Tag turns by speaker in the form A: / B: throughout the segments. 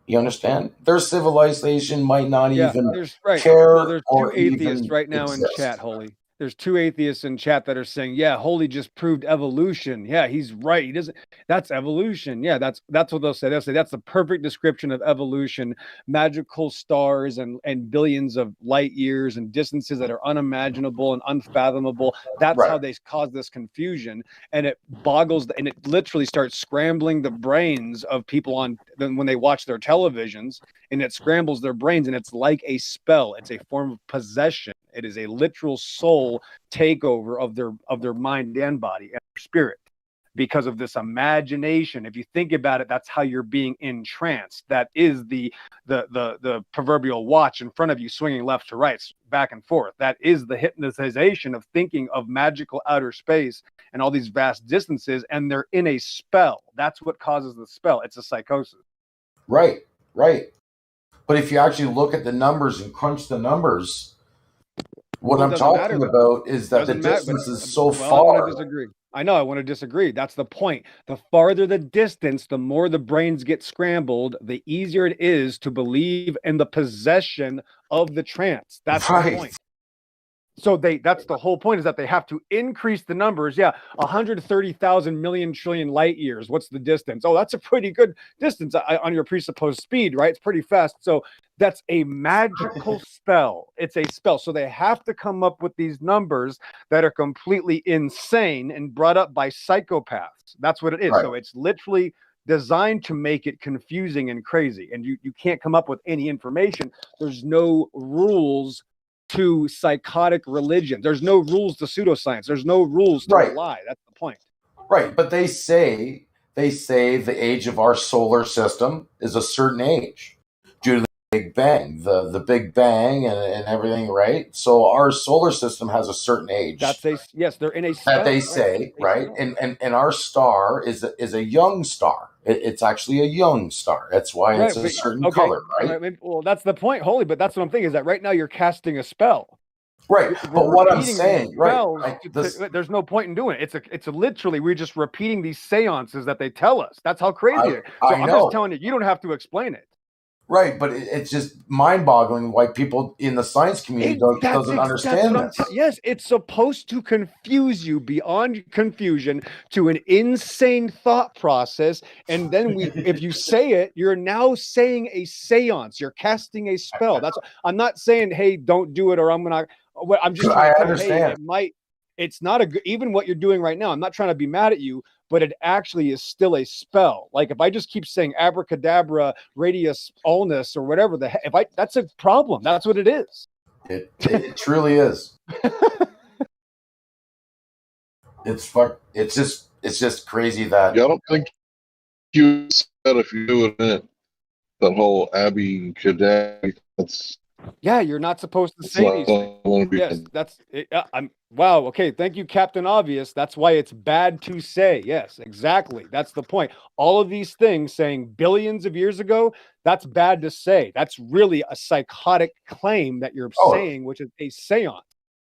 A: You understand? Their civilization might not even
B: Well,
A: care
B: there's two
A: or
B: atheists
A: even
B: right now in chat,
A: exist.
B: Holy. There's two atheists in chat that are saying, "Yeah, Holy just proved evolution. Yeah, he's right. He doesn't. That's evolution. Yeah, that's what they'll say. They'll say that's the perfect description of evolution. Magical stars and billions of light years and distances that are unimaginable and unfathomable. That's
A: Right.
B: how they cause this confusion, and it boggles and it literally starts scrambling the brains of people on when they watch their televisions, and it scrambles their brains, and it's like a spell. It's a form of possession. It is a literal soul takeover of their mind and body and their spirit because of this imagination. If you think about it, that's how you're being entranced. That is the proverbial watch in front of you swinging left to right, back and forth. That is the hypnotization of thinking of magical outer space and all these vast distances, and they're in a spell. That's what causes the spell. It's a psychosis.
A: Right. But if you actually look at the numbers and crunch the numbers, what I'm talking about is that the distance is so far.
B: I want to disagree. I know I want to disagree. That's the point. The farther the distance, the more the brains get scrambled, the easier it is to believe in the possession of the trance. That's the point. So that's the whole point, is that they have to increase the numbers. Yeah, 130,000 million trillion light years. What's the distance? Oh, that's a pretty good distance on your presupposed speed, right? It's pretty fast. So that's a magical spell. It's a spell. So they have to come up with these numbers that are completely insane and brought up by psychopaths. That's what it is. Right. So it's literally designed to make it confusing and crazy. And you can't come up with any information. There's no rules to psychotic religion. There's no rules to pseudoscience. There's no rules to a lie. That's the point.
A: Right. But they say the age of our solar system is a certain age due to the Big Bang, the Big Bang and everything, right? So our solar system has a certain age.
B: Yes, they're in a spell,
A: that they say, right? And our star is a young star. It's actually a young star. That's why it's a certain color, right?
B: Well, that's the point, Holy. But that's what I'm thinking, is that right now you're casting a spell.
A: Right. But what I'm saying,
B: there's no point in doing it. It's literally, we're just repeating these seances that they tell us. That's how crazy it is. So I'm just telling you, you don't have to explain it.
A: Right, but it's just mind-boggling why people in the science community doesn't understand this.
B: Yes, it's supposed to confuse you beyond confusion to an insane thought process, and then if you say it, you're now saying a seance. You're casting a spell. I'm not saying, hey, don't do it, or I'm just trying to say, hey, it's not even what you're doing right now. I'm not trying to be mad at you, but it actually is still a spell. Like if I just keep saying abracadabra, radius allness, or whatever that's a problem. That's what it is.
A: It truly is. It's just crazy that.
C: Yeah, I don't think you said if you do it, that whole abracadabra.
B: Yeah, you're not supposed to say these things. Yes, that's it. Wow. Okay. Thank you, Captain Obvious. That's why it's bad to say. Yes, exactly. That's the point. All of these things saying billions of years ago, that's bad to say. That's really a psychotic claim that you're saying, which is a seance.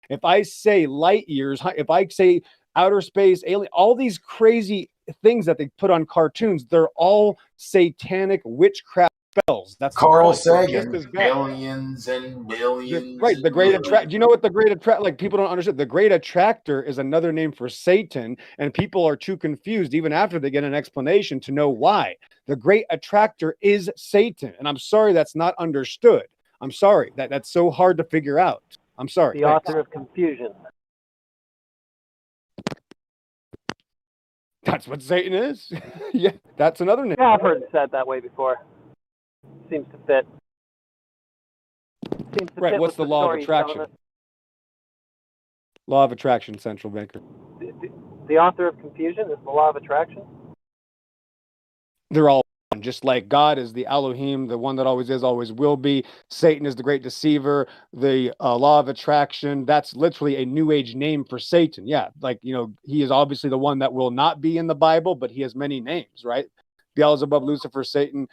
B: If I say light years, if I say outer space, alien, all these crazy things that they put on cartoons, they're all satanic witchcraft spells. That's
A: Carl Sagan, billions and billions.
B: Right. The great attract. Do you know what the great attract? Like, people don't understand. The great attractor is another name for Satan, and people are too confused even after they get an explanation to know why. The great attractor is Satan, and I'm sorry that's not understood. I'm sorry that's so hard to figure out. I'm sorry.
D: The author of confusion.
B: That's what Satan is. Yeah, that's another name.
D: Yeah, I've heard it said that way before. Seems to fit.
B: Right. What's the law of attraction? Law of attraction, Central Banker.
D: The author of confusion is the law of attraction?
B: They're all one. Just like God is the Elohim, the one that always is, always will be. Satan is the great deceiver. The law of attraction, that's literally a New Age name for Satan. Yeah, like, he is obviously the one that will not be in the Bible, but he has many names, right? Beelzebub, Lucifer, Satan,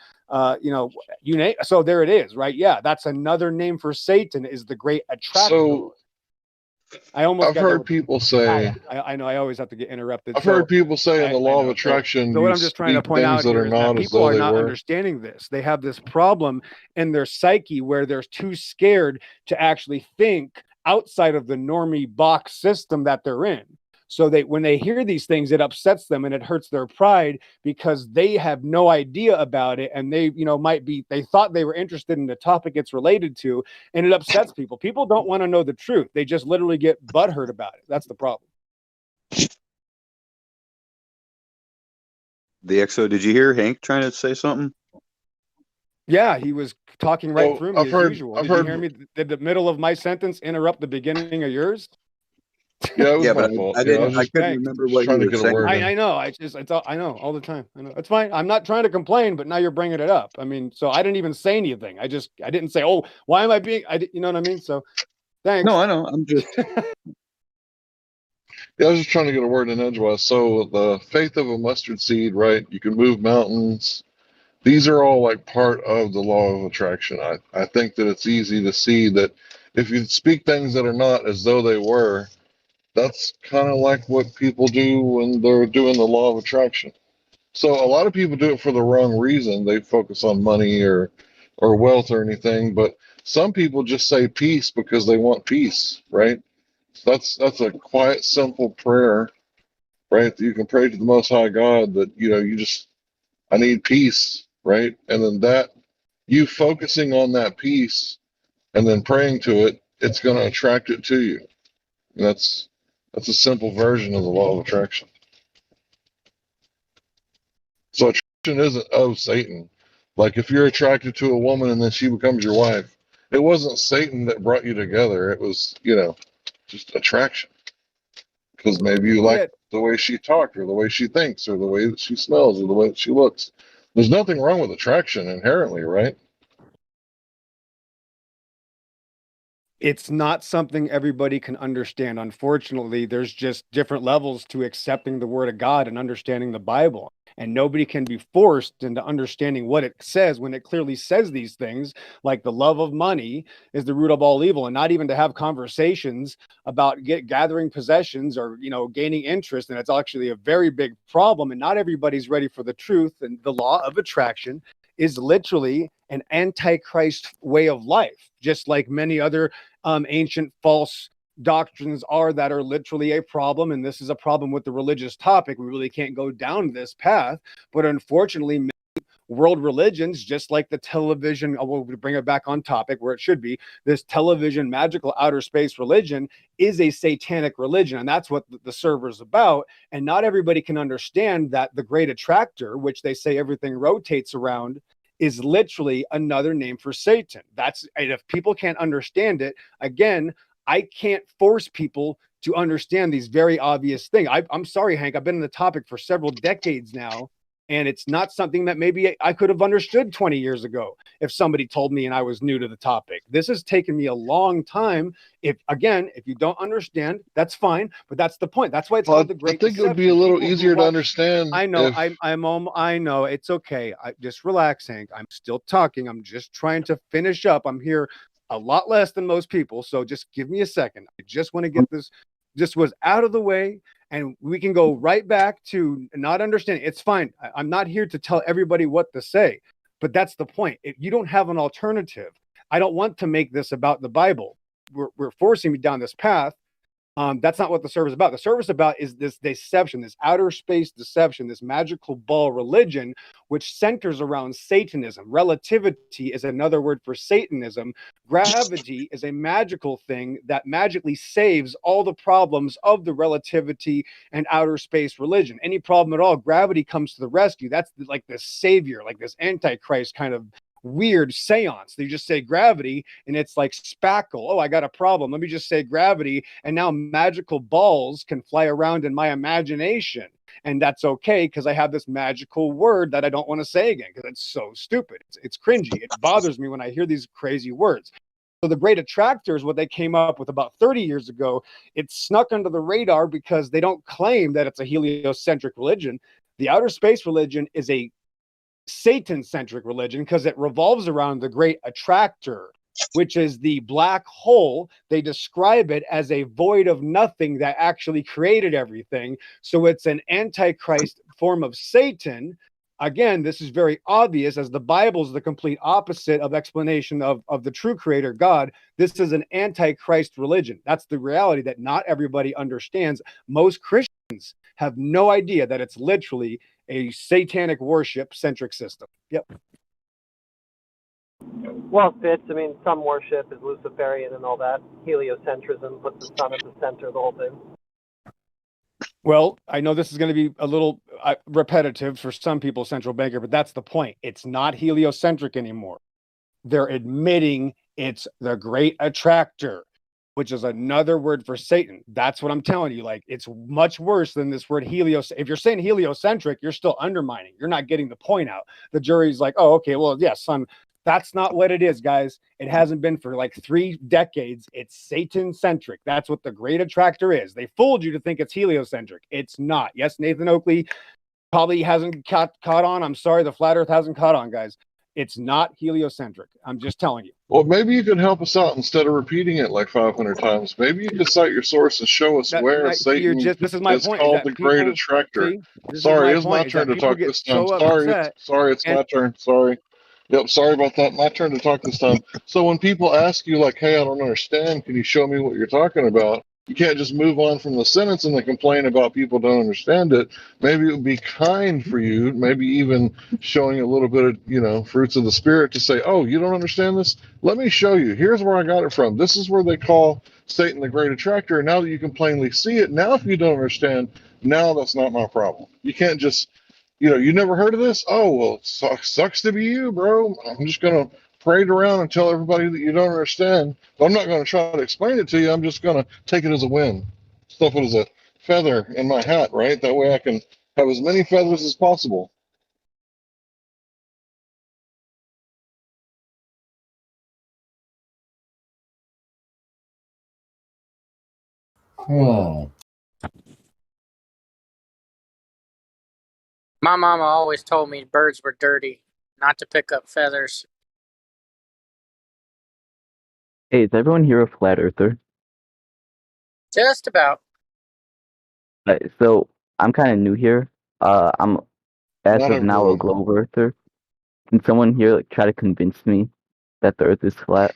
B: you name. So there it is, right? Yeah, that's another name for Satan, is the great attractor. I almost
C: I've
B: got there
C: heard
B: with,
C: people say,
B: I know I always have to get interrupted.
C: I've heard people say in
B: I
C: the law of
B: know.
C: attraction,
B: So what
C: you
B: I'm just trying to
C: speak
B: point
C: things
B: out
C: that
B: here
C: are
B: is that
C: not as
B: people
C: though
B: are
C: they
B: not
C: were.
B: understanding this. They have this problem in their psyche where they're too scared to actually think outside of the normie box system that they're in. So when they hear these things, it upsets them and it hurts their pride because they have no idea about it. And they, they thought they were interested in the topic it's related to, and it upsets people. People don't want to know the truth. They just literally get butthurt about it. That's the problem.
E: The XO, did you hear Hank trying to say something?
B: Yeah, he was talking right
C: So
B: through me as usual. Did you hear me? Did the middle of my sentence interrupt the beginning of yours?
C: Yeah, it was
E: Yeah,
C: my
E: but
C: fault.
E: I
C: Yeah, I
E: didn't.
C: was
E: I
C: just
E: couldn't
B: Thanks.
E: remember what he
C: trying to
E: was
C: get a
E: saying.
C: word in.
B: I know. I know all the time. I know. It's fine. I'm not trying to complain, but now you're bringing it up. I mean, so I didn't even say anything. I didn't say, oh, why am I being? You know what I mean? So, thanks.
E: No, I know. I'm just.
C: Yeah, I was just trying to get a word in edgewise. So the faith of a mustard seed, right? You can move mountains. These are all like part of the law of attraction. I think that it's easy to see that if you speak things that are not as though they were, that's kind of like what people do when they're doing the law of attraction. So a lot of people do it for the wrong reason. They focus on money or wealth or anything, but some people just say peace because they want peace, right? That's a quiet, simple prayer, right? That you can pray to the Most High God that I need peace, right? And then that you focusing on that peace and then praying to it, it's going to attract it to you. And that's a simple version of the law of attraction. So attraction isn't of Satan. Like if you're attracted to a woman and then she becomes your wife, it wasn't Satan that brought you together. It was, just attraction. Because maybe you like
B: Yeah,
C: the way she talked or the way she thinks or the way that she smells or the way that she looks. There's nothing wrong with attraction inherently, right?
B: it's not something everybody can understand. Unfortunately, there's just different levels to accepting the word of God and understanding the Bible. And nobody can be forced into understanding what it says when it clearly says these things, like the love of money is the root of all evil, and not even to have conversations about gathering possessions or gaining interest. And it's actually a very big problem. And not everybody's ready for the truth. And the law of attraction is literally an antichrist way of life, just like many other ancient false doctrines are that are literally a problem. And this is a problem with the religious topic. We really can't go down this path. But unfortunately, world religions, just like the television, we'll bring it back on topic where it should be, this television magical outer space religion is a satanic religion. And that's what the server is about. And not everybody can understand that the great attractor, which they say everything rotates around, is literally another name for Satan. And if people can't understand it, again, I can't force people to understand these very obvious things. I'm sorry, Hank, I've been in the topic for several decades now, and it's not something that maybe I could have understood 20 years ago if somebody told me and I was new to the topic. This has taken me a long time. If you don't understand, that's fine, but that's the point. That's why it's called the Great
C: I think
B: Deception.
C: it would be a little
B: People
C: easier to understand.
B: I know.
C: If,
B: I know. It's okay. Just relax, Hank. I'm still talking. I'm just trying to finish up. I'm here a lot less than most people, so just give me a second. I just want to get this was out of the way, and we can go right back to not understanding. It's fine. I'm not here to tell everybody what to say, but that's the point. If you don't have an alternative, I don't want to make this about the Bible. We're forcing me down this path. That's not what the service is about. The service about is this deception, this outer space deception, this magical ball religion, which centers around Satanism. Relativity is another word for Satanism. Gravity is a magical thing that magically saves all the problems of the relativity and outer space religion. Any problem at all, gravity comes to the rescue. That's like this savior, like this antichrist kind of weird seance. They just say gravity and it's like spackle. Oh, I got a problem. Let me just say gravity. And now magical balls can fly around in my imagination. And that's okay because I have this magical word that I don't want to say again because it's so stupid. It's cringy. It bothers me when I hear these crazy words. So the great attractors, what they came up with about 30 years ago, it snuck under the radar because they don't claim that it's a heliocentric religion. The outer space religion is a Satan-centric religion because it revolves around the great attractor, which is the black hole. They describe it as a void of nothing that actually created everything. So it's an antichrist form of Satan. Again, this is very obvious, as the Bible is the complete opposite of explanation of the true creator God. This is an antichrist religion. That's the reality that not everybody understands. Most Christians have no idea that it's literally a satanic worship centric system. Yep.
D: Well, it fits. I mean, some worship is Luciferian and all that. Heliocentrism puts the sun at the center of the whole thing.
B: Well, I know this is going to be a little repetitive for some people, central banker, but that's the point. It's not heliocentric anymore. They're admitting it's the great attractor, which is another word for Satan. That's what I'm telling you. Like, it's much worse than this word helios. If you're saying heliocentric, you're still undermining. You're not getting the point out. The jury's like, oh, okay, well, yeah, son. That's not what it is, guys. It hasn't been for like 3 decades. It's Satan-centric. That's what the great attractor is. They fooled you to think it's heliocentric. It's not. Yes, Nathan Oakley probably hasn't caught on. I'm sorry, the flat earth hasn't caught on, guys. It's not heliocentric. I'm just telling you.
C: Well, maybe you could help us out instead of repeating it like 500 times. Maybe you could cite your source and show us where Satan
B: this is my
C: is
B: point, is
C: called
B: that
C: the great
B: people,
C: attractor.
B: see, this is
C: Sorry,
B: my
C: it's my
B: point, is
C: turn
B: that
C: to
B: people
C: talk
B: get
C: this time.
B: so
C: Sorry,
B: upset.
C: it's my turn. Sorry. Yep, sorry about that. My turn to talk this time. So when people ask you like, hey, I don't understand, can you show me what you're talking about? You can't just move on from the sentence and then complain about people don't understand it. Maybe it would be kind for you, maybe even showing a little bit of, fruits of the spirit to say, oh, you don't understand this? Let me show you. Here's where I got it from. This is where they call Satan the great attractor. And now that you can plainly see it, now if you don't understand, now that's not my problem. You can't just, you never heard of this? Oh, well, it sucks to be you, bro. I'm just going to parade around and tell everybody that you don't understand. But I'm not going to try to explain it to you. I'm just going to take it as a win. Stuff it as a feather in my hat, right? That way I can have as many feathers as possible.
A: Hmm.
F: My mama always told me birds were dirty, not to pick up feathers.
G: Hey, is everyone here a flat earther?
F: Just about.
G: So I'm kind of new here. I'm as
C: Not
G: of now a
C: everyone.
G: globe earther. Can someone here try to convince me that the Earth is flat?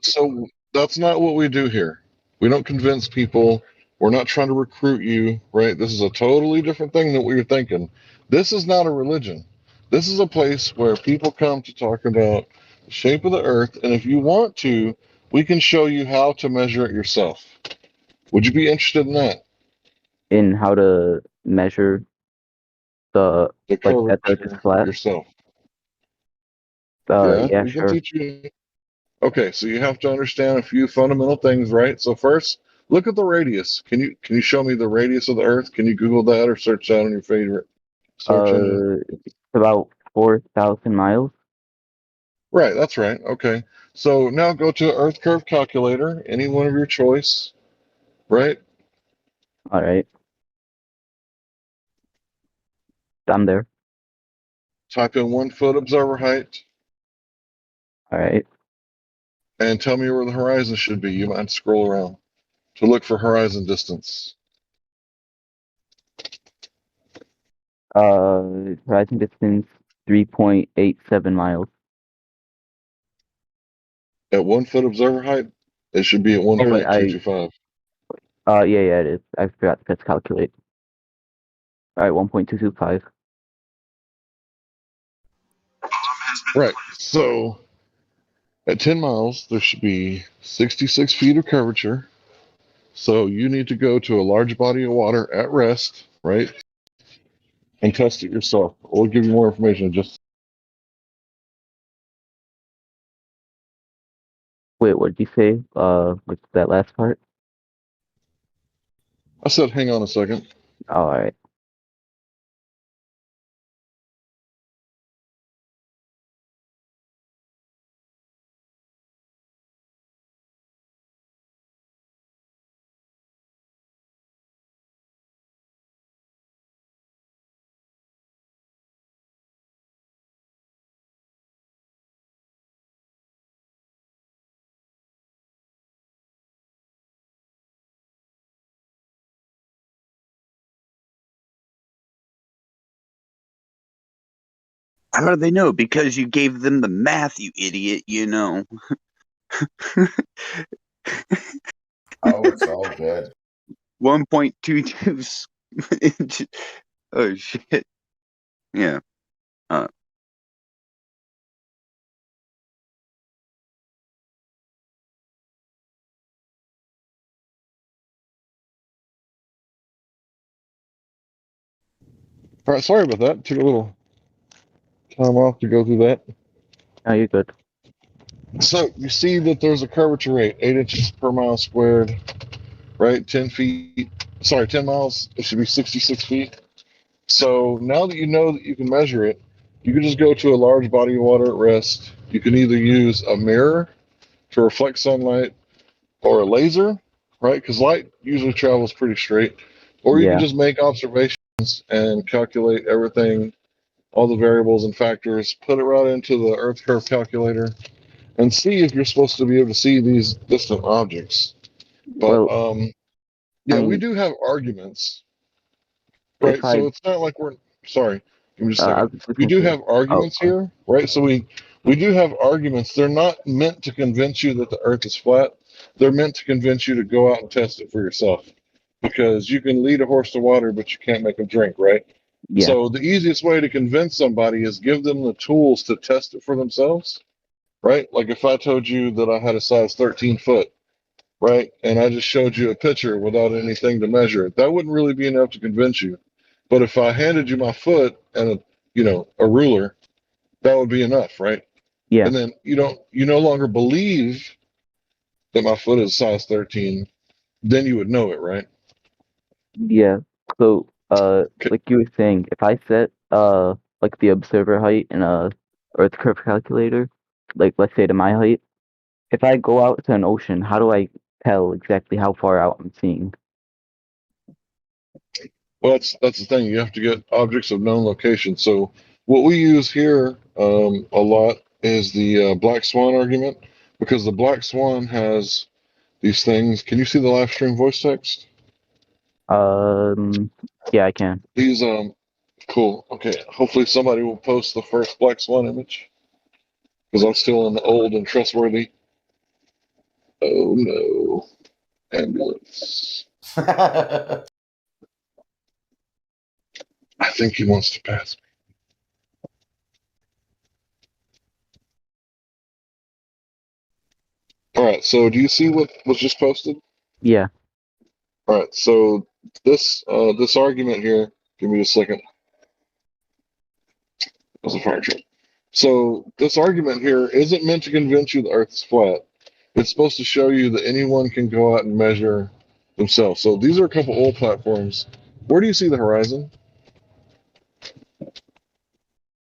C: So that's not what we do here. We don't convince people. We're not trying to recruit you, right? This is a totally different thing than what you're thinking. This is not a religion. This is a place where people come to talk about the shape of the earth. And if you want to, we can show you how to measure it yourself. Would you be interested in that?
G: In how to measure the
C: The
G: that the Earth is
C: curvature
G: flat?
C: yourself. Yeah,
G: Yeah,
C: we can
G: sure.
C: teach you. Okay, so you have to understand a few fundamental things, right? So first, look at the radius. Can you show me the radius of the Earth? Can you Google that or search that on your favorite search engine?
G: It's about 4,000 miles.
C: Right, that's right. Okay. So now go to Earth curve calculator, any one of your choice, right?
G: All right, I'm there.
C: Type in 1 foot observer height
G: All right.
C: and tell me where the horizon should be. You might scroll around to look for horizon distance.
G: Horizon distance 3.87 miles.
C: At 1 foot observer height, it should be at
G: Oh wait,
C: 1.225.
G: yeah, it is. I forgot to calculate. All right, 1.225.
C: Right. So at 10 miles, there should be 66 feet of curvature. So you need to go to a large body of water at rest, right? And test it yourself. We'll give you more information in just.
G: Wait, what did you say? What's that last part?
C: I said, hang on a second.
G: Oh, all right.
E: How do they know? Because you gave them the math, you idiot, you know.
A: Oh, it's all good.
E: 1.22 inches. Oh, shit. Yeah.
C: All right, sorry about that. Took a little time off to go through that.
G: No, you're good.
C: So you see that there's a curvature rate, 8 inches per mile squared, right? 10 feet. Sorry, 10 miles. It should be 66 feet. So now that you know that you can measure it, you can just go to a large body of water at rest. You can either use a mirror to reflect sunlight or a laser, right? Because light usually travels pretty straight. Or you can
G: Yeah.
C: just make observations and calculate everything, all the variables and factors, put it right into the Earth curve calculator, and see if you're supposed to be able to see these distant objects. But
G: Well, I
C: yeah, we
G: mean,
C: do have arguments,
G: if
C: right?
G: I,
C: So it's not like we're sorry. Give me just a
G: I
C: second.
G: was just
C: We
G: listening
C: do
G: to
C: have
G: it. Oh,
C: arguments here, right? So we do have arguments. They're not meant to convince you that the Earth is flat. They're meant to convince you to go out and test it for yourself, because you can lead a horse to water, but you can't make them drink, right?
G: yeah,
C: So the easiest way to convince somebody is give them the tools to test it for themselves, right? Like if I told you that I had a size 13 foot, right, and I just showed you a picture without anything to measure it, that wouldn't really be enough to convince you. But if I handed you my foot and a ruler, that would be enough, right?
G: yeah,
C: And then you no longer believe that my foot is size 13, then you would know it, right?
G: yeah. So,
C: Okay.
G: like you were saying, if I set, like the observer height in a Earth curve calculator, like let's say to my height, if I go out to an ocean, how do I tell exactly how far out I'm seeing?
C: Well, that's the thing. You have to get objects of known location. So what we use here a lot is the black swan argument, because the black swan has these things. Can you see the live stream voice text?
G: Yeah, I can.
C: These cool. Okay. Hopefully somebody will post the first black swan image, because I'm still in the old and trustworthy. Oh no, ambulance. I think he wants to pass me. All right. So do you see what was just posted?
G: Yeah.
C: All right. So this argument here. Give me a second. As a fire truck. So this argument here isn't meant to convince you the Earth is flat. It's supposed to show you that anyone can go out and measure themselves. So these are a couple old platforms. Where do you see the horizon?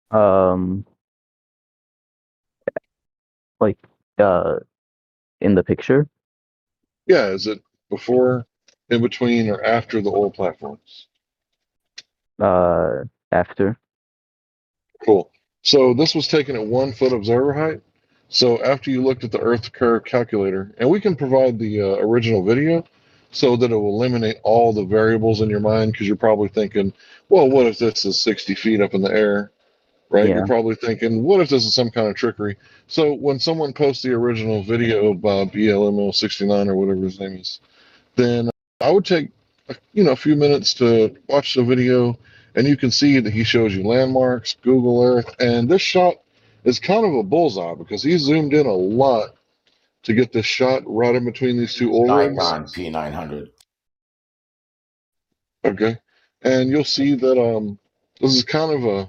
G: Um, like, uh, in the picture,
C: Yeah, is it before, in between, or after the old platforms?
G: after.
C: Cool. So this was taken at 1 foot observer height. So after you looked at the Earth curve calculator, and we can provide the original video so that it will eliminate all the variables in your mind, because you're probably thinking, well, what if this is 60 feet up in the air, right? You're
G: Yeah.
C: probably thinking, what if this is some kind of trickery? So when someone posts the original video by BLML69 or whatever his name is, then I would take a few minutes to watch the video, and you can see that he shows you landmarks, Google Earth, and this shot is kind of a bullseye because he zoomed in a lot to get this shot right in between these two oil rigs.
A: Nikon P900.
C: Okay, and you'll see that this is kind of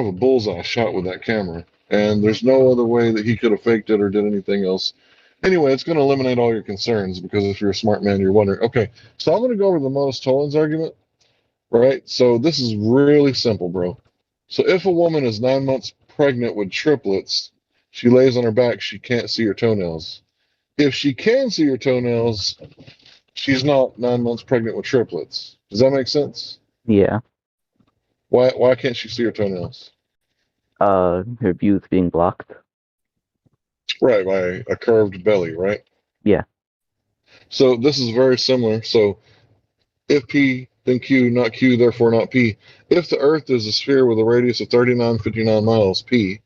C: a bullseye shot with that camera, and there's no other way that he could have faked it or did anything else. Anyway, it's going to eliminate all your concerns, because if you're a smart man, you're wondering, okay, so I'm going to go over the Modus Tollens argument, right? So this is really simple, bro. So if a woman is 9 months pregnant with triplets, she lays on her back, she can't see her toenails. If she can see her toenails, she's not 9 months pregnant with triplets. Does that make sense?
G: Yeah.
C: Why can't she see her toenails?
G: Her view is being blocked.
C: Right, by a curved belly, right?
G: Yeah.
C: So this is very similar. So if P then Q, not Q, therefore not P. If the Earth is a sphere with a radius of 3959 miles, P,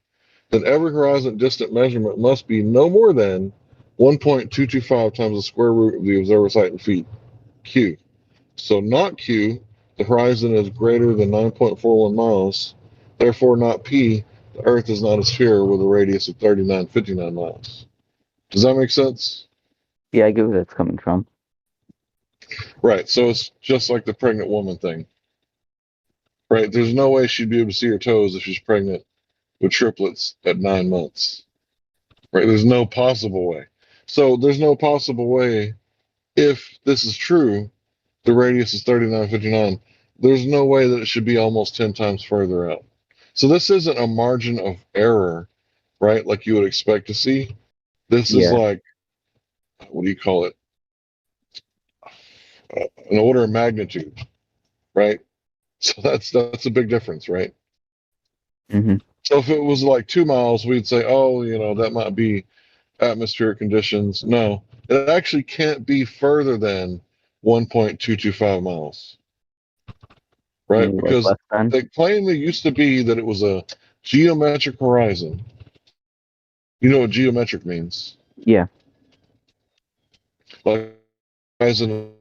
C: then every horizon distant measurement must be no more than 1.225 times the square root of the observer's height in feet, Q. So not Q, the horizon is greater than 9.41 miles, therefore not P, the Earth is not a sphere with a radius of 3959 miles. Does that make sense?
G: Yeah, I get where that's coming from.
C: Right, so it's just like the pregnant woman thing. Right, there's no way she'd be able to see her toes if she's pregnant with triplets at 9 months. Right, there's no possible way. So there's no possible way, if this is true, the radius is 3959. There's no way that it should be almost 10 times further out. So this isn't a margin of error, right, like you would expect to see. This is
G: Yeah.
C: like, what do you call it? An order of magnitude, right? So that's a big difference, right?
G: Hmm.
C: So if it was like 2 miles, we'd say, oh, that might be atmospheric conditions. No, it actually can't be further than 1.225 miles, right?
G: Maybe like
C: Because
G: less than.
C: the claim that used to be that it was a geometric horizon. You know what geometric means?
G: Yeah.
C: Like horizon.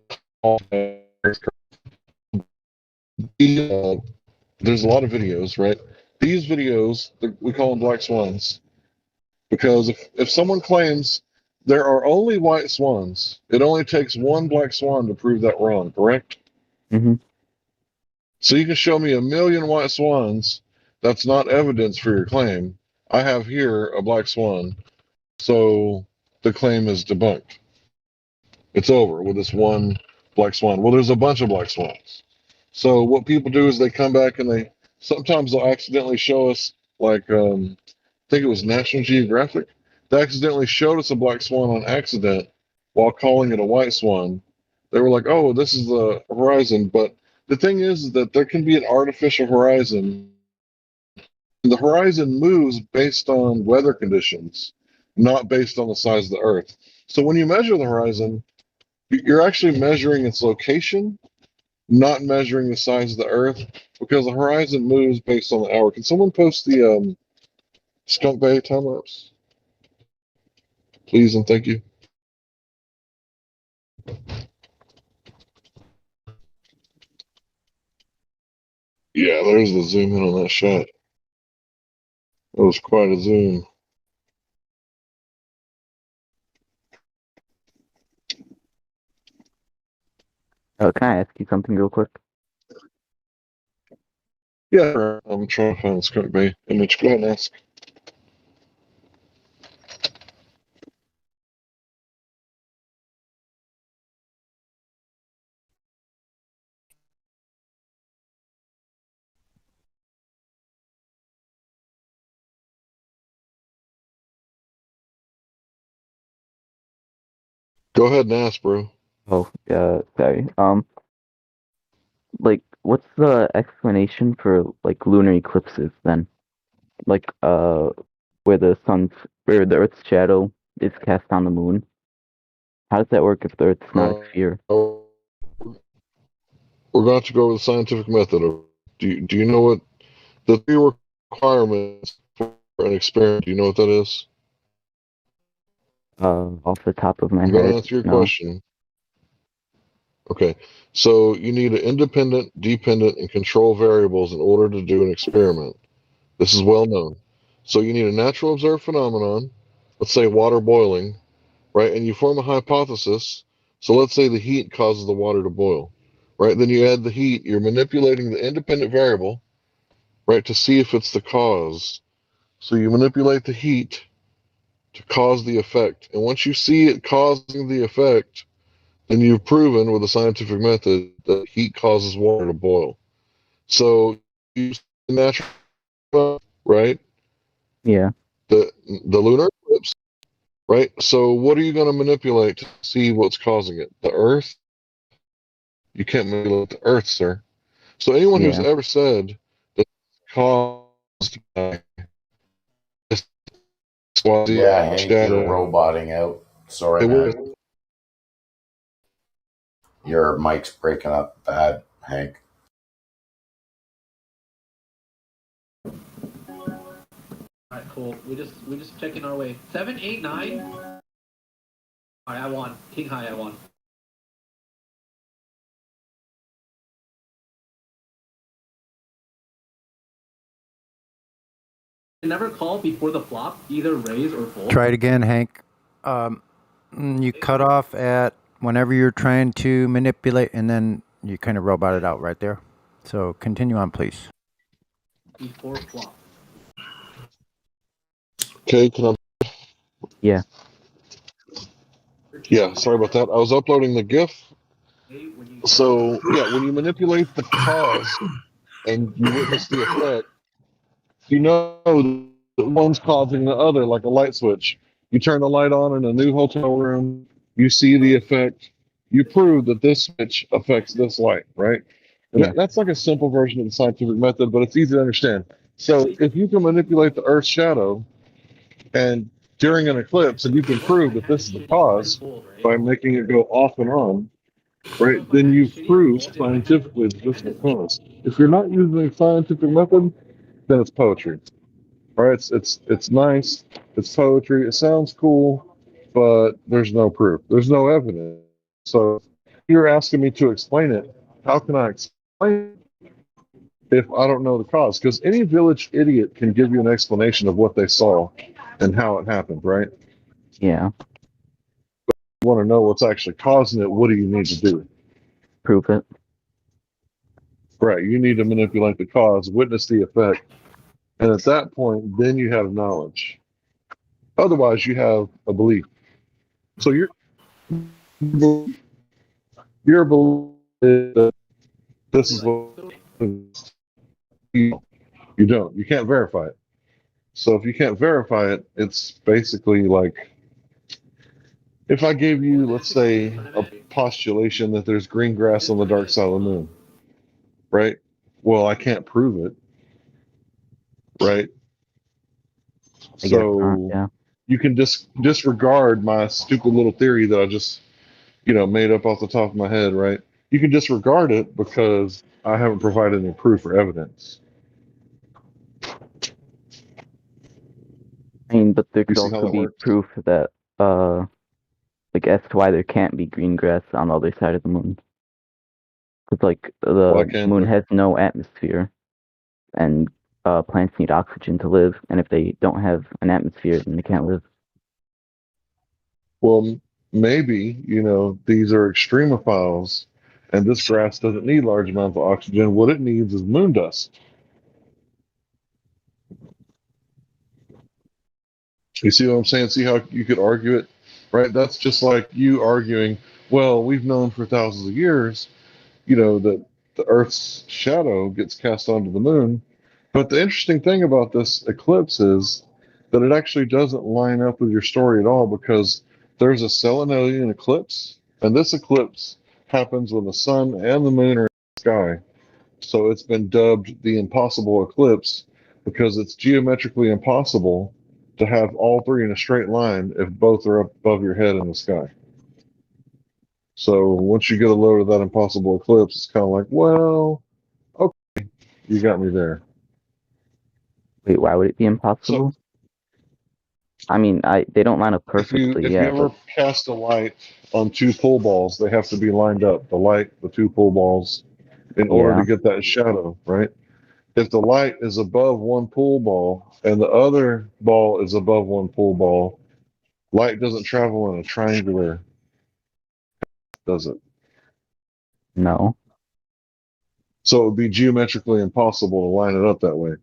C: There's a lot of videos, right? These videos, we call them black swans, because if someone claims there are only white swans, it only takes one black swan to prove that wrong, correct?
G: Hmm.
C: So you can show me a million white swans. That's not evidence for your claim. I have here a black swan. So the claim is debunked. It's over with this one black swan. Well, there's a bunch of black swans. So what people do is they come back and sometimes they'll accidentally show us, like, I think it was National Geographic. They accidentally showed us a black swan on accident while calling it a white swan. They were like, oh, this is the horizon. But the thing is that there can be an artificial horizon. The horizon moves based on weather conditions, not based on the size of the Earth. So when you measure the horizon, you're actually measuring its location, not measuring the size of the Earth, because the horizon moves based on the hour. Can someone post the Skunk Bay time lapse, please and thank you? Yeah, there's the zoom in on that shot. That was quite a zoom.
G: Can I ask you something real quick?
C: Yeah, I'm trying to find the Skunk Bay image. Go ahead and ask. Go ahead and ask, bro.
G: Oh, sorry. Like, what's the explanation for like lunar eclipses then? Like, where the Earth's shadow is cast on the moon. How does that work if the Earth's not a
C: Uh,
G: sphere?
C: we're going to go over the scientific method. Do you know what the three requirements for an experiment? Do you know what that is?
G: Off the top of my
C: I'm going to
G: head,
C: answer your
G: no.
C: question. Okay, so you need an independent, dependent, and control variables in order to do an experiment. This is well known. So you need a natural observed phenomenon, let's say water boiling, right? And you form a hypothesis. So let's say the heat causes the water to boil, right? Then you add the heat. You're manipulating the independent variable, right, to see if it's the cause. So you manipulate the heat to cause the effect. And once you see it causing the effect, then you've proven with a scientific method that heat causes water to boil. So you use the natural, right?
G: Yeah.
C: The lunar eclipse, right? So what are you going to manipulate to see what's causing it? The Earth? You can't manipulate the Earth, sir. So anyone who's
G: Yeah.
C: ever said that it's caused by this
A: Yeah, Hank, you're
C: shadow,
A: roboting out. Sorry,
C: hey,
A: man. Your mic's breaking up bad. Hank.
H: Alright, cool. We just checking our way. 7, 8, 9. Alright, I won. King high, I won. Never call before the flop, either raise or fold.
I: Try it again, Hank. You cut off at whenever you're trying to manipulate, and then you kind of robot it out right there. So continue on, please.
H: Before flop.
C: Okay, can I?
G: Yeah.
C: Yeah, sorry about that. I was uploading the GIF. So yeah, when you manipulate the cause and you witness the effect, you know that one's causing the other, like a light switch. You turn the light on in a new hotel room, you see the effect, you prove that this switch affects this light, right? And
G: Yeah.
C: that's like a simple version of the scientific method, but it's easy to understand. So if you can manipulate the Earth's shadow and during an eclipse, and you can prove that this is the cause by making it go off and on, right? Then you've proved scientifically that this is the cause. If you're not using a scientific method, then it's poetry. All right, it's nice, it's poetry, it sounds cool, but there's no proof, there's no evidence. So you're asking me to explain it. How can I explain it if I don't know the cause? Because any village idiot can give you an explanation of what they saw and how it happened, right?
G: Yeah.
C: You want to know what's actually causing it, what do you need to do?
G: Prove it.
C: Right, you need to manipulate the cause, witness the effect, and at that point, then you have knowledge. Otherwise, you have a belief. So your belief is that this is what you don't. You can't verify it. So if you can't verify it, it's basically like if I gave you, let's say, a postulation that there's green grass on the dark side of the moon, right? Well, I can't prove it, right?
G: I guess not.
C: So
G: Yeah.
C: you can disregard my stupid little theory that I just, made up off the top of my head, right? You can disregard it because I haven't provided any proof or evidence.
G: I mean, but there
C: You
G: could
C: see how
G: also
C: that
G: be
C: works?
G: proof that, like, as to why there can't be green grass on the other side of the moon. Because, like,
C: Why
G: the
C: can't
G: moon
C: there?
G: has no atmosphere, and plants need oxygen to live, and if they don't have an atmosphere, then they can't live.
C: Well, maybe, these are extremophiles, and this grass doesn't need large amounts of oxygen. What it needs is moon dust. You see what I'm saying? See how you could argue it, right? That's just like you arguing, well, we've known for thousands of years, that the Earth's shadow gets cast onto the moon. But the interesting thing about this eclipse is that it actually doesn't line up with your story at all because there's a Selenelian eclipse, and this eclipse happens when the sun and the moon are in the sky. So it's been dubbed the impossible eclipse because it's geometrically impossible to have all three in a straight line if both are up above your head in the sky. So once you get a load of that impossible eclipse, it's kind of like, well, okay, you got me there.
G: Wait, why would it be
C: So
G: impossible? I mean, they don't line up
C: if you
G: perfectly,
C: if you
G: yeah,
C: ever
G: but
C: cast a light on two pool balls, they have to be lined up. The light, the two pool balls, in order
G: yeah,
C: to get that shadow, right? If the light is above one pool ball and the other ball is above one pool ball, light doesn't travel in a triangular, does it?
G: no,
C: So it would be geometrically impossible to line it up that way.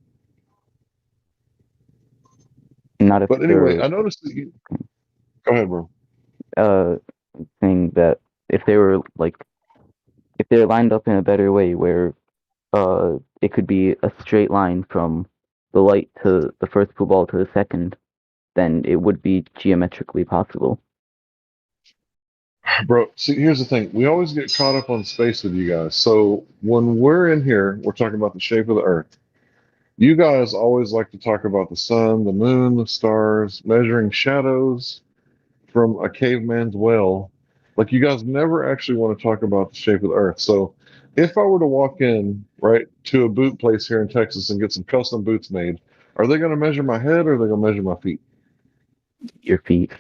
G: not if
C: But anyway,
G: they're
C: I noticed that you. Go ahead, bro.
G: saying that if they were like if they're lined up in a better way where it could be a straight line from the light to the first pool ball to the second, then it would be geometrically possible.
C: Bro, see, here's the thing. We always get caught up on space with you guys. So when we're in here, we're talking about the shape of the Earth. You guys always like to talk about the sun, the moon, the stars, measuring shadows from a caveman's well. Like you guys never actually want to talk about the shape of the Earth. So if I were to walk in, right, to a boot place here in Texas and get some custom boots made, are they going to measure my head or are they going to measure my feet?
G: Your feet.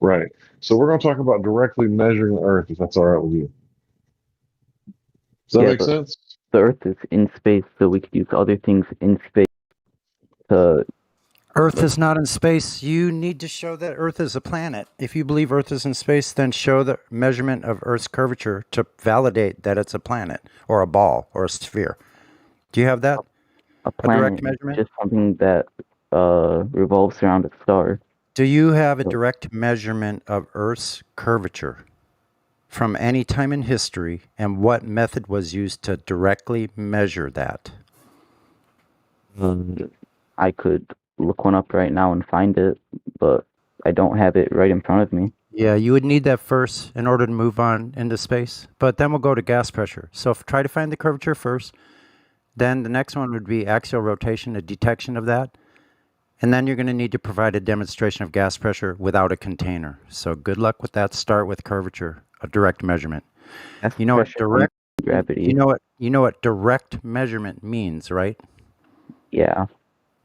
C: Right. So we're going to talk about directly measuring the earth, if that's all right with you. Does that
G: Yeah,
C: make
G: but
C: sense?
G: the Earth is in space, so we could use other things in space to.
I: Earth
G: Like,
I: is not in space. You need to show that Earth is a planet. If you believe Earth is in space, then show the measurement of Earth's curvature to validate that it's a planet or a ball or a sphere. Do you have that?
G: a
I: A direct
G: planet is
I: measurement?
G: just something that revolves around a star.
I: Do you have a
G: So,
I: direct measurement of Earth's curvature from any time in history, and what method was used to directly measure that?
G: I could look one up right now and find it, but I don't have it right in front of me.
I: Yeah, you would need that first in order to move on into space. But then we'll go to gas pressure. So try to find the curvature first. Then the next one would be axial rotation, a detection of that. And then you're going to need to provide a demonstration of gas pressure without a container. So good luck with that. Start with curvature, a direct measurement.
G: That's
I: You know what
G: pressure
I: direct
G: gravity.
I: you know what direct measurement means, right?
G: Yeah.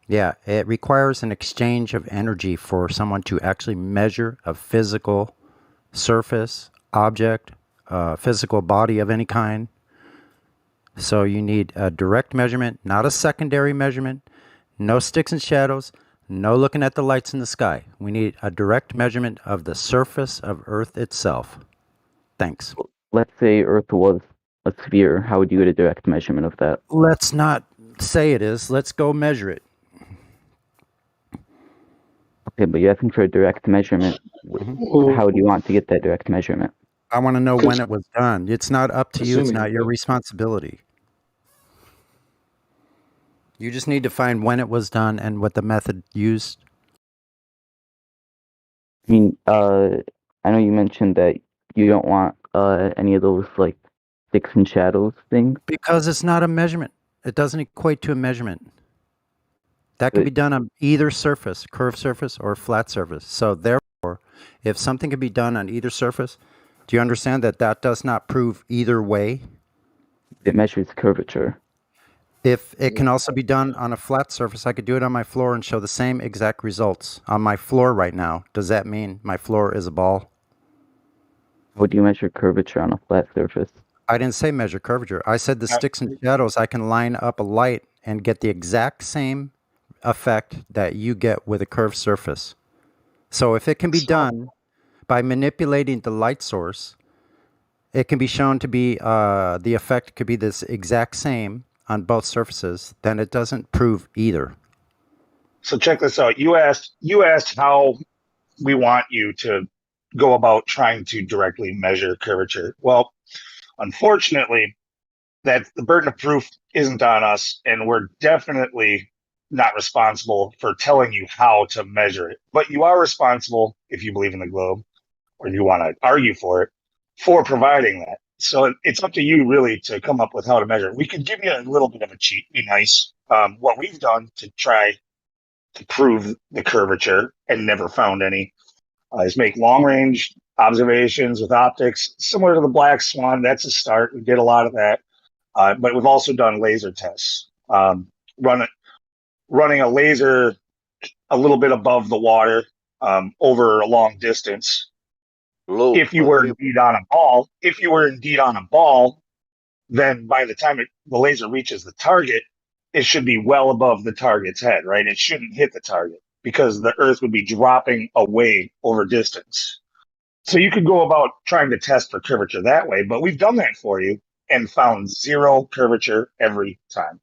I: Yeah, it requires an exchange of energy for someone to actually measure a physical surface, object, physical body of any kind. So you need a direct measurement, not a secondary measurement, no sticks and shadows, no looking at the lights in the sky. We need a direct measurement of the surface of Earth itself. Thanks.
G: Let's say Earth was a sphere. How would you get a direct measurement of that?
I: Let's not say it is. Let's go measure it.
G: Okay, but you're asking for a direct measurement. How do you want to get that direct measurement?
I: I want to know
C: Could-
I: when it was done. It's not up to you. It's
C: Assuming
I: not your
C: that-
I: responsibility. You just need to find when it was done and what the method used.
G: I mean, I know you mentioned that you don't want any of those like sticks and shadows things.
I: Because it's not a measurement. It doesn't equate to a measurement. That can
G: But
I: be done on either surface, curved surface or flat surface. So therefore, if something can be done on either surface, do you understand that that does not prove either way?
G: it measures curvature.
I: If it can also be done on a flat surface, I could do it on my floor and show the same exact results on my floor right now. Does that mean my floor is a ball?
G: How do you measure curvature on a flat surface?
I: I didn't say measure curvature. I said the sticks and shadows, I can line up a light and get the exact same effect that you get with a curved surface. So if it can be done by manipulating the light source, it can be shown to be the effect could be this exact same on both surfaces, then it doesn't prove either.
J: So check this out. You asked how we want you to go about trying to directly measure curvature. Well, unfortunately, that the burden of proof isn't on us, and we're definitely not responsible for telling you how to measure it. But you are responsible, if you believe in the globe, or you want to argue for it, for providing that. So it's up to you really to come up with how to measure it. We could give you a little bit of a cheat, be nice. What we've done to try to prove the curvature and never found any is make long range observations with optics similar to the black swan. That's a start. We did a lot of that. But we've also done laser tests, running a laser a little bit above the water over a long distance. If you were indeed on a ball, then by the time the laser reaches the target, it should be well above the target's head, right? It shouldn't hit the target because the Earth would be dropping away over distance. So you could go about trying to test for curvature that way, but we've done that for you and found zero curvature every time.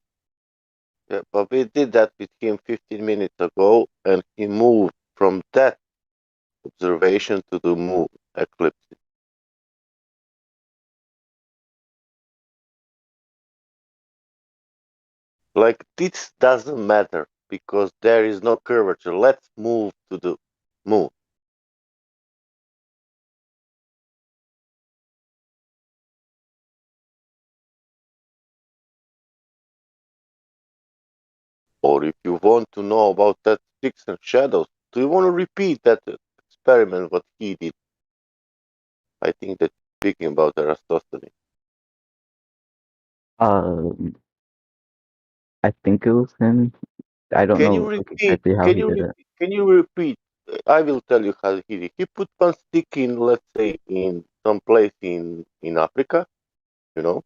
K: Yeah, but we did that with him 15 minutes ago, and he moved from that observation to the moon eclipse. Like, this doesn't matter because there is no curvature. Let's move to the moon. Or if you want to know about that sticks and shadows, do you want to repeat that experiment what he did? I think that speaking about Eratosthenes.
G: I think it was him. I don't
K: Can
G: know
K: you
G: like
K: repeat?
G: exactly how he did it.
K: Can you repeat? I will tell you how he did. He put one stick in, let's say, in some place in Africa, you know,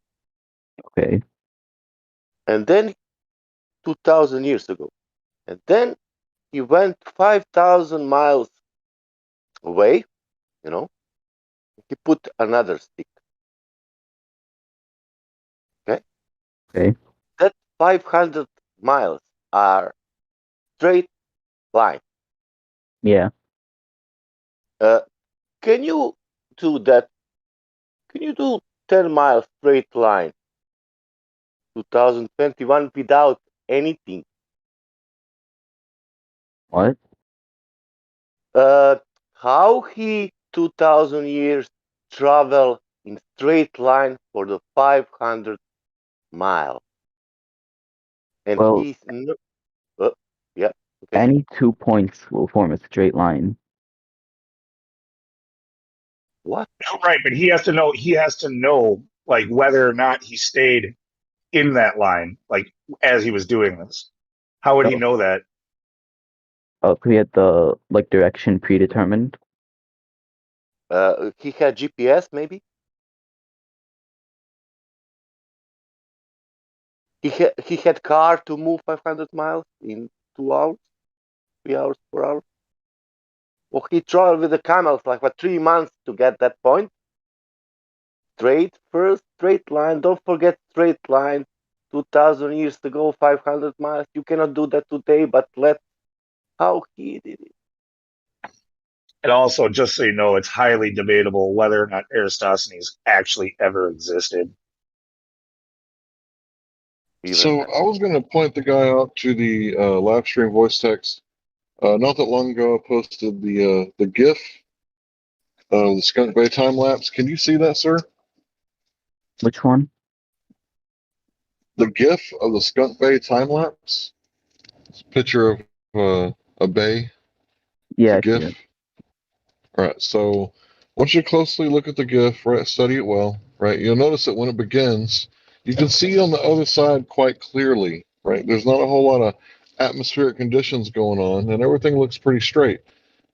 G: Okay.
K: and then 2,000 years ago, and then he went 5,000 miles away, you know. He put another stick. Okay,
G: Okay.
K: that 500 miles are straight line.
G: Yeah.
K: Uh, can you do that? Can you do 10 miles straight line 2021 without anything?
G: What?
K: Uh, how he 2,000 years travel in straight line for the 500 mile, and
G: Well,
K: he's no, yeah, okay.
G: any 2 points will form a straight line.
K: What?
J: Right, but he has to know. He has to know like whether or not he stayed in that line, like as he was doing this. How would he
G: Oh.
J: know that?
G: Oh, so he had the like direction predetermined.
K: He had GPS maybe. He had car to move 500 miles in 2 hours, 3 hours, 4 hours. Or he traveled with the camels like for 3 months to get that point. Straight line. Don't forget straight line. 2,000 years ago, 500 miles. You cannot do that today, but how he did it.
J: And also, just so you know, it's highly debatable whether or not Eratosthenes actually ever existed.
K: Even
C: So I was going to point the guy out to the live stream voice text. Not that long ago, I posted the GIF of the Skunk Bay time lapse. Can you see that, sir?
G: Which one?
C: The GIF of the Skunk Bay time lapse. It's a picture of a bay. It's
G: Yeah,
C: a
G: I see
C: GIF.
G: it.
C: All right. So I want you to closely look at the GIF. Right. Study it well. Right. You'll notice that when it begins, you can see on the other side quite clearly. Right. There's not a whole lot of atmospheric conditions going on, and everything looks pretty straight.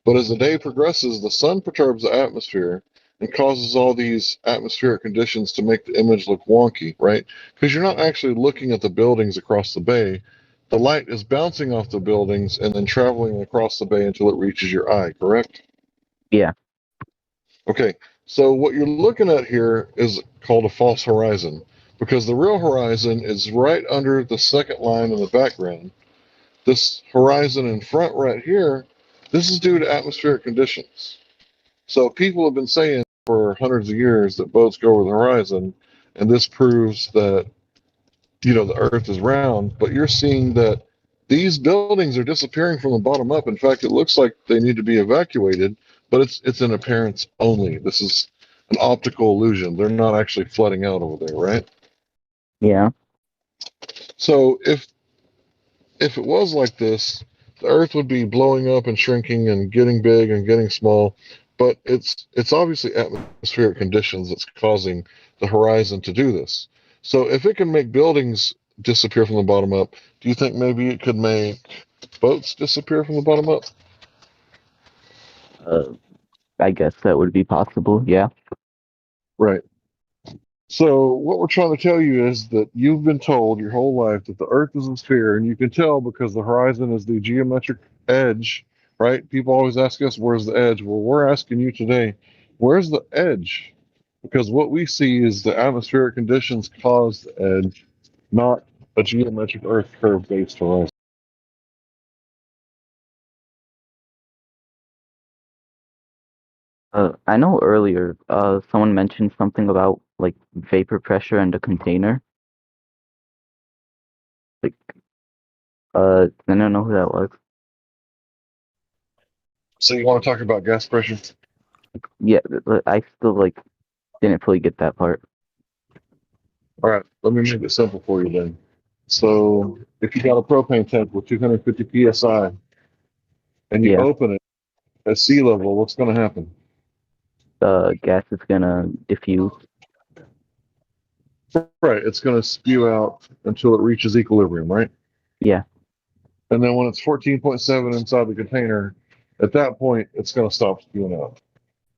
C: But as the day progresses, the sun perturbs the atmosphere and causes all these atmospheric conditions to make the image look wonky, right? Because you're not actually looking at the buildings across the bay. The light is bouncing off the buildings and then traveling across the bay until it reaches your eye, correct?
G: Yeah.
C: Okay, so what you're looking at here is called a false horizon because the real horizon is right under the second line in the background. This horizon in front right here, this is due to atmospheric conditions. So people have been saying for hundreds of years that boats go over the horizon, and this proves that the Earth is round. But you're seeing that these buildings are disappearing from the bottom up. In fact, it looks like they need to be evacuated, but it's an appearance only. This is an optical illusion. They're not actually flooding out over there, right?
G: Yeah.
C: So if it was like this, the Earth would be blowing up and shrinking and getting big and getting small. But it's obviously atmospheric conditions that's causing the horizon to do this. So if it can make buildings disappear from the bottom up, do you think maybe it could make boats disappear from the bottom up?
G: Uh, I guess that would be possible. Yeah.
C: Right. So what we're trying to tell you is that you've been told your whole life that the Earth is a sphere, and you can tell because the horizon is the geometric edge, right? People always ask us, where's the edge? Well, we're asking you today, where's the edge? Because what we see is the atmospheric conditions cause the edge, not a geometric Earth curve based horizon.
G: I know earlier, someone mentioned something about like vapor pressure in the container. Like, I don't know who that was.
C: So you want to talk about gas pressure?
G: Yeah, I still like didn't fully get that part.
C: All right, let me make it simple for you then. So if you got a propane tank with 250 psi and you
G: Yeah,
C: open it at sea level, what's going to happen?
G: gas is gonna diffuse.
C: Right. It's going to spew out until it reaches equilibrium, right?
G: Yeah.
C: And then when it's 14.7 inside the container, at that point, it's going to stop spewing out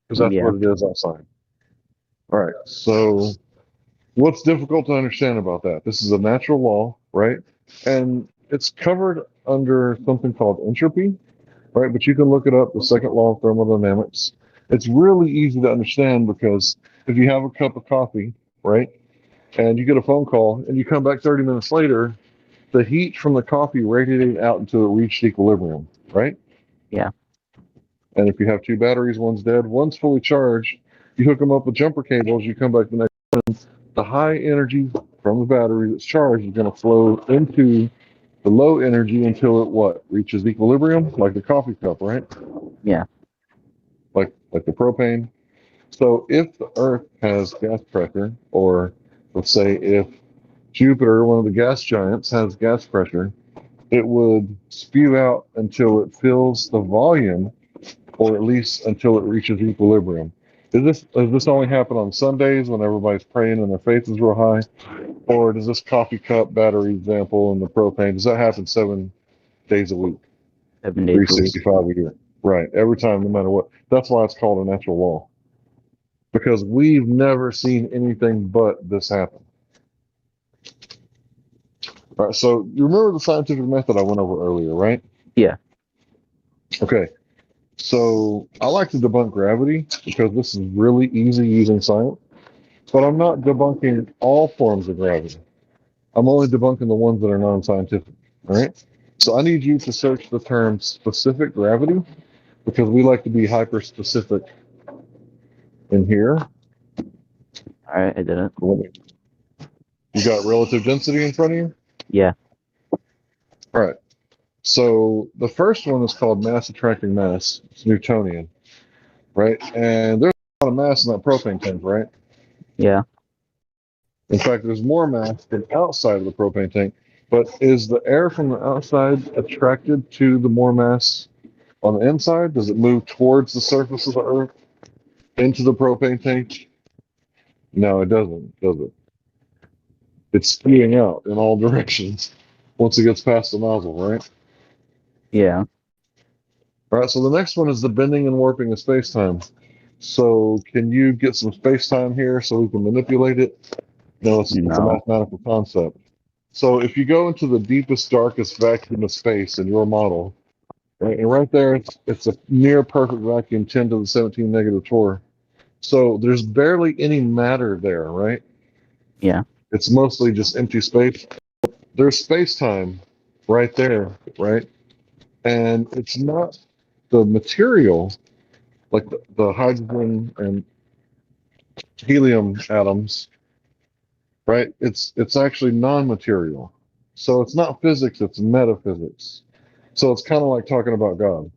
C: because that's
G: Yeah.
C: what it is outside. All right. So what's difficult to understand about that? This is a natural law, right? And it's covered under something called entropy, right? But you can look it up, the second law of thermodynamics. It's really easy to understand because if you have a cup of coffee, right, and you get a phone call and you come back 30 minutes later, the heat from the coffee radiated out until it reached equilibrium, right?
G: Yeah.
C: And if you have two batteries, one's dead, one's fully charged, you hook them up with jumper cables, you come back the next one, the high energy from the battery that's charged is going to flow into the low energy until it what? Reaches equilibrium, like the coffee cup, right?
G: Yeah.
C: Like the propane. So if the Earth has gas pressure, or let's say if Jupiter, one of the gas giants, has gas pressure, it would spew out until it fills the volume, or at least until it reaches equilibrium. Does this only happen on Sundays when everybody's praying and their faith is real high? Or does this coffee cup battery example and the propane, does that happen 7 days a week,
G: 7 days a week.
C: 365 a year? Right, every time, no matter what. That's why it's called a natural law. Because we've never seen anything but this happen. All right, so you remember the scientific method I went over earlier, right?
G: Yeah.
C: Okay, so I like to debunk gravity because this is really easy using science, but I'm not debunking all forms of gravity. I'm only debunking the ones that are non-scientific, all right? So I need you to search the term specific gravity because we like to be hyper-specific in here.
G: All right, I did it.
C: You got relative density in front of you?
G: Yeah.
C: All right. So the first one is called mass attracting mass. It's Newtonian, right? And there's a lot of mass in that propane tank, right?
G: Yeah.
C: In fact, there's more mass than outside of the propane tank. But is the air from the outside attracted to the more mass on the inside? Does it move towards the surface of the Earth into the propane tank? No, it doesn't, does it? It's spewing out in all directions once it gets past the nozzle, right?
G: Yeah.
C: All right, so the next one is the bending and warping of space-time. So can you get some space-time here so we can manipulate it? No, it's a
G: No.
C: mathematical concept. So if you go into the deepest, darkest vacuum of space in your model, right, and right there, it's a near perfect vacuum, 10 to the 17 negative torr. So there's barely any matter there, right?
G: Yeah.
C: It's mostly just empty space. There's space-time right there, right? And it's not the material, like the hydrogen and helium atoms, right? It's actually non-material. So it's not physics, it's metaphysics. So it's kind of like talking about God,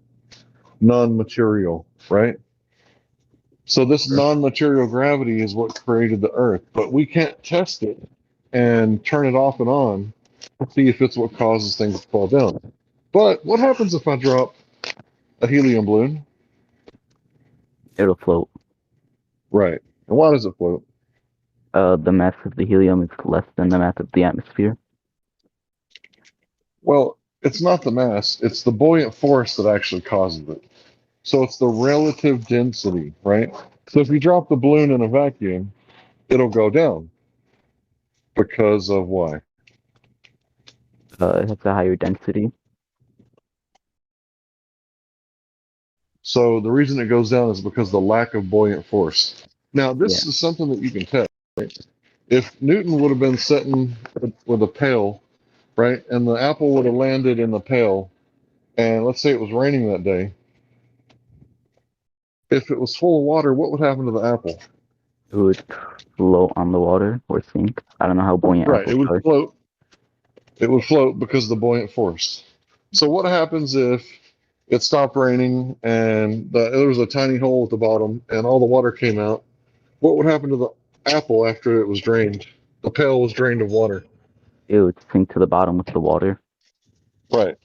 C: non-material, right? So this non-material gravity is what created the Earth, but we can't test it and turn it off and on to see if it's what causes things to fall down. But what happens if I drop a helium balloon?
G: It'll float.
C: Right. And why does it float?
G: The mass of the helium is less than the mass of the atmosphere.
C: Well, it's not the mass, it's the buoyant force that actually causes it. So it's the relative density, right? So if you drop the balloon in a vacuum, it'll go down. Because of why?
G: It has a higher density.
C: So the reason it goes down is because of the lack of buoyant force. Now, this
G: Yeah.
C: is something that you can test, right? If Newton would have been sitting with a pail, right, and the apple would have landed in the pail, and let's say it was raining that day, if it was full of water, what would happen to the apple?
G: It would float on the water or sink. I don't know how buoyant
C: Right, it
G: apples
C: would
G: are.
C: float. It would float because of the buoyant force. So what happens if it stopped raining and there was a tiny hole at the bottom and all the water came out? What would happen to the apple after it was drained? The pail was drained of water.
G: It would sink to the bottom with the water.
C: Right.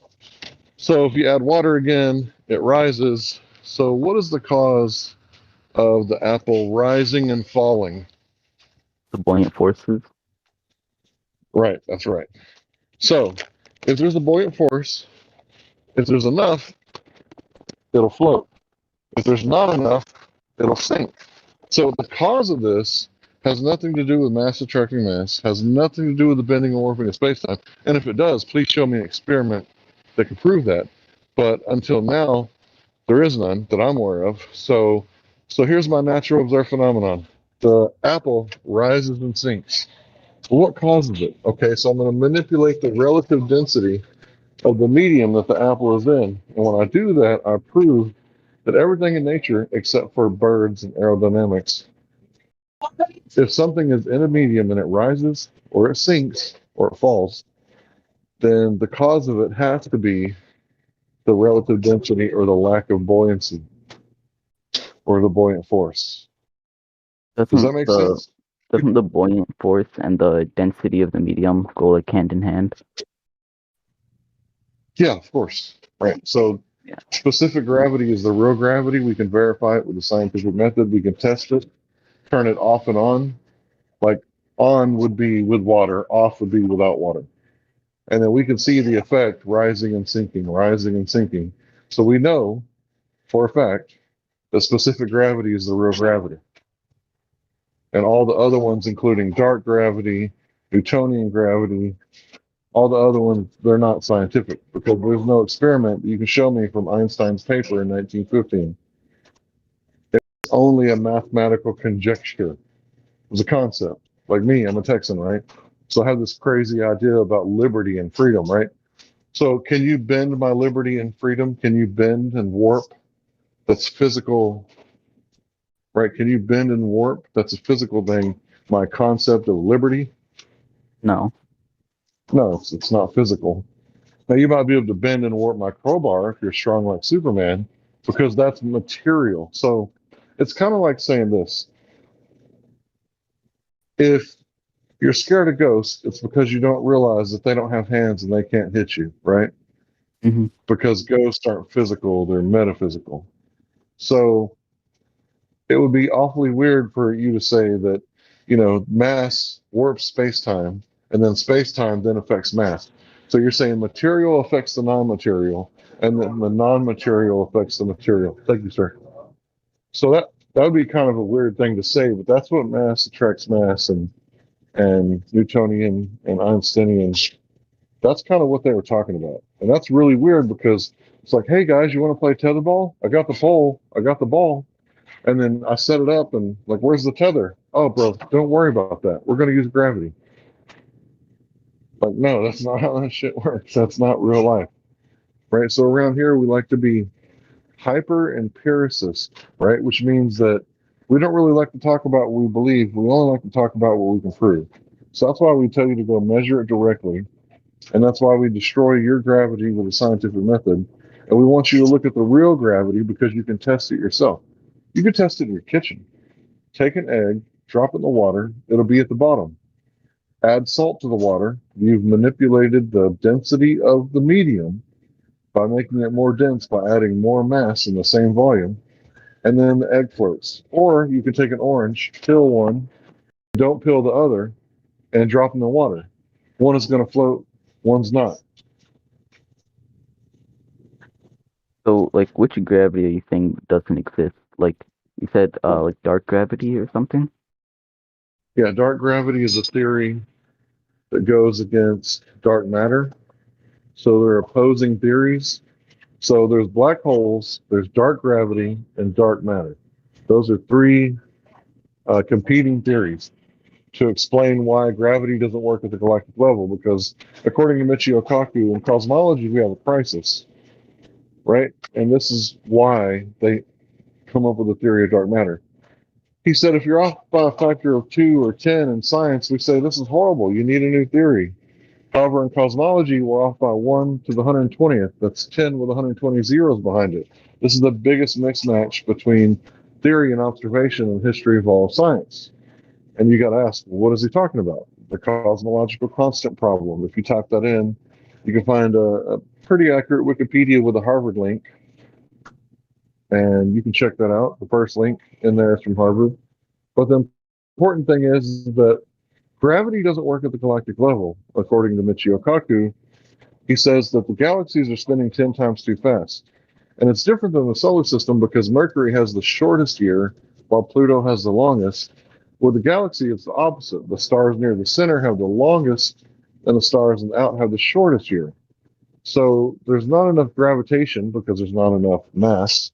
C: So if you add water again, it rises. So what is the cause of the apple rising and falling?
G: The buoyant forces.
C: Right, that's right. So if there's a buoyant force, if there's enough, it'll float. If there's not enough, it'll sink. So the cause of this has nothing to do with mass attracting mass, has nothing to do with the bending and warping of space-time. And if it does, please show me an experiment that can prove that. But until now, there is none that I'm aware of. So here's my natural observed phenomenon. The apple rises and sinks. Well, what causes it? Okay, so I'm going to manipulate the relative density of the medium that the apple is in. And when I do that, I prove that everything in nature, except for birds and aerodynamics, if something is in a medium and it rises or it sinks or it falls, then the cause of it has to be the relative density or the lack of buoyancy or the buoyant force. Does that make sense?
G: Doesn't the buoyant force and the density of the medium go like hand in hand?
C: Yeah, of course. Right. So specific gravity is the real gravity. We can verify it with a scientific method. We can test it, turn it off and on. Like on would be with water, off would be without water. And then we can see the effect rising and sinking, rising and sinking. So we know for a fact that specific gravity is the real gravity. And all the other ones, including dark gravity, Newtonian gravity, all the other ones, they're not scientific because there's no experiment that you can show me from Einstein's paper in 1915. It's only a mathematical conjecture. It was a concept. Like me, I'm a Texan, right? So I have this crazy idea about liberty and freedom, right? So can you bend my liberty and freedom? Can you bend and warp? That's physical, right? Can you bend and warp? That's a physical thing. My concept of liberty?
G: No.
C: No, it's not physical. Now you might be able to bend and warp my crowbar if you're strong like Superman, because that's material. So it's kind of like saying this. If you're scared of ghosts, it's because you don't realize that they don't have hands and they can't hit you, right?
G: Mm-hmm.
C: Because ghosts aren't physical, they're metaphysical. So it would be awfully weird for you to say that, mass warps space-time, and then space-time then affects mass. So you're saying material affects the non-material, and then the non-material affects the material. Thank you, sir. So that would be kind of a weird thing to say, but that's what mass attracts mass, and Newtonian and Einsteinian. That's kind of what they were talking about, and that's really weird because it's like, hey guys, you want to play tetherball? I got the pole, I got the ball. And then I set it up and like, where's the tether? Oh, bro, don't worry about that. We're going to use gravity. Like, no, that's not how that shit works. That's not real life, right? So around here, we like to be hyper empiricist, right? Which means that we don't really like to talk about what we believe. We only like to talk about what we can prove. So that's why we tell you to go measure it directly. And that's why we destroy your gravity with a scientific method. And we want you to look at the real gravity because you can test it yourself. You can test it in your kitchen. Take an egg, drop it in the water, it'll be at the bottom. Add salt to the water. You've manipulated the density of the medium by making it more dense by adding more mass in the same volume, and then the egg floats. Or you can take an orange, peel one, don't peel the other, and drop in the water. One is going to float, one's not.
G: So, like, which gravity are you saying doesn't exist? Like, you said, like dark gravity or something?
C: Yeah, dark gravity is a theory that goes against dark matter. So they're opposing theories. So there's black holes, there's dark gravity, and dark matter. Those are three competing theories to explain why gravity doesn't work at the galactic level. Because according to Michio Kaku, in cosmology, we have a crisis, right? And this is why they come up with a theory of dark matter. He said, if you're off by a factor of 2 or 10 in science, we say, this is horrible. You need a new theory. However, in cosmology, we're off by 1 to the 120th. That's 10 with 120 zeros behind it. This is the biggest mismatch between theory and observation in the history of all science. And you got to ask, well, what is he talking about? The cosmological constant problem. If you type that in, you can find a pretty accurate Wikipedia with a Harvard link. And you can check that out. The first link in there is from Harvard. But the important thing is that Gravity doesn't work at the galactic level, according to Michio Kaku. He says that the galaxies are spinning 10 times too fast. And it's different than the solar system because Mercury has the shortest year, while Pluto has the longest. With the galaxy, it's the opposite. The stars near the center have the longest, and the stars out have the shortest year. So there's not enough gravitation because there's not enough mass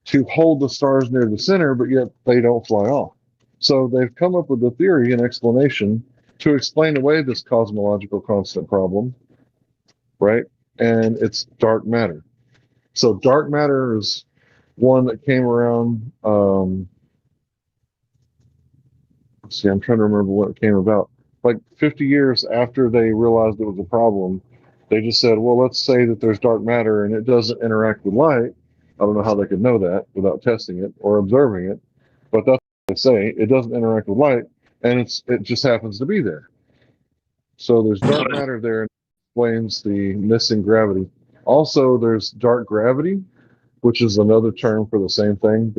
C: to hold the stars near the center, but yet they don't fly off. So they've come up with a theory and explanation to explain away this cosmological constant problem, right? And it's dark matter. So dark matter is one that came around. Let's see, I'm trying to remember what it came about. Like 50 years after they realized it was a problem, they just said, well, let's say that there's dark matter and it doesn't interact with light. I don't know how they could know that without testing it or observing it, but that's what they say. It doesn't interact with light, and it just happens to be there. So there's dark matter there, and it explains the missing gravity. Also, there's dark gravity, which is another term for the same thing.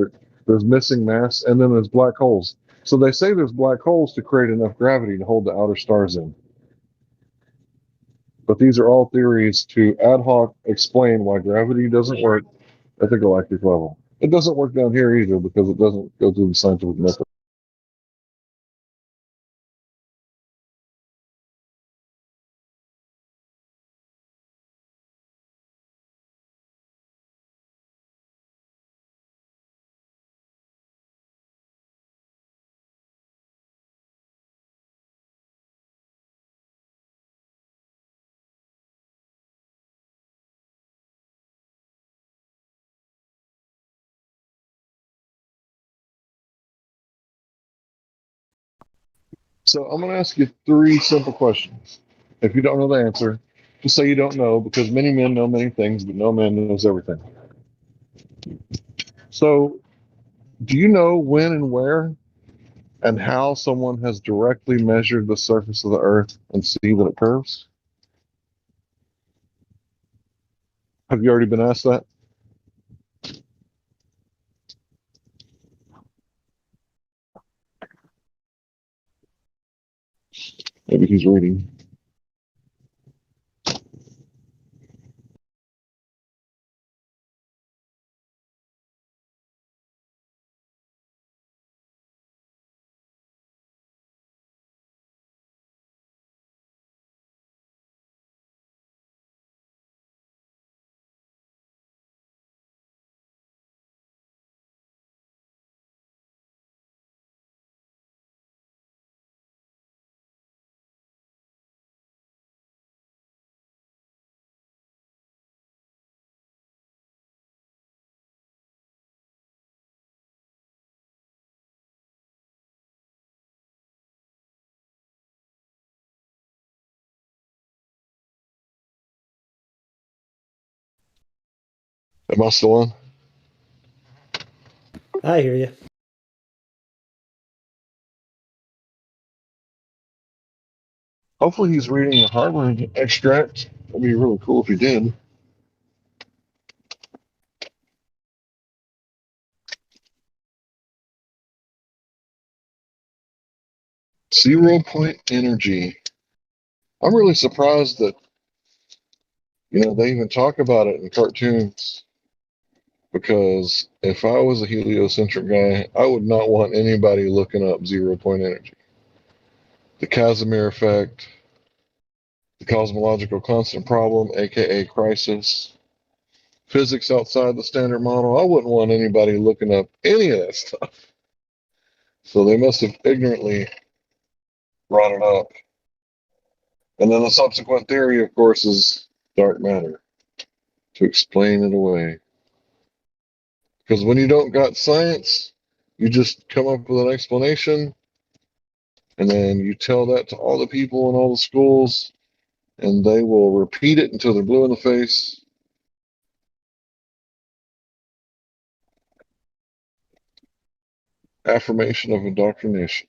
C: There's missing mass, and then there's black holes. So they say there's black holes to create enough gravity to hold the outer stars in. But these are all theories to ad hoc explain why gravity doesn't work at the galactic level. It doesn't work down here either because it doesn't go through the scientific method. So I'm going to ask you 3 simple questions. If you don't know the answer, just say you don't know, because many men know many things, but no man knows everything. So, do you know when and where and how someone has directly measured the surface of the Earth and see that it curves? Have you already been asked that? Maybe he's reading. Am I still on?
L: I hear you.
C: Hopefully he's reading a Harvard extract. That'd be really cool if he did. Zero-point energy. I'm really surprised that, they even talk about it in cartoons, because if I was a heliocentric guy, I would not want anybody looking up zero-point energy. The Casimir effect, the cosmological constant problem, aka crisis, physics outside the standard model. I wouldn't want anybody looking up any of that stuff. So they must have ignorantly brought it up. And then the subsequent theory, of course, is dark matter to explain it away. Because when you don't got science, you just come up with an explanation, and then you tell that to all the people in all the schools, and they will repeat it until they're blue in the face. Affirmation of indoctrination.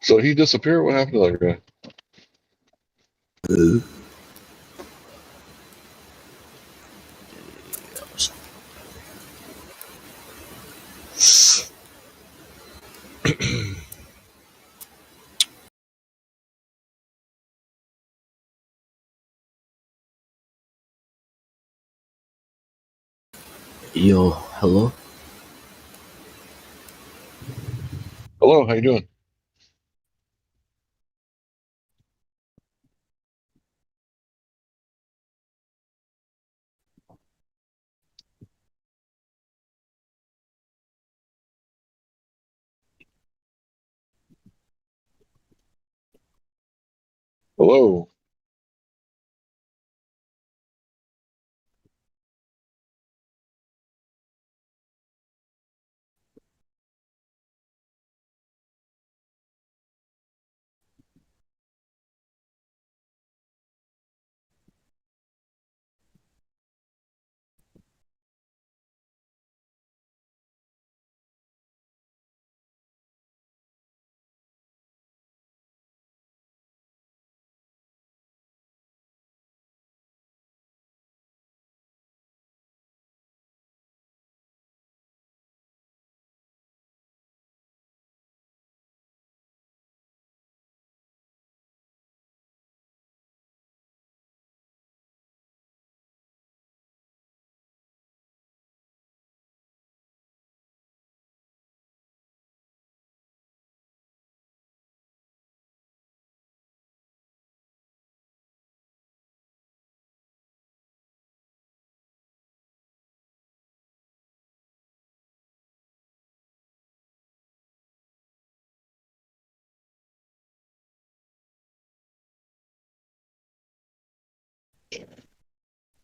C: So he disappeared. What happened to that guy?
L: Yo, hello?
C: Hello, how you doing? Hello.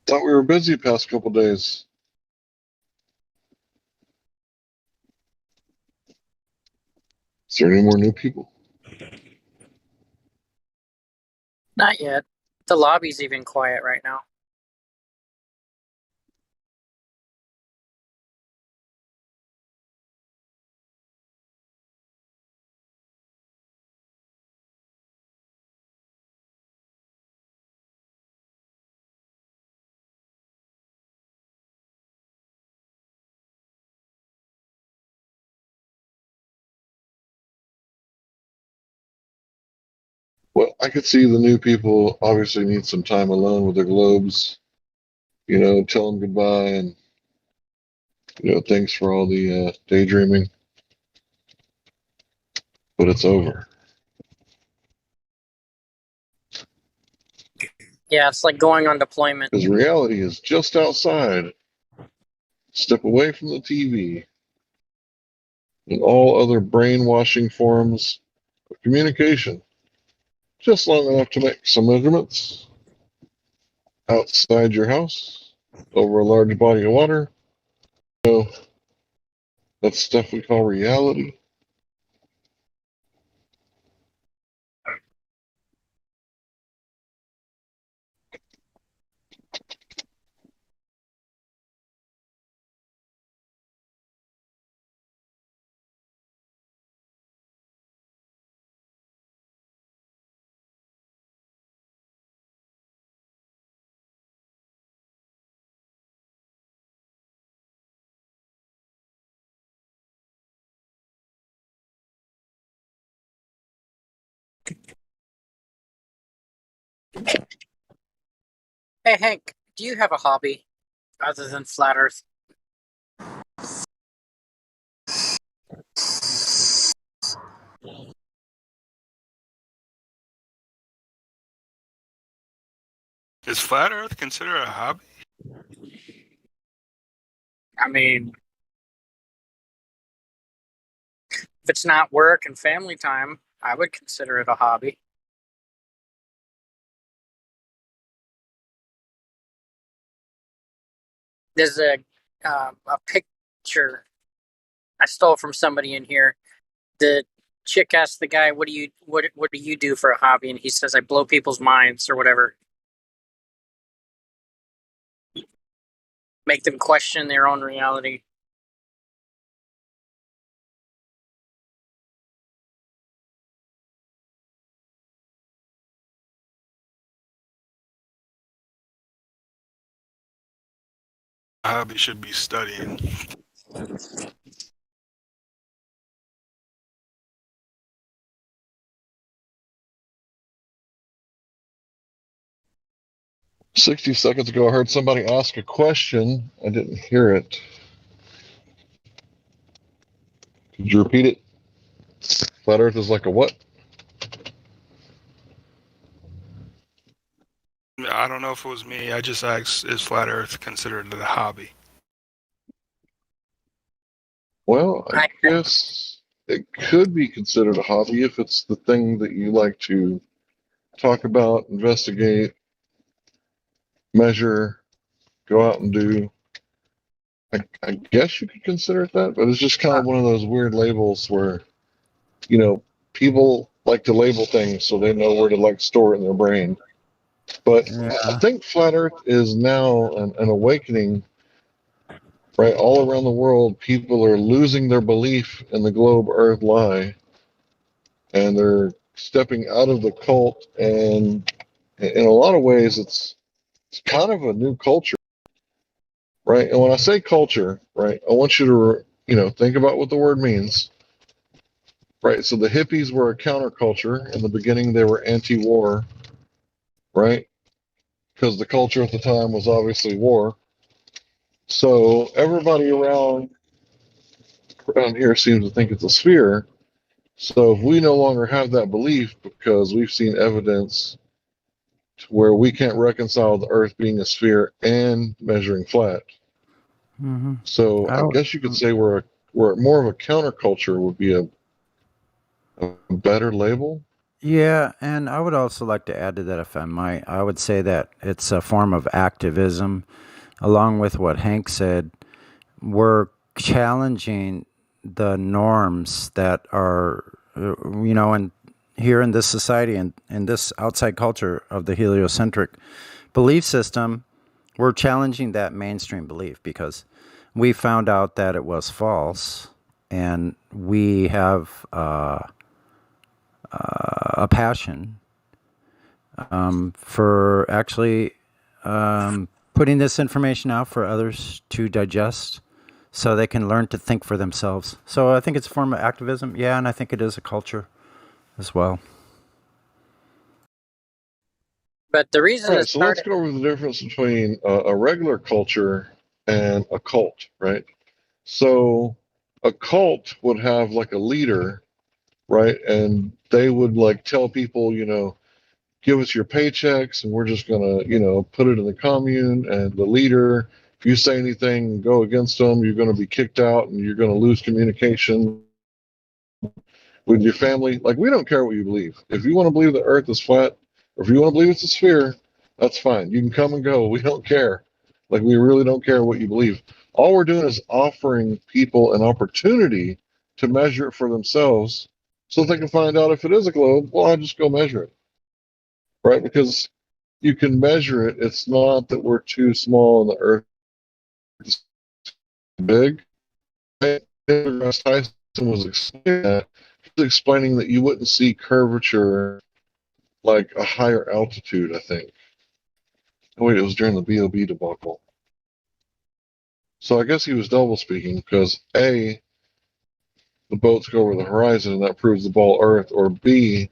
C: Thought we were busy the past couple days. Is there any more new people?
F: Not yet. The lobby's even quiet right now.
C: Well, I could see the new people obviously need some time alone with their globes. Tell them goodbye and, thanks for all the daydreaming. But it's over.
F: Yeah, it's like going on deployment.
C: Because reality is just outside. Step away from the TV and all other brainwashing forms of communication. Just long enough to make some measurements outside your house over a large body of water. That's stuff we call reality.
F: Hey, Hank, do you have a hobby other than flat Earth?
M: Is flat Earth considered a hobby?
F: I mean, if it's not work and family time, I would consider it a hobby. There's a picture I stole from somebody in here. The chick asked the guy, "What do you do for a hobby?" And he says, "I blow people's minds or whatever, make them question their own reality."
M: A hobby should be studying.
C: 60 seconds ago, I heard somebody ask a question. I didn't hear it. Could you repeat it? Flat Earth is like a what?
M: I don't know if it was me. I just asked, is flat Earth considered a hobby?
C: Well, I guess it could be considered a hobby if it's the thing that you like to talk about, investigate, measure, go out and do. I guess you could consider it that, but it's just kind of one of those weird labels where, you know, people like to label things so they know where to like store it in their brain. But I
I: Yeah.
C: think flat Earth is now an awakening, right? All around the world, people are losing their belief in the globe Earth lie, and they're stepping out of the cult. And in a lot of ways, it's kind of a new culture, right? And when I say culture, right, I want you to, think about what the word means, right? So the hippies were a counterculture. In the beginning, they were anti-war, right? Because the culture at the time was obviously war. So everybody around here seems to think it's a sphere. So if we no longer have that belief because we've seen evidence to where we can't reconcile the Earth being a sphere and measuring flat.
I: Mm-hmm.
C: So I guess you could say we're more of a counterculture would be a better label.
I: Yeah, and I would also like to add to that, if I might. I would say that it's a form of activism, along with what Hank said. We're challenging the norms that are, and here in this society and in this outside culture of the heliocentric belief system, we're challenging that mainstream belief because we found out that it was false, and we have a passion for actually putting this information out for others to digest so they can learn to think for themselves. So I think it's a form of activism. Yeah, and I think it is a culture as well.
F: But the
C: All
F: reason
C: right,
F: it
C: so let's
F: started,
C: go over the difference between a regular culture and a cult, right? So a cult would have like a leader, right? And they would like tell people, give us your paychecks and we're just going to, put it in the commune. And the leader, if you say anything, go against them, you're going to be kicked out and you're going to lose communication with your family. Like, we don't care what you believe. If you want to believe the earth is flat, or if you want to believe it's a sphere, that's fine. You can come and go. We don't care. Like, we really don't care what you believe. All we're doing is offering people an opportunity to measure it for themselves so they can find out if it is a globe. Well, I just go measure it, right? Because you can measure it. It's not that we're too small and the earth is big. Right? Tyson was explaining that. He was explaining that you wouldn't see curvature like a higher altitude, I think. Oh, wait, it was during the BOB debacle. So I guess he was double speaking because A, the boats go over the horizon and that proves the ball Earth, or B,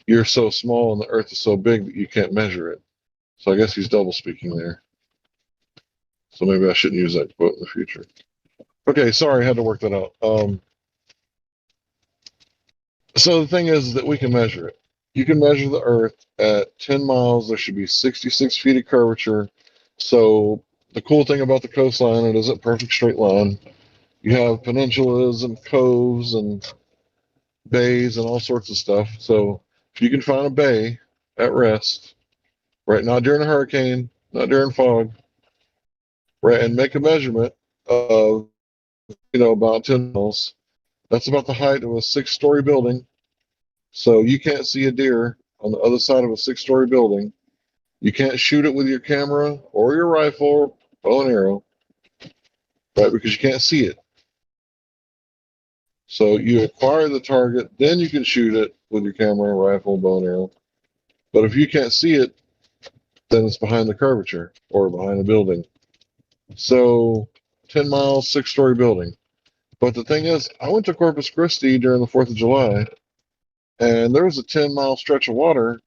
C: you're so small and the Earth is so big that you can't measure it. So I guess he's double speaking there. So maybe I shouldn't use that quote in the future. Okay, sorry, I had to work that out. So the thing is that we can measure it. You can measure the Earth at 10 miles. There should be 66 feet of curvature. So the cool thing about the coastline, it isn't a perfect straight line. You have peninsulas and coves and bays and all sorts of stuff. So if you can find a bay at rest, right, not during a hurricane, not during fog, right, and make a measurement of, about 10 miles, that's about the height of a 6-story building. So you can't see a deer on the other side of a 6-story building. You can't shoot it with your camera or your rifle, bow and arrow, right? Because you can't see it. So you acquire the target, then you can shoot it with your camera, rifle, bow and arrow. But if you can't see it, then it's behind the curvature or behind the building. So 10 miles, 6-story building. But the thing is, I went to Corpus Christi during the 4th of July, and there was a 10-mile stretch of water,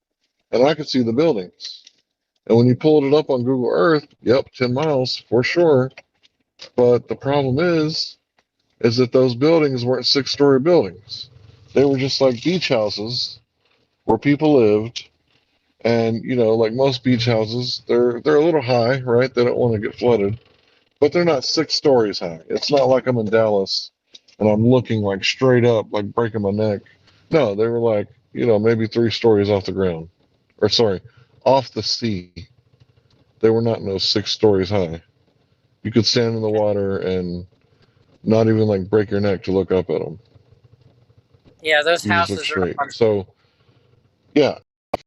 C: and I could see the buildings. And when you pulled it up on Google Earth, yep, 10 miles for sure. But the problem is that those buildings weren't 6-story buildings. They were just like beach houses where people lived. And like most beach houses, they're a little high, right? They don't want to get flooded, but they're not 6 stories high. It's not like I'm in Dallas and I'm looking like straight up, like breaking my neck. No, they were like maybe 3 stories off the ground, or sorry, off the sea. They were not no 6 stories high. You could stand in the water and not even like break your neck to look up at them.
F: Yeah, those
C: You just look
F: houses are
C: straight. So yeah,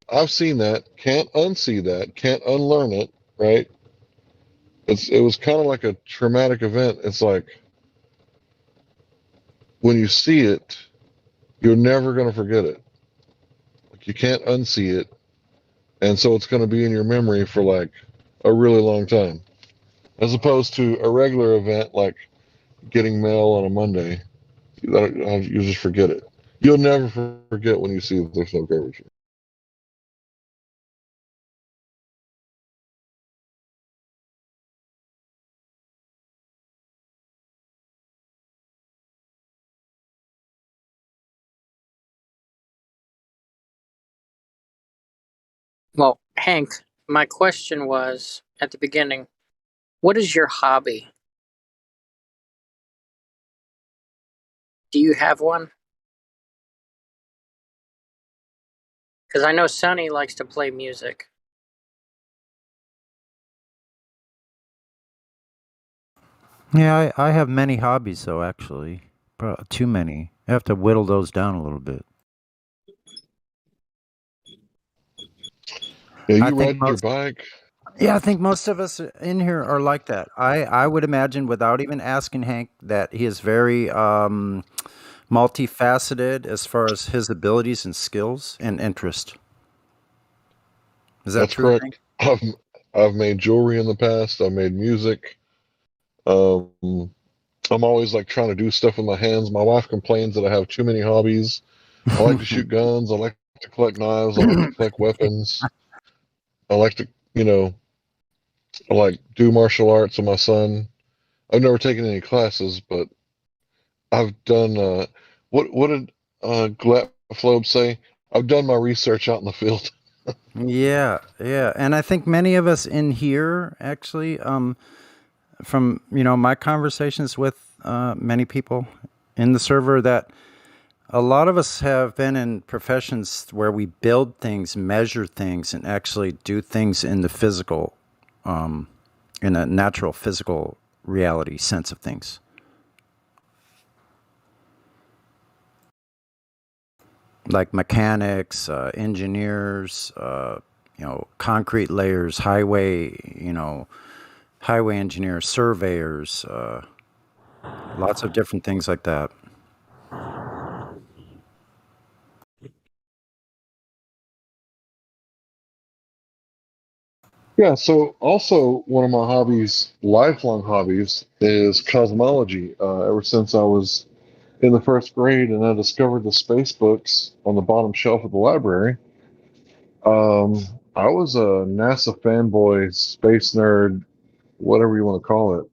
C: I've seen that. Can't unsee that. Can't unlearn it. Right? It was kind of like a traumatic event. It's like when you see it, you're never going to forget it. Like you can't unsee it, and so it's going to be in your memory for like a really long time, as opposed to a regular event like getting mail on a Monday. You just forget it. You'll never forget when you see that there's no curvature.
F: well, Hank. My question was at the beginning, what is your hobby? Do you have one? Because I know Sonny likes to play music.
I: Yeah, I have many hobbies, though, actually. Too many. I have to whittle those down a little bit.
C: Yeah,
I: I
C: you
I: think
C: ride your
I: most.
C: bike.
I: Yeah, I think most of us in here are like that. I would imagine, without even asking Hank, that he is very multifaceted as far as his abilities and skills and interest. Is that
C: That's
I: true, Hank?
C: correct. I've made jewelry in the past. I've made music. Um, I'm always like trying to do stuff with my hands. My wife complains that I have too many hobbies. I like to shoot guns. I like to collect knives. I like to collect weapons. I like to, I like do martial arts with my son. I've never taken any classes, but I've done. What did Glatflobe say? I've done my research out in the field.
I: Yeah, yeah, and I think many of us in here actually, from my conversations with many people in the server, that a lot of us have been in professions where we build things, measure things, and actually do things in the physical, in a natural physical reality sense of things. Like mechanics, engineers, concrete layers, highway engineers, surveyors, lots of different things like that.
C: Yeah. So also one of my hobbies, lifelong hobbies, is cosmology. Ever since I was in the first grade and I discovered the space books on the bottom shelf of the library. Um, I was a NASA fanboy, space nerd, whatever you want to call it,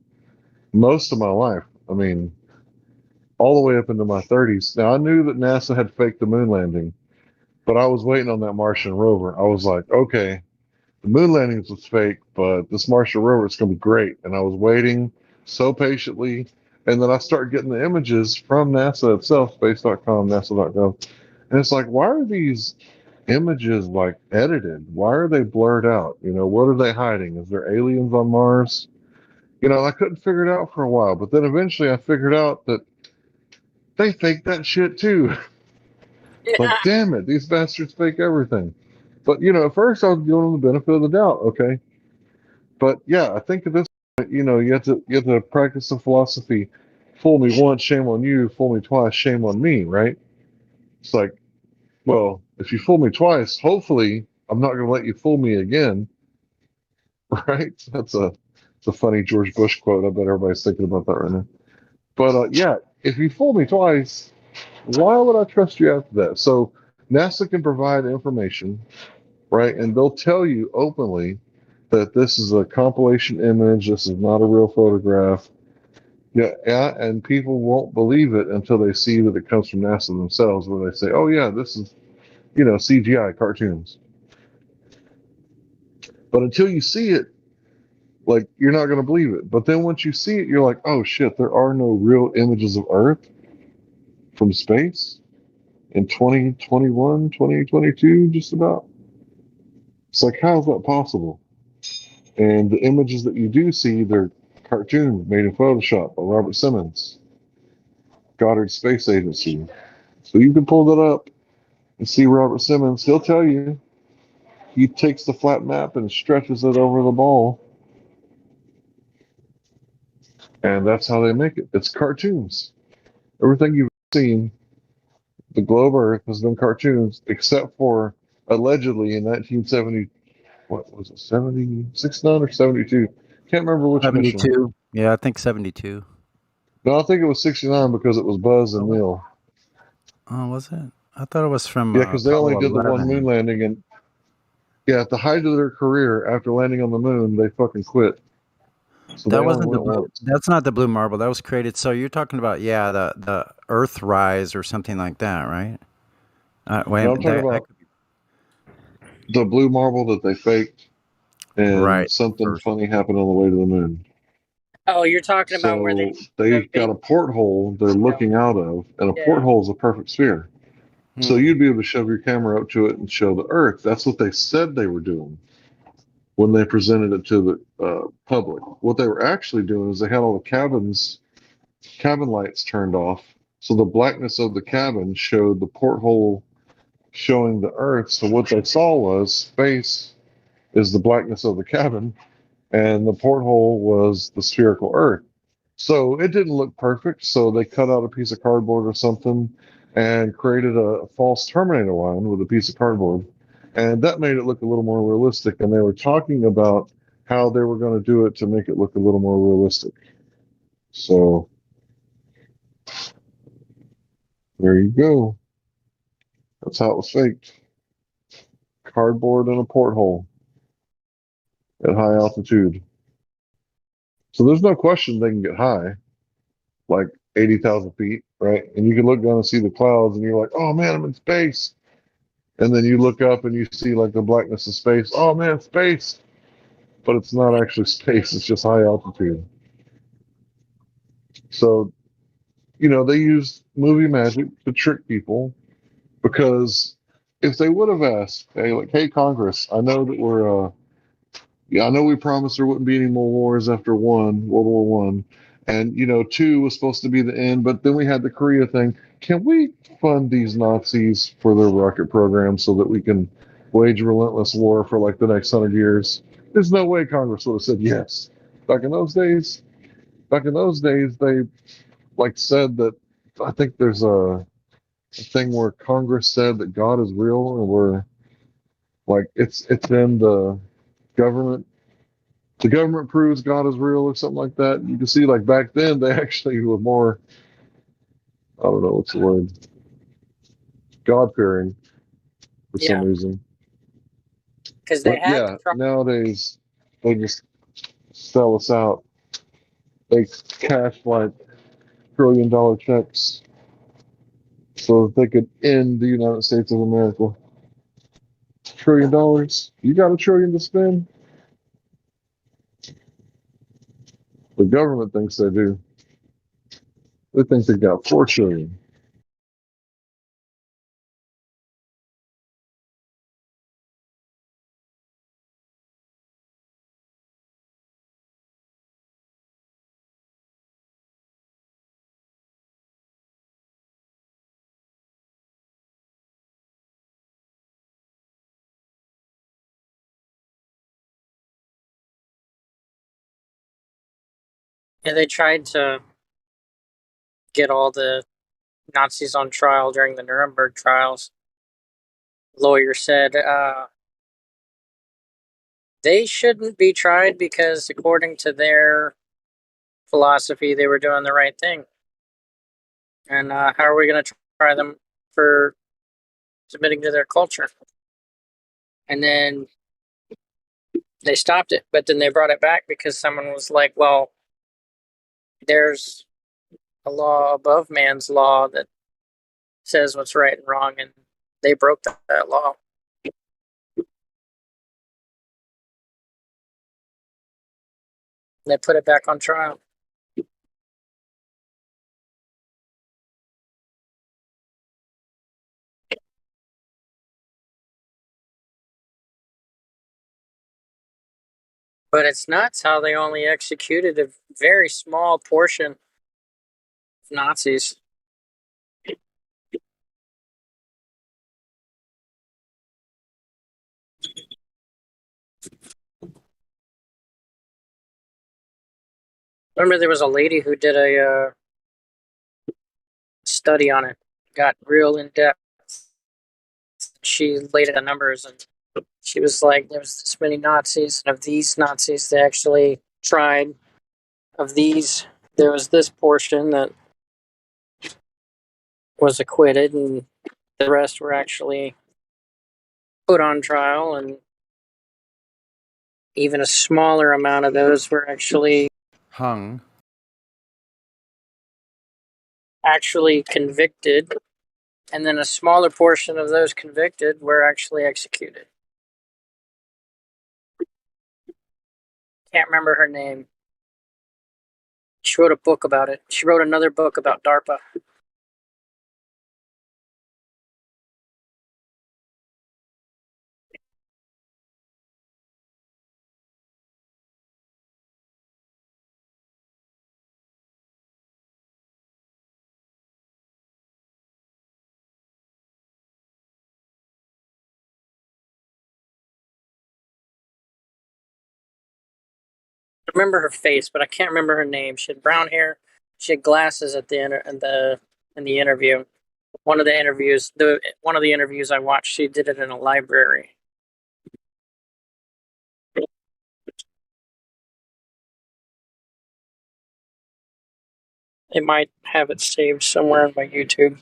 C: most of my life. I mean, all the way up into my 30s. Now, I knew that NASA had faked the moon landing, but I was waiting on that Martian rover. I was like, okay, the moon landing was fake, but this Martian rover is going to be great. And I was waiting so patiently. And then I started getting the images from NASA itself, space.com, nasa.gov. And it's like, why are these images like edited? Why are they blurred out? What are they hiding? Is there aliens on Mars? I couldn't figure it out for a while, but then eventually I figured out that they fake that shit too.
F: Yeah.
C: Like, damn it, these bastards fake everything. But at first I was giving them the benefit of the doubt. Okay, but yeah, I think at this point, you have to practice the philosophy: fool me once, shame on you; fool me twice, shame on me. Right? It's like, well, if you fool me twice, hopefully I'm not going to let you fool me again. Right? It's a funny George Bush quote. I bet everybody's thinking about that right now. But yeah, if you fool me twice, why would I trust you after that? So NASA can provide information, right? And they'll tell you openly that this is a compilation image. This is not a real photograph. Yeah, and people won't believe it until they see that it comes from NASA themselves, where they say, "Oh yeah, this is, CGI cartoons." But until you see it, like, you're not going to believe it. But then once you see it, you're like, "Oh shit, there are no real images of Earth from space in 2021, 2022, just about." It's like, how is that possible? And the images that you do see, they're cartoons made in Photoshop by Robert Simmons, Goddard Space Agency. So you can pull that up and see Robert Simmons. He'll tell you. He takes the flat map and stretches it over the ball, and that's how they make it. It's cartoons. Everything you've seen, the globe Earth, has been cartoons, except for allegedly in 1970. What was it, 69 or 72? Can't remember which mission.
I: 72. Yeah, I think 72.
C: No, I think it was 69 because it was Buzz and Neil.
I: Oh, was it? I thought it was from
C: Yeah, because they only
I: Apollo
C: did the one
I: 11.
C: moon landing, and yeah, at the height of their career, after landing on the moon, they fucking quit. So they
I: That
C: only
I: wasn't the
C: went
I: blue.
C: once.
I: That's not the blue marble. That was created. So you're talking about, yeah, the Earthrise or something like that, right? Wait,
C: No, I'm talking about the blue marble that they faked, and
I: right.
C: something funny happened on the way to the moon.
F: Oh, you're talking about where
C: So
F: the
C: they got a porthole they're looking out of, and a
F: Yeah.
C: porthole is a perfect sphere. So
I: Hmm.
C: you'd be able to shove your camera up to it and show the Earth. That's what they said they were doing when they presented it to the public. What they were actually doing is they had all the cabin lights turned off, so the blackness of the cabin showed the porthole showing the Earth. So what they saw was space is the blackness of the cabin, and the porthole was the spherical Earth. So it didn't look perfect. So they cut out a piece of cardboard or something and created a false terminator line with a piece of cardboard. And that made it look a little more realistic. And they were talking about how they were going to do it to make it look a little more realistic. So there you go. That's how it was faked. Cardboard and a porthole at high altitude. So there's no question they can get high, like 80,000 feet, right? And you can look down and see the clouds, and you're like, "Oh man, I'm in space." And then you look up and you see like the blackness of space. Oh man, space! But it's not actually space, it's just high altitude. So, they use movie magic to trick people, because if they would have asked, hey Congress, I know that I know we promised there wouldn't be any more wars after World War One, and two was supposed to be the end, but then we had the Korea thing. Can we fund these Nazis for their rocket program so that we can wage relentless war for like the next 100 years? There's no way Congress would have said yes. Back in those days, they like said that. I think there's a thing where Congress said that God is real, and we're like it's in the government. The government proves God is real, or something like that. You can see, like, back then, they actually were more, I don't know what's the word, God fearing for some reason.
F: because they
C: But
F: had
C: yeah, nowadays they just sell us out. They cash like $1 trillion checks so that they could end the United States of America. $1 trillion? You got $1 trillion to spend? The government thinks they do. They think they got $4 trillion.
F: they tried to get all the Nazis on trial during the Nuremberg trials. Lawyer said they shouldn't be tried because, according to their philosophy, they were doing the right thing. And how are we going to try them for submitting to their culture? And then They stopped it, but then they brought it back because someone was like, well, there's a law above man's law that says what's right and wrong, and they broke that law. They put it back on trial. But it's nuts how they only executed a very small portion of Nazis. Remember, there was a lady who did a study on it, got real in depth. She laid out the numbers, and she was like, there was this many Nazis, and of these Nazis, they actually tried. Of these, there was this portion that was acquitted, and the rest were actually put on trial, and even a smaller amount of those were actually
I: hung,
F: actually convicted, and then a smaller portion of those convicted were actually executed. Can't remember her name. She wrote a book about it. She wrote another book about DARPA. I remember her face, but I can't remember her name. She had brown hair. She had glasses at the in the interview. One of the interviews I watched, she did it in a library. It might have it saved somewhere on my YouTube.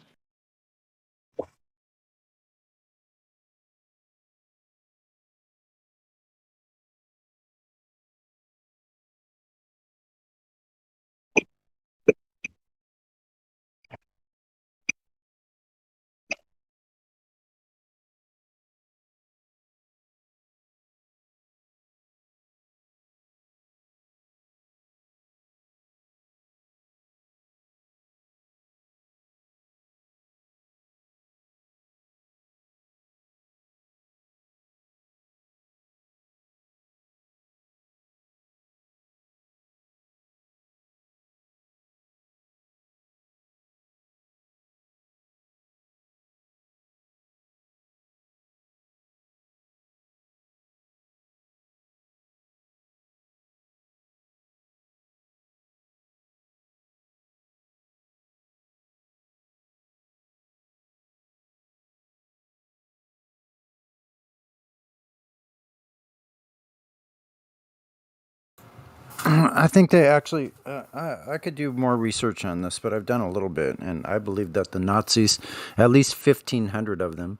I: I think they actually. I could do more research on this, but I've done a little bit, and I believe that the Nazis, at least 1,500 of them,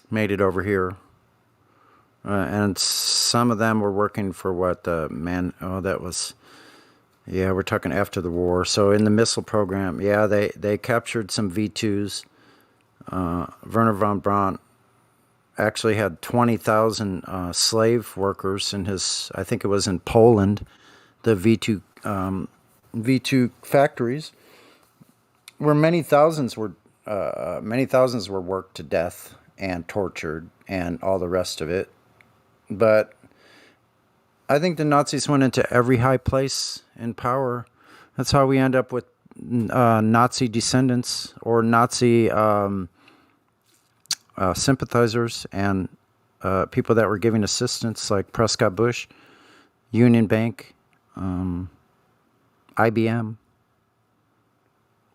I: made it over here, and some of them were working for what man. Oh, that was. Yeah, we're talking after the war. So in the missile program, yeah, they captured some V2s. Werner von Braun actually had 20,000 slave workers in his. I think it was in Poland. The V2 factories, where many thousands were worked to death and tortured and all the rest of it. But I think the Nazis went into every high place in power. That's how we end up with Nazi descendants or Nazi sympathizers and people that were giving assistance, like Prescott Bush, Union Bank, IBM.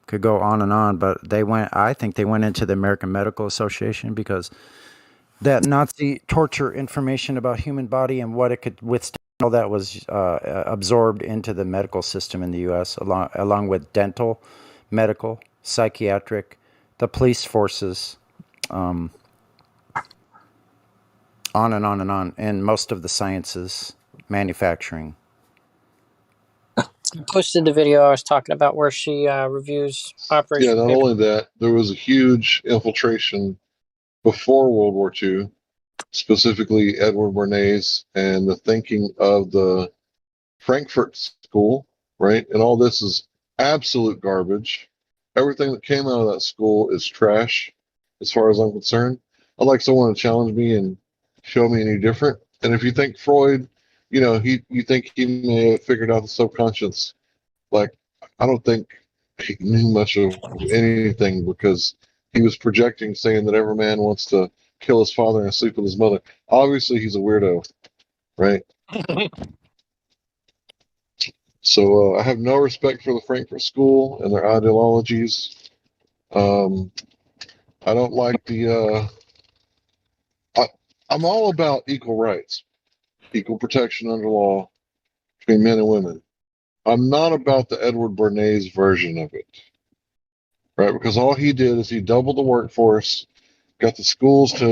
I: Could go on and on, but I think they went into the American Medical Association because that Nazi torture information about human body and what it could withstand, all that was absorbed into the medical system in the U.S. along with dental, medical, psychiatric, the police forces, all On and on and on. And most of the sciences, manufacturing.
F: I posted the video I was talking about where she reviews
C: Yeah,
F: Operation
C: not
F: Paper.
C: only that, there was a huge infiltration before World War II, specifically Edward Bernays and the thinking of the Frankfurt School, right? And all this is absolute garbage. Everything that came out of that school is trash, as far as I'm concerned. I'd like someone to challenge me and show me any different. And if you think Freud, you think he may have figured out the subconscious. Like, I don't think he knew much of anything because he was projecting, saying that every man wants to kill his father and sleep with his mother. Obviously, he's a weirdo, right? So I have no respect for the Frankfurt School and their ideologies. Um, I don't like I'm all about equal rights, equal protection under law between men and women. I'm not about the Edward Bernays version of it, right? Because all he did is he doubled the workforce, got the schools to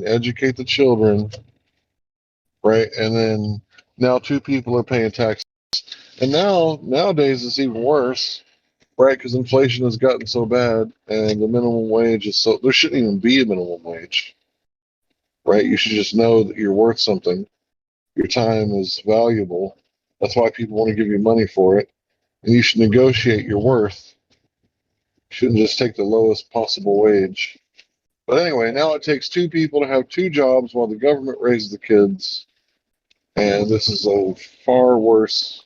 C: educate the children, right? And then now two people are paying taxes. And nowadays it's even worse, right? Because inflation has gotten so bad, and the minimum wage is so there shouldn't even be a minimum wage, right? You should just know that you're worth something. Your time is valuable. That's why people want to give you money for it, and you should negotiate your worth. You shouldn't just take the lowest possible wage. But anyway, now it takes two people to have two jobs while the government raises the kids, and this is a far worse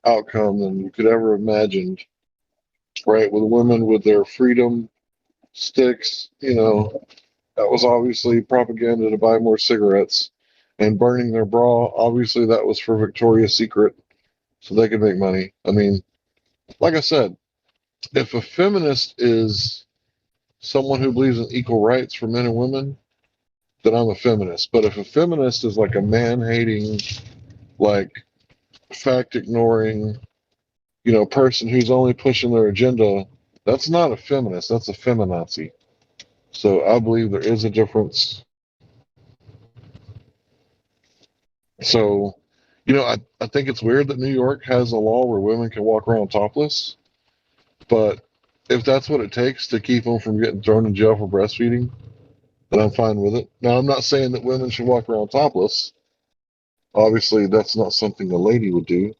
C: outcome than you could ever imagined, right? With women with their freedom sticks, that was obviously propaganda to buy more cigarettes, and burning their bra, obviously that was for Victoria's Secret so they could make money. I mean, like I said, if a feminist is someone who believes in equal rights for men and women, then I'm a feminist. But if a feminist is like a man hating, like fact ignoring, person who's only pushing their agenda, that's not a feminist. That's a feminazi. So I believe there is a difference. So, I think it's weird that New York has a law where women can walk around topless. But if that's what it takes to keep them from getting thrown in jail for breastfeeding, then I'm fine with it. Now, I'm not saying that women should walk around topless. Obviously, that's not something a lady would do.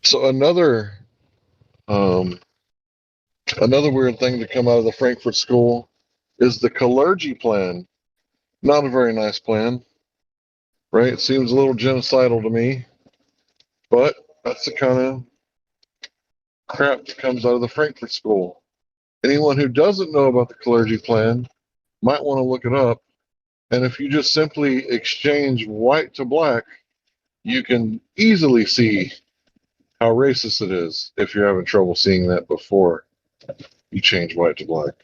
C: So um, another weird thing to come out of the Frankfurt School is the Kalergi plan. Not a very nice plan, right? It seems a little genocidal to me, but that's the kind of crap that comes out of the Frankfurt School. Anyone who doesn't know about the clergy plan might want to look it up. And if you just simply exchange white to black, you can easily see how racist it is if you're having trouble seeing that before you change white to black.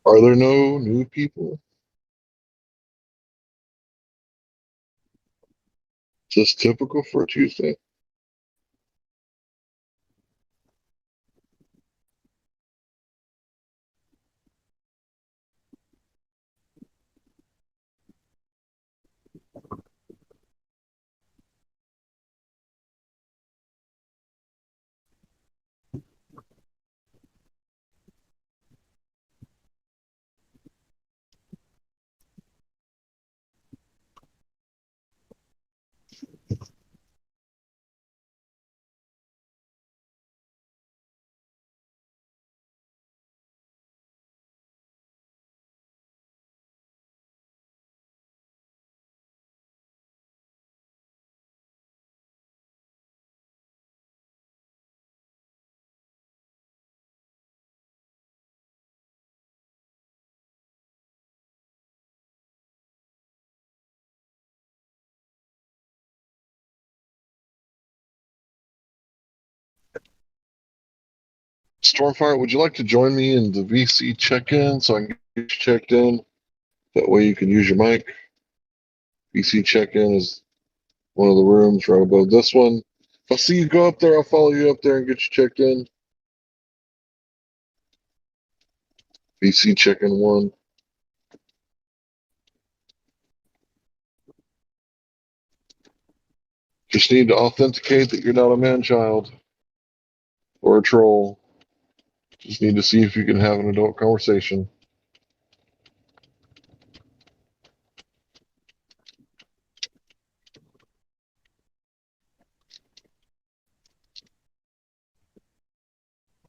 C: Are there no new people? Just typical for a Tuesday. Stormfire, would you like to join me in the VC check-in so I can get you checked in? That way you can use your mic. VC check-in is one of the rooms right above this one. If I see you go up there, I'll follow you up there and get you checked in. VC check-in 1. Just need to authenticate that you're not a man-child or a troll. Just need to see if you can have an adult conversation.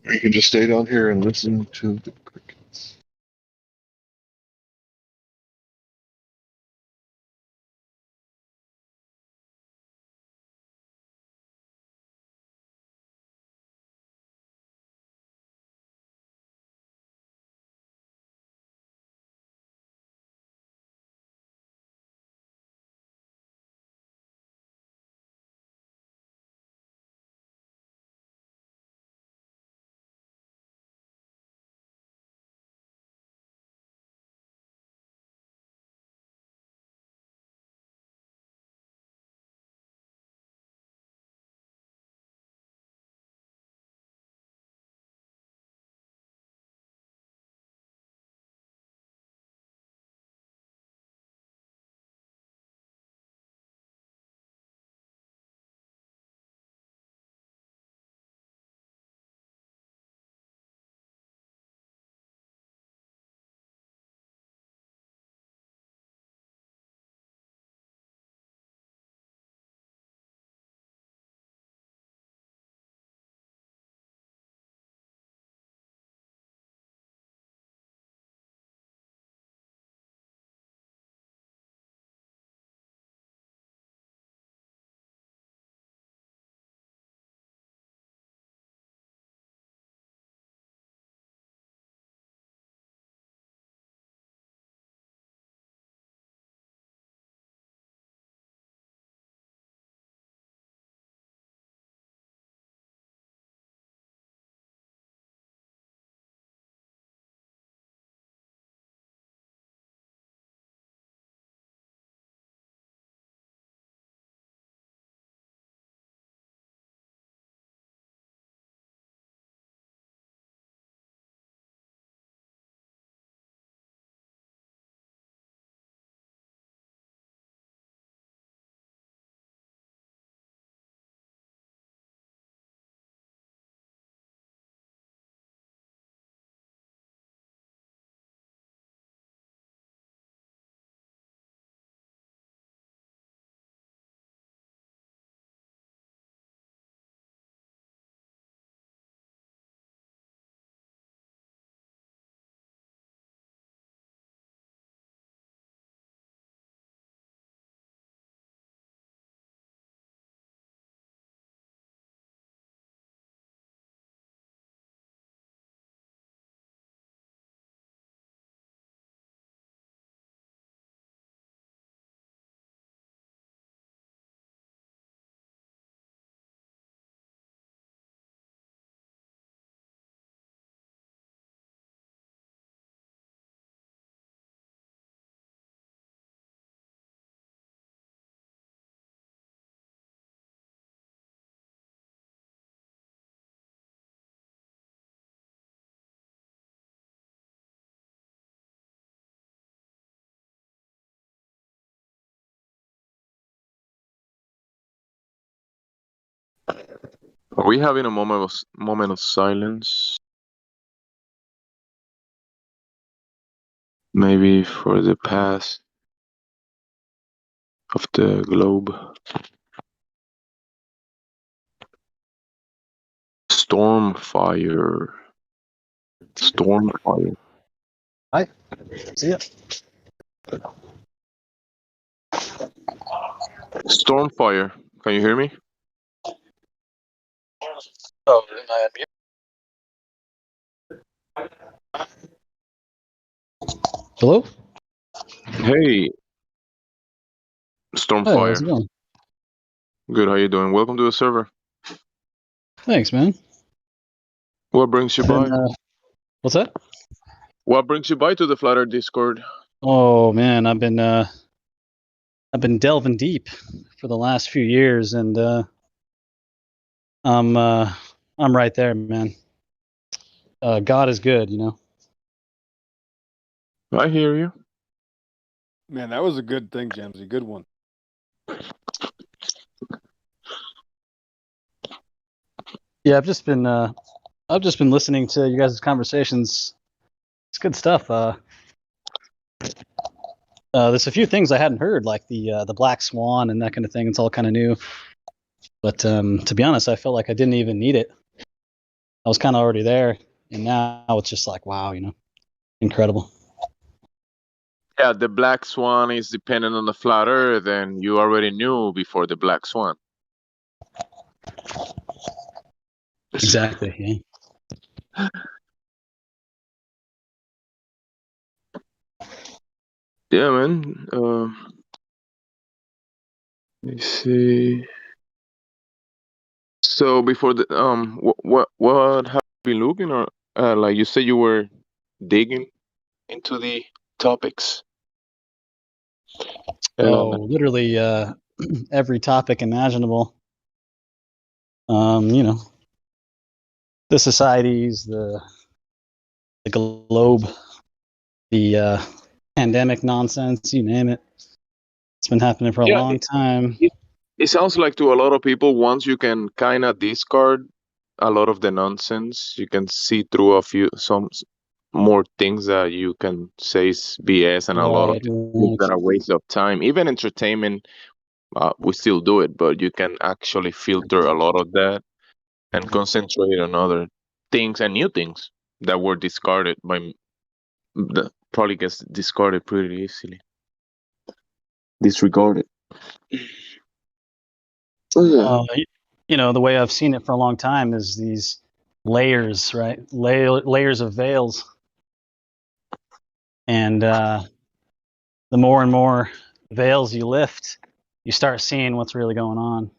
C: Or you can just stay down here and listen to the crickets.
L: Are we having a moment of silence? Maybe for the path of the globe. Stormfire. Stormfire.
N: Hi. See ya.
L: Stormfire. Can you hear me?
N: Oh, am I on mute? Hello?
L: Hey,
N: Hey,
L: Stormfire.
N: how's it going?
L: Good, how you doing? Welcome to the server.
N: Thanks, man.
L: What brings you by?
N: What's that?
L: What brings you by to the Flat Earth Discord?
N: Oh man, I've been delving deep for the last few years, and I'm right there, man. God is good, you know.
L: I hear you.
B: Man, that was a good thing, Jamesy. Good one.
N: Yeah, I've just been listening to you guys' conversations. It's good stuff. There's a few things I hadn't heard, like the black swan and that kind of thing. It's all kind of new. But to be honest, I felt like I didn't even need it. I was kind of already there, and now it's just like, wow, you know, incredible.
L: Yeah, the black swan is dependent on the Flat Earth, and you already knew before the black swan.
N: Exactly. Yeah.
L: Yeah, man. Let me see. So before the what have you been looking, or like you said you were digging into the topics?
N: Oh, literally every topic imaginable. You know, the societies, the globe, the pandemic nonsense, you name it. It's been happening for a
L: Yeah,
N: long time.
L: it sounds like to a lot of people, once you can kind of discard a lot of the nonsense, you can see through some more things that you can say is BS, and a lot of
N: Right.
L: things that are waste of time. Even entertainment, we still do it, but you can actually filter a lot of that and concentrate on other things and new things that were discarded that probably gets discarded pretty easily. Disregarded. Oh yeah.
N: You know, the way I've seen it for a long time is these layers, right? Layers of veils. And the more and more veils you lift, you start seeing what's really going on.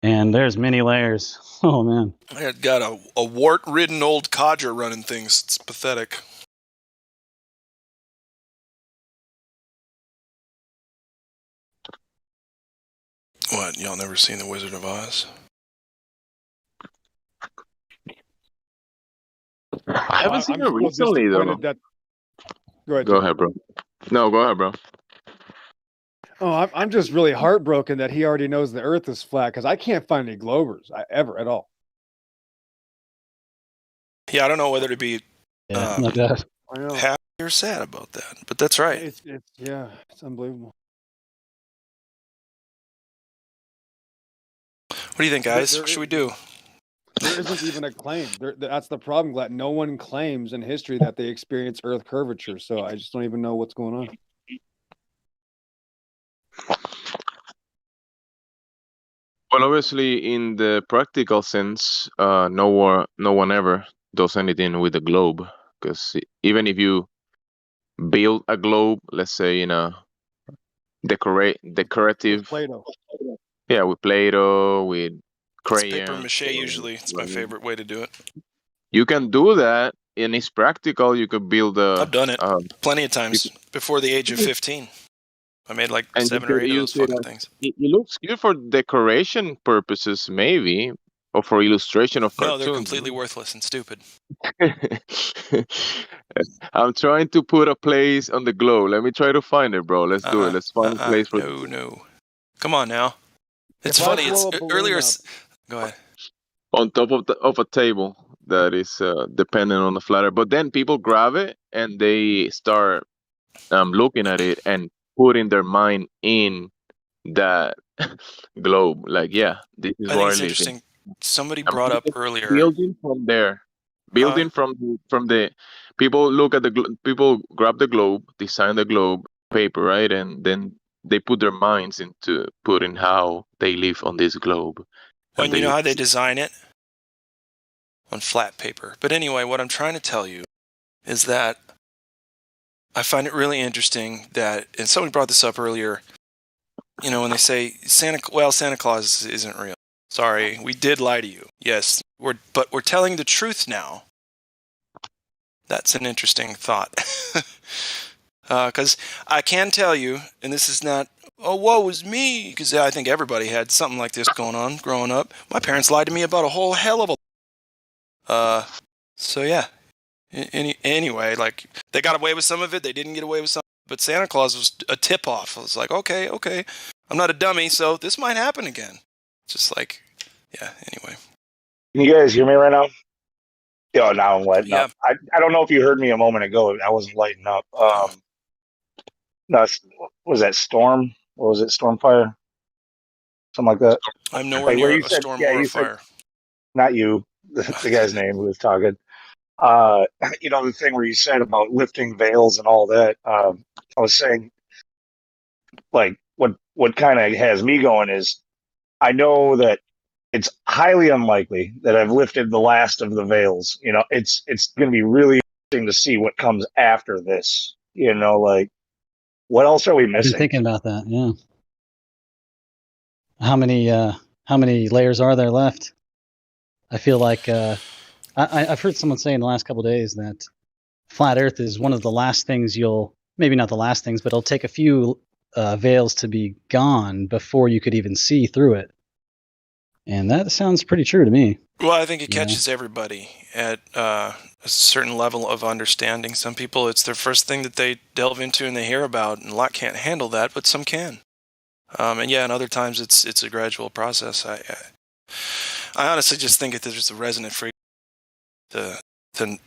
N: And there's many layers. Oh man.
O: I had got a wart-ridden old codger running things. It's pathetic. What, y'all never seen The Wizard of Oz?
L: I haven't seen
B: I'm
L: it
B: still
L: recently though.
B: disappointed that. Go ahead.
L: Go
B: Jim.
L: ahead, bro. No, go ahead, bro.
B: Oh, I'm just really heartbroken that he already knows the Earth is flat, because I can't find any Globers ever at all.
O: Yeah, I don't know whether to be
N: like that.
B: I know.
O: happy or sad about that, but that's right.
B: It's unbelievable.
O: What do you think, guys? What should we do?
B: There isn't even a claim. That's the problem, Glad. No one claims in history that they experience Earth curvature. So I just don't even know what's going on.
L: Well, obviously, in the practical sense, no one ever does anything with the globe, because even if you build a globe, let's say in a decorative,
B: With Play-Doh.
L: Yeah, with Play-Doh, with
O: It's paper
L: crayons.
O: mache usually. It's my favorite way to do it.
L: You can do that, and it's practical. You could build a.
O: I've done it plenty of times before the age of 15. I made like
L: and
O: 7
L: you
O: or
L: can
O: 8 of
L: use
O: those fucking
L: it.
O: things.
L: It looks good for decoration purposes, maybe, or for illustration of
O: No,
L: cartoons.
O: they're completely worthless and stupid.
L: I'm trying to put a place on the globe. Let me try to find it, bro. Let's do it. Let's find a place for.
O: No. Come on now. It's
B: If I
O: funny.
B: blow
O: It's
B: a balloon
O: earlier.
B: up,
O: Go ahead.
L: On top of a table that is dependent on the flat Earth. But then people grab it and they start looking at it and putting their mind in that globe. Like, yeah, this is
O: I think
L: where I
O: it's
L: live in.
O: interesting. Somebody
L: And
O: brought up earlier.
L: building from there,
O: Huh?
L: building from the people look at people grab the globe, design the globe paper, right, and then they put their minds into putting how they live on this globe, and
O: And you know
L: they
O: how they design it? On flat paper. But anyway, what I'm trying to tell you is that I find it really interesting that, and somebody brought this up earlier, you know, when they say Santa Claus isn't real. Sorry, we did lie to you. Yes, but we're telling the truth now. That's an interesting thought. Because I can tell you, and this is not, oh, woe is me, because I think everybody had something like this going on growing up. My parents lied to me about a whole hell of a. So yeah. Anyway, like they got away with some of it, they didn't get away with some, but Santa Claus was a tip-off. I was like, okay, I'm not a dummy, so this might happen again. Just like, yeah. Anyway.
J: Can you guys hear me right now? Yo, now I'm lighting
O: Yeah.
J: up. I don't know if you heard me a moment ago. I wasn't lighting up. No, was that Storm? What was it? Stormfire? Something like that.
O: I'm nowhere
J: Like where
O: near
J: you
O: a
J: said,
O: storm
J: yeah,
O: or a
J: you said
O: fire.
J: not you, the guy's name who was talking. You know, the thing where you said about lifting veils and all that. I was saying, like, what kind of has me going is I know that it's highly unlikely that I've lifted the last of the veils. You know, it's going to be really interesting to see what comes after this. You know, like what else are we
N: I've been
J: missing?
N: thinking about that. Yeah. How many layers are there left? I feel like I've heard someone say in the last couple of days that flat Earth is one of the last things maybe not the last things, but it'll take a few veils to be gone before you could even see through it. And that sounds pretty true to me.
O: Well, I think it catches everybody at a certain level of understanding. Some people, it's their first thing that they delve into and they hear about, and a lot can't handle that, but some can. And yeah, and other times it's a gradual process. I honestly just think that there's a resonant frequency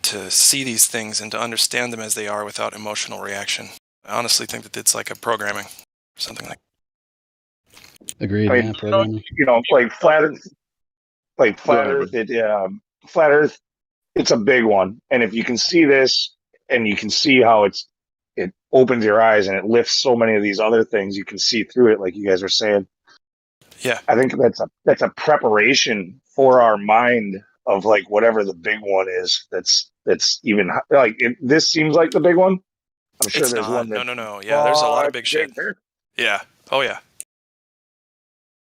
O: to see these things and to understand them as they are without emotional reaction. I honestly think that it's like a programming or something like.
N: Agreed.
J: I mean,
N: Yeah, programming.
J: you know, like flat Earth,
L: Go ahead, bro.
J: flat Earth, it's a big one. And if you can see this, and you can see how it opens your eyes and it lifts so many of these other things, you can see through it, like you guys were saying.
O: Yeah,
J: I think that's a preparation for our mind of like whatever the big one is. That's even like this seems like the big one. I'm sure
O: it's
J: there's
O: not.
J: one that's
O: No. Yeah, there's a lot of big shit.
J: bigger.
O: Yeah. Oh yeah.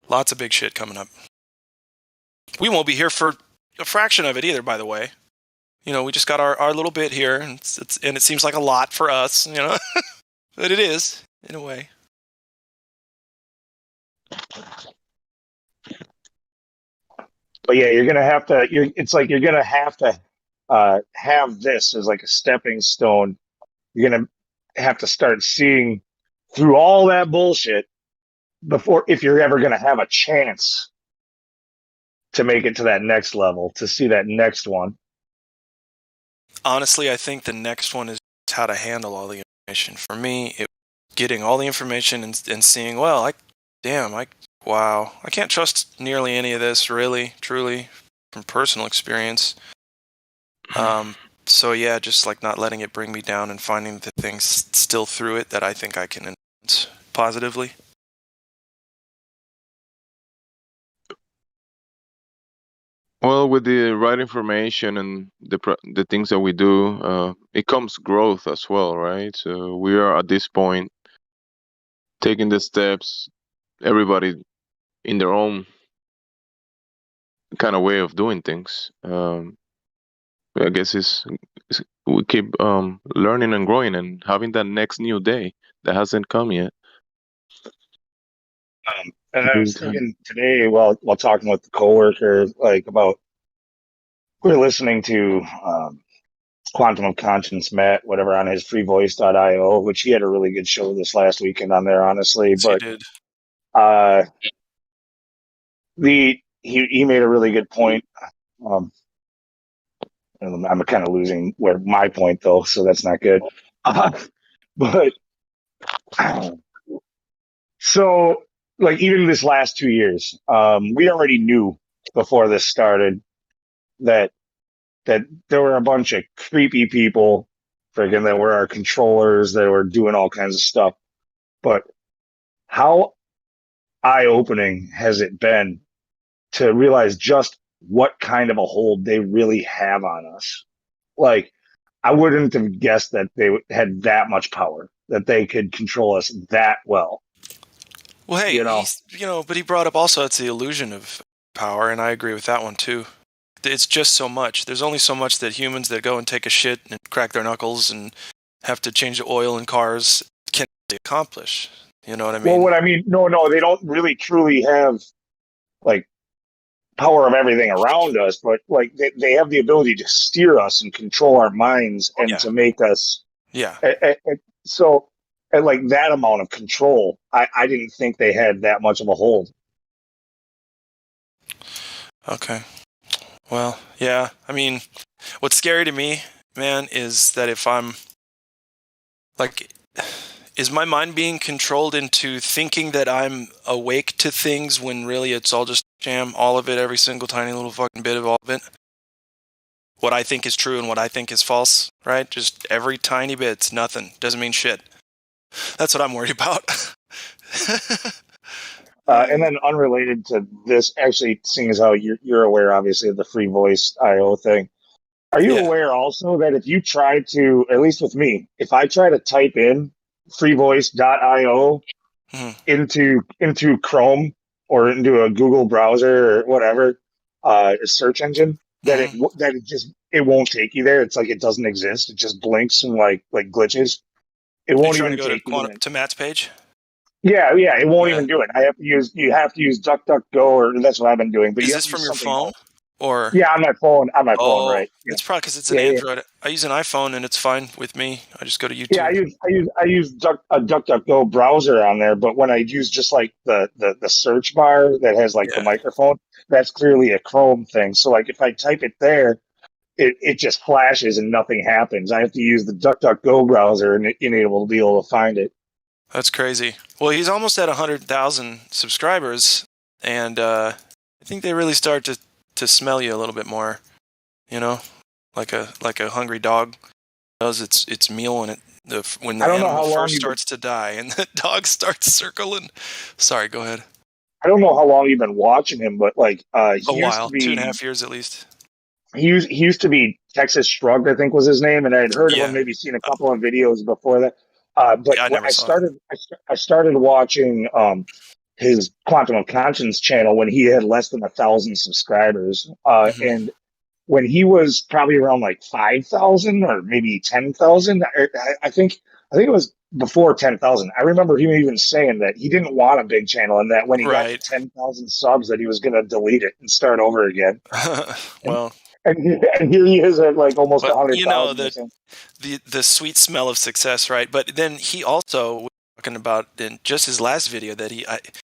O: Lots of big shit coming up. We won't be here for a fraction of it either, by the way. You know, we just got our little bit here, and it seems like a lot for us, you know, but it is in a way.
J: But yeah, you're gonna have to. It's like you're gonna have to have this as like a stepping stone. You're gonna have to start seeing through all that bullshit before, if you're ever gonna have a chance to make it to that next level, to see that next one.
O: Honestly, I think the next one is how to handle all the information. For me, it getting all the information and seeing, well, wow, I can't trust nearly any of this, really, truly, from personal experience. So yeah, just like not letting it bring me down and finding the things still through it that I think I can influence positively.
L: Well, with the right information and the things that we do, it comes growth as well, right? So we are at this point taking the steps, everybody in their own kind of way of doing things. I guess it's we keep learning and growing and having that next new day that hasn't come yet.
J: And I was thinking today, while talking with the coworker, like about we were listening to Quantum of Conscience, Matt, whatever, on his freevoice.io, which he had a really good show this last weekend on there, honestly.
O: Yes,
J: But
O: he did.
J: he made a really good point. Um, I'm kind of losing where my point though, so that's not good. But so like even this last 2 years, we already knew before this started that that there were a bunch of creepy people, freaking that were our controllers that were doing all kinds of stuff. But how eye-opening has it been to realize just what kind of a hold they really have on us? Like, I wouldn't have guessed that they had that much power, that they could control us that well.
O: Well, hey,
J: You know,
O: but he brought up also it's the illusion of power, and I agree with that one too. It's just so much. There's only so much that humans that go and take a shit and crack their knuckles and have to change the oil in cars can accomplish. You know what I
J: well,
O: mean?
J: what I mean, no, they don't really truly have like power of everything around us, but like they have the ability to steer us and control our minds and
O: Yeah.
J: to make us.
O: Yeah.
J: So, at like that amount of control, I didn't think they had that much of a hold.
O: Okay. Well, yeah. I mean, what's scary to me, man, is that if I'm like, is my mind being controlled into thinking that I'm awake to things when really it's all just sham, all of it, every single tiny little fucking bit of all of it? What I think is true and what I think is false, right? Just every tiny bit's nothing. Doesn't mean shit. That's what I'm worried about.
J: And then unrelated to this, actually, seeing as how you're aware, obviously, of the free voice IO thing. Are you
O: Yeah.
J: aware also that if you try to, at least with me, if I try to type in freevoice.io into Chrome or into a Google browser or whatever, a search engine, that it won't take you there. It's like it doesn't exist. It just blinks and like glitches. It
O: Are you
J: won't
O: trying to
J: even
O: go
J: take you there.
O: to Matt's page?
J: Yeah, it won't
O: Yeah.
J: even do it. You have to use DuckDuckGo, or that's what I've been doing. But
O: Is
J: you have
O: this
J: to
O: from
J: use
O: your
J: something
O: phone?
J: else.
O: Or
J: Yeah, on my phone,
O: oh,
J: right? Yeah,
O: it's probably because it's an
J: yeah, yeah.
O: Android. I use an iPhone and it's fine with me. I just go to
J: Yeah,
O: YouTube.
J: I use a DuckDuckGo browser on there, but when I use just like the search bar that has like the
O: Yeah.
J: microphone, that's clearly a Chrome thing. So like if I type it there, it just flashes and nothing happens. I have to use the DuckDuckGo browser and able to be able to find it.
O: That's crazy. Well, he's almost at 100,000 subscribers, and I think they really start to smell you a little bit more. You know, like a hungry dog does its meal when when the
J: I don't know
O: animal
J: how long
O: first
J: you've been,
O: starts to die and the dog starts circling. Sorry, go ahead.
J: I don't know how long you've been watching him, but like
O: A
J: he used to
O: while,
J: be
O: 2.5 years at least.
J: he used to be Texas Shrugged, I think was his name, and I had heard of him,
O: Yeah.
J: maybe seen a couple of videos before that. But
O: Yeah, I
J: when
O: never saw it.
J: I started watching his Quantum of Conscience channel when he had less than 1,000 subscribers, and when he was probably around like 5,000 or maybe 10,000, I think it was before 10,000. I remember him even saying that he didn't want a big channel and that when he got to
O: Right.
J: 10,000 subs that he was going to delete it and start over again.
O: Well,
J: And here he is at like almost
O: well,
J: 100,000 or something.
O: the sweet smell of success, right? But then he also was talking about in just his last video that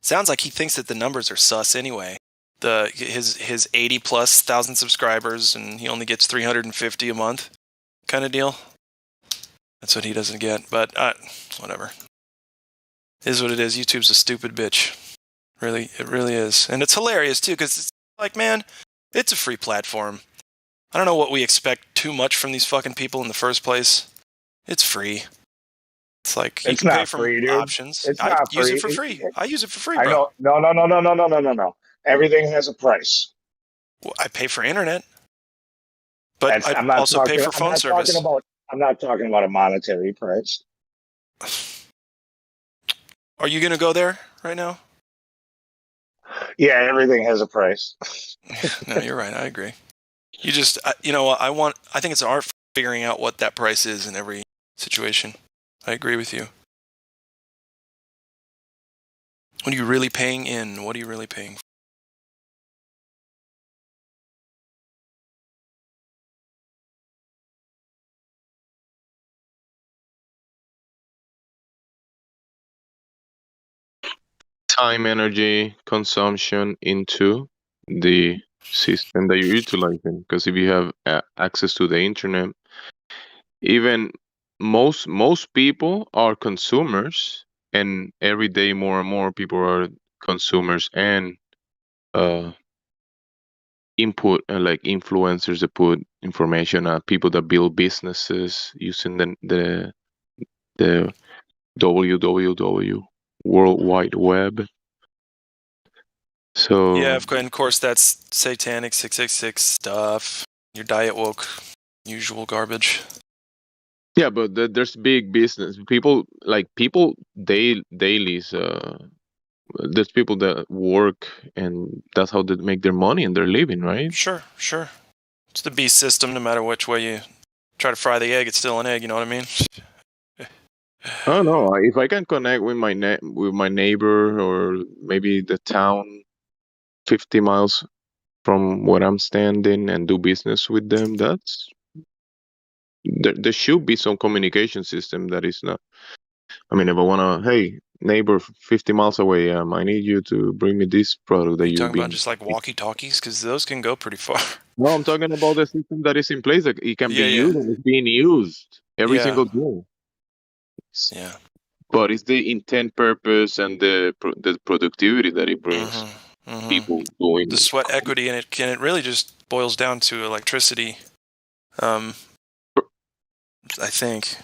O: sounds like he thinks that the numbers are sus anyway. His 80 plus thousand subscribers and he only gets 350 a month kind of deal. That's what he doesn't get. But whatever. It is what it is. YouTube's a stupid bitch. Really, it really is, and it's hilarious too because it's like, man, it's a free platform. I don't know what we expect too much from these fucking people in the first place. It's free. It's like you
J: It's
O: can pay
J: not
O: from
J: free, dude.
O: options.
J: It's
O: I
J: not
O: use it
J: free.
O: for free. I use it for free,
J: I
O: bro.
J: know. No. Everything has a price.
O: Well, I pay for internet, but I also pay for phone service.
J: I'm not talking about a monetary price.
O: Are you going to go there right now?
J: Yeah, everything has a price.
O: No, you're right. I agree. You just, you know what? I think it's an art for figuring out what that price is in every situation. I agree with you. What are you really paying in? What are you really paying for?
L: time, energy consumption into the system that you're utilizing. Because if you have access to the internet, even most people are consumers, and every day more and more people are consumers and uh input, like influencers that put information, people that build businesses using the www World Wide Web. So
O: Yeah, and of course that's satanic 666 stuff. Your diet woke, usual garbage.
L: yeah, but there's big business people, like people dailies. There's people that work, and that's how they make their money and their living, right?
O: Sure. It's the beast system. No matter which way you try to fry the egg, it's still an egg. You know what I mean?
L: Oh no! If I can connect with with my neighbor, or maybe the town 50 miles from where I'm standing, and do business with them, there should be some communication system that is not. I mean, if I wanna, hey neighbor, 50 miles away, I need you to bring me this product
O: Are
L: that
O: you
L: you've
O: talking about
L: been.
O: just like walkie-talkies? Because those can go pretty far.
L: No, I'm talking about the system that is in place. That it can be
O: Yeah.
L: used, and it's being used every
O: Yeah.
L: single day.
O: Yeah.
L: But it's the intent, purpose, and the productivity that it brings. People doing
O: The sweat equity, and it really just boils down to electricity. I think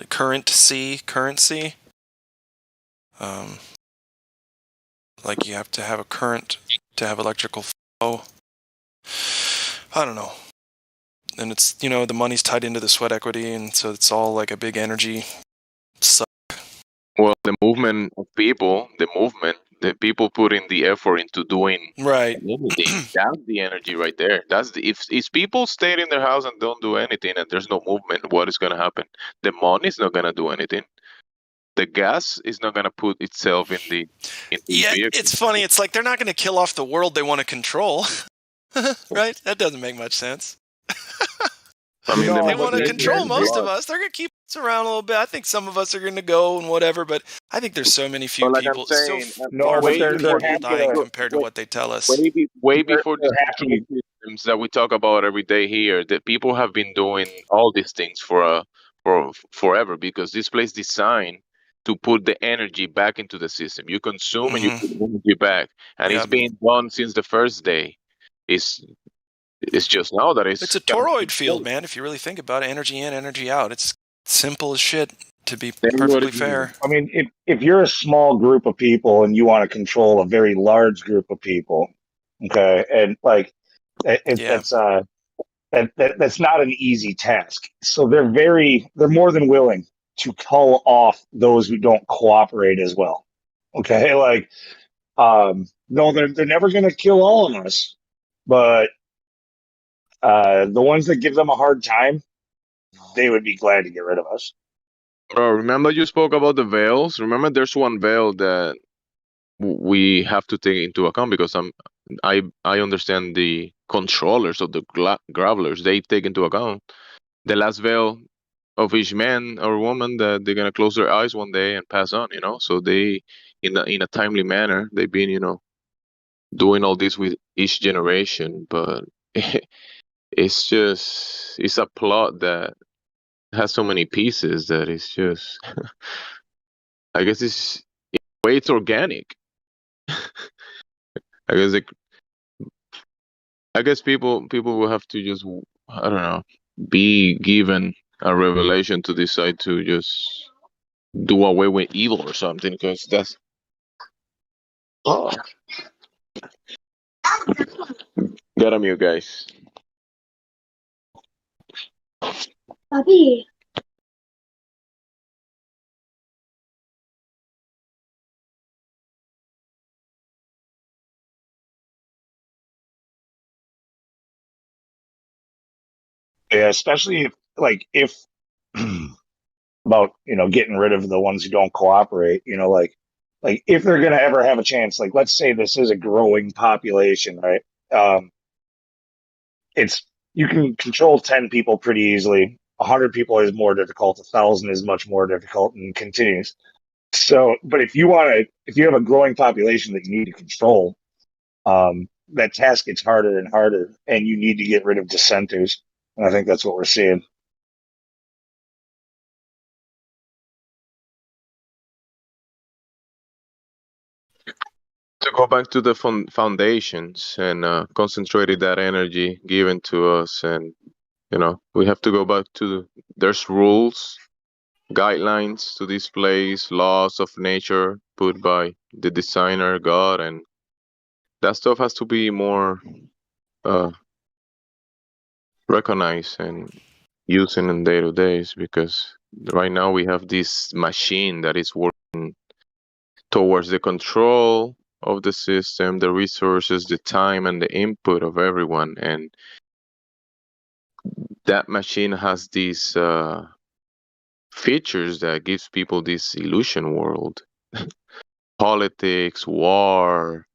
O: currency. Like you have to have a current to have electrical flow. I don't know. And it's, the money's tied into the sweat equity, and so it's all like a big energy suck.
L: Well, the movement of people, the people putting the effort into doing
O: Right.
L: anything, that's the energy right there. That's if people stay in their house and don't do anything, and there's no movement, what is gonna happen? The money's not gonna do anything. The gas is not gonna put itself in the
O: Yeah,
L: vehicle.
O: it's funny. It's like they're not going to kill off the world they want to control. Right? That doesn't make much sense.
L: I mean,
O: they want to control most of us. They're going to keep us around a little bit. I think some of us are going to go and whatever, but I think there's so many few
L: But like
O: people,
L: I'm saying,
O: far
L: way
O: fewer
L: before
O: people dying compared to what they tell us.
L: way before these control systems that we talk about every day here, that people have been doing all these things for forever, because this place designed to put the energy back into the system. You consume and you put energy back, and it's been done since the first day. It's just now that
O: It's a toroid field, man. If you really think about it, energy in, energy out. It's simple as shit, to be perfectly fair.
J: I mean, if you're a small group of people and you want to control a very large group of people, okay, and like that's not an easy task. So they're more than willing to cull off those who don't cooperate as well. Okay, like no, they're never going to kill all of us, but the ones that give them a hard time, they would be glad to get rid of us.
L: Bro, remember you spoke about the veils? Remember there's one veil that we have to take into account, because I understand the controllers of the gravelers, they take into account the last veil of each man or woman, that they're gonna close their eyes one day and pass on, so they, in a timely manner, they've been, doing all this with each generation. But it's a plot that has so many pieces that it's just I guess it's in a way it's organic. I guess people will have to just, I don't know, be given a revelation to decide to just do away with evil or something, because that's got on you guys.
J: Papi. Yeah, especially if about getting rid of the ones who don't cooperate. Like if they're gonna ever have a chance. Like let's say this is a growing population, right? It's you can control 10 people pretty easily. 100 people is more difficult. 1,000 is much more difficult, and continues. So, but if you have a growing population that you need to control, that task gets harder and harder, and you need to get rid of dissenters. And I think that's what we're seeing.
L: To go back to the foundations and concentrated that energy given to us, and we have to go back to there's rules, guidelines to this place, laws of nature put by the designer God, and that stuff has to be more uh, recognized and using in day to days, because right now we have this machine that is working towards the control of the system, the resources, the time, and the input of everyone. And that machine has these features that gives people this illusion world. Politics, war,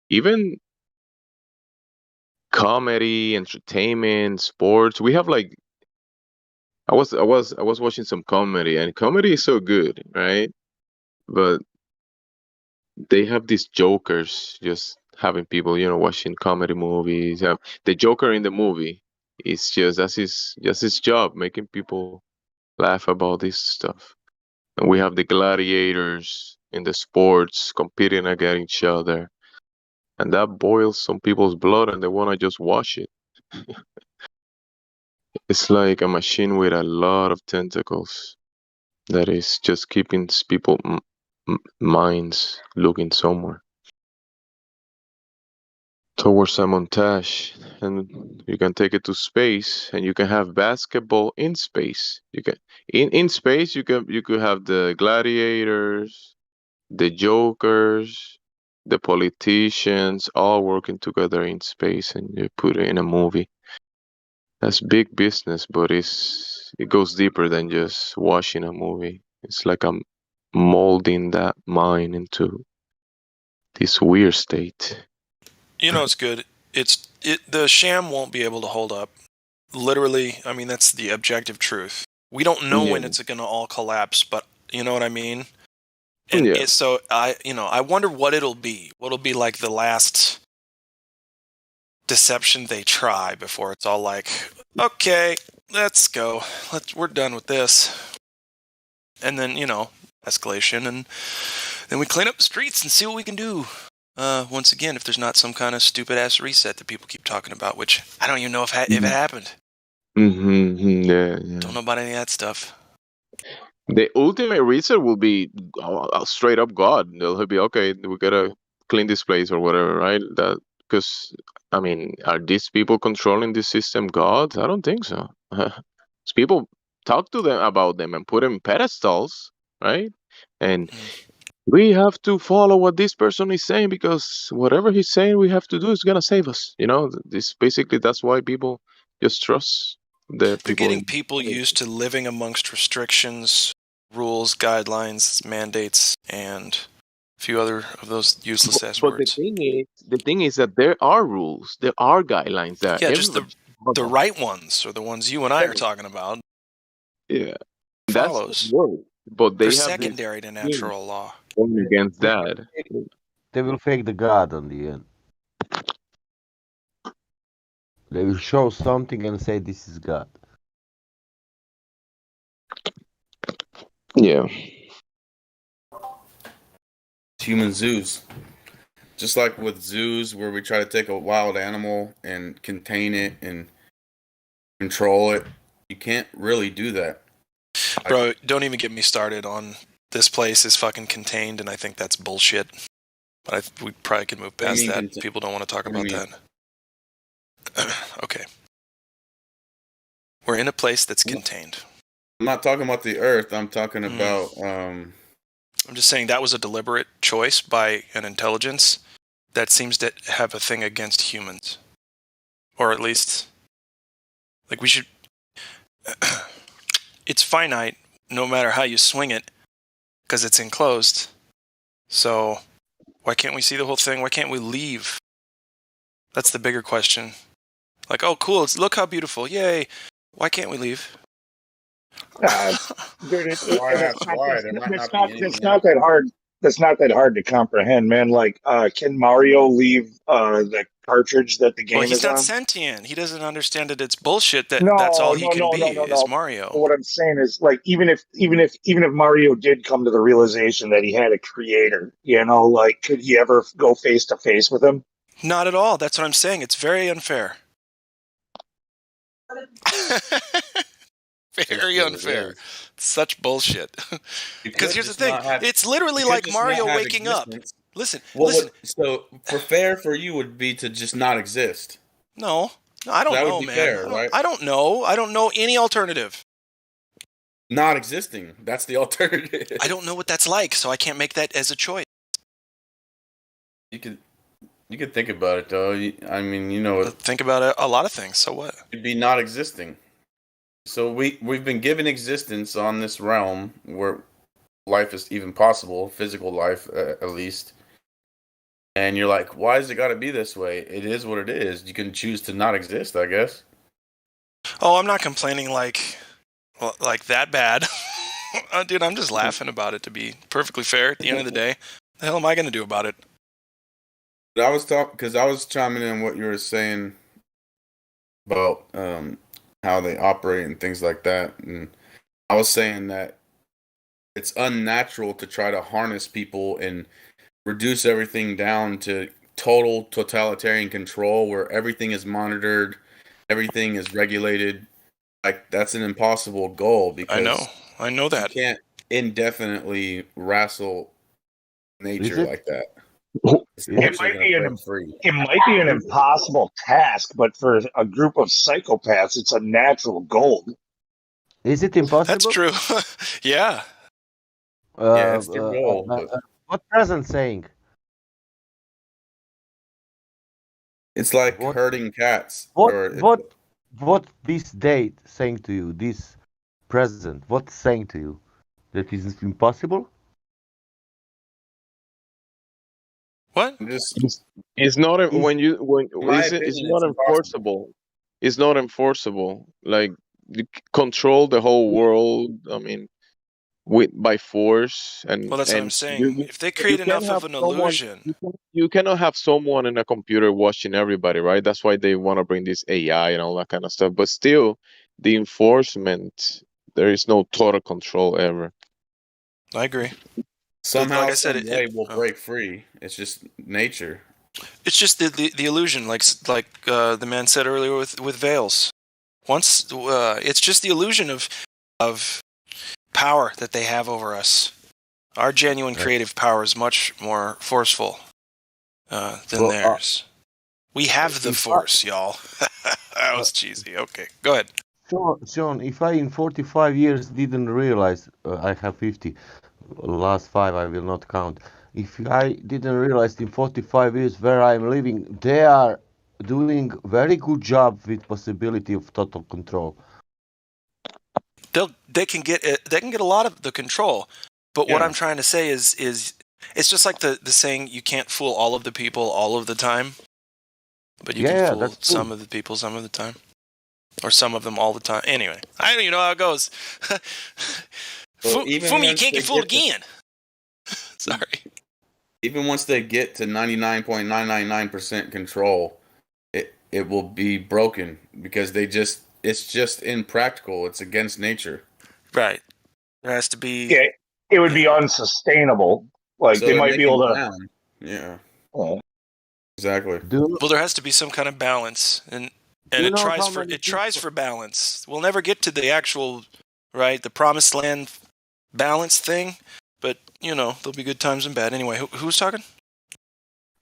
L: even comedy, entertainment, sports. We have like I was watching some comedy, and comedy is so good, right? But they have these jokers just having people, watching comedy movies. The Joker in the movie is just his job, making people laugh about this stuff. And we have the gladiators in the sports competing against each other, and that boils some people's blood, and they want to just watch it. It's like a machine with a lot of tentacles that is just keeping people minds looking somewhere towards a montage, and you can take it to space, and you can have basketball in space. You can in space you could have the gladiators, the jokers, the politicians all working together in space, and you put it in a movie. That's big business, but it goes deeper than just watching a movie. It's like I'm molding that mind into this weird state.
O: It's good. The sham won't be able to hold up. Literally, I mean, that's the objective truth. We don't know when it's going to all collapse, but you know what I mean? And so I wonder what it'll be. What'll be like the last deception they try before it's all like, okay, let's go. We're done with this. And then, escalation, and then we clean up the streets and see what we can do. Once again, if there's not some kind of stupid ass reset that people keep talking about, which I don't even know if it happened.
L: Yeah.
O: Don't know about any of that stuff.
L: The ultimate reset will be straight up God. He'll be okay. We gotta clean this place or whatever, right? Because I mean, are these people controlling this system gods? I don't think so. People talk to them about them and put them in pedestals, right? And we have to follow what this person is saying, because whatever he's saying we have to do is gonna save us. That's why people just trust the
O: They're
L: people.
O: getting people used to living amongst restrictions, rules, guidelines, mandates, and a few other of those useless ass words.
L: The thing is that there are rules, there are guidelines that
O: just the right ones, or the ones you and I are talking about.
L: Yeah,
O: follows.
L: But
O: they're secondary to natural law.
L: Against that,
P: they will fake the God on the end. They will show something and say this is God.
L: Yeah.
Q: Human zoos. Just like with zoos where we try to take a wild animal and contain it and control it, you can't really do that.
O: Bro, don't even get me started on this place is fucking contained, and I think that's bullshit. But we probably could move past that. People don't want to talk about that. Okay. We're in a place that's contained.
Q: I'm not talking about the earth. I'm talking about...
O: I'm just saying that was a deliberate choice by an intelligence that seems to have a thing against humans. Or at least... Like, we should... It's finite, no matter how you swing it, because it's enclosed. So, why can't we see the whole thing? Why can't we leave? That's the bigger question. Like, oh, cool, look how beautiful, yay. Why can't we leave?
J: Dude,
Q: Why
J: and
Q: ask why? There might not be
J: that's
Q: anything
J: not
Q: else.
J: that hard. That's not that hard to comprehend, man. Like, can Mario leave the cartridge that the
O: Well,
J: game
O: he's
J: is
O: not
J: on?
O: sentient. He doesn't understand that it's bullshit. That's all
J: No,
O: he
J: no,
O: can
J: no,
O: be
J: no, no,
O: is
J: no. But
O: Mario.
J: what I'm saying is, like, even if Mario did come to the realization that he had a creator, like, could he ever go face to face with him?
O: Not at all. That's what I'm saying. It's very unfair. Very unfair. Such bullshit. Because here's the thing. It's literally like Mario waking up. Listen, listen.
Q: So for fair for you would be to just not exist.
O: No, I don't
Q: That would
O: know,
Q: be
O: man.
Q: fair, right?
O: I don't know. I don't know any alternative.
Q: Not existing. That's the alternative.
O: I don't know what that's like, so I can't make that as a choice.
Q: You could think about it though. I mean, you know,
O: think about a lot of things. So what?
Q: It'd be not existing. So we've been given existence on this realm where life is even possible, physical life at least. And you're like, why does it got to be this way? It is what it is. You can choose to not exist, I guess.
O: Oh, I'm not complaining like that bad. Dude, I'm just laughing about it, to be perfectly fair. At the end of the day, the hell am I going to do about it?
Q: But I was talking because I was chiming in what you were saying about how they operate and things like that, and I was saying that it's unnatural to try to harness people and reduce everything down to total totalitarian control where everything is monitored, everything is regulated. Like that's an impossible goal because
O: I know that.
Q: You can't indefinitely wrestle nature like that.
J: It might be an impossible task, but for a group of psychopaths, it's a natural goal.
P: Is it impossible?
O: That's true. Yeah.
Q: Yeah, it's the goal.
P: What present saying?
Q: It's like herding cats.
P: What this date saying to you? This present, what's saying to you? That is impossible?
O: What?
L: It's not it's not enforceable. It's not enforceable. Like you control the whole world. I mean, by force and
O: Well, that's what I'm saying. If they create enough of an illusion,
L: you cannot have someone in a computer watching everybody, right? That's why they want to bring this AI and all that kind of stuff. But still, the enforcement, there is no total control ever.
O: I agree.
Q: Somehow,
O: like I said,
Q: some way we'll break free. It's just nature.
O: It's just the illusion, like the man said earlier with veils. Once it's just the illusion of power that they have over us. Our genuine creative power is much more forceful than theirs. We have the force, y'all. That was cheesy. Okay, go ahead.
P: Sean, if I in 45 years didn't realize I have 50, last 5 I will not count. If I didn't realize in 45 years where I'm living, they are doing very good job with possibility of total control.
O: They can get a lot of the control, but what I'm trying to say is it's just like the saying, you can't fool all of the people all of the time, but you can fool some of the people some of the time, or some of them all the time. Anyway, I don't even know how it goes. Fool me, you can't get fooled again. Sorry.
Q: Even once they get to 99.999% control, it will be broken because it's just impractical. It's against nature.
O: Right. There has to be.
J: Yeah, it would be unsustainable. Like
Q: So
J: they might be able to.
Q: Down. Yeah.
J: Oh.
Q: Exactly.
O: Well, there has to be some kind of balance, and it tries for balance. We'll never get to the actual the promised land balance thing, but there'll be good times and bad. Anyway, who's talking?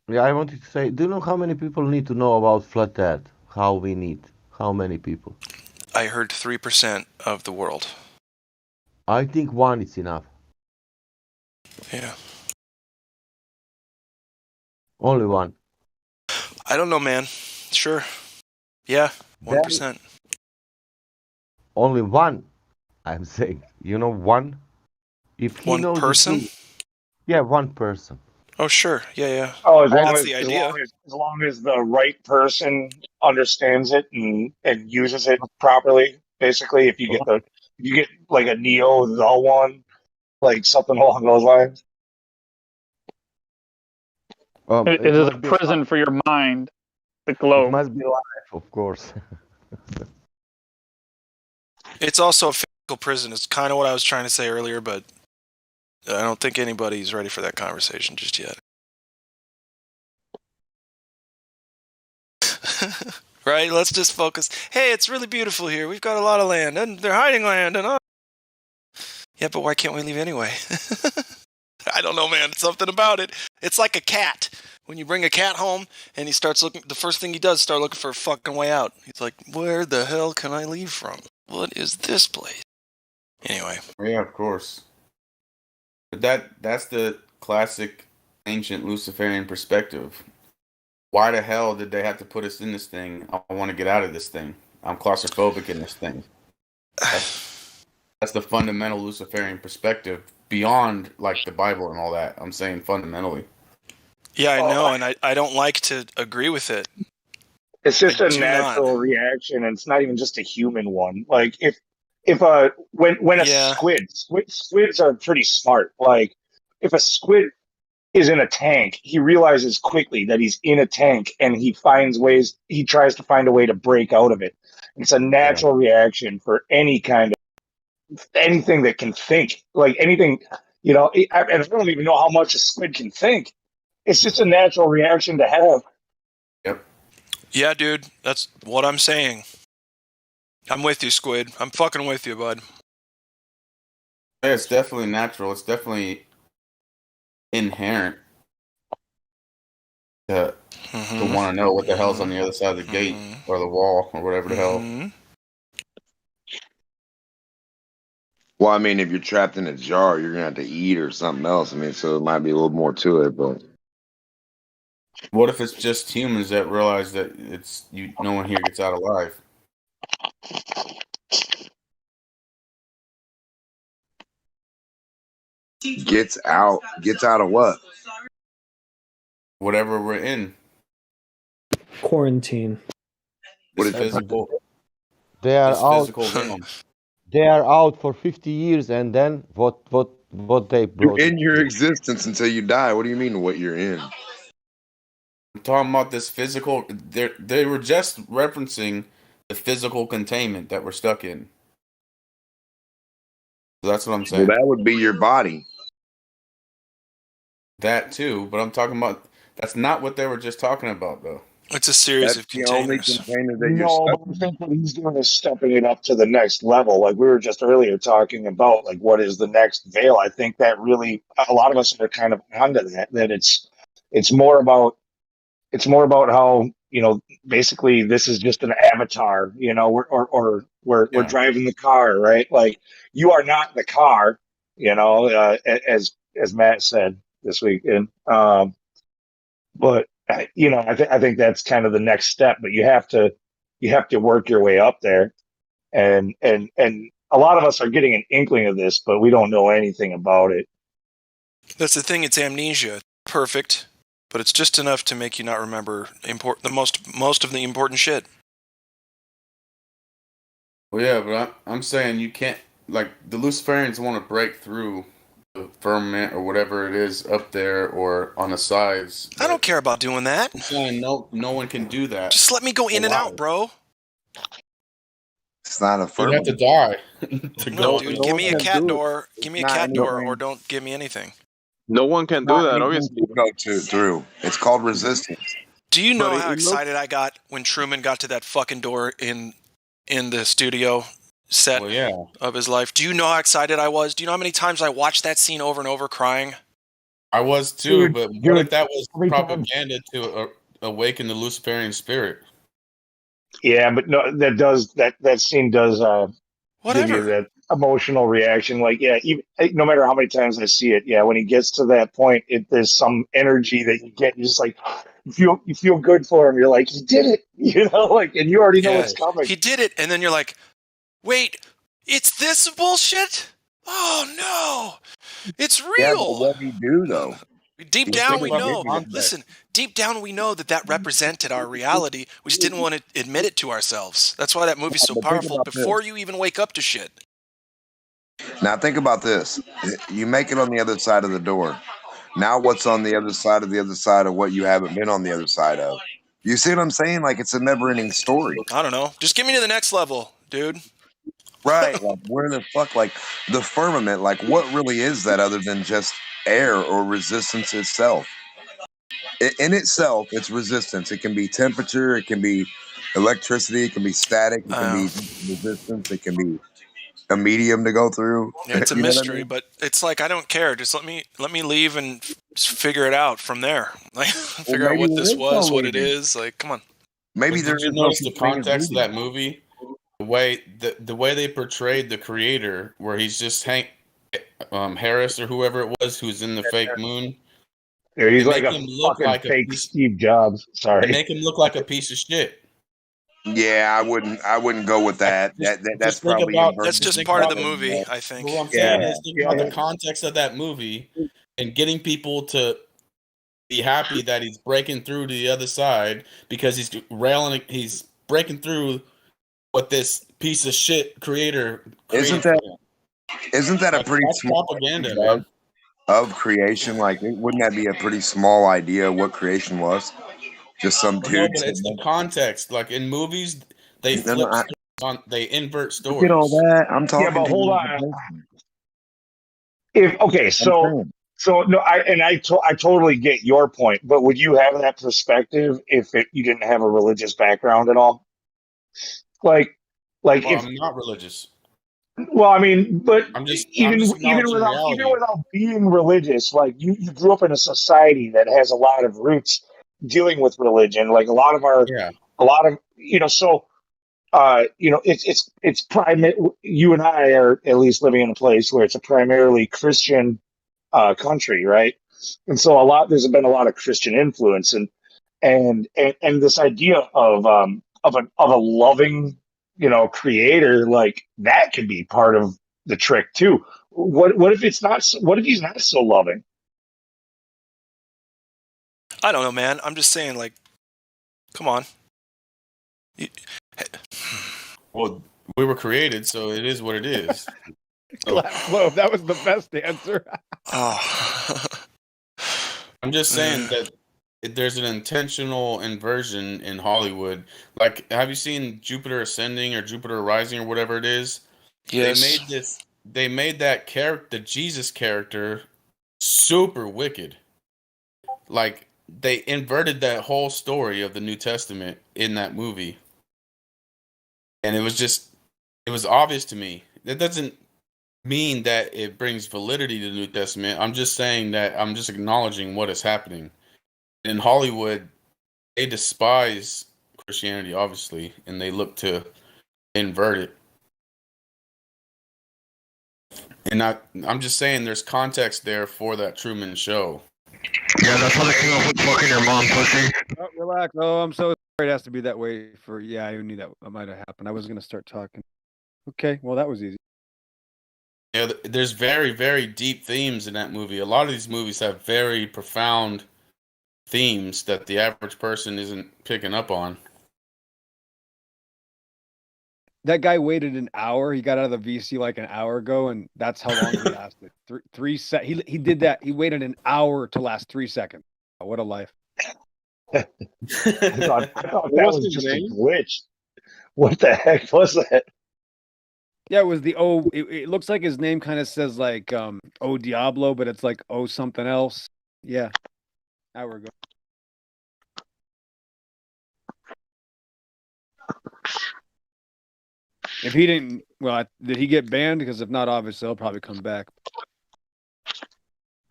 P: Yeah, I wanted to say, do you know how many people need to know about flat Earth? How many people?
O: I heard 3% of the world.
P: I think 1 is enough.
O: Yeah.
P: Only 1.
O: I don't know, man. Sure. Yeah, 1%.
P: Only 1. I'm saying, 1. If he
O: one
P: knows
O: person?
P: Yeah, 1 person.
O: Oh, sure. Yeah.
J: Oh,
O: that's the idea.
J: As long as the right person understands it and uses it properly. Basically, if you get You get like a Neo the one, like something along those lines.
R: It
P: It
R: is a
P: must be
R: prison for your mind. The
P: it
R: glow.
P: must be life, of course.
O: It's also a physical prison. It's kind of what I was trying to say earlier, but I don't think anybody's ready for that conversation just yet. Right? Let's just focus. Hey, it's really beautiful here. We've got a lot of land, and they're hiding land, and yeah, but why can't we leave anyway? I don't know, man. Something about it. It's like a cat. When you bring a cat home and he starts looking, the first thing he does is start looking for a fucking way out. He's like, where the hell can I leave from? What is this place? Anyway.
Q: Yeah, of course. But that's the classic ancient Luciferian perspective. Why the hell did they have to put us in this thing? I want to get out of this thing. I'm claustrophobic in this thing. That's the fundamental Luciferian perspective beyond like the Bible and all that. I'm saying fundamentally.
O: Yeah, I know, and I don't like to agree with it.
J: It's just
O: I
J: a
O: do
J: natural
O: not.
J: reaction, and it's not even just a human one. Like when a
O: Yeah.
J: squids are pretty smart. Like if a squid is in a tank, he realizes quickly that he's in a tank, and he tries to find a way to break out of it. It's a natural reaction for anything that can think, like anything, and I don't even know how much a squid can think. It's just a natural reaction to have.
Q: Yep.
O: Yeah, dude, that's what I'm saying. I'm with you, Squid. I'm fucking with you, bud.
Q: Yeah, it's definitely natural. It's definitely inherent to want to know what the hell's on the other side of the gate or the wall or whatever the hell.
S: Well, I mean, if you're trapped in a jar, you're gonna have to eat or something else. I mean, so it might be a little more to it, but
Q: What if it's just humans that realize that no one here gets out alive?
S: gets out of what?
Q: Whatever we're in.
T: Quarantine.
Q: This physical.
P: They are
Q: This
P: out.
Q: physical realm.
P: They are out for 50 years, and then what they
S: You're
P: brought?
S: in your existence until you die. What do you mean what you're in?
Q: I'm talking about this physical. They were just referencing the physical containment that we're stuck in. So that's what I'm saying.
S: Well, that would be your body.
Q: That too, but I'm talking about. That's not what they were just talking about, though.
O: It's a series
S: That's
O: of
S: the only
O: containers.
S: container that you're
J: No,
S: stuck
J: but I think what he's doing is stepping it up to the next level. Like we were just earlier talking about, like what is the next veil. I think that really a lot of us are kind of onto that. That it's more about how basically this is just an avatar. We're driving the car, right? Like you are not the car. As Matt said this week, and but I think that's kind of the next step. But you have to work your way up there, and a lot of us are getting an inkling of this, but we don't know anything about it.
O: That's the thing. It's amnesia. Perfect, but it's just enough to make you not remember most of the important shit.
Q: Well, yeah, but I'm saying you can't. Like the Luciferians want to break through the firmament or whatever it is up there or on the sides.
O: I don't care about doing that.
Q: I'm saying no one can do that.
O: Just let me go in and out, bro.
S: It's not a
Q: You'd
S: firmament.
Q: have to die to
O: No,
Q: go.
O: dude, give me a cat door. Give me a cat door, or don't give me anything.
L: No one can do that, obviously.
S: You go through. It's called resistance.
O: Do you know
L: But
O: how
L: it looks-
O: excited I got when Truman got to that fucking door in the studio set of his life? Do you know how excited I was? Do you know how many times I watched that scene over and over crying?
Q: I was too,
J: Dude,
Q: but
J: dude,
Q: what if that was
J: every time-
Q: propaganda to awaken the Luciferian spirit?
J: Yeah, but no, that scene does give you that emotional reaction. Like, yeah, even, no matter how many times I see it, yeah, when he gets to that point, there's some energy that you get. You're just like, you feel good for him. You're like, he did it, like, and you already know what's coming.
O: He did it, and then you're like, wait, it's this bullshit? Oh no, it's real.
S: Yeah, but what do you do though?
O: Deep down, we know. Listen, deep down, we know that represented our reality. We just didn't want to admit it to ourselves. That's why that movie's so
S: but think
O: powerful.
S: about
O: Before
S: this.
O: you even wake up to shit.
S: Now think about this. You make it on the other side of the door. Now what's on the other side of what you haven't been on the other side of? You see what I'm saying? Like it's a never-ending story.
O: I don't know. Just get me to the next level, dude.
S: Right. Like where the fuck, like the firmament, like what really is that other than just air or resistance itself? In itself, it's resistance. It can be temperature, it can be electricity, it can be static, it can be resistance, it can be a medium to go through.
O: It's a
S: You know what I
O: mystery,
S: mean?
O: but it's like I don't care. Just let me leave and just figure it out from there. Like
S: Well,
O: figure out
S: maybe
O: what
S: there
O: this
S: is no
O: was, what it
S: leaving.
O: is. Like, come on.
S: Maybe
Q: But
S: there
Q: did you
S: is no
Q: notice the
S: such thing as
Q: context of
S: leaving.
Q: that movie? The way they portrayed the creator, where he's just Hank Harris or whoever it was who's in the fake moon.
J: Yeah, he's
Q: They
J: like
Q: make
J: a
Q: him look
J: fucking
Q: like a
J: fake
Q: piece.
J: Steve Jobs.
Q: They
J: Sorry.
Q: make him look like a piece of shit.
S: Yeah, I wouldn't go with that. That's
Q: Just think
S: probably
Q: about
O: That's
S: inverted.
Q: just
O: just
Q: think
O: part of
Q: about
O: the movie, I think.
Q: what I'm
S: Yeah.
Q: saying is think about the context of that movie and getting people to be happy that he's breaking through to the other side because he's breaking through what this piece of shit creator
S: Isn't
Q: created for him.
S: that a pretty
Q: That's
S: small
Q: propaganda,
S: idea
Q: man.
S: of creation? Like, wouldn't that be a pretty small idea of what creation was? Just some
Q: Well, no,
S: dude
Q: but it's the
S: sitting
Q: context. Like in movies, they
S: there. No,
Q: flip
S: I
Q: they invert
S: get all
Q: stories.
S: that. I'm
J: Yeah,
S: talking
J: but
S: to
J: hold
S: you as a
J: on.
S: person. I'm
J: So
S: saying.
J: no, I totally get your point, but would you have that perspective if you didn't have a religious background at all? Like,
Q: Well,
J: if
Q: I'm not religious.
J: well, I mean, but
Q: I'm just
J: even
Q: acknowledging
J: even
Q: reality.
J: without being religious, like you grew up in a society that has a lot of roots dealing with religion. Like
Q: Yeah.
J: a lot of so it's primary. You and I are at least living in a place where it's a primarily Christian country, right? And so there's been a lot of Christian influence, and this idea of a loving, creator, like that could be part of the trick too. What if it's not? What if he's not so loving?
O: I don't know, man. I'm just saying, like, come on.
Q: Well, we were created, so it is what it is. So,
B: Whoa, that was the best answer.
O: Oh.
Q: I'm just saying that there's an intentional inversion in Hollywood. Like, have you seen Jupiter Ascending or Jupiter Rising or whatever it is?
O: Yes.
Q: They made that character, the Jesus character, super wicked. Like, they inverted that whole story of the New Testament in that movie. And it was obvious to me. That doesn't mean that it brings validity to the New Testament. I'm just saying that I'm just acknowledging what is happening. In Hollywood, they despise Christianity, obviously, and they look to invert it. And I'm just saying there's context there for that Truman Show.
T: Yeah, that's how they came up with fucking your mom, pussy.
B: Oh, relax. Oh, I'm so sorry. It has to be that way for. Yeah, I knew that might have happened. I was gonna start talking. Okay, well that was easy.
Q: Yeah, there's very, very deep themes in that movie. A lot of these movies have very profound themes that the average person isn't picking up on.
B: That guy waited an hour. He got out of the VC like an hour ago, and that's how long he lasted. Three He did that. He waited an hour to last 3 seconds. What a life!
J: I thought that
L: What was
J: was
L: his
J: just a
L: name?
J: glitch. What the heck was that?
B: Yeah, it was the O. It looks like his name kind of says like O Diablo, but it's like O something else. Yeah, hour ago. If he didn't, well, did he get banned? Because if not, obviously he'll probably come back.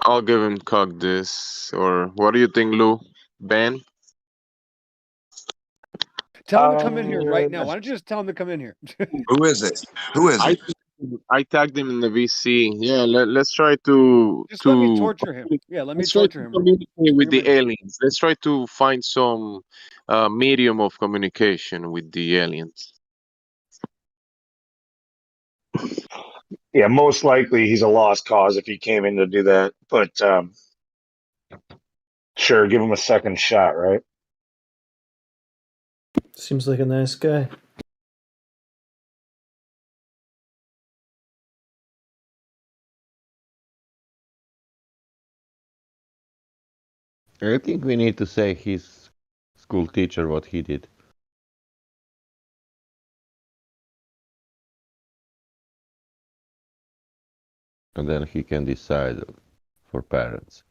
L: I'll give him cock this. Or what do you think, Lou? Ben?
B: Tell him to come in here right now. Why don't you just tell him to come in here?
S: Who is it? Who is it?
L: I tagged him in the VC. Yeah, let's try to
B: Just let me torture him. Yeah, let me
L: let's try
B: torture
L: to
B: him.
L: communicate with
B: Bring him
L: the
B: in.
L: aliens. Let's try to find some medium of communication with the aliens.
J: Yeah, most likely he's a lost cause if he came in to do that. But sure, give him a second shot, right?
U: Seems like a nice guy.
P: I think we need to say his school teacher what he did. And then he can decide for parents.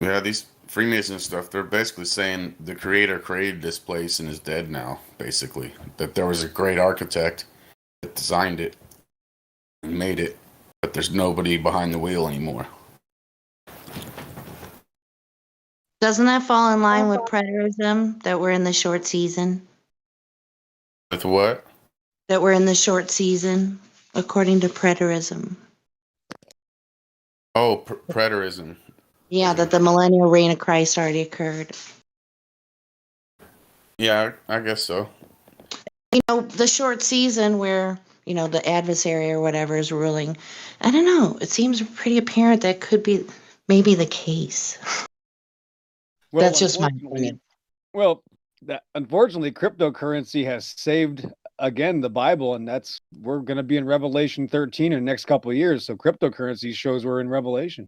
Q: Yeah, these Freemason stuff, they're basically saying the creator created this place and is dead now, basically. That there was a great architect that designed it and made it, but there's nobody behind the wheel anymore.
S: Doesn't that fall in line with preterism that we're in the short season?
Q: With what?
S: That we're in the short season, according to preterism.
Q: Oh, preterism.
S: Yeah, that the millennial reign of Christ already occurred.
Q: Yeah, I guess so.
S: You know, the short season where, you know, the adversary or whatever is ruling. I don't know. It seems pretty apparent that could be maybe the case.
B: Well,
S: That's just my
B: unfortunately,
S: opinion.
B: well, unfortunately, cryptocurrency has saved again the Bible, and we're going to be in Revelation 13 in the next couple of years. So cryptocurrency shows we're in Revelation.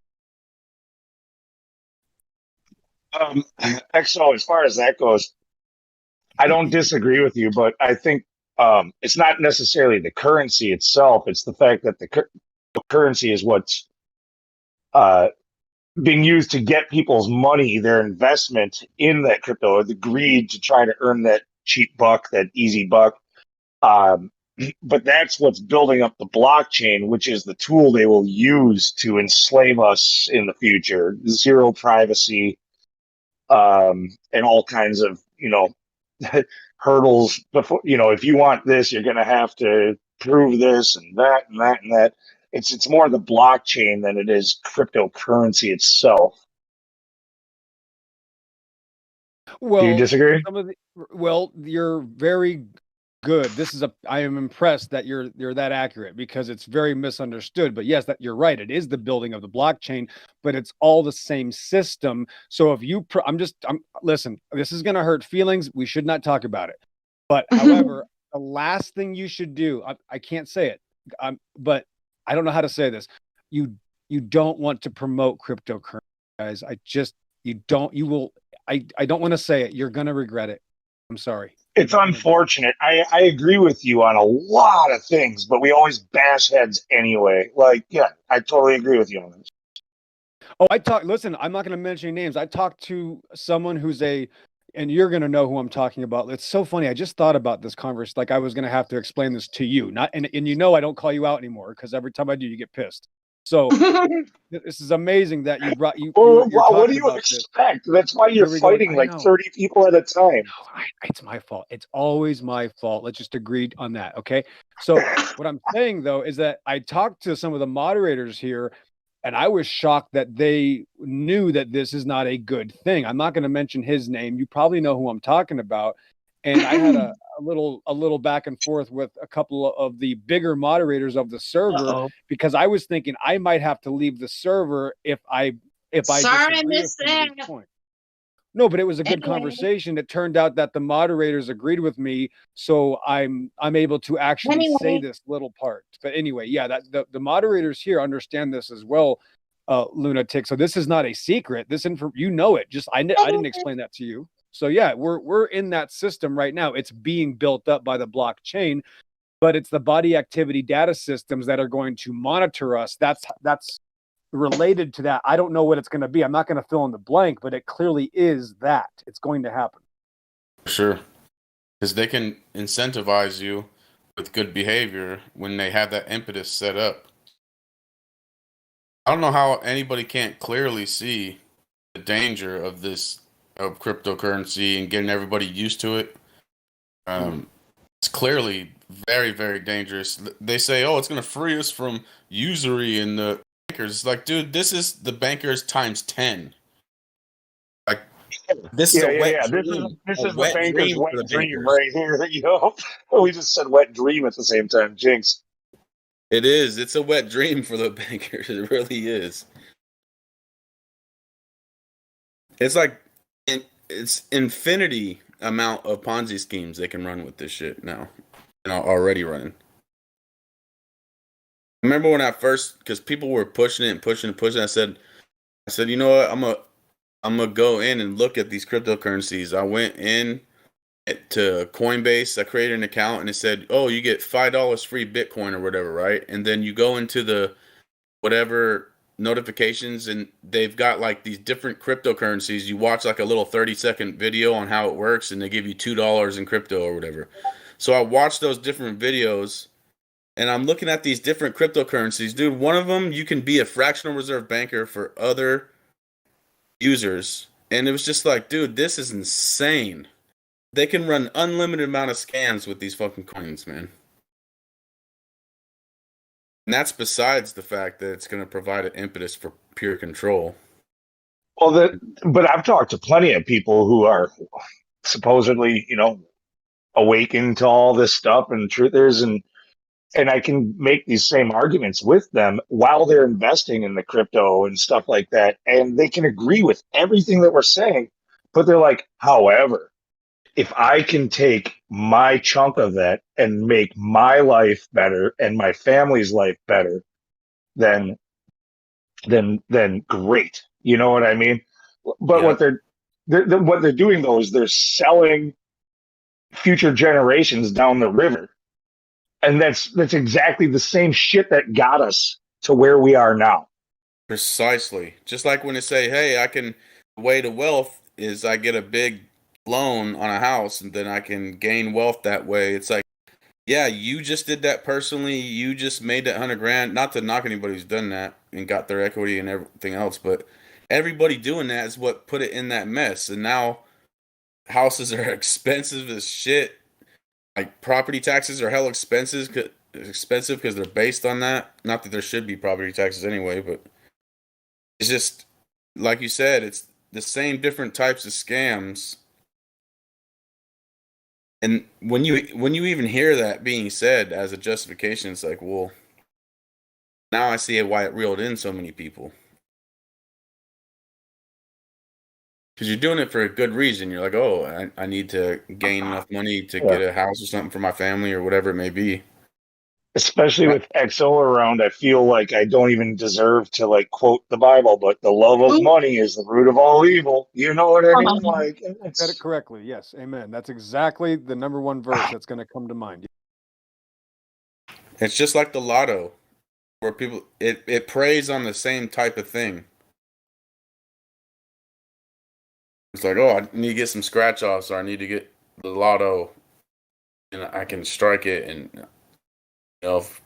J: XO, as far as that goes, I don't disagree with you, but I think it's not necessarily the currency itself. It's the fact that the currency is what's uh, being used to get people's money, their investment in that crypto, or the greed to try to earn that cheap buck, that easy buck. Um, but that's what's building up the blockchain, which is the tool they will use to enslave us in the future. Zero privacy, and all kinds of, hurdles before, if you want this, you're going to have to prove this and that and that and that. It's more the blockchain than it is cryptocurrency itself. Do you
B: Well,
J: disagree?
B: you're very good. I am impressed that you're that accurate because it's very misunderstood. But yes, that you're right. It is the building of the blockchain, but it's all the same system. So if you, listen, this is going to hurt feelings. We should not talk about it. But however, the last thing you should do, I can't say it, but I don't know how to say this. You don't want to promote cryptocurrency, guys. I don't want to say it. You're going to regret it. I'm sorry.
J: It's unfortunate. I agree with you on a lot of things, but we always bash heads anyway. Like, yeah, I totally agree with you on this.
B: Oh, listen, I'm not going to mention any names. I talked to someone and you're going to know who I'm talking about. It's so funny. I just thought about this conversation. Like I was going to have to explain this to you. And I don't call you out anymore because every time I do, you get pissed. So this is amazing that you brought you.
J: Well,
B: you're
J: what do
B: talking
J: you
B: about
J: expect? That's why you're
B: Here we go.
J: fighting
B: I
J: like
B: know.
J: 30 people at a time.
B: It's my fault. It's always my fault. Let's just agree on that. Okay. So what I'm saying though is that I talked to some of the moderators here and I was shocked that they knew that this is not a good thing. I'm not going to mention his name. You probably know who I'm talking about. And I had a little back and forth with a couple of the bigger moderators of the server because I was thinking I might have to leave the server if I
S: Sorry, I
B: disagree with
S: missed
B: some of
S: that.
B: these points. No, but it was a good
S: Anyway.
B: conversation. It turned out that the moderators agreed with me, so I'm able to actually say this little part. But anyway, yeah, that the moderators here understand this as well, lunatic. So this is not a secret. You know it. Just I didn't explain that to you. So yeah, we're in that system right now. It's being built up by the blockchain, but it's the body activity data systems that are going to monitor us. That's related to that. I don't know what it's going to be. I'm not going to fill in the blank, but it clearly is that. It's going to happen.
Q: Sure. Because they can incentivize you with good behavior when they have that impetus set up. I don't know how anybody can't clearly see the danger of cryptocurrency and getting everybody used to it. It's clearly very, very dangerous. They say, oh, it's going to free us from usury and the bankers. It's like, dude, this is the bankers times 10. Like, This is
J: Yeah,
Q: a
J: yeah,
Q: wet
J: yeah.
Q: dream.
J: This
Q: A
J: is the
Q: wet
J: banker's
Q: dream
J: wet
Q: for the
J: dream
Q: bankers.
J: right here. We just said wet dream at the same time. Jinx.
Q: It is. It's a wet dream for the bankers. It really is. It's like it's infinity amount of Ponzi schemes they can run with this shit now. And already running. I remember when I first, because people were pushing it and pushing and pushing. I said, you know what? I'm gonna go in and look at these cryptocurrencies. I went in to Coinbase. I created an account and it said, "Oh, you get $5 free Bitcoin or whatever, right?" And then you go into the whatever notifications and they've got like these different cryptocurrencies. You watch like a little 30-second video on how it works and they give you $2 in crypto or whatever. So I watched those different videos and I'm looking at these different cryptocurrencies. Dude, one of them you can be a fractional reserve banker for other users. And it was just like, dude, this is insane. They can run unlimited amount of scams with these fucking coins, man. And that's besides the fact that it's going to provide an impetus for pure control.
J: Well, but I've talked to plenty of people who are supposedly, awakened to all this stuff and truthers, and I can make these same arguments with them while they're investing in the crypto and stuff like that, and they can agree with everything that we're saying, but they're like, however, if I can take my chunk of that and make my life better and my family's life better, then great. You know what I mean? But
Q: Yeah.
J: what they're doing though is they're selling future generations down the river, and that's exactly the same shit that got us to where we are now.
Q: Precisely. Just like when they say, hey, the way to wealth is I get a big loan on a house and then I can gain wealth that way. It's like, yeah, you just did that personally. You just made that 100 grand. Not to knock anybody who's done that and got their equity and everything else, but everybody doing that is what put it in that mess. And now houses are expensive as shit. Like property taxes are hell expensive because they're based on that. Not that there should be property taxes anyway, but it's just like you said, it's the same different types of scams. And when you even hear that being said as a justification, it's like, well, now I see why it reeled in so many people. Because you're doing it for a good reason. You're like, oh, I need to gain enough money to get a house or something for my family or whatever it may be.
J: Especially with XO around, I feel like I don't even deserve to like quote the Bible, but the love of money is the root of all evil. You know what I mean? Like,
B: Said it correctly. Yes, amen. That's exactly the number one verse that's going to come to mind.
Q: It's just like the lotto, where people it preys on the same type of thing. It's like, oh, I need to get some scratch offs, or I need to get the lotto, and I can strike it and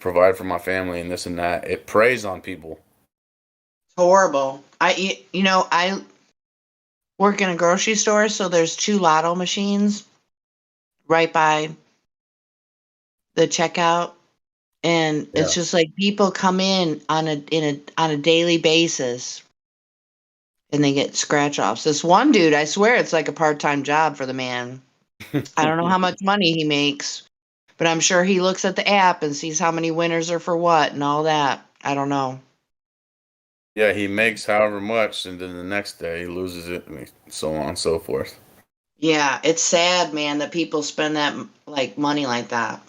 Q: provide for my family and this and that. It preys on people.
S: Horrible. I work in a grocery store, so there's 2 lotto machines right by the checkout, and it's just like people come in on a daily basis and they get scratch offs. This one dude, I swear it's like a part-time job for the man. I don't know how much money he makes, but I'm sure he looks at the app and sees how many winners are for what and all that. I don't know.
Q: Yeah, he makes however much, and then the next day he loses it, and so on and so forth.
S: Yeah, it's sad, man, that people spend that like money like that.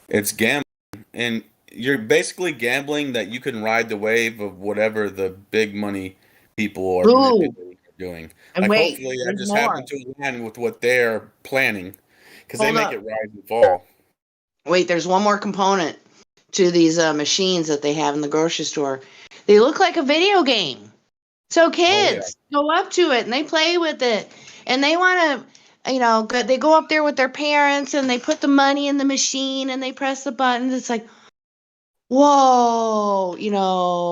Q: It's gambling, and you're basically gambling that you can ride the wave of whatever the big money people are manipulating or doing.
S: And
Q: like,
S: wait,
Q: hopefully that
S: there's
Q: just
S: more.
Q: happened to align with what they're planning, because they
S: Hold
Q: make
S: up.
Q: it rise and fall.
S: Wait, there's one more component to these machines that they have in the grocery store. They look like a video game. So kids go up to it and they play with it, and they want to, they go up there with their parents and they put the money in the machine and they press the buttons. It's like, whoa,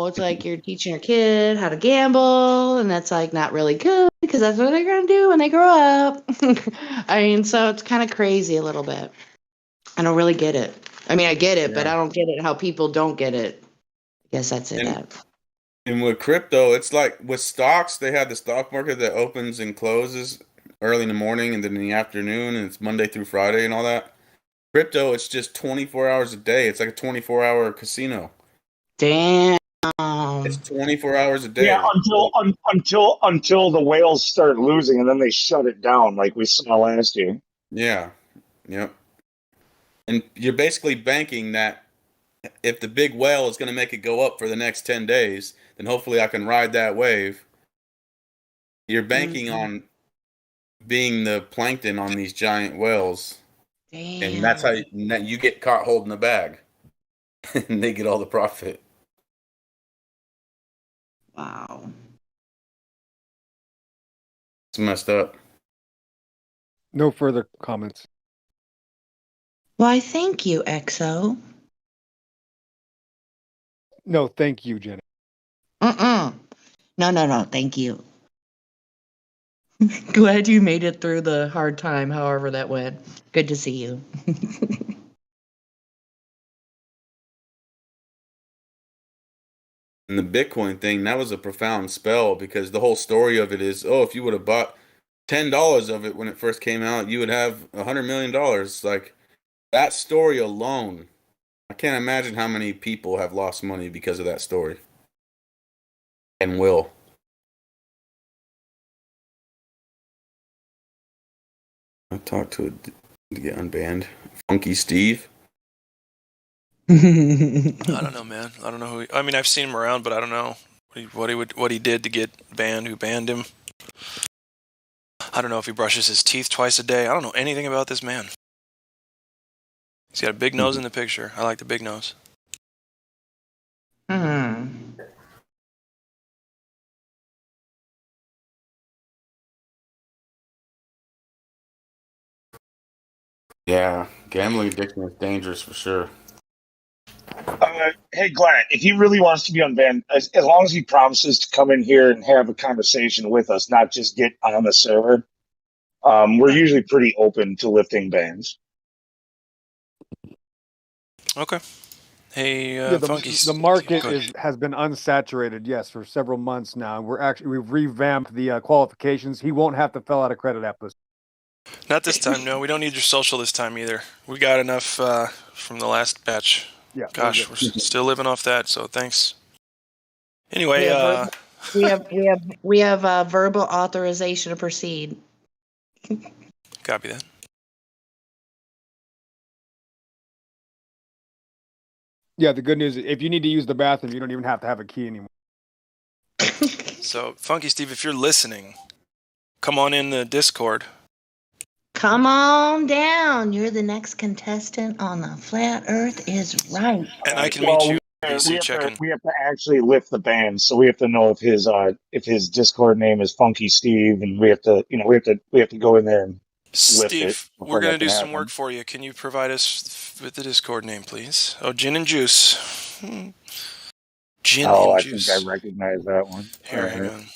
S: it's like you're teaching your kid how to gamble, and that's like not really good because that's what they're going to do when they grow up. I mean, so it's kind of crazy a little bit. I don't really get it. I mean, I get it, but I don't get it how people don't get it. I guess that's it.
Q: And And with crypto, it's like with stocks, they have the stock market that opens and closes early in the morning and then in the afternoon, and it's Monday through Friday and all that. Crypto, it's just 24 hours a day. It's like a 24-hour casino.
S: Damn.
Q: It's 24 hours a
J: Yeah,
Q: day.
J: until the whales start losing, and then they shut it down, like we saw last year.
Q: Yeah. Yep. And you're basically banking that if the big whale is going to make it go up for the next 10 days, then hopefully I can ride that wave. You're banking on being the plankton on these giant whales.
S: Damn.
Q: And that's how you get caught holding the bag. And they get all the profit.
S: Wow.
Q: It's messed up.
B: No further comments.
S: Why, thank you, EXO.
B: No, thank you, Jenny.
S: No, thank you. Glad you made it through the hard time, however that went. Good to see you.
Q: And the Bitcoin thing, that was a profound spell because the whole story of it is, oh, if you would have bought $10 of it when it first came out, you would have $100 million. Like that story alone, I can't imagine how many people have lost money because of that story. And will. I talked to to get unbanned. Funky Steve.
O: I don't know, man. I don't know who. I mean, I've seen him around, but I don't know what he did to get banned. Who banned him? I don't know if he brushes his teeth twice a day. I don't know anything about this man. He's got a big nose in the picture. I like the big nose.
Q: Yeah, gambling addiction is dangerous for sure.
J: Hey, Glenn, if he really wants to be unbanned, as long as he promises to come in here and have a conversation with us, not just get on the server, we're usually pretty open to lifting bans.
O: Okay. Hey,
B: Yeah,
O: Funky.
B: the market has been unsaturated, yes, for several months now. We've revamped the qualifications. He won't have to fill out a credit app list.
O: Not this time, no. We don't need your social this time either. We got enough from the last batch.
B: Yeah.
O: Gosh, we're still living off that, so thanks. Anyway,
S: we have verbal authorization to proceed.
O: copy that.
B: Yeah, the good news is if you need to use the bathroom, you don't even have to have a key anymore.
O: So, Funky Steve, if you're listening, come on in the Discord.
S: Come on down. You're the next contestant on the Flat Earth is Right.
O: And I can meet you.
J: We have to actually lift the ban, so we have to know if his Discord name is Funky Steve, and we have to go in there and lift it.
O: Steve, we're going to do some work for you. Can you provide us with the Discord name, please? Oh, Gin and Juice. Gin and Juice.
J: I think I recognize that one.
O: Here, hang on.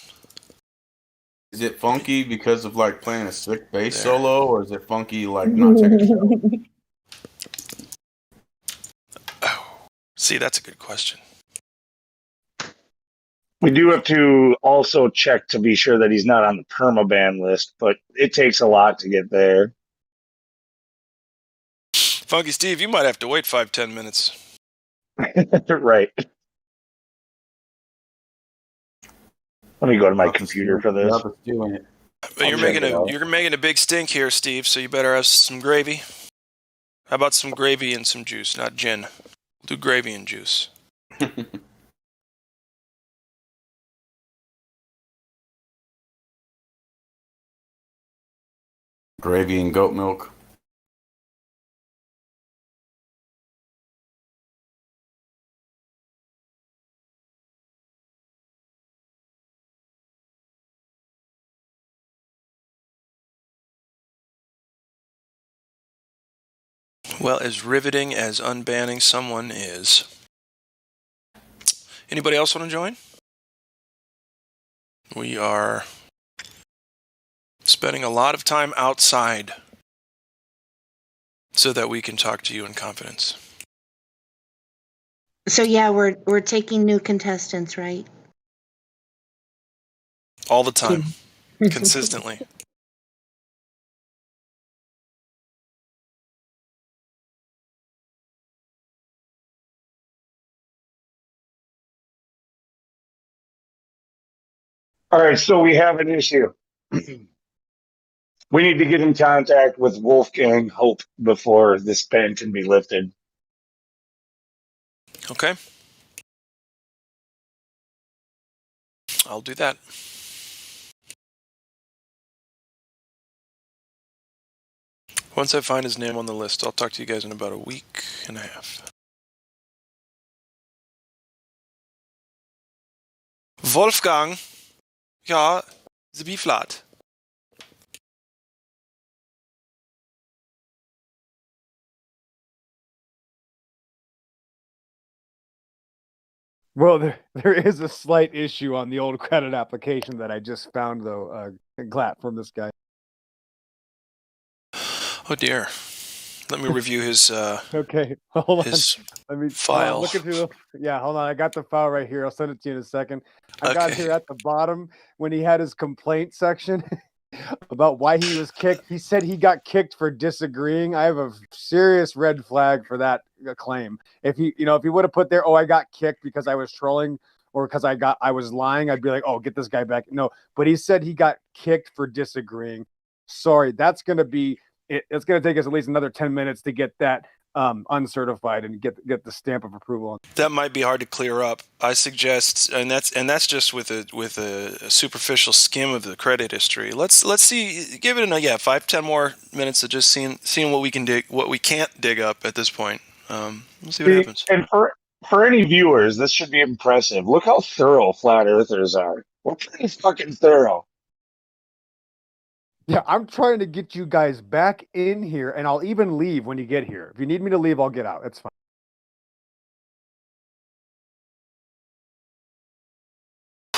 Q: Is it funky because of like playing a sick bass solo, or is it funky like not taking a shower?
O: See, that's a good question.
J: We do have to also check to be sure that he's not on the permaban list, but it takes a lot to get there.
O: Funky Steve, you might have to wait 5-10 minutes.
J: Right. Let me go to my computer for this.
O: But you're making a big stink here, Steve, so you better have some gravy. How about some gravy and some juice, not gin? We'll do gravy and juice.
Q: Gravy and goat milk.
O: Well, as riveting as unbanning someone is. Anybody else want to join? We are spending a lot of time outside so that we can talk to you in confidence.
S: So yeah, we're taking new contestants, right?
O: all the time, consistently.
J: All right, so we have an issue. We need to get in contact with Wolfgang Hope before this ban can be lifted.
O: Okay. I'll do that. Once I find his name on the list, I'll talk to you guys in about a week and a half. Wolfgang. Ja, the B flat.
B: Well, there is a slight issue on the old credit application that I just found, though, Glat, from this guy.
O: Oh dear. Let me review his
B: Okay, hold on.
O: his
B: Let me
O: file.
B: look into the. Yeah, hold on. I got the file right here. I'll send it to you in a second. I got
O: Okay.
B: here at the bottom when he had his complaint section about why he was kicked. He said he got kicked for disagreeing. I have a serious red flag for that claim. If he would have put there, "Oh, I got kicked because I was trolling," or because I was lying, I'd be like, "Oh, get this guy back." No, but he said he got kicked for disagreeing. Sorry, that's going to be. It's going to take us at least another 10 minutes to get that uncertified and get the stamp of approval.
O: That might be hard to clear up. I suggest, and that's just with a superficial skim of the credit history. Let's see. Give it 5-10 more minutes of just seeing what we can't dig up at this point. We'll see what happens.
J: And for any viewers, this should be impressive. Look how thorough flat earthers are. We're pretty fucking thorough.
B: Yeah, I'm trying to get you guys back in here, and I'll even leave when you get here. If you need me to leave, I'll get out. It's fine.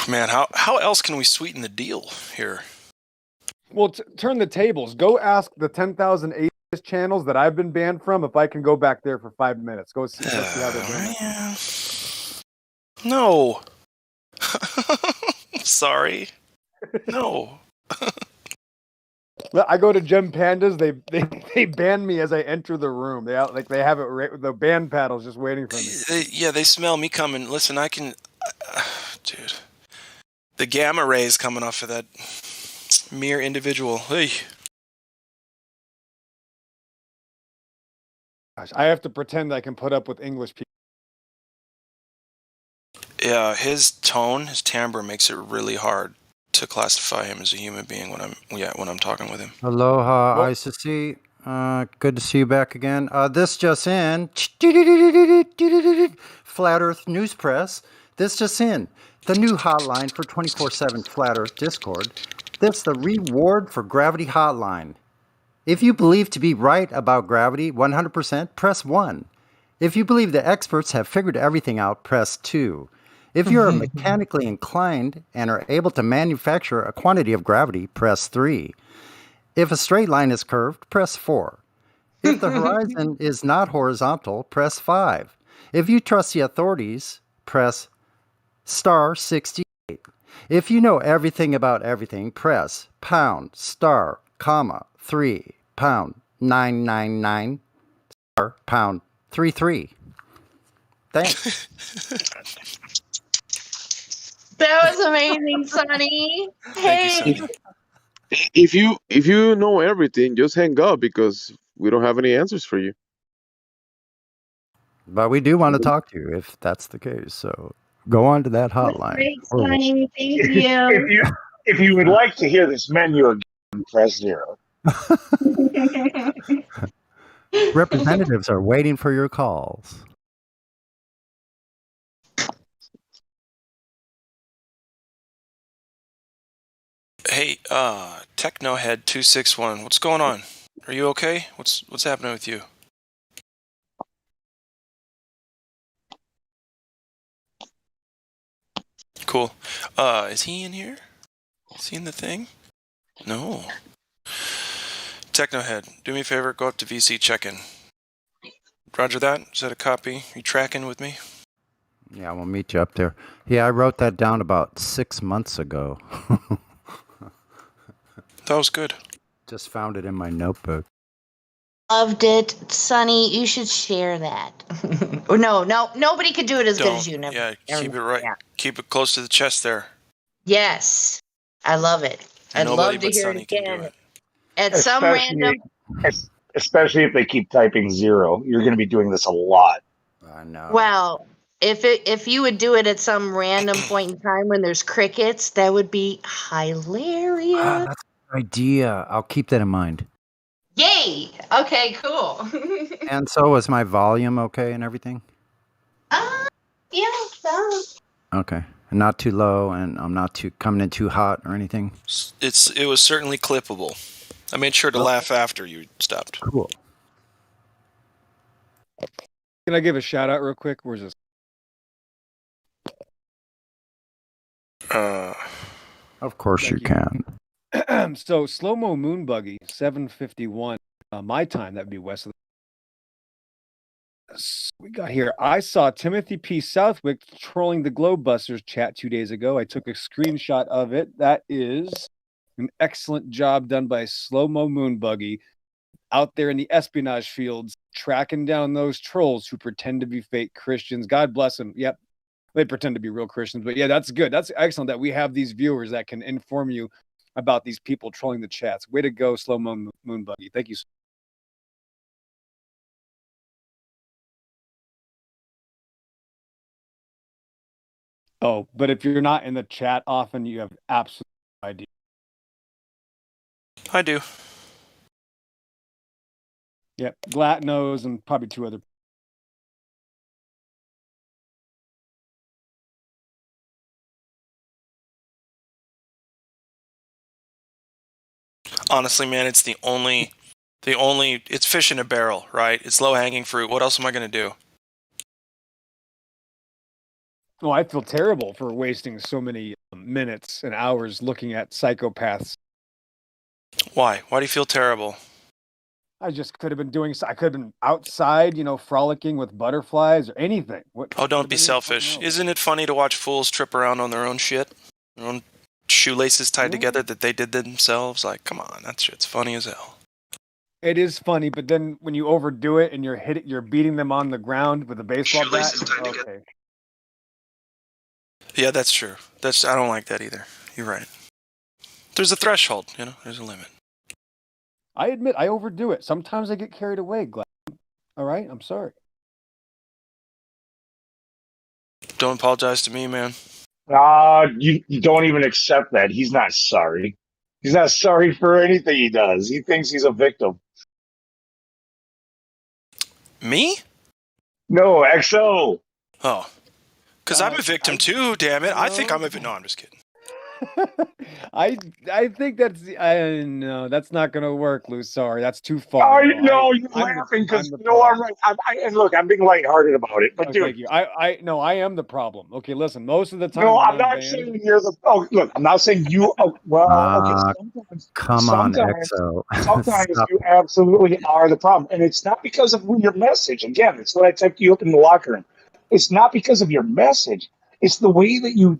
O: Man, how else can we sweeten the deal here?
B: Well, turn the tables. Go ask the 10,000 atheist channels that I've been banned from if I can go back there for 5 minutes. Go see how they're doing.
O: No. Sorry. No.
B: I go to Gem Pandas. They ban me as I enter the room. They have it right, the ban paddles just waiting for me.
O: They smell me coming. Listen, I can, dude. The gamma rays coming off of that mere individual. Hey.
B: Gosh, I have to pretend I can put up with English people.
O: Yeah, his tone, his timbre makes it really hard to classify him as a human being when I'm talking with him.
I: Aloha, ICC. Good to see you back again. This just in. Flat Earth News Press. This just in. The new hotline for 24/7 Flat Earth Discord. This the reward for Gravity Hotline. If you believe to be right about gravity 100%, press 1. If you believe the experts have figured everything out, press 2. If you're mechanically inclined and are able to manufacture a quantity of gravity, press 3. If a straight line is curved, press 4. If the horizon is not horizontal, press 5. If you trust the authorities, press star 68. If you know everything about everything, press pound star comma 3 pound 999 star pound 33. Thanks.
S: That was amazing, Sonny. Hey.
L: If you know everything, just hang up because we don't have any answers for you.
I: But we do want to talk to you if that's the case. So go on to that hotline.
S: Great, Sonny. Thank
J: If
S: you.
J: you would like to hear this menu again, press 0.
I: Representatives are waiting for your calls.
O: Hey, Technohead 261, what's going on? Are you okay? What's happening with you? Cool. Is he in here? Is he in the thing? No. Technohead, do me a favor, go up to VC check-in. Roger that. Is that a copy? You tracking with me?
I: Yeah, we'll meet you up there. Yeah, I wrote that down about 6 months ago.
O: That was good.
I: Just found it in my notebook.
S: Loved it. Sonny, you should share that. No, nobody could do it as good as you. Never.
O: Yeah,
S: never
O: keep it
S: mind.
O: right.
S: Yeah.
O: Keep it close to the chest there.
S: Yes, I love it. I'd
O: Nobody
S: love to
O: but
S: hear
O: Sonny
S: it
O: can do
S: again.
O: it.
S: At some random.
J: Especially if they keep typing 0, you're going to be doing this a lot.
I: I know.
S: Well, if you would do it at some random point in time when there's crickets, that would be hilarious.
I: That's a good idea. I'll keep that in mind.
S: Yay! Okay, cool.
I: And so is my volume okay and everything?
S: Yeah, so.
I: Okay. And not too low, and I'm not too coming in too hot or anything.
O: It was certainly clippable. I made sure to laugh after you stopped.
I: Cool.
B: Can I give a shout out real quick? Where's this?
I: Of course you can.
B: So slow mo moon buggy 7:51 my time. That'd be west of. We got here. I saw Timothy P. Southwick trolling the Globebusters chat 2 days ago. I took a screenshot of it. That is an excellent job done by slow mo moon buggy out there in the espionage fields, tracking down those trolls who pretend to be fake Christians. God bless them. Yep. They pretend to be real Christians, but yeah, that's good. That's excellent that we have these viewers that can inform you about these people trolling the chats. Way to go, slow mo moon buggy. Thank you. Oh, but if you're not in the chat often, you have absolutely no idea.
O: I do.
B: Yep, Glat knows, and probably 2 other.
O: Honestly, man, it's the only it's fish in a barrel, right? It's low hanging fruit. What else am I going to do?
B: Oh, I feel terrible for wasting so many minutes and hours looking at psychopaths.
O: Why? Why do you feel terrible?
B: I just could have been doing. I could have been outside, frolicking with butterflies or anything.
O: Oh, don't be selfish. Isn't it funny to watch fools trip around on their own shit? Their own shoelaces tied together that they did themselves? Like, come on, that shit's funny as hell.
B: It is funny, but then when you overdo it and you're beating them on the ground with a baseball bat. Okay.
O: Yeah, that's true. I don't like that either. You're right. There's a threshold, there's a limit.
B: I admit I overdo it. Sometimes I get carried away, Glenn. All right, I'm sorry.
O: Don't apologize to me, man.
J: You don't even accept that. He's not sorry. He's not sorry for anything he does. He thinks he's a victim.
O: Me?
J: No, XO.
O: Oh. Because I'm a victim too, damn it. I think I'm a victim. No, I'm just kidding.
B: I think that's not going to work, Lou. Sorry, that's too far.
J: You're laughing because I'm right. And look, I'm being lighthearted about it. But dude,
B: thank you. I am the problem. Okay, listen. Most of the time,
J: no, I'm not saying you're the. Oh, look, I'm not saying you. Okay. Sometimes you absolutely are the problem, and it's not because of your message. Again, it's what I typed you up in the locker room. It's not because of your message. It's the way that you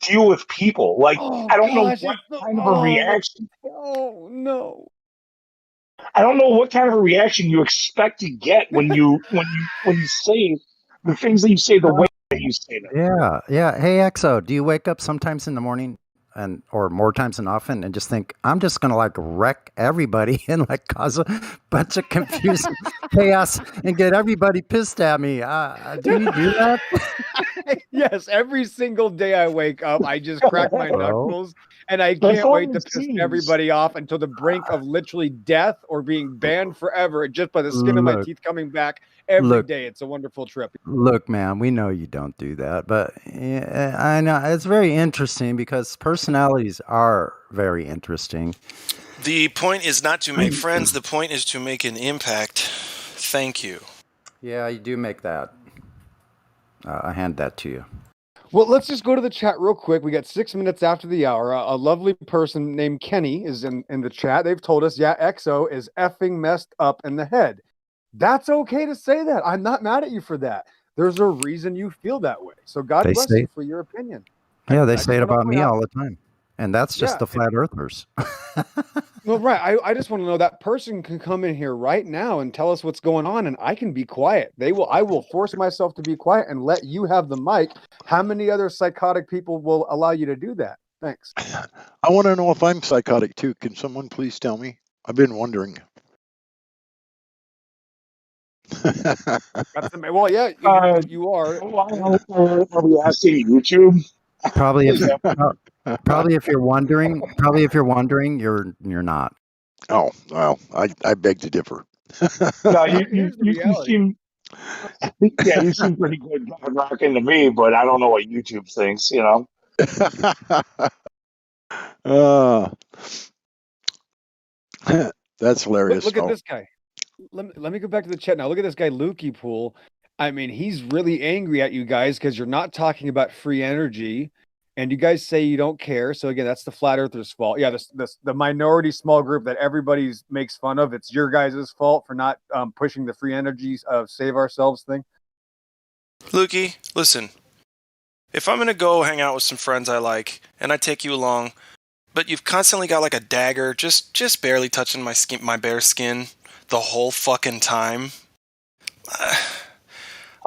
J: deal with people. Like, I don't know what kind of a reaction.
B: Oh no!
J: I don't know what kind of a reaction you expect to get when you say the things that you say the way that you say them.
I: Yeah. Hey, XO, do you wake up sometimes in the morning or more times than often and just think, I'm just going to wreck everybody and cause a bunch of confusion, chaos, and get everybody pissed at me? Do you do that?
B: Yes, every single day I wake up, I just crack my knuckles, and I can't wait to piss everybody off until the brink of literally death or being banned forever, just by the skin of my teeth coming back every day. It's a wonderful trip.
I: Look, man, we know you don't do that, but yeah, I know it's very interesting because personalities are very interesting.
O: The point is not to make friends. The point is to make an impact. Thank you.
I: Yeah, you do make that. I hand that to you.
B: Well, let's just go to the chat real quick. We got 6 minutes after the hour. A lovely person named Kenny is in the chat. They've told us, XO is effing messed up in the head. That's okay to say that. I'm not mad at you for that. there's a reason you feel that way. So God
I: They
B: bless
I: say,
B: you for your opinion.
I: yeah, they
B: I
I: say
B: just
I: it
B: want to
I: about
B: point
I: me
B: out,
I: all the time. And that's just
B: yeah,
I: the flat earthers.
B: no, right. I just want to know that person can come in here right now and tell us what's going on, and I can be quiet. I will force myself to be quiet and let you have the mic. How many other psychotic people will allow you to do that? Thanks.
S: I want to know if I'm psychotic too. Can someone please tell me? I've been wondering.
B: Well, yeah, you are.
J: Are we asking YouTube?
I: Probably if
J: Is that
I: probably if you're wondering, you're not.
S: Oh, well, I beg to differ.
J: no?
B: Here's the
J: You
B: reality.
J: seem yeah, you seem pretty good rocking to me, but I don't know what YouTube thinks. You know.
S: That's hilarious.
B: Look at this guy. Let me go back to the chat now. Look at this guy, Lukey Pool. I mean, he's really angry at you guys because you're not talking about free energy, and you guys say you don't care. So again, that's the flat earthers' fault. Yeah, the minority small group that everybody makes fun of. It's your guys' fault for not pushing the free energy save ourselves thing.
O: Lukey, listen. If I'm gonna go hang out with some friends I like, and I take you along, but you've constantly got like a dagger just barely touching my bare skin the whole fucking time,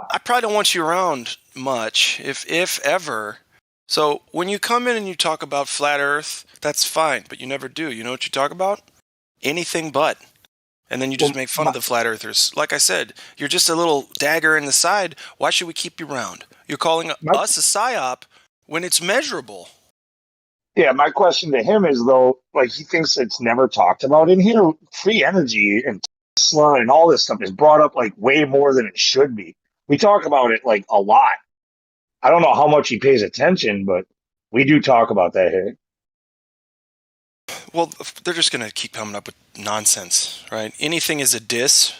O: I probably don't want you around much, if ever. So when you come in and you talk about flat Earth, that's fine, but you never do. You know what you talk about? Anything but. And then you just make fun of the flat earthers. Like I said, you're just a little dagger in the side. Why should we keep you around? You're calling us a psyop when it's measurable.
J: Yeah, my question to him is though, like he thinks it's never talked about in here. Free energy and Tesla and all this stuff is brought up like way more than it should be. We talk about it like a lot. I don't know how much he pays attention, but we do talk about that here.
O: Well, they're just going to keep coming up with nonsense, right? Anything is a diss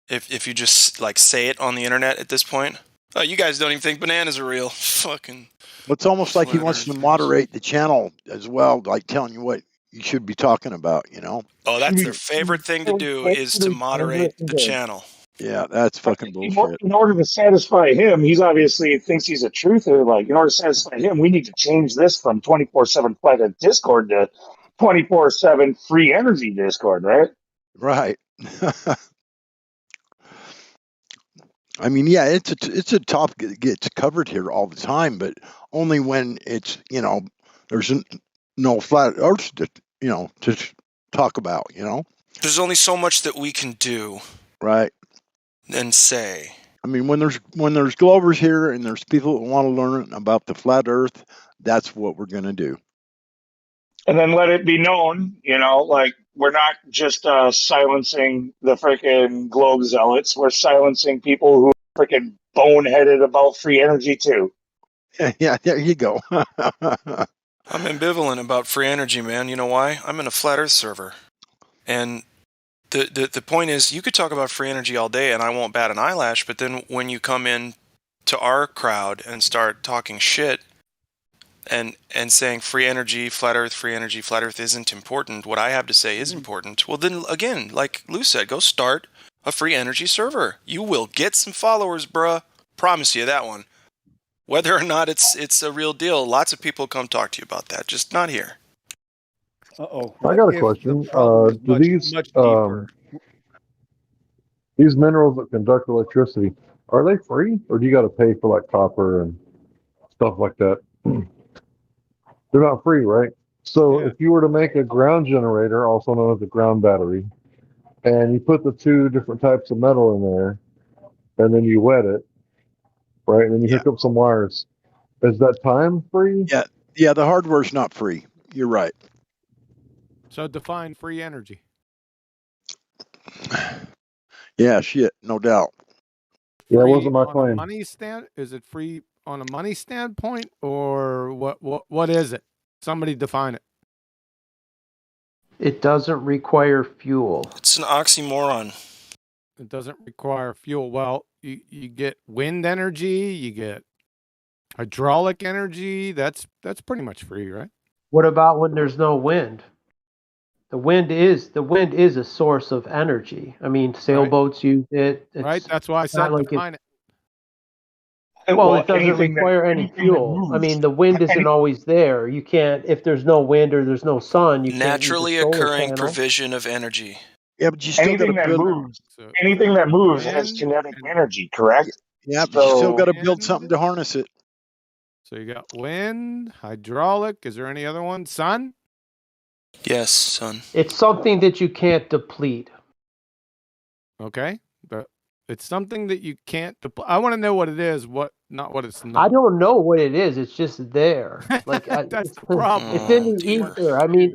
O: if you just like say it on the internet at this point. You guys don't even think bananas are real. Fucking.
S: It's almost like he wants to moderate the channel as well, like telling you what you should be talking about, you know?
O: Oh, that's their favorite thing to do is to moderate the channel.
S: Yeah, that's fucking bullshit.
J: In order to satisfy him, he's obviously thinks he's a truther. Like, in order to satisfy him, we need to change this from 24/7 Flat Discord to 24/7 free energy Discord, right?
S: Right. I mean, yeah, it's a topic that gets covered here all the time, but only when it's, you know, there's no flat earth to, you know, to talk about, you know?
O: There's only so much that we can do.
S: Right.
O: And say.
S: I mean, when there's Glovers here and there's people that want to learn about the flat earth, that's what we're going to do.
J: And then let it be known, you know, like we're not just silencing the freaking globe zealots. We're silencing people who are freaking boneheaded about free energy too.
S: Yeah, there you go.
O: I'm ambivalent about free energy, man. You know why? I'm in a flat earth server. And the point is, you could talk about free energy all day and I won't bat an eyelash, but then when you come in to our crowd and start talking shit and saying free energy, flat earth isn't important, what I have to say is important, well then, again, like Lou said, go start a free energy server. You will get some followers, bruh. Promise you that one. Whether or not it's a real deal, lots of people come talk to you about that, just not here.
B: Uh-oh.
U: I got a question. Do these minerals that conduct electricity, are they free, or do you got to pay for like copper and stuff like that? They're not free, right? So if you were to make a ground generator, also known as a ground battery, and you put the two different types of metal in there, and then you wet it, right? And then you hook up some wires. Is that time free?
S: Yeah, the hardware's not free. You're right.
V: So define free energy.
S: Yeah, shit, no doubt.
U: Yeah, it wasn't my
V: On a
U: claim.
V: money is it free on a money standpoint, or what is it? Somebody define it.
W: It doesn't require fuel.
O: It's an oxymoron.
V: It doesn't require fuel. Well, you get wind energy, you get hydraulic energy. That's pretty much free, right?
W: What about when there's no wind? The wind is a source of energy. I mean, sailboats use it.
V: Right. That's why I said
W: like
V: define it.
W: Well, it doesn't require any fuel. I mean, the wind isn't always there. You can't, if there's no wind or there's no sun, you can't use
O: Naturally
W: a solar
O: occurring
W: panel.
O: provision of energy.
A: Yeah, but you still got
J: Anything
A: to
J: that
A: build.
J: moves, anything that moves has kinetic energy, correct?
A: Yeah, but you still got to build something to harness it.
V: So you got wind, hydraulic. Is there any other one? Sun?
O: Yes, sun.
W: It's something that you can't deplete.
V: Okay. But it's something that you can't I want to know what it is, not what it's not.
W: I don't know what it is. It's just there. Like
V: That's the problem.
W: It's in the ether. I mean,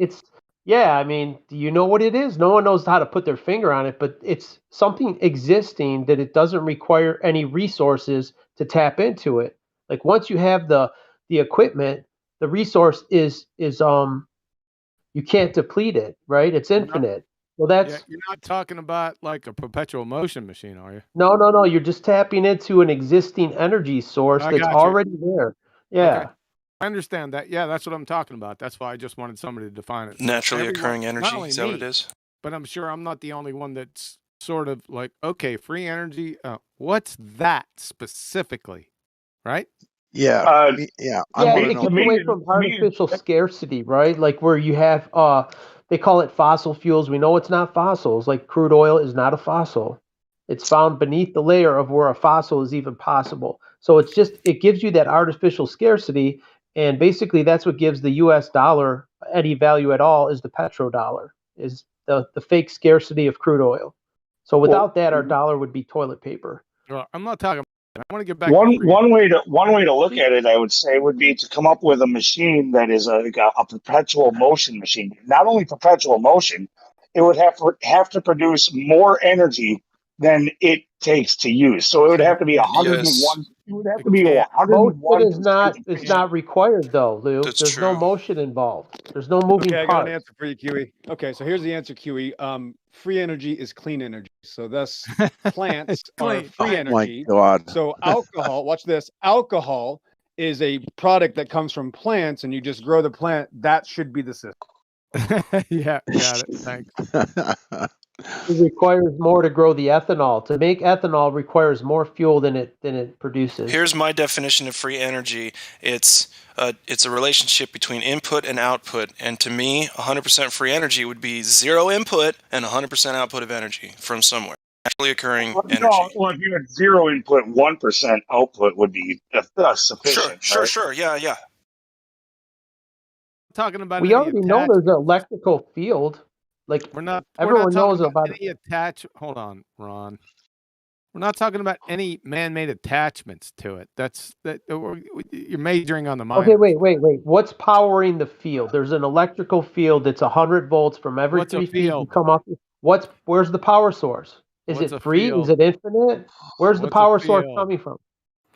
W: I mean, do you know what it is? No one knows how to put their finger on it, but it's something existing that it doesn't require any resources to tap into it. Like once you have the equipment, the resource is you can't deplete it, right? It's infinite. Well, that's
V: you're not talking about like a perpetual motion machine, are you?
W: no. You're just tapping into an existing energy source
V: I
W: that's
V: got you.
W: already there. Yeah.
V: Okay. I understand that. Yeah, that's what I'm talking about. That's why I just wanted somebody to define it. So
O: Naturally
V: everyone-
O: occurring energy.
V: not only
O: Is that what
V: me,
O: it is?
V: But I'm sure I'm not the only one that's sort of like, okay, free energy. What's that specifically? Right?
A: Yeah. Yeah.
W: It gets away from artificial scarcity, right? Like where you have they call it fossil fuels. We know it's not fossils. Like crude oil is not a fossil. It's found beneath the layer of where a fossil is even possible. So it gives you that artificial scarcity, and basically that's what gives the US dollar any value at all is the petrodollar, is the fake scarcity of crude oil. So without that, our dollar would be toilet paper.
V: Well, I'm not talking. I want to get back.
J: One way to look at it, I would say, would be to come up with a machine that is a perpetual motion machine. Not only perpetual motion, it would have to produce more energy than it takes to use. So it would have to be 101.
O: Yes.
J: It would have to be 101.
W: Motion is not required though, Lou. There's no motion involved. There's no moving
B: Okay, I got an
W: parts.
B: answer for you, Kiwi. Okay, so here's the answer, Kiwi. Free energy is clean energy. So thus plants are free energy.
A: Oh my God.
B: So alcohol, watch this. Alcohol is a product that comes from plants and you just grow the plant. That should be the system.
V: Yeah, got it. Thanks.
W: It requires more to grow the ethanol. To make ethanol requires more fuel than it produces.
O: Here's my definition of free energy. It's a relationship between input and output. And to me, 100% free energy would be zero input and 100% output of energy from somewhere. Naturally occurring energy.
J: Well, if you had zero input, 1% output would be sufficient.
O: Sure. Yeah.
V: Talking about
W: We already know there's an electrical field. Like everyone knows about
V: any Hold on, Ron. We're not talking about any man-made attachments to it. You're majoring on the mind.
W: Okay, wait. What's powering the field? There's an electrical field that's 100 volts from every 3 feet. You come up. Where's the power source? Is it free? Is it infinite? Where's the power source coming from?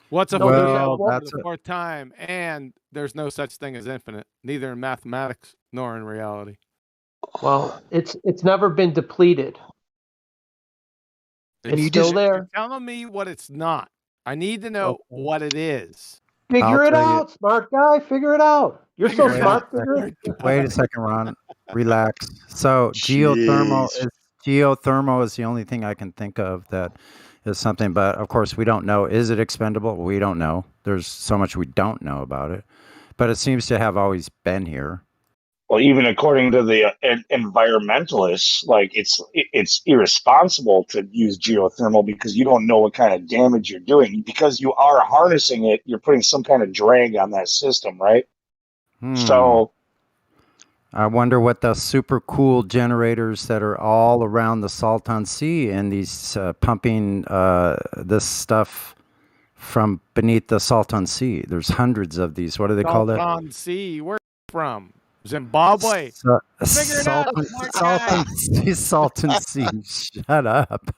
V: What's a
W: field?
V: That's the fourth time, and there's no such thing as infinite, neither in mathematics nor in reality.
W: Well, it's never been depleted. It's still there.
V: You're telling me what it's not. I need to know what it is.
W: Figure it out, smart guy. Figure it out. You're so smart.
I: Wait a second, Ron. Relax. So geothermal is the only thing I can think of that is something. But of course, we don't know. Is it expendable? We don't know. There's so much we don't know about it. But it seems to have always been here.
J: Well, even according to the environmentalists, like it's irresponsible to use geothermal because you don't know what kind of damage you're doing. Because you are harnessing it, you're putting some kind of drag on that system, right? So
I: I wonder what the super cool generators that are all around the Salton Sea and these pumping this stuff from beneath the Salton Sea. There's hundreds of these. What do they call that?
V: Salton Sea. Where from? Zimbabwe. Figure it out.
I: Salton Sea. Shut up.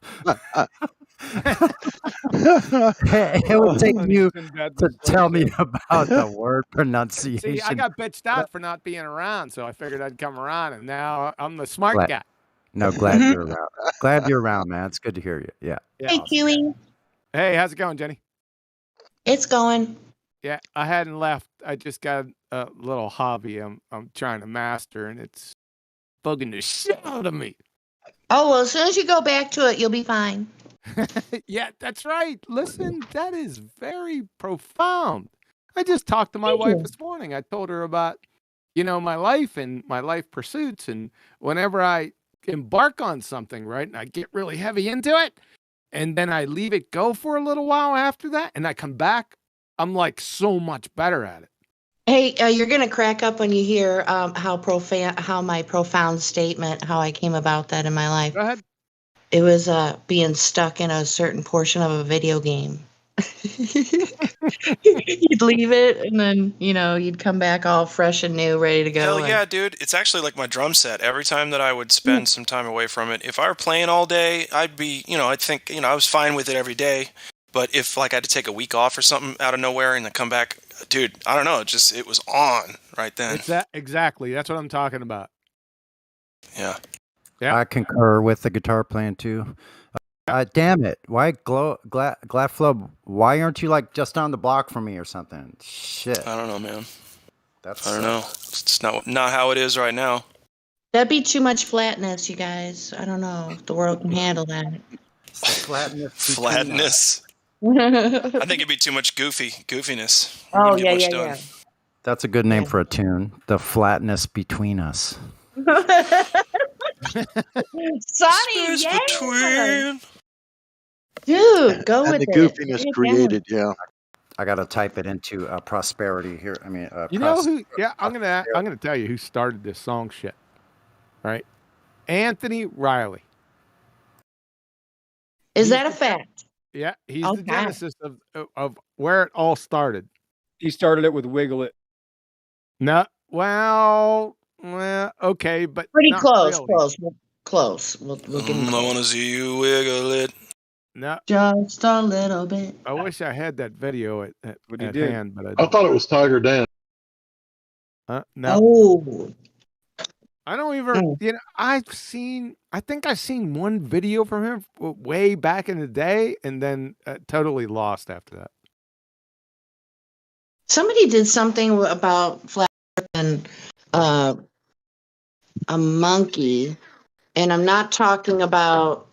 I: It would take you to tell me about the word pronunciation.
V: See, I got bitched out for not being around, so I figured I'd come around, and now I'm the smart guy.
I: No, glad you're around. Glad you're around, man. It's good to hear you. Yeah.
D: Hey, Kiwi.
V: Hey, how's it going, Jenny?
D: It's going.
V: Yeah, I hadn't left. I just got a little hobby I'm trying to master, and it's bugging the shit out of me.
D: Oh, well, as soon as you go back to it, you'll be fine.
V: Yeah, that's right. Listen, that is very profound. I just talked to my wife this morning. I told her about, my life and my life pursuits. And whenever I embark on something, right, and I get really heavy into it, and then I leave it go for a little while after that, and I come back, I'm like so much better at it.
D: Hey, you're gonna crack up when you hear how my profound statement, how I came about that in my life.
V: Go ahead.
D: It was being stuck in a certain portion of a video game. You'd leave it, and then you'd come back all fresh and new, ready to go.
O: Hell yeah, dude. It's actually like my drum set. Every time that I would spend some time away from it, if I were playing all day, I'd be, I'd think, I was fine with it every day. But if like I had to take a week off or something out of nowhere and then come back, dude, I don't know, it was on right then.
V: Exactly. That's what I'm talking about.
O: Yeah.
V: Yeah.
I: I concur with the guitar playing too. Damn it! Why Glaflub? Why aren't you like just down the block from me or something? Shit.
O: I don't know, man.
I: I
O: don't know. It's not how it is right now.
D: That'd be too much flatness, you guys. I don't know if the world can handle that.
O: Flatness. I think it'd be too much goofiness. We
D: Oh,
O: wouldn't get much done.
D: yeah.
I: That's a good name for a tune. The flatness between us.
D: Sonny,
O: Space
D: yeah.
O: between.
D: Dude, go
A: And
D: with
A: the
D: it.
A: goofiness created, yeah.
I: I got to type it into prosperity here. I mean,
V: You know who? Yeah, I'm gonna tell you who started this song shit. Right, Anthony Riley.
D: Is that a fact?
V: Yeah, he's the genesis of where it all started.
B: He started it with Wiggle It.
V: No, well, okay, but
D: Pretty
V: not
D: close,
V: really.
D: close. We'll give him
O: I want to see you wiggle it.
V: No,
D: just a little bit.
V: I wish I had that video at
B: did.
V: hand, but
U: I thought it was Tiger Dan.
V: no.
D: Oh.
V: I don't even, I think I've seen one video from him way back in the day and then totally lost after that.
D: Somebody did something about flat Earth and a monkey, and I'm not talking about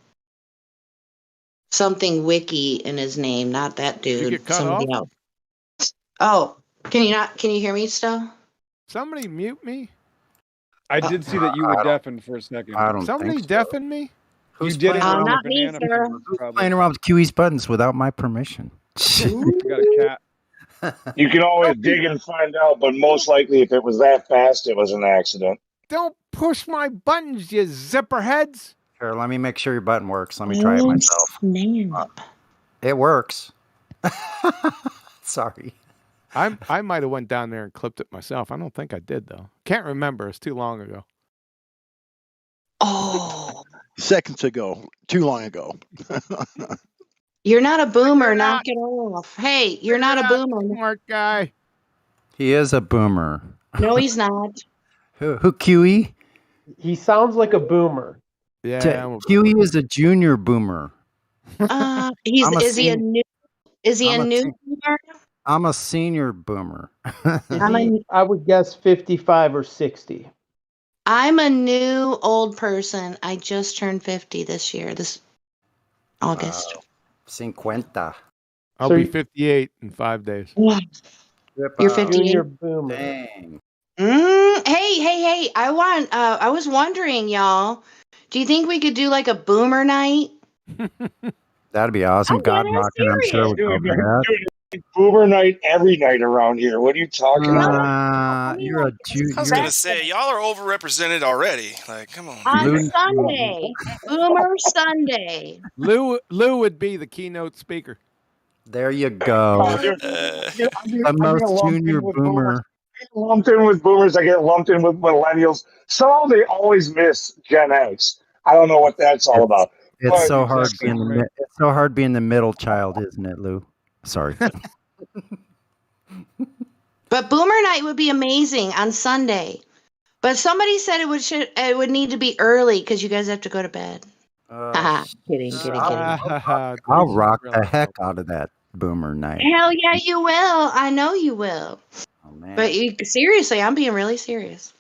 D: something wiki in his name, not that dude.
V: Did you get cut
D: somebody
V: off?
D: else. Oh, can you hear me still?
V: Somebody mute me.
B: I did see that you were deafened for a second.
I: I don't
V: Somebody
I: think so.
V: deafened me?
I: Who's
B: you did it
I: playing
B: with
D: not
B: the
D: me,
B: banana
D: sir.
B: fingers, probably.
I: playing around with QE's buttons without my permission?
B: You got a cat.
J: You can always dig and find out, but most likely, if it was that fast, it was an accident.
V: Don't push my buttons, you zipper heads.
I: Here, let me make sure your button works. Let me try it myself. It works. Sorry.
V: I might have went down there and clipped it myself. I don't think I did though. Can't remember. It's too long ago.
D: Oh,
A: Seconds ago, too long ago.
D: you're not a boomer. Knock it off. Hey, you're not a boomer.
V: Smart guy.
I: He is a boomer.
D: No, he's not.
I: Who QE?
W: He sounds like a boomer.
V: Yeah.
I: QE is a junior boomer.
D: Is he a new boomer?
I: I'm a senior boomer.
W: I would guess 55 or 60.
D: I'm a new old person. I just turned 50 this year, this August.
I: 50.
V: I'll be 58 in 5 days.
D: You're 58.
W: Junior boomer.
I: Dang.
D: Hey! I was wondering, y'all. Do you think we could do like a boomer night?
I: That'd be awesome. God rocking, I'm sure.
J: Boomer night every night around here. What are you talking about?
I: You're a junior.
O: I was gonna say y'all are overrepresented already. Like, come on.
D: On Sunday, Boomer Sunday.
V: Lou would be the keynote speaker.
I: There you go. The most junior boomer.
J: I get lumped in with boomers. I get lumped in with millennials. Somehow they always miss Gen X. I don't know what that's all about.
I: It's so hard being the middle child, isn't it, Lou? Sorry.
D: But Boomer Night would be amazing on Sunday. But somebody said it would need to be early because you guys have to go to bed. Kidding.
I: I'll rock the heck out of that Boomer Night.
D: Hell yeah, you will. I know you will.
I: Oh, man.
D: But seriously, I'm being really serious.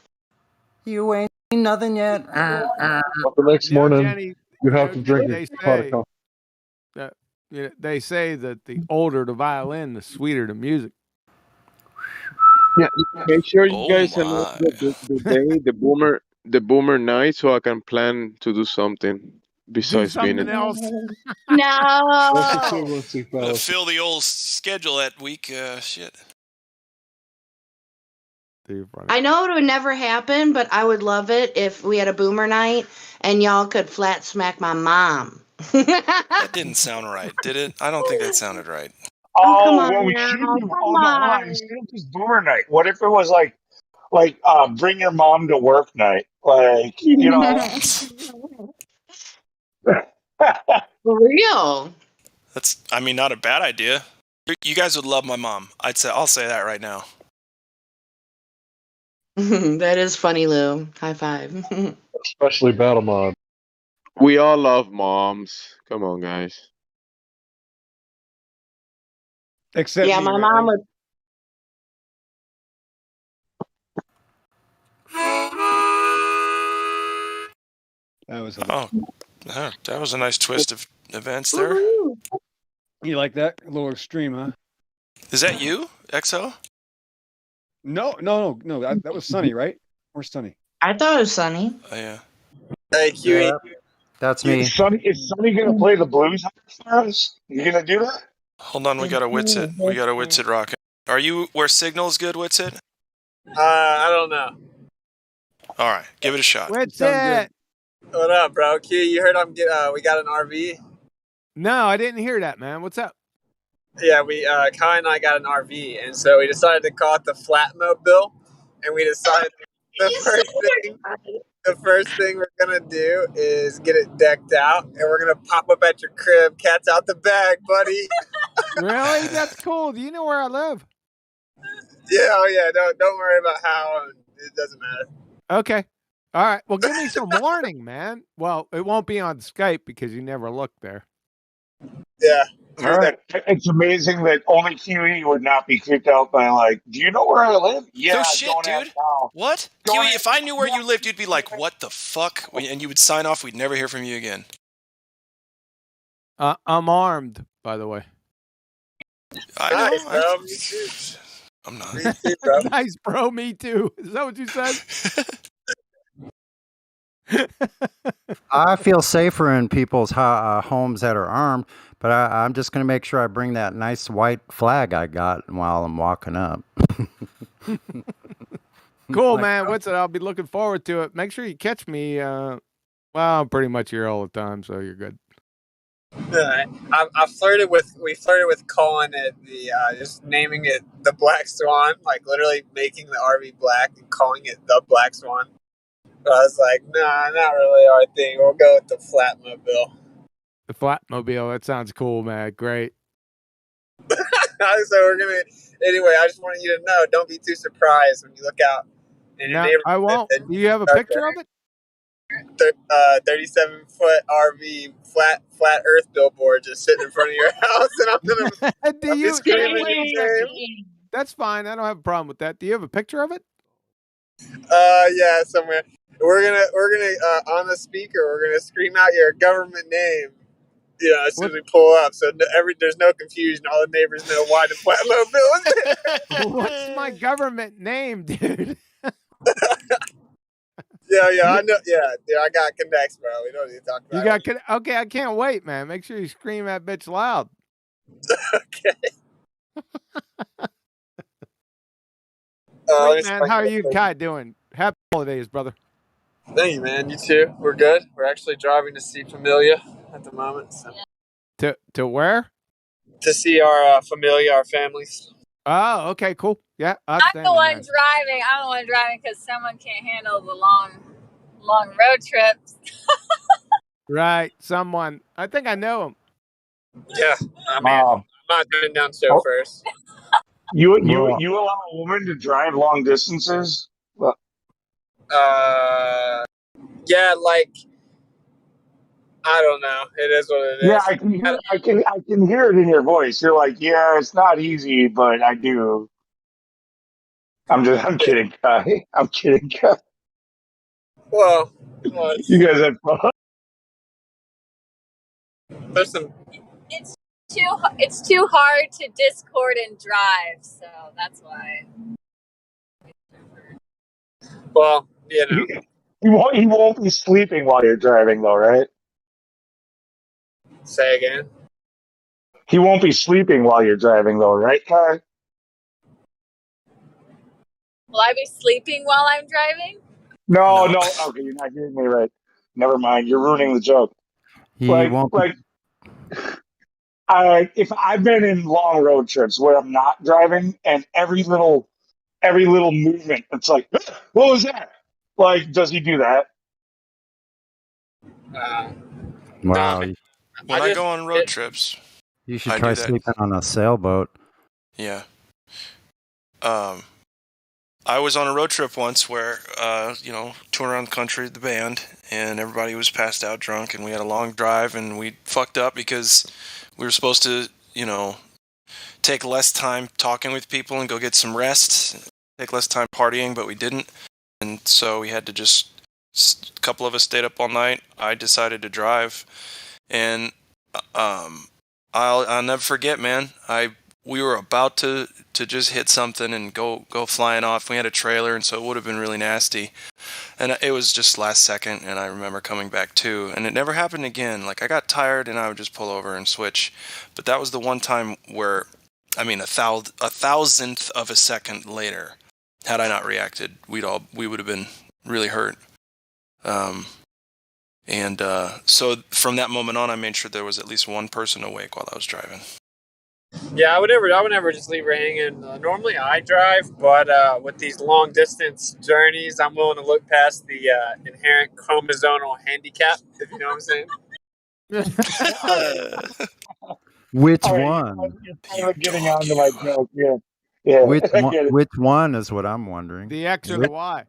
I: You ain't seen nothing yet.
U: But the next morning,
V: Jenny,
U: you have to drink a pot of coffee.
V: they say that the older the violin, the sweeter the music.
L: Yeah, make sure you
O: Oh
L: guys announce
O: my.
L: the day, the boomer night, so I can plan to do something besides being
V: something
L: in.
V: else.
U: What's the
D: No.
U: equivalency, fellas?
O: Fill the old schedule that week. Shit.
D: I know it would never happen, but I would love it if we had a boomer night and y'all could flat smack my mom.
O: That didn't sound right, did it? I don't think that sounded right.
D: Oh, come
J: What
D: on
J: we
D: now.
J: should do?
D: Come
J: Hold on.
D: on.
J: Instead of just boomer night, what if it was like bring your mom to work night? Like, you know.
D: For real.
O: That's, I mean, not a bad idea. You guys would love my mom. I'll say that right now.
D: That is funny, Lou. High five.
U: Especially Battle Mod.
L: We all love moms. Come on, guys.
B: Except
D: Yeah,
B: me,
D: my
B: right?
D: mom would.
B: That was
O: that was a nice twist of events there.
B: You like that? A little extreme, huh?
O: Is that you, XO?
B: No. That was Sunny, right? Where's Sunny?
D: I thought it was Sunny.
O: Oh, yeah.
J: Hey, Huey.
I: Yeah, that's me.
J: Is Sonny gonna play the blues for us? You gonna do that?
O: Hold on, we got a Witsit. We got a Witsit rocking. Are you where signal's good, Witsit?
E: I don't know.
O: All right, give it a shot.
V: Witsit.
E: What up, bro? Q, you heard we got an RV?
V: No, I didn't hear that, man. What's up?
E: Yeah, Kai and I got an RV, and so we decided to call it the Flatmobile, and we decided the first thing we're gonna do is get it decked out, and we're gonna pop up at your crib, cat's out the bag, buddy.
V: Really? That's cool. Do you know where I live?
E: Yeah, oh yeah. Don't worry about how. It doesn't matter.
V: Okay. All right. Well, give me some warning, man. Well, it won't be on Skype because you never looked there.
E: Yeah.
J: All right. It's amazing that only Huey would not be creeped out by like, do you know where I live? Yeah,
O: No shit,
J: don't
O: dude.
J: ask now.
O: What? Kiwi, if I knew where you lived, you'd be like, what the fuck? And you would sign off. We'd never hear from you again.
V: I'm armed, by the way.
O: I know.
E: Nice, bro. Me too.
O: I'm not.
E: Me too, bro.
V: Nice, bro. Me too. Is that what you said?
I: I feel safer in people's homes that are armed, but I'm just going to make sure I bring that nice white flag I got while I'm walking up.
V: Cool, man. What's it? I'll be looking forward to it. Make sure you catch me. Well, I'm pretty much here all the time, so you're good.
E: We flirted with calling it just naming it the Black Swan, like literally making the RV black and calling it the Black Swan. But I was like, nah, not really our thing. We'll go with the Flatmobile.
V: The Flatmobile. That sounds cool, man. Great.
E: So we're gonna. Anyway, I just wanted you to know. Don't be too surprised when you look out in your
V: No,
E: neighborhood.
V: I won't. Do you have a picture of it?
E: 37-foot RV flat Earth billboard just sitting in front of your house, and I'm gonna be screaming your name.
V: That's fine. I don't have a problem with that. Do you have a picture of it?
E: Yeah, somewhere. We're gonna on the speaker. We're gonna scream out your government name. You know, as soon as we pull up, so there's no confusion. All the neighbors know why the Flatmobile is there.
V: What's my government name, dude?
E: Yeah, I know. Yeah, I got connects, bro. We don't need to talk about
V: You got okay. I can't wait, man. Make sure you scream that bitch loud.
E: Okay.
V: Sweet, man. How are you and Kai doing? Happy holidays, brother.
E: Thank you, man. You too. We're good. We're actually driving to see Familia at the moment. So.
V: To where?
E: To see our Familia, our families.
V: Oh, okay, cool. Yeah,
H: I'm the one driving. I'm the one driving because someone can't handle the long road trips.
V: Right, someone. I think I know him.
E: Yeah, I mean, I'm not turning down show first.
J: You allow a woman to drive long distances? Well,
E: yeah, like I don't know. It is what it is.
J: yeah, I can hear it in your voice. You're like, yeah, it's not easy, but I do. I'm kidding, Kai. I'm kidding, Kai.
E: Well,
J: you guys have fun.
E: There's some.
H: It's too hard to Discord and drive, so that's why.
E: Well, you know.
J: He won't be sleeping while you're driving, though, right?
E: Say again.
J: He won't be sleeping while you're driving, though, right, Kai?
H: Will I be sleeping while I'm driving?
J: No. Okay, you're not hearing me right. Never mind. You're ruining the joke.
I: He won't be.
J: If I've been in long road trips where I'm not driving, and every little movement, it's like, what was that? Like, does he do that?
I: Wow.
O: When I go on road trips,
I: You should
O: I
I: try
O: do that.
I: sleeping on a sailboat.
O: Yeah. I was on a road trip once where, touring around the country with the band, and everybody was passed out drunk, and we had a long drive, and we fucked up because we were supposed to, take less time talking with people and go get some rest, take less time partying, but we didn't. And so we had to a couple of us stayed up all night. I decided to drive, and I'll never forget, man. We were about to just hit something and go flying off. We had a trailer, and so it would have been really nasty. And it was just last second, and I remember coming back too. And it never happened again. Like, I got tired, and I would just pull over and switch. But that was the one time where, a thousandth of a second later, had I not reacted, we would have been really hurt. So from that moment on, I made sure there was at least one person awake while I was driving.
E: Yeah, I would never just leave her hanging. Normally I drive, but with these long distance journeys, I'm willing to look past the inherent chromosomal handicap, if you know what I'm saying.
I: Which
J: All right,
I: one?
J: you're finally getting onto my joke. Yeah.
I: Which one is what I'm wondering.
V: The X or the Y?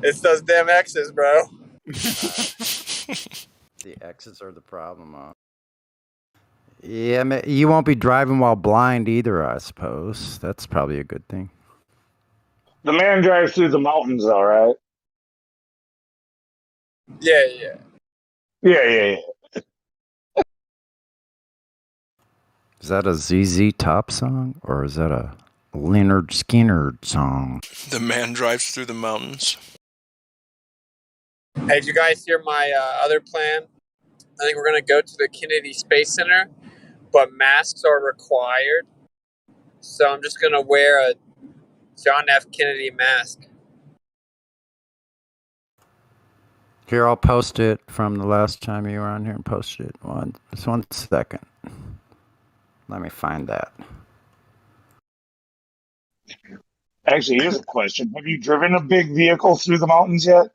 E: It's those damn X's, bro.
I: The X's are the problem, huh? Yeah, you won't be driving while blind either, I suppose. That's probably a good thing.
J: The man drives through the mountains, all right?
E: Yeah.
I: Is that a ZZ Top song, or is that a Leonard Skinner song?
O: The man drives through the mountains.
E: Hey, did you guys hear my other plan? I think we're going to go to the Kennedy Space Center, but masks are required. So I'm just going to wear a John F. Kennedy mask.
I: Here, I'll post it from the last time you were on here and post it. Just 1 second. Let me find that.
J: Actually, here's a question. Have you driven a big vehicle through the mountains yet?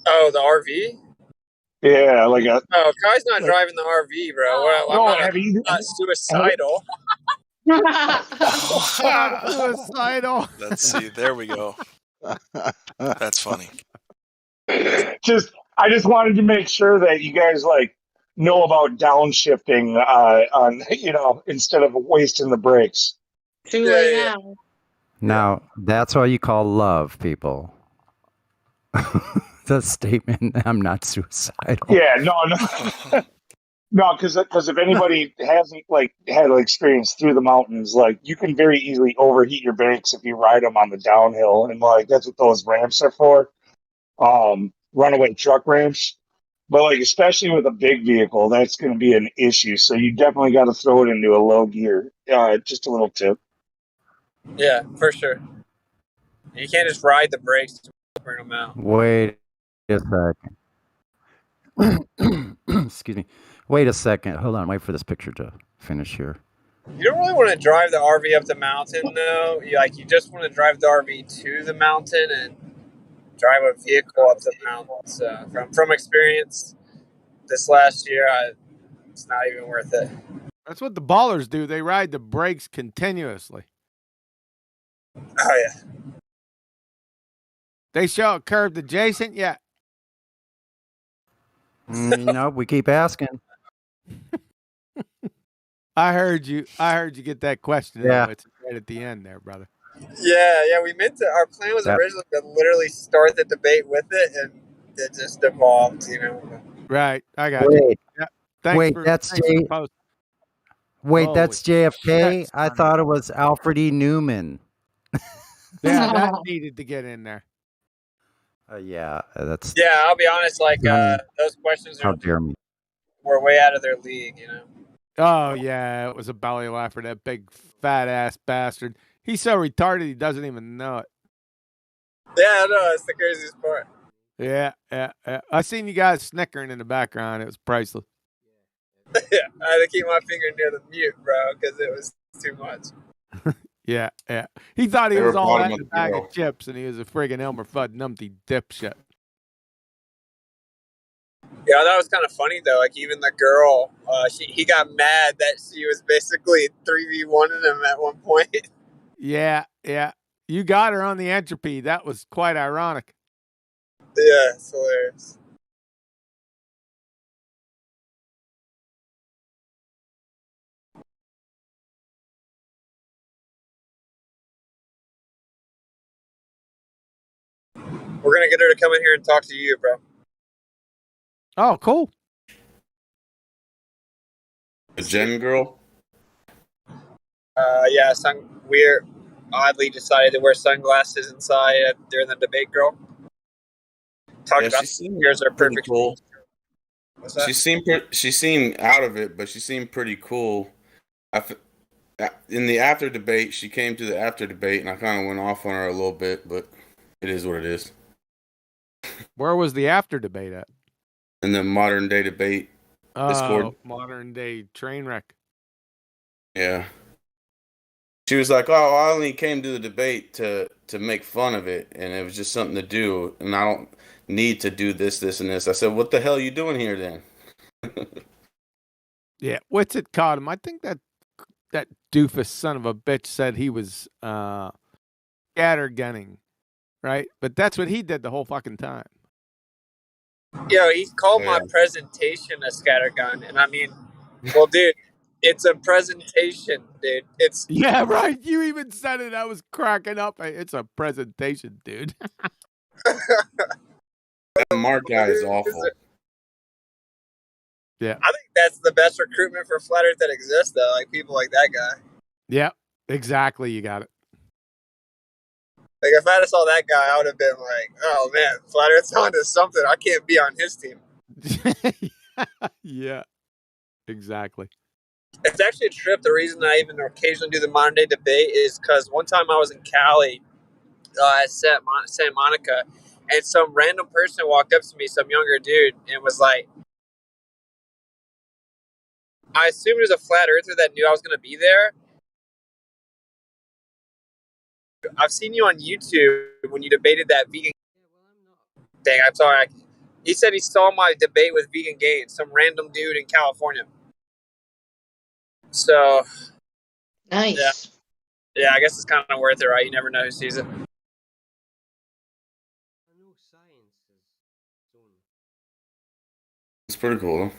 E: Oh, the RV?
J: Yeah, like a...
E: No, Kai's not driving the RV, bro. Well, I'm not suicidal.
V: Suicidal.
O: Let's see. There we go. That's funny.
J: I just wanted to make sure that you guys know about downshifting on instead of wasting the brakes.
D: Too late now.
I: Now, that's what you call love, people. The statement, I'm not suicidal.
J: Yeah, no, because if anybody hasn't had experience through the mountains, you can very easily overheat your brakes if you ride them on the downhill, and that's what those ramps are for, runaway truck ramps. But especially with a big vehicle, that's going to be an issue. So you definitely got to throw it into a low gear. Just a little tip.
E: Yeah, for sure. You can't just ride the brakes to bring them out.
I: Wait a second. Excuse me. Wait a second. Hold on. Wait for this picture to finish here.
E: You don't really want to drive the RV up the mountain, though. You just want to drive the RV to the mountain and drive a vehicle up the mountain. So from experience, this last year, it's not even worth it.
V: That's what the ballers do. They ride the brakes continuously.
E: Oh, yeah.
V: They show a curved adjacent yet?
I: No, we keep asking.
V: I heard you get that question.
I: Yeah.
V: Though. It's right at the end there, brother.
E: Yeah. We meant to. Our plan was
V: That-
E: originally to literally start the debate with it, and it just evolved.
V: Right. I got you.
I: Wait,
V: Yeah. Thanks
I: wait,
V: for
I: that's
V: thanks for the
I: J.
V: post.
I: Wait,
V: Holy
I: that's JFK.
V: shit,
I: I
V: son.
I: thought it was Alfred E. Newman.
V: Yeah, that needed to get in there.
I: Yeah, that's
E: Yeah, I'll be honest. Like
I: funny.
E: those questions
I: How dare me?
E: were way out of their league. You know.
V: Oh yeah, it was a belly laugher. That big fat ass bastard. He's so retarded he doesn't even know it.
E: Yeah, no, it's the craziest part.
V: Yeah. I seen you guys snickering in the background. It was priceless.
E: Yeah, I had to keep my finger near the mute, bro, because it was too much.
V: Yeah. He thought he
Q: They
V: was
Q: were
V: all
Q: bottom
V: that
Q: of
V: in a
Q: the
V: bag
Q: barrel.
V: of chips, and he was a friggin' Elmer Fudd numpty dipshit.
E: Yeah, that was kind of funny though. Like even the girl, he got mad that she was basically 3v1ing him at one point.
V: Yeah. You got her on the entropy. That was quite ironic.
E: Yeah, it's hilarious. We're gonna get her to come in here and talk to you, bro.
V: Oh, cool.
Q: The Jen girl.
E: Yeah, we're oddly decided to wear sunglasses inside during the debate, girl. Talked
Q: Yeah,
E: about
Q: she seemed
E: here's our
Q: pretty
E: perfect.
Q: cool.
E: What's that?
Q: She seemed out of it, but she seemed pretty cool. In the after debate, she came to the after debate, and I kind of went off on her a little bit, but it is what it is.
V: Where was the after debate at?
Q: In the modern day debate Discord.
V: Oh, modern day train wreck.
Q: Yeah. She was like, "Oh, I only came to the debate to make fun of it, and it was just something to do, and I don't need to do this, and this." I said, "What the hell are you doing here then?"
V: Yeah, what's it called him? I think that doofus son of a bitch said he was scattergunning, right? But that's what he did the whole fucking time.
E: Yo, he called my presentation a scattergun, and I mean, well, dude, it's a presentation, dude. It's
V: Yeah, right. You even said it. I was cracking up. It's a presentation, dude.
Q: That Mark guy is awful.
V: Yeah.
E: I think that's the best recruitment for flat Earth that exists, though. Like people like that guy.
V: Yeah, exactly. You got it.
E: Like if I saw that guy, I would have been like, "Oh man, flat Earth's onto something. I can't be on his team."
V: Yeah, exactly.
E: It's actually a trip. The reason I even occasionally do the modern day debate is because one time I was in Cali at Santa Monica, and some random person walked up to me, some younger dude, and was like, I assumed it was a flat earther that knew I was going to be there. I've seen you on YouTube when you debated that vegan. Dang, I'm sorry. He said he saw my debate with Vegan Gains, some random dude in California. So,
D: Nice.
E: Yeah, I guess it's kind of worth it, right? You never know who sees it.
Q: It's pretty cool.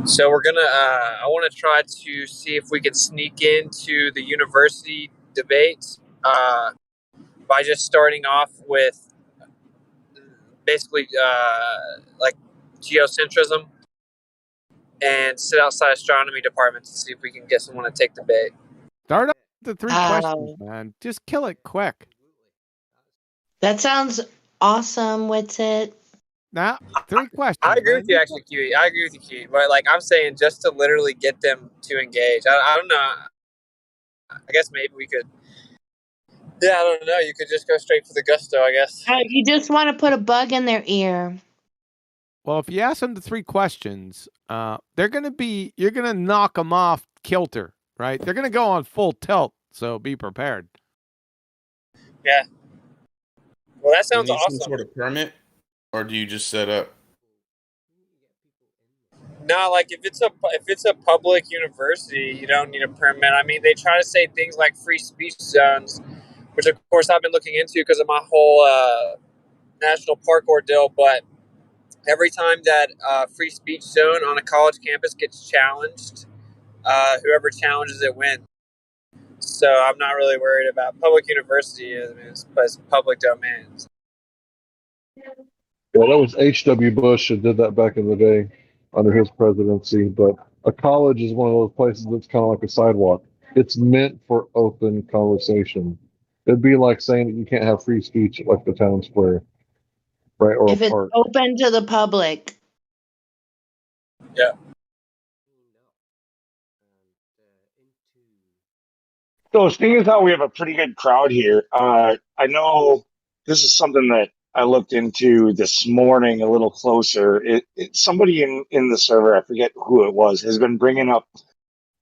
E: So we're gonna. I want to try to see if we can sneak into the university debates by just starting off with basically like geocentrism and sit outside astronomy departments to see if we can get someone to take the bait.
V: Start up the three questions, man. Just kill it quick.
D: That sounds awesome. What's it?
V: Now, three questions.
E: I agree with you, actually, Kiwi. I agree with you, Kiwi. But like I'm saying, just to literally get them to engage. I don't know. I guess maybe we could. Yeah, I don't know. You could just go straight for the gusto, I guess.
D: You just want to put a bug in their ear.
V: Well, if you ask them the three questions, you're gonna knock them off kilter, right? They're gonna go on full tilt. So be prepared.
E: Yeah. Well, that sounds
Q: Do you need
E: awesome.
Q: some sort of permit, or do you just set up?
E: No, like if it's a public university, you don't need a permit. I mean, they try to say things like free speech zones, which of course I've been looking into because of my whole national park ordeal. But every time that free speech zone on a college campus gets challenged, whoever challenges it wins. So I'm not really worried about public university. I mean, it's public domains.
U: Yeah, that was H.W. Bush that did that back in the day under his presidency. But a college is one of those places that's kind of like a sidewalk. It's meant for open conversation. It'd be like saying that you can't have free speech at like the town square, right, or a
D: If it's
U: park.
D: open to the public.
E: Yeah.
J: So seeing as how we have a pretty good crowd here, I know this is something that I looked into this morning a little closer. Somebody in the server, I forget who it was, has been bringing up.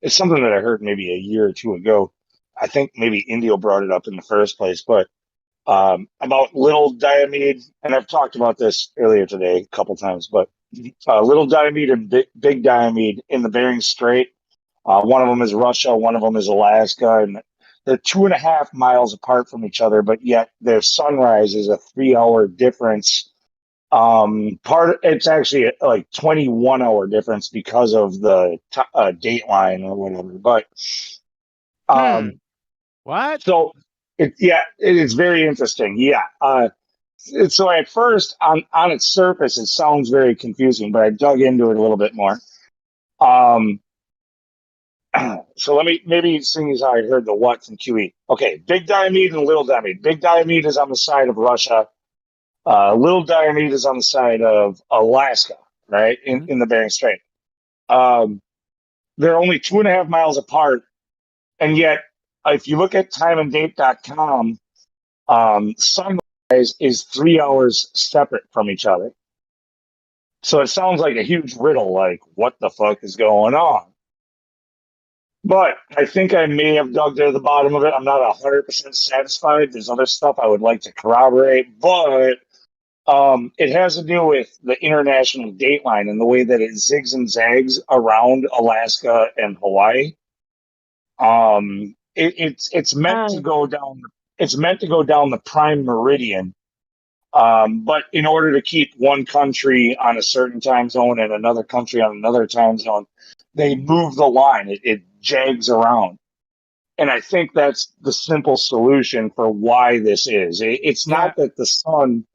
J: It's something that I heard maybe a year or two ago. I think maybe Indio brought it up in the first place, but about little diamide, and I've talked about this earlier today a couple times, but little diamide and big diamide in the Bering Strait. One of them is Russia, one of them is Alaska, and they're 2.5 miles apart from each other, but yet their sunrise is a 3-hour difference. It's actually like 21-hour difference because of the date line or whatever. But
V: what?
J: So it is very interesting. Yeah. So at first, on its surface, it sounds very confusing, but I dug into it a little bit more. So let me maybe seeing as how I heard the what from QE. Okay, big diamide and little diamide. Big diamide is on the side of Russia. Little diamide is on the side of Alaska, right in the Bering Strait. They're only 2.5 miles apart, and yet if you look at timeanddate.com, sunrise is 3 hours separate from each other. So it sounds like a huge riddle, like what the fuck is going on? But I think I may have dug to the bottom of it. I'm not 100% satisfied. There's other stuff I would like to corroborate, but it has to do with the international dateline and the way that it zigs and zags around Alaska and Hawaii. It's meant to go down. It's meant to go down the prime meridian. But in order to keep one country on a certain time zone and another country on another time zone, they move the line. It jags around. And I think that's the simple solution for why this is. It's not that the sun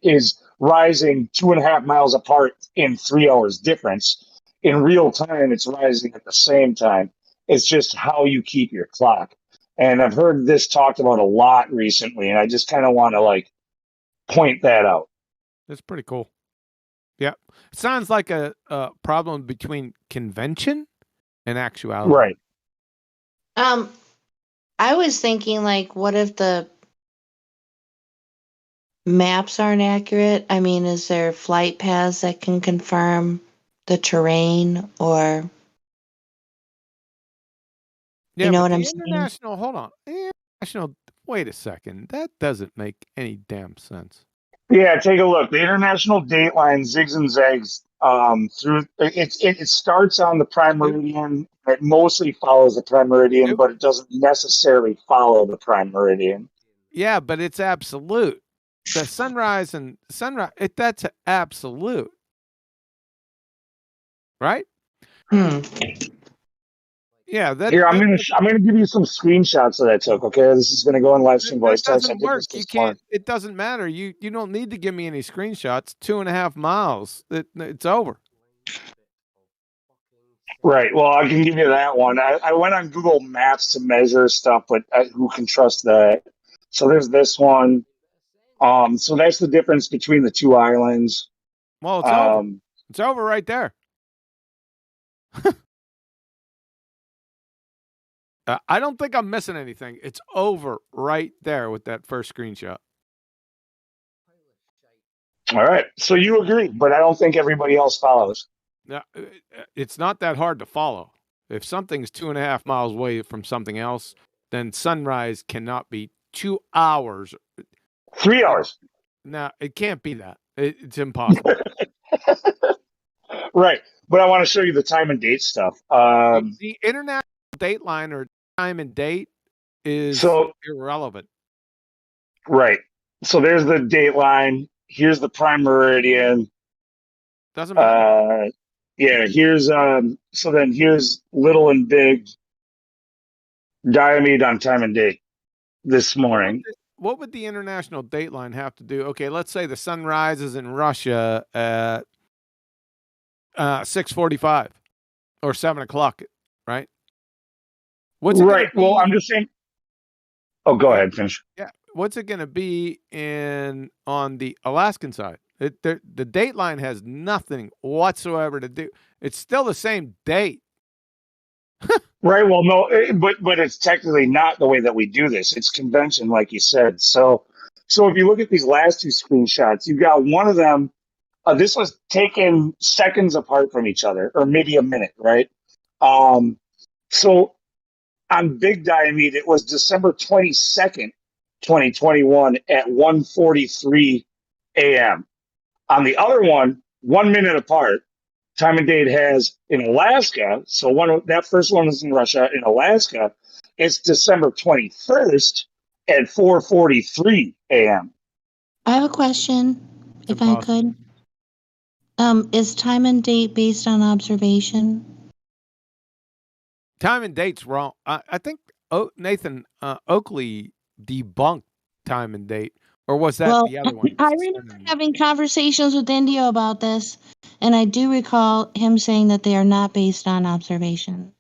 J: is rising 2.5 miles apart in 3 hours difference. In real time, it's rising at the same time. It's just how you keep your clock. And I've heard this talked about a lot recently, and I just kind of want to like point that out.
V: That's pretty cool. Yeah. It sounds like a problem between convention and actuality.
J: Right.
D: I was thinking, like, what if the maps aren't accurate? I mean, is there flight paths that can confirm the terrain, or
V: Yeah,
D: you know
V: but
D: what
V: the
D: I'm saying?
V: international, hold on. International, wait a second. That doesn't make any damn sense.
J: Yeah, take a look. The international dateline zigs and zags through. It starts on the prime meridian. It mostly follows the prime meridian, but it doesn't necessarily follow the prime meridian.
V: Yeah, but it's absolute. The sunrise and sunrise, that's absolute. Right? Yeah,
J: Here, I'm gonna give you some screenshots that I took. Okay, this is gonna go in Livestream voice
V: that
J: text.
V: doesn't work. You can't. It doesn't matter. You don't need to give me any screenshots. 2.5 miles. It's over.
J: Right. Well, I can give you that one. I went on Google Maps to measure stuff, but who can trust that? So there's this one. So that's the difference between the two islands.
V: Well, it's over. It's over right there. I don't think I'm missing anything. It's over right there with that first screenshot.
J: All right. So you agree, but I don't think everybody else follows.
V: Now, it's not that hard to follow. If something's 2.5 miles away from something else, then sunrise cannot be 2 hours.
J: 3 hours.
V: No, it can't be that. It's impossible.
J: Right. But I want to show you the time and date stuff.
V: The international dateline or time and date is irrelevant.
J: Right. So there's the dateline. Here's the prime meridian.
V: Doesn't matter.
J: Yeah, here's so then here's little and big diamide on time and date this morning.
V: what would the international dateline have to do? Okay, let's say the sun rises in Russia at 6:45 or 7 o'clock, right? What's it
J: right.
V: gonna
J: Well,
V: be?
J: I'm just saying. Oh, go ahead. Finish.
V: Yeah. What's it going to be on the Alaskan side? The dateline has nothing whatsoever to do. It's still the same date.
J: Right. Well, no, but it's technically not the way that we do this. It's convention, like you said. So if you look at these last two screenshots, you've got one of them. This was taken seconds apart from each other, or maybe a minute, right? So on Big Diamede, it was December 22nd, 2021 at 1:43 a.m. On the other one, 1 minute apart, time and date has in Alaska. So that first one was in Russia. In Alaska, it's December 21st at 4:43 a.m.
D: I have a question, if I could. Is time and date based on observation?
V: Time and date's wrong. I think Nathan Oakley debunked time and date, or was that the other one?
D: I remember having conversations with Indio about this, and I do recall him saying that they are not based on observation,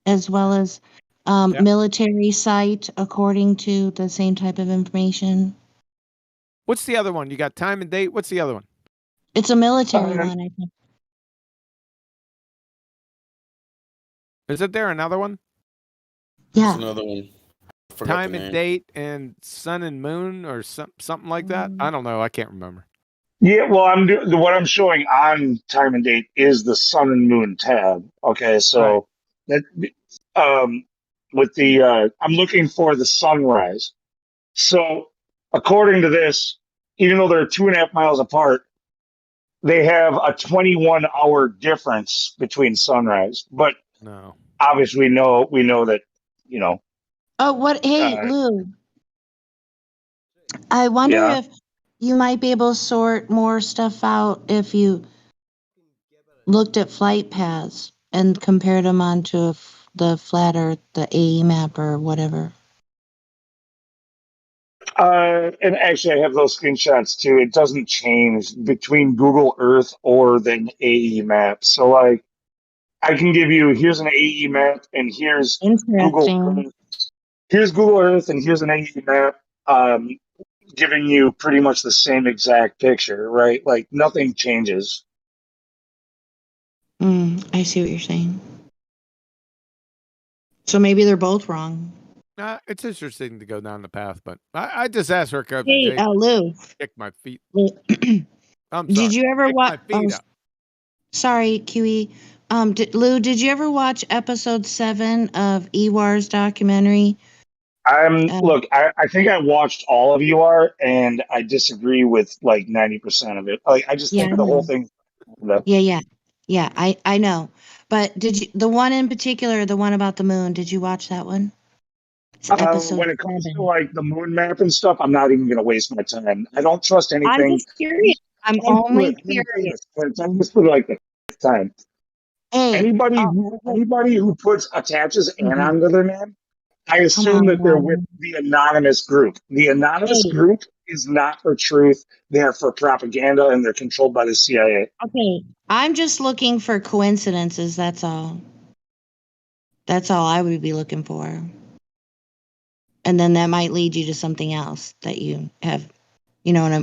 D: as well as military site according to the same type of information.
V: What's the other one? You got time and date. What's the other one?
D: It's a military one, I think.
V: Isn't there another one?
D: Yeah.
Q: There's another one. I forgot
V: Time
Q: the
V: and
Q: name.
V: date and sun and moon or something like that. I don't know. I can't remember.
J: Yeah, well, what I'm showing on time and date is the sun and moon tab. Okay, so that with the I'm looking for the sunrise. So according to this, even though they're 2.5 miles apart, they have a 21-hour difference between sunrise. But
V: no,
J: obviously we know that
D: Oh, what? Hey, Lou. I wonder
J: Yeah.
D: if you might be able to sort more stuff out if you looked at flight paths and compared them onto the flat Earth, the AE map or whatever.
J: And actually, I have those screenshots too. It doesn't change between Google Earth or the AE map. So, like, I can give you here's an AE map, and here's Google Earth. Here's Google Earth, and here's an AE map, giving you pretty much the same exact picture, right? Like nothing changes.
D: I see what you're saying. So maybe they're both wrong.
V: It's interesting to go down the path, but I just asked her.
D: Hey, Lou.
V: Kick my feet. I'm sorry.
D: Did you ever
V: Kick
D: watch?
V: my feet up.
D: Sorry, QE. Lou, did you ever watch episode 7 of Ewar's documentary?
J: Look, I think I watched all of UR, and I disagree with like 90% of it. Like, I just think the whole thing.
D: Yeah. I know. But did you the one in particular, the one about the moon? Did you watch that one? It's episode
J: When it comes
D: 7.
J: to like the moon map and stuff, I'm not even going to waste my time. I don't trust anything.
D: I'm just curious. I'm only curious.
J: I'm just put it like this time.
D: Hey,
J: anybody who attaches anon to their name, I assume that they're with the anonymous group. The anonymous group is not for truth. They're for propaganda, and they're controlled by the CIA.
D: Okay, I'm just looking for coincidences. That's all. That's all I would be looking for. And then that might lead you to something else that you have, No,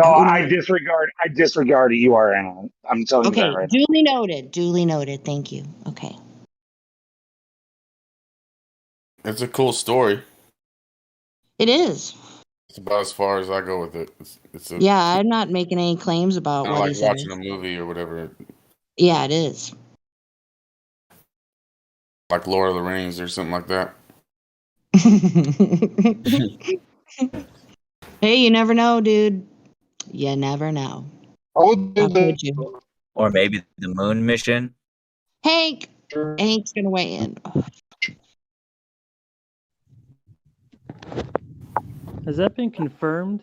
J: I disregard URN. I'm telling you that right now.
D: Duly noted. Duly noted. Thank you. Okay.
Q: It's a cool story.
D: It is.
Q: It's about as far as I go with it.
D: Yeah, I'm not making any claims about
Q: kind
D: what
Q: of
D: he
Q: like
D: said.
Q: watching a movie or whatever,
D: Yeah, it is.
Q: like Lord of the Rings or something like that.
D: Hey, you never know, dude. You never know. How could you?
G: Or maybe the moon mission.
D: Hank. Hank's gonna weigh in.
K: Has that been confirmed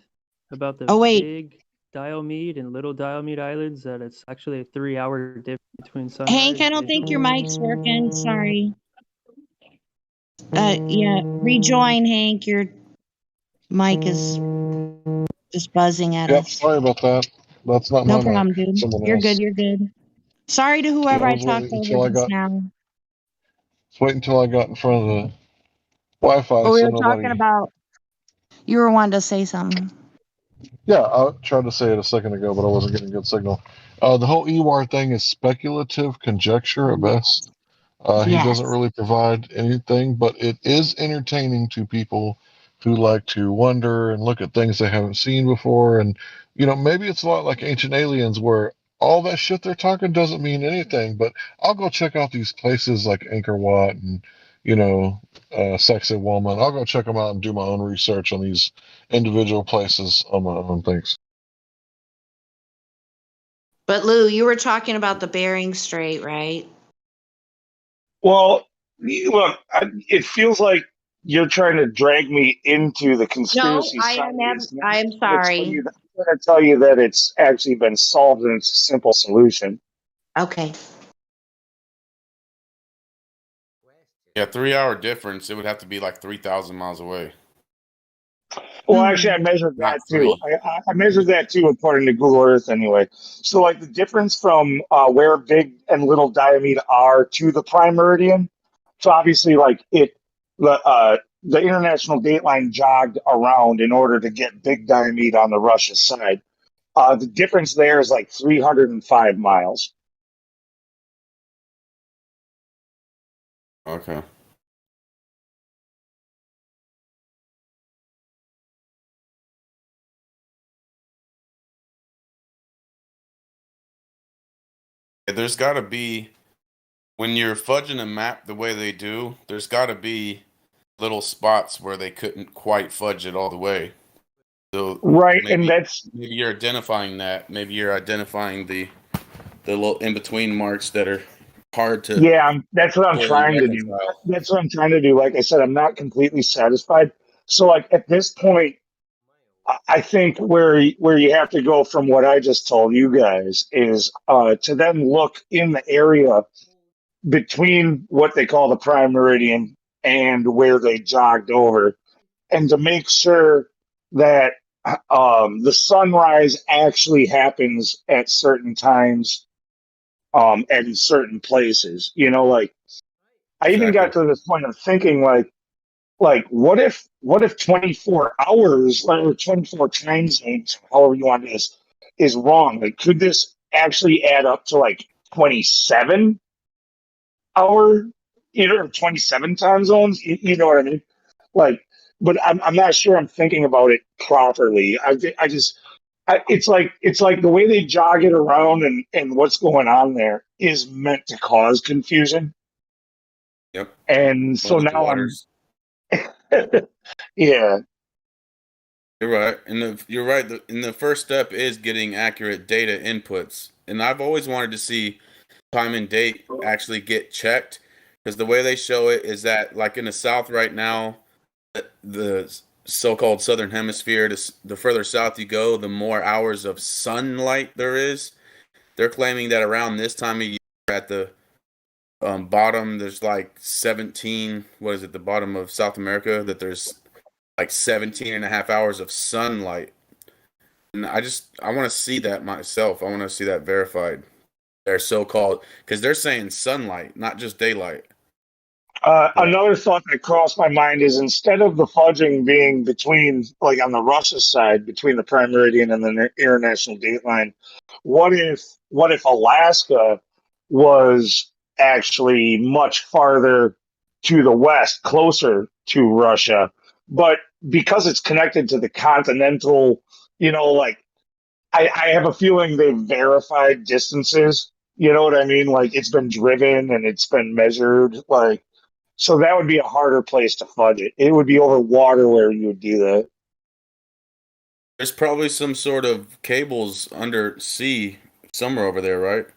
K: about the big Diomede and little Diomede islands, that it's actually a 3-hour difference between sunrise?
D: Hank, I don't think your mic's working. Sorry. Yeah, rejoin, Hank. Mike is just buzzing at
U: Yep,
D: us.
U: sorry about that. That's not
D: No
U: my mic.
D: problem, dude.
U: Someone
D: You're
U: else.
D: good. You're good. Sorry to whoever
U: I
D: I
U: was
D: talked
U: waiting
D: over
U: until I
D: just
U: got
D: now.
U: waiting until I got in front of the Wi-Fi
D: But we
U: so
D: were talking
U: nobody.
D: about, you were wanting to say something.
U: Yeah, I tried to say it a second ago, but I wasn't getting good signal. The whole EWAR thing is speculative conjecture at best. He doesn't
D: Yes.
U: really provide anything, but it is entertaining to people who like to wonder and look at things they haven't seen before. And, maybe it's a lot like Ancient Aliens where all that shit they're talking doesn't mean anything, but I'll go check out these places like Angkor Wat and, Sexy Woman. I'll go check them out and do my own research on these individual places on my own things.
D: But Lou, you were talking about the Bering Strait, right?
J: Well, look, it feels like you're trying to drag me into the
D: No,
J: conspiracy
D: I
J: side
D: am.
J: of this. And
D: I am sorry.
J: I'm going to tell you that it's actually been solved and it's a simple solution.
D: Okay.
Q: Yeah, 3 hour difference. It would have to be like 3,000 miles away.
J: Well, actually, I measured
Q: Not
J: that too.
Q: three.
J: I measured that too, according to Google Earth, anyway. So, like the difference from where Big and Little Diomede are to the Prime Meridian. So, obviously, the international dateline jogged around in order to get Big Diomede on the Russia side. The difference there is like 305 miles.
Q: Okay. There's got to be, when you're fudging a map the way they do, there's got to be little spots where they couldn't quite fudge it all the way. So
J: Right, and
Q: maybe you're identifying that. Maybe you're identifying the little in between marks that are hard to
J: yeah, that's what I'm
Q: fully
J: trying to do.
Q: reconcile.
J: That's what I'm trying to do. Like I said, I'm not completely satisfied. So, like at this point, I think where you have to go from what I just told you guys is to then look in the area between what they call the prime meridian and where they jogged over, and to make sure that the sunrise actually happens at certain times and in certain places. Like I even
Q: Exactly.
J: got to this point of thinking like what if 24 hours or 24 time zones, however you want this, is wrong? Like could this actually add up to like 27 hour, 27 time zones? You know what I mean? Like, but I'm not sure I'm thinking about it properly. It's like the way they jog it around and what's going on there is meant to cause confusion.
Q: Yep.
J: And so
Q: Muddy
J: now I'm
Q: waters.
J: yeah.
Q: You're right. You're right. And the first step is getting accurate data inputs. And I've always wanted to see time and date actually get checked, because the way they show it is that, like in the South right now, the so-called Southern Hemisphere, the further south you go, the more hours of sunlight there is. They're claiming that around this time of year at the bottom, there's like 17, what is it, the bottom of South America, that there's like 17 and a half hours of sunlight. And I want to see that myself. I want to see that verified. They're so-called, because they're saying sunlight, not just daylight.
J: Another thought that crossed my mind is instead of the fudging being between, like on the Russia side, between the prime meridian and the international dateline, what if Alaska was actually much farther to the west, closer to Russia, but because it's connected to the continental, like I have a feeling they've verified distances. You know what I mean? Like it's been driven and it's been measured. Like so that would be a harder place to fudge it. It would be over water where you would do that.
Q: There's probably some sort of cables under sea somewhere over there, right?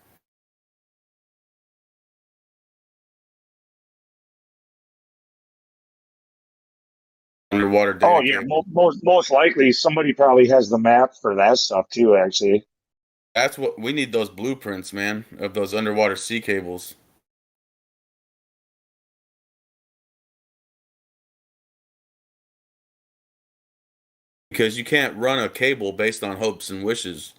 Q: Underwater
J: Oh
Q: data
J: yeah,
Q: cable.
J: most likely somebody probably has the map for that stuff too. Actually,
Q: That's what we need, those blueprints, man, of those underwater sea cables. because you can't run a cable based on hopes and wishes.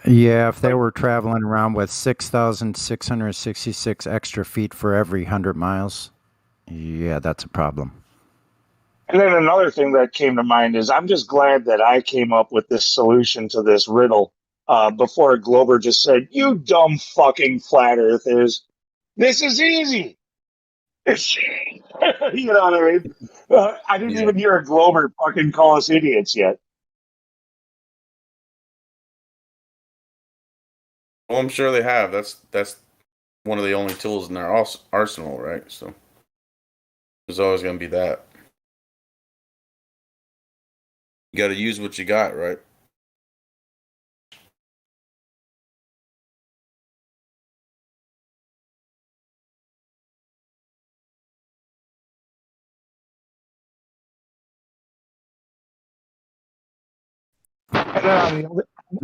I: Yeah, if they were traveling around with 6,666 extra feet for every 100 miles, yeah, that's a problem.
J: And then another thing that came to mind is I'm just glad that I came up with this solution to this riddle before Glober just said, "You dumb fucking flat earthers. This is easy." It's, you know what I mean? I didn't even hear a Glober fucking call us idiots yet.
Q: Well, I'm sure they have. That's one of the only tools in their arsenal, right? So there's always going to be that. You got to use what you got, right?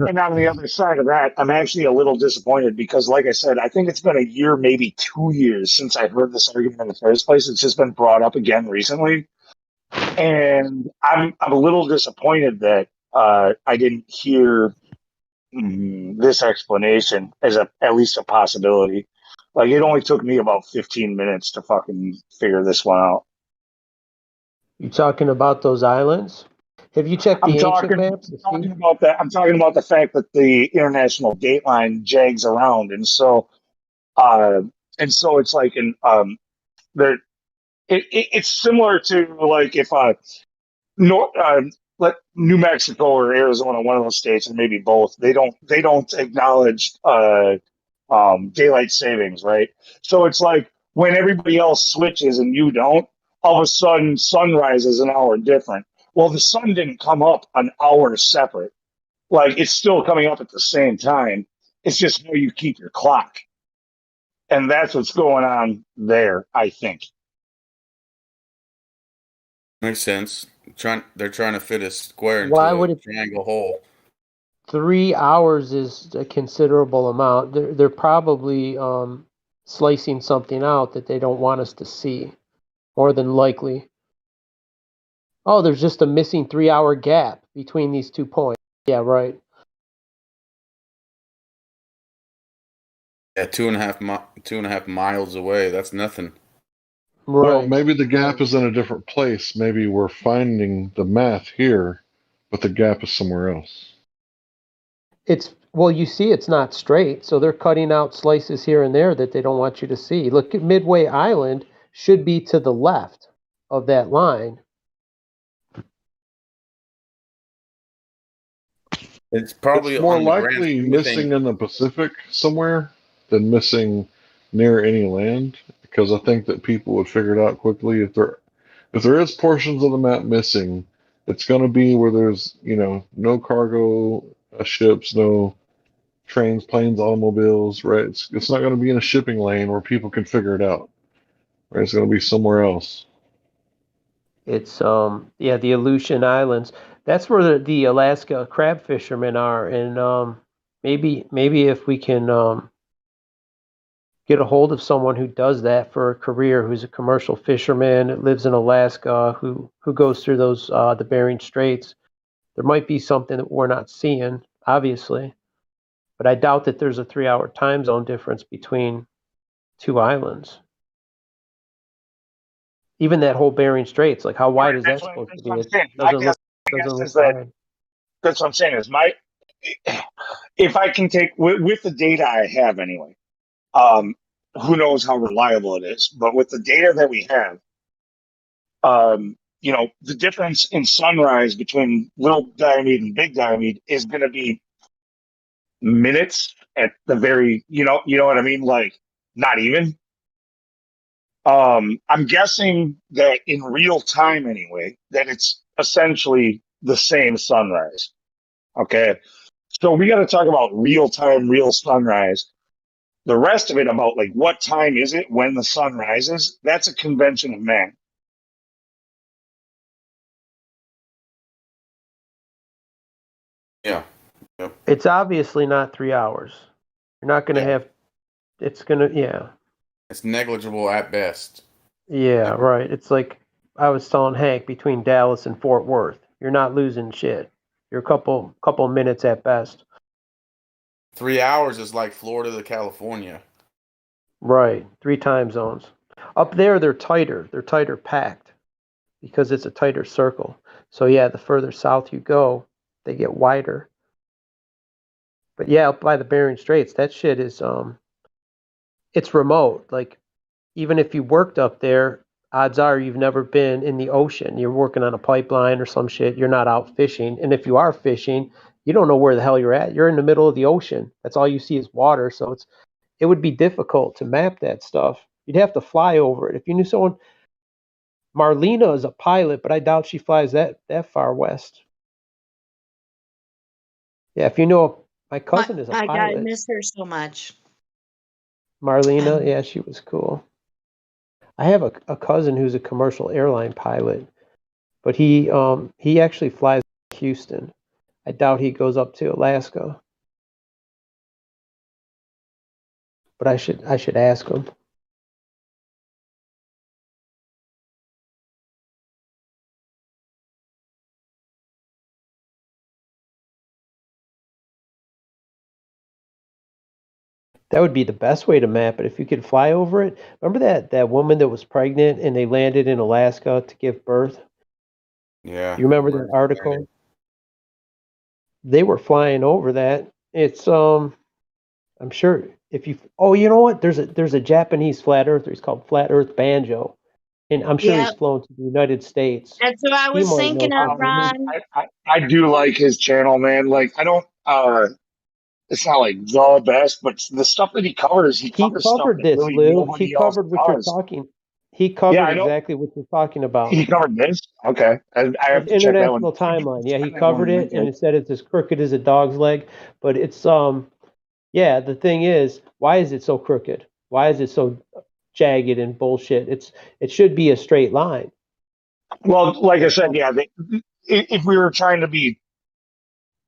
J: And on the other side of that, I'm actually a little disappointed because, like I said, I think it's been a year, maybe 2 years since I heard this argument in the first place. It's just been brought up again recently, and I'm a little disappointed that I didn't hear this explanation as at least a possibility. Like it only took me about 15 minutes to fucking figure this one out.
W: You talking about those islands? Have you checked the ancient maps?
J: I'm talking about that. I'm talking about the fact that the international date line jags around, and so it's like there. It's similar to like if let New Mexico or Arizona, one of those states, or maybe both, they don't acknowledge daylight savings, right? So it's like when everybody else switches and you don't, all of a sudden sunrise is an hour different. Well, the sun didn't come up an hour separate. Like it's still coming up at the same time. It's just how you keep your clock. And that's what's going on there, I think.
Q: Makes sense. They're trying to fit a square into
W: Why would
Q: a
W: it?
Q: triangle hole.
W: 3 hours is a considerable amount. They're probably slicing something out that they don't want us to see, more than likely. Oh, there's just a missing 3 hour gap between these 2 points. Yeah, right.
Q: Yeah, 2.5 miles away. That's nothing.
U: Well,
W: Right.
U: maybe the gap is in a different place. Maybe we're finding the math here, but the gap is somewhere else.
W: You see it's not straight, so they're cutting out slices here and there that they don't want you to see. Look at Midway Island should be to the left of that line.
Q: It's probably
U: It's more
Q: on the grand
U: likely
Q: scheme of
U: missing
Q: things.
U: in the Pacific somewhere than missing near any land, because I think that people would figure it out quickly. If there is portions of the map missing, it's going to be where there's no cargo ships, no trains, planes, automobiles, right? It's not going to be in a shipping lane where people can figure it out, right? It's going to be somewhere else.
W: It's the Aleutian Islands. That's where the Alaska crab fishermen are, and maybe if we can get a hold of someone who does that for a career, who's a commercial fisherman, lives in Alaska, who goes through those the Bering Straits, there might be something that we're not seeing, obviously. But I doubt that there's a 3 hour time zone difference between 2 islands. Even that whole Bering Straits, like how wide is that supposed to be? It doesn't look wide.
J: That's what I'm saying is if I can take with the data I have anyway, who knows how reliable it is, but with the data that we have, the difference in sunrise between little Diomede and big Diomede is going to be minutes at the very, you know what I mean? Like not even. I'm guessing that in real time anyway, that it's essentially the same sunrise. Okay. So we got to talk about real time, real sunrise. The rest of it about like what time is it when the sun rises? That's a convention of man.
Q: Yeah. Yep.
W: It's obviously not 3 hours. You're not going to have. It's going to
Q: It's negligible at best.
W: Yeah, right. It's like I was telling Hank, between Dallas and Fort Worth, you're not losing shit. You're a couple minutes at best.
Q: 3 hours is like Florida to California.
W: Right. 3 time zones. Up there, they're tighter. They're tighter packed because it's a tighter circle. So yeah, the further south you go, they get wider. But yeah, up by the Bering Straits, that shit is it's remote. Like, even if you worked up there, odds are you've never been in the ocean. You're working on a pipeline or some shit. You're not out fishing. And if you are fishing, you don't know where the hell you're at. You're in the middle of the ocean. That's all you see is water. So it would be difficult to map that stuff. You'd have to fly over it. If you knew someone, Marlena is a pilot, but I doubt she flies that far west. Yeah, if you know, my cousin is a
D: I
W: pilot.
D: miss her so much.
W: Marlena, yeah, she was cool. I have a cousin who's a commercial airline pilot, but he actually flies to Houston. I doubt he goes up to Alaska. But I should ask him. That would be the best way to map it if you could fly over it. Remember that woman that was pregnant and they landed in Alaska to give birth?
Q: Yeah.
W: You remember that article? They were flying over that. It's I'm sure if you you know what? There's a Japanese flat earther. He's called Flat Earth Banjo. And I'm sure he's
D: Yep.
W: flown to the United States.
D: That's what I
W: He
D: was
W: might know
D: thinking of,
W: something.
D: Ron.
J: I do like his channel, man. Like, I don't, it's not like the best, but the stuff that he covers
W: He
J: stuff
W: covered
J: that
W: this,
J: really
W: Lou. He
J: nobody else
W: covered what you're
J: does.
W: talking. He
J: Yeah,
W: covered
J: I know.
W: exactly what you're talking about.
J: He covered this? Okay. I have
W: With
J: to check that one.
W: international timeline. Yeah, he
J: Check that one
W: covered it, and
J: again.
W: it said it's as crooked as a dog's leg. But it's yeah, the thing is, why is it so crooked? Why is it so jagged and bullshit? It should be a straight line.
J: Well, like I said, yeah, if we were trying to be,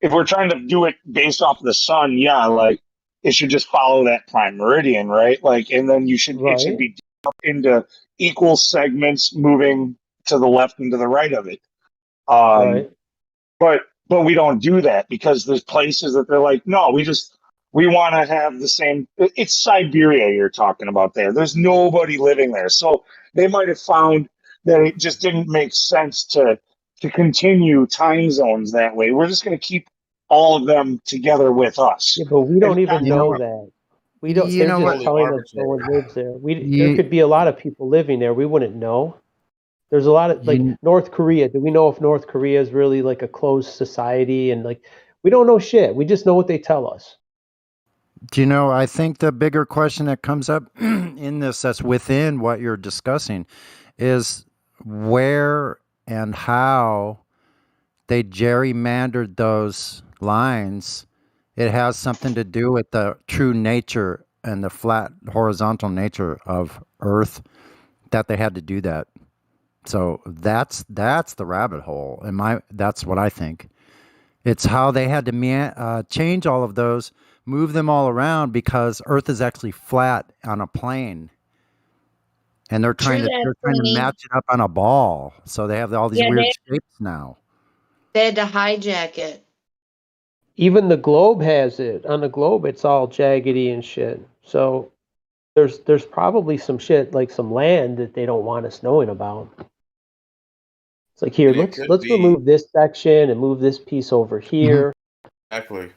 J: if we're trying to do it based off of the sun, yeah, like it should just follow that prime meridian, right? Like, and then it should be up into equal segments moving to the left and to the right of it.
W: Right.
J: But we don't do that because there's places that they're like, no, we want to have the same. It's Siberia you're talking about there. There's nobody living there, so they might have found that it just didn't make sense to continue time zones that way. We're just going to keep all of them together with us.
W: Yeah, but we don't even know that. We don't.
J: You
W: They're
J: know
W: just
J: what?
W: telling us no one lives there. There could be a lot of people living there. We wouldn't know. There's a lot of like North Korea. Do we know if North Korea is really like a closed society? And like, we don't know shit. We just know what they tell us.
I: Do you know, I think the bigger question that comes up in this that's within what you're discussing is where and how they gerrymandered those lines. It has something to do with the true nature and the flat horizontal nature of Earth that they had to do that. So that's the rabbit hole. That's what I think. It's how they had to change all of those, move them all around because Earth is actually flat on a plane, and they're trying to match it up on a ball. So they have all these weird shapes now.
D: They had to hijack it.
W: Even the globe has it. On the globe, it's all jaggedy and shit. So there's probably some shit like some land that they don't want us knowing about. It's like, here, let's remove this section and move this piece over here.
Q: Exactly.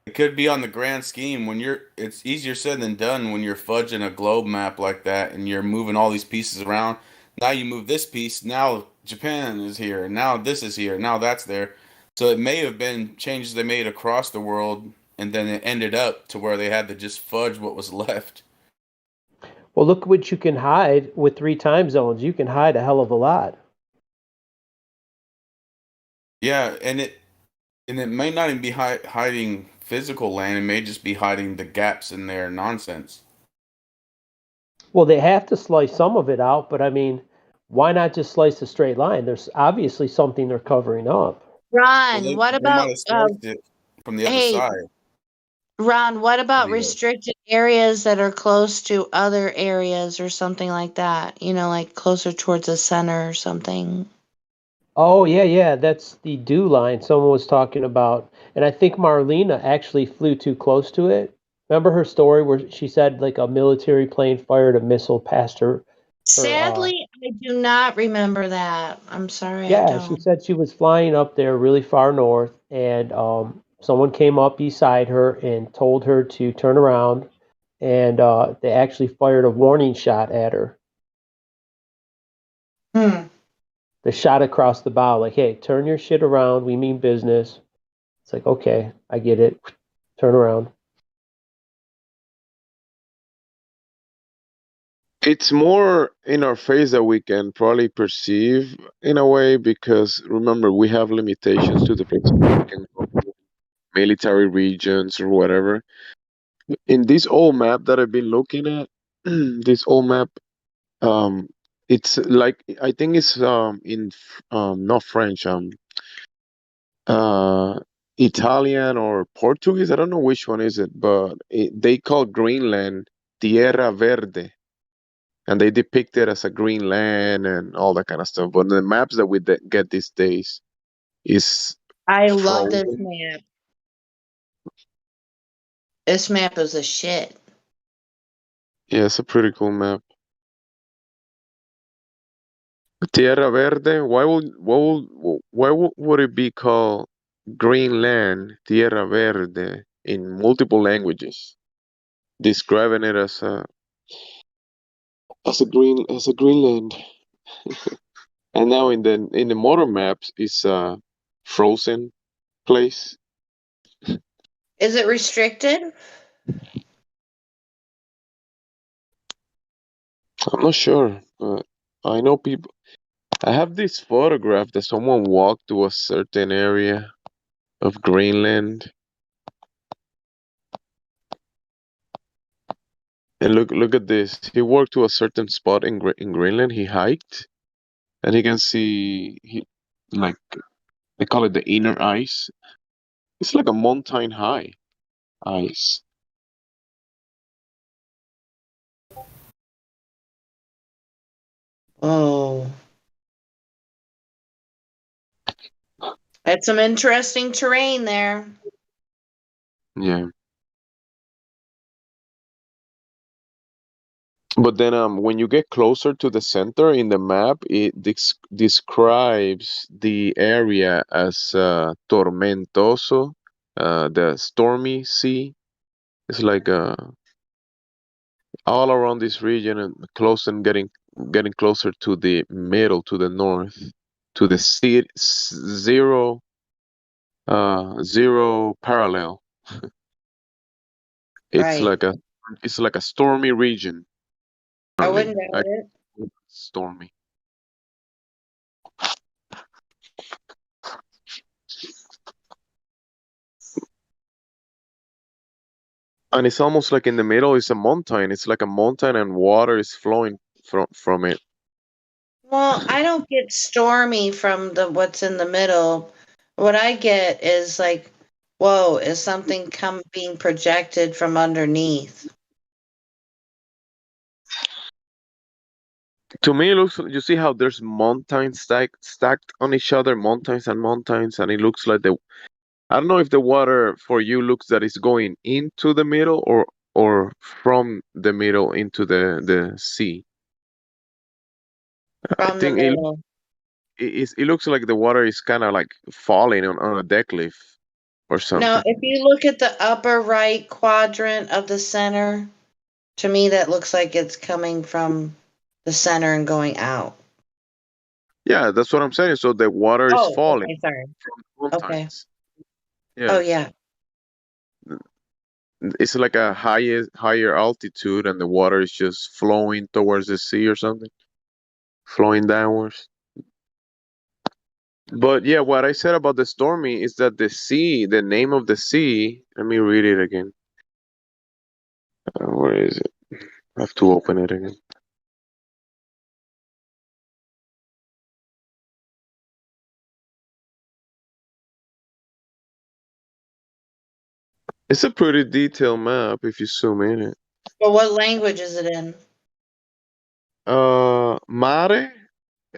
Q: It could be on the grand scheme it's easier said than done when you're fudging a globe map like that and you're moving all these pieces around. Now you move this piece, now Japan is here, now this is here, now that's there. So it may have been changes they made across the world, and then it ended up to where they had to just fudge what was left.
W: Well, look what you can hide with 3 time zones. You can hide a hell of a lot.
Q: Yeah, and it may not even be hiding physical land. It may just be hiding the gaps in their nonsense.
W: Well, they have to slice some of it out, but I mean, why not just slice a straight line? There's obviously something they're covering up.
D: Ron, what about
Q: it from the other side.
D: Ron, what about
P: There you go.
D: restricted areas that are close to other areas or something like that? You know, like closer towards the center or something.
W: Oh yeah, that's the dew line someone was talking about, and I think Marlena actually flew too close to it. Remember her story where she said like a military plane fired a missile past her.
D: Sadly, I do not remember that. I'm sorry, I
W: Yeah, she
D: don't.
W: said she was flying up there really far north, and someone came up beside her and told her to turn around, and they actually fired a warning shot at her. They shot across the bow, like, "Hey, turn your shit around. We mean business." It's like, okay, I get it. Turn around.
L: It's more in our face that we can probably perceive in a way because remember we have limitations to the places we can go, military regions or whatever. In this old map that I've been looking at, this old map, um, it's like I think it's not French, uh Italian or Portuguese. I don't know which one is it, but they call Greenland Tierra Verde, and they depict it as a green land and all that kind of stuff. But the maps that we get these days is
D: I love this
L: frozen.
D: map. This map is a shit.
L: Yeah, it's a pretty cool map. Tierra Verde. Why would it be called Greenland Tierra Verde in multiple languages, describing it as a Greenland? And now in the modern maps, it's a frozen place.
D: Is it restricted?
L: I'm not sure, but I know people. I have this photograph that someone walked to a certain area of Greenland, and look at this. He walked to a certain spot in Greenland. He hiked, and he can see like they call it the inner ice. It's like a mountain high ice.
D: Oh. That's some interesting terrain there.
L: Yeah. But then when you get closer to the center in the map, it describes the area as tormentoso, the stormy sea. It's like all around this region and close and getting closer to the middle, to the north, to the zero parallel. It's
D: Right.
L: like a stormy region.
D: I wouldn't doubt it.
L: Stormy. And it's almost like in the middle is a mountain. It's like a mountain and water is flowing from it.
D: Well, I don't get stormy from the what's in the middle. What I get is like, whoa, is something being projected from underneath?
L: To me, it looks. You see how there's mountains stacked on each other, mountains and mountains, and it looks like the. I don't know if the water for you looks that it's going into the middle or from the middle into the sea. I
D: From the
L: think
D: middle.
L: it looks like the water is kind of like falling on a deck cliff or
D: Now,
L: something.
D: if you look at the upper right quadrant of the center, to me that looks like it's coming from the center and going out.
L: Yeah, that's what I'm saying. So the water is
D: Oh,
L: falling
D: okay, sorry.
L: from
D: Okay.
L: mountains.
D: Oh,
L: Yeah.
D: yeah.
L: It's like a higher altitude and the water is just flowing towards the sea or something, flowing downwards. But yeah, what I said about the stormy is that the sea, the name of the sea, let me read it again. Where is it? I have to open it again. It's a pretty detailed map if you zoom in it.
D: But what language is it in?
L: Mare.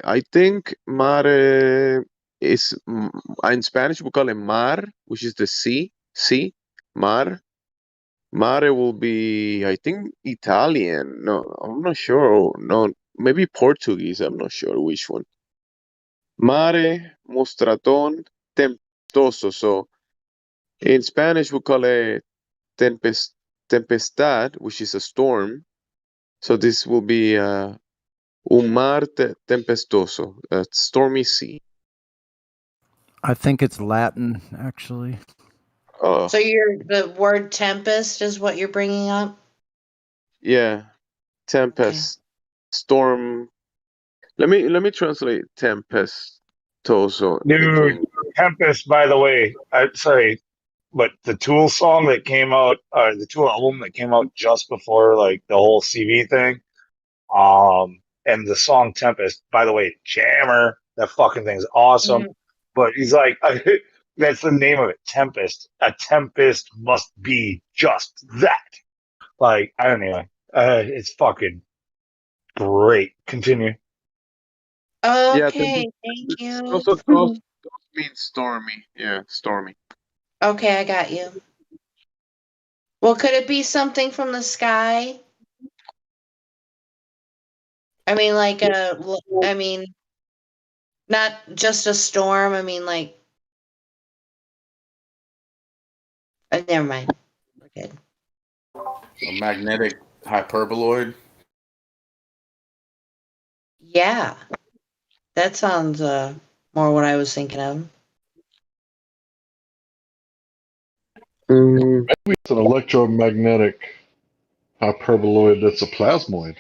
L: I think mare is in Spanish we call it mar, which is the sea, mar. Mare will be, I think, Italian. No, I'm not sure. No, maybe Portuguese. I'm not sure which one. Mare, mostraton, tempestoso. So in Spanish we call it tempestad, which is a storm. So this will be un mar tempestoso, a stormy sea.
I: I think it's Latin, actually.
L: Oh,
D: So the word tempest is what you're bringing up?
L: yeah, tempest, storm. Let me translate tempestoso into
J: Dude,
L: English.
J: Tempest, by the way, sorry, but the Tool song that came out, the Tool album that came out just before like the whole CV thing, and the song Tempest, by the way, jammer, that fucking thing's awesome.
D: Mhm.
J: But he's like, that's the name of it, Tempest. A tempest must be just that. Like, I don't know. It's fucking great. Continue.
L: Yeah,
D: Okay, thank you.
L: also means stormy. Yeah, stormy.
D: Okay, I got you. Well, could it be something from the sky? I mean, I mean, not just a storm. I mean, like, never mind. We're good.
Q: A magnetic hyperboloid.
D: Yeah, that sounds more what I was thinking of.
U: Maybe it's an electromagnetic hyperboloid that's a plasmoid.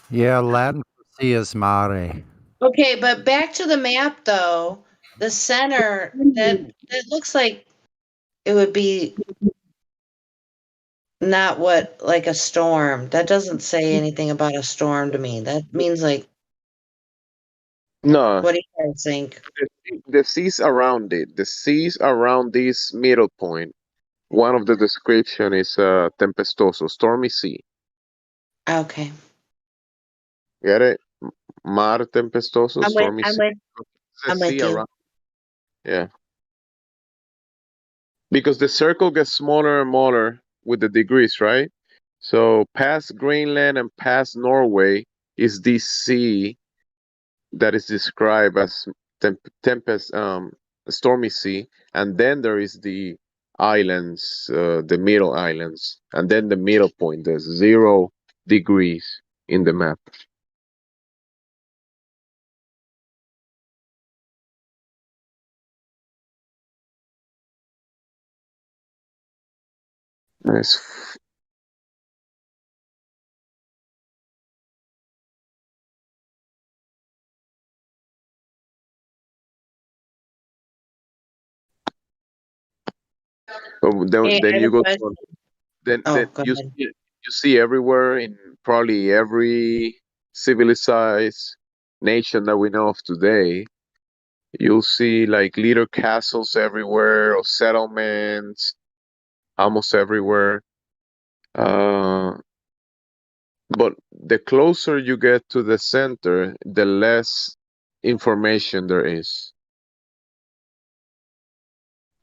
I: Yeah, Latin for sea is mare.
D: Okay, but back to the map though. The center that looks like it would be not what like a storm. That doesn't say anything about a storm to me. That means like
L: No,
D: what do you guys think?
L: the seas around it. The seas around this middle point. One of the description is tempestoso, stormy sea.
D: Okay.
L: Get it? Mar tempestoso, stormy
D: I'm
L: sea.
D: with
L: The
D: I'm
L: sea
D: with you.
L: around. Yeah. Because the circle gets smaller and smaller with the degrees, right? So past Greenland and past Norway is this sea that is described as tempest, stormy sea, and then there is the islands, the middle islands, and then the middle point. There's 0 degrees in the map. Nice.
D: Hey,
L: Then
D: I have
L: you
D: a
L: go
D: question.
L: to then
D: Oh,
L: then
D: go
L: you
D: ahead.
L: see everywhere in probably every civilized nation that we know of today. You'll see like little castles everywhere or settlements almost everywhere. Uh, but the closer you get to the center, the less information there is.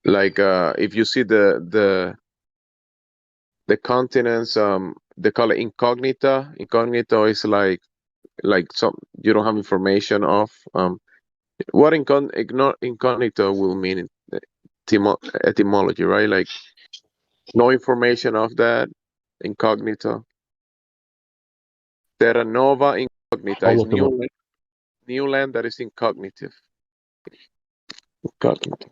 L: Like if you see the continents, they call it incognita. Incognito is like some you don't have information of. What incognito will mean in etymology, right? Like no information of that. Incognito. Terra nova incognita
U: I'll
L: is
U: look it up.
L: new land that is incognitive. Incognito.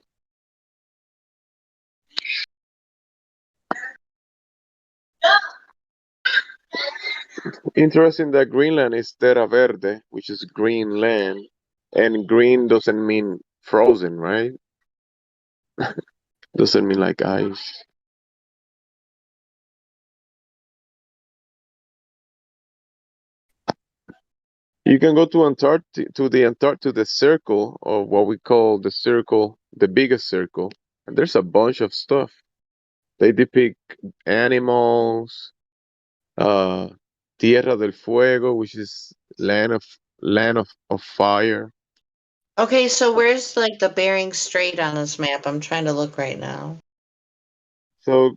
L: Interesting that Greenland is Terra Verde, which is green land, and green doesn't mean frozen, right? Doesn't mean like ice. You can go to to the circle, or what we call the circle, the biggest circle, And there's a bunch of stuff. They depict animals, Tierra del Fuego, which is land of fire.
D: Okay, so where's like the Bering Strait on this map? I'm trying to look right now.
L: So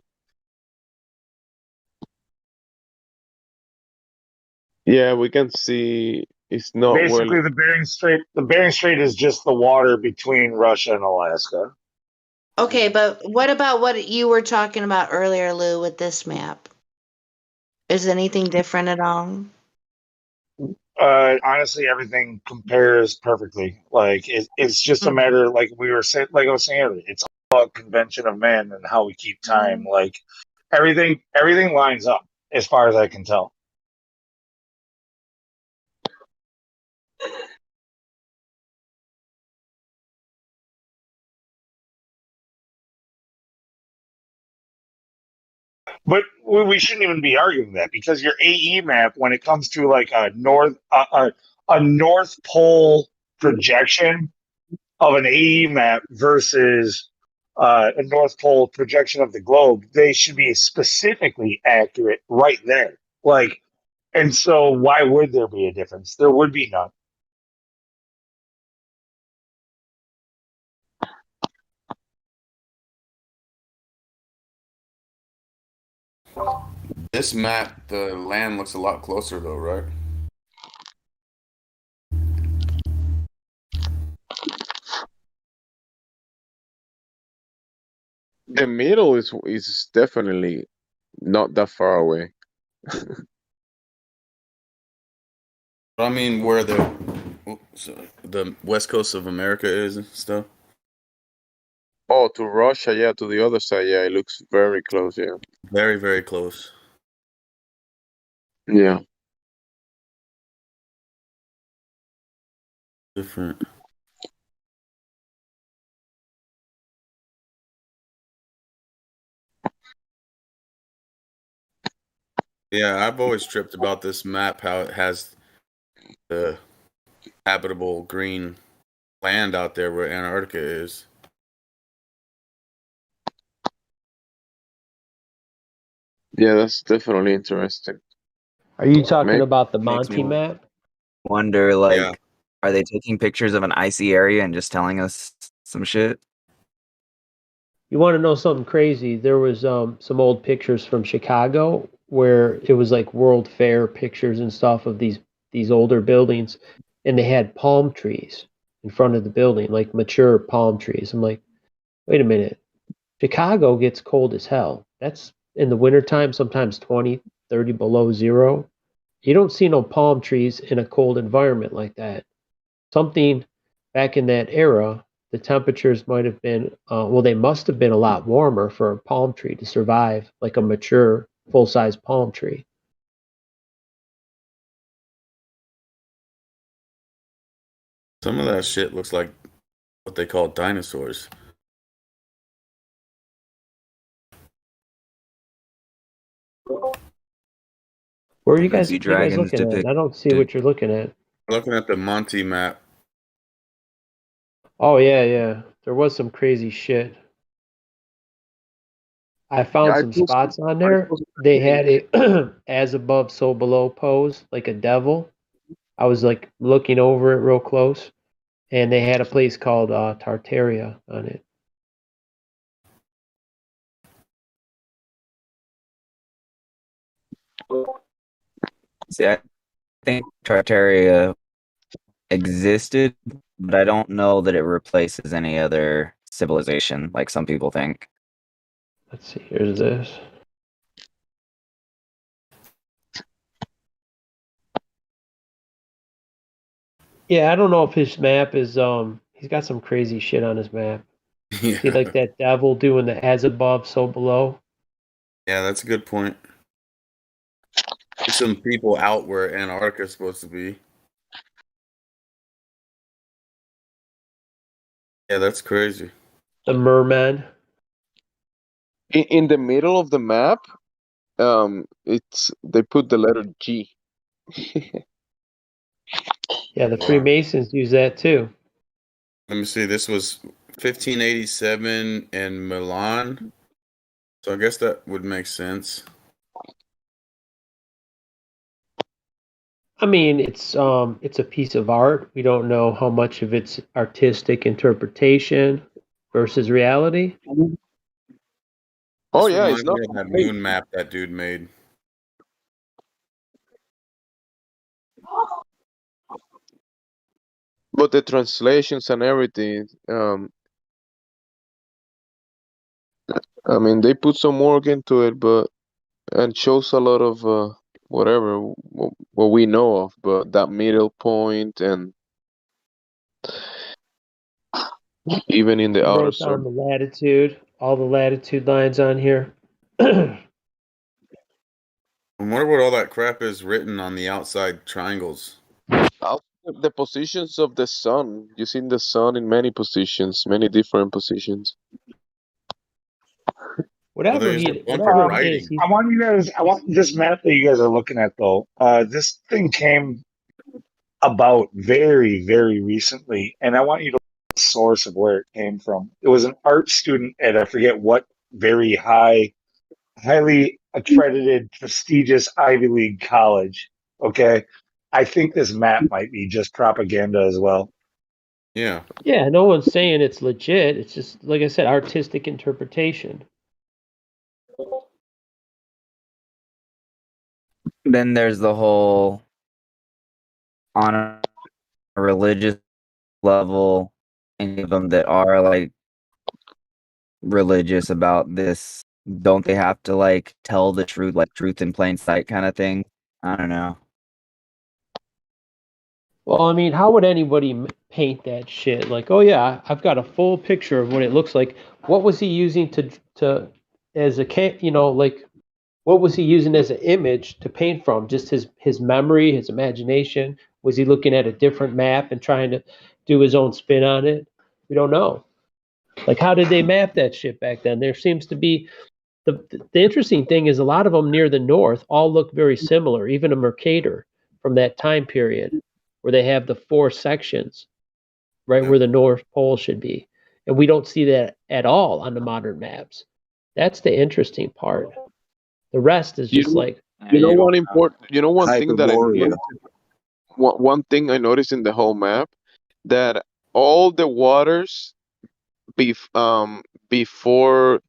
L: yeah, we can see it's not well.
J: Basically, the Bering Strait. The Bering Strait is just the water between Russia and Alaska.
D: Okay, but what about what you were talking about earlier, Lou, with this map? Is anything different at all?
J: Honestly, everything compares perfectly. Like it's just a matter, like we were saying, like I was saying earlier, it's all about convention of man and how we keep time. Like everything lines up as far as I can tell. But we shouldn't even be arguing that because your AE map, when it comes to like a North Pole projection of an AE map versus a North Pole projection of the globe, they should be specifically accurate right there. Like, and so why would there be a difference? There would be none.
Q: This map, the land looks a lot closer though, right?
L: The middle is definitely not that far away.
Q: I mean, where the west coast of America is and stuff.
L: Oh, to Russia, yeah, to the other side, yeah, it looks very close, yeah.
Q: Very, very close.
L: Yeah.
Q: Different. Yeah, I've always tripped about this map, how it has the habitable green land out there where Antarctica is.
L: Yeah, that's definitely interesting.
W: Are you talking
L: Maybe
W: about the
G: Makes me
W: Monty map?
G: wonder, like,
Q: Yeah.
G: are they taking pictures of an icy area and just telling us some shit?
W: You want to know something crazy? There was some old pictures from Chicago where it was like World Fair pictures and stuff of these older buildings, and they had palm trees in front of the building, like mature palm trees. I'm like, wait a minute. Chicago gets cold as hell. That's in the wintertime, sometimes 20, 30 below zero. You don't see no palm trees in a cold environment like that. Something back in that era, the temperatures might have been, well, they must have been a lot warmer for a palm tree to survive, like a mature, full size palm tree.
Q: Some of that shit looks like what they call dinosaurs.
W: Where are you
G: I
W: guys,
G: see
W: what are you guys
G: dragons
W: looking at? I don't see what you're looking at.
Q: Looking at the Monty map.
W: Oh, yeah, yeah. There was some crazy shit. I found some spots on there. They had a as above, so below pose, like a devil. I was like looking over it real close, and they had a place called Tartaria on it.
G: See, I think Tartaria existed, but I don't know that it replaces any other civilization like some people think.
W: Let's see, here's this. Yeah, I don't know if his map is he's got some crazy shit on his map.
Q: Yeah.
W: See like that devil doing the as above, so below.
Q: Yeah, that's a good point. There's some people out where Antarctica is supposed to be. Yeah, that's crazy.
W: The merman.
L: In the middle of the map, they put the letter G.
W: Yeah, the Freemasons use that too.
Q: Let me see. This was 1587 in Milan. So I guess that would make sense.
W: I mean, it's a piece of art. We don't know how much of it's artistic interpretation versus reality.
L: Oh
Q: This
L: yeah, it's
Q: reminds
L: not
Q: me of that
L: fake.
Q: moon map that dude made.
L: But the translations and everything, I mean, they put some work into it, but and shows a lot of whatever what we know of, but that middle point and even in the
W: It
L: outer
W: wrote down
L: circle.
W: the latitude, all the latitude lines on here.
Q: I wonder what all that crap is written on the outside triangles.
L: The positions of the sun. You've seen the sun in many positions, many different positions.
Q: Well, there's a bunch of
W: whatever it is,
Q: writing.
W: he,
J: I want this map that you guys are looking at though. This thing came about very, very recently, and I want you to look at the source of where it came from. It was an art student at I forget what very highly accredited, prestigious Ivy League college. Okay. I think this map might be just propaganda as well.
Q: Yeah.
W: yeah, no one's saying it's legit. It's just like I said, artistic interpretation.
G: Then there's the whole on a religious level, any of them that are like religious about this, don't they have to like tell the truth, like truth in plain sight kind of thing? I don't know.
W: Well, I mean, how would anybody paint that shit? Like, oh yeah, I've got a full picture of what it looks like. What was he using to as a like what was he using as an image to paint from? Just his memory, his imagination? Was he looking at a different map and trying to do his own spin on it? We don't know. Like, how did they map that shit back then? There seems to be the interesting thing is a lot of them near the north all look very similar. Even a Mercator from that time period, where they have the four sections, right where the North Pole should be, and we don't see that at all on the modern maps. That's the interesting part. The rest is just like
L: You know one important. You know one thing that I
S: Hyperborea.
L: noticed. One thing I noticed in the whole map, that all the waters before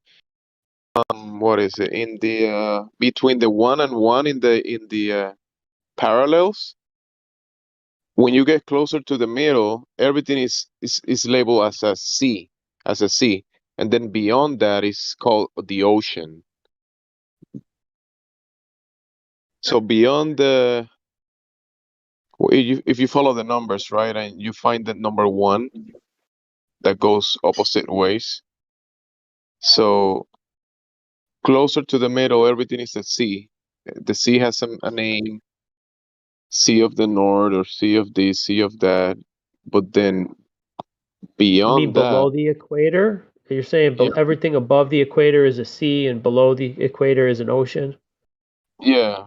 L: what is it in the between the 1 and 1 in the parallels, when you get closer to the middle, everything is labeled as a sea, and then beyond that is called the ocean. So beyond the, if you follow the numbers, right, and you find that number 1 that goes opposite ways, so closer to the middle, everything is a sea. The sea has a name, Sea of the North or Sea of this, Sea of that, but then
W: you mean
L: beyond that,
W: below the equator? You're saying
L: yeah,
W: everything above the equator is a sea and below the equator is an ocean?
L: yeah,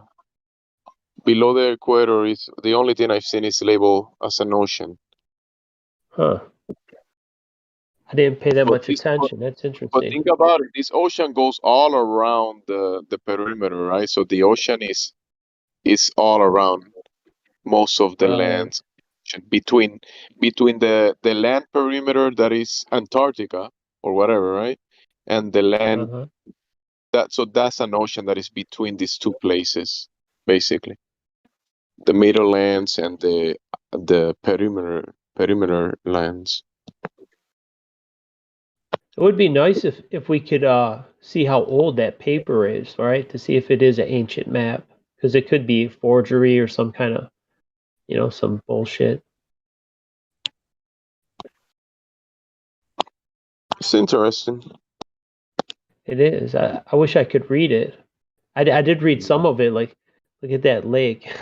L: below the equator is the only thing I've seen is labeled as an ocean.
W: Huh. I didn't pay that
L: But
W: much attention. That's interesting.
L: think about it. This ocean goes all around the perimeter, right? So the ocean is all around most of the
W: Right.
L: lands between the land perimeter that is Antarctica or whatever, right? And the land
W: Uh-huh.
L: that's an ocean that is between these two places, basically. The middle lands and the perimeter lands.
W: It would be nice if we could see how old that paper is, right? To see if it is an ancient map, because it could be forgery or some kind of, some bullshit.
L: It's interesting.
W: It is. I wish I could read it. I did read some of it. Like, look at that lake,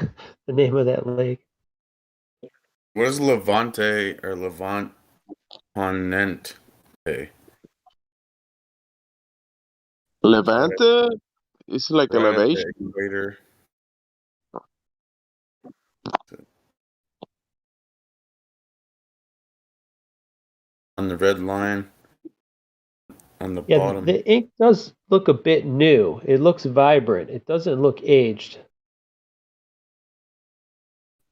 W: the name of that lake.
Q: What is Levante or Levant Ponente?
L: Levante is like
Q: Right at
L: elevation.
Q: the equator. on the red line on the
W: Yeah,
Q: bottom.
W: the ink does look a bit new. It looks vibrant. It doesn't look aged.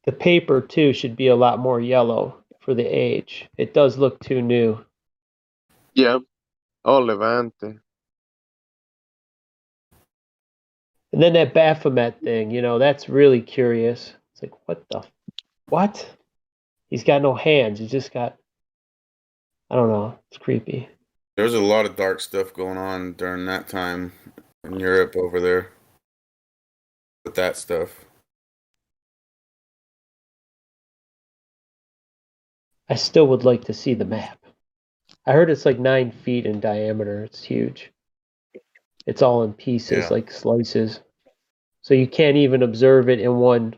W: The paper too should be a lot more yellow for the age. It does look too new.
L: Yeah. Oh, Levante.
W: And then that Baphomet thing, that's really curious. It's like, what? He's got no hands. He's just got, I don't know. It's creepy.
Q: There was a lot of dark stuff going on during that time in Europe over there with that stuff.
W: I still would like to see the map. I heard it's like 9 feet in diameter. It's huge. It's all in pieces, like slices. So you can't even observe it in one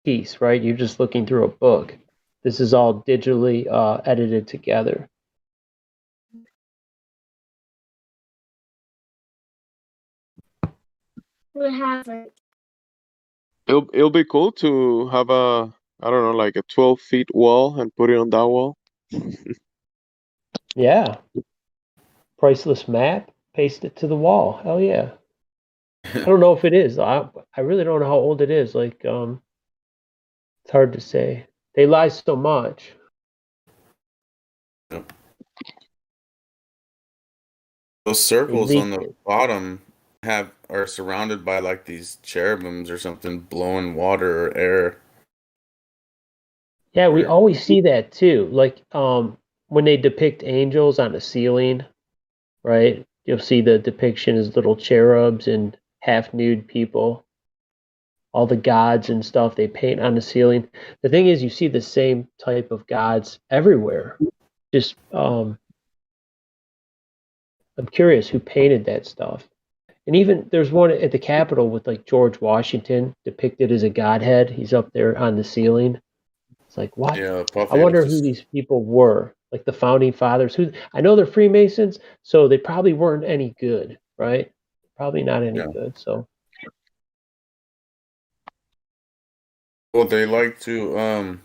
W: piece, right? You're just looking through a book. This is all digitally edited together.
L: It'll be cool to have I don't know, like a 12-feet wall and put it on that wall.
W: Yeah. Priceless map, paste it to the wall. Hell yeah. I don't know if it is. I really don't know how old it is. Like, it's hard to say. They lie so much.
Q: Those circles on the bottom are surrounded by like these cherubims or something blowing water or air.
W: Yeah, we always see that too. Like when they depict angels on the ceiling, right? You'll see the depiction as little cherubs and half nude people. All the gods and stuff they paint on the ceiling. The thing is, you see the same type of gods everywhere. Just I'm curious who painted that stuff. And even there's one at the Capitol with like George Washington depicted as a godhead. He's up there on the ceiling. It's like, what?
Q: Yeah,
W: I wonder who these people were, like the founding fathers. Who I know they're Freemasons, so they probably weren't any good, right? Probably not any good. So,
Q: well, they like to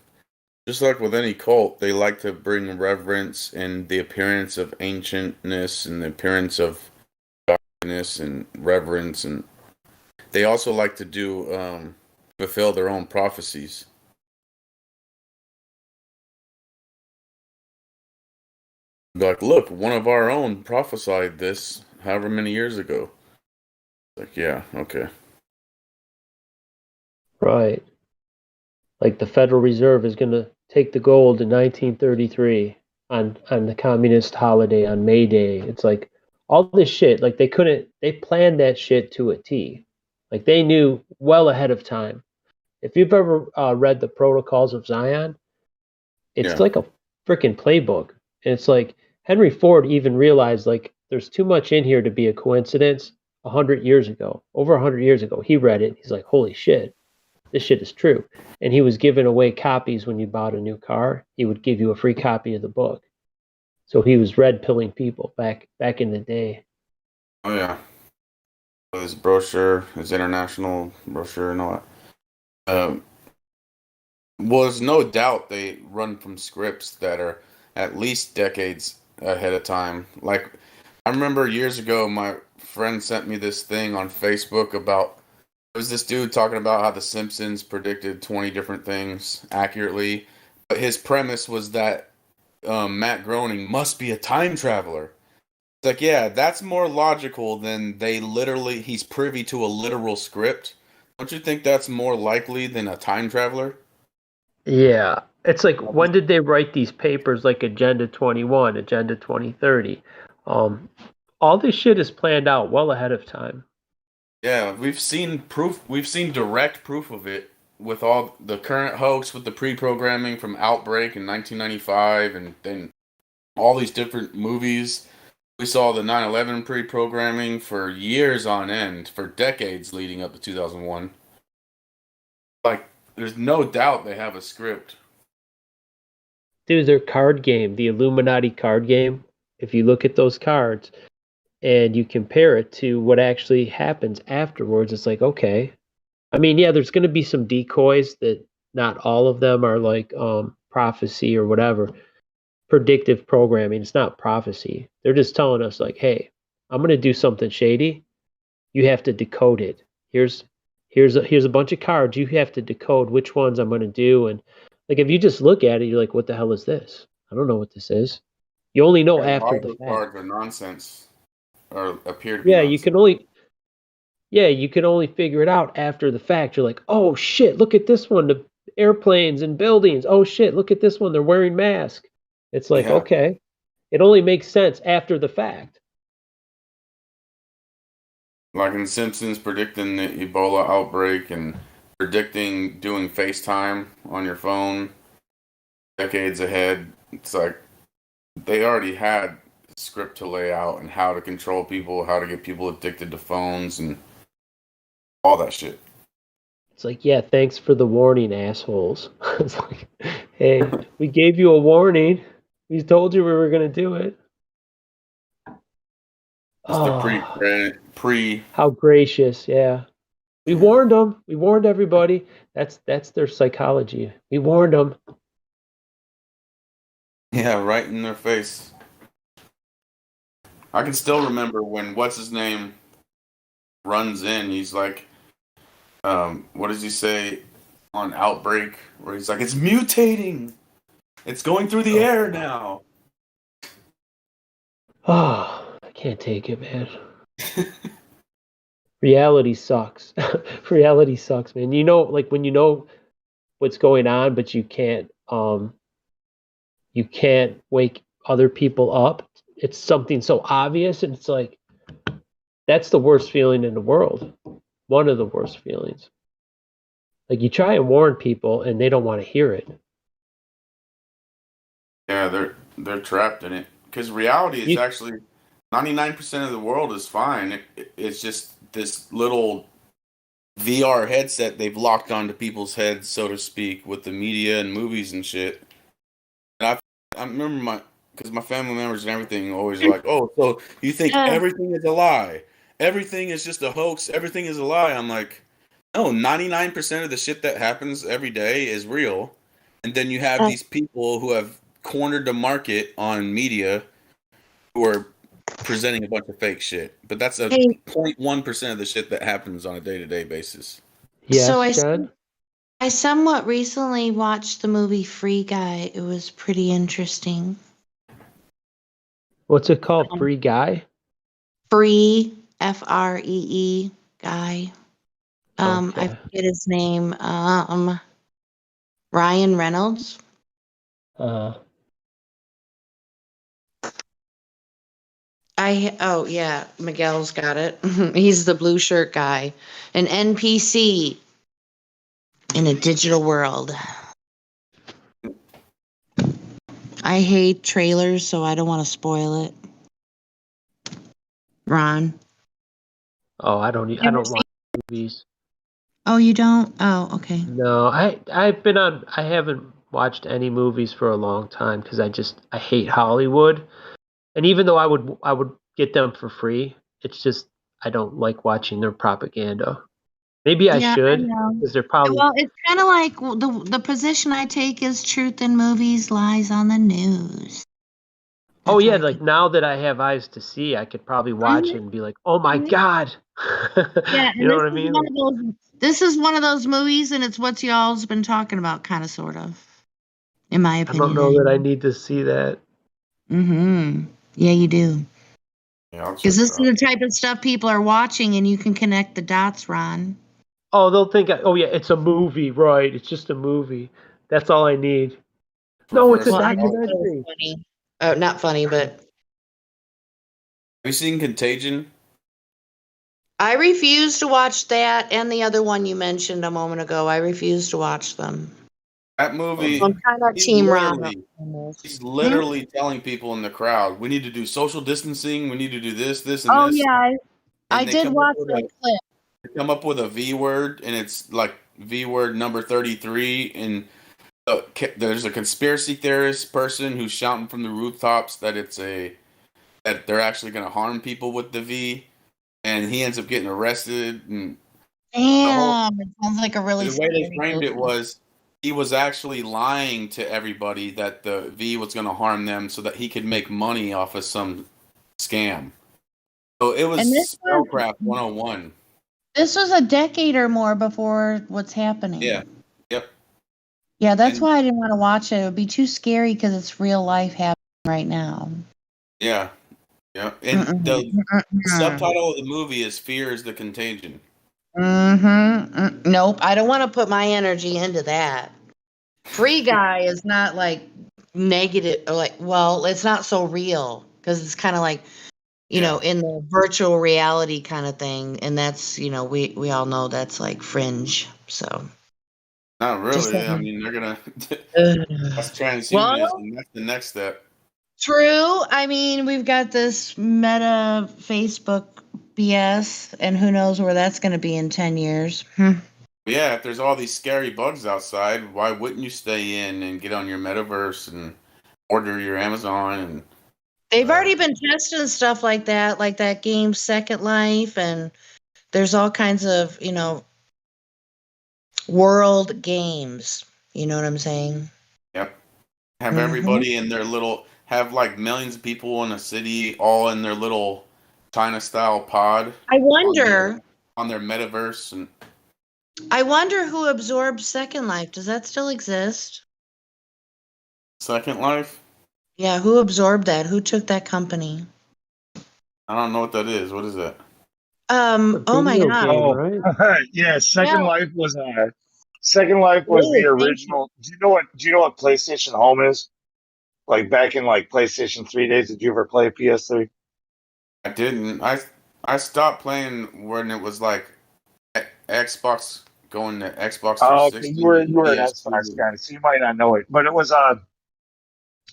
Q: just like with any cult, they like to bring reverence and the appearance of ancientness and the appearance of godliness and reverence, and they also like to do fulfill their own prophecies. Like, look, one of our own prophesied this however many years ago. Like, yeah, okay.
W: right. Like the Federal Reserve is going to take the gold in 1933 on the communist holiday on May Day. It's like all this shit. Like they planned that shit to a T. Like they knew well ahead of time. If you've ever read the Protocols of Zion, it's like a freaking playbook. And it's like Henry Ford even realized like there's too much in here to be a coincidence. 100 years ago, over 100 years ago, he read it. He's like, holy shit, this shit is true. And he was giving away copies when you bought a new car. He would give you a free copy of the book. So he was red pilling people back in the day.
Q: Oh yeah. His brochure, his international brochure and all that. Well, there's no doubt they run from scripts that are at least decades ahead of time. Like, I remember years ago, my friend sent me this thing on Facebook about, it was this dude talking about how The Simpsons predicted 20 different things accurately. But his premise was that Matt Groening must be a time traveler. It's like, yeah, that's more logical than he's privy to a literal script. Don't you think that's more likely than a time traveler?
W: Yeah. It's like, when did they write these papers like Agenda 21, Agenda 2030? All this shit is planned out well ahead of time.
Q: Yeah, we've seen proof. We've seen direct proof of it with all the current hoax with the pre-programming from Outbreak in 1995, and then all these different movies. We saw the 9/11 pre-programming for years on end, for decades leading up to 2001. Like, there's no doubt they have a script.
W: Dude, their card game, the Illuminati card game, if you look at those cards and you compare it to what actually happens afterwards, it's like, okay. I mean, yeah, there's going to be some decoys that not all of them are like prophecy or whatever. predictive programming. It's not prophecy. They're just telling us like, hey, I'm going to do something shady. You have to decode it. Here's a bunch of cards. You have to decode which ones I'm going to do. And like, if you just look at it, you're like, what the hell is this? I don't know what this is. You only know after the fact.
Q: Cards are nonsense, or appear to be
W: Yeah,
Q: nonsense.
W: you can only figure it out after the fact. You're like, oh shit, look at this one, the airplanes and buildings. Oh shit, look at this one, they're wearing masks. It's like,
Q: Yeah.
W: okay. It only makes sense after the fact.
Q: Like in Simpsons predicting the Ebola outbreak and predicting doing FaceTime on your phone decades ahead. It's like they already had a script to lay out and how to control people, how to get people addicted to phones and all that shit.
W: It's like, yeah, thanks for the warning, assholes. It's like, hey, we gave you a warning. We told you we were going to do it.
Q: It's the pre.
W: How gracious, yeah. We warned them. We warned everybody. That's their psychology. We warned them.
Q: Yeah, right in their face. I can still remember when what's his name runs in. He's like, what does he say on Outbreak? Where he's like, it's mutating. It's going through the air now.
W: Oh, I can't take it, man. Reality sucks. Reality sucks, man. You know, like when you know what's going on, but you can't wake other people up. It's something so obvious, and it's like that's the worst feeling in the world. One of the worst feelings. Like you try and warn people, and they don't want to hear it.
Q: Yeah, they're trapped in it because reality is actually 99% of the world is fine. It's just this little VR headset they've locked onto people's heads, so to speak, with the media and movies and shit. And I remember because my family members and everything always are like, oh, so you think everything is a lie? Everything is just a hoax. Everything is a lie. I'm like, no, 99% of the shit that happens every day is real. And then you have these people who have cornered the market on media who are presenting a bunch of fake shit. But that's a 0.1% of the shit that happens on a day-to-day basis.
W: Yes,
D: so
W: John?
D: I somewhat recently watched the movie Free Guy. It was pretty interesting.
W: What's it called? Free Guy?
D: Free, Free, Guy.
W: Okay.
D: I forget his name. Ryan Reynolds. Oh yeah, Miguel's got it. He's the blue shirt guy, an NPC in a digital world. I hate trailers, so I don't want to spoil it. Ron.
W: Oh, I don't watch movies.
D: Oh, you don't? Oh, okay.
W: No, I haven't watched any movies for a long time because I hate Hollywood. And even though I would get them for free, it's just I don't like watching their propaganda. Maybe I should because they're probably
D: Well, it's kind of like the position I take is truth in movies, lies on the news.
W: Oh yeah, like now that I have eyes to see, I could probably watch it and be like, "Oh my god!"
D: Yeah,
W: you know what I mean?
D: This is one of those movies, and it's what y'all's been talking about, kind of, sort of, in my
W: I
D: opinion.
W: don't know that I need to see that.
D: Mm-hmm. Yeah, you do.
Q: Yeah,
D: because this is the type of stuff people are watching, and you can connect the dots, Ron.
W: Oh, they'll think, oh yeah, it's a movie, right? It's just a movie. That's all I need. No, it's a documentary.
D: Funny. Oh, not funny, but
Q: have you seen Contagion?
D: I refuse to watch that and the other one you mentioned a moment ago. I refuse to watch them.
Q: That movie,
D: I'm kind of team Ron.
Q: He's literally telling people in the crowd, we need to do social distancing, we need to do this, and this.
D: Yeah, I
Q: they
D: did
Q: come
D: watch
Q: up with
D: that clip.
Q: They come up with a V word, and it's like V word number 33, and there's a conspiracy theorist person who's shouting from the rooftops that that they're actually going to harm people with the V, and he ends up getting arrested. And
D: damn, it sounds like a really.
Q: The way they framed it was he was actually lying to everybody that the V was going to harm them so that he could make money off of some scam. So it was
D: And
Q: Spellcraft 101.
D: this was a decade or more before what's happening.
Q: Yeah. Yep.
D: Yeah, that's why I didn't want to watch it. It would be too scary because it's real life happening right now.
Q: Yeah. Yeah. And the subtitle of the movie is Fear is the Contagion.
D: Nope, I don't want to put my energy into that. Free Guy is not like negative, or like, well, it's not so real because it's kind of like, you know, in the virtual reality kind of thing, and that's, you know, we all know that's like fringe. So
Q: Not
D: Just
Q: really. I
D: saying.
Q: mean, they're going to. That's
D: Well,
Q: transhumanism. That's the next step.
D: true. I mean, we've got this meta Facebook BS, and who knows where that's going to be in 10 years.
Q: Yeah, if there's all these scary bugs outside, why wouldn't you stay in and get on your metaverse and order your Amazon? And
D: They've already been testing stuff like that game Second Life, and there's all kinds of, you know, world games. You know what I'm saying?
Q: Yep, have everybody in their little, have like millions of people in a city all in their little China style pod.
D: I wonder.
Q: On their metaverse. And
D: I wonder who absorbed Second Life. Does that still exist?
Q: Second Life?
D: Yeah, who absorbed that? Who took that company?
Q: I don't know what that is. What is that?
D: Oh my god.
J: Yeah, Second Life was the original. Do you know what PlayStation Home is? Like back in like PlayStation 3 days, did you ever play PS3?
Q: I didn't. I stopped playing when it was like Xbox, going to Xbox 360.
J: Oh, okay. You were an Xbox guy, so you might not know it. But it was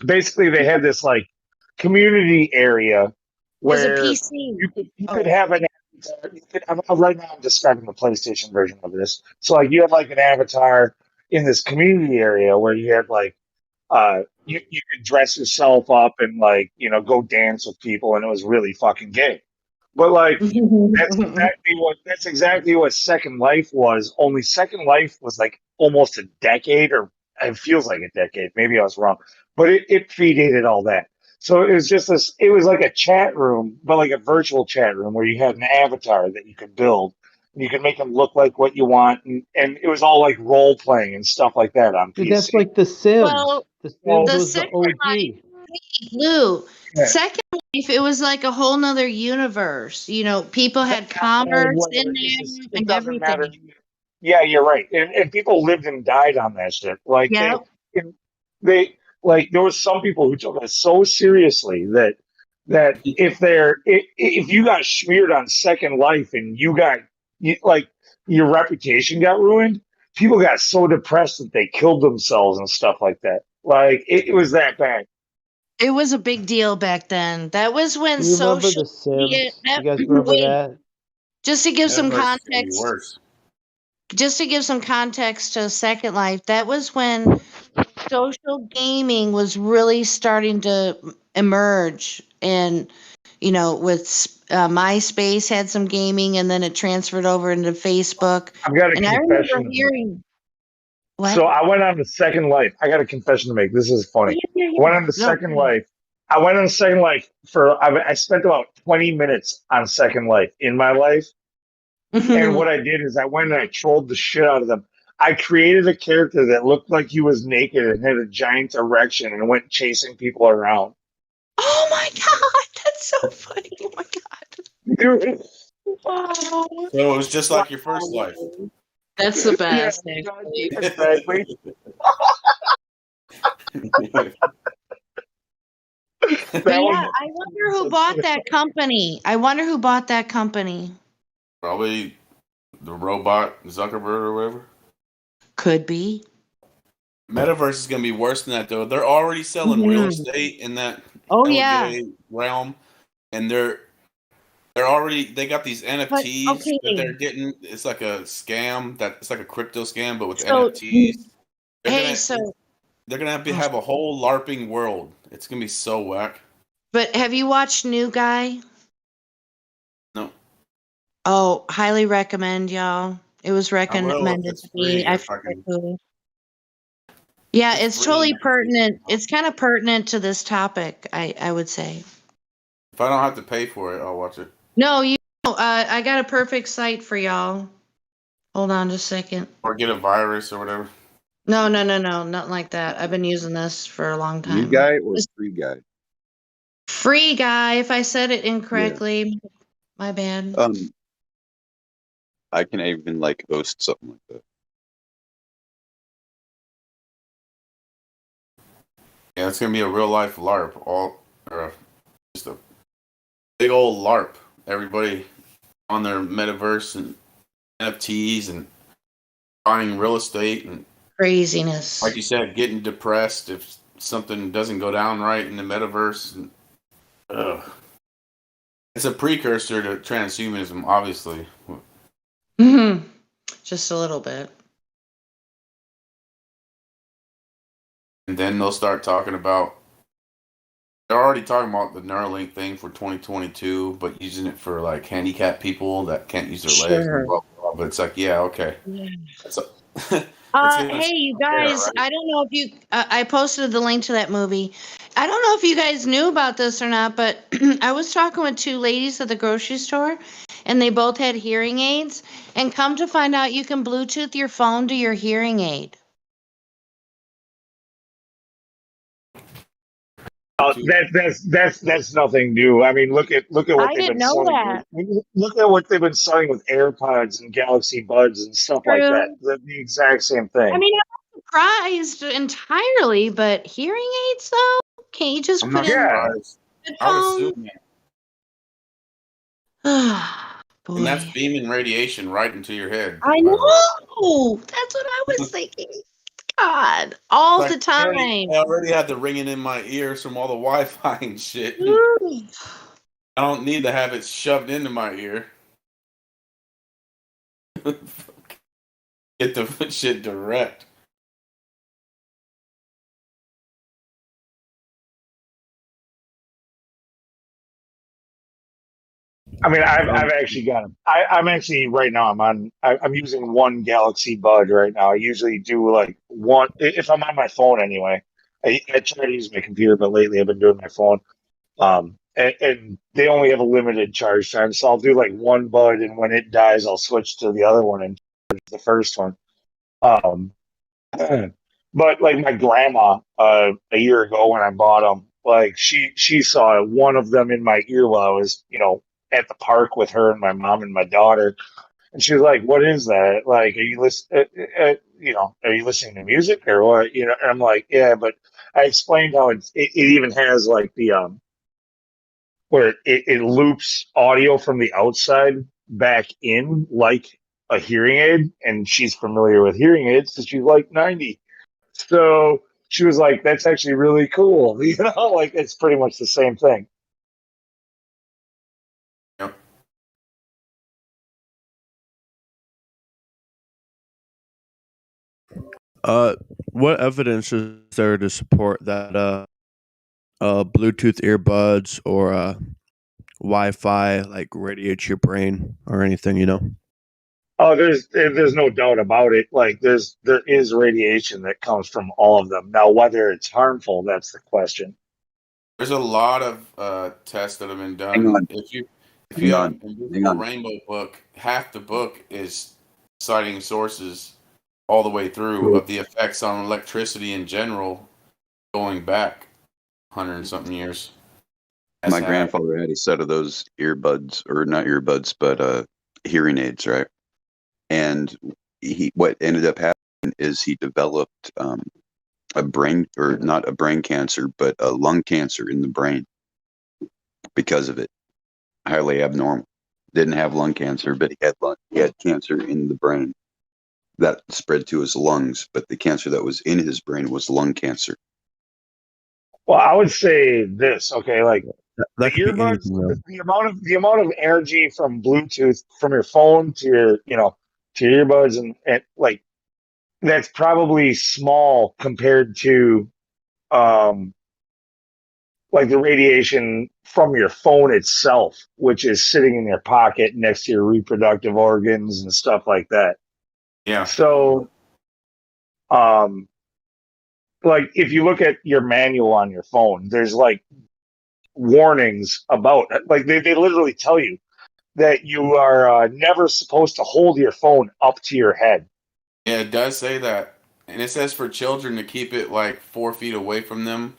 J: basically they had this like community area where you could have an avatar. Right now I'm describing the PlayStation version of this. So like you had like an avatar in this community area where you had like you could dress yourself up and like, you know, go dance with people, and it was really fucking gay. But like that's exactly what Second Life was. Only Second Life was like almost a decade, or it feels like a decade. Maybe I was wrong, but it predated all that. So it was just this. It was like a chat room, but like a virtual chat room where you had an avatar that you could build. And you could make them look like what you want, and it was all like role playing and stuff like that on
W: Dude,
J: PC.
W: that's like The Sims.
D: Well,
W: The Sims
D: the
W: was the
D: Second
W: OG.
D: Life, Lou, Second Life, it was like a whole nother universe. You know, people had commerce in there and everything.
J: Yeah, you're right. And people lived and died on that shit. Like they like there was some people who took it so seriously that if you got smeared on Second Life and like your reputation got ruined, people got so depressed that they killed themselves and stuff like that. Like it was that bad.
D: It was a big deal back then. That was when
W: Do you remember
D: social
W: The Sims?
D: media.
W: You guys remember that?
D: Just to give some
Q: Metaverse is gonna be
D: context.
Q: worse.
D: Just to give some context to Second Life, that was when social gaming was really starting to emerge, and you know, with MySpace had some gaming, and then it transferred over into Facebook.
J: I've got a
D: And I
J: confession
D: remember
J: to
D: hearing. What?
J: So I went on the Second Life. I got a confession to make. This is funny. I went on the Second Life. I went on Second Life I spent about 20 minutes on Second Life in my life. And what I did is I went and I trolled the shit out of them. I created a character that looked like he was naked and had a giant erection and went chasing people around.
D: Oh my god, that's so funny! Oh my god. Wow.
Q: So it was just like your first life.
D: That's the best.
J: Exactly.
D: But yeah, I wonder who bought that company.
Q: Probably the robot Zuckerberg or whatever.
D: Could be.
Q: Metaverse is going to be worse than that, though. They're already selling real estate in that LJ realm, and they got these NFTs that they're getting. It's like a scam. It's like a crypto scam, but with NFTs. They're gonna have a whole LARPing world. It's gonna be so whack.
D: But have you watched New Guy?
Q: No.
D: Oh, highly recommend, y'all. It was recommended to me. I forget who. Yeah, it's totally pertinent. It's kind of pertinent to this topic, I would say.
Q: If I don't have to pay for it, I'll watch it.
D: No, you. I got a perfect site for y'all. Hold on just a second.
Q: Or get a virus or whatever.
D: No, nothing like that. I've been using this for a long time.
C: New guy or free guy?
D: Free guy. If I said it incorrectly, my bad.
C: I can even like host something like that.
Q: Yeah, it's gonna be a real life LARP, just a big old LARP. Everybody on their metaverse and NFTs and buying real estate and
D: craziness.
Q: Like you said, getting depressed if something doesn't go down right in the metaverse. And, it's a precursor to transhumanism, obviously.
D: Just a little bit.
Q: And then they'll start talking about. They're already talking about the Neuralink thing for 2022, but using it for like handicapped people that can't use their legs and blah, blah, blah. But it's like, yeah, okay.
D: Hey, you guys,
Q: right?
D: I don't know if you, I posted the link to that movie. I don't know if you guys knew about this or not, but I was talking with two ladies at the grocery store, and they both had hearing aids. And come to find out, you can Bluetooth your phone to your hearing aid.
J: That's nothing new. I mean, look at what
D: I
J: they've
D: didn't
J: been
D: know
J: selling.
D: that.
J: Look at what they've been selling with AirPods and Galaxy Buds and stuff like that.
D: True.
J: The exact same thing.
D: I mean, I'm not surprised entirely, but hearing aids, though? Can't you just
Q: I'm
D: put
Q: not
D: in
Q: surprised. I would assume
D: headphones?
Q: And that's beaming radiation right into your head.
D: I know. That's what I was thinking. God, all the time.
Q: I already had the ringing in my ears from all the Wi-Fi and shit. I don't need to have it shoved into my ear. Get the shit direct.
J: I mean, I've actually got them. I'm actually right now. I'm using one Galaxy Bud right now. I usually do like one if I'm on my phone anyway. I try to use my computer, but lately I've been doing my phone. And they only have a limited charge time, so I'll do like one Bud, and when it dies, I'll switch to the other one and charge the first one. But like my grandma, a year ago when I bought them, like she saw one of them in my ear while I was, at the park with her and my mom and my daughter, and she was like, "What is that? Like, are you are you listening to music or what?" And I'm like, "Yeah," but I explained how it even has like the where it loops audio from the outside back in like a hearing aid, and she's familiar with hearing aids because she's like 90. So she was like, "That's actually really cool." Like it's pretty much the same thing.
Q: Yep.
F: What evidence is there to support that Bluetooth earbuds or Wi-Fi like radiates your brain or anything?
J: Oh, there's no doubt about it. Like there is radiation that comes from all of them. Now, whether it's harmful, that's the question.
Q: There's a lot of tests that have been done.
C: Hang on.
Q: If you
C: Hang
Q: have
C: on.
Q: Invisible Rainbow book, half the book is citing sources all the way through of the effects on electricity in general, going back 100 and something years.
C: My grandfather had a set of those earbuds, or not earbuds, but hearing aids, right? And what ended up happening is he developed a brain, or not a brain cancer, but a lung cancer in the brain because of it. Highly abnormal. Didn't have lung cancer, but he had cancer in the brain that spread to his lungs. But the cancer that was in his brain was lung cancer.
J: Well, I would say this, okay, like
F: that
J: the
F: could be
J: earbuds,
F: anything, though.
J: the amount of energy from Bluetooth from your phone to your to your earbuds and like that's probably small compared to like the radiation from your phone itself, which is sitting in your pocket next to your reproductive organs and stuff like that.
Q: Yeah.
J: So like if you look at your manual on your phone, there's like warnings about, like they literally tell you that you are never supposed to hold your phone up to your head.
Q: Yeah, it does say that. And it says for children to keep it like 4 feet away from them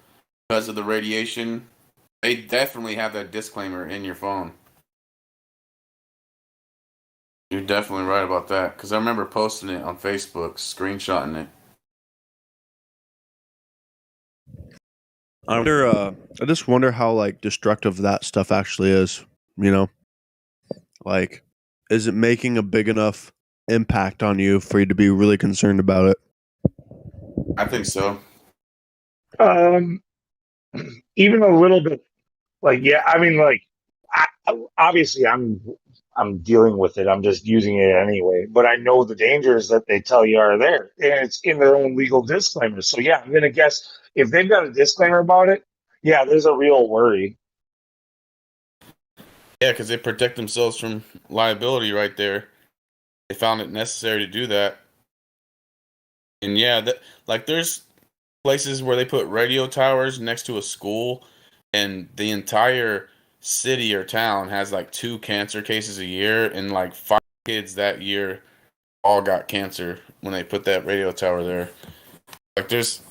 Q: because of the radiation. They definitely have that disclaimer in your phone. You're definitely right about that. Because I remember posting it on Facebook, screenshotting it.
F: I just wonder how like destructive that stuff actually is. You know, like, is it making a big enough impact on you for you to be really concerned about it?
Q: I think so.
J: Even a little bit. Like, yeah, I mean, like, obviously, I'm dealing with it. I'm just using it anyway. But I know the dangers that they tell you are there, and it's in their own legal disclaimers. So yeah, I'm gonna guess if they've got a disclaimer about it, yeah, there's a real worry.
Q: Yeah, because they protect themselves from liability right there. They found it necessary to do that. And yeah, like there's places where they put radio towers next to a school, and the entire city or town has like 2 cancer cases a year, and like 5 kids that year all got cancer when they put that radio tower there. Like there's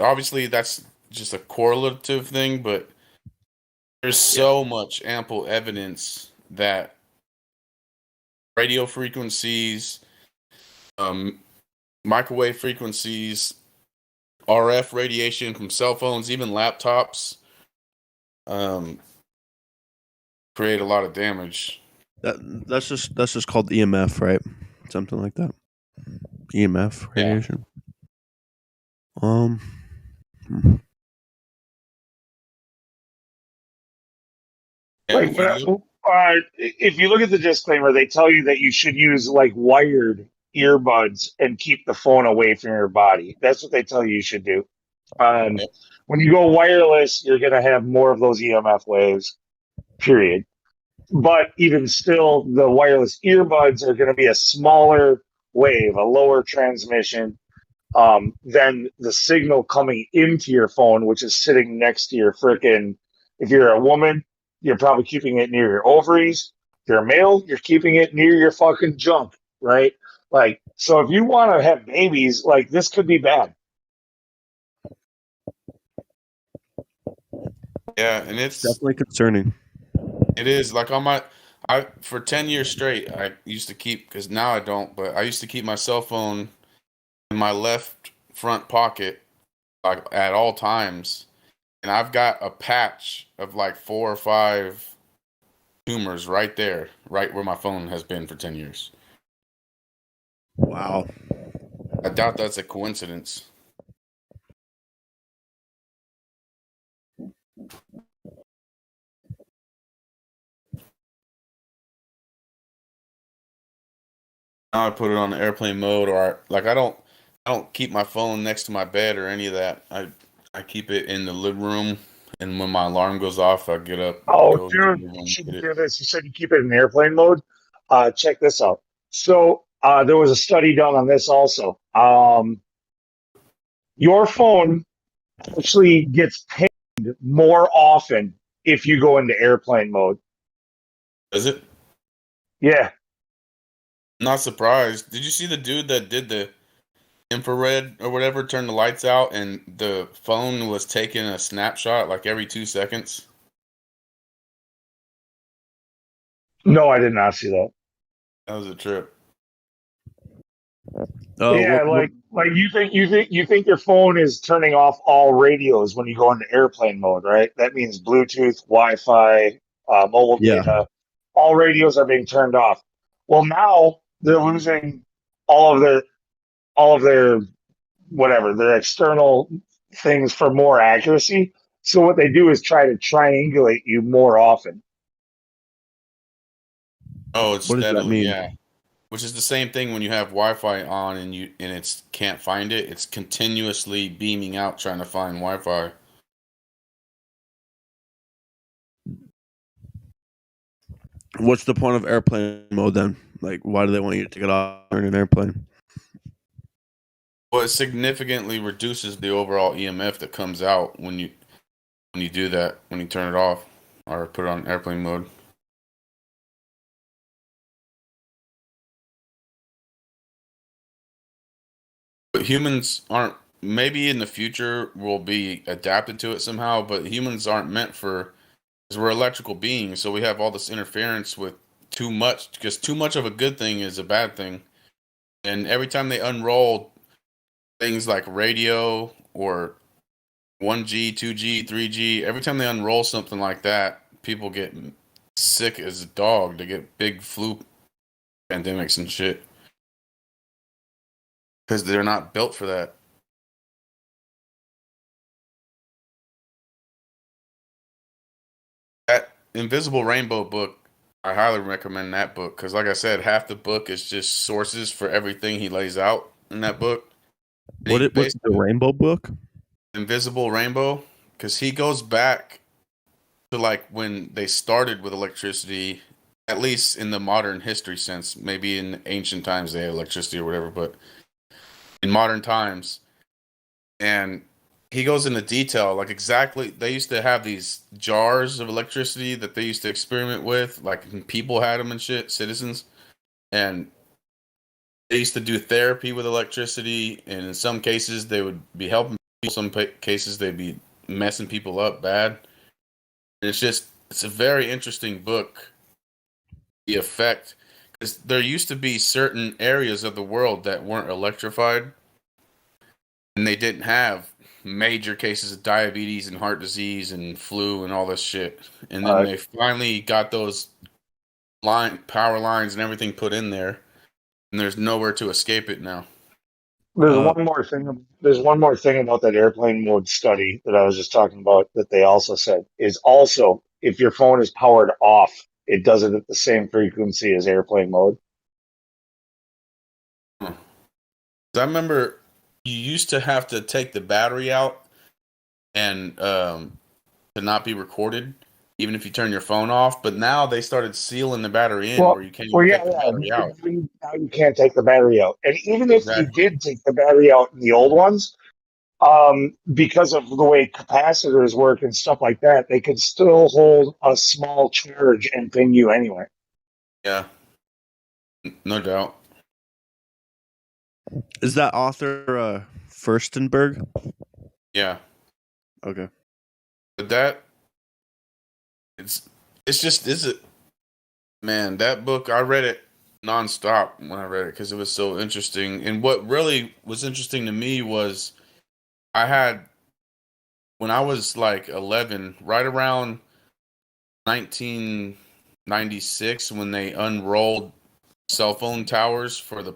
Q: obviously that's just a correlative thing, but there's so much ample evidence that radio frequencies, microwave frequencies, RF radiation from cell phones, even laptops, create a lot of damage.
F: That's just called EMF, right? Something like that. EMF radiation. Hmm.
J: Like, if you look at the disclaimer, they tell you that you should use like wired earbuds and keep the phone away from your body. That's what they tell you should do. When you go wireless, you're going to have more of those EMF waves, period. But even still, the wireless earbuds are going to be a smaller wave, a lower transmission than the signal coming into your phone, which is sitting next to your frickin'. If you're a woman, you're probably keeping it near your ovaries. If you're a male, you're keeping it near your fucking junk, right? Like, so if you want to have babies, like this could be bad.
Q: Yeah, and it's
F: definitely concerning.
Q: It is like for 10 years straight, I used to keep, because now I don't, but I used to keep my cell phone in my left front pocket, like at all times. And I've got a patch of like 4 or 5 tumors right there, right where my phone has been for 10 years.
F: Wow.
Q: I doubt that's a coincidence. Now I put it on airplane mode, or I don't keep my phone next to my bed or any of that. I keep it in the living room, and when my alarm goes off, I get up.
J: Oh,
Q: Go to the
J: dude,
Q: living
J: you
Q: room,
J: should
Q: hit it.
J: do this. You said you keep it in airplane mode. Check this out. So there was a study done on this also. Your phone actually gets pinged more often if you go into airplane mode.
Q: Does it?
J: Yeah.
Q: Not surprised. Did you see the dude that did the infrared or whatever, turned the lights out, and the phone was taking a snapshot like every 2 seconds?
J: No, I did not see that.
Q: That was a trip.
J: Yeah, like you think your phone is turning off all radios when you go into airplane mode, right? That means Bluetooth, Wi-Fi, mobile
F: Yeah.
J: data. All radios are being turned off. Well, now they're losing all of their whatever their external things for more accuracy. So what they do is try to triangulate you more often.
Q: Oh, it's
F: What does that
Q: steadily,
F: mean?
Q: yeah. Which is the same thing when you have Wi-Fi on and it's can't find it. It's continuously beaming out trying to find Wi-Fi.
F: What's the point of airplane mode then? Like, why do they want you to take it off during an airplane?
Q: Well, it significantly reduces the overall EMF that comes out when you do that, when you turn it off or put it on airplane mode. But humans aren't, maybe in the future we'll be adapted to it somehow, but humans aren't meant for, because we're electrical beings, so we have all this interference with too much, because too much of a good thing is a bad thing. And every time they unroll things like radio or 1G, 2G, 3G, every time they unroll something like that, people get sick as a dog. They get big flu pandemics and shit. Because they're not built for that. That Invisible Rainbow book, I highly recommend that book. Because like I said, half the book is just sources for everything he lays out in that book.
F: What's the Rainbow book?
Q: Invisible Rainbow, because he goes back to like when they started with electricity, at least in the modern history sense. Maybe in ancient times they had electricity or whatever, but in modern times. And he goes into detail, like exactly, they used to have these jars of electricity that they used to experiment with, like people had them and shit, citizens. And they used to do therapy with electricity, and in some cases they would be helping people, some cases they'd be messing people up bad. And it's a very interesting book, the effect, because there used to be certain areas of the world that weren't electrified, and they didn't have major cases of diabetes and heart disease and flu and all this shit. And then they finally got those power lines and everything put in there, and there's nowhere to escape it now.
J: There's one more thing. There's one more thing about that airplane mode study that I was just talking about that they also said is also if your phone is powered off, it does it at the same frequency as airplane mode.
Q: I remember you used to have to take the battery out and to not be recorded, even if you turn your phone off. But now they started sealing the battery in where you can't even take the battery out.
J: Now you can't take the battery out. And even if you did take the battery out in the old ones, because of the way capacitors work and stuff like that, they could still hold a small charge and ping you anyway.
Q: Yeah, no doubt.
F: Is that author Furstenberg?
Q: Yeah.
F: Okay.
Q: But man, that book, I read it nonstop when I read it because it was so interesting. And what really was interesting to me was when I was like 11, right around 1996, when they unrolled cell phone towers for the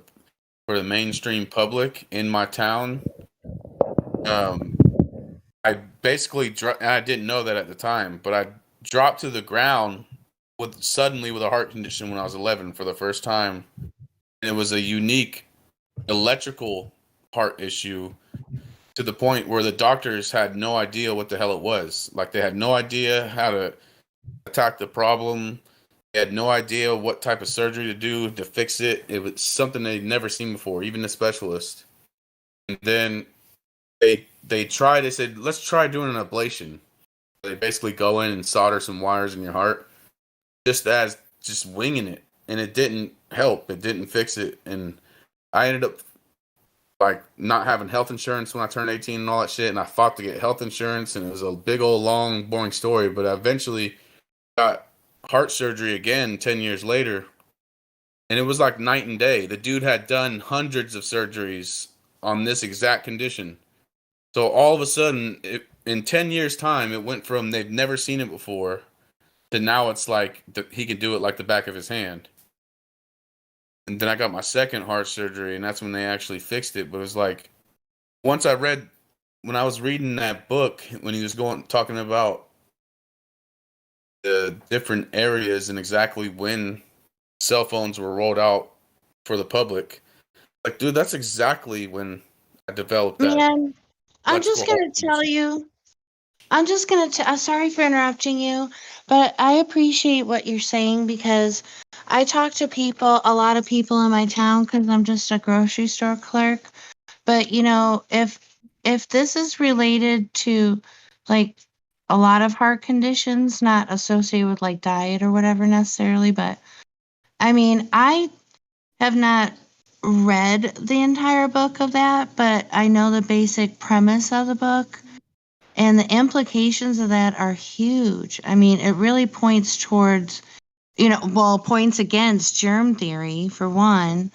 Q: mainstream public in my town, I basically I didn't know that at the time, but I dropped to the ground suddenly with a heart condition when I was 11 for the first time. And it was a unique electrical heart issue to the point where the doctors had no idea what the hell it was. Like they had no idea how to attack the problem. They had no idea what type of surgery to do to fix it. It was something they'd never seen before, even a specialist. And then they said, let's try doing an ablation. They basically go in and solder some wires in your heart just winging it. And it didn't help. It didn't fix it. And I ended up like not having health insurance when I turned 18 and all that shit. And I fought to get health insurance, and it was a big old long boring story, but I eventually got heart surgery again 10 years later. And it was like night and day. The dude had done hundreds of surgeries on this exact condition. So all of a sudden, in 10 years' time, it went from they've never seen it before to now it's like he can do it like the back of his hand. And then I got my second heart surgery, and that's when they actually fixed it. But it was like, when I was reading that book, when he was talking about the different areas and exactly when cell phones were rolled out for the public, like, dude, that's exactly when I developed that.
D: Man, I'm just going to tell you, I'm sorry for interrupting you, but I appreciate what you're saying because I talk to a lot of people in my town because I'm just a grocery store clerk. But if this is related to like a lot of heart conditions, not associated with like diet or whatever necessarily, but I mean, I have not read the entire book of that, but I know the basic premise of the book. And the implications of that are huge. I mean, it really points towards, points against germ theory for one.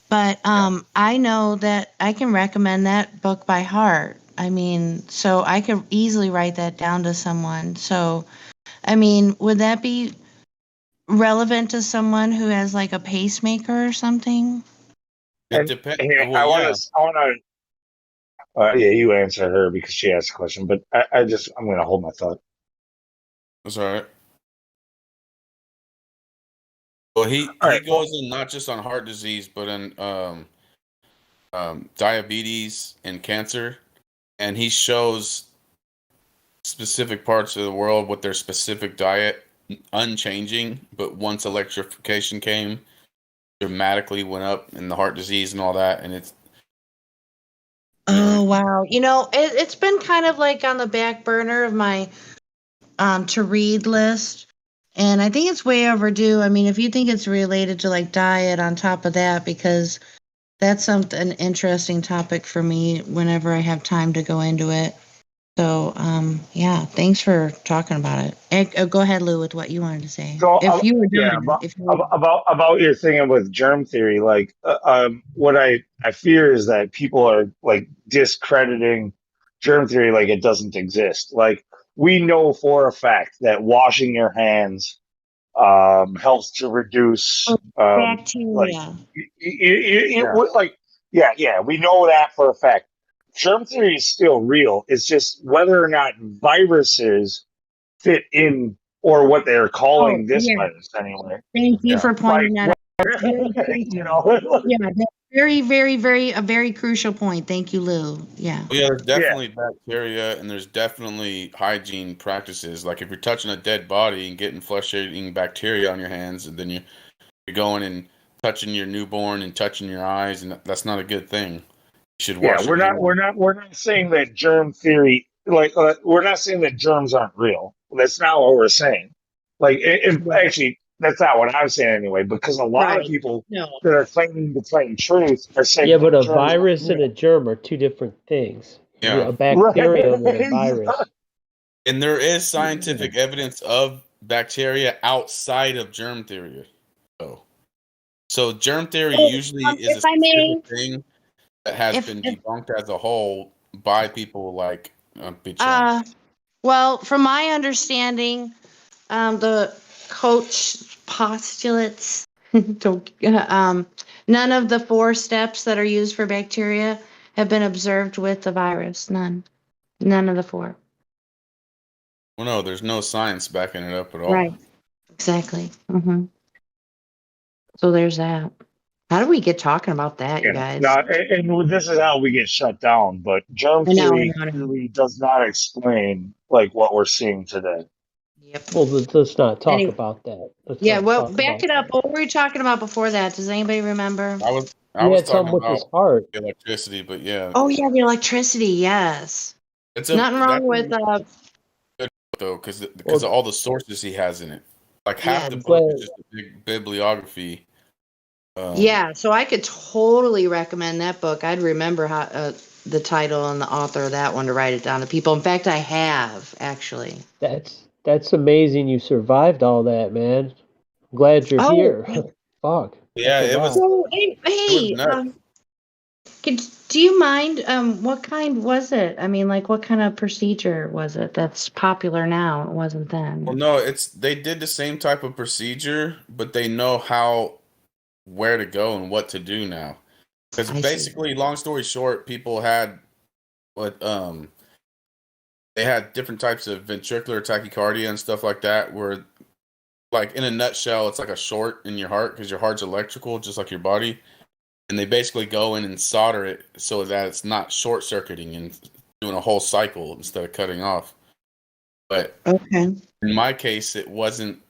D: But I know that I can recommend that book by heart. I mean, so I could easily write that down to someone. So, I mean, would that be relevant to someone who has like a pacemaker or something?
J: And here, I want to. Yeah, you answer her because she asked a question, but I'm going to hold my thought.
Q: That's all right. Well, he goes in not just on heart disease, but in diabetes and cancer, and he shows specific parts of the world with their specific diet unchanging, but once electrification came, dramatically went up in the heart disease and all that, and it's.
D: Oh wow! It's been kind of like on the back burner of my to read list, and I think it's way overdue. I mean, if you think it's related to like diet on top of that, because that's an interesting topic for me whenever I have time to go into it. So, yeah, thanks for talking about it. Go ahead, Lou, with what you wanted to say.
J: So
D: If you were
J: yeah,
D: done,
J: about your thing with germ theory, like what I fear is that people are like discrediting germ theory like it doesn't exist. Like we know for a fact that washing your hands helps to reduce
D: bacteria.
J: We know that for a fact. Germ theory is still real. It's just whether or not viruses fit in, or what they're calling this virus anyway.
D: Thank you for pointing that out. Yeah, that's very, very, very a very crucial point. Thank you, Lou. Yeah.
Q: Yeah, there's definitely bacteria, and there's definitely hygiene practices. Like if you're touching a dead body and getting flesh-eating bacteria on your hands, and then you're going and touching your newborn and touching your eyes, and that's not a good thing. You should wash.
J: We're not saying that germ theory, we're not saying that germs aren't real. That's not what we're saying. Actually, that's not what I'm saying anyway. Because a lot of people that are claiming to claim truth are saying,
W: Yeah, but a
J: germs aren't
W: virus and
J: real.
W: a germ are two different things.
Q: Yeah.
W: A bacterium and a virus.
Q: And there is scientific evidence of bacteria outside of germ theory. So germ theory usually is a specific thing that has been debunked as a whole by people like
D: well, from my understanding, the coach postulates none of the 4 steps that are used for bacteria have been observed with the virus. None of the 4.
Q: Well, no, there's no science backing it up at all.
D: Right. Exactly. So there's that. How do we get talking about that, you guys?
J: No, and this is how we get shut down. But germ theory really does not explain like what we're seeing today.
D: Yep.
W: Well, let's not talk about that.
D: Back it up. What were we talking about before that? Does anybody remember?
Q: I was
W: had
Q: talking
W: something with
Q: about
W: his heart.
Q: electricity, but yeah.
D: Oh yeah, the electricity. Yes. Nothing wrong with
Q: though, because of all the sources he has in it. Like half the book is just a big bibliography.
D: Yeah, so I could totally recommend that book. I'd remember how the title and the author of that one to write it down to people. In fact, I have actually.
W: That's amazing. You survived all that, man. I'm glad you're here. Fuck.
Q: Yeah, it was.
D: So, hey, do you mind? What kind was it? I mean, like, what kind of procedure was it that's popular now? It wasn't then.
Q: Well, no, they did the same type of procedure, but they know where to go and what to do now. Because basically, long story short, people had they had different types of ventricular tachycardia and stuff like that. Where, like in a nutshell, it's like a short in your heart because your heart's electrical, just like your body. And they basically go in and solder it so that it's not short circuiting and doing a whole cycle instead of cutting off. But in my case, it wasn't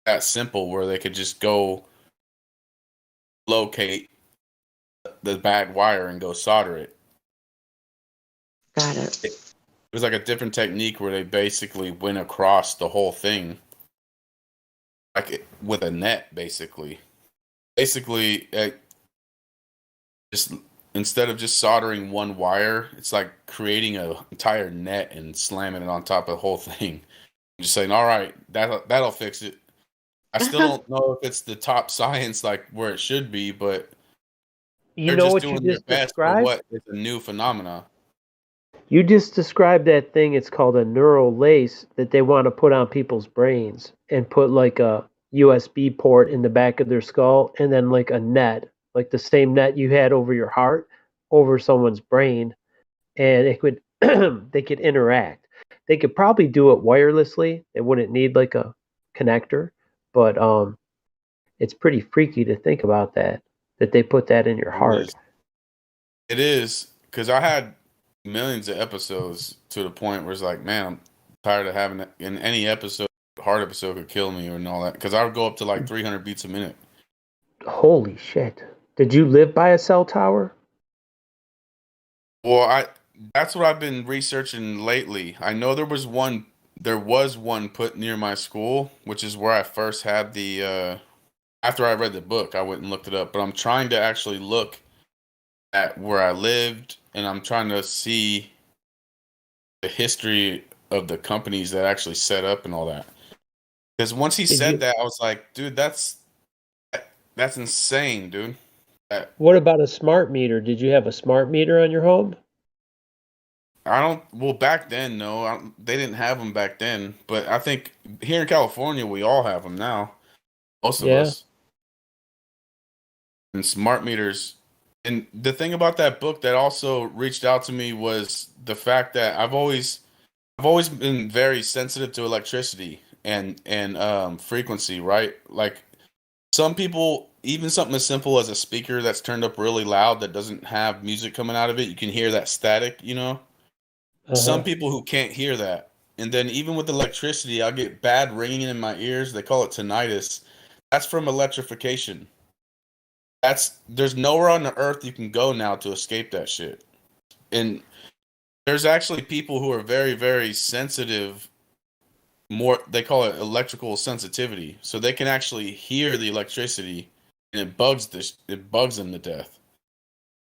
Q: that simple where they could just go locate the bad wire and go solder it.
D: Got it.
Q: It was like a different technique where they basically went across the whole thing, like with a net, basically. Basically, just instead of just soldering one wire, it's like creating an entire net and slamming it on top of the whole thing. Just saying, all right, that'll fix it. I still don't know if it's the top science like where it should be, but
W: You
Q: they're
W: know
Q: just
W: what you
Q: doing their
W: just
Q: best for
W: described?
Q: what is a new phenomena.
W: You just described that thing. It's called a neural lace that they want to put on people's brains and put like a USB port in the back of their skull and then like a net, like the same net you had over your heart, over someone's brain, and it could they could interact. They could probably do it wirelessly. They wouldn't need like a connector, but it's pretty freaky to think about that they put that in your heart.
Q: It is, because I had millions of episodes to the point where it's like, man, I'm tired of having it. In any episode, heart episode could kill me and all that. Because I would go up to like 300 beats a minute.
W: Holy shit. Did you live by a cell tower?
Q: Well, that's what I've been researching lately. I know there was one put near my school, which is where I first had the after I read the book, I went and looked it up, but I'm trying to actually look at where I lived, and I'm trying to see the history of the companies that actually set up and all that. Because once he said that, I was like, dude, that's insane, dude.
W: What about a smart meter? Did you have a smart meter on your home?
Q: Well, back then, no. They didn't have them back then. But I think here in California, we all have them now. Most of us. And smart meters. And the thing about that book that also reached out to me was the fact that I've always been very sensitive to electricity and frequency, right? Like some people, even something as simple as a speaker that's turned up really loud that doesn't have music coming out of it, you can hear that static, you know? Some people who can't hear that. And then even with electricity, I'll get bad ringing in my ears. They call it tinnitus. That's from electrification. There's nowhere on the earth you can go now to escape that shit. And there's actually people who are very, very sensitive. They call it electrical sensitivity. So they can actually hear the electricity and it bugs them to death.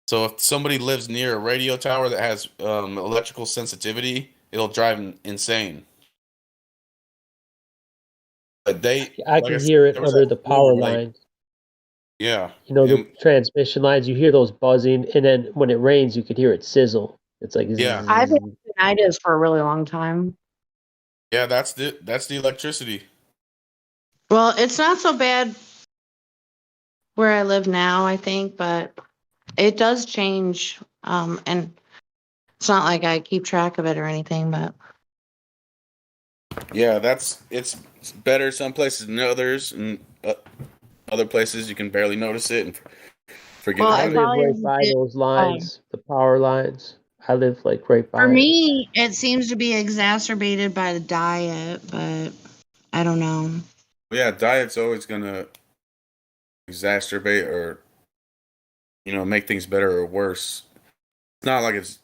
Q: So if somebody lives near a radio tower that has electrical sensitivity, it'll drive them insane. But
W: I can hear it under the power lines.
Q: Yeah.
W: You know, the transmission lines, you hear those buzzing, and then when it rains, you could hear it sizzle. It's like,
Q: yeah.
D: I've had tinnitus for a really long time.
Q: Yeah, that's the electricity.
D: Well, it's not so bad where I live now, I think, but it does change. And it's not like I keep track of it or anything, but
Q: yeah, it's better some places than others, and other places you can barely notice it and forget.
W: I live right by those lines, the power lines. I live like right by
D: for
W: it.
D: me, it seems to be exacerbated by the diet, but I don't know.
Q: Yeah, diet's always gonna exacerbate or make things better or worse. It's not like it's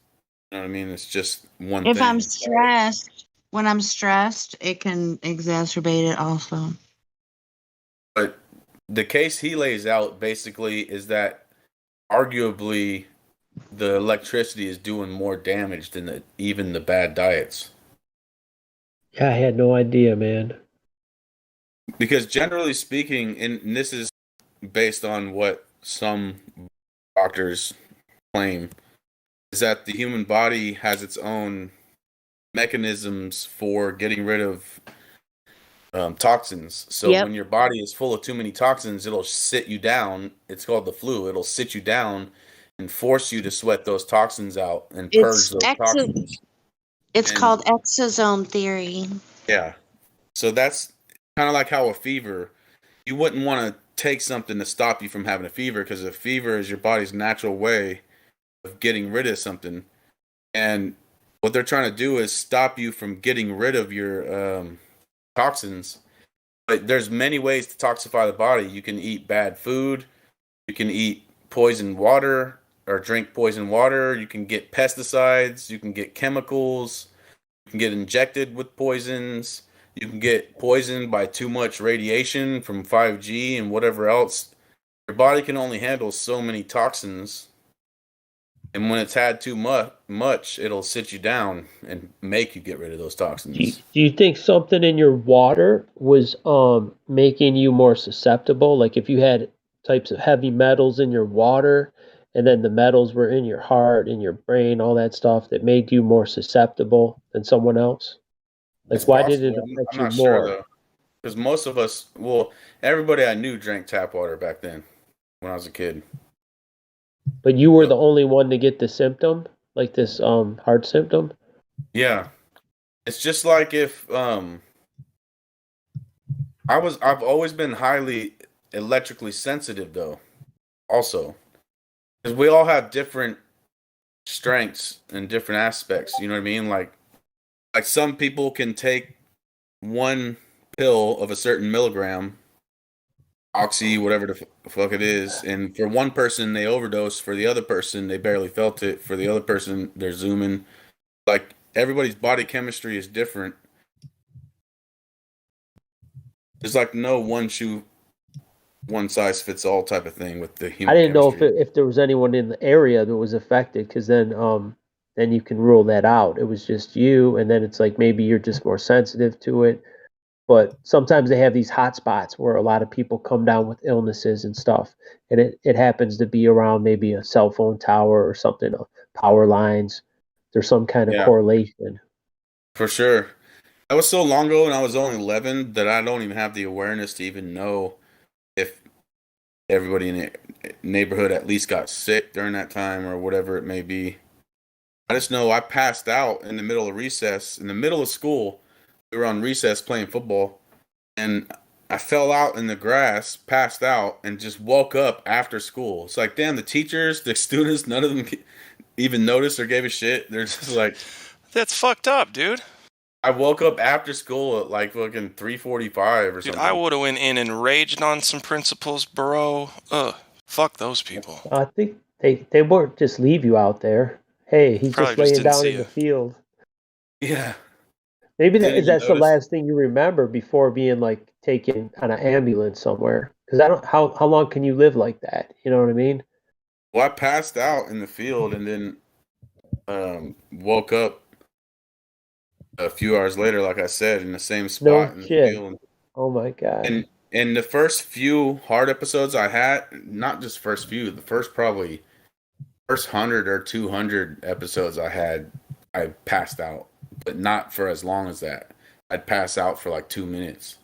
Q: you know what I mean. It's just one
D: If
Q: thing.
D: I'm stressed, when I'm stressed, it can exacerbate it also.
Q: But the case he lays out basically is that arguably the electricity is doing more damage than even the bad diets.
W: Yeah, I had no idea, man.
Q: Because generally speaking, and this is based on what some doctors claim, is that the human body has its own mechanisms for getting rid of toxins. So when your body is full of too many toxins, it'll sit you down. It's called the flu. It'll sit you down and force you to sweat those toxins out and purge those toxins.
D: It's called exosome theory.
Q: Yeah. So that's kind of like how a fever, you wouldn't want to take something to stop you from having a fever because a fever is your body's natural way of getting rid of something. And what they're trying to do is stop you from getting rid of your toxins. But there's many ways to toxify the body. You can eat bad food. You can eat poisoned water or drink poisoned water. You can get pesticides. You can get chemicals. You can get injected with poisons. You can get poisoned by too much radiation from 5G and whatever else. Your body can only handle so many toxins. And when it's had too much, it'll sit you down and make you get rid of those toxins.
W: Do you think something in your water was making you more susceptible? Like if you had types of heavy metals in your water and then the metals were in your heart, in your brain, all that stuff that made you more susceptible than someone else? Like
Q: It's
W: why did
Q: possible.
W: it affect
Q: I'm
W: you
Q: not sure
W: more?
Q: though, because most of us, well, everybody I knew drank tap water back then when I was a kid.
W: But you were the only one to get the symptom, like this heart symptom?
Q: Yeah, it's just like if I've always been highly electrically sensitive though, also, because we all have different strengths and different aspects. You know what I mean? Like some people can take one pill of a certain milligram, oxy, whatever the fuck it is, and for one person they overdose. For the other person, they barely felt it. For the other person, they're zooming. Like everybody's body chemistry is different. There's like no one size fits all type of thing with the
W: I
Q: human
W: didn't know
Q: chemistry.
W: if there was anyone in the area that was affected, because then you can rule that out. It was just you, and then it's like maybe you're just more sensitive to it. But sometimes they have these hot spots where a lot of people come down with illnesses and stuff, and it happens to be around maybe a cell phone tower or something, power lines. There's some kind of
Q: Yeah,
W: correlation.
Q: for sure. That was so long ago, and I was only 11 that I don't even have the awareness to even know if everybody in the neighborhood at least got sick during that time or whatever it may be. I just know I passed out in the middle of recess, in the middle of school. We were on recess playing football, and I fell out in the grass, passed out, and just woke up after school. It's like, damn, the teachers, the students, none of them even noticed or gave a shit. They're just like,
O: That's fucked up, dude.
Q: I woke up after school at like fucking 3:45 or
O: Dude,
Q: something.
O: I would have went in and raged on some principals, bro. Ugh, fuck those people.
W: I think they weren't just leave you out there. Hey, he's
O: Probably
W: just
O: just
W: laying
O: didn't
W: down
O: see
W: in the
O: you.
W: field.
Q: Yeah.
W: Maybe
Q: Didn't even
W: that's the
Q: notice.
W: last thing you remember before being like taken on an ambulance somewhere. Because I don't how long can you live like that? You know what I mean?
Q: Well, I passed out in the field and then woke up a few hours later, like I said, in the same spot
W: No
Q: in the
W: shit.
Q: field.
W: Oh my god.
Q: And the first few hard episodes I had, not just first few, the first 100 or 200 episodes I passed out, but not for as long as that. I'd pass out for like 2 minutes.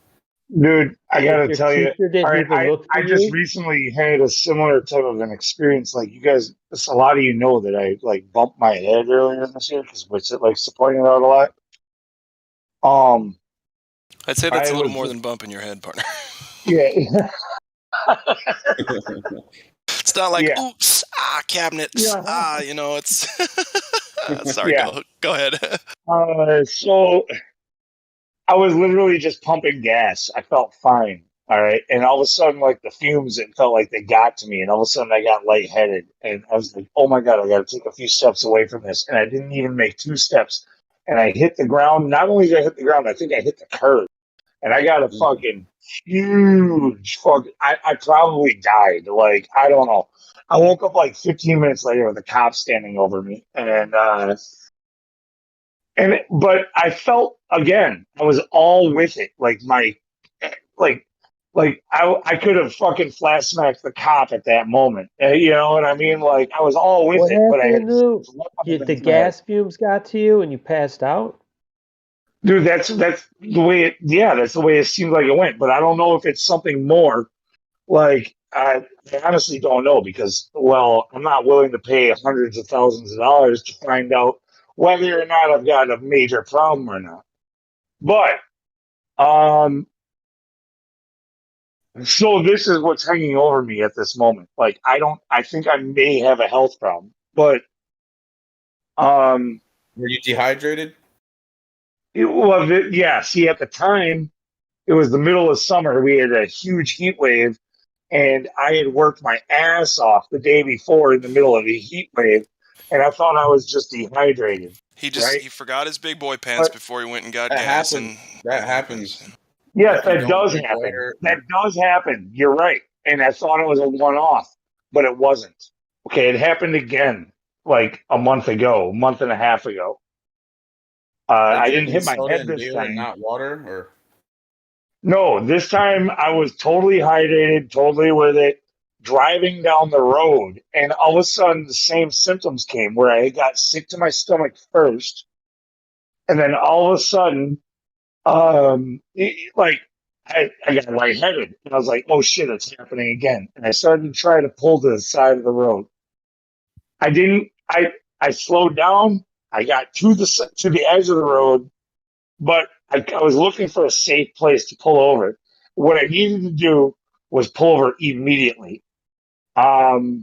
J: Dude, I
W: Like
J: gotta
W: your
J: tell you,
W: teacher didn't
J: all right,
W: even look for
J: I just
W: you?
J: recently had a similar type of an experience. Like you guys, a lot of you know that I like bumped my head earlier this year because we're like supporting it out a lot.
O: I'd say that's
J: I
O: a little
J: was
O: more
J: just,
O: than bumping your head, partner.
J: yeah,
O: It's not like,
J: yeah,
O: oops, cabinets,
J: yeah,
O: it's... Sorry,
J: yeah.
O: go ahead.
J: So I was literally just pumping gas. I felt fine. All right. And all of a sudden, like the fumes, it felt like they got to me. And all of a sudden, I got lightheaded. And I was like, oh my God, I got to take a few steps away from this. And I didn't even make 2 steps. And I hit the ground. Not only did I hit the ground, I think I hit the curb. And I got a fucking huge I probably died. Like, I don't know. I woke up like 15 minutes later with a cop standing over me. But I felt again, I was all with it. Like like I could have fucking flat smacked the cop at that moment. You know what I mean? Like I was all with
W: What
J: it, but I had
W: happened, Lou? The
J: my head.
W: gas fumes got to you and you passed out?
J: Dude, that's the way it. Yeah, that's the way it seemed like it went. But I don't know if it's something more. Like I honestly don't know because I'm not willing to pay hundreds of thousands of dollars to find out whether or not I've got a major problem or not. But so this is what's hanging over me at this moment. Like I think I may have a health problem, but
Q: were you dehydrated?
J: Yeah. See, at the time, it was the middle of summer. We had a huge heat wave, and I had worked my ass off the day before in the middle of a heat wave, and I thought I was just dehydrated.
O: He
J: right?
O: forgot his big boy pants before he went and got gas.
Q: That happens.
J: Yes,
Q: If you
J: that
Q: don't
J: does
Q: drink
J: happen.
Q: water.
J: That does happen. You're right. And I thought it was a one-off, but it wasn't. Okay, it happened again like a month and a half ago.
Q: Are
J: I
Q: you
J: didn't
Q: drinking
J: hit my
Q: soda
J: head
Q: and
J: this
Q: beer and
J: time.
Q: not water, or
J: No, this time I was totally hydrated, totally with it, driving down the road, and all of a sudden the same symptoms came where I got sick to my stomach first, and then all of a sudden, like I got lightheaded, and I was like, "Oh shit, it's happening again!" And I started to try to pull to the side of the road. I didn't. I slowed down. I got to the edge of the road, but I was looking for a safe place to pull over. What I needed to do was pull over immediately. I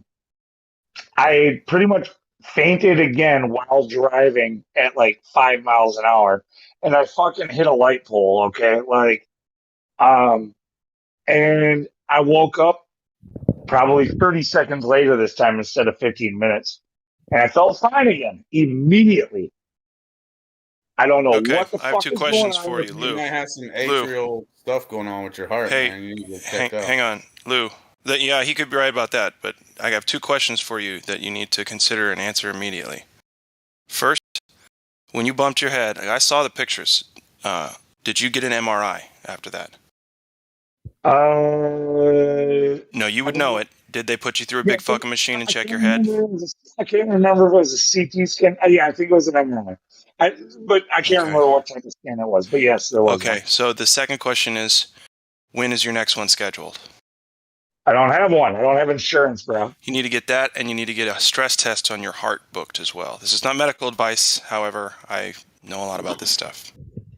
J: pretty much fainted again while driving at like 5 miles an hour, and I fucking hit a light pole. Okay, and I woke up probably 30 seconds later this time instead of 15 minutes, and I felt fine again immediately. I don't know what the
O: I have
J: fuck
O: two
J: is going
O: questions
J: on
O: for
J: with
O: you,
J: me.
Q: you
O: Lou.
Q: might have some
O: Lou.
Q: atrial stuff going on with your heart,
O: Hey,
Q: man. You need to get checked out.
O: hang on, Lou. Yeah, he could be right about that, but I have two questions for you that you need to consider and answer immediately. First, when you bumped your head, I saw the pictures. Did you get an MRI after that? No, you would know it. Did they put you through a big fucking machine and check your head?
J: I can't remember if it was a CT scan. Yeah, I think it was an MRI. But I can't remember what type of scan it was. But yes, there was
O: Okay,
J: one.
O: so the second question is, when is your next one scheduled?
J: I don't have one. I don't have insurance, bro.
O: You need to get that, and you need to get a stress test on your heart booked as well. This is not medical advice. However, I know a lot about this stuff.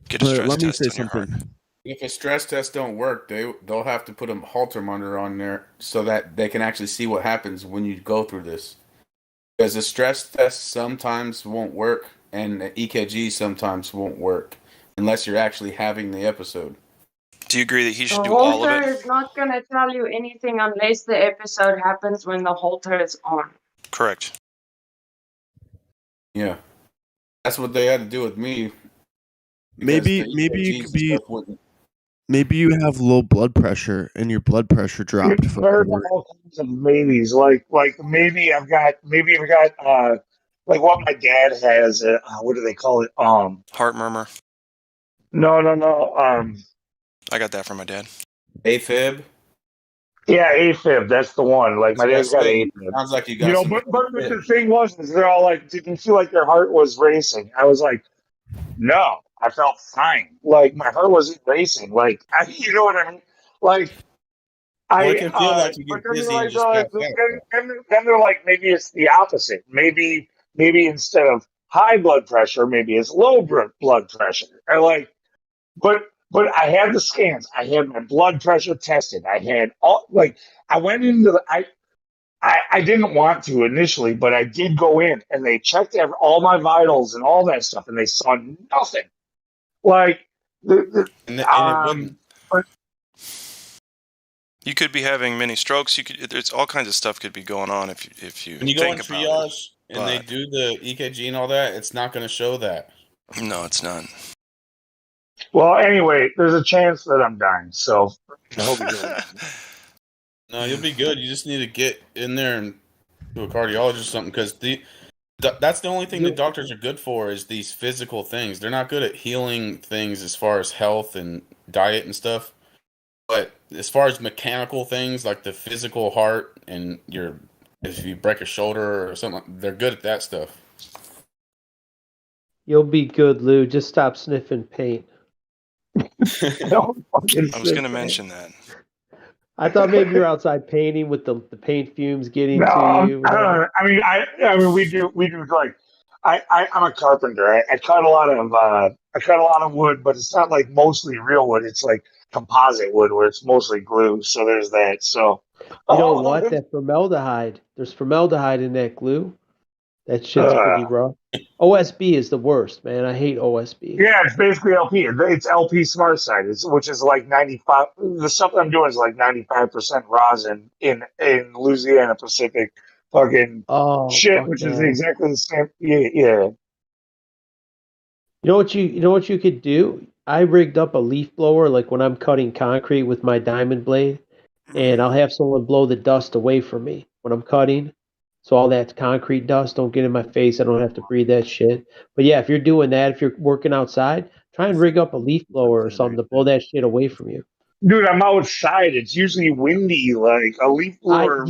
O: Get a stress
F: Let me
O: test
F: say
O: on your heart.
F: something.
Q: If a stress test don't work, they'll have to put a Holter monitor on there so that they can actually see what happens when you go through this. Because a stress test sometimes won't work, and the EKG sometimes won't work unless you're actually having the episode.
O: Do you agree that he
M: The
O: should do all of
M: halter
O: it?
M: is not going to tell you anything unless the episode happens when the halter is on.
O: Correct.
Q: Yeah, that's what they had to do with me.
F: Maybe you could be. Maybe you have low blood pressure and your blood pressure dropped.
J: There's all kinds of maybes. Like maybe I've got like what my dad has. What do they call it?
O: Heart murmur.
J: No.
O: I got that from my dad.
Q: AFib.
J: Yeah, AFib. That's the one. Like my dad's got AFib.
Q: Sounds like you got some.
J: But the thing was, is they're all like, did you feel like your heart was racing? I was like, no, I felt fine. Like my heart wasn't racing. Like you know what I mean? Like
Q: Well, it can feel like you get dizzy and just pass out.
J: then they're like, maybe it's the opposite. Maybe instead of high blood pressure, maybe it's low blood pressure. Or like, but I had the scans. I had my blood pressure tested. I had all like I went into the I didn't want to initially, but I did go in and they checked all my vitals and all that stuff, and they saw nothing. Like
O: You could be having many strokes. There's all kinds of stuff could be going on if you
Q: When you go in
O: think about
Q: triage
O: it.
Q: and they do the EKG and all that, it's not going to show that.
O: No, it's not.
J: Well, anyway, there's a chance that I'm dying, so I hope you're good.
Q: No, you'll be good. You just need to get in there and to a cardiologist or something, because that's the only thing the doctors are good for is these physical things. They're not good at healing things as far as health and diet and stuff. But as far as mechanical things like the physical heart and if you break a shoulder or something, they're good at that stuff.
W: You'll be good, Lou. Just stop sniffing paint.
O: I was going to mention that.
W: I thought maybe you're outside painting with the paint fumes getting to you.
J: I mean, we do like I'm a carpenter. I cut a lot of wood, but it's not like mostly real wood. It's like composite wood where it's mostly glue. So there's that. So
W: you know what? That formaldehyde. There's formaldehyde in that glue. That shit's pretty rough. OSB is the worst, man. I hate OSB.
J: Yeah, it's basically LP. It's LP Smart Side, which is like 95. The stuff that I'm doing is like 95% rosin in Louisiana Pacific fucking shit, which is exactly the same. Yeah.
W: You know what you could do? I rigged up a leaf blower like when I'm cutting concrete with my diamond blade, and I'll have someone blow the dust away from me when I'm cutting. So all that concrete dust don't get in my face. I don't have to breathe that shit. But yeah, if you're doing that, if you're working outside, try and rig up a leaf blower or something to blow that shit away from you.
J: Dude, I'm outside. It's usually windy. Like a leaf blower.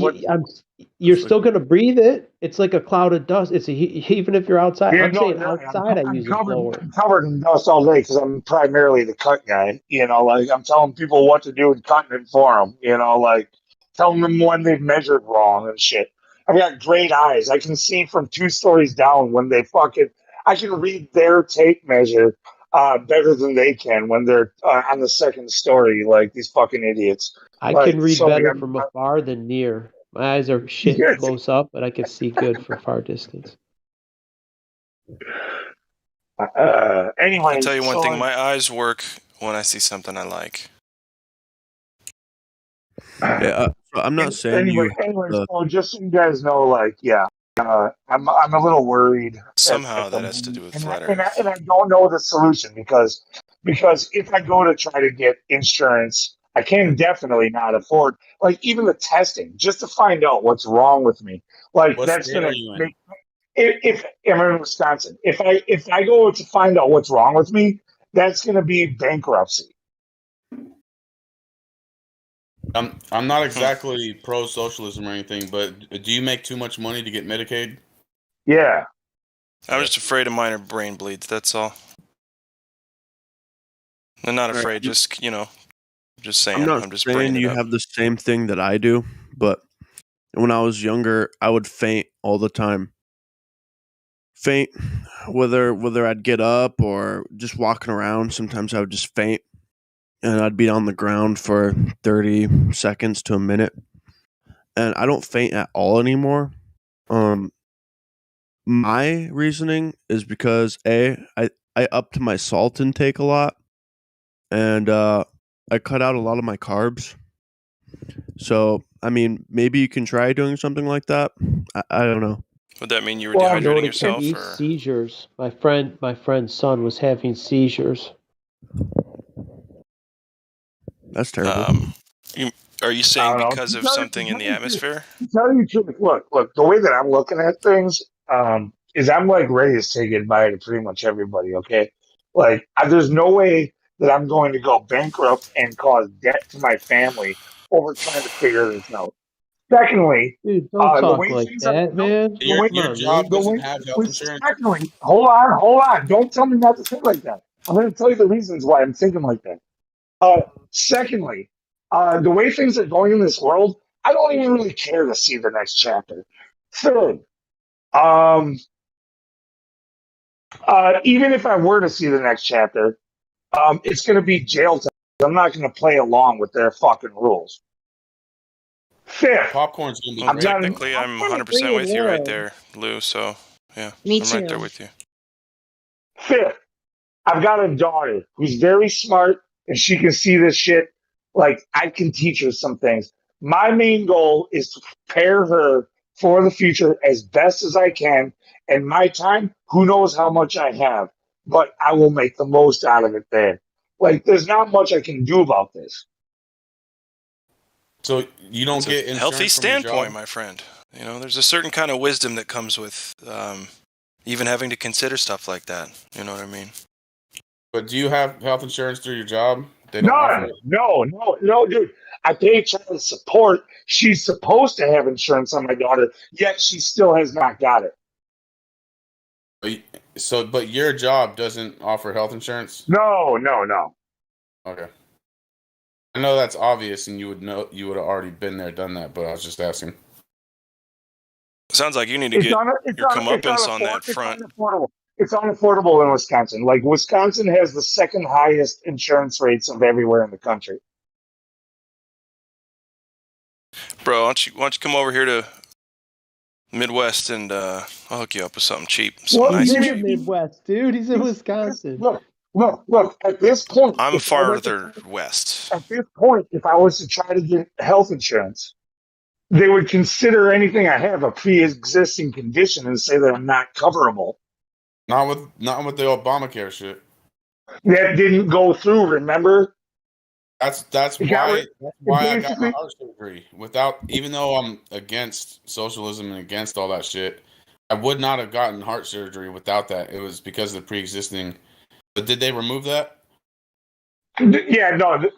W: You're still gonna breathe it. It's like a cloud of dust. Even if you're outside.
J: Yeah,
W: I'm saying outside, I use a blower.
J: I'm covered in dust all day because I'm primarily the cut guy. You know, like I'm telling people what to do and cutting it for them. You know, like telling them when they've measured wrong and shit. I've got great eyes. I can see from 2 stories down when they fucking. I can read their tape measure better than they can when they're on the 2nd story. Like these fucking idiots.
W: I can read better from afar than near. My eyes are shit close up, but I can see good from far distance.
J: Anyway,
O: I'll tell you one thing: my eyes work when I see something I like.
F: Yeah, I'm not saying
J: anyway, so just so you guys know, like, yeah, I'm a little worried.
O: Somehow that has to do with flat Earth.
J: And I don't know the solution because if I go to try to get insurance, I can definitely not afford like even the testing just to find out what's wrong with me. Like
Q: What
J: that's
Q: state
J: gonna
Q: are you in?
J: make if I'm in Wisconsin, if I go to find out what's wrong with me, that's gonna be bankruptcy.
Q: I'm not exactly pro socialism or anything, but do you make too much money to get Medicaid?
J: Yeah.
O: I'm just afraid of minor brain bleeds. That's all. I'm not afraid. Just just saying.
F: I'm
O: just
F: saying
O: bringing it
F: you
O: up.
F: have the same thing that I do, but when I was younger, I would faint all the time. Faint, whether I'd get up or just walking around. Sometimes I would just faint, and I'd be on the ground for 30 seconds to a minute. And I don't faint at all anymore. My reasoning is because I upped my salt intake a lot, and I cut out a lot of my carbs. So, I mean, maybe you can try doing something like that. I don't know.
O: Would that mean you were
W: Well,
O: dehydrating yourself? Or?
W: Seizures. My friend's son was having seizures.
F: That's terrible.
O: Are you saying because of something in the atmosphere?
J: To tell you the truth, look, the way that I'm looking at things is I'm like ready to say goodbye to pretty much everybody, okay? Like, there's no way that I'm going to go bankrupt and cause debt to my family over trying to figure this out. Secondly,
W: dude, don't
J: the
W: talk
J: way
W: like
J: things
W: that, man.
Q: Your job doesn't have health insurance.
J: Secondly, hold on. Don't tell me not to think like that. I'm going to tell you the reasons why I'm thinking like that. Secondly, the way things are going in this world, I don't even really care to see the next chapter. Third, even if I were to see the next chapter, it's going to be jail time. I'm not going to play along with their fucking rules. Fifth,
Q: popcorn's going to be
O: well,
Q: great.
O: Technically, I'm 100% with you right there, Lou. So, yeah,
D: Me
O: I'm right there
D: too.
O: with you.
J: Fifth, I've got a daughter who's very smart and she can see this shit. Like, I can teach her some things. My main goal is to prepare her for the future as best as I can. And my time, who knows how much I have, but I will make the most out of it there. Like, there's not much I can do about this.
Q: So you don't get
O: It's a
Q: insurance
O: healthy
Q: from your
O: standpoint,
Q: job?
O: my friend. You know, there's a certain kind of wisdom that comes with even having to consider stuff like that. You know what I mean?
Q: But do you have health insurance through your job? They don't offer it.
J: No, dude. I pay child support. She's supposed to have insurance on my daughter, yet she still has not got it.
Q: But your job doesn't offer health insurance?
J: No.
Q: Okay. I know that's obvious, and you would have already been there, done that. But I was just asking.
O: Sounds like you need to get your comeuppance on that front.
J: It's unaffordable in Wisconsin. Like, Wisconsin has the second highest insurance rates of everywhere in the country.
O: Bro, why don't you come over here to Midwest, and I'll hook you up with something cheap. Some
W: Well,
O: nice.
W: he's in the Midwest, dude. He's in Wisconsin.
J: Look. At this point,
O: I'm
J: if I went
O: farther west.
J: at this point, if I was to try to get health insurance, they would consider anything I have a pre-existing condition and say that I'm not coverable.
Q: Not with the Obamacare shit.
J: That didn't go through. Remember?
Q: That's
J: It got
Q: why
J: rid-
Q: I got my
J: basically-
Q: heart surgery. Even though I'm against socialism and against all that shit, I would not have gotten heart surgery without that. It was because of the pre-existing. But did they remove that?
J: Yeah, no.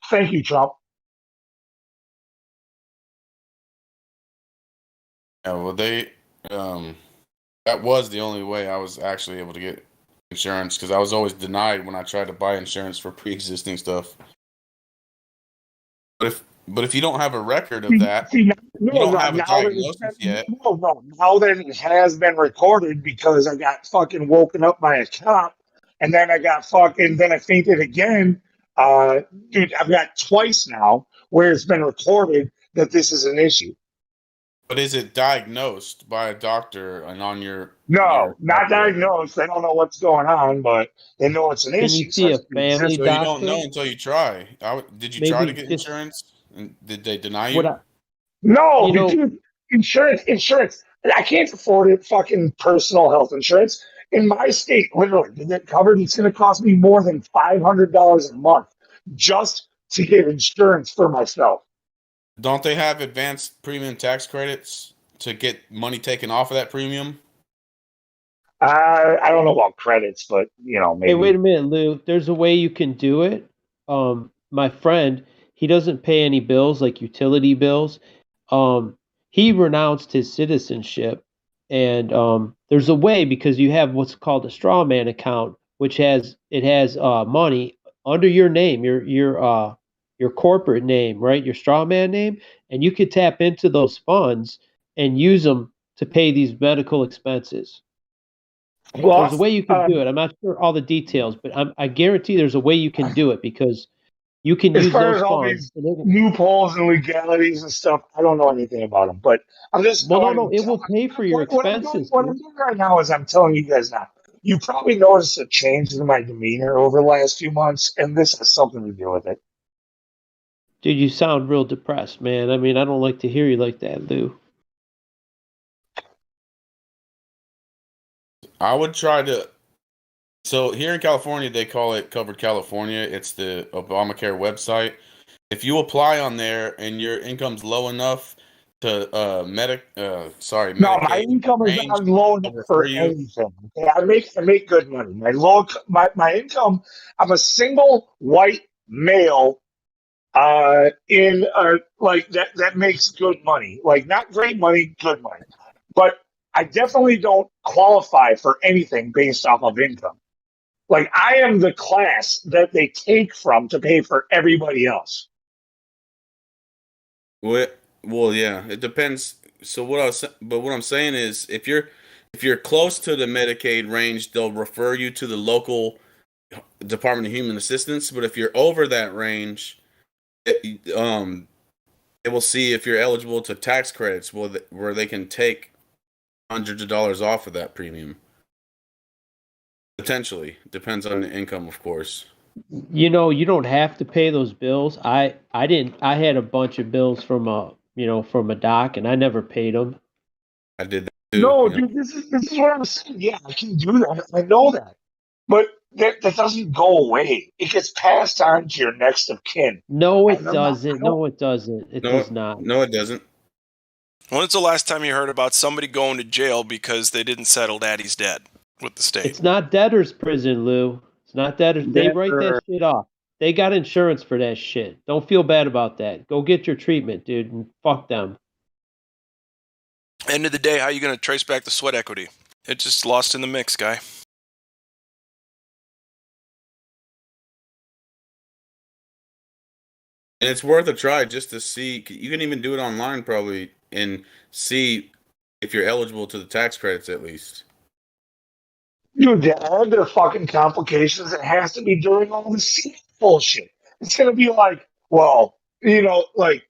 J: Thank you, Trump.
Q: Yeah, well, that was the only way I was actually able to get insurance because I was always denied when I tried to buy insurance for pre-existing stuff. But if you don't have a record of that, you don't have a diagnosis yet.
J: No. Now that it has been recorded because I got fucking woken up by a cop, and then then I fainted again. Dude, I've got twice now where it's been recorded that this is an issue.
Q: But is it diagnosed by a doctor and on your?
J: No, not diagnosed. They don't know what's going on, but they know it's an
W: Can
J: issue.
W: you see a family
Q: So
W: doctor?
Q: you don't know until you try. Did you try to get insurance? And did they deny you?
J: No, dude, insurance. I can't afford it. Fucking personal health insurance in my state, literally, to get covered, it's going to cost me more than $500 a month just to get insurance for myself.
Q: Don't they have advanced premium tax credits to get money taken off of that premium?
J: I don't know about credits, but maybe.
W: Hey, wait a minute, Lou. There's a way you can do it. My friend, he doesn't pay any bills like utility bills. He renounced his citizenship, and there's a way because you have what's called a straw man account, which has money under your name, your corporate name, right? Your straw man name, and you could tap into those funds and use them to pay these medical expenses.
J: Well,
W: There's a way you can do it. I'm not sure all the details, but I guarantee there's a way you can do it because you can
J: as
W: use
J: far
W: those
J: as all
W: funds.
J: these loopholes and legalities and stuff, I don't know anything about them. But I'm just
W: no, it will pay for your expenses.
J: What I'm doing right now is I'm telling you guys now. You probably noticed a change in my demeanor over the last few months, and this has something to do with it.
W: Dude, you sound real depressed, man. I mean, I don't like to hear you like that, Lou.
Q: I would try to. So here in California, they call it Covered California. It's the Obamacare website. If you apply on there and your income's low enough to
J: No,
Q: Medicaid,
J: my income is not low enough for anything. Okay? I make good money. My income. I'm a single white male. In like that makes good money. Like not great money, good money. But I definitely don't qualify for anything based off of income. Like I am the class that they take from to pay for everybody else.
Q: Well, yeah, it depends. So what I'm saying is, if you're close to the Medicaid range, they'll refer you to the local Department of Human Assistance. But if you're over that range, they will see if you're eligible to tax credits, where they can take hundreds of dollars off of that premium. Potentially, depends on the income, of course.
W: You don't have to pay those bills. I had a bunch of bills from a doc, and I never paid them.
Q: I did that too.
J: No, dude, this is what I'm saying. Yeah, I can do that. I know that, but that doesn't go away. It gets passed on to your next of kin.
W: No, it doesn't. No, it doesn't. It does not.
Q: No, it doesn't.
O: When's the last time you heard about somebody going to jail because they didn't settle daddy's debt with the state?
W: It's not debtor's prison, Lou. It's not debtors. They write that shit off. They got insurance for that shit. Don't feel bad about that. Go get your treatment, dude, and fuck them.
O: End of the day, how are you going to trace back the sweat equity? It's just lost in the mix, guy.
Q: And it's worth a try just to see. You can even do it online probably and see if you're eligible to the tax credits at least.
J: Dude, to add the fucking complications, it has to be during all the bullshit. It's gonna be like, well, like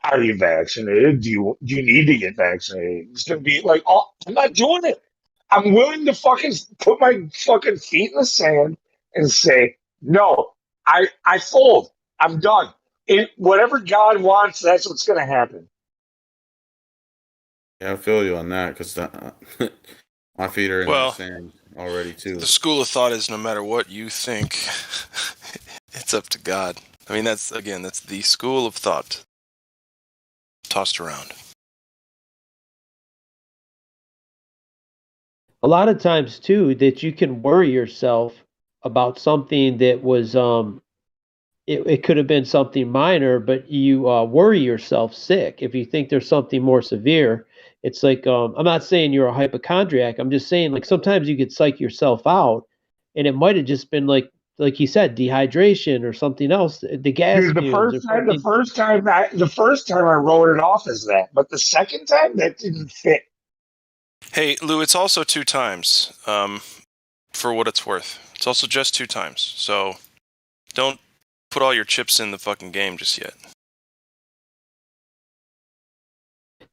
J: Are you vaccinated? Do you need to get vaccinated? It's gonna be like, oh, I'm not doing it. I'm willing to fucking put my fucking feet in the sand and say, no, I fold. I'm done. Whatever God wants, that's what's gonna happen.
Q: Yeah, I feel you on that because my feet are in that
O: Well,
Q: sand already too.
O: the school of thought is no matter what you think, it's up to God. I mean, that's the school of thought tossed around.
W: A lot of times too that you can worry yourself about something that was it could have been something minor, but you worry yourself sick if you think there's something more severe. It's like I'm not saying you're a hypochondriac. I'm just saying like sometimes you could psych yourself out, and it might have just been like you said, dehydration or something else, the gas
J: Dude,
W: fumes or
J: the
W: something.
J: first time I wrote it off as that, but the second time that didn't fit.
O: Hey, Lou, it's also 2 times. For what it's worth, it's also just 2 times. So don't put all your chips in the fucking game just yet.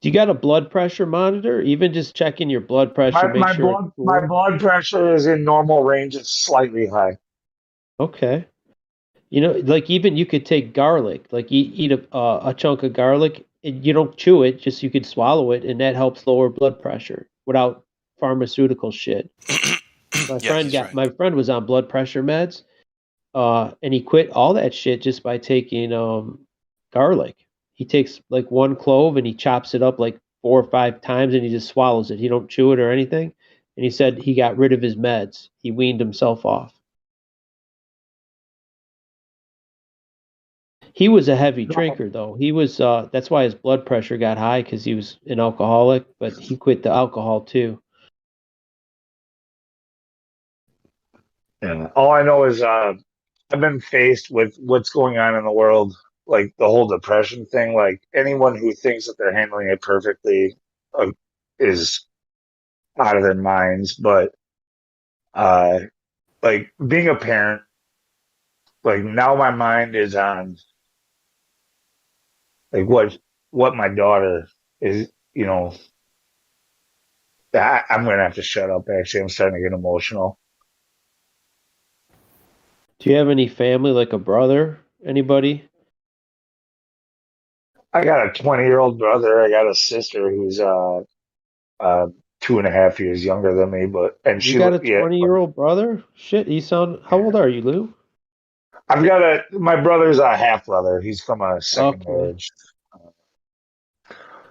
W: Do you got a blood pressure monitor? Even just checking your blood pressure, make sure it's
J: My
W: cool.
J: blood pressure is in normal range. It's slightly high.
W: Okay. You know, like even you could take garlic, like eat a chunk of garlic, and you don't chew it, just you could swallow it, and that helps lower blood pressure without pharmaceutical shit. My friend was on blood pressure meds, and he quit all that shit just by taking garlic. He takes like 1 clove and he chops it up like 4 or 5 times, and he just swallows it. He don't chew it or anything. And he said he got rid of his meds. He weaned himself off. He was a heavy drinker, though. He was that's why his blood pressure got high because he was an alcoholic, but he quit the alcohol too.
J: Yeah. All I know is I've been faced with what's going on in the world, like the whole depression thing. Like anyone who thinks that they're handling it perfectly is out of their minds. But uh, like being a parent, like now my mind is on like what my daughter is. You know, I'm gonna have to shut up. Actually, I'm starting to get emotional.
W: Do you have any family, like a brother? Anybody?
J: I got a 20-year-old brother. I got a sister who's 2.5 years younger than me,
W: You got a 20-year-old brother? Shit, you sound. How old are you, Lou?
J: I've got my brother's a half brother. He's from a second marriage.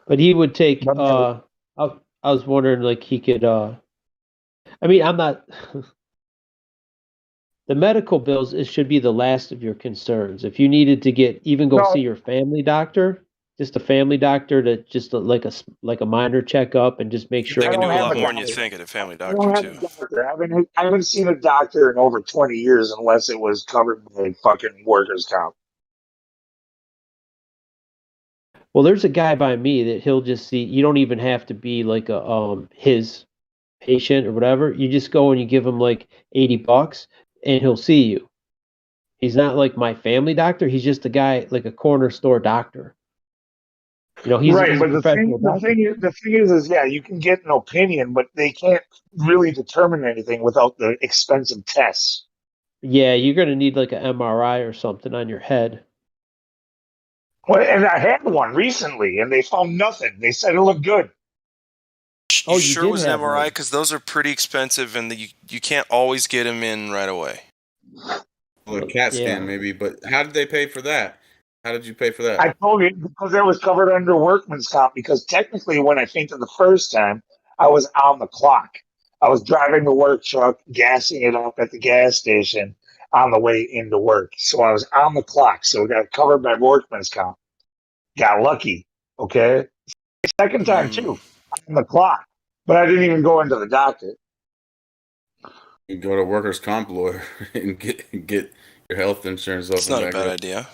W: But he would take. I was wondering, like he could. I mean, I'm not. The medical bills, it should be the last of your concerns. If you needed to go see your family doctor, just a family doctor to just like a minor checkup and just make sure.
O: They can do a lot
J: have a
O: more than you think at a family
J: I don't
O: doctor
J: have
O: too.
J: a doctor. I haven't seen a doctor in over 20 years unless it was covered by fucking workers' comp.
W: Well, there's a guy by me that he'll just see. You don't even have to be like a his patient or whatever. You just go and you give him like $80 and he'll see you. He's not like my family doctor. He's just a guy like a corner store doctor. You know, he's
J: Right,
W: a
J: but
W: professional doctor.
J: the thing is, yeah, you can get an opinion, but they can't really determine anything without the expensive tests.
W: Yeah, you're gonna need like an MRI or something on your head.
J: Well, and I had one recently, and they found nothing. They said it looked good.
O: You sure it was an MRI? Because those are pretty expensive, and you can't always get them in right away.
Q: Well, a CAT scan maybe, but how did they pay for that? How did you pay for that?
J: I told you because it was covered under workman's comp. Because technically, when I fainted the first time, I was on the clock. I was driving the work truck, gassing it up at the gas station on the way into work. So I was on the clock. So we got covered by workman's comp. Got lucky. Okay. Second time too, on the clock. But I didn't even go into the doctor.
Q: You go to workers' comp lawyer and get your health insurance.
O: It's not a bad idea.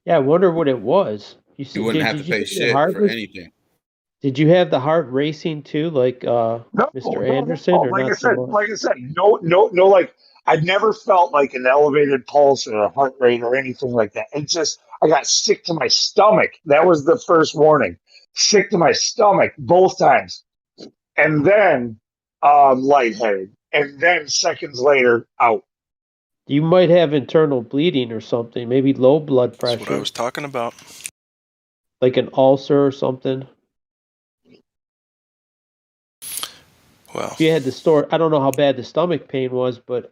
W: Yeah, I wonder what it was.
Q: You wouldn't have to pay shit for anything.
W: Did you have the heart racing too, like Mr. Anderson, or
J: like
W: not
J: I
W: so
J: said,
W: much?
J: like I said, no, like I've never felt like an elevated pulse or a heart rate or anything like that. It's just I got sick to my stomach. That was the first warning. Sick to my stomach both times. And then lightheaded. And then seconds later, out.
W: You might have internal bleeding or something, maybe low blood pressure.
O: That's what I was talking about.
W: Like an ulcer or something.
O: Well,
W: if you had the store, I don't know how bad the stomach pain was, but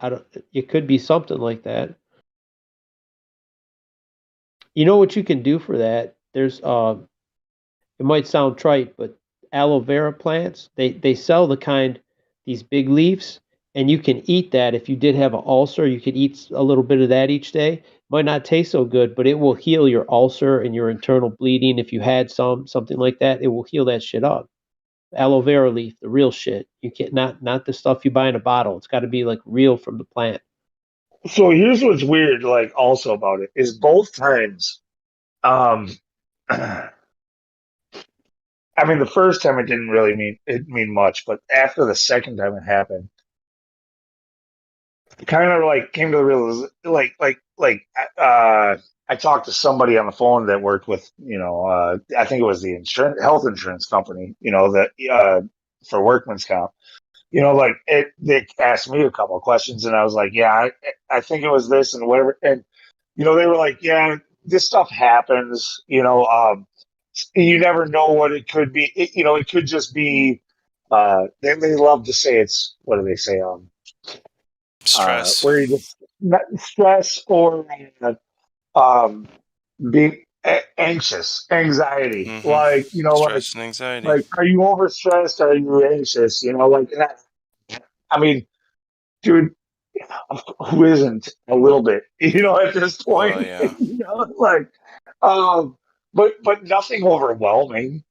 W: it could be something like that. You know what you can do for that? There's it might sound trite, but aloe vera plants, they sell these big leaves, and you can eat that. If you did have an ulcer, you could eat a little bit of that each day. Might not taste so good, but it will heal your ulcer and your internal bleeding. If you had something like that, it will heal that shit up. Aloe vera leaf, the real shit. You can't not the stuff you buy in a bottle. It's got to be like real from the plant.
J: So here's what's weird, like also about it is both times. I mean, the first time it didn't really mean much, but after the second time it happened, kind of like came to the realization, I talked to somebody on the phone that worked with, I think it was the health insurance company, that for workman's comp. They asked me a couple of questions, and I was like, yeah, I think it was this and whatever. And, they were like, yeah, this stuff happens, you never know what it could be. It could just be, they love to say it's, what do they say?
O: Stress.
J: Where you just stress or being anxious, anxiety.
O: Mm-hmm.
J: Like,
O: stress and anxiety.
J: Like, are you overstressed? Are you anxious? I mean, dude, who isn't a little bit? At this point,
O: well, yeah.
J: But nothing overwhelming.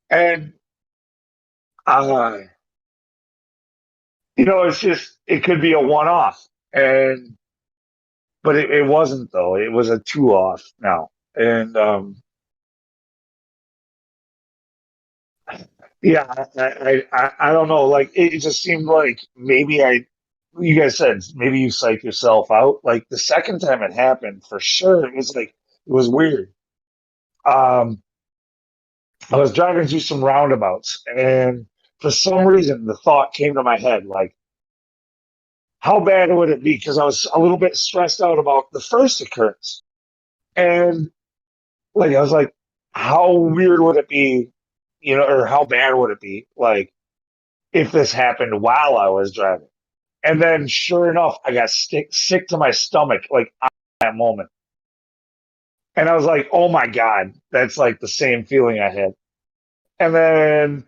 J: And it's just it could be a one-off, but it wasn't though. It was a two-off now, and yeah, I don't know. Like it just seemed like maybe you guys said maybe you psych yourself out. Like the second time it happened, for sure, it was weird. I was driving through some roundabouts, and for some reason, the thought came to my head, like, how bad would it be? Because I was a little bit stressed out about the first occurrence, and like I was like, how weird would it be, or how bad would it be, like, if this happened while I was driving? And then, sure enough, I got sick to my stomach, like at that moment. And I was like, oh my God, that's like the same feeling I had. And then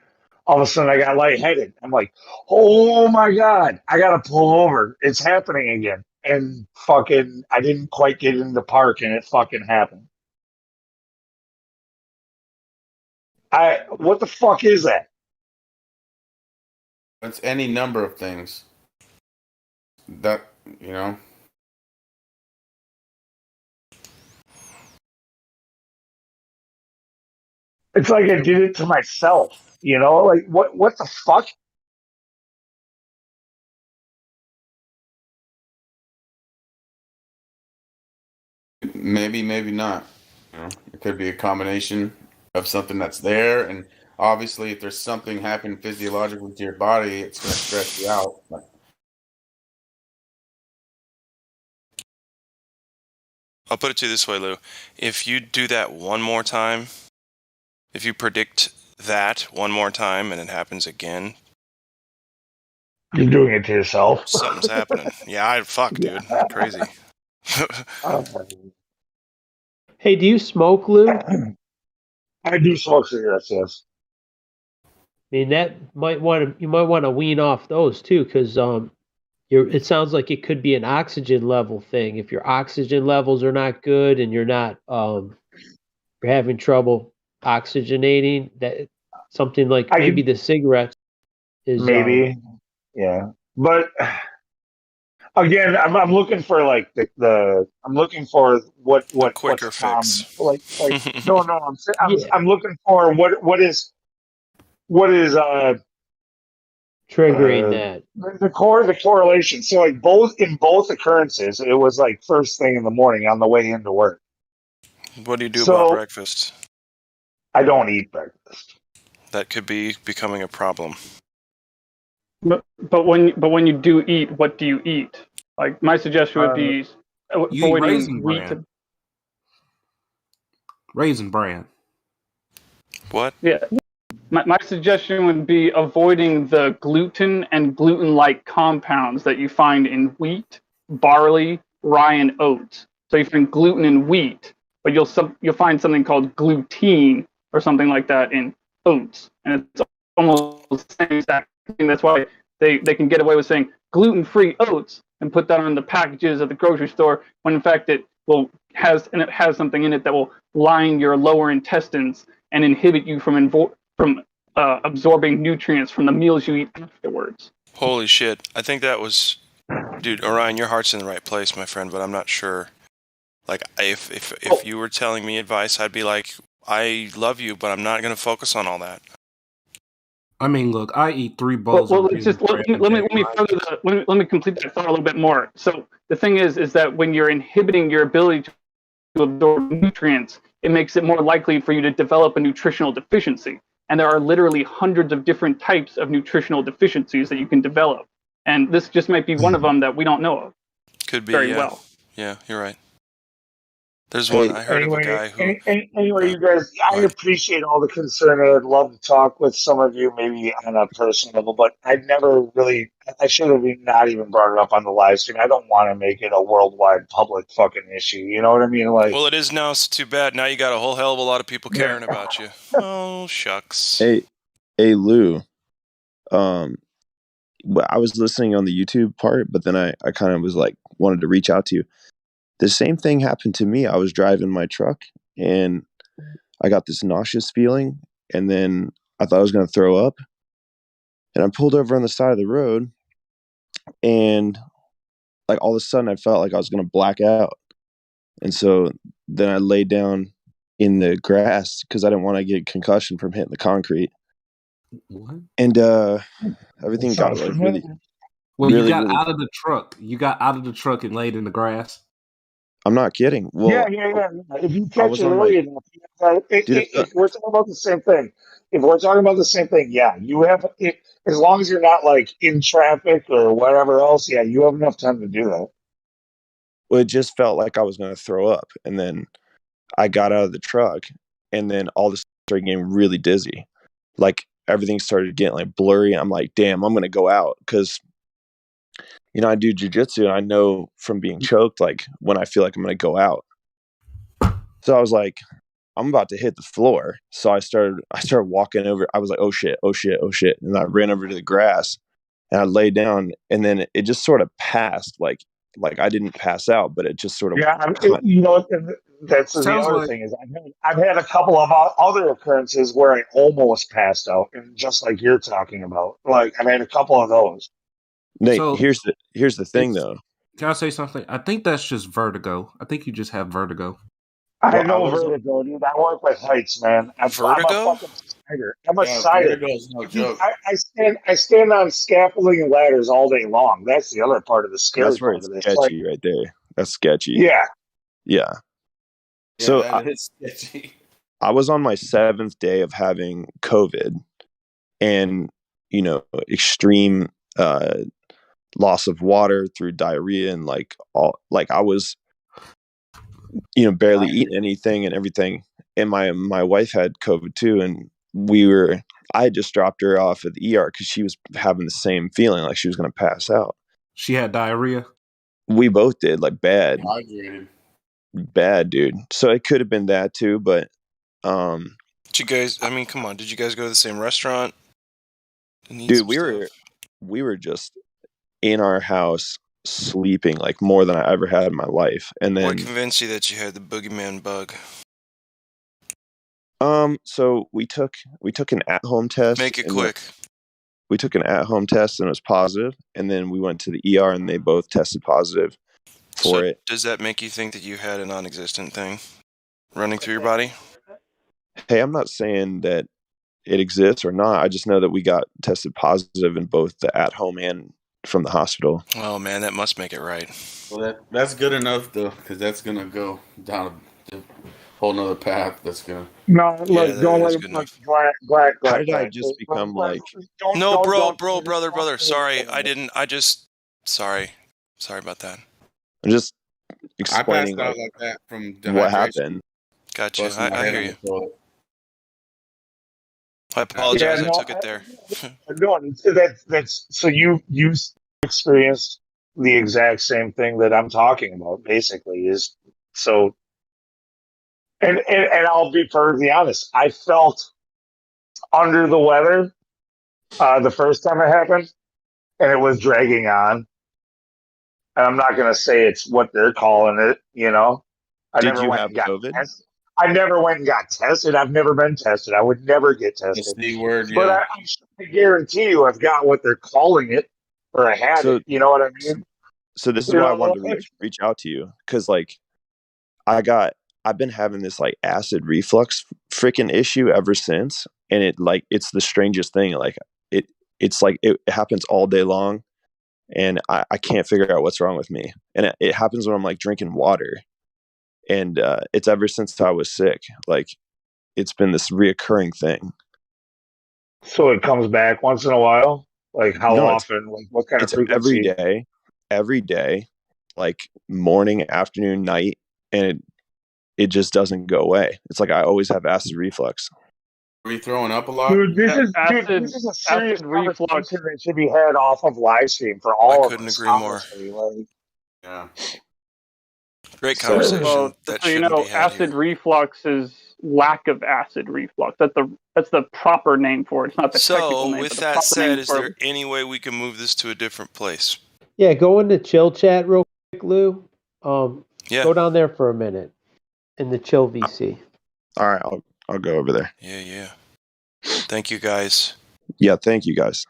J: all of a sudden I got lightheaded. I'm like, oh my God, I got to pull over. It's happening again. And fucking, I didn't quite get in the park and it fucking happened. What the fuck is that?
Q: It's any number of things that,
J: It's like I did it to myself, like what the fuck?
Q: Maybe not. It could be a combination of something that's there, and obviously, if there's something happening physiologically to your body, it's going to stress you out.
O: I'll put it to you this way, Lou. If you do that one more time, if you predict that one more time and it happens again,
J: you're doing it to yourself.
O: Something's happening. Yeah, dude. Crazy.
W: Hey, do you smoke, Lou?
J: I do smoke cigarettes, yes.
W: I mean, you might want to wean off those too, because it sounds like it could be an oxygen level thing. If your oxygen levels are not good and you're not you're having trouble oxygenating, that something like maybe the cigarettes is
J: maybe, yeah. But again, I'm looking for like I'm looking for what
O: quicker
J: what's
O: fix.
J: common. Like no, I'm looking for what is
W: triggering that
J: the correlation. So like in both occurrences, it was like first thing in the morning on the way into work.
O: What do you do about breakfast?
J: I don't eat breakfast.
O: That could be becoming a problem.
N: But when you do eat, what do you eat? Like my suggestion would be
R: You eat
N: avoiding
R: Raisin
N: wheat.
R: Bran. Raisin Bran.
O: What?
N: Yeah. My suggestion would be avoiding the gluten and gluten-like compounds that you find in wheat, barley, rye, and oats. So you find gluten in wheat, but you'll find something called gluten or something like that in oats, and it's almost the same exact thing. That's why they can get away with saying gluten-free oats and put that on the packages at the grocery store, when in fact it has something in it that will line your lower intestines and inhibit you from absorbing nutrients from the meals you eat afterwards.
O: Holy shit. I think that was... Dude, Orion, your heart's in the right place, my friend, but I'm not sure. Like, if you were telling me advice, I'd be like, I love you, but I'm not going to focus on all that.
R: I mean, look, I eat 3 bowls of
N: let's just let me complete that thought a little bit more. So the thing is that when you're inhibiting your ability to absorb nutrients, it makes it more likely for you to develop a nutritional deficiency. And there are literally hundreds of different types of nutritional deficiencies that you can develop. And this just might be one of them that we don't know of.
O: Could be,
N: very
O: yeah.
N: well.
O: Yeah, you're right. There's one I heard of a guy who...
J: Anyway, you guys, I appreciate all the concern. I'd love to talk with some of you, maybe on a personal level, but I should have not even brought it up on the live stream. I don't want to make it a worldwide public fucking issue. You know what I mean? Like,
O: Well, it is now. It's too bad. Now you got a whole hell of a lot of people caring about you. Oh, shucks.
T: Hey, Lou. I was listening on the YouTube part, but then I kind of was like, wanted to reach out to you. The same thing happened to me. I was driving my truck and I got this nauseous feeling, and then I thought I was going to throw up, and I pulled over on the side of the road, and like all of a sudden I felt like I was going to black out. And so then I laid down in the grass because I didn't want to get concussion from hitting the concrete.
R: What?
T: And everything got like really...
R: Well,
T: really,
R: you got
T: really...
R: out of the truck. You got out of the truck and laid in the grass.
T: I'm not kidding. Well,
J: yeah. If you catch it early enough, if we're talking about the same thing, yeah, you have it, as long as you're not like in traffic or whatever else. Yeah, you have enough time to do that.
T: Well, it just felt like I was going to throw up, and then I got out of the truck, and then all this started getting really dizzy. Like everything started getting like blurry. I'm like, damn, I'm going to go out because, you know, I do jujitsu, and I know from being choked, like when I feel like I'm going to go out. So I was like, I'm about to hit the floor. So I started walking over. I was like, oh shit. And I ran over to the grass and I laid down, and then it just sort of passed. Like I didn't pass out, but it just sort of,
J: you know, that's the other thing is I've had a couple of other occurrences where I almost passed out, and just like you're talking about, like I've had a couple of those.
T: Nate, here's the thing though.
R: Can I say something? I think that's just vertigo. I think you just have vertigo.
J: I know vertigo, dude. I work with heights, man. I'm a fucking spider. I'm a spider.
Q: Vertigo is no joke.
J: I stand on scaffolding and ladders all day long. That's the other part of the scary
T: That's where
J: part
T: it's
J: of this.
T: sketchy right there. That's sketchy.
J: Yeah.
T: So
Q: that is sketchy.
T: I was on my 7th day of having COVID, and you know, extreme loss of water through diarrhea, and like I was, you know, barely eating anything and everything. And my wife had COVID too, and I had just dropped her off at the ER because she was having the same feeling, like she was going to pass out.
R: She had diarrhea.
T: We both did, like bad, dude. So it could have been that too, but
O: did you guys? I mean, come on, did you guys go to the same restaurant?
T: Dude, we were just in our house sleeping like more than I ever had in my life. And then
O: what convinced you that you had the boogeyman bug?
T: So we took an at-home test.
O: Make it quick.
T: We took an at-home test and it was positive, and then we went to the ER and they both tested positive for it.
O: Does that make you think that you had a non-existent thing running through your body?
T: Hey, I'm not saying that it exists or not. I just know that we got tested positive in both the at-home and from the hospital.
O: Oh man, that must make it right.
Q: Well, that's good enough though, because that's gonna go down a whole nother path that's gonna.
J: No,
O: Yeah,
J: look, don't
O: that
J: let
O: is
J: him
O: good
J: look.
O: enough.
T: How did I just become like?
O: No,
J: don't.
O: brother. Sorry, brother. Sorry about that.
T: I'm just
Q: I passed
T: explaining
Q: out
T: like
Q: like that from
T: what
Q: dehydration.
T: happened.
O: Got you.
Q: Busting my
O: I
Q: head
O: hear
Q: on
O: you.
Q: the toilet.
O: I apologize. I took it there.
J: No, that's so you experienced the exact same thing that I'm talking about. Basically, is so. And I'll be perfectly honest. I felt under the weather the first time it happened, and it was dragging on. And I'm not going to say it's what they're calling it. I
T: Did
J: never
T: you
J: went
T: have
J: and got
T: COVID?
J: tested. I never went and got tested. I've never been tested. I would never get
Q: The
J: tested.
Q: C word,
J: But
Q: yeah.
J: I guarantee you, I've got what they're calling it, or I had
T: So
J: it. You know what I mean?
T: so this is why I wanted to reach out to you, because like I've been having this like acid reflux freaking issue ever since, and it's the strangest thing. Like it's like it happens all day long, and I can't figure out what's wrong with me. And it happens when I'm like drinking water, and it's ever since I was sick. Like it's been this reoccurring thing.
J: So it comes back once in a while. Like how
T: No,
J: often? Like what kind of
T: it's every
J: frequency?
T: day, like morning, afternoon, night, and it just doesn't go away. It's like I always have acid reflux.
Q: Were you throwing up a lot?
J: Dude, this is a serious conversation that should be had off of Livestream for all of
O: couldn't
J: us.
O: agree more.
J: Honestly, like,
Q: yeah.
O: Great
Q: So-
O: conversation
N: Well,
O: that
N: so you
O: shouldn't
N: know,
O: be had
N: acid
O: here.
N: reflux is lack of acid reflux. That's the proper name for it. It's not the technical
O: So,
N: name.
O: with
N: but the
O: that
N: proper
O: said,
N: name
O: is
N: for
O: there any way we can move this to a different place?
W: Yeah, go into chill chat real quick, Lou.
O: Yeah.
W: Go down there for a minute in the chill VC.
T: All right, I'll go over there.
O: Yeah. Thank you, guys.
T: Yeah, thank you guys.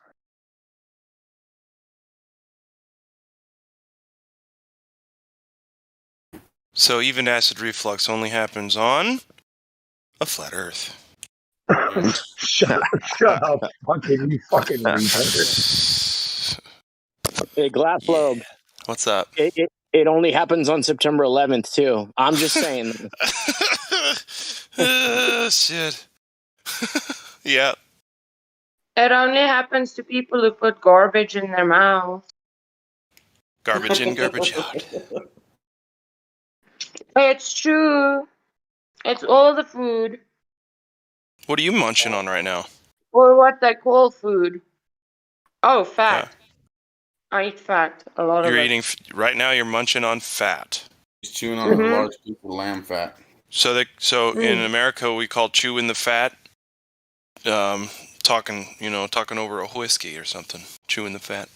O: So even acid reflux only happens on a flat Earth.
J: shut up, fucking you fucking retard.
A: Hey, Glass Globe.
O: What's up?
A: It only happens on September 11th too. I'm just saying.
O: Shit. Yeah.
M: It only happens to people who put garbage in their mouth.
O: Garbage in, garbage out.
M: It's true. It's all the food,
O: What are you munching on right now?
M: or what they call food. Oh, fat. I eat fat, a lot
O: You're
M: of it.
O: eating right now. You're munching on fat.
Q: He's chewing on a large piece of lamb fat.
O: So in America we call chewing the fat, talking over a whiskey or something. Chewing the fat.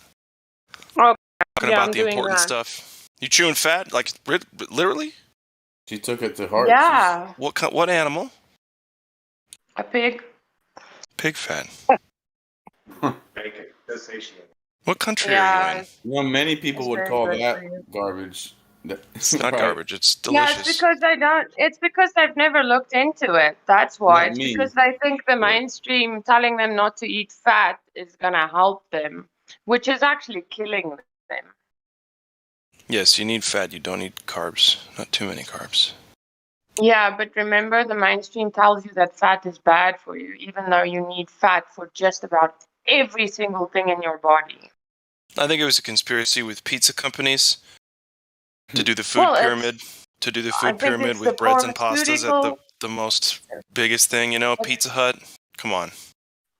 M: Oh,
O: Talking
M: yeah,
O: about
M: I'm
O: the
M: doing
O: important
M: that.
O: stuff. You chewing fat, like literally?
Q: She took it to heart.
M: Yeah.
O: What animal?
M: A pig.
O: Pig fat. What country are you in?
Q: You know, many people
M: It's
Q: would
M: very
Q: call
M: good
Q: that
M: for you.
Q: garbage.
O: It's not
Q: Right.
O: garbage. It's
M: Yeah,
O: delicious.
M: it's because they've never looked into it. That's why.
Q: Not
M: It's
Q: me.
M: because they think the mainstream telling them not to eat fat is gonna help them, which is actually killing them.
O: Yes, you need fat. You don't need carbs. Not too many carbs.
M: Yeah, but remember the mainstream tells you that fat is bad for you, even though you need fat for just about every single thing in your body.
O: I think it was a conspiracy with pizza companies to do the food pyramid. To do the food pyramid
M: it's
O: with
M: the
O: breads and pastas at
M: pharmaceutical-
O: the most biggest thing, Pizza Hut. Come on.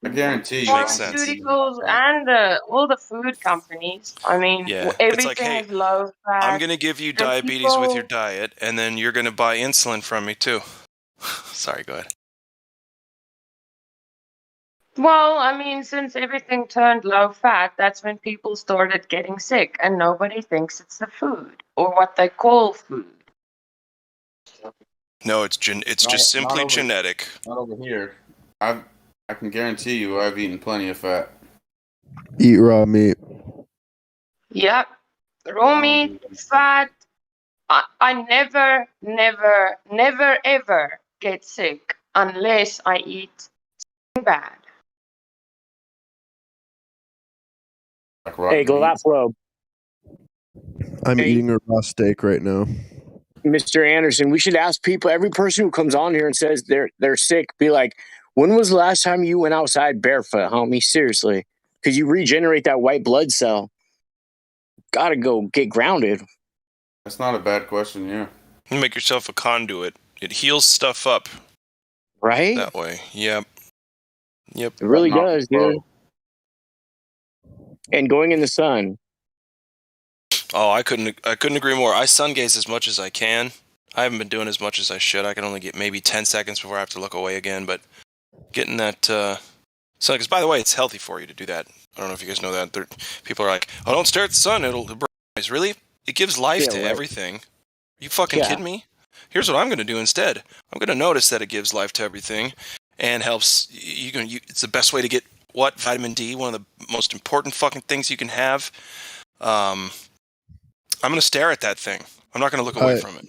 Q: I guarantee you.
O: Makes sense.
M: Pharmaceuticals and all the food companies. I mean,
O: Yeah. It's
M: everything
O: like, hey,
M: is low fat.
O: I'm going to give you
M: and
O: diabetes with your
M: people-
O: diet, and then you're going to buy insulin from me, too. Sorry, go ahead.
M: Well, I mean, since everything turned low fat, that's when people started getting sick, and nobody thinks it's the food or what they call food.
O: No, it's just simply genetic.
Q: Not over here. I can guarantee you I've eaten plenty of fat.
F: Eat raw meat.
M: Yep. Raw meat, fat. I never, ever get sick unless I eat something bad.
A: Hey, Glass Globe.
F: I'm eating a raw steak right now.
A: Mr. Anderson, we should ask people, every person who comes on here and says they're sick, be like, when was the last time you went outside barefoot, homie? Seriously. Because you regenerate that white blood cell. Gotta go get grounded.
Q: That's not a bad question, yeah.
O: You make yourself a conduit. It heals stuff up.
A: Right?
O: That way. Yep.
A: It really does, dude. And going in the sun.
O: Oh, I couldn't agree more. I sun gaze as much as I can. I haven't been doing as much as I should. I can only get maybe 10 seconds before I have to look away again, but getting that sun, because by the way, it's healthy for you to do that. I don't know if you guys know that. People are like, oh, don't stare at the sun, it'll burn your eyes. Really? It gives life to everything. Are you fucking kidding me? Here's what I'm going to do instead. I'm going to notice that it gives life to everything and helps. It's the best way to get vitamin D, one of the most important fucking things you can have. I'm going to stare at that thing. I'm not going to look away from it.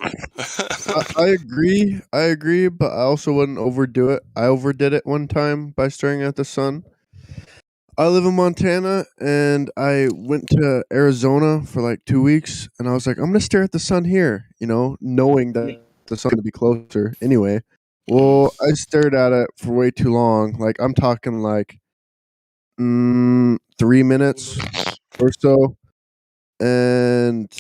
F: I agree, but I also wouldn't overdo it. I overdid it one time by staring at the sun. I live in Montana, and I went to Arizona for like 2 weeks, and I was like, I'm going to stare at the sun here, knowing that the sun's going to be closer anyway. Well, I stared at it for way too long. Like, I'm talking like 3 minutes or so. And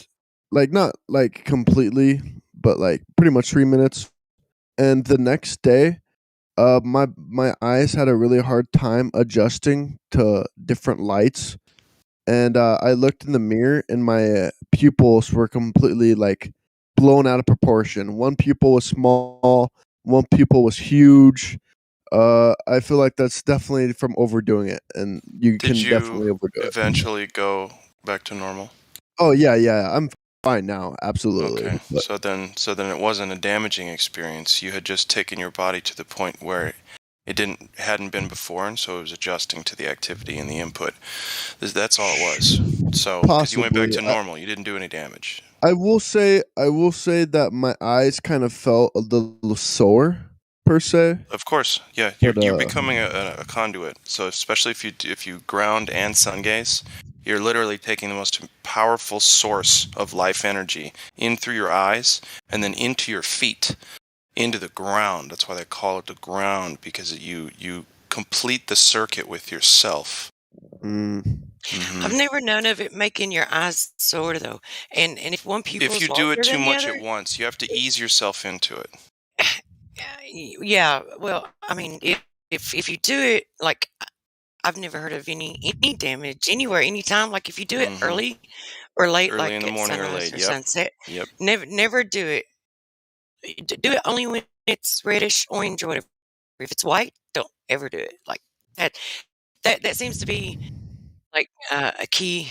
F: like, not like completely, but like pretty much 3 minutes. And the next day, my eyes had a really hard time adjusting to different lights, and I looked in the mirror, and my pupils were completely like blown out of proportion. One pupil was small, one pupil was huge. I feel like that's definitely from overdoing it, and you can definitely overdo it.
O: Eventually go back to normal?
F: Oh yeah, I'm fine now, absolutely.
O: Okay,
F: But
O: so then it wasn't a damaging experience. You had just taken your body to the point where it hadn't been before, and so it was adjusting to the activity and the input. That's all it was. So 'cause you went back to
F: Possibly.
O: normal, you didn't do any damage.
F: I will say that my eyes kind of felt a little sore, per se.
O: Of course, yeah.
F: But,
O: You're becoming a conduit. So especially if you ground and sun gaze, you're literally taking the most powerful source of life energy in through your eyes and then into your feet, into the ground. That's why they call it the ground, because you complete the circuit with yourself.
B: I've never known of it making your eyes sore though, and if one pupil
O: If you do it too much at once, you have to ease yourself into it.
B: Yeah, well, I mean, if you do it like, I've never heard of any damage anywhere, anytime. Like if you do it early or late,
O: Early
B: like
O: in the
B: at
O: morning or
B: sunrise
O: late.
B: or
O: Yep.
B: sunset,
O: Yep.
B: never do it. Do it only when it's reddish, orange, or whatever. If it's white, don't ever do it. Like that. That seems to be like a key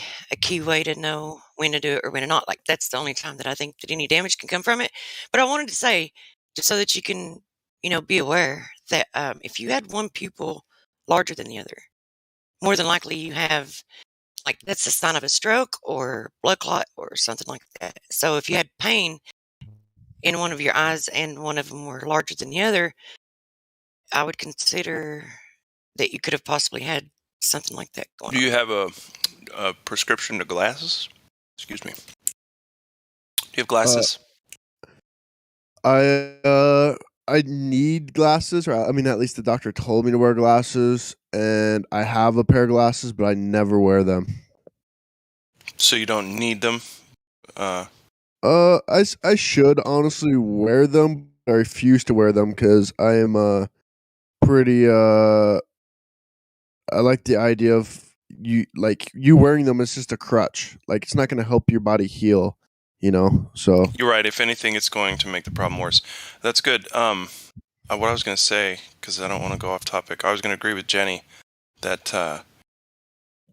B: way to know when to do it or when to not. Like that's the only time that I think that any damage can come from it. But I wanted to say, just so that you can, be aware that if you had one pupil larger than the other, more than likely you have, like, that's a sign of a stroke or blood clot or something like that. So if you had pain in one of your eyes and one of them were larger than the other, I would consider that you could have possibly had something like that going
O: Do you have a prescription to glasses? Excuse me. Do you have glasses?
F: I need glasses, or I mean, at least the doctor told me to wear glasses, and I have a pair of glasses, but I never wear them.
O: So you don't need them?
F: I should honestly wear them. I refuse to wear them because I am pretty I like the idea of you wearing them is just a crutch. Like, it's not going to help your body heal, So
O: You're right. If anything, it's going to make the problem worse. That's good. What I was going to say, because I don't want to go off topic, I was going to agree with Jenny that
F: yeah,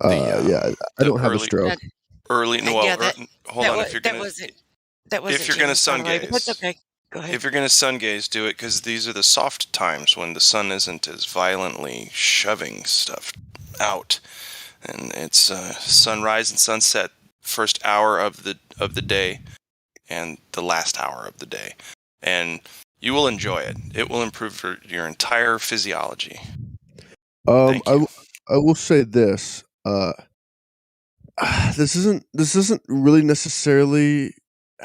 F: I don't have a stroke.
O: Hold on.
B: If you're
O: going to sun gaze,
B: that's okay. Go ahead.
O: If you're going to sun gaze, do it, because these are the soft times when the sun isn't as violently shoving stuff out, and it's sunrise and sunset, first hour of the day, and the last hour of the day, and you will enjoy it. It will improve your entire physiology.
F: I will say this. This isn't really necessarily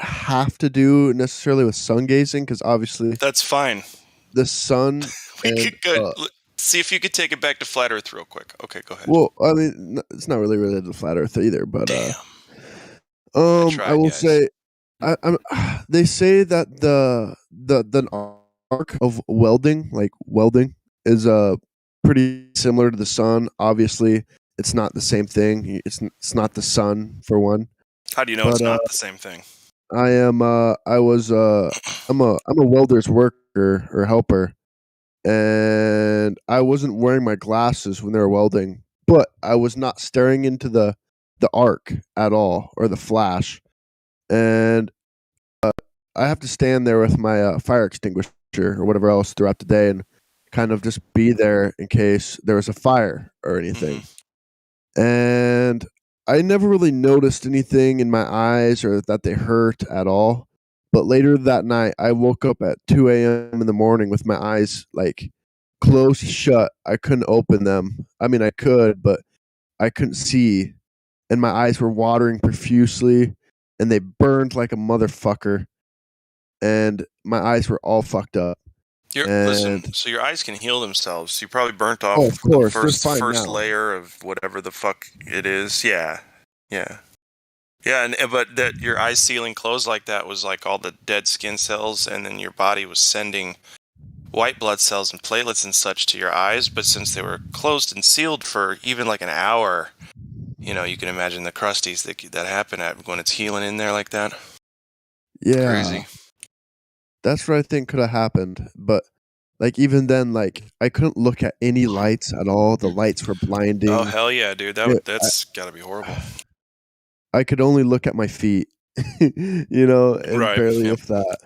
F: have to do necessarily with sun gazing because obviously
O: That's fine.
F: the sun
O: We
F: and
O: could go see if you could take it back to flat Earth real quick. Okay, go ahead.
F: well, I mean, it's not really related to flat Earth either, but I will
O: guys.
F: say, they say that the arc of welding, like welding, is pretty similar to the sun. Obviously, it's not the same thing. It's not the sun for one.
O: How do you know
F: But
O: it's not the same thing?
F: I'm a welder's worker or helper, and I wasn't wearing my glasses when they were welding, but I was not staring into the arc at all or the flash, and I have to stand there with my fire extinguisher or whatever else throughout the day and kind of just be there in case there was a fire or anything. And I never really noticed anything in my eyes or that they hurt at all. But later that night, I woke up at 2 a.m. in the morning with my eyes like closed shut. I couldn't open them. I mean, I could, but I couldn't see. And my eyes were watering profusely and they burned like a motherfucker. And my eyes were all fucked up.
O: Listen, so your eyes can heal themselves. You probably burnt off
F: of course,
O: the
F: they're fine
O: first
F: now.
O: layer of whatever the fuck it is. Yeah. But that your eyes sealing closed like that was like all the dead skin cells, and then your body was sending white blood cells and platelets and such to your eyes. But since they were closed and sealed for even like an hour, you can imagine the crusties that happen when it's healing in there like that.
F: Yeah.
O: Crazy.
F: That's what I think could have happened. But like even then, like I couldn't look at any lights at all. The lights were blinding.
O: Oh hell yeah, dude! That's gotta be horrible.
F: I could only look at my feet, and barely if that.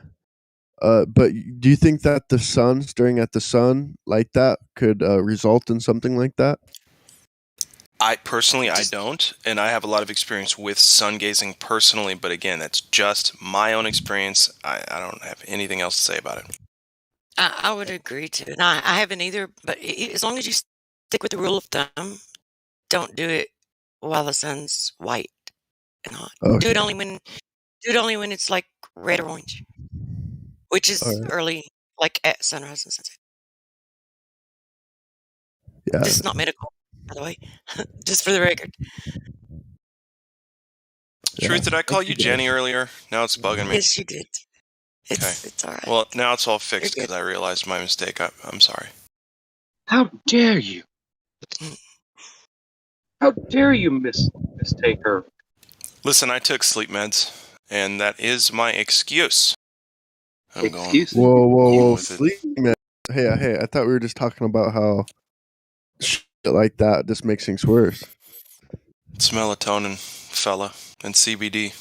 F: But do you think that the sun, staring at the sun like that, could result in something like that?
O: I don't, and I have a lot of experience with sun gazing personally, but again, that's just my own experience. I don't have anything else to say about it.
B: I would agree too. And I haven't either, but as long as you stick with the rule of thumb, don't do it while the sun's white and hot.
F: Okay.
B: Do it only when it's like red or orange, which is early, like at sunrise and sunset.
F: Yeah.
B: This is not medical, by the way, just for the record.
O: Truth, did I call you Jenny earlier? Now it's bugging me.
B: Yes, you did. It's all right.
O: Well, now it's all fixed because I realized my mistake. I'm sorry.
E: How dare you? How dare you mistake her?
O: Listen, I took sleep meds, and that is my excuse.
F: Whoa! Sleep meds. Hey! I thought we were just talking about how shit like that just makes things worse.
O: It's melatonin, fella, and CBD.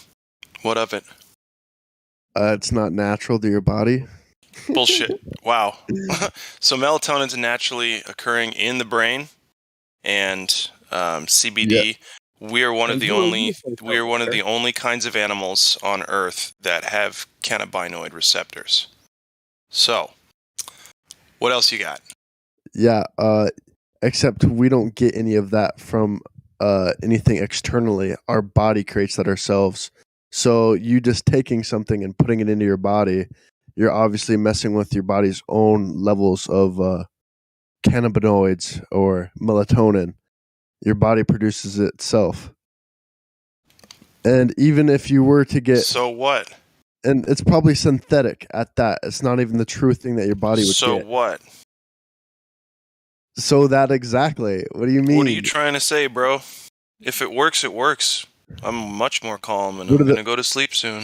O: What of it?
F: It's not natural to your body.
O: Bullshit. Wow. So melatonin's naturally occurring in the brain, and CBD. We are one of the only kinds of animals on Earth that have cannabinoid receptors. So, what else you got?
F: Yeah. Except we don't get any of that from anything externally. Our body creates that ourselves. So you just taking something and putting it into your body, you're obviously messing with your body's own levels of cannabinoids or melatonin. Your body produces it itself. And even if you were to get...
O: So what?
F: And it's probably synthetic at that. It's not even the true thing that your body would get.
O: So what?
F: So that exactly. What do you mean?
O: What are you trying to say, bro? If it works, it works. I'm much more calm, and I'm going to go to sleep soon.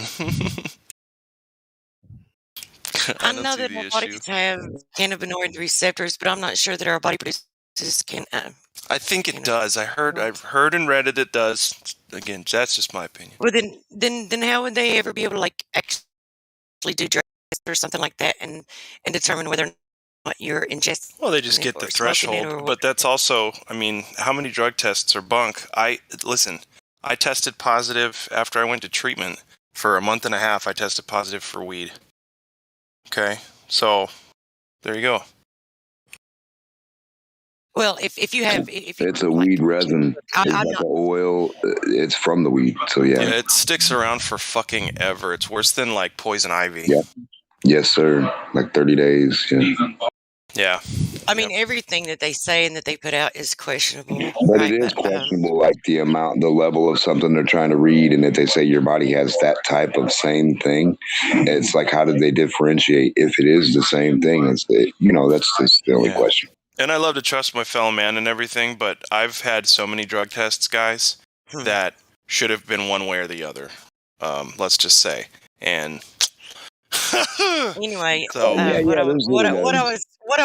B: I know that our bodies have cannabinoid receptors, but I'm not sure that our body produces
O: I think it does. I've heard and read it does. Again, that's just my opinion.
B: Well, then how would they ever be able to like actually do drug tests or something like that and determine whether or not you're ingesting?
O: Well, they just get the threshold, but that's also, I mean, how many drug tests are bunk? I tested positive after I went to treatment for a month and a half. I tested positive for weed. Okay, so there you go.
B: Well, if you have if you
S: It's a weed resin.
B: I'm
S: It's like
B: not.
S: an oil. It's from the weed. So
O: Yeah,
S: yeah.
O: it sticks around for fucking ever. It's worse than like poison ivy.
S: Yeah. Yes, sir. Like 30 days. Yeah.
O: Yeah.
B: I mean, everything that they say and that they put out is questionable,
S: But
B: right?
S: it is questionable, like the amount, the level of something they're trying to read, and that they say your body has that type of same thing. It's like, how did they differentiate if it is the same thing? That's the only question.
O: And I love to trust my fellow man and everything, but I've had so many drug tests, guys, that should have been one way or the other. Let's just say. And
B: anyway,
O: so
B: what I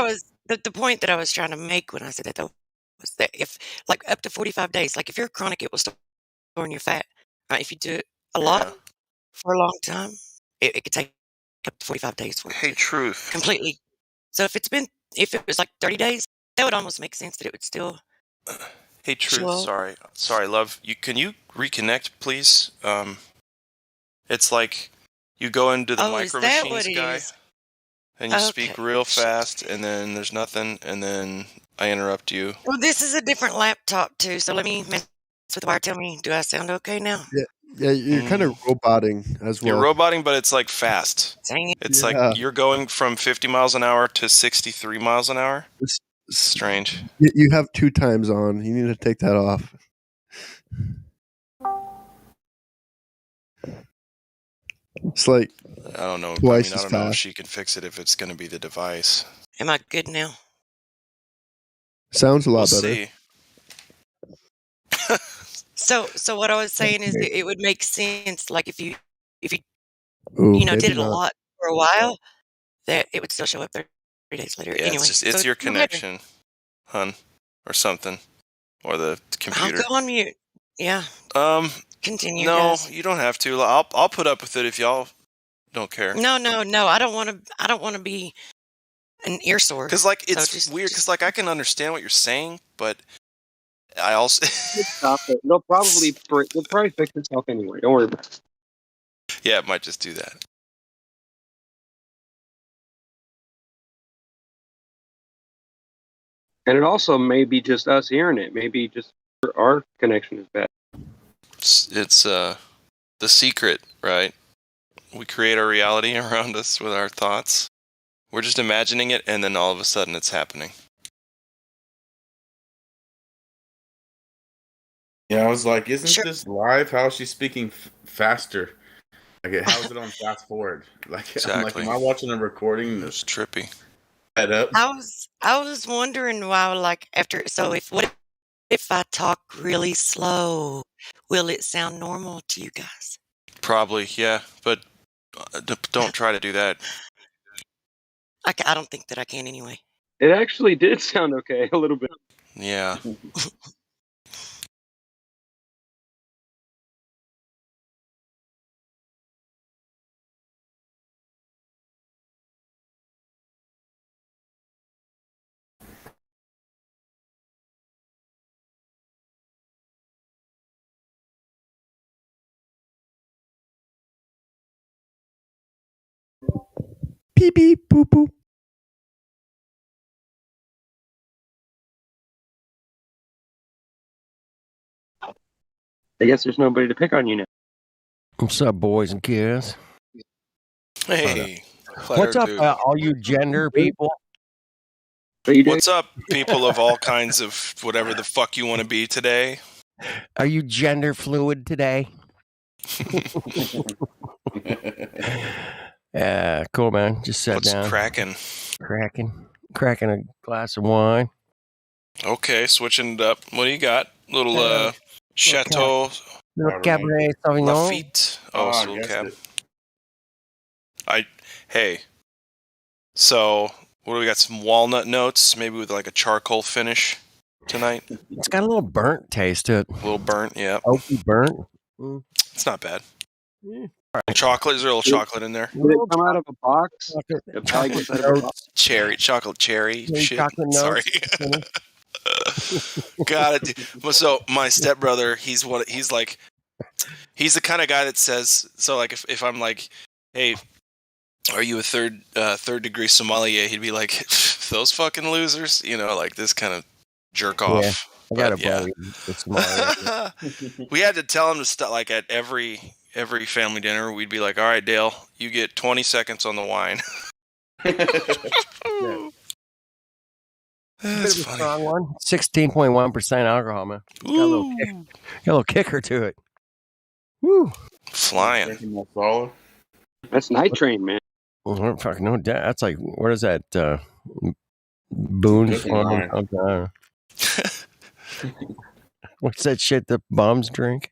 B: was the point that I was trying to make when I said that though was that if like up to 45 days, like if you're chronic, it will store in your fat. Right? If you do it a lot for a long time, it could take up to 45 days for it to
O: truth
B: completely. So if it was like 30 days, that would almost make sense that it would still.
O: Hey, truth.
B: Sure.
O: Sorry, love. Can you reconnect, please? It's like you go into the Micro Machines guy, and you speak real fast, and then there's nothing, and then I interrupt you.
B: Well, this is a different laptop too, so let me mess with the wire. Tell me, do I sound okay now?
F: Yeah, you're kind of roboting as well.
O: You're roboting, but it's like fast.
B: Dang it.
O: It's like you're going from 50 miles an hour to 63 miles an hour.
F: It's
O: strange.
F: You have 2 times on. You need to take that off. It's like
O: I don't know.
F: Twice
O: I
F: as
O: don't know if
F: fast.
O: she can fix it if it's going to be the device.
B: Am I good now?
F: Sounds a lot
O: We'll
F: better.
O: see.
B: So what I was saying is that it would make sense, like if you
F: Ooh,
B: did
F: maybe
B: it a
F: not.
B: lot for a while, that it would still show up 30 days later.
O: Yeah,
B: anyway,
O: it's your
B: no matter.
O: connection, hun, or something, or the computer.
B: I'll go on mute. Yeah. Continue.
O: No,
B: guys.
O: you don't have to. I'll put up with it if y'all don't care.
B: No. I don't want to be an ear sore.
O: Because like it's
B: So
O: weird. Because like I can understand what you're saying, but I also
E: Stop it. They'll probably fix itself anyway. Don't worry about it.
O: yeah, it might just do that.
E: And it also may be just us hearing it. Maybe just our connection is bad.
O: It's the secret, right? We create our reality around us with our thoughts. We're just imagining it, and then all of a sudden it's happening.
Q: Yeah, I was like, isn't this live? How is she speaking faster? Like, how is it on fast forward? Like, I'm like, am I watching a recording?
O: It's trippy.
Q: That up.
B: I was wondering why, like if I talk really slow, will it sound normal to you guys?
O: Probably, yeah, but don't try to do that.
B: I don't think that I can anyway.
E: It actually did sound okay a little bit.
O: Yeah.
F: Beep beep boop boop.
E: I guess there's nobody to pick on you now.
H: What's up, boys and kids?
O: Hey.
H: What's up, all you gender people?
O: What's up, people of all kinds of whatever the fuck you want to be today?
H: Are you gender fluid today? Yeah, cool, man. Just sat
O: What's
H: down.
O: cracking?
H: Cracking a glass of wine.
O: Okay, switching it up. What do you got? Little Chateau
H: Little Cabernet Sauvignon.
O: Lafitte. Oh, it's a little cab. Hey. So, what do we got? Some walnut notes, maybe with like a charcoal finish tonight.
H: It's got a little burnt taste to it.
O: A little burnt, yeah.
H: Oaky burnt.
O: It's not bad.
H: Yeah.
O: Chocolate? Is there a little chocolate in there?
E: Did it come out of a box?
O: Chocolate cherry shit.
H: Chocolate
O: Sorry. Got it. Well, so my stepbrother, he's the kind of guy that says, so like if I'm like, hey, are you a third degree sommelier? He'd be like, those fucking losers, like this kind of jerk
H: Yeah,
O: off.
H: I got
O: But
H: a
O: yeah.
H: buddy that's smart.
O: We had to tell him to stop. Like at every family dinner, we'd be like, "All right, Dale, you get 20 seconds on the wine."
H: That's a strong one. 16.1% alcohol, man. Got a little kicker to it. Woo.
O: Flying.
Q: Drinking that solid.
E: That's night train, man.
H: Oh, fuck no, that's like, what is that? Boone
Q: Cooking
H: Farming.
Q: wine.
H: What's that shit that bombs drink?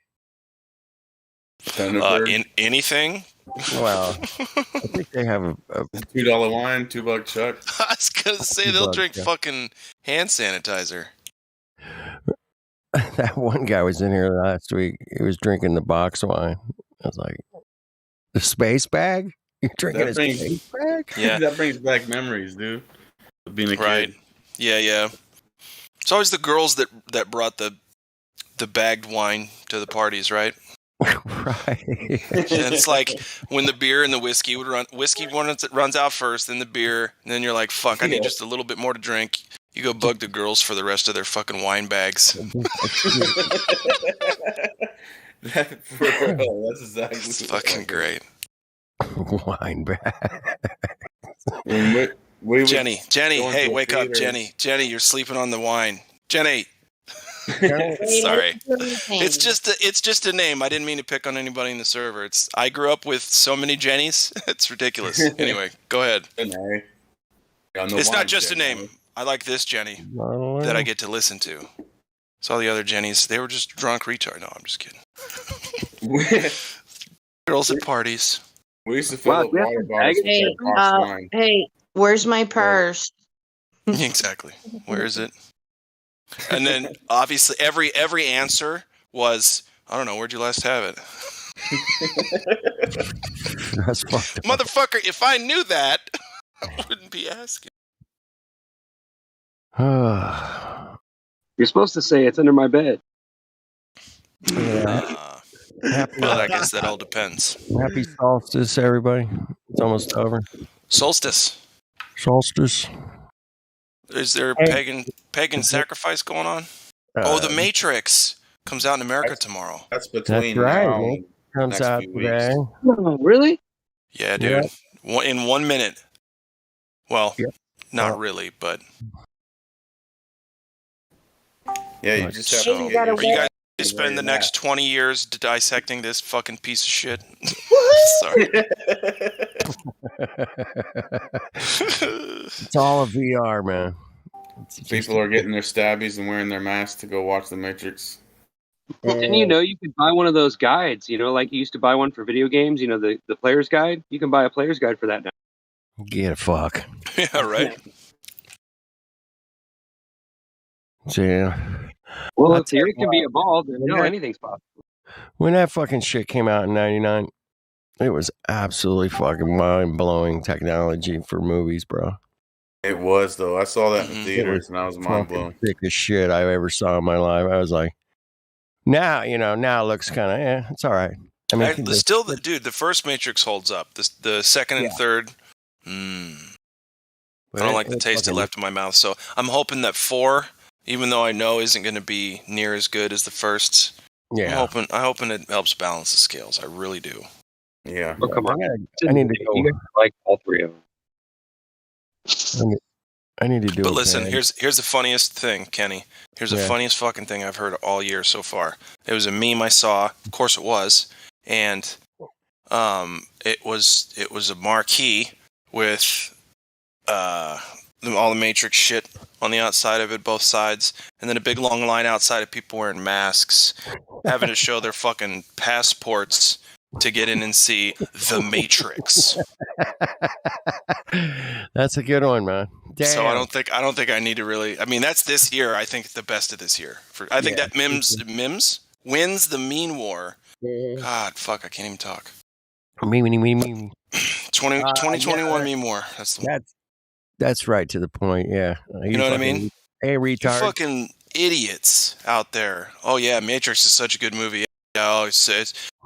O: In anything?
H: Well, I think they have a
Q: $2 wine, $2 chuck.
O: I was gonna say they'll drink fucking hand sanitizer.
H: That one guy was in here last week. He was drinking the box wine. I was like, the space bag? You're drinking a space bag?
O: Yeah.
Q: That brings back memories, dude. Of being a kid.
O: Yeah. It's always the girls that brought the bagged wine to the parties, right?
H: Right.
O: And it's like when the beer and the whiskey runs out first, then the beer, and then you're like, fuck, I need just a little bit more to drink. You go bug the girls for the rest of their fucking wine bags.
Q: That's exactly.
O: It's fucking great.
H: Wine bag.
O: Jenny, hey, wake up, Jenny. Jenny, you're sleeping on the wine. Jenny. Sorry. It's just a name. I didn't mean to pick on anybody in the server. I grew up with so many Jennies. It's ridiculous. Anyway, go ahead. It's not just a name. I like this Jenny that I get to listen to. So all the other Jennies, they were just drunk retards. No, I'm just kidding. Girls at parties.
Q: We used to fill up water bottles with box wine.
D: Hey, where's my purse?
O: Exactly. Where is it? And then obviously every answer was, I don't know, where'd you last have it?
H: That's fucked up.
O: Motherfucker, if I knew that, I wouldn't be asking.
E: You're supposed to say it's under my bed.
H: Yeah.
O: Well, I guess that all depends.
H: Happy solstice, everybody. It's almost over.
O: Solstice. Is there a pagan sacrifice going on? The Matrix comes out in America tomorrow.
Q: That's between
H: right.
Q: now and
H: Comes
Q: next
H: out
Q: few
H: today.
Q: weeks.
E: Oh, really?
O: Yeah, dude. In 1 minute. Well, not really, but.
Q: Yeah, you just have
O: So,
Q: to
O: are you guys spend the next 20 years dissecting this fucking piece of shit? Sorry.
H: It's all a VR, man.
Q: People are getting their stabbies and wearing their masks to go watch The Matrix.
E: Didn't you know you could buy one of those guides? You know, like you used to buy one for video games. You know, the player's guide. You can buy a player's guide for that now.
H: Get a fuck.
O: Yeah, right.
H: So, yeah.
E: Well, if theory can be evolved, then anything's possible.
H: When that fucking shit came out in '99, it was absolutely fucking mind-blowing technology for movies, bro.
Q: It was, though. I saw that in theaters, and I was mind blown.
H: Sick as shit I ever saw in my life. I was like, now it looks kind of, it's all right. I mean,
O: dude, the first Matrix holds up. The second and third, I don't like the taste it left in my mouth. So I'm hoping that 4, even though I know isn't going to be near as good as the first.
H: Yeah,
O: I'm hoping it helps balance the scales. I really do.
Q: Yeah.
E: Oh, come on.
H: I need to go.
E: You guys like all 3 of them.
H: I need to do.
O: But listen, here's the funniest thing, Kenny. Here's the funniest fucking thing I've heard all year so far. It was a meme I saw. Of course it was, and it was a marquee with all the Matrix shit on the outside of it, both sides, and then a big long line outside of people wearing masks, having to show their fucking passports to get in and see The Matrix.
H: That's a good one, man. Damn.
O: So I don't think I need to really. I mean, that's this year. I think the best of this year. I think that Mims wins the meme war. God, fuck, I can't even talk.
H: Meme.
O: 2021 meme war.
H: That's right to the point. Yeah,
O: you know what I mean?
H: Hey, retard.
O: You fucking idiots out there. Oh yeah, Matrix is such a good movie. Yeah, it's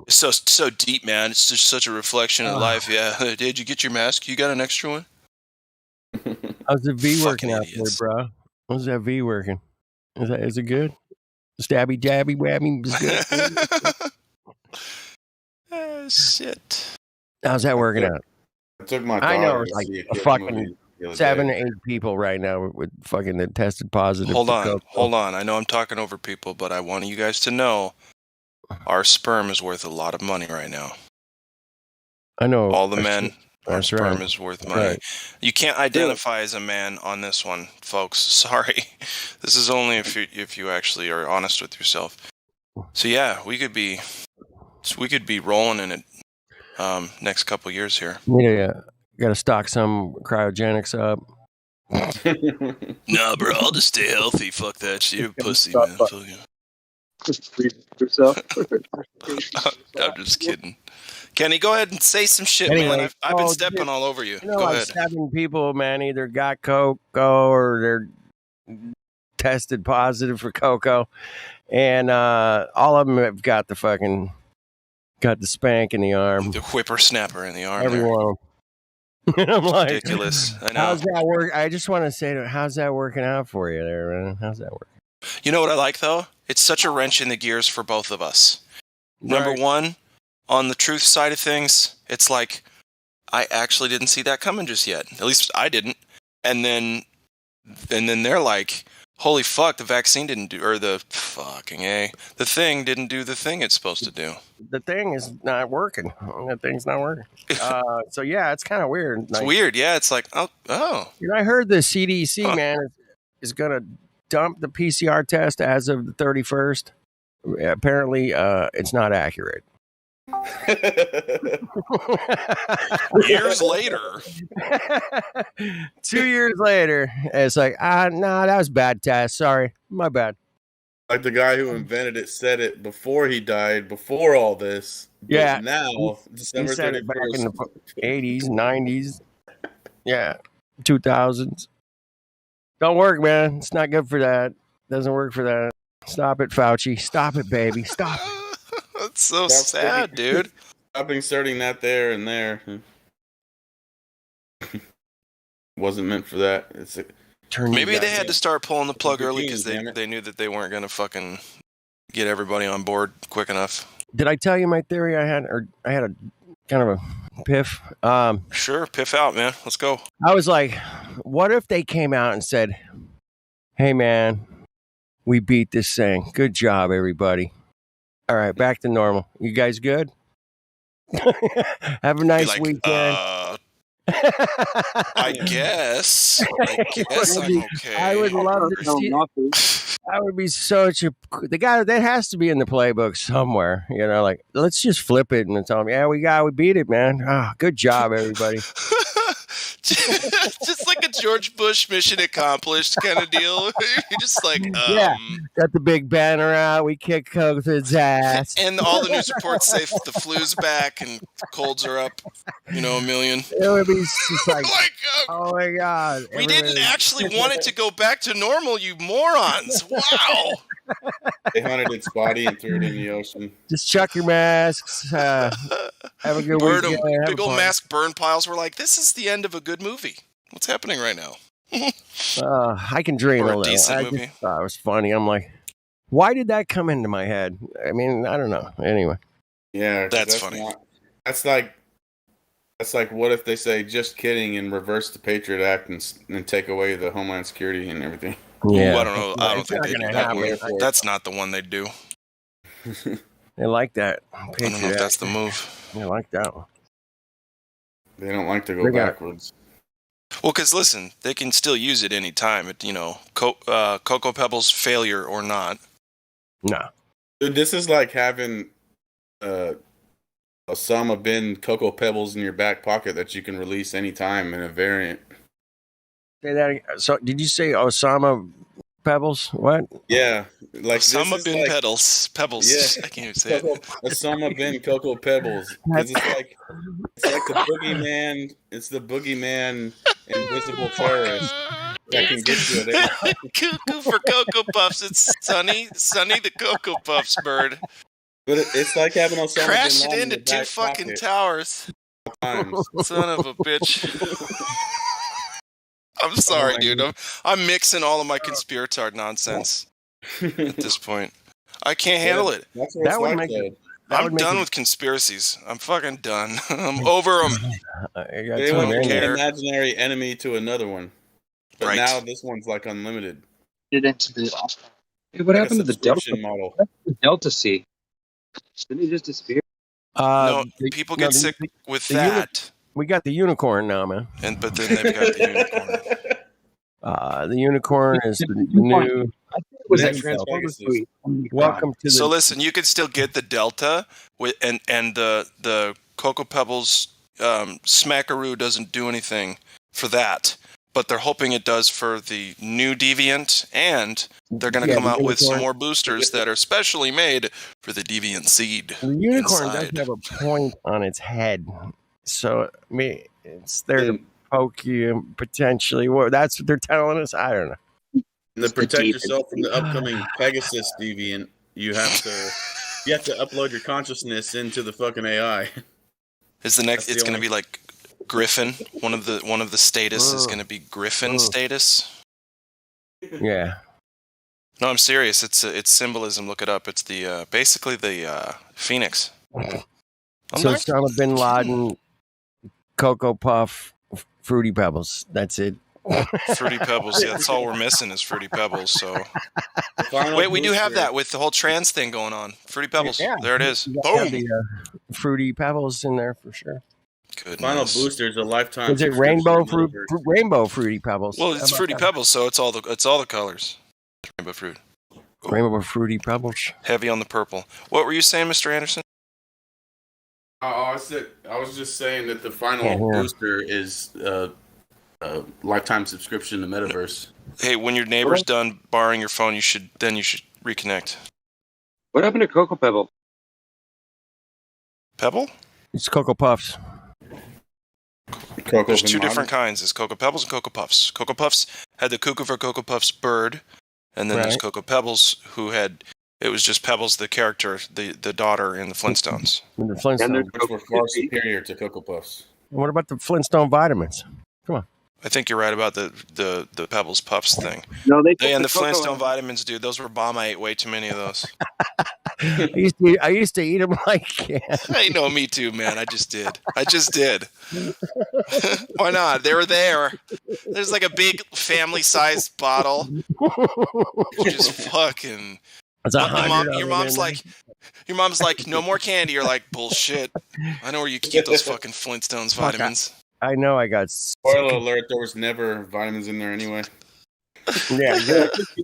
O: so deep, man. It's just such a reflection of life. Yeah. Did you get your mask? You got an extra one?
H: How's the V working out there, bro? How's that V working? Is it good? Stabby, jabby, wabby is good.
O: Shit.
H: How's that working out?
Q: I took my
H: I know
Q: daughter
H: it's
Q: to
H: like
Q: see a
H: a
Q: kids
H: fucking
Q: movie the other
H: 7
Q: day.
H: or 8 people right now with fucking that tested positive.
O: Hold
H: for
O: on,
H: coke.
O: hold on. I know I'm talking over people, but I want you guys to know our sperm is worth a lot of money right now.
H: I know.
O: All the men, our
H: That's
O: sperm
H: right.
O: is worth
H: That's
O: money.
H: right.
O: You can't identify as a man on this one, folks. Sorry. This is only if you actually are honest with yourself. So yeah, we could be rolling in it next couple years here.
H: Yeah. Got to stock some cryogenics up.
O: Nah, bro, I'll just stay healthy. Fuck that shit. You're a pussy, man. Fuck you.
E: yourself.
O: I'm just kidding. Kenny, go ahead and say some shit, man.
H: Anyway,
O: I've been stepping all over you.
H: You know,
O: Go
H: like
O: ahead.
H: 7 people, man, either got cocoa or they're tested positive for cocoa, and all of them have got the spank in the arm.
O: The whippersnapper in the arm.
H: Everyone. I'm like,
O: ridiculous. I know.
H: How's that work? I just want to say, how's that working out for you there, man? How's that working?
O: You know what I like though? It's such a wrench in the gears for both of us. Number one, on the truth side of things, it's like I actually didn't see that coming just yet. At least I didn't. And then they're like, holy fuck, the vaccine didn't do, or the thing didn't do the thing it's supposed to do.
H: The thing is not working. That thing's not working. So yeah, it's kind of weird.
O: It's weird. Yeah, it's like, oh.
H: You know, I heard the CDC, man, is going to dump the PCR test as of the 31st. Apparently, it's not accurate.
O: Years later.
H: 2 years later, it's like, no, that was bad test. Sorry, my bad.
Q: Like the guy who invented it said it before he died, before all this. But
H: Yeah.
Q: now, December
H: He said it back in
Q: 31st.
H: the 80s, 90s. Yeah, 2000s. Don't work, man. It's not good for that. Doesn't work for that. Stop it, Fauci. Stop it, baby. Stop it.
O: That's so sad, dude.
Q: Stop inserting that there and there. Wasn't meant for that.
O: Maybe they had to start pulling the plug early because they knew that they weren't going to fucking get everybody on board quick enough.
H: Did I tell you my theory? I had a kind of a piff.
O: Sure, piff out, man. Let's go.
H: I was like, what if they came out and said, hey, man, we beat this thing. Good job, everybody. All right, back to normal. You guys good? Have a nice weekend.
O: I guess I'm okay.
H: I would love to see. That would be such a. The guy that has to be in the playbook somewhere. You know, like let's just flip it and tell him, yeah, we beat it, man. Ah, good job, everybody.
O: Just like a George Bush mission accomplished kind of deal. You're just like,
H: yeah, got the big banner out. We kick COVID's ass,
O: and all the news reports say the flu's back and colds are up. You know, 1 million.
H: It would be just like, oh my god,
O: we didn't actually want it to go back to normal, you morons. Wow.
Q: They hunted its body and threw it in the ocean.
H: Just chuck your masks. Have a good weekend.
O: Big old mask burn piles. We're like, this is the end of a good movie. What's happening right now?
H: I can dream
O: Or
H: a
O: a
H: little.
O: decent
H: I
O: movie.
H: just thought it was funny. I'm like, why did that come into my head? I mean, I don't know. Anyway.
Q: Yeah,
O: that's funny.
Q: That's like what if they say just kidding and reverse the Patriot Act and take away the Homeland Security and everything?
H: Yeah.
O: Ooh, I don't know. I don't think they do that one.
Q: happen.
O: That's not the one they'd do.
H: They like that.
O: I don't know if that's the move.
H: They like that one.
Q: They don't like to go backwards.
O: Well, because listen, they can still use it any time. You know, Cocoa Pebbles failure or not.
H: No.
Q: Dude, this is like having Osama bin Cocoa Pebbles in your back pocket that you can release anytime in a variant.
H: Say that again. So, did you say Osama Pebbles? What?
Q: Yeah, like
O: Osama bin Pebbles.
Q: Yeah,
O: I can't even say it.
Q: Osama bin Cocoa Pebbles. 'Cause it's like the boogeyman. It's the boogeyman, invisible terrorist that can get you there.
O: Cuckoo for Cocoa Puffs. It's Sonny the Cocoa Puffs bird.
Q: But it's like having Osama
O: Crashed
Q: bin
O: it
Q: Laden
O: into
Q: in
O: two
Q: your back
O: fucking
Q: pocket.
O: towers.
Q: Times.
O: Son of a bitch. I'm sorry, dude. I'm mixing all of my conspiratard nonsense. at this point. I can't handle it.
Q: That's what
H: That
Q: it's
H: would
Q: like,
H: make
Q: though.
H: it. That
O: I'm
H: would make
O: done
H: it.
O: with conspiracies. I'm fucking done. I'm over them.
H: I got
Q: They
H: too
Q: went
O: don't
Q: from
H: many.
Q: an
O: care.
Q: imaginary enemy to another one, but
O: Right.
Q: now this one's like unlimited,
E: Hey, what
Q: like a
E: happened to the Delta?
Q: subscription model.
E: What happened to the Delta C? Didn't it just disappear?
O: No, people get sick with that.
H: We got the unicorn now, man.
O: But then they've got the unicorn.
H: The unicorn is the new.
E: I think it was that
H: new
E: Transformers
H: Delta.
E: movie.
H: Welcome to
O: So
H: the.
O: listen, you could still get the Delta and the Cocoa Pebbles Smackaroo doesn't do anything for that, but they're hoping it does for the new Deviant, and they're going to come out with some more boosters that are specially made for the Deviant seed.
H: The unicorn
O: inside.
H: does have a point on its head, so I mean, it's there to poke you potentially. Well, that's what they're telling us. I don't know.
Q: And to protect yourself from the upcoming Pegasus deviant, you have to upload your consciousness into the fucking AI.
O: Is the next? It's going to be like Griffin. One of the status is going to be Griffin status.
H: Yeah.
O: No, I'm serious. It's symbolism. Look it up. It's the basically the Phoenix.
H: So Osama bin Laden, Cocoa Puff, Fruity Pebbles. That's it.
O: Fruity Pebbles. Yeah, that's all we're missing is Fruity Pebbles. So wait, we do have that with the whole trans thing going on. Fruity Pebbles.
H: Yeah.
O: There it is.
H: You
O: Boom.
H: have the Fruity Pebbles in there for sure.
O: Goodness.
Q: Final booster is a lifetime.
H: Is it rainbow Fruity Pebbles?
O: Well, it's Fruity Pebbles, so it's all the colors. Rainbow fruit.
H: Rainbow Fruity Pebbles.
O: Heavy on the purple. What were you saying, Mr. Anderson?
Q: I was just saying that the final booster is a lifetime subscription to Metaverse.
O: Hey, when your neighbor's done borrowing your phone, you should reconnect.
E: What happened to Cocoa Pebble?
O: Pebble?
H: It's Cocoa Puffs.
O: There's two different kinds. There's Cocoa Pebbles and Cocoa Puffs. Cocoa Puffs had the Cuckoo for Cocoa Puffs bird, and then there's Cocoa Pebbles it was just Pebbles, the character, the daughter in the Flintstones.
H: The Flintstones.
Q: Which were far superior to Cocoa Puffs.
H: What about the Flintstone vitamins? Come on.
O: I think you're right about the Pebbles Puffs thing.
E: No,
O: and the Flintstone vitamins, dude. Those were bomb. I ate way too many of those.
H: I used to eat them like candy.
O: I know, me too, man. I just did. Why not? They were there. There's like a big family-sized bottle. Just fucking. Your mom's like, no more candy. You're like, bullshit. I know where you keep those fucking Flintstones vitamins.
H: I know I got.
Q: Spoiler alert: there was never vitamins in there anyway.
H: Yeah,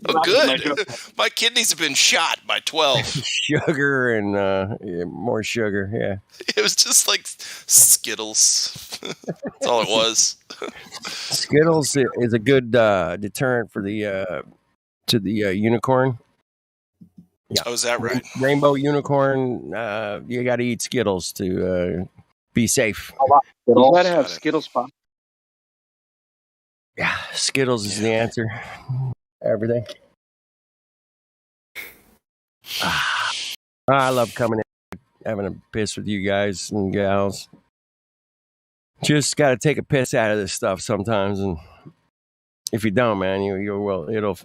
O: oh, good. My kidneys have been shot by 12.
H: Sugar and more sugar. Yeah,
O: it was just like Skittles. That's all it was.
H: Skittles is a good deterrent for the unicorn.
O: Yeah. Oh, is that right?
H: Rainbow unicorn. You got to eat Skittles to be safe.
E: You gotta have Skittles pop.
H: Yeah, Skittles is the answer. Everything. I love coming in, having a piss with you guys and gals. Just got to take a piss out of this stuff sometimes, and if you don't, man, it'll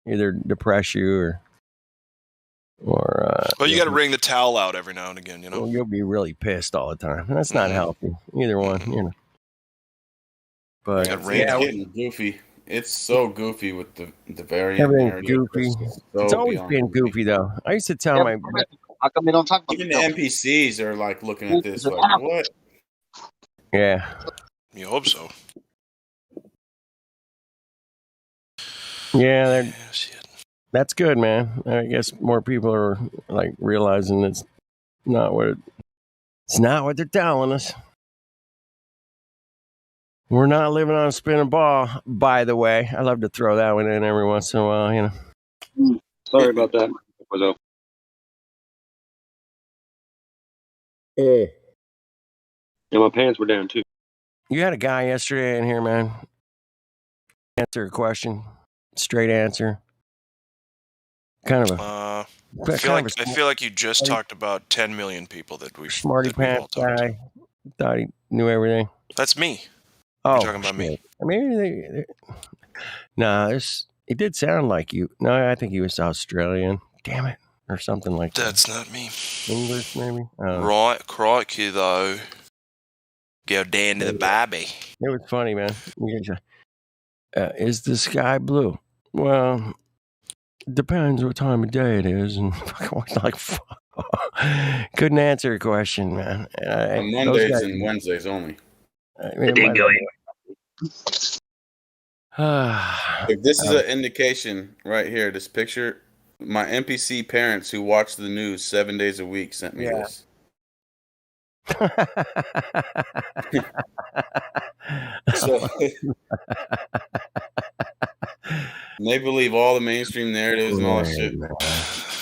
H: either depress you or.
O: Well, you got to wring the towel out every now and again, you know.
H: Well, you'll be really pissed all the time. That's not healthy. Either one, you know.
Q: But it's getting goofy. It's so goofy with the variant.
H: Everything's goofy. It's always been goofy though. I used to tell my.
E: How come they don't talk about
Q: even the NPCs are like looking at this like what?
H: Yeah.
O: You hope so.
H: Yeah, that's good, man. I guess more people are like realizing it's not what they're telling us. We're not living on a spinning ball, by the way. I love to throw that one in every once in a while, you know.
E: Sorry about that. Yeah, my pants were down too.
H: You had a guy yesterday in here, man. Answer a question. Straight answer. Kind of a.
O: I feel like you just talked about 10 million people that we.
H: Smarty pants guy. Thought he knew everything.
O: That's me.
H: Oh,
O: you're talking about me.
H: I mean, He did sound like you. No, I think he was Australian. Damn it, or something like that.
O: That's not me.
H: English, maybe.
O: Right, crikey though. Go down to the Barbie.
H: It was funny, man. Is the sky blue? Well, depends what time of day it is, and like, couldn't answer a question, man.
Q: On Mondays and Wednesdays only.
H: It might
Q: If this is an indication right here, this picture, my NPC parents who watch the news 7 days a week sent me this. So they believe all the mainstream narratives and all that shit,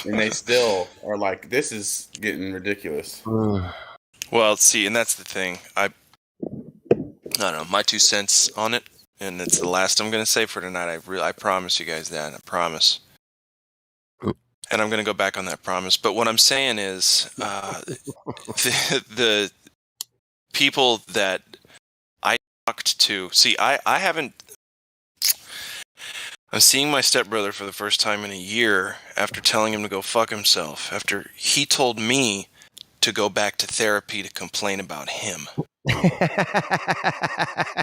Q: and they still are like, this is getting ridiculous.
O: Well, see, and that's the thing. I don't know, my 2 cents on it, and it's the last I'm going to say for tonight. I promise you guys that. I promise. And I'm going to go back on that promise. But what I'm saying is, the people that I talked to, see, I haven't. I'm seeing my stepbrother for the first time in a year after telling him to go fuck himself. After he told me to go back to therapy to complain about him.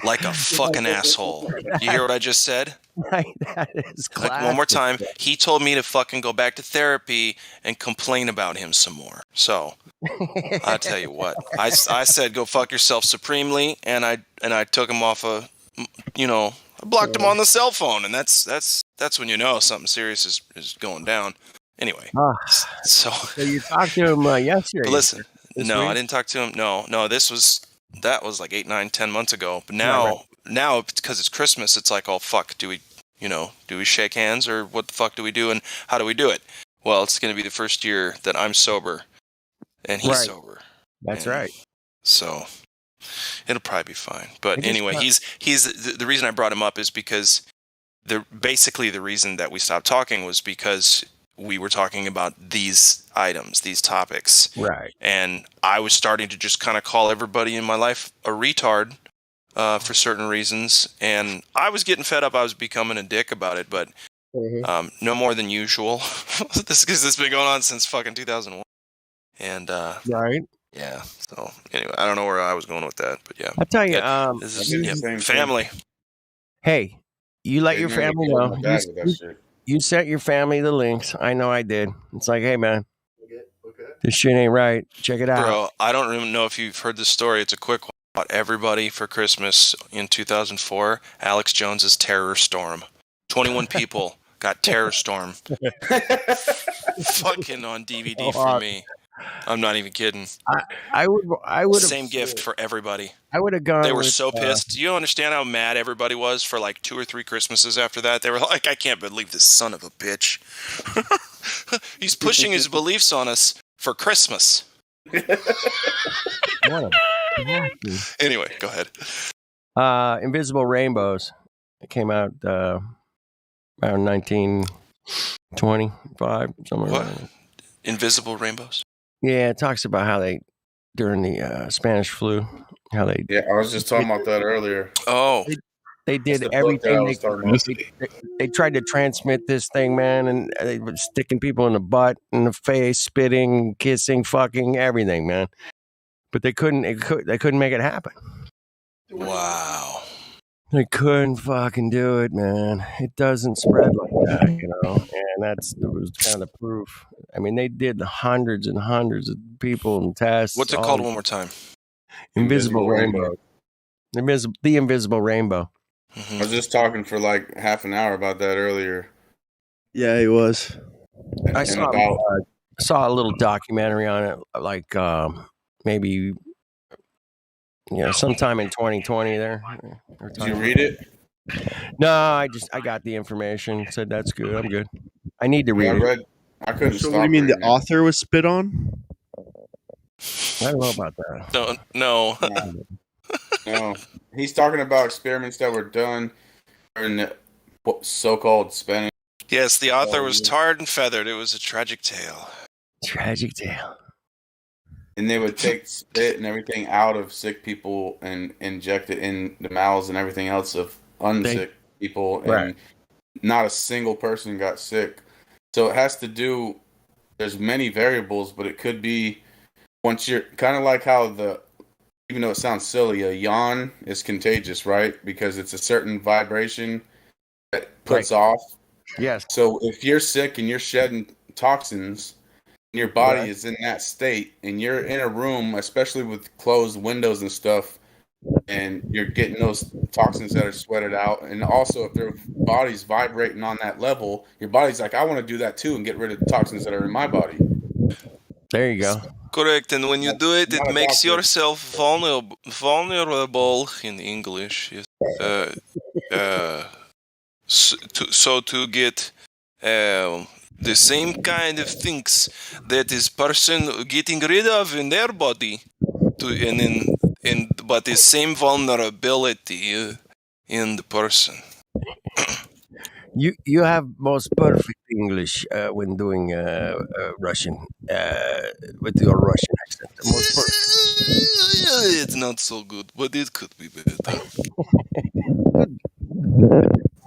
O: Like a fucking asshole. You hear what I just said?
H: Right, that is classic.
O: Like, one more time. He told me to fucking go back to therapy and complain about him some more. So, I'll tell you what. I said go fuck yourself supremely, and I took him off I blocked him on the cell phone, and that's when you know something serious is going down. Anyway, so
H: you talked to him yesterday.
O: But listen, no,
H: week?
O: I didn't talk to him. No, that was like 8, 9, 10 months ago. But now because it's Christmas, it's like, oh fuck, do we shake hands, or what the fuck do we do, and how do we do it? Well, it's going to be the first year that I'm sober and he's sober.
H: That's right.
O: So it'll probably be fine. But anyway, he's the reason I brought him up is because basically the reason that we stopped talking was because we were talking about these items, these topics.
H: Right.
O: And I was starting to just kind of call everybody in my life a retard for certain reasons. And I was getting fed up. I was becoming a dick about it, but no more than usual. This has been going on since fucking 2001. And
H: right.
O: Yeah. So anyway, I don't know where I was going with that, but yeah.
H: I'll tell you,
O: this is family.
H: Hey, you let your family know. You sent your family the links. I know I did. It's like, hey, man, this shit ain't right. Check it out.
O: Bro, I don't even know if you've heard the story. It's a quick one. About everybody for Christmas in 2004, Alex Jones's Terror Storm. 21 people got Terror Storm fucking on DVD for me. I'm not even kidding.
H: I would
O: same gift for everybody.
H: I would have gone.
O: They were so pissed. Do you understand how mad everybody was for like 2 or 3 Christmases after that? They were like, I can't believe this son of a bitch. He's pushing his beliefs on us for Christmas. Anyway, go ahead.
H: Invisible Rainbows. It came out around 1925, somewhere.
O: What?
H: Around.
O: Invisible Rainbows?
H: Yeah, it talks about how they, during the Spanish flu, how they...
Q: Yeah, I was just talking about that earlier.
O: Oh.
H: They did everything. They tried to transmit this thing, man, and they were sticking people in the butt, in the face, spitting, kissing, fucking, everything, man. But they couldn't make it happen.
O: Wow.
H: They couldn't fucking do it, man. It doesn't spread like that, and that was kind of proof. I mean, they did hundreds and hundreds of people and tests.
O: What's it called one more time?
H: Invisible Rainbow. The Invisible Rainbow.
Q: I was just talking for like half an hour about that earlier.
F: Yeah, he was.
H: I saw a little documentary on it, like maybe sometime in 2020 there.
Q: Did you read it?
H: No, I got the information. Said that's good. I'm good. I need to read it.
Q: I couldn't.
F: So what do you mean the author was spit on?
H: I don't know about that.
O: No.
Q: No. He's talking about experiments that were done in the so-called Spanish.
O: Yes, the author was tarred and feathered. It was a tragic tale.
H: Tragic tale.
Q: And they would take spit and everything out of sick people and inject it in the mouths and everything else of unsick people. And not a single person got sick. So it has to do. There's many variables, but it could be once you're kind of like how even though it sounds silly, a yawn is contagious, right? Because it's a certain vibration that puts off.
H: Yes.
Q: So if you're sick and you're shedding toxins, and your body is in that state, and you're in a room, especially with closed windows and stuff, and you're getting those toxins that are sweated out, and also if their body's vibrating on that level, your body's like, I want to do that too and get rid of the toxins that are in my body.
H: There you go.
O: Correct, and when you do it,
Q: Not
O: it
Q: a
O: makes
Q: doctor.
O: yourself vulnerable in English. Yes. So to get the same kind of things that is person getting rid of in their body, but the same vulnerability in the person.
H: You have most perfect English when doing Russian with your Russian accent. Most perfect.
O: It's not so good, but it could be better.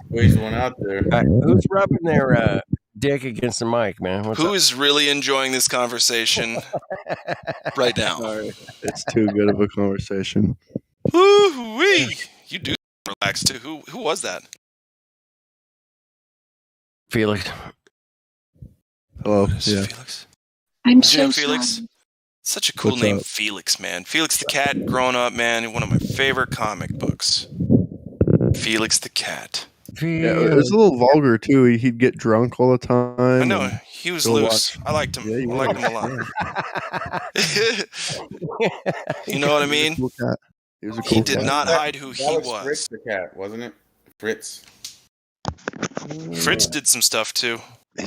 Q: Squeeze one out there.
H: Who's rubbing their dick against the mic, man? What's
O: Who
H: up?
O: is really enjoying this conversation right now?
F: Sorry, it's too good of a conversation.
O: Woo-wee! You do relax too. Who was that?
H: Felix.
F: Hello. Yeah.
O: Felix.
K: I'm
O: Did you know
K: so
O: Felix?
K: sorry.
O: Such a cool
F: What's
O: name,
F: up?
O: Felix, man. Felix the Cat, growing up, man, one of my favorite comic books. Felix the Cat.
F: Yeah, it was a little vulgar too. He'd get drunk all the time.
O: I know,
F: and
O: he was
F: go
O: loose.
F: watch-
O: I liked him.
F: Yeah, he
O: I liked him a lot. You know what I mean?
F: He was a cool cat. He was a
O: He
F: cool
O: did
F: cat.
O: not hide who
Q: That
O: he
Q: was
O: was.
Q: Fritz the cat, wasn't it? Fritz.
O: Fritz did some stuff too.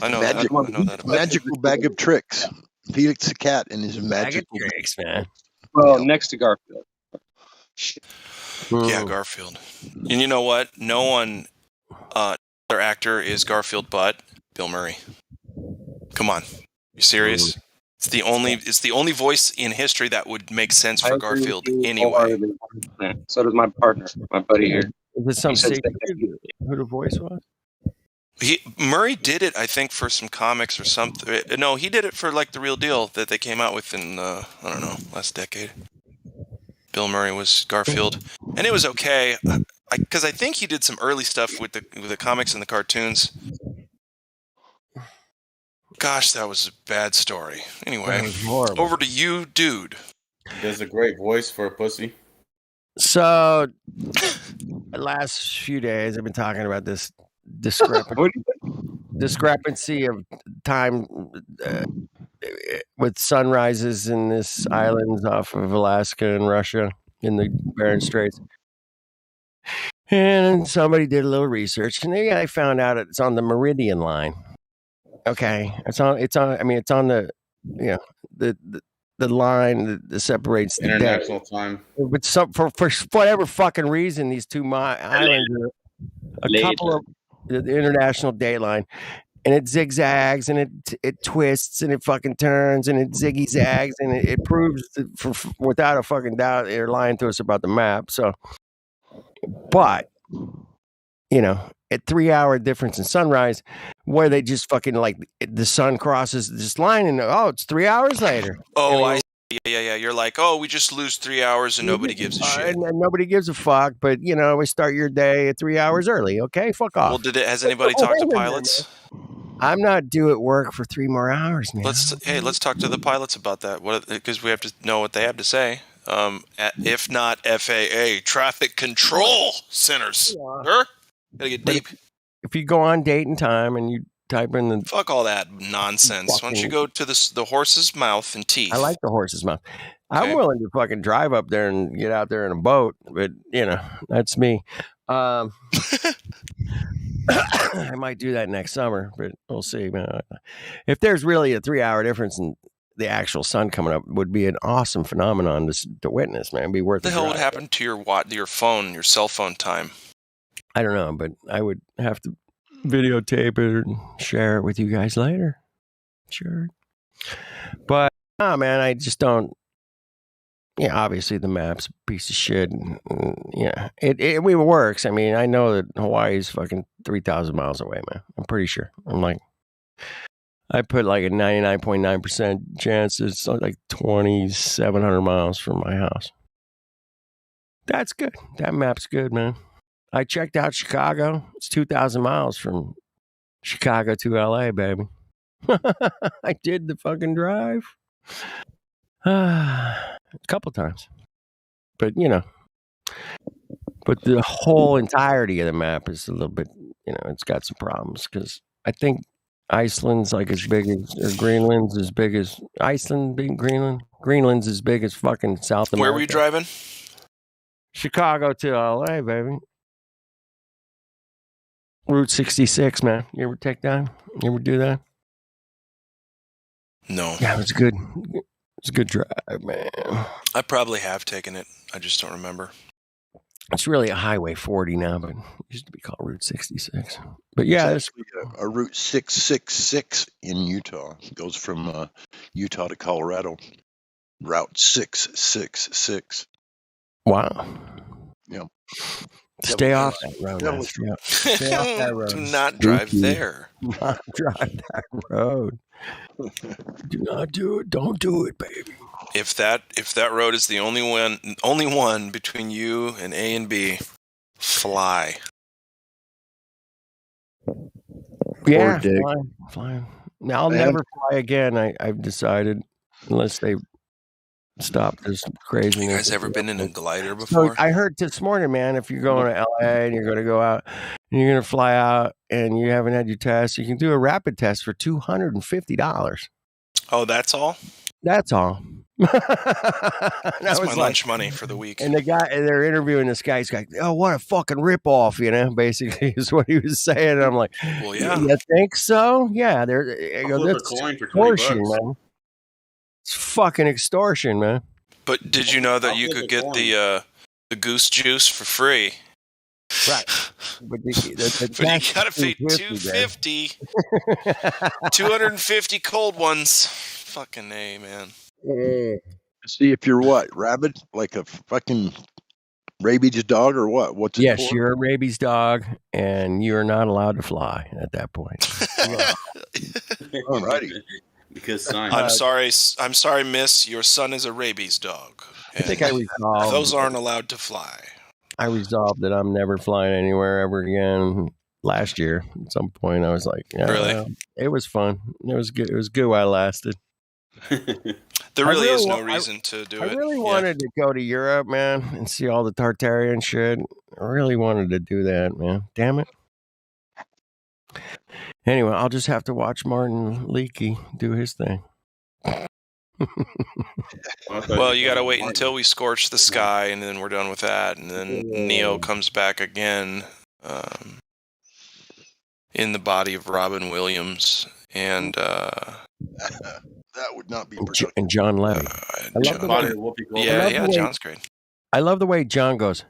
O: I know
P: magic,
O: that. I know that about him.
P: magical bag of tricks. Felix the cat and his magical
H: tricks, man.
E: Well, next to Garfield.
O: Yeah, Garfield. And you know what? No one, other actor is Garfield but Bill Murray. Come on, you serious? It's the only voice in history that would make sense for Garfield anyway.
E: So does my partner, my buddy here.
H: Is it some
E: He says
H: secret
E: that-
H: who the voice was?
O: Murray did it, I think, for some comics or something. No, he did it for like the Real Deal that they came out with in I don't know, last decade. Bill Murray was Garfield, and it was okay. Because I think he did some early stuff with the comics and the cartoons. Gosh, that was a bad story. Anyway, over to you, dude.
Q: He does a great voice for a pussy.
H: So, the last few days, I've been talking about this discrepancy of time with sunrises in this islands off of Alaska and Russia in the Bering Straits. And somebody did a little research, and I found out it's on the Meridian line. Okay, it's on. I mean, it's on the, the line that separates the
Q: International
H: day.
Q: time.
H: But for whatever fucking reason, these two islands are a couple of the international date line, and it zigzags and it twists and it fucking turns and it ziggy zags and it proves that without a fucking doubt they're lying to us about the map. So, but at 3 hour difference in sunrise, where they just fucking like the sun crosses this line and it's 3 hours later.
O: Oh, I see. Yeah. You're like, we just lose 3 hours and nobody gives a shit.
H: And nobody gives a fuck, but we start your day at 3 hours early. Okay, fuck off.
O: Well, has anybody talked to pilots?
H: I'm not due at work for 3 more hours, man.
O: Let's talk to the pilots about that. Because we have to know what they have to say. If not FAA traffic control centers, sir. Gotta get deep.
H: If you go on Date and Time and you type in the
O: fuck all that nonsense. Why don't you go to the horse's mouth and teeth?
H: I like the horse's mouth. Okay. I'm willing to fucking drive up there and get out there in a boat, but that's me. I might do that next summer, but we'll see. If there's really a 3 hour difference in the actual sun coming up, would be an awesome phenomenon to witness, man. It'd be worth it.
O: What the hell would happen to your phone, your cell phone time?
H: I don't know, but I would have to videotape it and share it with you guys later. Sure. But, man, I just don't. Yeah, obviously the map's a piece of shit. It works. I mean, I know that Hawaii's fucking 3,000 miles away, man. I'm pretty sure. I'm like, I put like a 99.9% chance it's like 2,700 miles from my house. That's good. That map's good, man. I checked out Chicago. It's 2,000 miles from Chicago to LA, baby. I did the fucking drive. A couple times. But, you know, but the whole entirety of the map is a little bit, you know, it's got some problems because I think Iceland's like as big as, or Greenland's as big as, Iceland being Greenland? Greenland's as big as fucking South America.
O: Where were you driving?
H: Chicago to LA, baby. Route 66, man. You ever take that? You ever do that?
O: No.
H: Yeah, it was good. It's a good drive, man.
O: I probably have taken it. I just don't remember.
H: It's really a Highway 40 now, but it used to be called Route 66. But yeah,
P: There's actually a Route 666 in Utah. It goes from Utah to Colorado. Route 666.
H: Wow.
P: Yeah.
H: Stay off that road, man. Stay off that road.
O: Do not drive there.
H: Do not drive that road. Do not do it. Don't do it, baby.
O: If that road is the only one between you and A and B, fly.
H: Yeah, flying. Now I'll never fly again. I've decided, unless they stop this craziness.
O: You guys ever been in a glider before?
H: So I heard this morning, man, if you're going to LA and you're going to go out and you're going to fly out and you haven't had your test, you can do a rapid test for $250.
O: Oh, that's all?
H: That's all.
O: That's my lunch money for the week.
H: And they're interviewing this guy. He's like, "Oh, what a fucking ripoff," you know, basically is what he was saying. And I'm like,
O: well, yeah.
H: You think so? Yeah.
Q: Flip a coin for
H: extortion,
Q: $20.
H: man. It's fucking extortion, man.
O: But did you know that you could get the goose juice for free?
H: Right. But you
O: gotta pay $250. 250 cold ones. Fucking A, man.
P: See if you're what? Rabid? Like a fucking rabies dog or what? What's it
H: Yes,
P: for?
H: you're a rabies dog, and you're not allowed to fly at that point.
P: Alrighty.
Q: Because
O: I'm sorry, miss. Your son is a rabies dog.
H: I think I resolved.
O: Those aren't allowed to fly.
H: I resolved that I'm never flying anywhere ever again. Last year, at some point, I was like,
O: really?
H: It was fun. It was good. It was good while it lasted.
O: There really is no reason to do it.
H: I really wanted to go to Europe, man, and see all the Tartarian shit. I really wanted to do that, man. Damn it. Anyway, I'll just have to watch Martin Leakey do his thing.
O: Well, you got to wait until we scorch the sky, and then we're done with that. And then Neo comes back again in the body of Robin Williams. And
P: that would not be
H: and John Levy.
O: John's great.
H: I love the way John goes,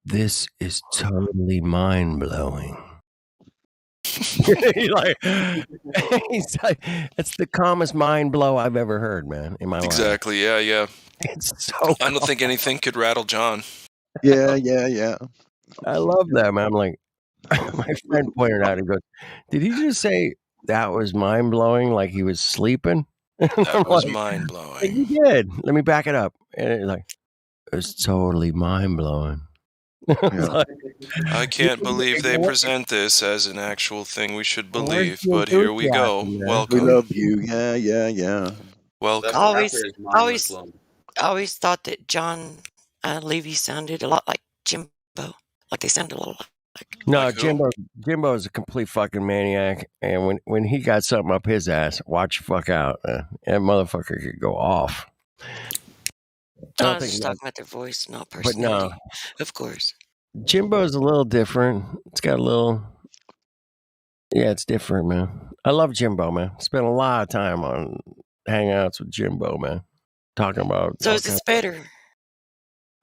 H: "This is totally mind-blowing." he's like, it's the calmest mind blow I've ever heard, man, in my life.
O: Exactly, yeah.
H: It's so
O: I don't think anything could rattle John.
P: Yeah.
H: I love that, man. I'm like, my friend pointed out, he goes, "Did he just say that was mind-blowing, like he was sleeping?"
O: That was mind-blowing.
H: He did. Let me back it up. And it's like, it's totally mind-blowing.
P: Yeah.
O: I can't believe they present this as an actual thing we should believe, but here we go. Welcome.
P: We love you. Yeah.
O: Welcome.
B: I always thought that John Levy sounded a lot like Jimbo. Like they sounded a little like.
H: No, Jimbo is a complete fucking maniac, and when he got something up his ass, watch the fuck out. That motherfucker could go off.
B: I was just talking about their voice, not personality. But no, of course.
H: Jimbo's a little different. It's got a little. Yeah, it's different, man. I love Jimbo, man. Spent a lot of time on hangouts with Jimbo, man. Talking about.
B: So is this better?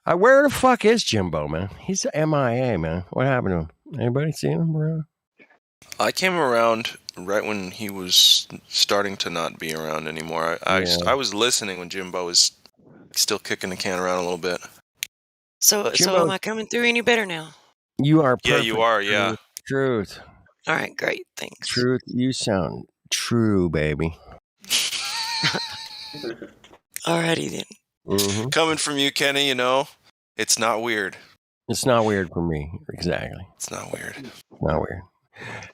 H: Where the fuck is Jimbo, man? He's MIA, man. What happened to him? Anybody seen him around?
O: I came around right when he was starting to not be around anymore. I was listening when Jimbo was still kicking the can around a little bit.
B: So am I coming through any better now?
H: You are perfect.
O: Yeah, you are, yeah.
H: Truth.
B: All right, great. Thanks.
H: Truth. You sound true, baby.
B: Alrighty then.
H: Mm-hmm.
O: Coming from you, Kenny, it's not weird.
H: It's not weird for me. Exactly.
O: It's not weird.
H: Not weird.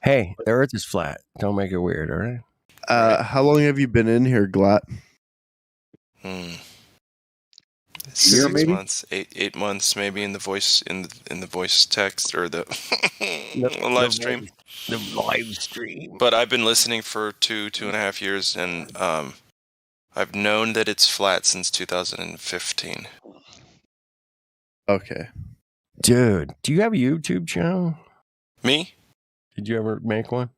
H: Hey, the Earth is flat. Don't make it weird, all right?
F: How long have you been in here, Glatt?
O: 6 months, 8 months, maybe in the voice text or the live stream.
H: The live stream.
O: But I've been listening for 2.5 years, and I've known that it's flat since 2015.
F: Okay.
H: Dude, do you have a YouTube channel?
O: Me?
H: Did you ever make one?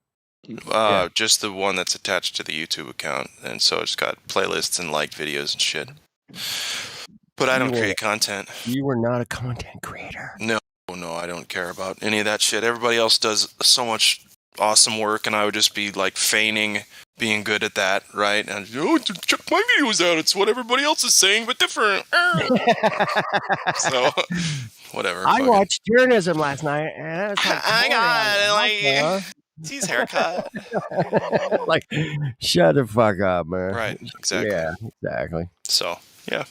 O: Just the one that's attached to the YouTube account, and so it's got playlists and liked videos and shit. But I don't create content.
H: You were not a content creator.
O: No, I don't care about any of that shit. Everybody else does so much awesome work, and I would just be like feigning being good at that, right? And check my videos out. It's what everybody else is saying, but different. So, whatever.
H: I watched Journalism last night, and
O: I got his haircut.
H: Like, shut the fuck up, man.
O: Right, exactly.
H: Yeah, exactly.
O: So, yeah.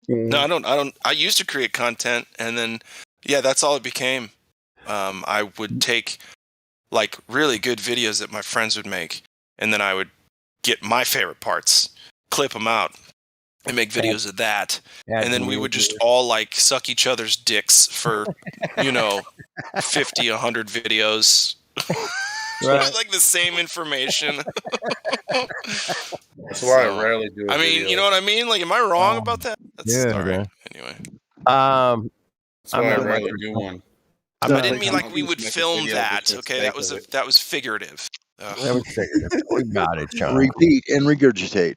O: No, I don't. I used to create content, and then, that's all it became. I would take, like, really good videos that my friends would make, and then I would get my favorite parts, clip them out, and make videos of that. And then we would just all, like, suck each other's dicks for, 50, 100 videos. Right. Like the same information.
Q: That's why I rarely do.
O: You know what I mean? Like, am I wrong about that? That's all right. Anyway.
Q: That's why I rarely do one.
O: I didn't mean like we would film that. Okay, that was figurative.
H: That was figurative. We got it, John.
P: Repeat and regurgitate.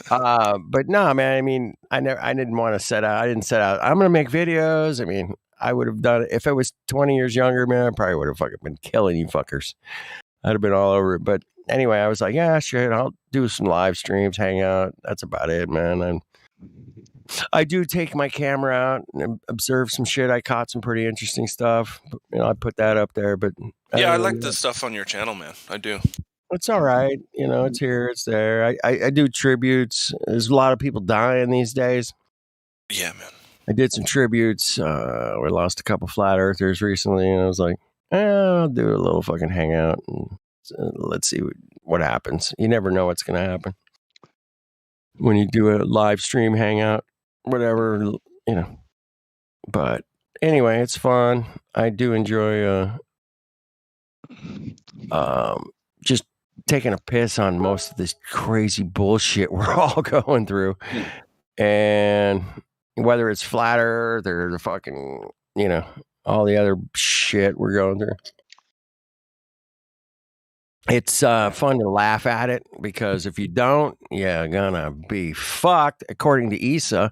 H: But no, man. I mean, I didn't want to set out. I didn't set out. I'm gonna make videos. I mean, I would have done it if it was 20 years younger, man. I probably would have fucking been killing you fuckers. I'd have been all over it. But anyway, I was like, yeah, shit, I'll do some live streams, hang out. That's about it, man. And I do take my camera out and observe some shit. I caught some pretty interesting stuff. I put that up there. But
O: I like the stuff on your channel, man. I do.
H: It's all right. It's here, it's there. I do tributes. There's a lot of people dying these days.
O: Yeah, man.
H: I did some tributes. We lost a couple flat earthers recently, and I was like, I'll do a little fucking hangout and let's see what happens. You never know what's going to happen when you do a live stream hangout, whatever, But anyway, it's fun. I do enjoy just taking a piss on most of this crazy bullshit we're all going through. And whether it's flat earth or the fucking, all the other shit we're going through. It's fun to laugh at it because if you don't, you're gonna be fucked. According to Issa,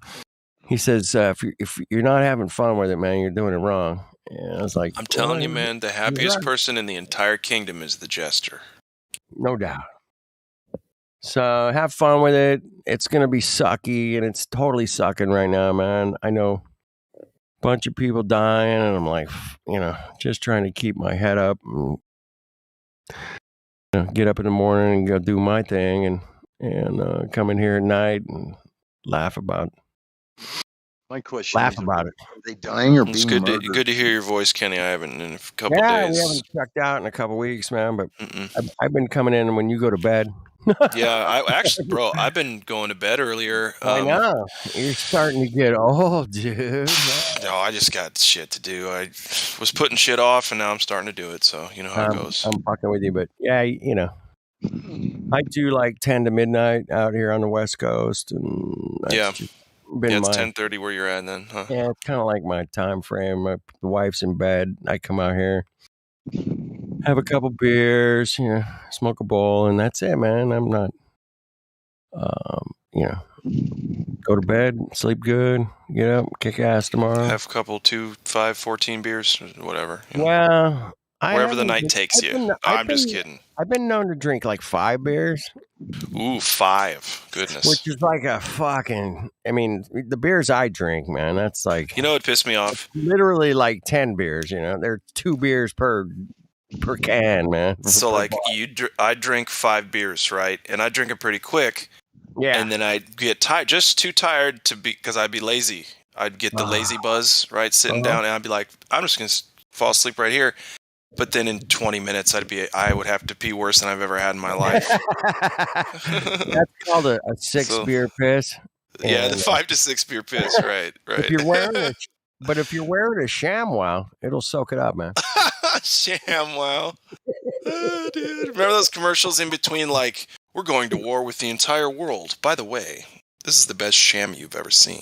H: he says if you're not having fun with it, man, you're doing it wrong. And I was like,
O: I'm telling you, man, the happiest person in the entire kingdom is the jester.
H: No doubt. So have fun with it. It's going to be sucky, and it's totally sucking right now, man. I know a bunch of people dying, and I'm like, just trying to keep my head up and get up in the morning and go do my thing and come in here at night and laugh about it.
P: My question
H: laugh
P: is,
H: about it.
P: Are they dying or
O: It's
P: being
O: good
P: murdered?
O: to hear your voice, Kenny. I haven't in a couple
H: Yeah,
O: days.
H: we haven't checked out in a couple weeks, man, but I've been coming in when you go to bed.
O: Yeah, I actually, bro, I've been going to bed earlier.
H: I know. You're starting to get old, dude.
O: No, I just got shit to do. I was putting shit off, and now I'm starting to do it. So you know how it goes.
H: I'm fucking with you, but yeah, I do like 10 to midnight out here on the West Coast, and that's
O: it's 10:30 where you're at then, huh?
H: Yeah, it's kind of like my time frame. The wife's in bed. I come out here, have a couple beers, smoke a bowl, and that's it, man. I'm not, go to bed, sleep good, get up, kick ass tomorrow.
O: Have a couple 2, 5, 14 beers, whatever.
H: Well,
O: Wherever the
H: haven't
O: night
H: been-
O: takes
H: I've
O: you.
H: been-
O: No,
H: I've
O: I'm just
H: been-
O: kidding.
H: I've been known to drink like 5 beers,
O: Ooh, 5. Goodness.
H: which is like a fucking. I mean, the beers I drink, man, that's like
O: You know what pissed me off?
H: literally like 10 beers. You know, they're 2 beers per can, man.
O: So
H: per
O: like
H: bottle.
O: I drink 5 beers, right? And I drink them pretty quick.
H: Yeah.
O: And then I'd get tired, just too tired to be, because I'd be lazy. I'd get the lazy buzz, right? Sitting down, and I'd be like, I'm just going to fall asleep right here. But then in 20 minutes, I would have to pee worse than I've ever had in my life.
H: That's called a 6 beer piss.
O: Yeah, the
H: And,
O: 5 to 6 beer piss, right, right.
H: If you're wearing a ShamWow, it'll soak it up, man.
O: ShamWow. Oh, dude. Remember those commercials in between, like, we're going to war with the entire world. By the way, this is the best sham you've ever seen.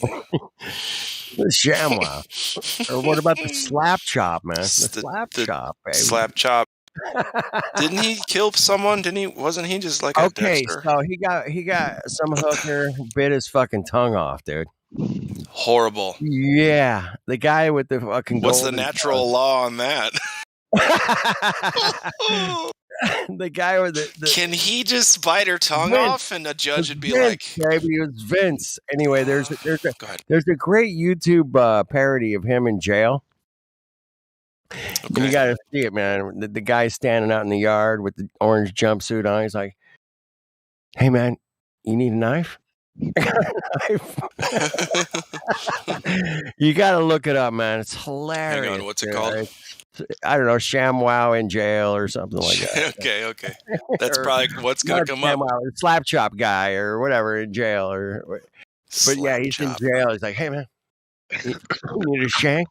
H: The ShamWow. Or what about the slap chop, man? The slap chop, baby.
O: Slap chop. Didn't he kill someone? Wasn't he just like a
H: Okay,
O: Dexter?
H: so he got some hooker bit his fucking tongue off, dude.
O: Horrible.
H: Yeah, the guy with the fucking.
O: What's the
H: golden
O: natural law on that?
H: the guy with the
O: Can he just bite her tongue
H: Vince.
O: off and a judge would be
H: Vince,
O: like,
H: baby, it was Vince. Anyway, there's a great YouTube parody of him in jail. And you got to see it, man. The guy's standing out in the yard with the orange jumpsuit on. He's like, "Hey, man, you need a knife?" You got to look it up, man. It's hilarious.
O: hang on, what's it
H: dude.
O: called?
H: I don't know, ShamWow in jail or something like that.
O: okay. That's
H: Or
O: probably what's going
H: not
O: to come up.
H: ShamWow, or Slap Chop guy or whatever in jail. But yeah, he's in jail. He's like, "Hey, man, you need a shank?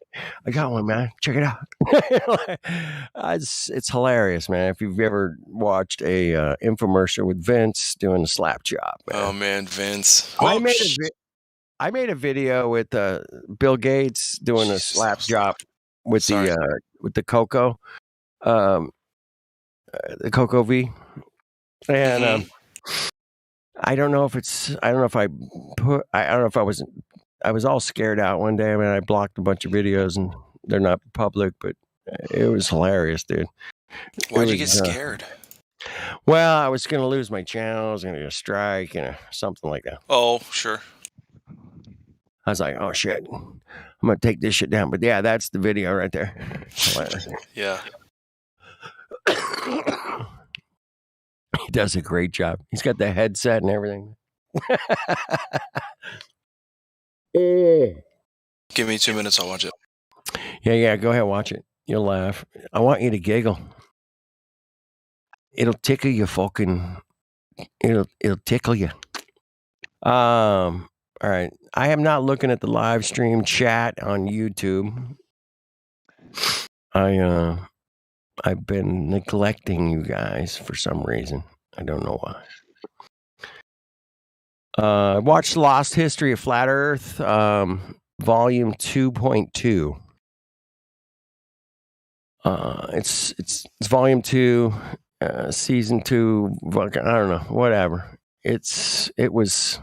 H: I got one, man. Check it out." It's hilarious, man. If you've ever watched a infomercial with Vince doing a slap chop, man.
O: Oh, man, Vince.
H: I made a video with Bill Gates doing a slap chop with the Coco, the Coco V, and I don't know if I was all scared out one day. I mean, I blocked a bunch of videos and they're not public, but it was hilarious, dude.
O: Why'd you get scared?
H: Well, I was going to lose my channel. I was going to get a strike, something like that.
O: Oh, sure.
H: I was like, oh, shit. I'm going to take this shit down. But yeah, that's the video right there. Hilarious.
O: Yeah.
H: He does a great job. He's got the headset and everything.
O: Give me 2 minutes, I'll watch it.
H: Yeah, go ahead, watch it. You'll laugh. I want you to giggle. It'll tickle you it'll tickle you. All right. I am not looking at the live stream chat on YouTube. I've been neglecting you guys for some reason. I don't know why. I watched Lost History of Flat Earth, volume 2.2. It's volume 2, season 2. I don't know, whatever. It was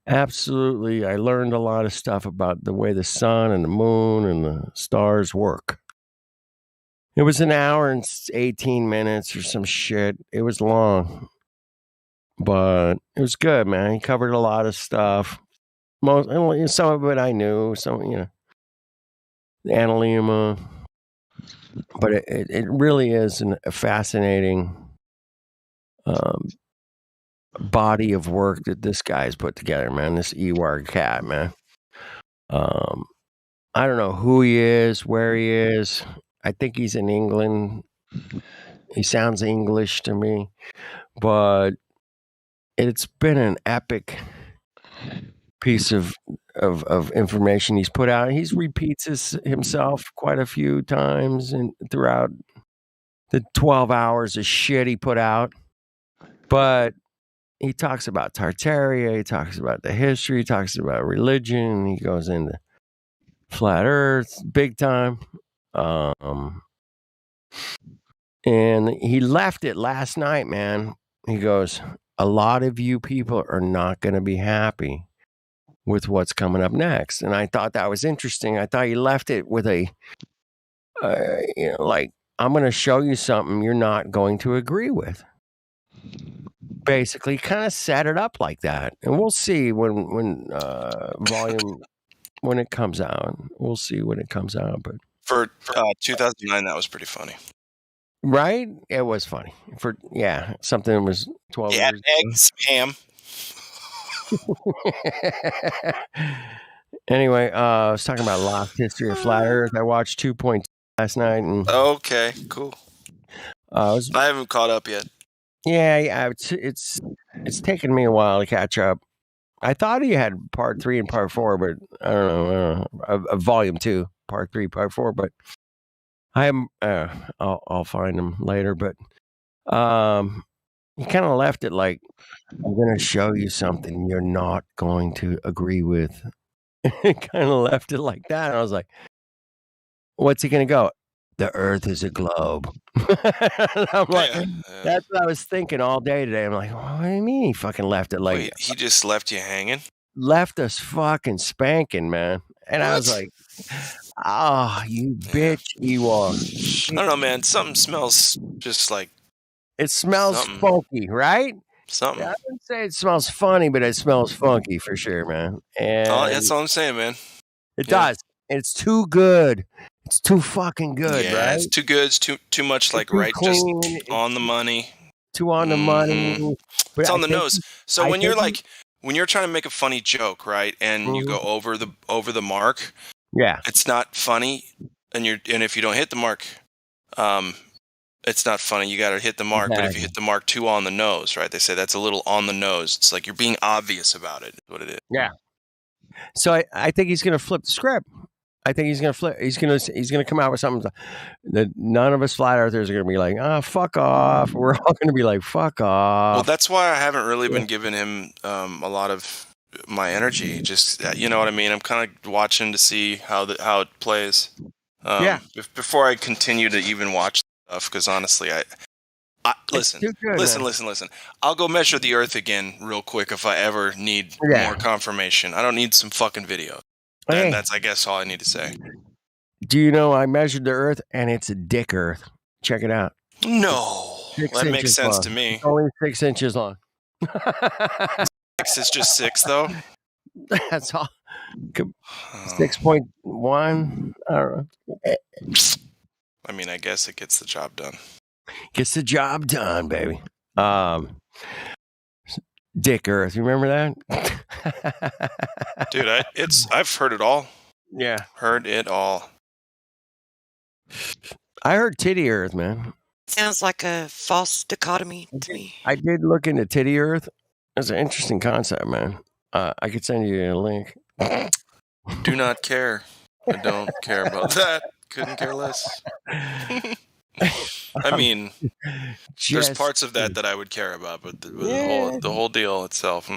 H: absolutely. I learned a lot of stuff about the way the sun and the moon and the stars work. It was an hour and 18 minutes or some shit. It was long, but it was good, man. He covered a lot of stuff. Some of it I knew, some, the analemma. But it really is a fascinating body of work that this guy's put together, man. This Eward cat, man. I don't know who he is, where he is. I think he's in England. He sounds English to me, but it's been an epic piece of information he's put out. He repeats himself quite a few times and throughout the 12 hours of shit he put out. But he talks about Tartaria, he talks about the history, he talks about religion, he goes into flat earth big time. And he left it last night, man. He goes, a lot of you people are not going to be happy with what's coming up next. And I thought that was interesting. I thought he left it with a, like I'm going to show you something you're not going to agree with. Basically, kind of set it up like that, and we'll see when volume when it comes out. We'll see when it comes out, but
O: For 2009, that was pretty funny.
H: right, it was funny for something that was 12
O: Yeah,
H: years
O: eggs, ham.
H: Anyway, I was talking about Lost History of Flat Earth. I watched 2.2 last night, and
O: Okay, cool. I haven't caught up yet.
H: yeah, it's taken me a while to catch up. I thought he had part 3 and part 4, but I don't know, volume 2, part 3, part 4. But I am, I'll find them later. But he kind of left it like, I'm going to show you something you're not going to agree with. Kind of left it like that. And I was like, what's he going to go? The Earth is a globe. I'm like, that's what I was thinking all day today. I'm like, what do you mean he fucking left it like
O: Wait, he just left you hanging?
H: left us fucking spanking, man. And I was like, you bitch, Ewok.
O: I don't know, man. Something smells just like
H: It smells
O: something.
H: funky, right?
O: Something.
H: I wouldn't say it smells funny, but it smells funky for sure, man. And
O: That's all I'm saying, man.
H: it does. It's too good. It's too fucking good,
O: Yeah,
H: right?
O: it's too good. It's too much like
H: too
O: right, just
H: clean.
O: on the money.
H: Too on the money. But
O: It's
H: I
O: on the
H: think
O: nose.
H: he-
O: So
H: I
O: when you're
H: think he-
O: like when you're trying to make a funny joke, right, and you go over the mark,
H: yeah,
O: it's not funny, and if you don't hit the mark, it's not funny. You got to hit the mark. But if you hit the mark too on the nose, right? They say that's a little on the nose. It's like you're being obvious about it. Is what it is.
H: yeah. So I think he's gonna flip the script. I think he's gonna flip. He's gonna come out with something that none of us flat earthers are gonna be like, fuck off. We're all gonna be like, fuck off.
O: Well, that's why I haven't really been giving him a lot of my energy. Just you know what I mean. I'm kind of watching to see how it plays. Before I continue to even watch stuff, because honestly, listen. I'll go measure the Earth again real quick if I ever need more confirmation. I don't need some fucking video. And that's, I guess, all I need to say.
H: Do you know I measured the Earth and it's a dick Earth? Check it out.
O: No, that makes sense
H: long.
O: to me.
H: It's only 6 inches long.
O: 6 is just 6, though.
H: That's all. 6.1. I don't know.
O: I mean, I guess it gets the job done.
H: Gets the job done, baby. Dick Earth. You remember that?
O: Dude, I've heard it all.
H: Yeah.
O: Heard it all.
H: I heard Titty Earth, man.
B: Sounds like a false dichotomy to me.
H: I did look into Titty Earth. It's an interesting concept, man. I could send you a link.
O: Do not care. I don't care about that. Couldn't care less. I mean, there's parts of that I would care about, but the whole deal itself.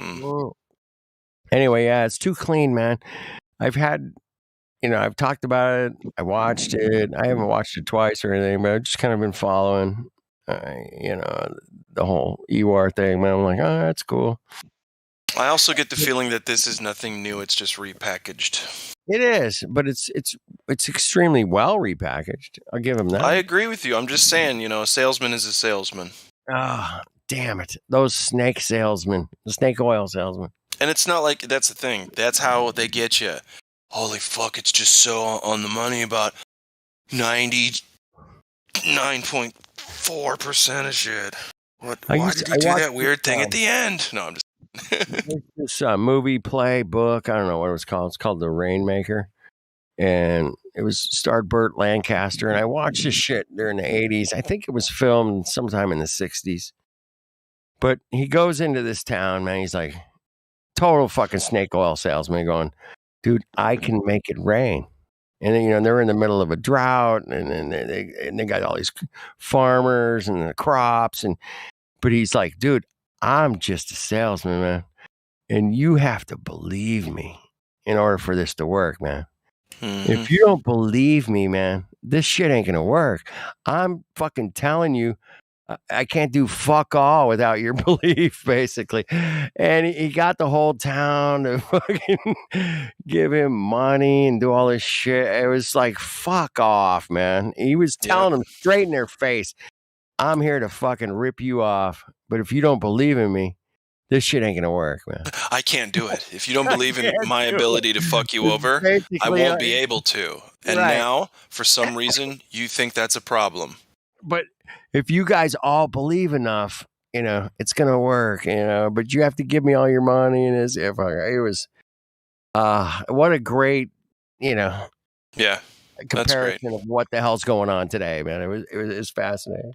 H: Anyway, it's too clean, man. I've talked about it. I watched it. I haven't watched it twice or anything, but I've just kind of been following, the whole EWAR thing, man. I'm like, that's cool.
O: I also get the feeling that this is nothing new. It's just repackaged.
H: It is, but it's extremely well repackaged. I'll give him that.
O: I agree with you. I'm just saying, a salesman is a salesman.
H: Damn it. Those snake salesmen, the snake oil salesmen.
O: And it's not like that's the thing. That's how they get you. Holy fuck, it's just so on the money about 99.4% of shit. Why did he do that weird thing at the end? No, I'm just...
H: This movie, play, book, I don't know what it was called. It's called The Rainmaker. And it was starred Burt Lancaster. And I watched this shit during the 80s. I think it was filmed sometime in the 60s. But he goes into this town, man. He's like, total fucking snake oil salesman going, dude, I can make it rain. And then, they're in the middle of a drought and they got all these farmers and the crops. But he's like, dude, I'm just a salesman, man. And you have to believe me in order for this to work, man. Mm-hmm. If you don't believe me, man, this shit ain't going to work. I'm fucking telling you, I can't do fuck all without your belief, basically. And he got the whole town to fucking give him money and do all this shit. It was like, fuck off, man. He was telling them straight in their face, I'm here to fucking rip you off. But if you don't believe in me, this shit ain't gonna work, man.
O: I can't do it. If you don't believe in my ability to fuck you
H: It's
O: over, I
H: basically,
O: won't be able to. And
H: right.
O: now, for some reason, you think that's a problem.
H: But if you guys all believe enough, it's gonna work, but you have to give me all your money. And it was what a great,
O: Yeah, that's great.
H: comparison of what the hell's going on today, man. It was fascinating.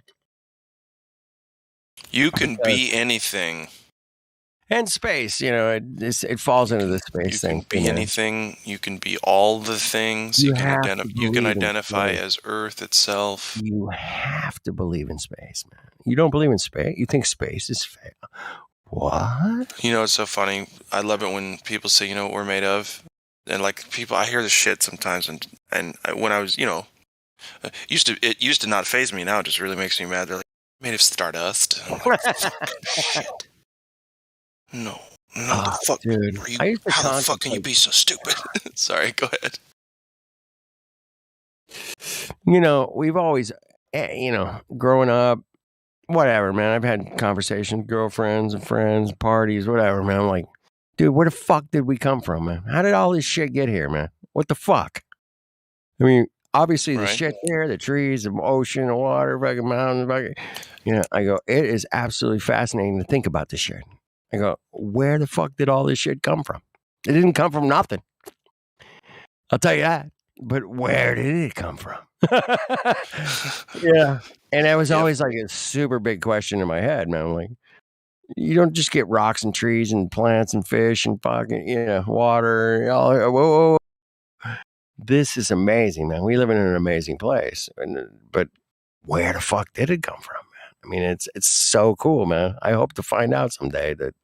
O: You can be anything.
H: And space, it falls into the space thing.
O: You can be anything. You can be all the things. You can identify as Earth itself.
H: You have to believe in space, man. You don't believe in space? You think space is fake? What?
O: It's so funny. I love it when people say, what we're made of. And like people, I hear this shit sometimes. And when I was, it used to not faze me. Now it just really makes me mad. They're like, made of stardust. I'm like, shit. No, the fuck,
H: dude.
O: How the fuck can you be so stupid? Sorry, go ahead.
H: We've always, growing up, whatever, man. I've had conversations, girlfriends and friends, parties, whatever, man. I'm like, dude, where the fuck did we come from, man? How did all this shit get here, man? What the fuck? I mean, obviously the shit there, the trees, the ocean, the water, fucking mountains, fucking, I go, it is absolutely fascinating to think about this shit. I go, where the fuck did all this shit come from? It didn't come from nothing. I'll tell you that. But where did it come from? Yeah. And that was always like a super big question in my head, man. Like, you don't just get rocks and trees and plants and fish and fucking, water. Whoa. This is amazing, man. We live in an amazing place. But where the fuck did it come from? I mean, it's so cool, man. I hope to find out someday that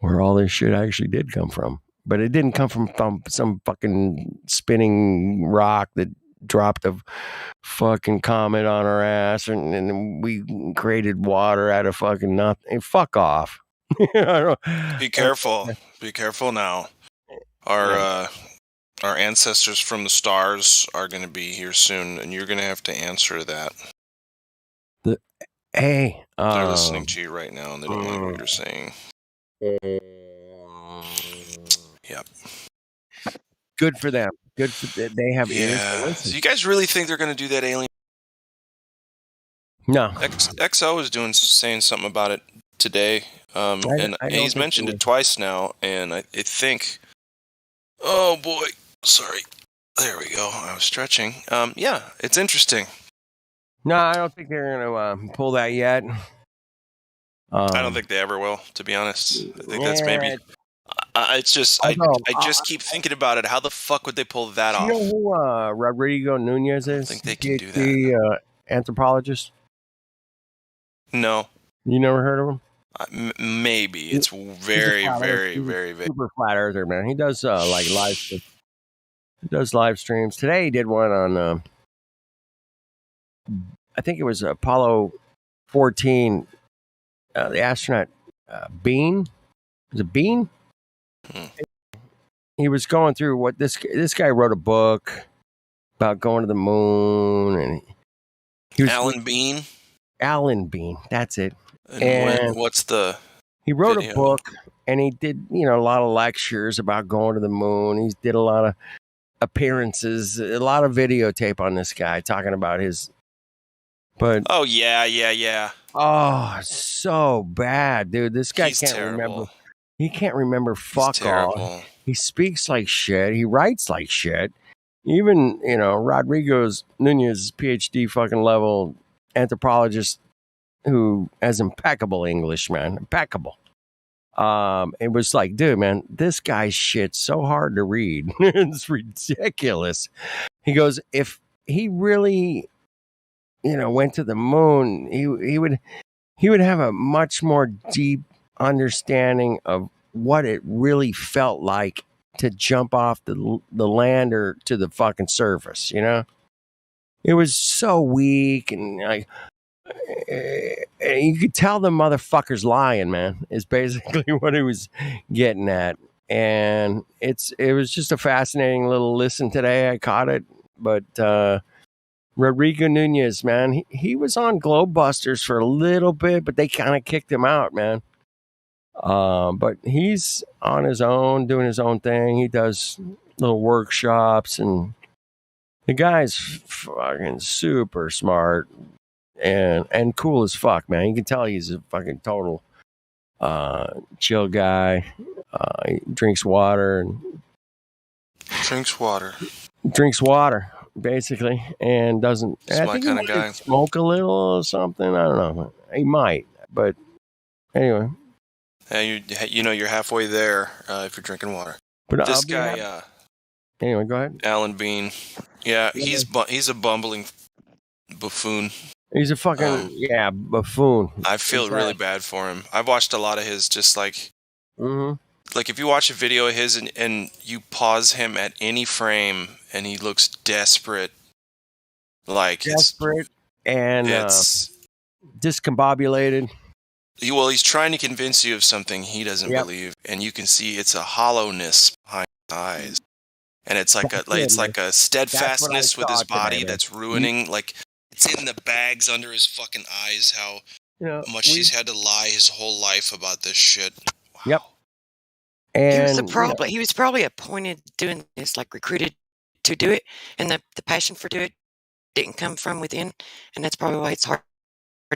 H: where all this shit actually did come from. But it didn't come from some fucking spinning rock that dropped a fucking comet on our ass and we created water out of fucking nothing. Fuck off.
O: Be careful. Be careful now. Our ancestors from the stars are going to be here soon, and you're going to have to answer that.
H: Hey,
O: they're listening to you right now, and they don't like what you're saying. Yep.
H: Good for them. Good for they have ears to listen.
O: So you guys really think they're going to do that alien?
H: No.
O: XO was saying something about it today, and he's mentioned it twice now, and I think. Oh boy, sorry. There we go. I was stretching. Yeah, it's interesting.
H: No, I don't think they're going to pull that yet.
O: I don't think they ever will, to be honest. I think that's maybe. It's just I just keep thinking about it. How the fuck would they pull that off?
H: You know who Rodrigo Nunez is?
O: I think they can do that.
H: Anthropologist.
O: No.
H: You never heard of him?
O: Maybe it's very, very, very, very
H: super flat earther, man. He does live streams. Today he did one on I think it was Apollo 14. The astronaut Bean. Was it Bean? He was going through what this guy wrote a book about going to the moon, and he was
O: Alan Bean.
H: Alan Bean, that's it.
O: And what's the?
H: He wrote a book, and he did a lot of lectures about going to the moon. He did a lot of appearances, a lot of videotape on this guy talking about his. But
O: oh yeah.
H: Oh, so bad, dude. This guy
O: He's
H: can't
O: terrible.
H: remember. He can't remember fuck all. He speaks like shit. He writes like shit. Even, Rodrigo's Nunez PhD fucking level anthropologist who has impeccable English, man. Impeccable. It was like, dude, man, this guy's shit's so hard to read. It's ridiculous. He goes, if he really, went to the moon, he would have a much more deep understanding of what it really felt like to jump off the land or to the fucking surface, It was so weak and like And you could tell the motherfucker's lying, man, is basically what he was getting at. And it was just a fascinating little listen today. I caught it. But Rodrigo Nunez, man, he was on Globebusters for a little bit, but they kind of kicked him out, man. But he's on his own, doing his own thing. He does little workshops, and the guy's fucking super smart and cool as fuck, man. You can tell he's a fucking total chill guy. He drinks water, basically, and doesn't.
O: He's
H: I
O: my
H: think
O: kind
H: he
O: of guy.
H: might smoke a little or something. I don't know. He might, but anyway.
O: Yeah, you know you're halfway there if you're drinking water.
H: But
O: this guy,
H: anyway, go ahead.
O: Alan Bean. Yeah, he's a bumbling buffoon.
H: He's a fucking buffoon.
O: I feel really bad for him. I've watched a lot of his, just like, like if you watch a video of his and you pause him at any frame and he looks desperate, like
H: desperate and
O: it's
H: discombobulated.
O: He's trying to convince you of something he doesn't believe, and you can see it's a hollowness behind his eyes, and it's like a steadfastness with his body that's ruining. Like it's in the bags under his fucking eyes. How much he's had to lie his whole life about this shit. Wow.
H: Yep. And
B: he was probably appointed doing this, like recruited to do it, and the passion for doing it didn't come from within, and that's probably why it's hard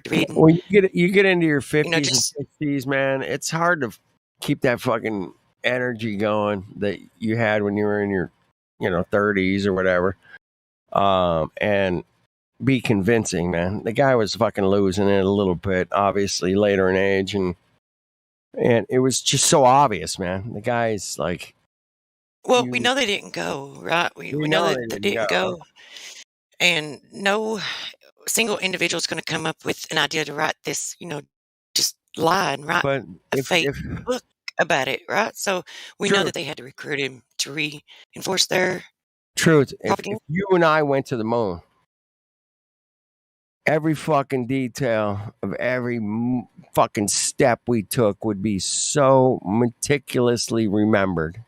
B: to read.
H: Well, you get into your 50s and 60s, man. It's hard to keep that fucking energy going that you had when you were in your 30s or whatever, and be convincing, man. The guy was fucking losing it a little bit, obviously later in age, and it was just so obvious, man. The guy's like,
B: well, we know they didn't go, right? We know that they didn't go, and no single individual is going to come up with an idea to write this, just lie and write a fake book about it, right? So we know that they had to recruit him to reinforce their
H: truth. If you and I went to the moon, every fucking detail of every fucking step we took would be so meticulously remembered.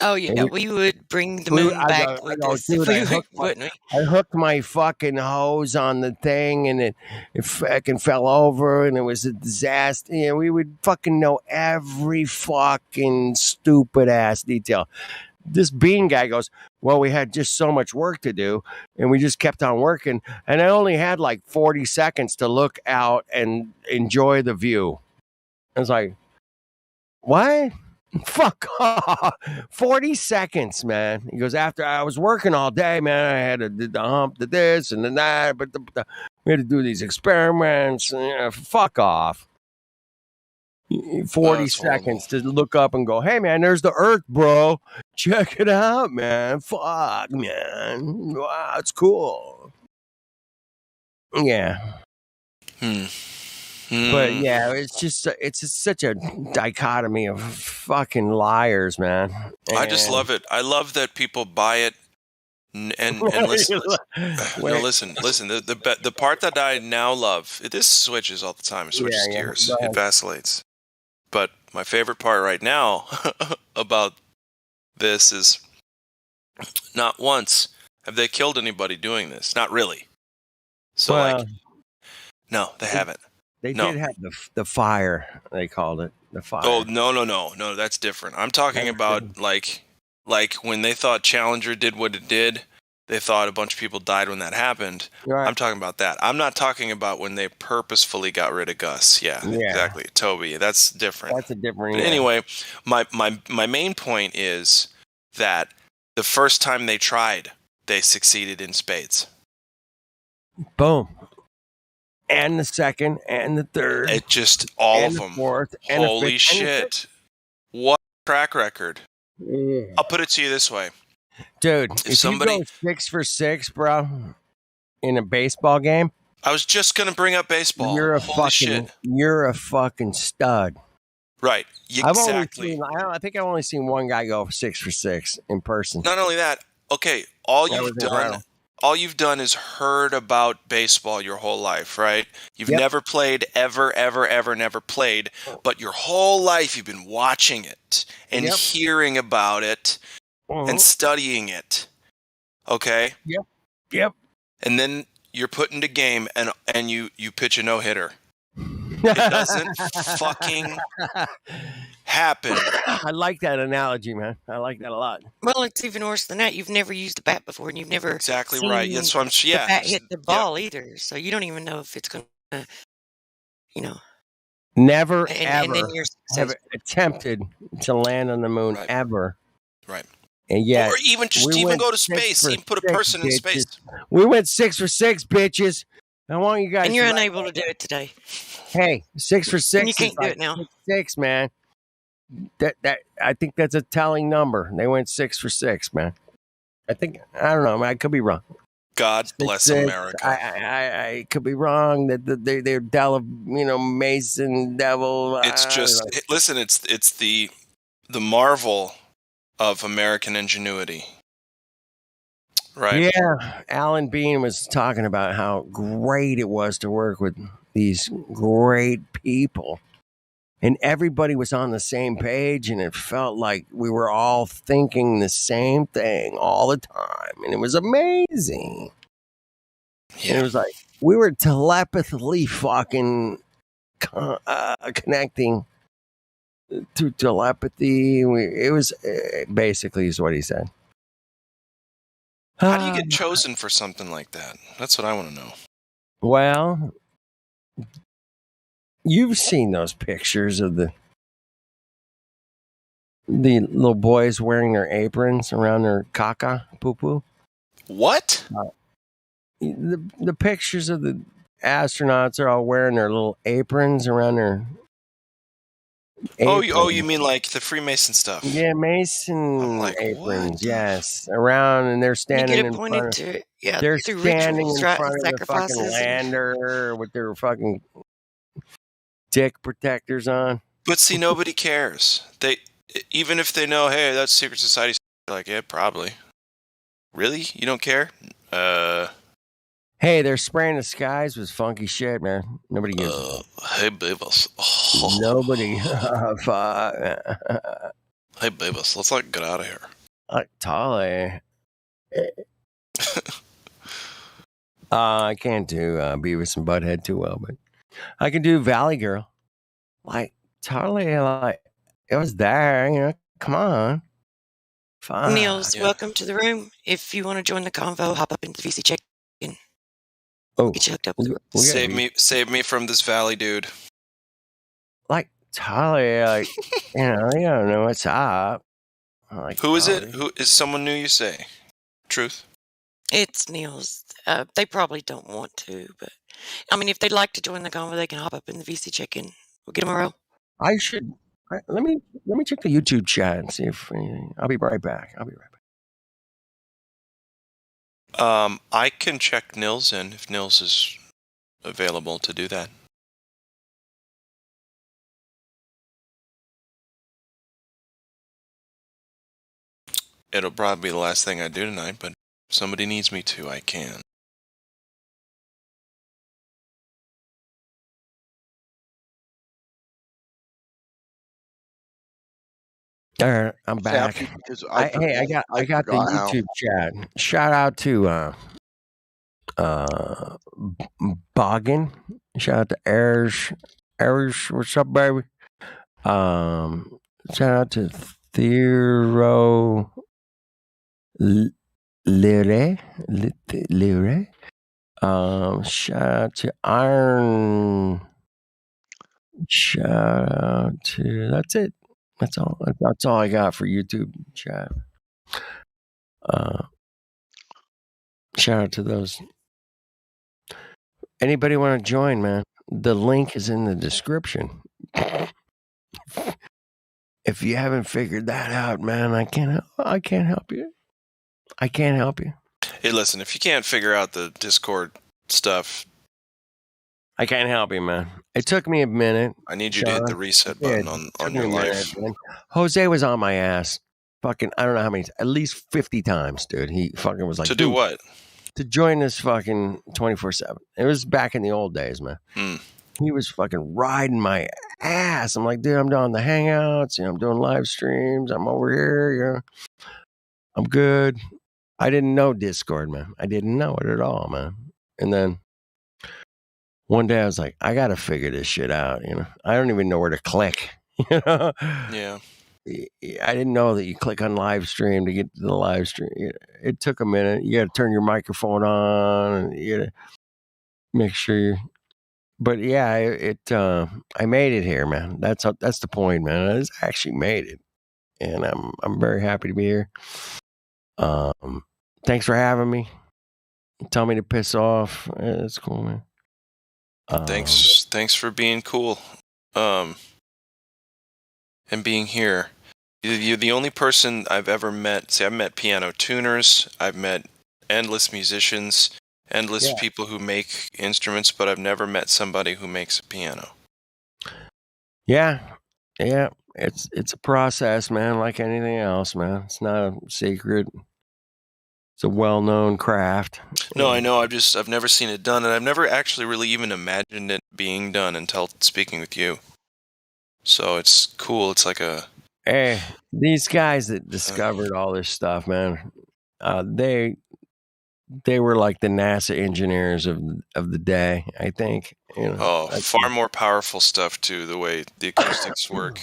B: Oh yeah, we would bring the moon back with us if we wouldn't we?
H: I hooked my fucking hose on the thing, and it fucking fell over, and it was a disaster. Yeah, we would fucking know every fucking stupid ass detail. This Bean guy goes, well, we had just so much work to do, and we just kept on working, and I only had like 40 seconds to look out and enjoy the view. I was like, what? Fuck off. 40 seconds, man. He goes, after I was working all day, man, I had to do the hump, the this and the that, but we had to do these experiments. Fuck off. 40 seconds to look up and go, hey, man, there's the Earth, bro. Check it out, man. Fuck, man. Wow, it's cool. Yeah. But yeah, it's just such a dichotomy of fucking liars, man.
O: I just love it. I love that people buy it and listen. Listen. The part that I now love. This switches all the time. It switches gears. It vacillates. But my favorite part right now about this is not once have they killed anybody doing this. Not really. So no, they haven't.
H: They did have the fire. They called it the fire.
O: Oh no, that's different. I'm talking about like when they thought Challenger did what it did. They thought a bunch of people died when that happened. Right. I'm talking about that. I'm not talking about when they purposefully got rid of Gus. Yeah. Exactly. Toby. That's different.
H: That's a different.
O: But anyway, my main point is that the first time they tried, they succeeded in spades.
H: Boom. And the second, and the third.
O: It just all of them.
H: Fourth,
O: holy shit! What track record?
H: Yeah.
O: I'll put it to you this way,
H: dude. If somebody you go 6 for 6, bro, in a baseball game,
O: I was just gonna bring up baseball.
H: You're a
O: holy
H: fucking stud.
O: Right. Exactly.
H: I think I've only seen one guy go 6 for 6 in person.
O: Not only that. Okay. All you've done.
H: Incredible.
O: all you've done is heard about baseball your whole life, right? You've
H: Yep.
O: never played, never played, but your whole life you've been watching it and
H: Yep.
O: hearing about it and studying it. Okay?
H: Yep.
O: And then you're put into game and you pitch a no-hitter. It doesn't fucking happen.
H: I like that analogy, man. I like that a lot.
B: Well, it's even worse than that. You've never used a bat before, and you've never
O: Exactly
B: seen
O: right. That's what I'm.
B: the
O: Yeah.
B: bat hit the ball either. So you don't even know if it's going to,
H: Never
B: and
H: ever
B: then you're
H: have
B: successful.
H: attempted to land on the moon ever.
O: Right.
H: And yet,
O: Or even just
H: we
O: even
H: went
O: go to
H: 6
O: space,
H: for
O: even put a
H: 6,
O: person in
H: bitches.
O: space.
H: We went 6 for 6, bitches. I want you guys.
B: And you're
H: to
B: unable to do it today.
H: Hey, 6 for 6
B: And you can't
H: is
B: do
H: like
B: it now.
H: 6, man. That I think that's a telling number. They went 6 for 6, man. I don't know. I could be wrong.
O: God bless
H: 6.
O: America.
H: I could be wrong. That they're Mason devil.
O: It's just listen. It's the marvel of American ingenuity. Right.
H: Yeah, Alan Bean was talking about how great it was to work with these great people. And everybody was on the same page, and it felt like we were all thinking the same thing all the time. And it was amazing.
O: Yeah.
H: And it was like we were telepathically fucking connecting through telepathy. It was basically is what he said.
O: How do you get chosen for something like that? That's what I want to know.
H: Well, you've seen those pictures of the little boys wearing their aprons around their caca poo-poo.
O: What?
H: The pictures of the astronauts are all wearing their little aprons around their
O: Oh, you mean like the Freemason stuff?
H: Yeah, Mason aprons, yes. Around, and they're
B: You
H: standing
B: get
H: in
B: appointed
H: front
B: to,
H: they're
B: through
H: standing
B: rituals,
H: in
B: right?
H: front
B: And
H: of the fucking
B: sacrifices.
H: lander with their fucking dick protectors on.
O: But see, nobody cares. They even if they know, hey, that's secret society. Like, yeah, probably. Really, you don't care?
H: Hey, they're spraying the skies with funky shit, man. Nobody gives a fuck.
O: Hey, Beavis.
H: Nobody.
O: Hey, Beavis, let's get out of here.
H: Tolly. I can't do Beavis and Butthead too well, but I can do Valley Girl. Totally, it was there, come on. Fine.
B: Niels, welcome to the room. If you want to join the convo, hop up into the VC check-in.
H: Oh,
B: get you hooked up.
O: Save me from this Valley dude.
H: Totally, you don't know what's up.
O: Who is it? Who is someone new? You say? Truth.
B: It's Niels. They probably don't want to, but I mean, if they'd like to join the convo, they can hop up in the VC check-in. We'll get them a row.
H: I should. Let me check the YouTube chat and see if I'll be right back.
O: I can check Nils in if Nils is available to do that. It'll probably be the last thing I do tonight, but if somebody needs me to, I can.
H: All right, I'm back. I got the YouTube chat. Shout out to Boggin. Shout out to Erish. What's up, baby? Shout out to Thero Lire. Shout out to Iron. Shout out to that's it. That's all I got for YouTube chat. Shout out to those. Anybody want to join, man? The link is in the description. If you haven't figured that out, man, I can't help you. I can't help you.
O: Hey, listen, if you can't figure out the Discord stuff,
H: I can't help you, man. It took me a minute.
O: I need you to hit the reset button on your life.
H: Jose was on my ass. Fucking, I don't know how many, at least 50 times, dude. He fucking was like,
O: to do what?
H: to join this fucking 24/7. It was back in the old days, man. He was fucking riding my ass. I'm like, dude, I'm doing the hangouts, I'm doing live streams. I'm over here, I'm good. I didn't know Discord, man. I didn't know it at all, man. And then one day I was like, I got to figure this shit out. I don't even know where to click.
O: Yeah.
H: I didn't know that you click on live stream to get to the live stream. It took a minute. You got to turn your microphone on and you got to make sure but yeah, I made it here, man. That's the point, man. I just actually made it. And I'm very happy to be here. Thanks for having me. Tell me to piss off. It's cool, man.
O: Thanks for being cool. And being here. You're the only person I've ever met. See, I've met piano tuners. I've met endless musicians, endless people who make instruments, but I've never met somebody who makes a piano.
H: Yeah. It's a process, man, like anything else, man. It's not a secret. It's a well-known craft.
O: No, I know. I've never seen it done, and I've never actually really even imagined it being done until speaking with you. So it's cool. It's like
H: Hey, these guys that discovered all this stuff, man, they were like the NASA engineers of the day, I think.
O: Far more powerful stuff too, the way the acoustics work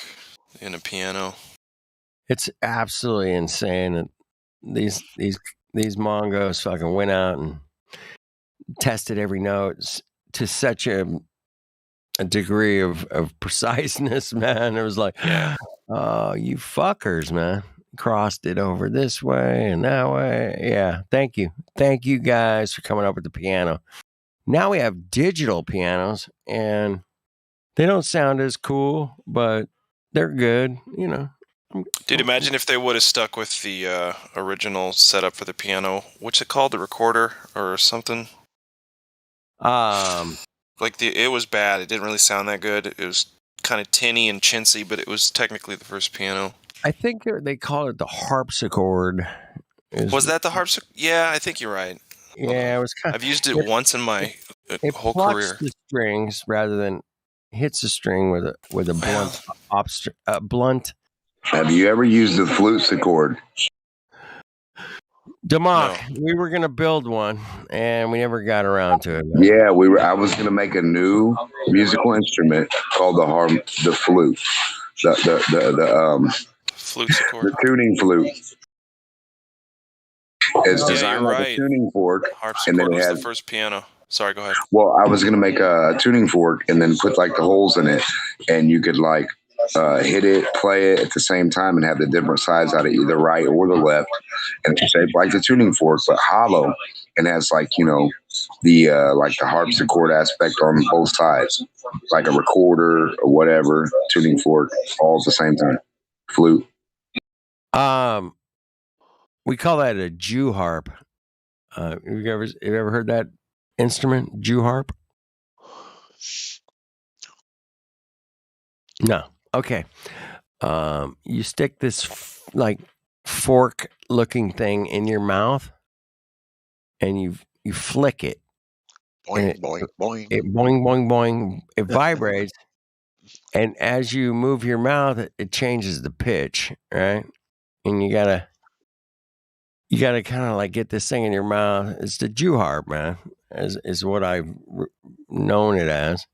O: in a piano.
H: It's absolutely insane that these Mongos fucking went out and tested every note to such a degree of preciseness, man. It was like, oh, you fuckers, man. Crossed it over this way and that way. Yeah, thank you. Thank you guys for coming up with the piano. Now we have digital pianos, and they don't sound as cool, but they're good,
O: Dude, imagine if they would have stuck with the original setup for the piano. What's it called? The recorder or something? It was bad. It didn't really sound that good. It was kind of tinny and chintzy, but it was technically the first piano.
H: I think they call it the harpsichord.
O: Was that the harpsichord? Yeah, I think you're right.
H: Yeah, it was kind
O: I've used it once in my whole
H: plucks
O: career.
H: The strings rather than hits the string with a blunt.
S: Have you ever used the flute-sichord?
H: Democ, we were gonna build one, and we never got around to it. Man.
S: Yeah, I was gonna make a new musical instrument called the flute, the
O: flute-sichord,
S: the tuning flute. It's
O: yeah,
S: designed
O: you're
S: like
O: right.
S: a tuning fork,
O: Harpsichord
S: and then it
O: was
S: has
O: the first piano. Sorry, go ahead.
S: Well, I was gonna make a tuning fork and then put like the holes in it, and you could like hit it, play it at the same time, and have the different sides out of either right or the left, and it's shaped like the tuning fork, but hollow, and has like the like the harpsichord aspect on both sides, like a recorder or whatever, tuning fork, all at the same time, flute.
H: We call that a Jew harp. Have you ever heard that instrument, Jew harp? No. Okay. You stick this like fork-looking thing in your mouth, and you flick it.
P: Boing, boing, boing.
H: It boing, boing, boing. It vibrates, and as you move your mouth, it changes the pitch, right? And you gotta kind of like get this thing in your mouth. It's the Jew harp, man. Is what I've known it as.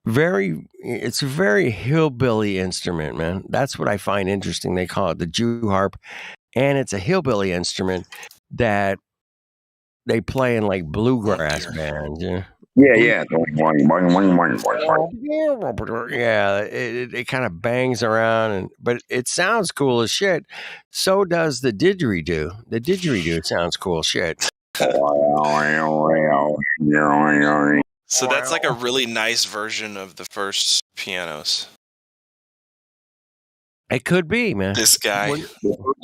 H: It's a very hillbilly instrument, man. That's what I find interesting. They call it the Jew harp, and it's a hillbilly instrument that they play in like bluegrass bands. Yeah.
S: Yeah.
H: Yeah, it kind of bangs around, but it sounds cool as shit. So does the didgeridoo. The didgeridoo sounds cool as shit.
O: So that's like a really nice version of the first pianos.
H: It could be, man.
O: This guy.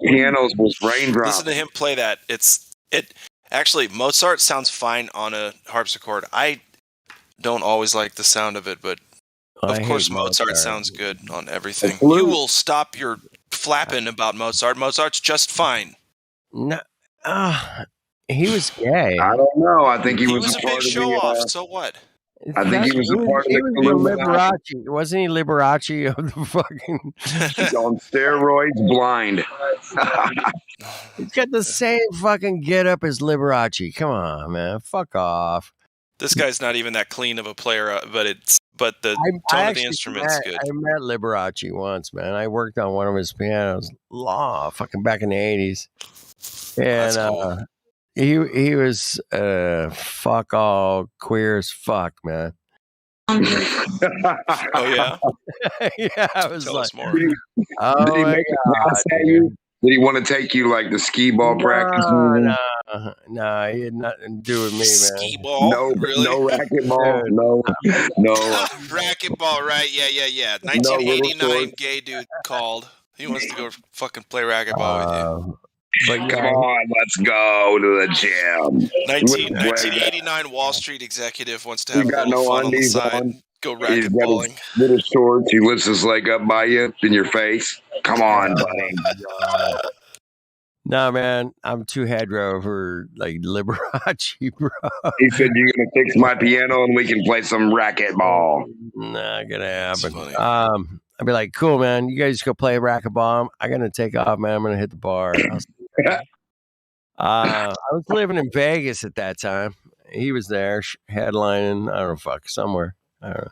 S: Pianos was raindrops.
O: Listen to him play that. Actually, Mozart sounds fine on a harpsichord. I don't always like the sound of it, but of course Mozart sounds good on everything. You will stop your flapping about Mozart. Mozart's just fine.
H: No, he was gay.
S: I don't know. I think he
O: He
S: was
O: was
S: a
O: a
S: part
O: big
S: of
O: show off.
S: the.
O: So what?
S: I think he was a part of
H: He
S: the
H: was
S: Illuminati.
H: the Liberace. Wasn't he Liberace of the fucking?
S: He's on steroids, blind.
H: He's got the same fucking get up as Liberace. Come on, man. Fuck off.
O: This guy's not even that clean of a player, but the
H: I
O: tone of the
H: actually
O: instrument's good.
H: I met Liberace once, man. I worked on one of his pianos, fucking back in the 80s. And
O: That's cool.
H: he was fuck all queer as fuck, man.
O: Oh yeah.
H: Yeah, I was
O: Tell
H: like,
O: us more.
S: Did
H: oh
S: he
H: my
S: make a
H: god,
S: pass at
H: dude.
S: you? Did he want to take you like the skee ball practice?
H: No, he had nothing to do with me, man.
O: Ski ball?
S: No,
O: Really?
S: no racquetball.
H: Dude.
S: No.
O: Racquetball, right? Yeah.
S: No little
O: 1989
S: shorts.
O: gay dude called. He wants to go fucking play racquetball with you.
H: But
S: Come on, let's go to the gym.
O: 1989 Wall Street executive wants to
S: He
O: have a
S: got
O: little
S: no
O: fun on the
S: undies
O: side.
S: on.
O: Go
S: He's got
O: racquetballing.
S: his little shorts. He lifts his leg up by you in your face. Come on, buddy.
H: No, man, I'm too hetero for like Liberace, bro.
S: He said, "You're gonna fix my piano and we can play some racquetball."
H: Not gonna happen. I'd be like, cool, man. You guys go play racquetball. I'm gonna take off, man. I'm gonna hit the bar. I was living in Vegas at that time. He was there headlining. I don't know, somewhere. I don't know.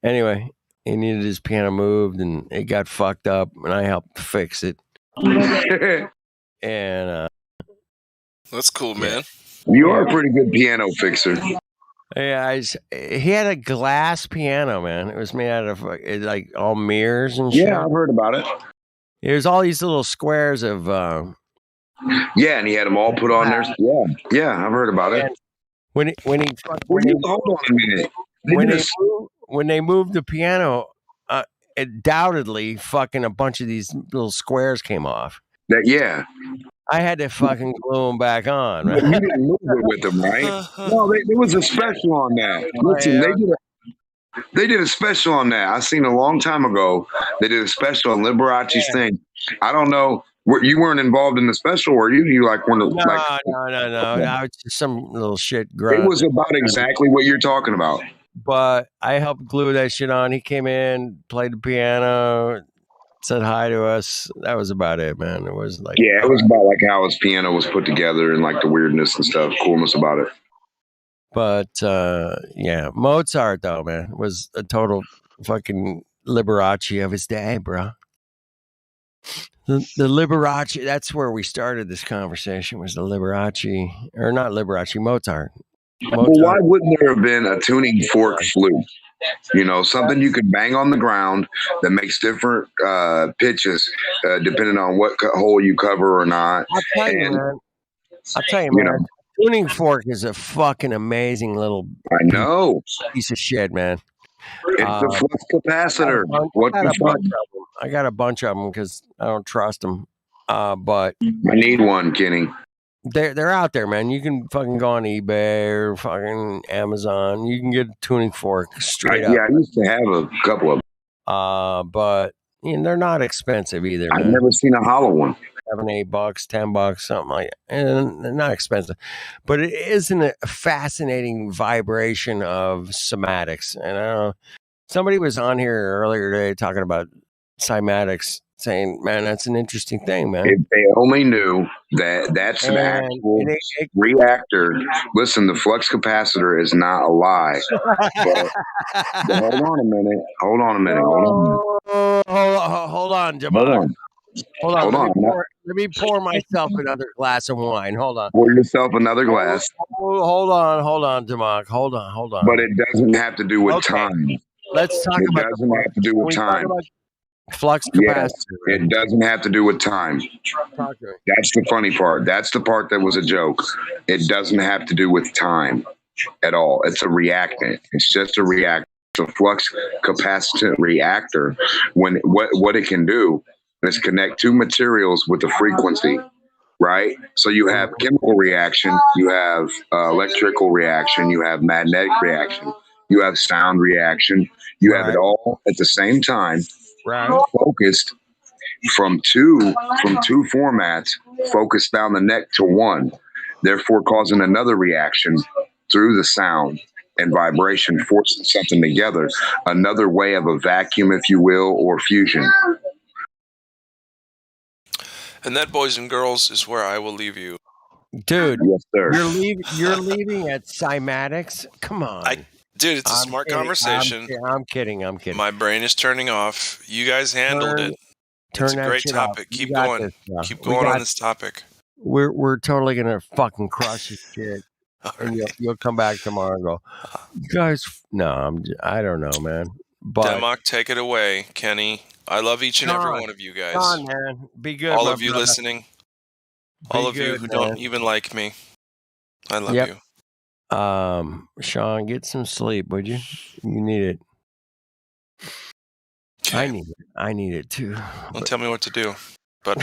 H: Anyway, he needed his piano moved, and it got fucked up, and I helped fix it. And
O: that's cool, man.
S: You are a pretty good piano fixer.
H: Yeah, he had a glass piano, man. It was made out of like all mirrors and shit.
S: Yeah, I've heard about it.
H: There's all these little squares of.
S: Yeah, and he had them all put on there. Yeah, I've heard about it.
H: When he
S: hold on a minute.
H: When they moved the piano, undoubtedly, fucking a bunch of these little squares came off.
S: Yeah.
H: I had to fucking glue them back on. Right?
S: You didn't move it with them, right? No, there was a special on that. Listen, they did a special on that. I seen a long time ago. They did a special on Liberace's thing. I don't know. You weren't involved in the special, were you? You like one of
H: No. It's just some little shit. Grunt.
S: It was about exactly what you're talking about.
H: But I helped glue that shit on. He came in, played the piano, said hi to us. That was about it, man. It was like
S: it was about like how his piano was put together and like the weirdness and stuff, coolness about it.
H: But yeah, Mozart though, man, was a total fucking Liberace of his day, bro. The Liberace, that's where we started this conversation, was the Liberace, or not Liberace, Mozart.
S: Well, why wouldn't there have been a tuning fork flute? You know, something you could bang on the ground that makes different pitches depending on what hole you cover or not.
H: I'll tell you, man. Tuning fork is a fucking amazing little piece of shit, man.
S: It's a flux capacitor.
H: I got a bunch of them because I don't trust them. But
S: I need one, Kenny.
H: They're out there, man. You can fucking go on eBay or fucking Amazon. You can get a tuning fork straight up.
S: Yeah, I used to have a couple of them.
H: But you know, they're not expensive either.
S: I've never seen a hollow one.
H: $7, $8, $10, something like that. And they're not expensive. But it isn't a fascinating vibration of cymatics. And I don't know. Somebody was on here earlier today talking about cymatics, saying, man, that's an interesting thing, man.
S: If they only knew that that's an actual reactor. Listen, the flux capacitor is not a lie. But hold on a minute. Hold on, Jamal.
H: Hold on. Let me pour myself another glass of wine. Hold on.
S: Pour yourself another glass.
H: Hold on, Jamal. Hold on.
S: But it doesn't have to do with time.
H: Let's talk about.
S: It doesn't have to do with time.
H: Flux capacitor.
S: Yes, it doesn't have to do with time. That's the funny part. That's the part that was a joke. It doesn't have to do with time at all. It's a reactant. It's just a reactant. It's a flux capacitant reactor. When what it can do is connect two materials with a frequency, right? So you have chemical reaction, you have electrical reaction, you have magnetic reaction, you have sound reaction. You have it all at the same time.
H: Right.
S: Focused from two formats, focused down the neck to one. therefore causing another reaction through the sound and vibration, forcing something together, another way of a vacuum, if you will, or fusion.
O: And that, boys and girls, is where I will leave you.
H: Dude,
S: yes, sir.
H: You're leaving at cymatics? Come on.
O: Dude, it's a smart conversation.
H: I'm kidding.
O: My brain is turning off. You guys handled it.
H: Turn
O: It's a
H: that
O: great
H: shit off.
O: topic.
H: You
O: Keep
H: got
O: going.
H: this, bro.
O: Keep
H: We
O: going
H: got-
O: on this topic.
H: We're totally gonna fucking crush this shit. And you'll come back tomorrow and go, you guys. No, I don't know, man. But
O: Democ, take it away, Kenny. I love each and every
H: Sean,
O: one of you guys.
H: Sean, man, be good.
O: All
H: my
O: of you
H: brother.
O: listening. All of you
H: good,
O: who
H: man.
O: don't even like me. I love
H: Yep.
O: you.
H: Sean, get some sleep, would you? You need it. I need it. I need it too.
O: Don't tell me what to do. But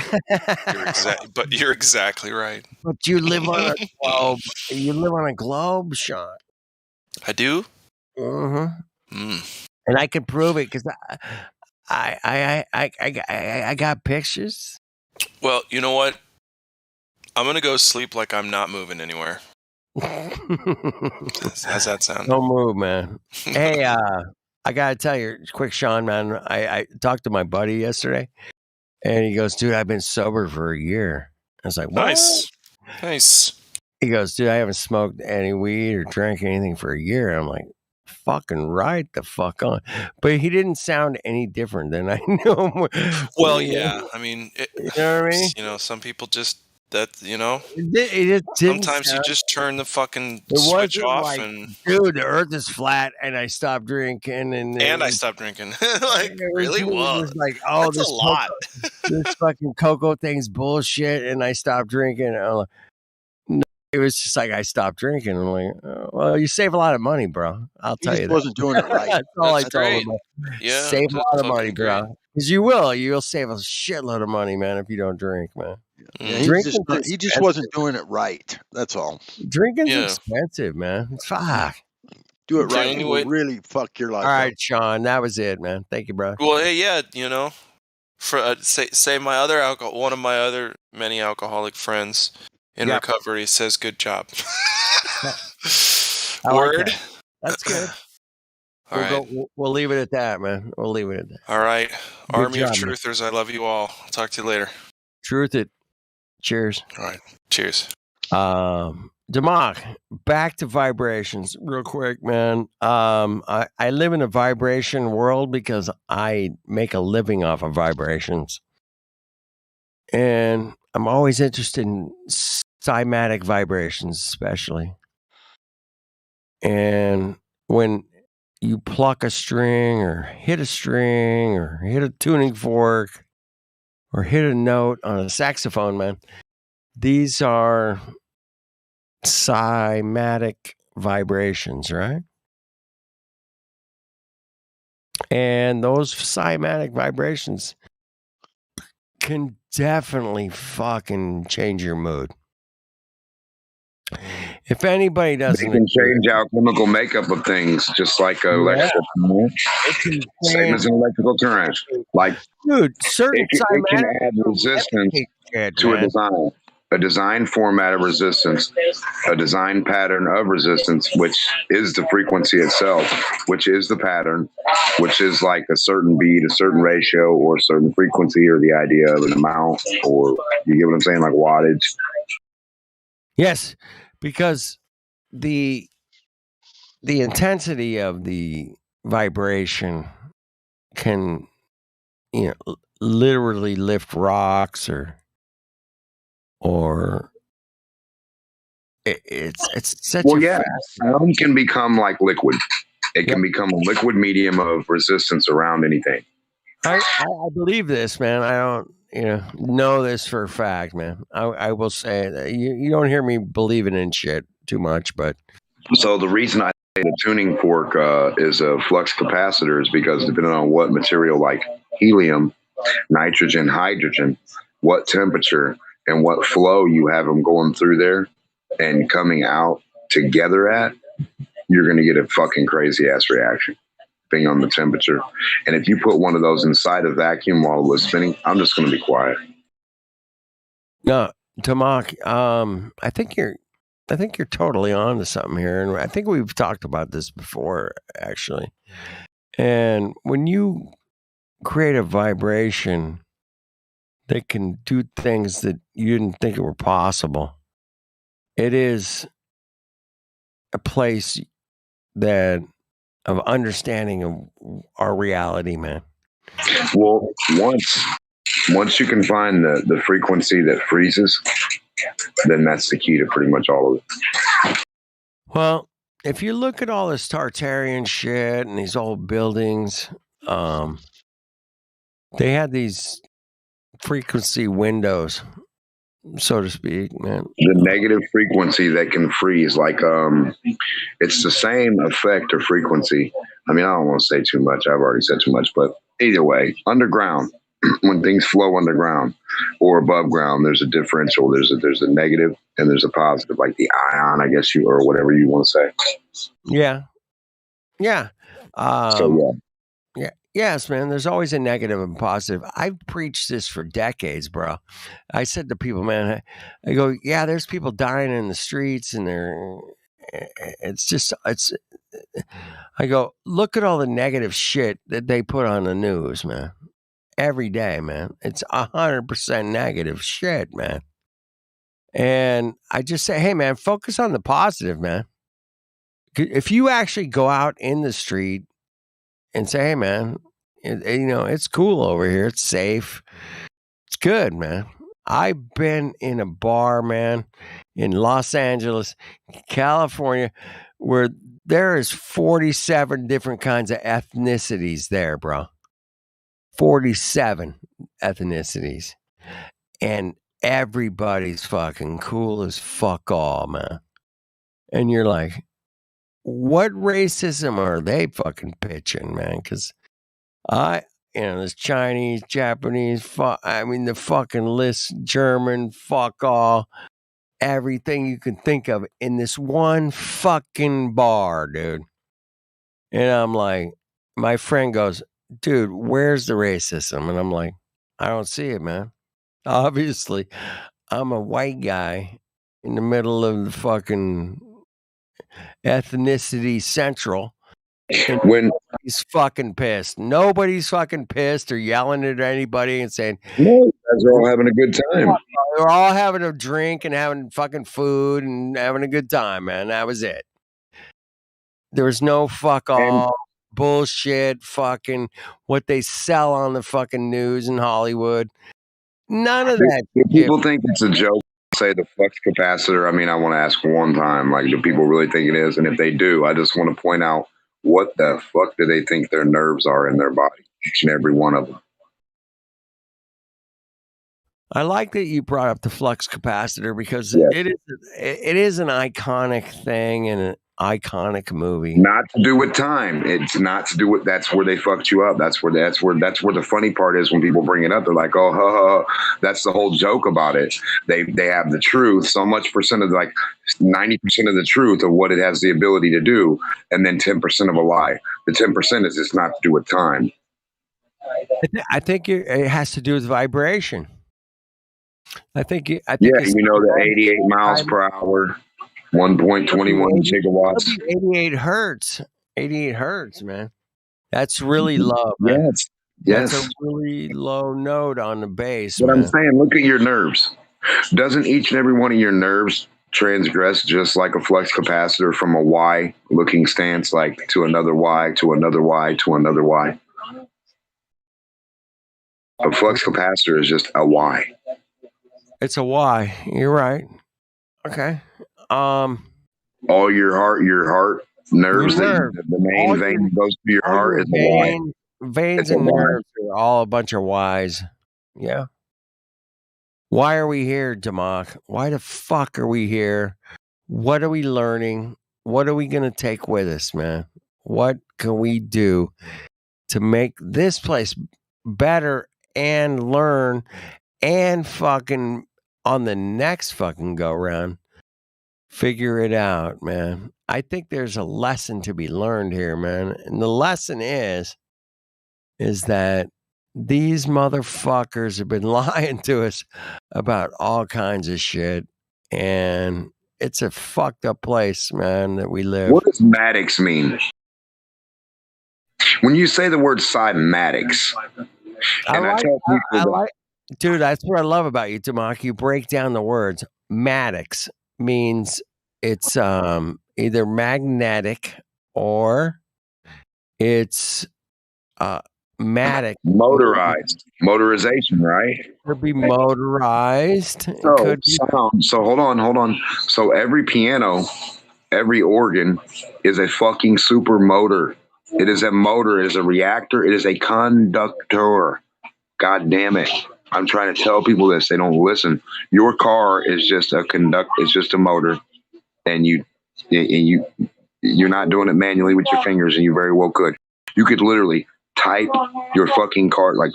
O: you're exactly right.
H: But you live on a globe. You live on a globe, Sean.
O: I do?
H: Mm-hmm. And I can prove it because I got pictures.
O: Well, you know what? I'm gonna go sleep like I'm not moving anywhere. How's that sound?
H: Don't move, man. Hey, I gotta tell you, quick, Sean, man. I talked to my buddy yesterday, and he goes, "Dude, I've been sober for a year." I was like, "What?"
O: Nice.
H: He goes, "Dude, I haven't smoked any weed or drank anything for a year." I'm like, "Fucking right the fuck on." But he didn't sound any different than I knew him.
O: Well, yeah. I mean,
H: you know what I mean?
O: You know, some people just
H: it just didn't
O: sometimes you
H: sound-
O: just turn the fucking
H: It
O: switch
H: wasn't
O: off
H: like,
O: and
H: dude, the earth is flat, and I stopped drinking, and
O: I stopped drinking. Like, really?
H: It
O: Whoa.
H: was like, oh,
O: That's
H: this
O: a lot.
H: this fucking cocoa thing's bullshit, and I stopped drinking. I'm like, no, it was just like I stopped drinking. I'm like, oh, well, you save a lot of money, bro. I'll tell you that.
P: wasn't doing it right.
H: That's all I
O: That's
H: told
O: great.
H: him.
O: Yeah,
H: Save a
O: that's
H: lot of
O: fucking
H: money, bro. Because you'll save a shitload of money, man, if you don't drink, man.
P: Yeah, he
H: Drinking's
P: just
H: expensive.
P: wasn't doing it right. That's all.
H: Drinking's expensive, man. Fuck.
P: Do it
O: The
P: right.
O: only
P: It
O: way-
P: will really fuck your life
H: All
P: up.
H: right, Sean, that was it, man. Thank you, bro.
O: Well, hey, yeah, you know, for say my other one of my other many alcoholic friends in
H: Yep.
O: recovery says, "Good job."
H: I like
O: Word.
H: that. That's good.
O: All right.
H: We'll leave it at that, man. We'll leave it at that.
O: All right. Army
H: job,
O: of
H: man.
O: truthers, I love you all. I'll talk to you later.
H: Truth it. Cheers.
O: All right. Cheers.
H: Democ, back to vibrations real quick, man. I live in a vibration world because I make a living off of vibrations. And I'm always interested in cymatic vibrations, especially. And when you pluck a string or hit a tuning fork or hit a note on a saxophone, man, these are cymatic vibrations, right? And those cymatic vibrations can definitely fucking change your mood. If anybody doesn't,
S: They can change alchemical makeup of things, just like electrical. Same as an electrical current. Like,
H: dude, certain
S: it can
H: cymatic
S: add resistance to a design format of resistance, a design pattern of resistance, which is the frequency itself, which is the pattern, which is like a certain beat, a certain ratio, or a certain frequency, or the idea of an amount, or you get what I'm saying, like wattage.
H: Yes, because the intensity of the vibration can, literally lift rocks or it's such
S: Well,
H: a
S: yeah, sound can become like liquid. It can become a liquid medium of resistance around anything.
H: I believe this, man. I don't know this for a fact, man. I will say that you don't hear me believing in shit too much, but
S: So the reason I say the tuning fork is a flux capacitor is because depending on what material, like helium, nitrogen, hydrogen, what temperature and what flow you have them going through there and coming out together at, you're going to get a fucking crazy ass reaction depending on the temperature. And if you put one of those inside a vacuum while it was spinning, I'm just going to be quiet.
H: no, Tamak, I think I think you're totally on to something here. And I think we've talked about this before, actually. And when you create a vibration that can do things that you didn't think were possible, it is a place that of understanding of our reality, man.
S: Well, once you can find the frequency that freezes, then that's the key to pretty much all of it.
H: Well, if you look at all this Tartarian shit and these old buildings, they had these frequency windows, so to speak, man.
S: The negative frequency that can freeze, like it's the same effect or frequency. I mean, I don't want to say too much. I've already said too much, but either way, underground, when things flow underground or above ground, there's a differential. There's a negative and there's a positive, like the ion, I guess you, or whatever you want to say.
H: Yeah. Yeah.
S: So
H: yeah. Yes, man. There's always a negative and positive. I've preached this for decades, bro. I said to people, man, I go, yeah, there's people dying in the streets and I go, look at all the negative shit that they put on the news, man. Every day, man. It's 100% negative shit, man. And I just say, hey, man, focus on the positive, man. If you actually go out in the street and say, hey, man, it's cool over here. It's safe. It's good, man. I've been in a bar, man, in Los Angeles, California, where there is 47 different kinds of ethnicities there, bro. 47 ethnicities. And everybody's fucking cool as fuck all, man. And you're like, what racism are they fucking pitching, man? Because there's Chinese, Japanese, the fucking list, German, fuck all, everything you can think of in this one fucking bar, dude. And I'm like, my friend goes, dude, where's the racism? And I'm like, I don't see it, man. Obviously, I'm a white guy in the middle of the fucking ethnicity central.
S: When
H: he's fucking pissed. Nobody's fucking pissed or yelling at anybody and saying,
S: no, you guys are all having a good time.
H: We're all having a drink and having fucking food and having a good time, man. That was it. There was no fuck all bullshit, fucking what they sell on the fucking news in Hollywood. None of that.
S: Do people think it's a joke? Say the flux capacitor. I mean, I want to ask one time, like, do people really think it is? And if they do, I just want to point out, what the fuck do they think their nerves are in their body? Each and every one of them.
H: I like that you brought up the flux capacitor because it is an iconic thing and an iconic movie.
S: Not to do with time. It's not to do with. That's where they fucked you up. That's where the funny part is when people bring it up. They're like, oh, that's the whole joke about it. They have the truth. So much percent of 90% of the truth of what it has the ability to do, and then 10% of a lie. The 10% is it's not to do with time.
H: I think it has to do with vibration. I think
S: the 88 miles per hour, 1.21 gigawatts.
H: 88 hertz. 88 hertz, man. That's really low, man.
S: Yes.
H: That's a really low note on the bass,
S: But
H: man.
S: I'm saying, look at your nerves. Doesn't each and every one of your nerves transgress just like a flux capacitor from a Y looking stance, like to another Y, to another Y, to another Y? A flux capacitor is just a Y.
H: It's a Y. You're right. Okay.
S: All your heart nerves, the main vein that goes through your heart is a Y.
H: Veins and nerves are all a bunch of Ys. Yeah. Why are we here, Damok? Why the fuck are we here? What are we learning? What are we going to take with us, man? What can we do to make this place better and learn and fucking on the next fucking go round, figure it out, man? I think there's a lesson to be learned here, man. And the lesson is that these motherfuckers have been lying to us about all kinds of shit. And it's a fucked up place, man, that we live.
S: What does Maddox mean? When you say the word cymatics, and I tell people
H: dude, that's what I love about you, Tamak. You break down the words. Maddox means it's either magnetic or it's matic.
S: Motorization, right?
H: Could be motorized.
S: So
H: Could be
S: sound. So hold on. So every piano, every organ is a fucking super motor. It is a motor. It is a reactor. It is a conductor. God damn it! I'm trying to tell people this. They don't listen. Your car is just a It's just a motor, and you're not doing it manually with your fingers, and you very well could. You could literally type your fucking car like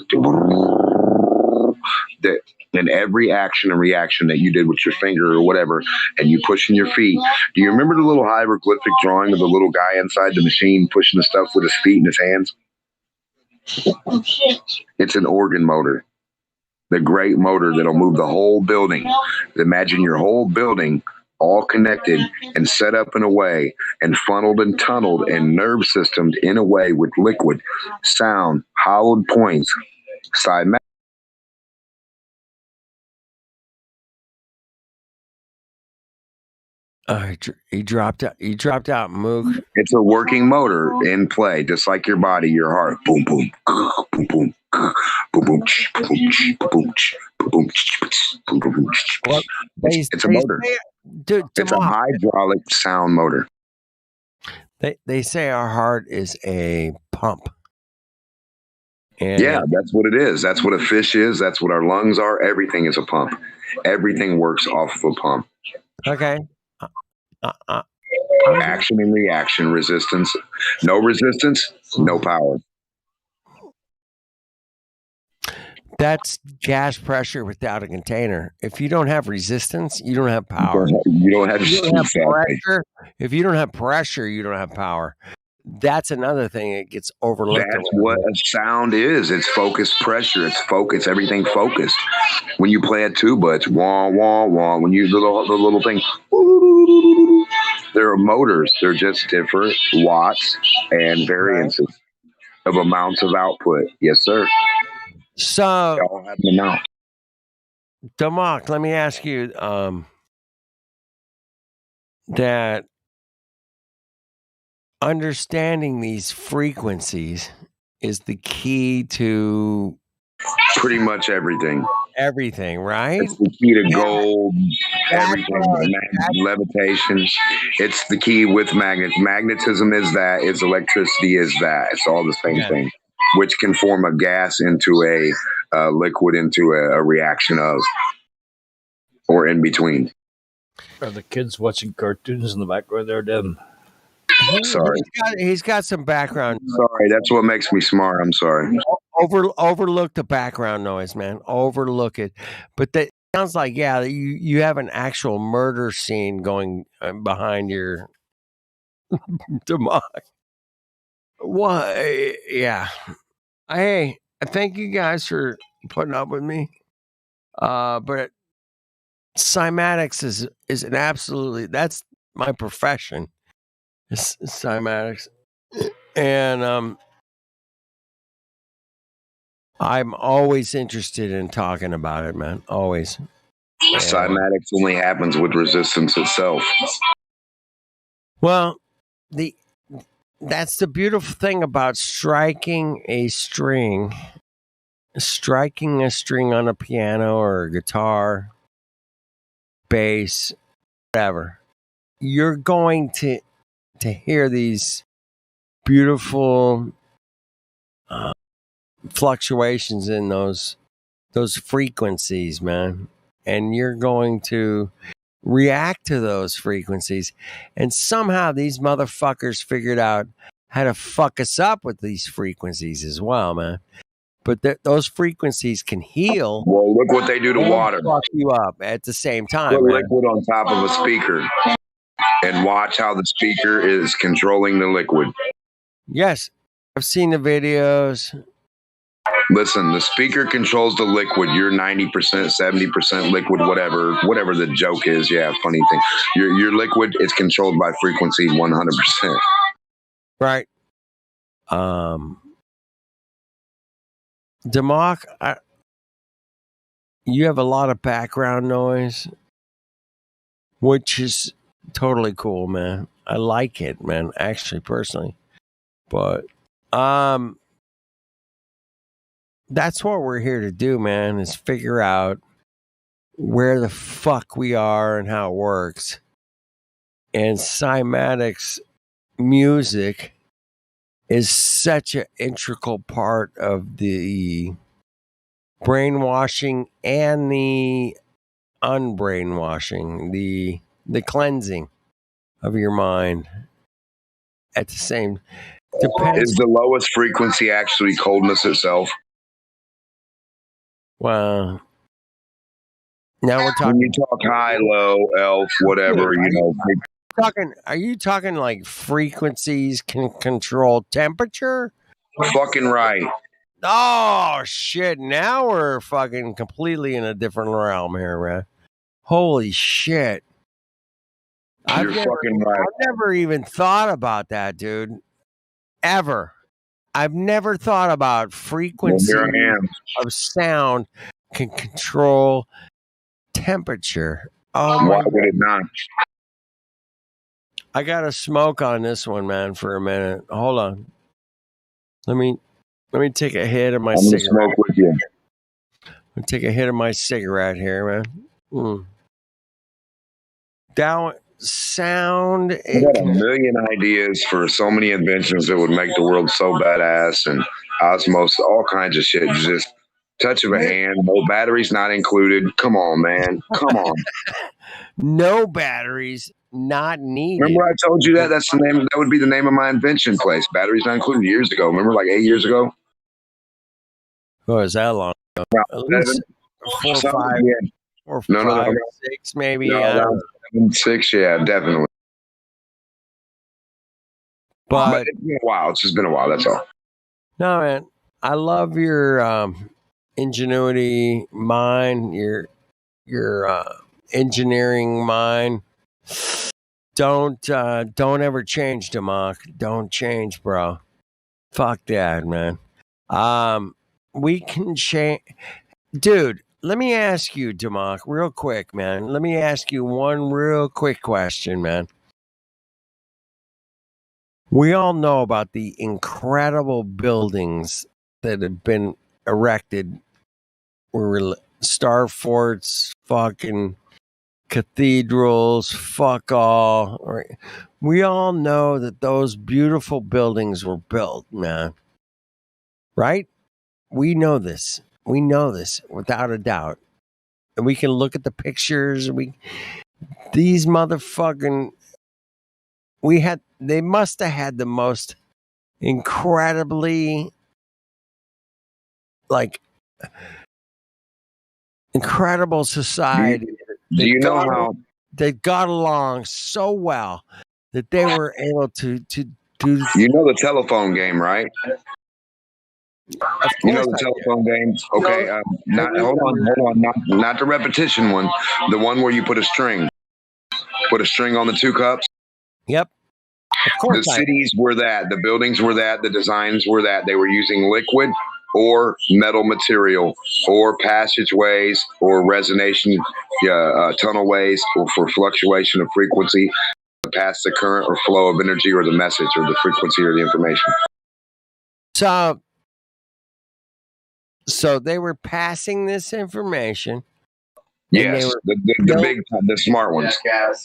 S: that. And every action and reaction that you did with your finger or whatever, and you pushing your feet. Do you remember the little hieroglyphic drawing of the little guy inside the machine pushing the stuff with his feet and his hands? It's an organ motor. The great motor that'll move the whole building. Imagine your whole building all connected and set up in a way and funneled and tunneled and nerve systemed in a way with liquid, sound, hollowed points, side.
H: he dropped out. He dropped out, Mook.
S: It's a working motor in play, just like your body, your heart. Boom, boom, boom, boom, boom, boom, boom, boom, boom, boom. It's a motor. It's a hydraulic sound motor.
H: They say our heart is a pump. And
S: yeah, that's what it is. That's what a fish is. That's what our lungs are. Everything is a pump. Everything works off of a pump.
H: Okay.
S: Action and reaction, resistance. No resistance, no power.
H: That's gas pressure without a container. If you don't have resistance, you don't have power.
S: You don't have
H: pressure. If you don't have pressure, you don't have power. That's another thing that gets overlooked.
S: That's what a sound is. It's focused pressure. It's focus. Everything focused. When you play a tuba, it's wah wah wah. When you the little thing, there are motors. They're just different watts and variances of amounts of output. Yes, sir.
H: So,
S: they all have an amount.
H: Damak, let me ask you that understanding these frequencies is the key to
S: pretty much everything.
H: Everything, right?
S: It's the key to gold, everything, levitation. It's the key with magnets. Magnetism is that, is electricity is that. It's all the same thing, which can form a gas into a liquid into a reaction of, or in between.
I: Are the kids watching cartoons in the background there, Devin?
S: Sorry.
H: He's got some background.
S: Sorry, that's what makes me smart. I'm sorry.
H: Overlook the background noise, man. Overlook it. But that sounds like, yeah, you have an actual murder scene going behind your Damak. Why? Yeah. Hey, thank you guys for putting up with me. But cymatics is an absolutely, that's my profession. It's cymatics. And I'm always interested in talking about it, man. Always.
S: Cymatics only happens with resistance itself.
H: Well, that's the beautiful thing about striking a string on a piano or a guitar, bass, whatever. You're going to hear these beautiful fluctuations in those frequencies, man. And you're going to react to those frequencies. And somehow these motherfuckers figured out how to fuck us up with these frequencies as well, man. But those frequencies can heal.
S: Well, look what they do to water.
H: Fuck you up at the same time.
S: Put
H: man.
S: liquid on top of a speaker and watch how the speaker is controlling the liquid.
H: Yes, I've seen the videos.
S: Listen, the speaker controls the liquid. You're 90%, 70% liquid, whatever the joke is. Yeah, funny thing. Your liquid is controlled by frequency 100%.
H: Right. Democ, you have a lot of background noise, which is totally cool, man. I like it, man, actually, personally. But that's what we're here to do, man, is figure out where the fuck we are and how it works. And cymatics music is such an integral part of the brainwashing and the unbrainwashing, the cleansing of your mind at the same.
S: Is the lowest frequency actually coldness itself?
H: Well, now we're talking.
S: When you talk high, low, elf, whatever,
H: Are you talking like frequencies can control temperature?
S: Fucking right.
H: Oh shit! Now we're fucking completely in a different realm here, man. Holy shit!
S: You're fucking right.
H: I've never even thought about that, dude. Ever. I've never thought about frequency of sound can control temperature. Oh my
S: Why would it not?
H: I got to smoke on this one, man, for a minute. Hold on. Let me take a hit of my
S: I'm gonna
H: cigarette.
S: smoke with you.
H: Let me take a hit of my cigarette here, man. Down sound.
S: I got a million ideas for so many inventions that would make the world so badass, and osmosis, all kinds of shit. Just touch of a hand, no batteries not included. Come on, man. Come on.
H: No batteries not needed.
S: Remember I told you that? That's the name. That would be the name of my invention place. Batteries not included years ago. Remember, like 8 years ago?
H: Oh, is that long ago? At least 4 or 5.
S: Yeah.
H: 4 or
S: No,
H: 5, 6, maybe.
S: No, that was 7, 6. Yeah, definitely. But it's been a while. It's just been a while. That's all.
H: No, man. I love your ingenuity mind, your engineering mind. Don't ever change, Democ. Don't change, bro. Fuck that, man. We can change, dude. Let me ask you, Democ, real quick, man. Let me ask you one real quick question, man. We all know about the incredible buildings that have been erected. Star forts, fucking cathedrals, fuck all. Right? We all know that those beautiful buildings were built, man. Right? We know this. We know this without a doubt. And we can look at the pictures. These motherfucking, they must have had the most incredibly, incredible society.
S: Do you know how
H: they got along so well that they were able to do?
S: You know the telephone game, right?
H: Of
S: You know
H: course
S: the telephone game. Okay, hold on, not the repetition one. The one where you put a string on the 2 cups.
H: Yep. Of course.
S: The cities were that. The buildings were that. The designs were that. They were using liquid or metal material or passageways or resonation tunnelways for fluctuation of frequency to pass the current or flow of energy or the message or the frequency or the information.
H: So they were passing this information.
S: Yes, the smart ones.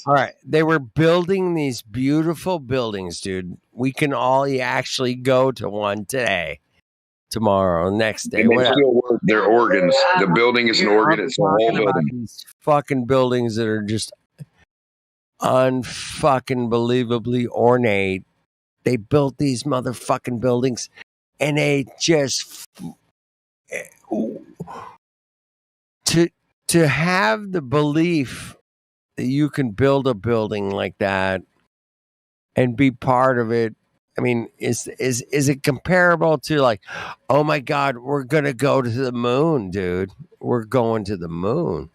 H: All right. They were building these beautiful buildings, dude. We can all actually go to one today, tomorrow, next day.
S: And they still work. They're organs. The building is an organ. It's a whole building.
H: These fucking buildings that are just unfucking believably ornate. They built these motherfucking buildings, and they just to have the belief that you can build a building like that and be part of it I mean, is it comparable to like, oh my God, we're gonna go to the moon, dude? We're going to the moon,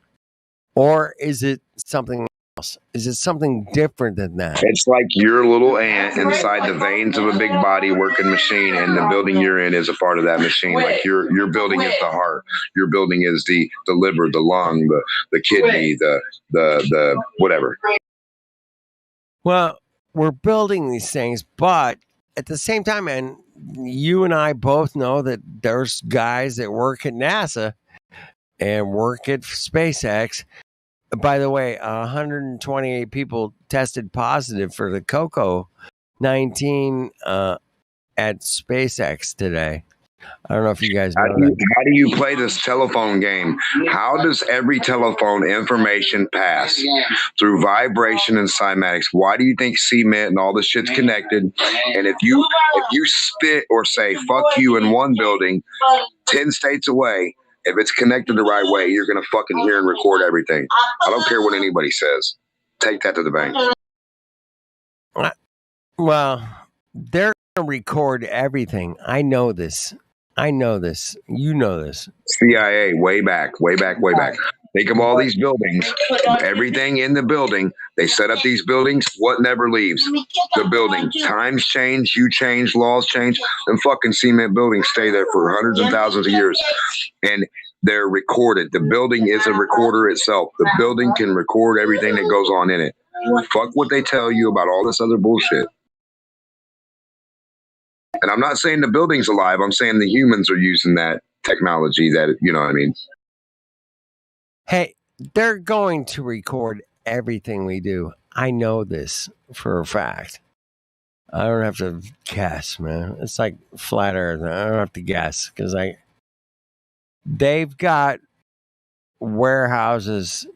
H: or is it something else? Is it something different than that?
S: It's like your little ant inside the veins of a big body working machine, and the building you're in is a part of that machine. Like your building is the heart, your building is the liver, the lung, the kidney, the whatever.
H: Well, we're building these things, but at the same time, and you and I both know that there's guys that work at NASA and work at SpaceX. By the way, 128 people tested positive for the COVID-19 at SpaceX today. I don't know if you guys know that.
S: How do you play this telephone game? How does every telephone information pass? Through vibration and cymatics. Why do you think cement and all this shit's connected? And if you spit or say fuck you in one building, 10 states away, if it's connected the right way, you're gonna fucking hear and record everything. I don't care what anybody says. Take that to the bank.
H: Well, they're gonna record everything. I know this. You know this.
S: CIA, way back. Think of all these buildings, everything in the building. They set up these buildings. What never leaves? The building. Times change, you change, laws change, and fucking cement buildings stay there for hundreds and thousands of years. And they're recorded. The building is a recorder itself. The building can record everything that goes on in it. Fuck what they tell you about all this other bullshit. And I'm not saying the building's alive. I'm saying the humans are using that technology that, you know what I mean?
H: Hey, they're going to record everything we do. I know this for a fact. I don't have to guess, man. It's like flat earth. I don't have to guess because they've got warehouses,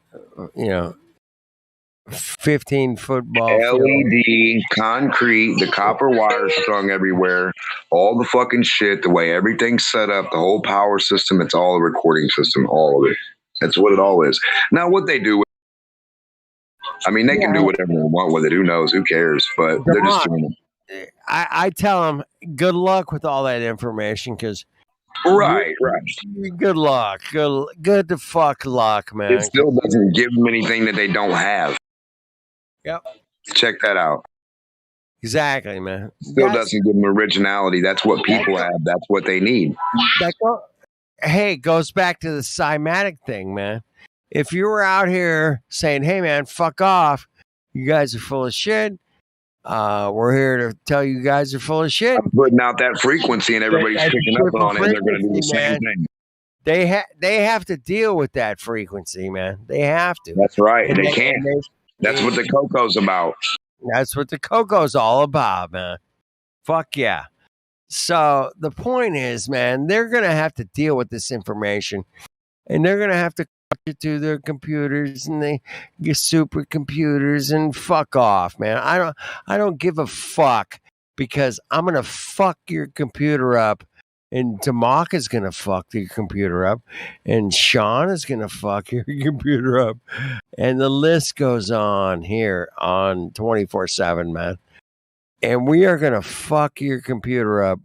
H: 15 football
S: LED, concrete, the copper wires strung everywhere, all the fucking shit, the way everything's set up, the whole power system, it's all a recording system, all of it. That's what it all is. Now, what they do, I mean, they can do whatever they want with it. Who knows? Who cares? But they're just doing it.
H: I tell them, good luck with all that information because
S: Right.
H: Good luck. Good to fuck luck, man.
S: It still doesn't give them anything that they don't have.
H: Yep.
S: Check that out.
H: Exactly, man.
S: Still doesn't give them originality. That's what people have. That's what they need.
H: Hey, it goes back to the cymatic thing, man. If you were out here saying, hey, man, fuck off, you guys are full of shit. We're here to tell you guys are full of shit.
S: I'm putting out that frequency and everybody's picking up on it and they're going to do the same thing.
H: They have to deal with that frequency, man. They have to.
S: That's right. And they can't. That's what the cocoa's about.
H: That's what the cocoa's all about, man. Fuck yeah. So the point is, man, they're going to have to deal with this information and they're going to have to it to their computers and they get supercomputers and fuck off, man. I don't give a fuck because I'm going to fuck your computer up and Democ is going to fuck your computer up and Sean is going to fuck your computer up. And the list goes on here on 24/7, man. And we are going to fuck your computer up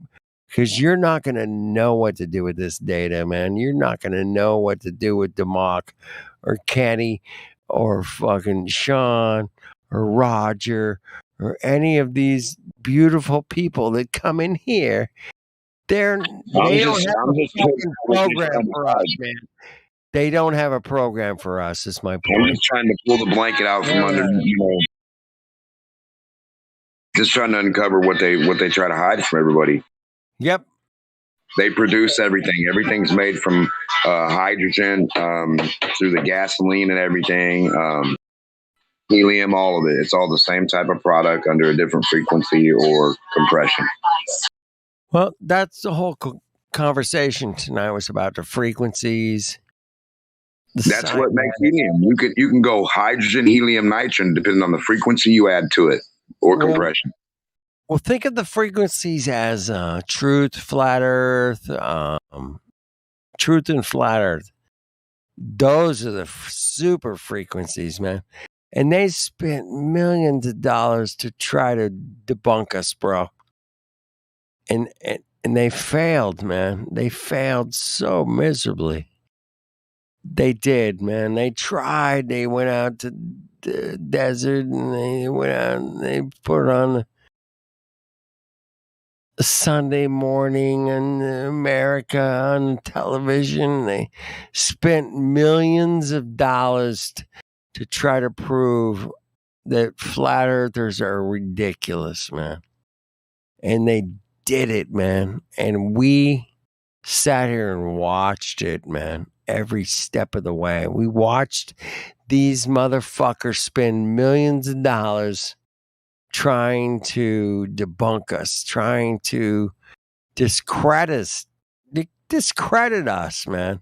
H: because you're not going to know what to do with this data, man. You're not going to know what to do with Democ or Kenny or fucking Sean or Roger or any of these beautiful people that come in here. They don't have a fucking program for us, man. They don't have a program for us, is my point.
S: I'm just trying to pull the blanket out from under, just trying to uncover what they try to hide from everybody.
H: Yep.
S: They produce everything. Everything's made from hydrogen through the gasoline and everything, helium, all of it. It's all the same type of product under a different frequency or compression.
H: Well, that's the whole conversation tonight was about the frequencies.
S: That's what makes helium. You can go hydrogen, helium, nitrogen, depending on the frequency you add to it or compression.
H: Well, think of the frequencies as truth, flat earth, truth and flat earth. Those are the super frequencies, man. And they spent millions of dollars to try to debunk us, bro. and they failed, man. They failed so miserably. They did, man. They tried. They went out to the desert and they went out and they put on a Sunday morning in America on television. They spent millions of dollars to try to prove that flat earthers are ridiculous, man. And they did it, man. And we sat here and watched it, man, every step of the way. We watched these motherfuckers spend millions of dollars trying to debunk us, trying to discredit us, man.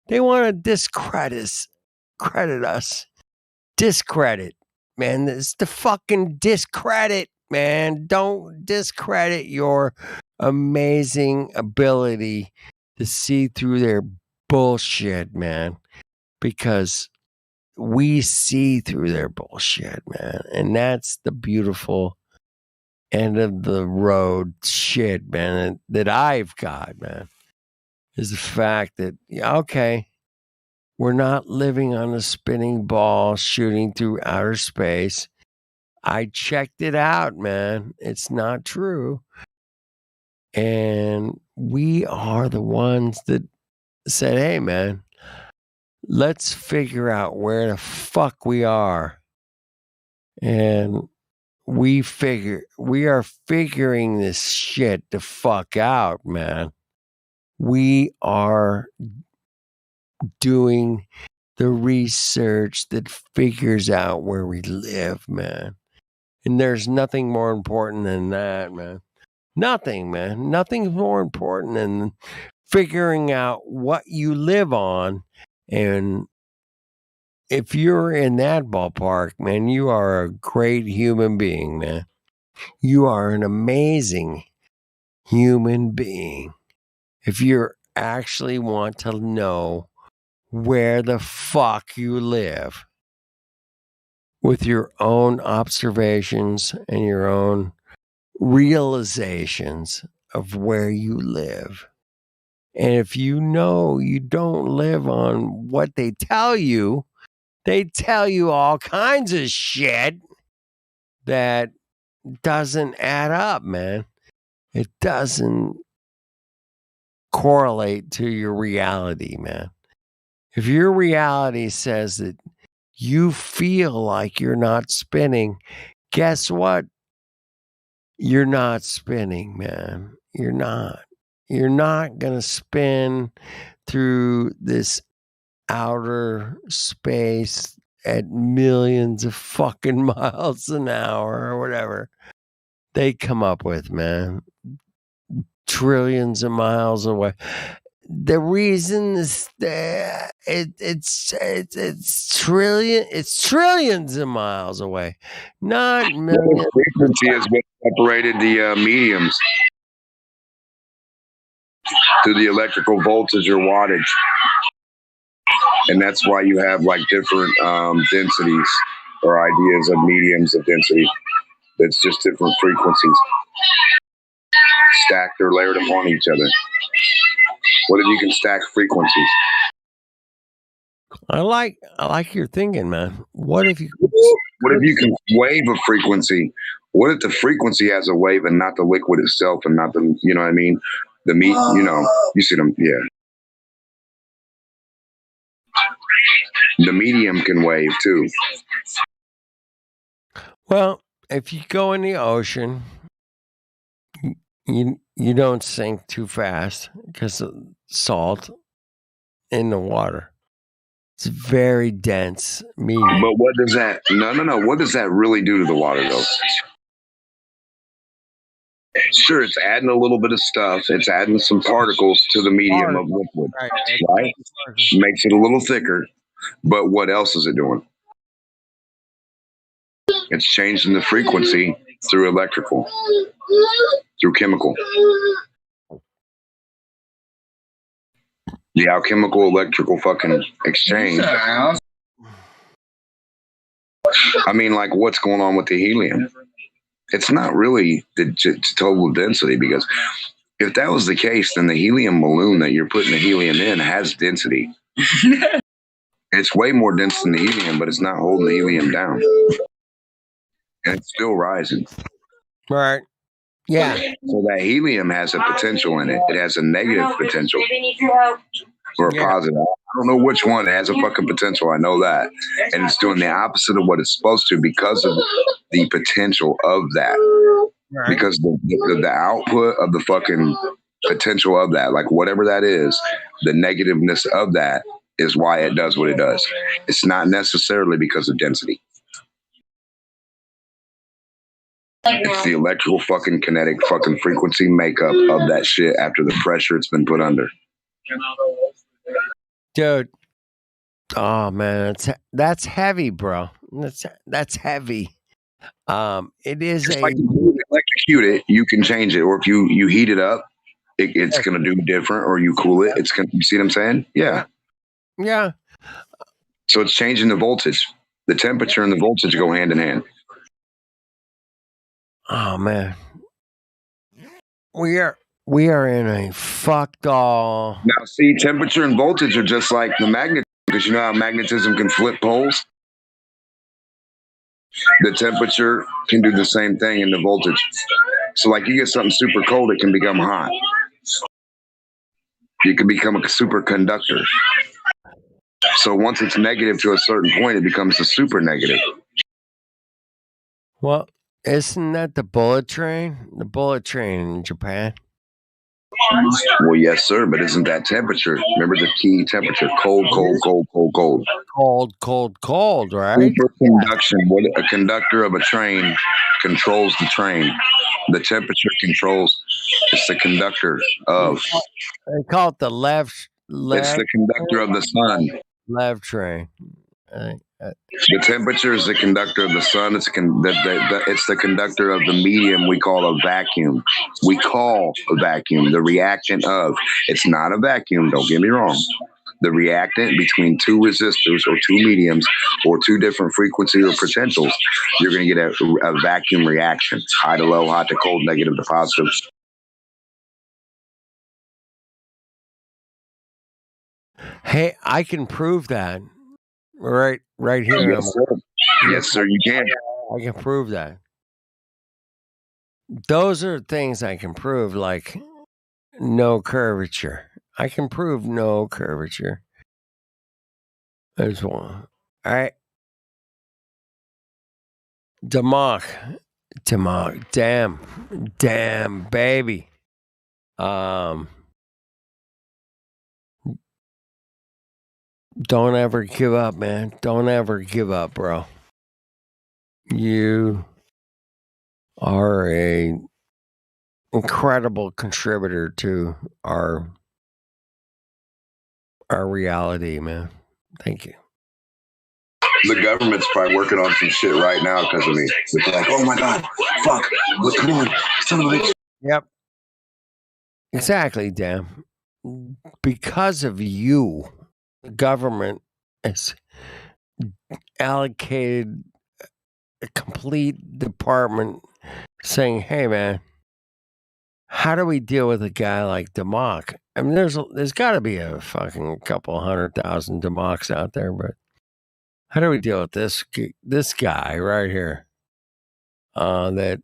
H: They want to discredit us. Discredit, man. It's the fucking discredit, man. Don't discredit your amazing ability to see through their bullshit, man. Because we see through their bullshit, man. And that's the beautiful end of the road shit, man, that I've got, man. Is the fact that, okay, we're not living on a spinning ball shooting through outer space. I checked it out, man. It's not true. And we are the ones that said, hey, man, let's figure out where the fuck we are. And we are figuring this shit the fuck out, man. We are doing the research that figures out where we live, man. And there's nothing more important than that, man. Nothing, man. Nothing's more important than figuring out what you live on. And if you're in that ballpark, man, you are a great human being, man. You are an amazing human being. If you actually want to know where the fuck you live with your own observations and your own realizations of where you live. And if you know you don't live on what they tell you all kinds of shit that doesn't add up, man. It doesn't correlate to your reality, man. If your reality says that you feel like you're not spinning, guess what? You're not spinning, man. You're not. You're not going to spin through this outer space at millions of fucking miles an hour or whatever they come up with, man. Trillions of miles away. The reason is that it's trillions of miles away, not millions.
S: Frequency is what separated the mediums to the electrical voltage or wattage, and that's why you have like different densities or ideas of mediums of density. That's just different frequencies stacked or layered upon each other. What if you can stack frequencies?
H: I like your thinking, man. What if you
S: can wave a frequency? What if the frequency has a wave and not the liquid itself, and not the, you know what I mean? The meat, you know, you see them, yeah. The medium can wave too.
H: Well, if you go in the ocean, you don't sink too fast because of salt in the water. It's very dense medium.
S: But what does that? No. What does that really do to the water, though? Sure, it's adding a little bit of stuff. It's adding some particles to the medium of liquid, right? Makes it a little thicker. But what else is it doing? It's changing the frequency through electrical, through chemical. The alchemical electrical fucking exchange. I mean, like, what's going on with the helium? It's not really the total density, because if that was the case, then the helium balloon that you're putting the helium in has density. It's way more dense than the helium, but it's not holding the helium down. And it's still rising.
H: Right. Yeah.
S: So that helium has a potential in it. It has a negative potential or a positive. I don't know which one. It has a fucking potential. I know that. And it's doing the opposite of what it's supposed to because of the potential of that.
H: Right.
S: Because the output of the fucking potential of that, like whatever that is, the negativeness of that is why it does what it does. It's not necessarily because of density. It's the electrical fucking kinetic fucking frequency makeup of that shit after the pressure it's been put under.
H: Dude. Oh man, that's heavy, bro. That's heavy. It is
S: It's
H: a
S: like you electrocute it, you can change it, or if you heat it up, it's gonna do different, or you cool it, it's gonna. You see what I'm saying? Yeah.
H: Yeah.
S: So it's changing the voltage. The temperature and the voltage go hand in hand.
H: Oh man, we are in a fucked all.
S: Now, see, temperature and voltage are just like the magnet, because you know how magnetism can flip poles. The temperature can do the same thing in the voltage. So, like, you get something super cold, it can become hot. You can become a superconductor. So once it's negative to a certain point, it becomes a super negative.
H: Well, isn't that the bullet train? The bullet train in Japan.
S: Well, yes, sir, but isn't that temperature? Remember the key temperature: cold, cold, cold, cold, cold.
H: Cold, cold, cold, right?
S: Superconduction. What a conductor of a train controls the train. The temperature controls. It's the conductor of.
H: They call it the lev.
S: It's the conductor of the sun.
H: Lev train.
S: The temperature is the conductor of the sun. It's the conductor of the medium we call a vacuum. We call a vacuum the reactant of. It's not a vacuum, don't get me wrong. The reactant between two resistors or two mediums or two different frequency or potentials, you're going to get a vacuum reaction. High to low, hot to cold, negative to positive.
H: Hey, I can prove that. Right here.
S: Yes, sir. Yes, sir, you can.
H: I can prove that. Those are things I can prove, like no curvature. I can prove no curvature. There's one. All right. Damok, damn, baby. Don't ever give up, man. Don't ever give up, bro. You are a incredible contributor to our reality, man. Thank you.
S: The government's probably working on some shit right now because of me. They're like, oh my God, fuck, look, come on, son of a bitch.
H: Yep. Exactly, damn. Because of you, the government has allocated a complete department saying, hey, man, how do we deal with a guy like Damok? I mean, there's got to be a fucking couple 100,000 Damoks out there, but how do we deal with this guy right here that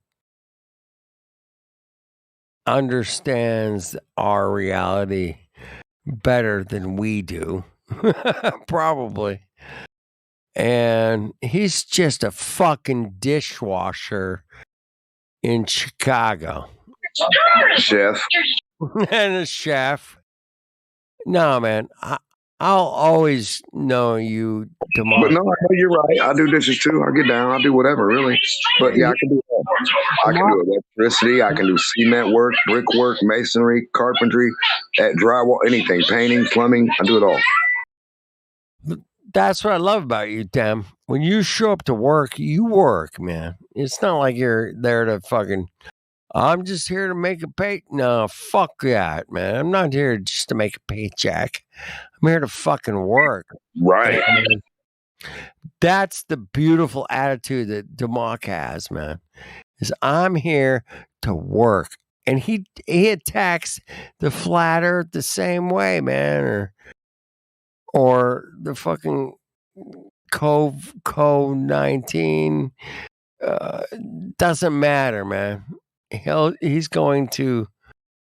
H: understands our reality better than we do? Probably. And he's just a fucking dishwasher in Chicago.
S: Chef.
H: And a chef. No, man. I'll always know you tomorrow.
S: But no, I know you're right. I do dishes too. I get down. I do whatever, really. But yeah, I can do it all. I can do electricity. I can do cement work, brickwork, masonry, carpentry, drywall, anything, painting, plumbing. I do it all.
H: That's what I love about you, Tim. When you show up to work, you work, man. It's not like you're there to fucking, I'm just here to make a pay. No, fuck that, man. I'm not here just to make a paycheck. I'm here to fucking work.
S: Right.
H: That's the beautiful attitude that Damok has, man. is I'm here to work. And he attacks the flat earth the same way, man, or the fucking COVID-19. Doesn't matter, man. He's going to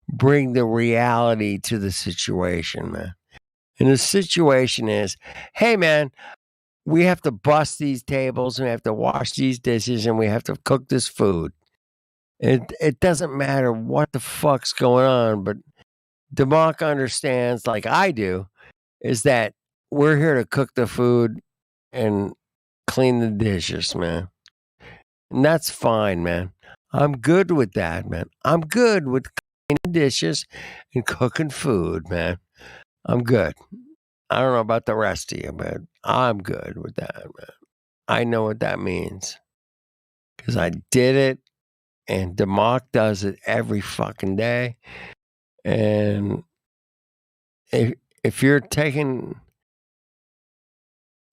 H: bring the reality to the situation, man. And the situation is, hey, man, we have to bust these tables and we have to wash these dishes and we have to cook this food. It doesn't matter what the fuck's going on, but Demark understands, like I do, is that we're here to cook the food and clean the dishes, man. And that's fine, man. I'm good with that, man. I'm good with cleaning dishes and cooking food, man. I'm good. I don't know about the rest of you, but I'm good with that, man. I know what that means. Because I did it, and Demark does it every fucking day. And if you're taking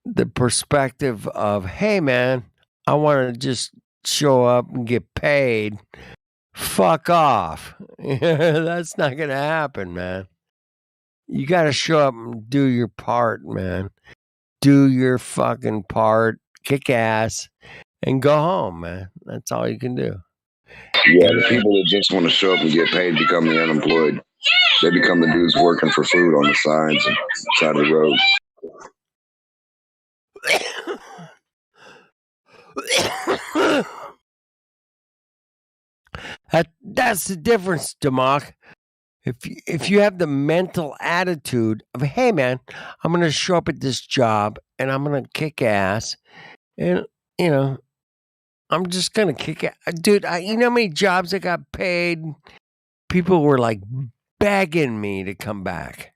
H: the perspective of, hey, man, I want to just show up and get paid, fuck off. That's not going to happen, man. You got to show up and do your part, man. Do your fucking part, kick ass, and go home, man. That's all you can do.
S: Yeah, the people that just want to show up and get paid become the unemployed. They become the dudes working for food on the signs and side of the road.
H: That's the difference, Demark. If you have the mental attitude of, hey, man, I'm going to show up at this job and I'm going to kick ass, and, you know, I'm just going to kick ass. Dude, you know how many jobs I got paid? People were like begging me to come back.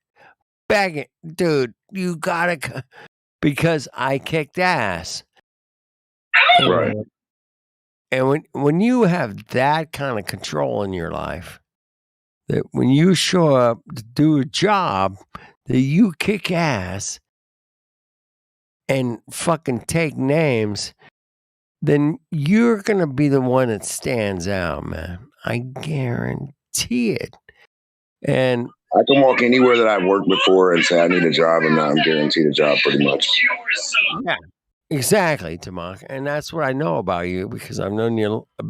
H: Begging. Dude, you got to, because I kicked ass.
S: Right.
H: And when you have that kind of control in your life, that when you show up to do a job, that you kick ass and fucking take names, then you're going to be the one that stands out, man. I guarantee it. And
S: I can walk anywhere that I've worked before and say I need a job, and I'm guaranteed a job pretty much.
H: Yeah, exactly, Tamak. And that's what I know about you, because I've known you a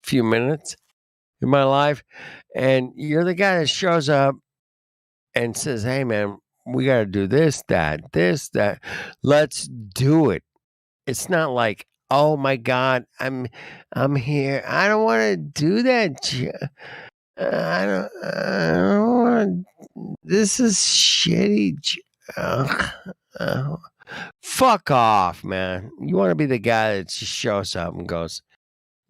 H: few minutes in my life. And you're the guy that shows up and says, hey, man, we got to do this, that. Let's do it. It's not like, oh my God, I'm here. I don't want to do that. I don't want. This is shitty. Fuck off, man. You want to be the guy that just shows up and goes,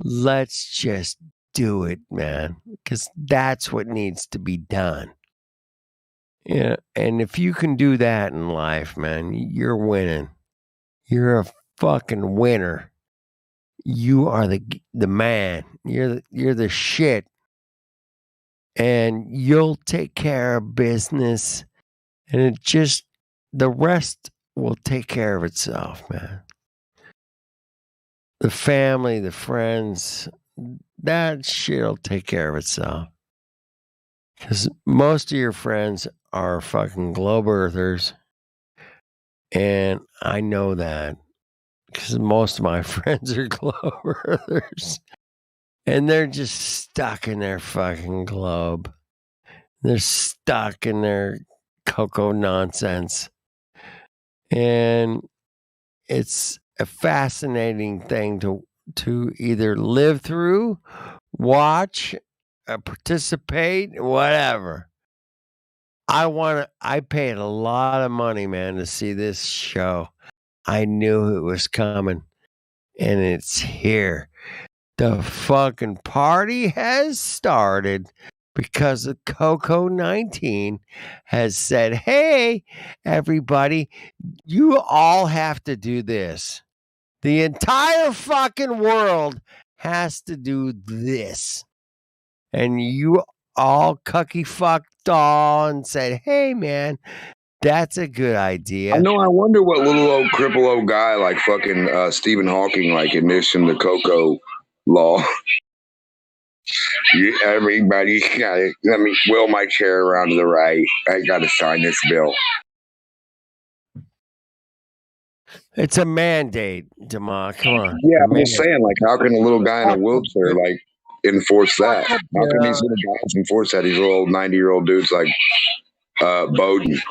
H: let's just do it, man, because that's what needs to be done. Yeah, and if you can do that in life, man, you're winning. You're a fucking winner. You are the man. You're the shit. And you'll take care of business, and the rest will take care of itself, man. The family, the friends, that shit'll take care of itself. Because most of your friends are fucking globe earthers. And I know that. Because most of my friends are globe earthers. And they're just stuck in their fucking globe. They're stuck in their cocoa nonsense. And it's a fascinating thing to either live through, watch, participate, whatever. I paid a lot of money, man, to see this show. I knew it was coming, and it's here. The fucking party has started because the COVID-19 has said, hey, everybody, you all have to do this. The entire fucking world has to do this. And you all cucky fucked all and said, hey, man, that's a good idea.
S: I know. I wonder what little old cripple old guy like fucking Stephen Hawking like admission to cocoa Law. Everybody's got it. Let me wheel my chair around to the right. I got to sign this bill.
H: It's a mandate, Demar. Come on.
S: Yeah,
H: A
S: I'm just saying, like, how can a little guy in a wheelchair, like, enforce that? How can these little guys enforce that? These little old 90-year-old dudes like Bowden.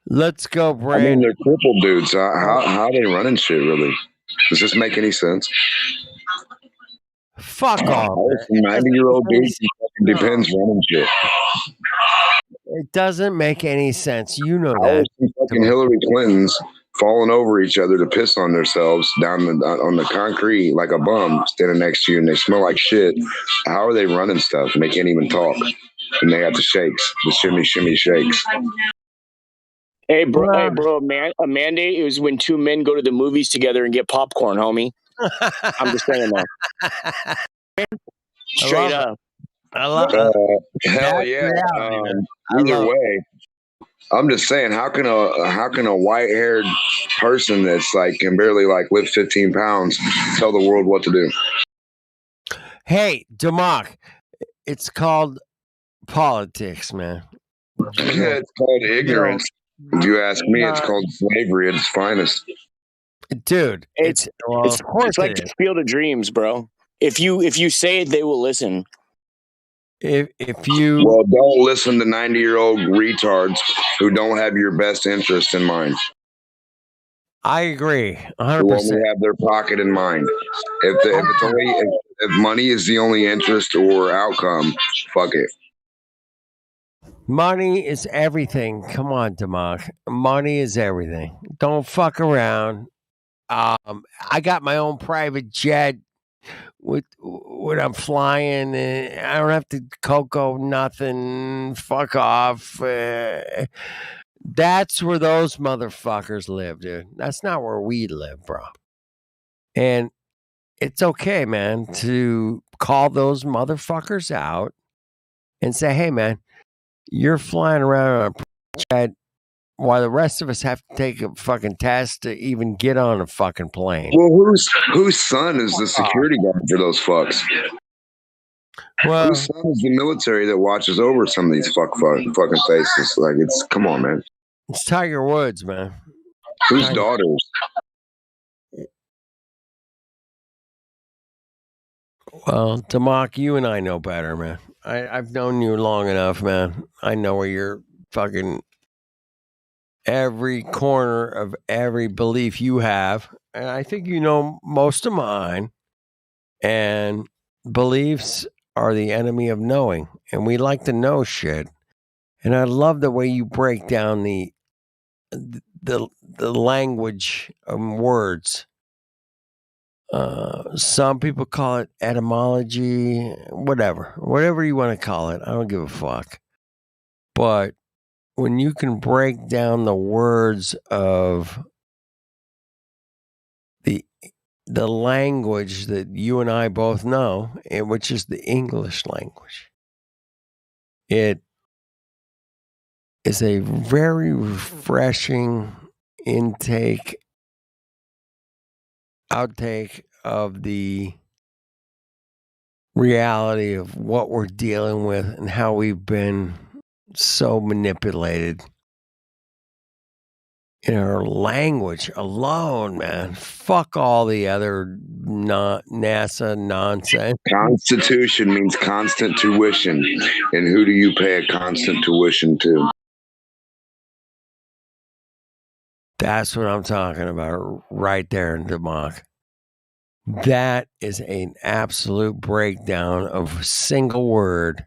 H: Let's go,
S: I mean,
H: Brandon.
S: they're crippled dudes. How are they running shit, really? Does this make any sense?
H: Fuck off.
S: How is some 90-year-old dude who fucking depends running shit?
H: It doesn't make any sense. You know
S: How are
H: that.
S: some fucking Hillary Clintons falling over each other to piss on themselves down on the concrete like a bum standing next to you, and they smell like shit? How are they running stuff and they can't even talk? And they got the shakes, the shimmy shakes.
A: Hey, bro, man, a mandate is when two men go to the movies together and get popcorn, homie. I'm just saying that. Straight up.
H: I love
S: hell yeah. Either way, I'm just saying, how can a white-haired person that's like can barely like lift 15 pounds tell the world what to do?
H: Hey, Demarc, it's called politics, man.
S: It's called ignorance. If you ask me, it's called slavery at its finest.
H: Dude,
A: it's like the Field of Dreams, bro. If you say it, they will listen.
H: If you
S: don't listen to 90-year-old retards who don't have your best interest in mind.
H: I agree, 100%.
S: Who only have their pocket in mind. If money is the only interest or outcome, fuck it.
H: Money is everything. Come on, Demarc. Money is everything. Don't fuck around. I got my own private jet with when I'm flying. I don't have to cocoa nothing. Fuck off. That's where those motherfuckers live, dude. That's not where we live, bro. And it's okay, man, to call those motherfuckers out and say, hey, man, you're flying around on a jet while the rest of us have to take a fucking test to even get on a fucking plane.
S: Well, whose son is the security guard for those fucks?
H: Well,
S: whose son is the military that watches over some of these fucking faces? Like, come on, man.
H: It's Tiger Woods, man.
S: Whose daughters?
H: Well, Demarc, you and I know better, man. I've known you long enough, man. I know where you're fucking every corner of every belief you have. And I think you know most of mine. And beliefs are the enemy of knowing. And we like to know shit. And I love the way you break down the language of words. Some people call it etymology, whatever you want to call it. I don't give a fuck. But when you can break down the words of the language that you and I both know, which is the English language, it is a very refreshing outtake of the reality of what we're dealing with and how we've been so manipulated in our language alone, man. Fuck all the other NASA nonsense.
S: Constitution means constant tuition. And who do you pay a constant tuition to?
H: That's what I'm talking about right there in Demarc. That is an absolute breakdown of a single word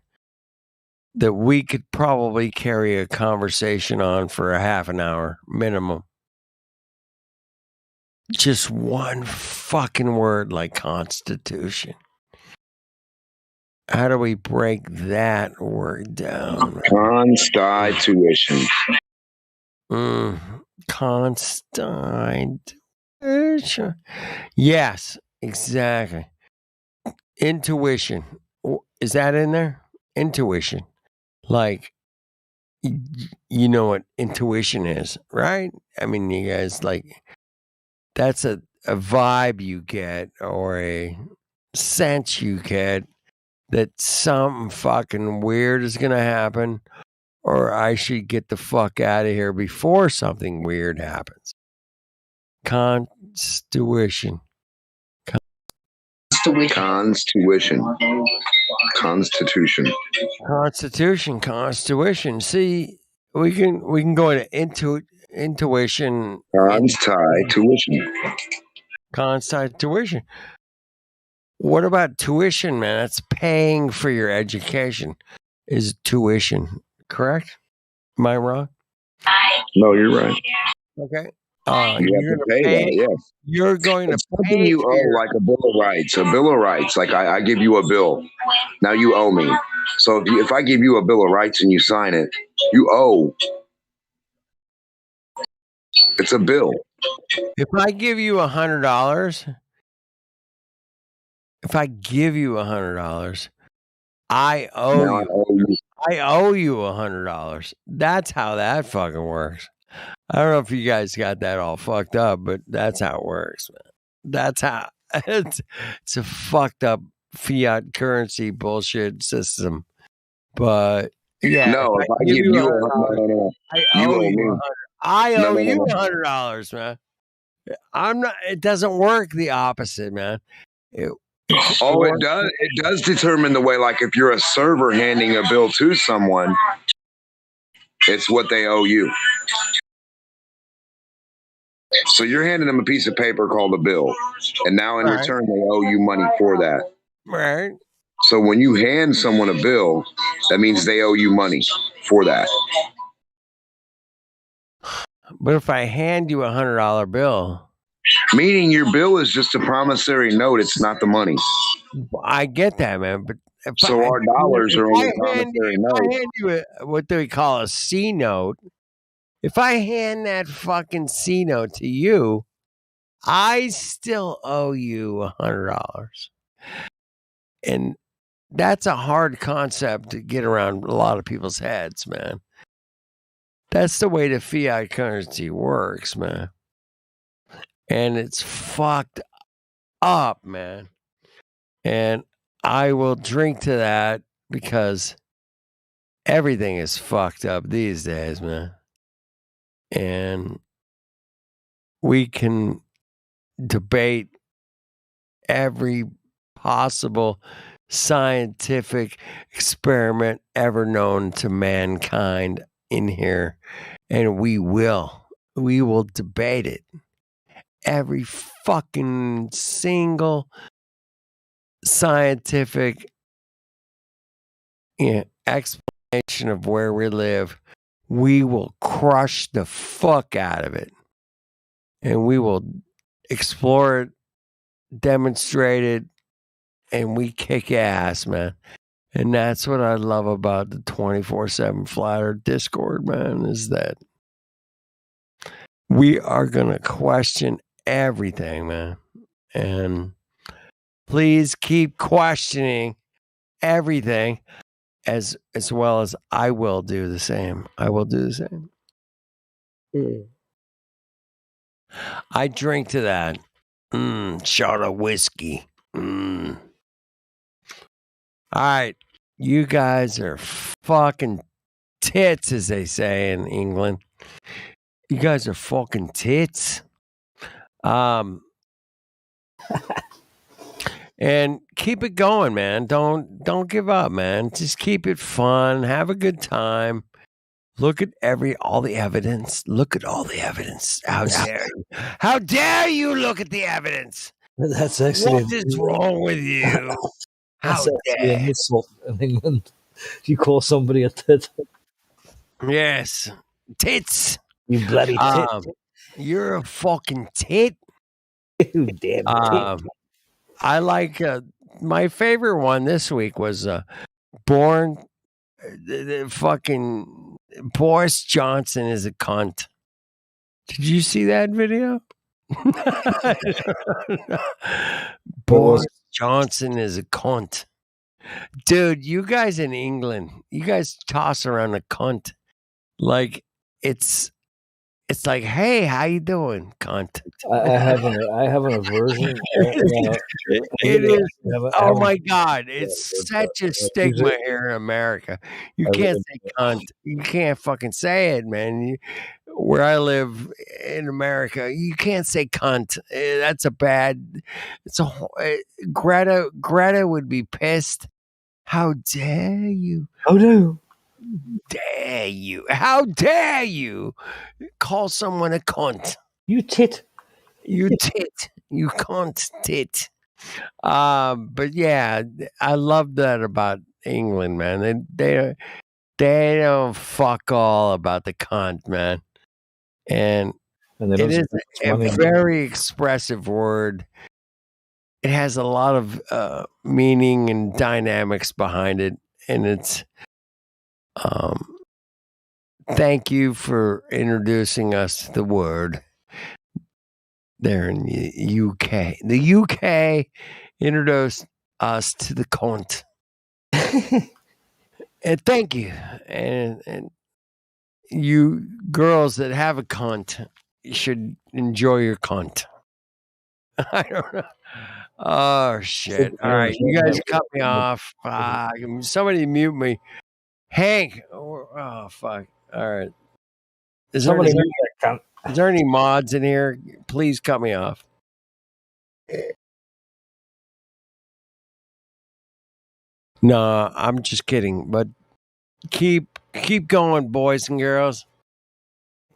H: that we could probably carry a conversation on for a half an hour minimum. Just one fucking word like Constitution. How do we break that word down?
S: Constitution.
H: Constitution. Yes, exactly. Intuition. Is that in there? Intuition. Like, you know what intuition is, right? I mean, you guys, like, that's a vibe you get or a sense you get that something fucking weird is going to happen, or I should get the fuck out of here before something weird happens. Constitution. Constitution. See, we can go into intuition. Constitution. What about tuition, man? That's paying for your education. Is tuition correct? Am I wrong?
S: No, you're right.
H: Okay.
S: You have
H: You're
S: to
H: gonna
S: pay that, yes.
H: You're going
S: It's
H: to
S: something
H: pay
S: you
H: for
S: owe,
H: your
S: like a bill of rights. A bill of rights, like I give you a bill. Now you owe me. So if I give you a bill of rights and you sign it, you owe. It's a bill.
H: If I give you $100, I owe
S: Now I
H: you.
S: owe you.
H: I owe you $100. That's how that fucking works. I don't know if you guys got that all fucked up, but that's how it works, man. That's how it's a fucked up fiat currency bullshit system. But yeah,
S: No,
H: if
S: if I give you no.
H: I
S: You
H: owe
S: owe
H: you
S: me.
H: $100. I
S: No,
H: owe
S: no, no,
H: you
S: no.
H: $100, man. I'm not. It doesn't work the opposite, man.
S: Oh, it does. It does determine the way. Like if you're a server handing a bill to someone, it's what they owe you. So you're handing them a piece of paper called a bill, and now in
H: Right.
S: return they owe you money for that.
H: Right.
S: So when you hand someone a bill, that means they owe you money for that.
H: But if I hand you $100 bill,
S: meaning your bill is just a promissory note, it's not the money.
H: I get that, man. But
S: so our dollars are only promissory
H: if I
S: notes.
H: hand you what do we call a C note? If I hand that fucking C note to you, I still owe you $100. And that's a hard concept to get around a lot of people's heads, man. That's the way the fiat currency works, man. And it's fucked up, man. And I will drink to that because everything is fucked up these days, man. And we can debate every possible scientific experiment ever known to mankind in here, and we will debate it. Every fucking single scientific explanation of where we live, we will crush the fuck out of it, and we will explore it, demonstrate it, and we kick ass, man. And that's what I love about the 24/7 Flat Earth Discord, man, is that we are going to question everything, man. And please keep questioning everything as well as I will do the same. I will do the same. I drink to that. Shot of whiskey. All right. You guys are fucking tits, as they say in England. You guys are fucking tits. And keep it going, man. Don't give up, man. Just keep it fun. Have a good time. Look at all the evidence. Look at all the evidence. How dare you? How dare you look at the evidence?
I: That's actually
H: What is wrong with you? How
I: That's actually an
H: dare?
I: insult in England. You call somebody a tit.
H: Yes. Tits.
I: You bloody tit.
H: You're a fucking tit.
I: You damn tit.
H: I like my favorite one this week was the fucking Boris Johnson is a cunt. Did you see that video? Boris Johnson is a cunt. Dude, you guys in England, you guys toss around a cunt like it's it's like, hey, how you doing, cunt?
I: I have an aversion.
H: It is.
I: I
H: Oh
I: have
H: my
I: a-
H: God! It's such a stigma here in America. You
I: I
H: can't
I: really-
H: say cunt. You can't fucking say it, man. Where I live in America, you can't say cunt. That's a bad. It's a Greta would be pissed. How dare you?
I: How
H: Dare you? How dare you call someone a cunt?
I: You tit.
H: You tit. You cunt tit. But yeah, I love that about England, man. They don't fuck all about the cunt, man. And
I: And they
H: it
I: don't
H: is
I: spend
H: a
I: money.
H: very expressive word. It has a lot of meaning and dynamics behind it, and it's thank you for introducing us to the word there in the UK. The UK introduced us to the cunt. And thank you. And you girls that have a cunt should enjoy your cunt. I don't know. Oh shit. All right. You guys cut me off. Somebody mute me. Hank. Oh fuck. All right. Is there,
I: Somebody
H: is, there,
I: mute that cunt.
H: is there any mods in here? Please cut me off. No, I'm just kidding. But keep going, boys and girls.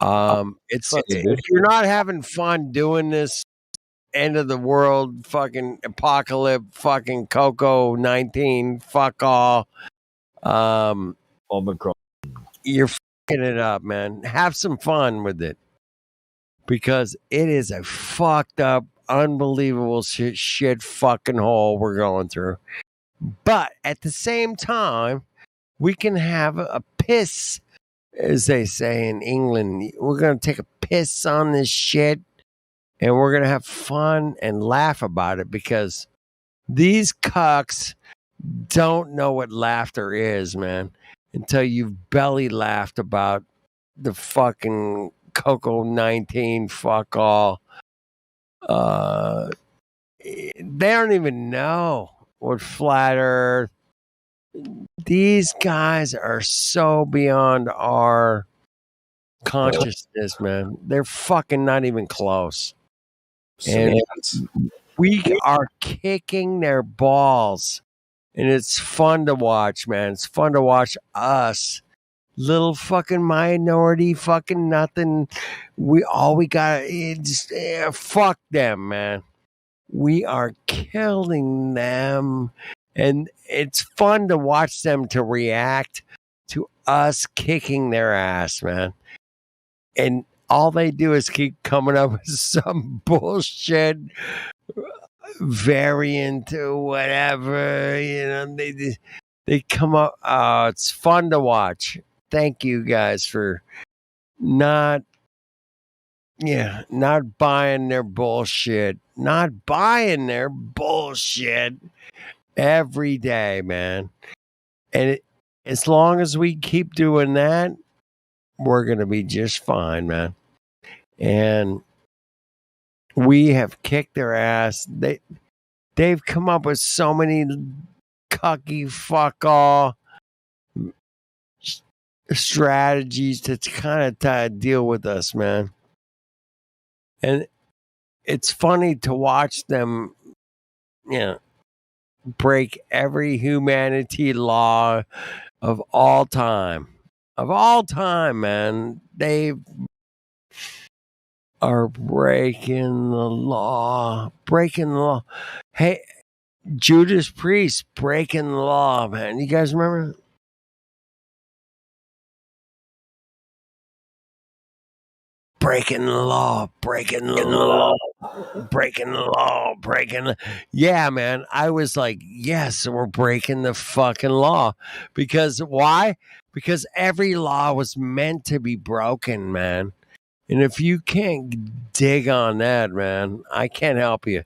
H: It's if you're not having fun doing this end of the world fucking apocalypse fucking Coco 19 fuck all,
I: Omicron.
H: you're fucking it up, man. Have some fun with it because it is a fucked up, unbelievable shit fucking hole we're going through. But at the same time, we can have a piss, as they say in England. We're going to take a piss on this shit and we're going to have fun and laugh about it because these cucks don't know what laughter is, man, until you've belly laughed about the fucking Coco 19 fuck all. They don't even know what flat earth. These guys are so beyond our consciousness, man. They're fucking not even close. And we are kicking their balls. And it's fun to watch, man. It's fun to watch us. Little fucking minority fucking nothing. We got is fuck them, man. We are killing them. And it's fun to watch them to react to us kicking their ass, man. And all they do is keep coming up with some bullshit variant or whatever. You know, they come up. It's fun to watch. Thank you guys for not buying their bullshit. Not buying their bullshit every day, man. And as long as we keep doing that, we're going to be just fine, man. And we have kicked their ass. They've come up with so many cucky fuck all strategies to kind of deal with us, man. And it's funny to watch them, break every humanity law of all time. Of all time, man. They are breaking the law. Breaking the law. Hey, Judas Priest breaking the law, man. You guys remember? Breaking the law, breaking the law, breaking the law, yeah, man. I was like, yes, we're breaking the fucking law. Because why? Because every law was meant to be broken, man. And if you can't dig on that, man, I can't help you.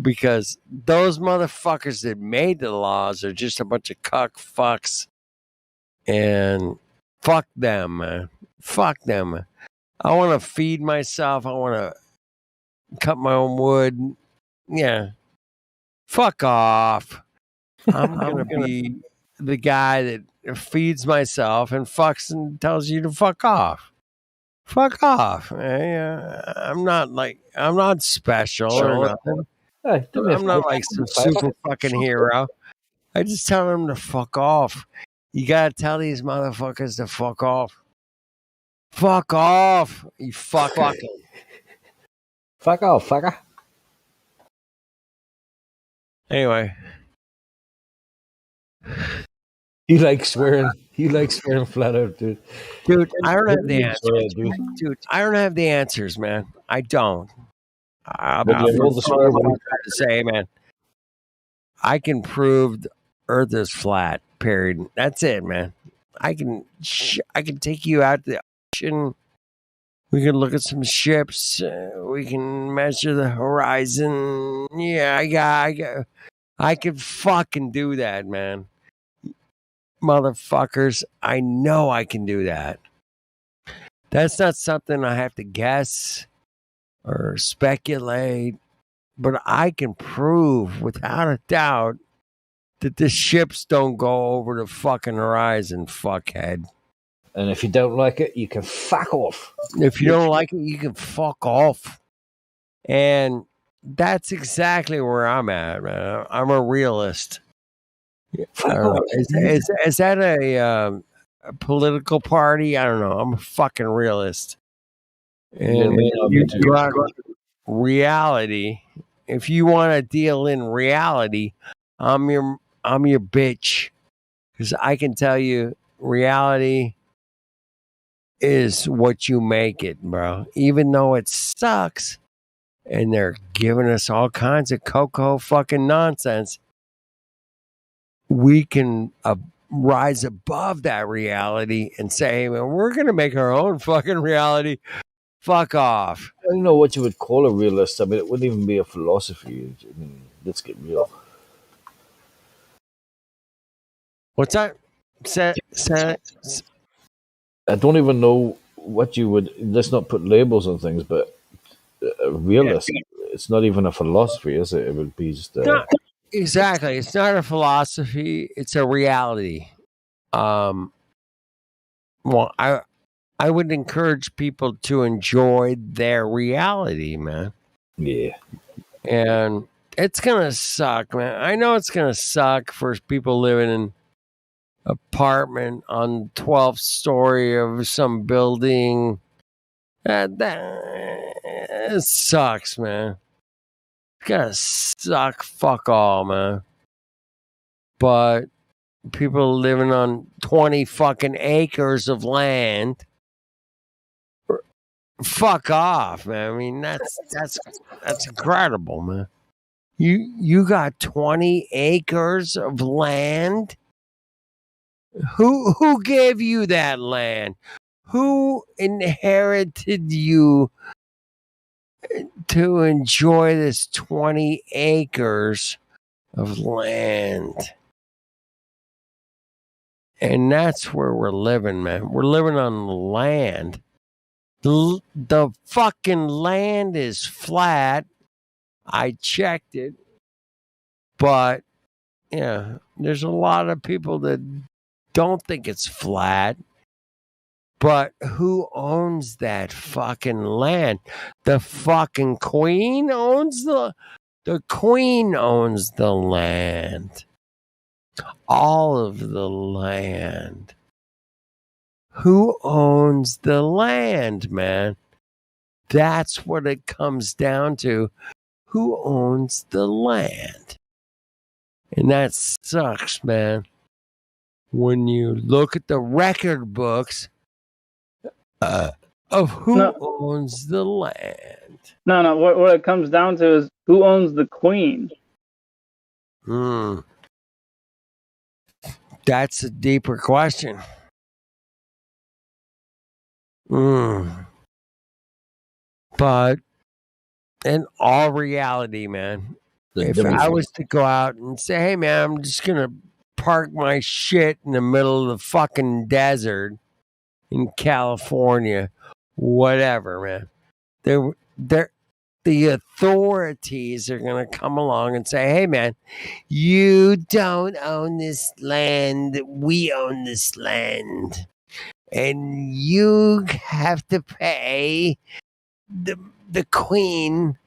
H: Because those motherfuckers that made the laws are just a bunch of cuck fucks. And fuck them, man. Fuck them. I want to feed myself. I want to cut my own wood. Yeah. Fuck off. I'm going to be the guy that feeds myself and fucks and tells you to fuck off. Fuck off. I'm not special or nothing.
I: Hey, do me a
H: I'm not
I: favour.
H: like some super fucking hero. I just tell them to fuck off. You gotta tell these motherfuckers to fuck off. Fuck off, you fucker.
I: Fuck off, fucker.
H: Anyway.
I: You like swearing. You like swearing flat out, dude.
H: Dude, I don't have the
I: You swear,
H: answers.
I: dude.
H: Dude, I don't have the answers, man. I don't. I'm
I: But you have all the swear
H: what I'm
I: words.
H: trying to say, man. I can prove the Earth is flat. Period. That's it, man. I can take you out to the ocean. We can look at some ships. We can measure the horizon. Yeah, I can fucking do that, man. Motherfuckers, I know I can do that. That's not something I have to guess or speculate, but I can prove without a doubt that the ships don't go over the fucking horizon, fuckhead.
I: And if you don't like it, you can fuck off.
H: If you don't like it, you can fuck off. And that's exactly where I'm at, man. I'm a realist. I don't know. Is that a political party? I don't know. I'm a fucking realist. And you got reality. If you want to deal in reality, I'm your bitch. Because I can tell you, reality is what you make it, bro. Even though it sucks, and they're giving us all kinds of cocoa fucking nonsense, we can rise above that reality and say, well, we're going to make our own fucking reality. Fuck off.
I: I don't know what you would call a realist. I mean, it wouldn't even be a philosophy. I mean, let's get real.
H: What's that?
I: I don't even know what you would. Let's not put labels on things, but a realist. It's not even a philosophy, is it? It would be just.
H: Exactly. It's not a philosophy. It's a reality. Well, I would encourage people to enjoy their reality, man.
I: Yeah.
H: And it's gonna suck, man. I know it's gonna suck for people living in apartment on 12th story of some building. It sucks, man. It's gonna suck fuck all, man. But people living on 20 fucking acres of land, fuck off, man. I mean, that's incredible, man. You got 20 acres of land? Who gave you that land? Who inherited you to enjoy this 20 acres of land? And that's where we're living, man. We're living on the land. The fucking land is flat. I checked it. But, yeah, there's a lot of people that don't think it's flat. But who owns that fucking land? The fucking queen owns the queen owns the land. All of the land. Who owns the land, man? That's what it comes down to. Who owns the land? And that sucks, man. When you look at the record books of who owns the land.
N: No. What it comes down to is who owns the queen.
H: That's a deeper question. But in all reality, man, if I was to go out and say, hey, man, I'm just going to park my shit in the middle of the fucking desert in California, whatever, man. The authorities are going to come along and say, hey, man, you don't own this land. We own this land. And you have to pay the queen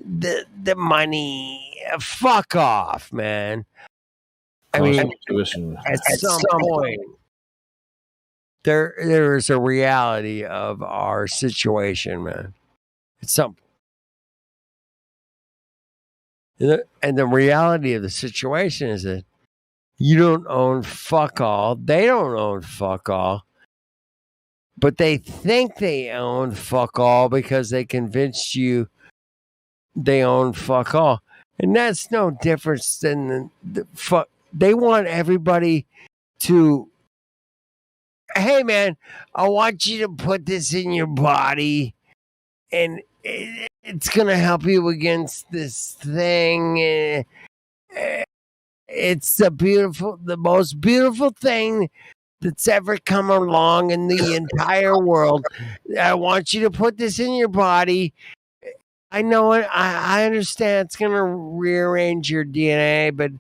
H: the money. Fuck off, man. I mean, at some point, there is a reality of our situation, man. At some and the reality of the situation is that you don't own fuck all. They don't own fuck all. But they think they own fuck all because they convinced you they own fuck all. And that's no difference than the fuck. They want everybody to, hey, man, I want you to put this in your body and it's going to help you against this thing. It's the most beautiful thing that's ever come along in the entire world. I want you to put this in your body. I know it. I understand it's going to rearrange your DNA, but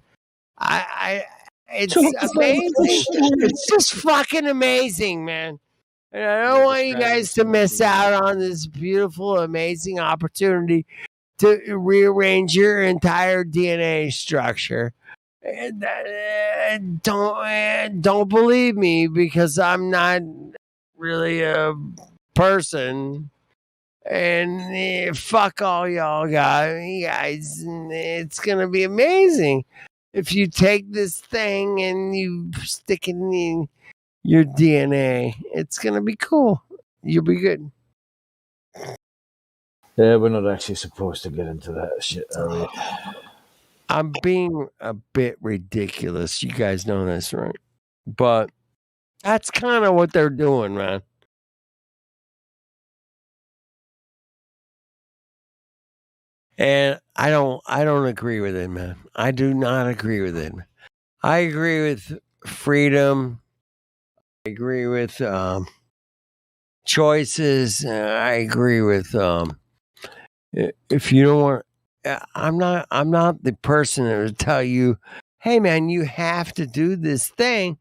H: it's amazing. It's just fucking amazing, man. And I don't want you guys to miss out on this beautiful, amazing opportunity to rearrange your entire DNA structure. Don't believe me because I'm not really a person. And fuck all y'all guys. It's gonna be amazing if you take this thing and you stick it in your DNA. It's gonna be cool. You'll be good.
I: Yeah, we're not actually supposed to get into that shit, are we?
H: I'm being a bit ridiculous. You guys know this, right? But that's kind of what they're doing, man. And I don't agree with it, man. I do not agree with it. I agree with freedom. I agree with choices. I agree with if you don't want. I'm not the person that would tell you, hey, man, you have to do this thing.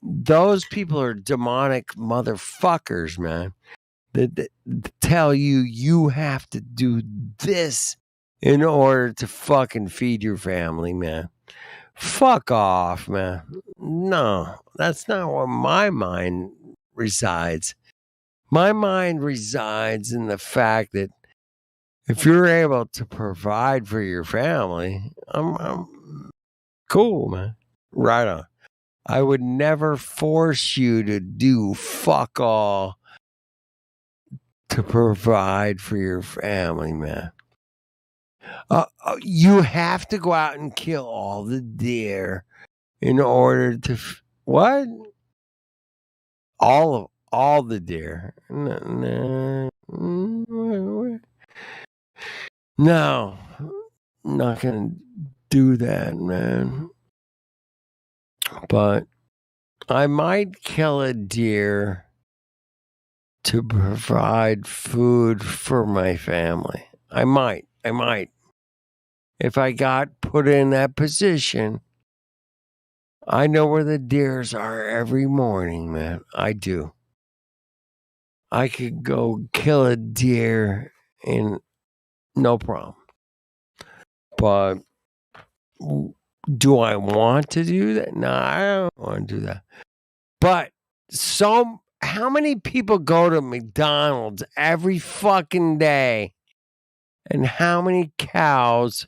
H: Those people are demonic motherfuckers, man. That tell you have to do this in order to fucking feed your family, man. Fuck off, man. No, that's not where my mind resides. My mind resides in the fact that if you're able to provide for your family, I'm cool, man. Right on. I would never force you to do fuck all to provide for your family, man. You have to go out and kill all the deer in order to what? All the deer. No, not gonna do that, man. But I might kill a deer to provide food for my family. I might. If I got put in that position, I know where the deers are every morning, man. I do. I could go kill a deer and no problem. But do I want to do that? No, I don't want to do that. But how many people go to McDonald's every fucking day? And how many cows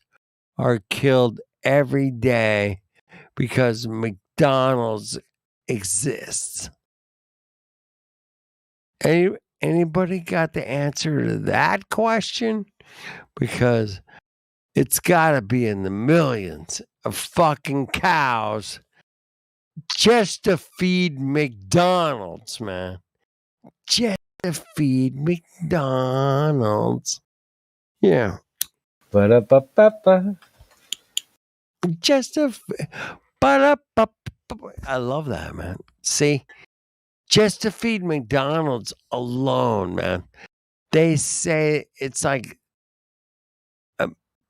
H: are killed every day because McDonald's exists? Anybody got the answer to that question? Because it's got to be in the millions of fucking cows just to feed McDonald's, man. Just to feed McDonald's. Yeah.
I: Ba-da-ba-ba-ba.
H: I love that, man. See, just to feed McDonald's alone, man. They say it's like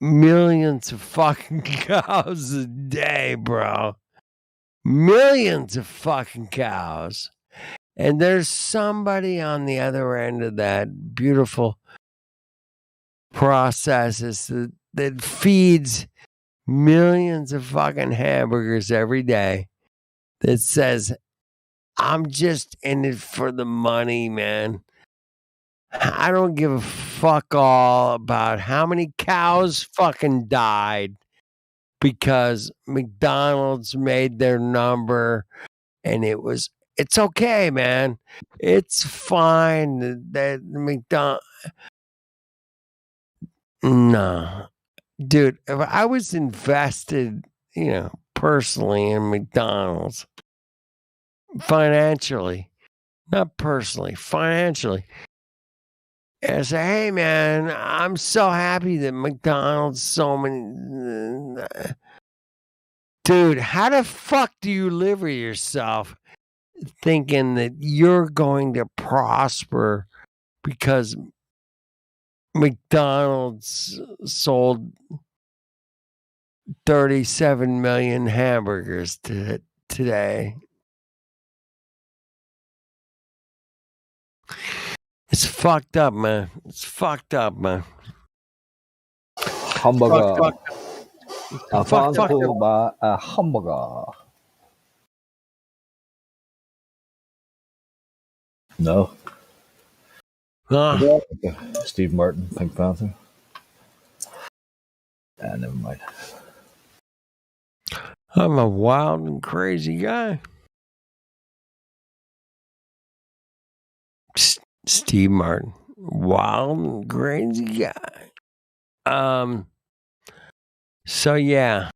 H: millions of fucking cows a day, bro. Millions of fucking cows. And there's somebody on the other end of that beautiful processes that feeds millions of fucking hamburgers every day that says, I'm just in it for the money, man. I don't give a fuck all about how many cows fucking died because McDonald's made their number and it's okay, man. It's fine that McDonald's. No, dude, if I was invested, personally in McDonald's, financially, not personally, financially, and say, hey, man, I'm so happy that McDonald's so many. Dude, how the fuck do you live with yourself thinking that you're going to prosper because McDonald's sold 37 million hamburgers today? It's fucked up, man. It's fucked up, man.
I: Hamburger. A
H: Fuck
I: ba a hamburger. No. Okay. Steve Martin, Pink Panther. Never mind.
H: I'm a wild and crazy guy. Steve Martin, wild and crazy guy. So yeah,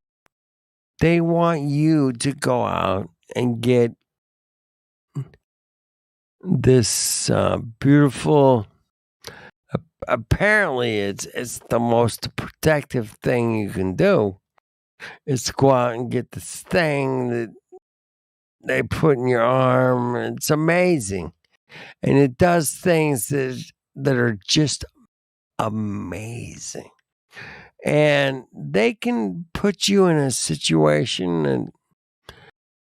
H: they want you to go out and get this beautiful. Apparently, it's the most protective thing you can do. Is to go out and get this thing that they put in your arm. It's amazing, and it does things that are just amazing. And they can put you in a situation, and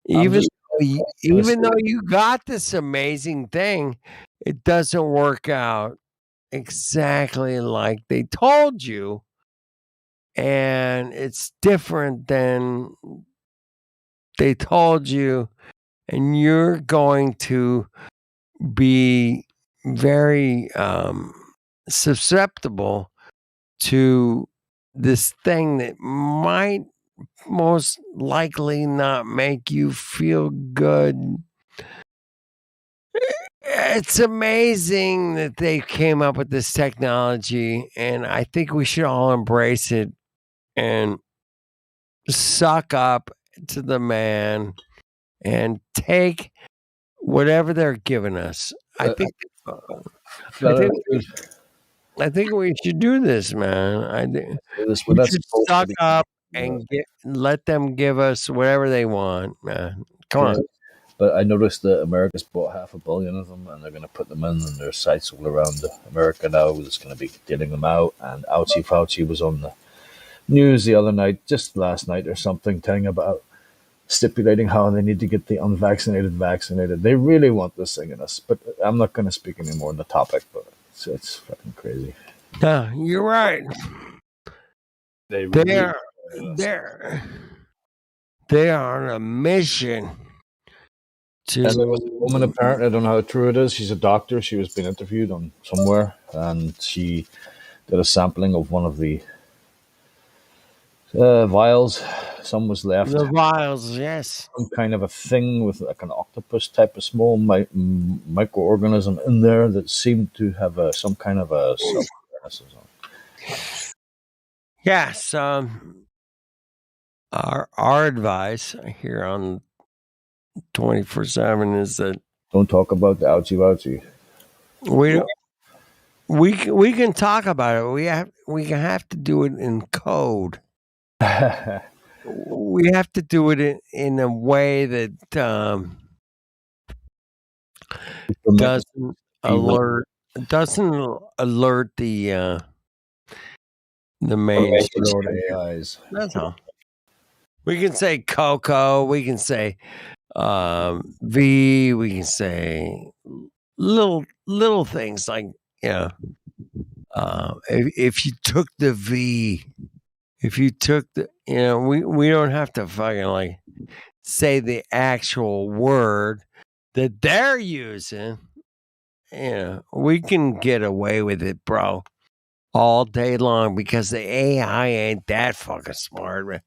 H: even though you got this amazing thing, it doesn't work out exactly like they told you, and it's different than they told you, and you're going to be very susceptible to this thing that might most likely not make you feel good. It's amazing that they came up with this technology, and I think we should all embrace it and suck up to the man and take whatever they're giving us. I think we should do this, man. We should suck up and let them give us whatever they want, man. Come on.
I: But I noticed that America's bought 500 million of them, and they're going to put them in their sites all around America now. It's going to be getting them out. And Fauci was on the news the other night, just last night or something, telling about stipulating how they need to get the unvaccinated vaccinated. They really want this thing in us. But I'm not going to speak anymore on the topic, but it's fucking crazy.
H: No, you're right. They are on a mission.
I: And there was a woman, apparently, I don't know how true it is. She's a doctor. She was being interviewed on somewhere, and she did a sampling of one of the vials. Some was left.
H: The vials, yes.
I: Some kind of a thing with like an octopus type of small microorganism in there that seemed to have some kind of a self-awareness or something.
H: Yes. Our advice here on 24/7 is that
I: don't talk about the ouchie.
H: We can talk about it. We have to do it in code. We have to do it in a way that doesn't alert the main
I: Lord AIs.
H: That's all. We can say Coco. We can say V. We can say little things like if you took the V, if you took the we don't have to fucking like say the actual word that they're using. We can get away with it, bro, all day long because the AI ain't that fucking smart, man.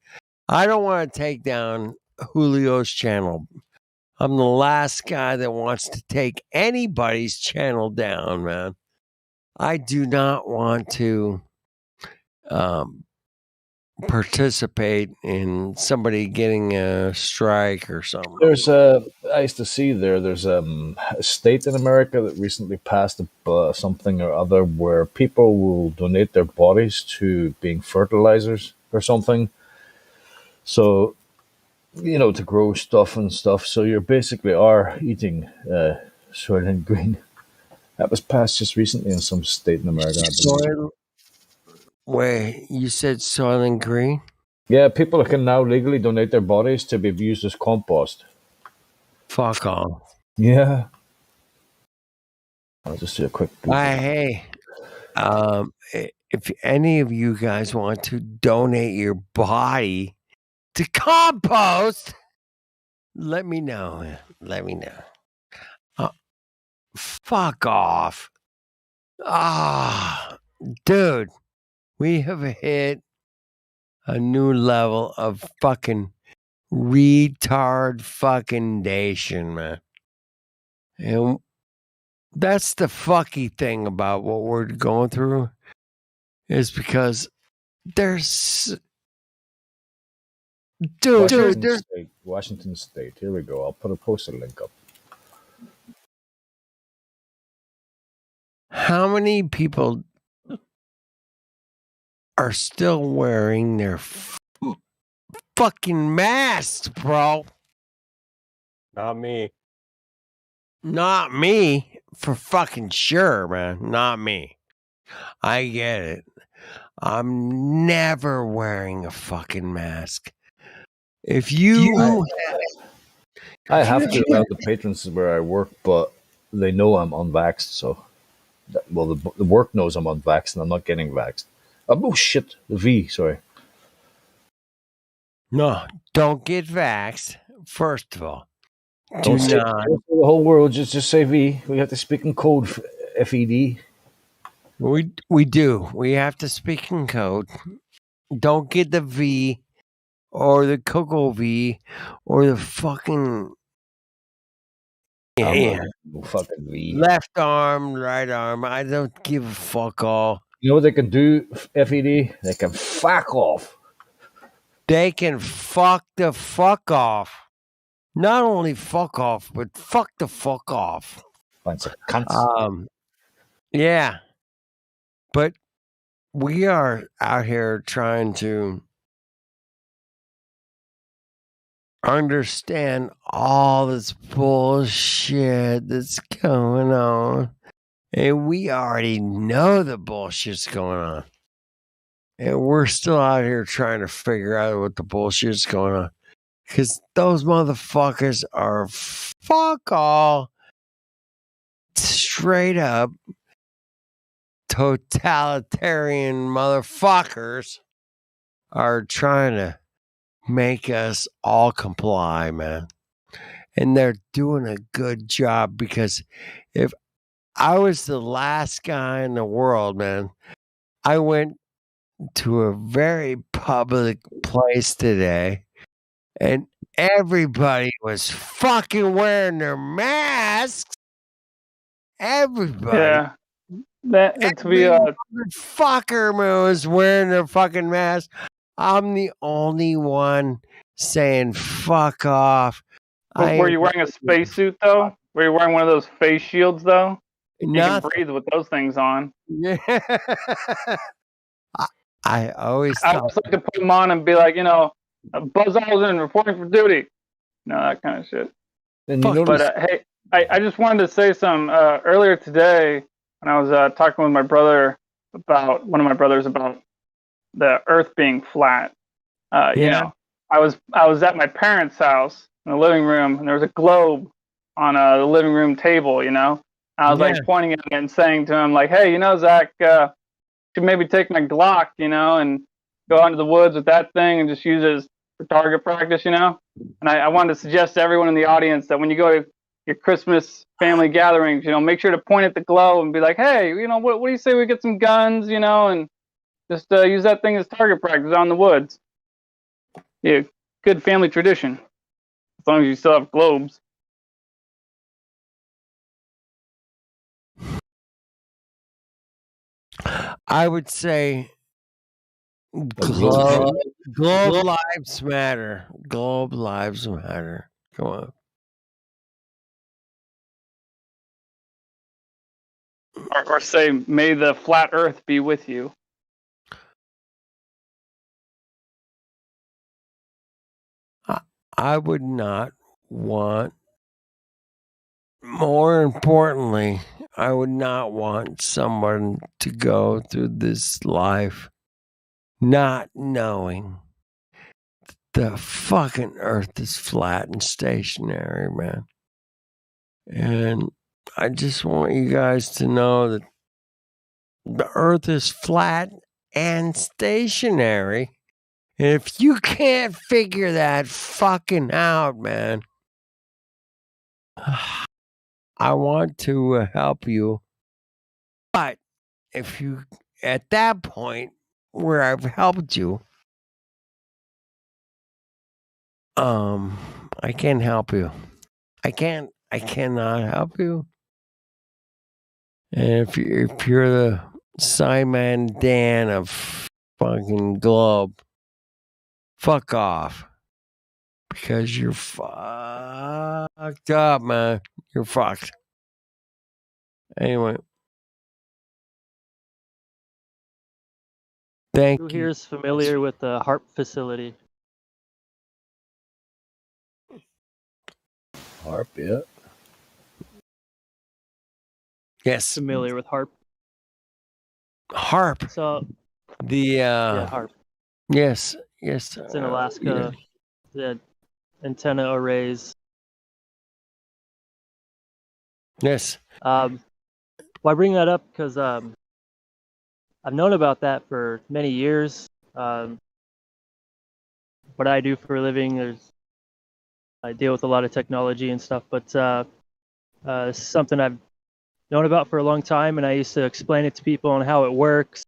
H: I don't want to take down Julio's channel. I'm the last guy that wants to take anybody's channel down, man. I do not want to participate in somebody getting a strike or something.
I: There's I used to see there's a state in America that recently passed something or other where people will donate their bodies to being fertilizers or something. So, to grow stuff and stuff. So you basically are eating Soylent Green. That was passed just recently in some state in America.
H: Wait, you said Soylent Green?
I: Yeah, people can now legally donate their bodies to be used as compost.
H: Fuck off.
I: Yeah. I'll just do a quick Google.
H: Hey, if any of you guys want to donate your body to compost, let me know. Let me know. Fuck off. Dude, we have hit a new level of fucking retard fucking nation, man. And that's the fucky thing about what we're going through is because there's
I: Washington State. Here we go. I'll post a link up.
H: How many people are still wearing their fucking masks, bro?
K: Not me.
H: Not me, for fucking sure, man. Not me. I get it. I'm never wearing a fucking mask. If you
I: I have to around the patrons where I work, but they know I'm unvaxxed, so the work knows I'm unvaxxed and I'm not getting vaxxed. Oh shit, the V, sorry.
H: No, don't get vaxxed, first of all.
I: Don't say the whole world, just say V. We have to speak in code FED.
H: We do. We have to speak in code. Don't get the V or the Coco V or the fucking
I: fucking V.
H: Left arm, right arm. I don't give a fuck all.
I: You know what they can do, FED? They can fuck off.
H: They can fuck the fuck off. Not only fuck off, but fuck the fuck off.
I: Bunch of cunts.
H: Yeah. But we are out here trying to understand all this bullshit that's going on. And we already know the bullshit's going on. And we're still out here trying to figure out what the bullshit's going on. Because those motherfuckers are fuck all straight up totalitarian motherfuckers are trying to make us all comply, man. And they're doing a good job because if I was the last guy in the world, man, I went to a very public place today and everybody was fucking wearing their masks. Everybody.
N: Yeah.
H: Every motherfucker was wearing their fucking mask. I'm the only one saying fuck off.
N: Were you wearing a spacesuit though? Were you wearing one of those face shields though? You can breathe with those things on.
H: Yeah. I always
N: I like to put them on and be like, Buzz Aldrin reporting for duty. No, that kind of shit.
I: And you notice,
N: hey, I just wanted to say some earlier today when I was talking with my brother about one of my brothers about the Earth being flat. You
H: Yeah.
N: know, I was at my parents' house in the living room, and there was a globe on the living room table. You know, I was
H: Yeah.
N: like pointing at it and saying to him like, "Hey, you know, Zach, should maybe take my Glock, you know, and go into the woods with that thing and just use it as for target practice, you know." And I wanted to suggest to everyone in the audience that when you go to your Christmas family gatherings, you know, make sure to point at the globe and be like, "Hey, you know, what do you say we get some guns, you know, and just use that thing as target practice out in the woods." Yeah, good family tradition, as long as you still have globes.
H: I would say
I: globe.
H: globe lives matter. Globe lives matter. Come on.
N: Or say, "May the flat Earth be with you."
H: I would not want, more importantly, I would not want someone to go through this life not knowing the fucking earth is flat and stationary, man. And I just want you guys to know that the earth is flat and stationary. And if you can't figure that fucking out, man, I want to help you. But if you, at that point where I've helped you, I can't help you. I cannot help you. And if you're the Simon Dan of fucking Globe, fuck off. Because you're fucked up, man. You're fucked. Anyway. Thank
G: Who
H: you.
G: here is familiar with the HARP facility?
I: HARP, yeah.
H: Yes.
G: Familiar with HARP?
H: HARP.
G: So
H: yeah,
G: HARP.
H: Yes.
G: It's in Alaska. The antenna arrays.
H: Yes.
G: Well, I bring that up because I've known about that for many years. What I do for a living, I deal with a lot of technology and stuff, but it's something I've known about for a long time, and I used to explain it to people on how it works.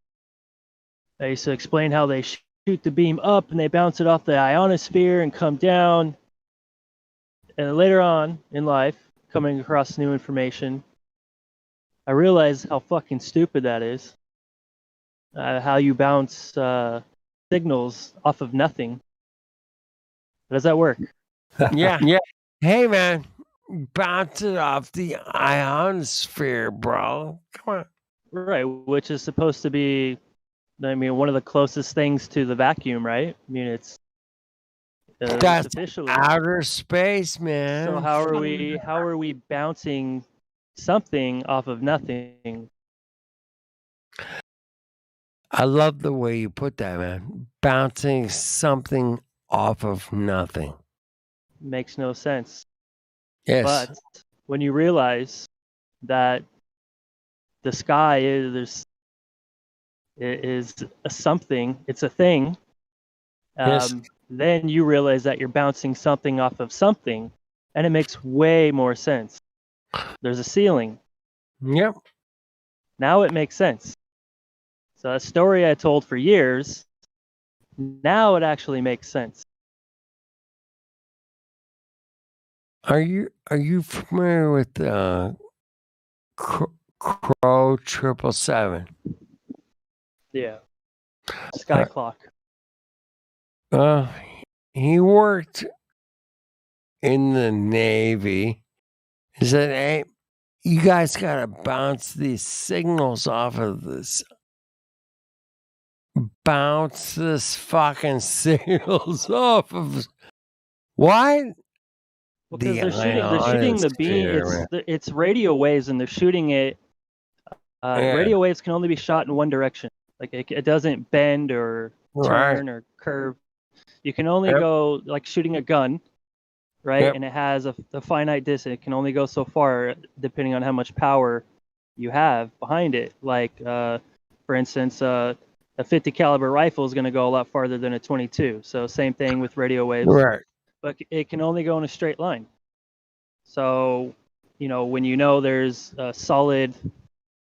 G: I used to explain how they shoot the beam up and they bounce it off the ionosphere and come down. And later on in life, coming across new information, I realized how fucking stupid that is. How you bounce signals off of nothing. How does that work?
H: Yeah. Hey, man, bounce it off the ionosphere, bro. Come on.
G: Right, which is supposed to be, one of the closest things to the vacuum, right? I mean, it's
H: That's
G: officially
H: outer space, man.
G: So how are we bouncing something off of nothing?
H: I love the way you put that, man. Bouncing something off of nothing.
G: Makes no sense.
H: Yes.
G: But when you realize that the sky is a something, it's a thing,
H: Yes.
G: then you realize that you're bouncing something off of something, and it makes way more sense. There's a ceiling.
H: Yep.
G: Now it makes sense. So a story I told for years, now it actually makes sense.
H: Are you familiar with Crow 777?
G: Yeah. Sky clock.
H: He worked in the Navy. He said, "Hey, you guys gotta bounce these signals off of this. Bounce this fucking signals off of what?
G: Because they're shooting the beam. It's radio waves, and they're shooting it. Radio waves can only be shot in one direction. Like it doesn't bend or turn or curve. You can only go like shooting a gun, right?
H: Yep.
G: And it has a finite distance. It can only go so far depending on how much power you have behind it. Like for instance, a 50 caliber rifle is going to go a lot farther than a 22. So same thing with radio waves.
H: Right.
G: But it can only go in a straight line. So, when there's a solid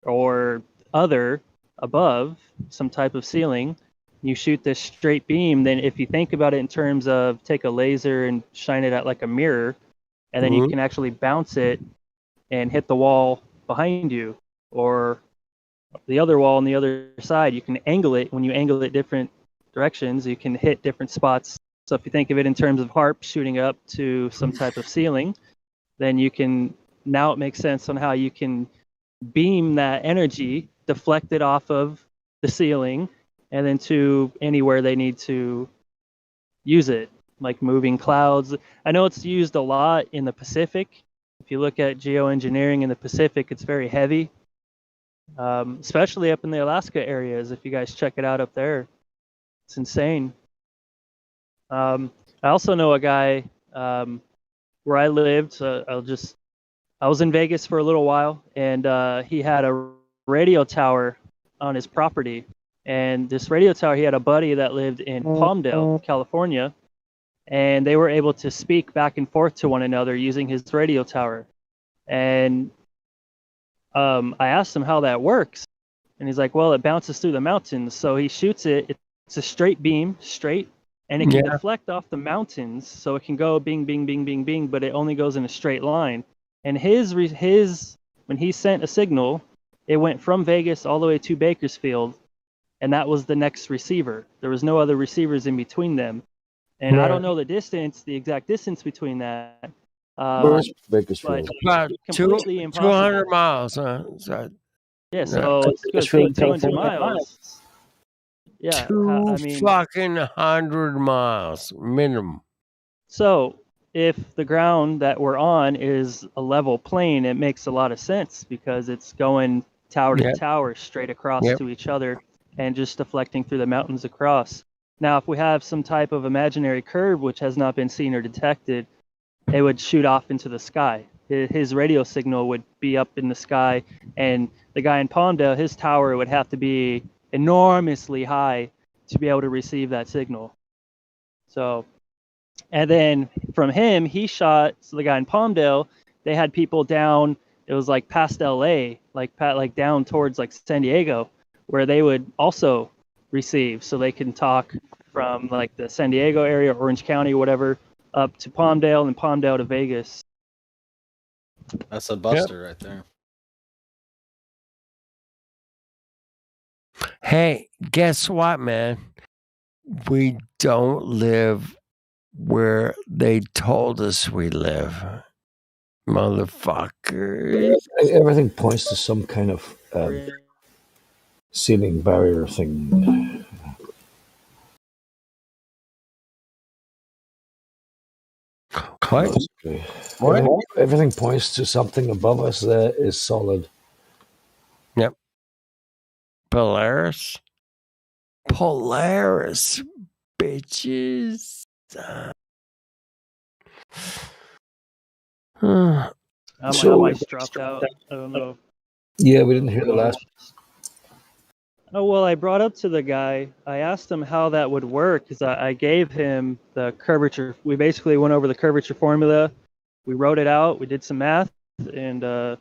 G: or other above some type of ceiling, you shoot this straight beam, then if you think about it in terms of take a laser and shine it at like a mirror, and then you can actually bounce it and hit the wall behind you or the other wall on the other side. You can angle it. When you angle it different directions, you can hit different spots. So if you think of it in terms of harp shooting up to some type of ceiling, then now it makes sense on how you can beam that energy, deflect it off of the ceiling, and then to anywhere they need to use it, like moving clouds. I know it's used a lot in the Pacific. If you look at geoengineering in the Pacific, it's very heavy, especially up in the Alaska areas. If you guys check it out up there, it's insane. I also know a guy where I lived. I was in Vegas for a little while, and he had a radio tower on his property. And this radio tower, he had a buddy that lived in Palmdale, California, and they were able to speak back and forth to one another using his radio tower. And I asked him how that works, and he's like, well, it bounces through the mountains. So he shoots it. It's a straight beam, and it can deflect off the mountains, so it can go bing, bing, bing, bing, bing, but it only goes in a straight line. And his when he sent a signal, it went from Vegas all the way to Bakersfield, and that was the next receiver. There was no other receivers in between them. And I don't know the exact distance between that.
I: Where's Bakersfield?
H: About
G: completely impossible.
H: 200 miles.
G: Yeah, so it's good. 200 miles. Yeah,
H: fucking 100 miles minimum.
G: So if the ground that we're on is a level plane, it makes a lot of sense because it's going tower to tower straight across to each other and just deflecting through the mountains across. Now, if we have some type of imaginary curve which has not been seen or detected, it would shoot off into the sky. His radio signal would be up in the sky, and the guy in Palmdale, his tower would have to be enormously high to be able to receive that signal. So, and then from him, he shot, so the guy in Palmdale, they had people down, it was like past LA, like down towards like San Diego, where they would also receive, so they can talk from like the San Diego area, Orange County, whatever, up to Palmdale, and Palmdale to Vegas.
L: That's a buster right there.
H: Hey, guess what, man? We don't live where they told us we live. Motherfuckers.
I: Everything points to some kind of ceiling barrier thing.
H: What?
I: Everything points to something above us that is solid.
H: Yep. Polaris, bitches.
G: My voice dropped out. I don't know.
I: Yeah, we didn't hear the last.
G: Oh, well, I brought up to the guy, I asked him how that would work, because I gave him the curvature. We basically went over the curvature formula. We wrote it out. We did some math, and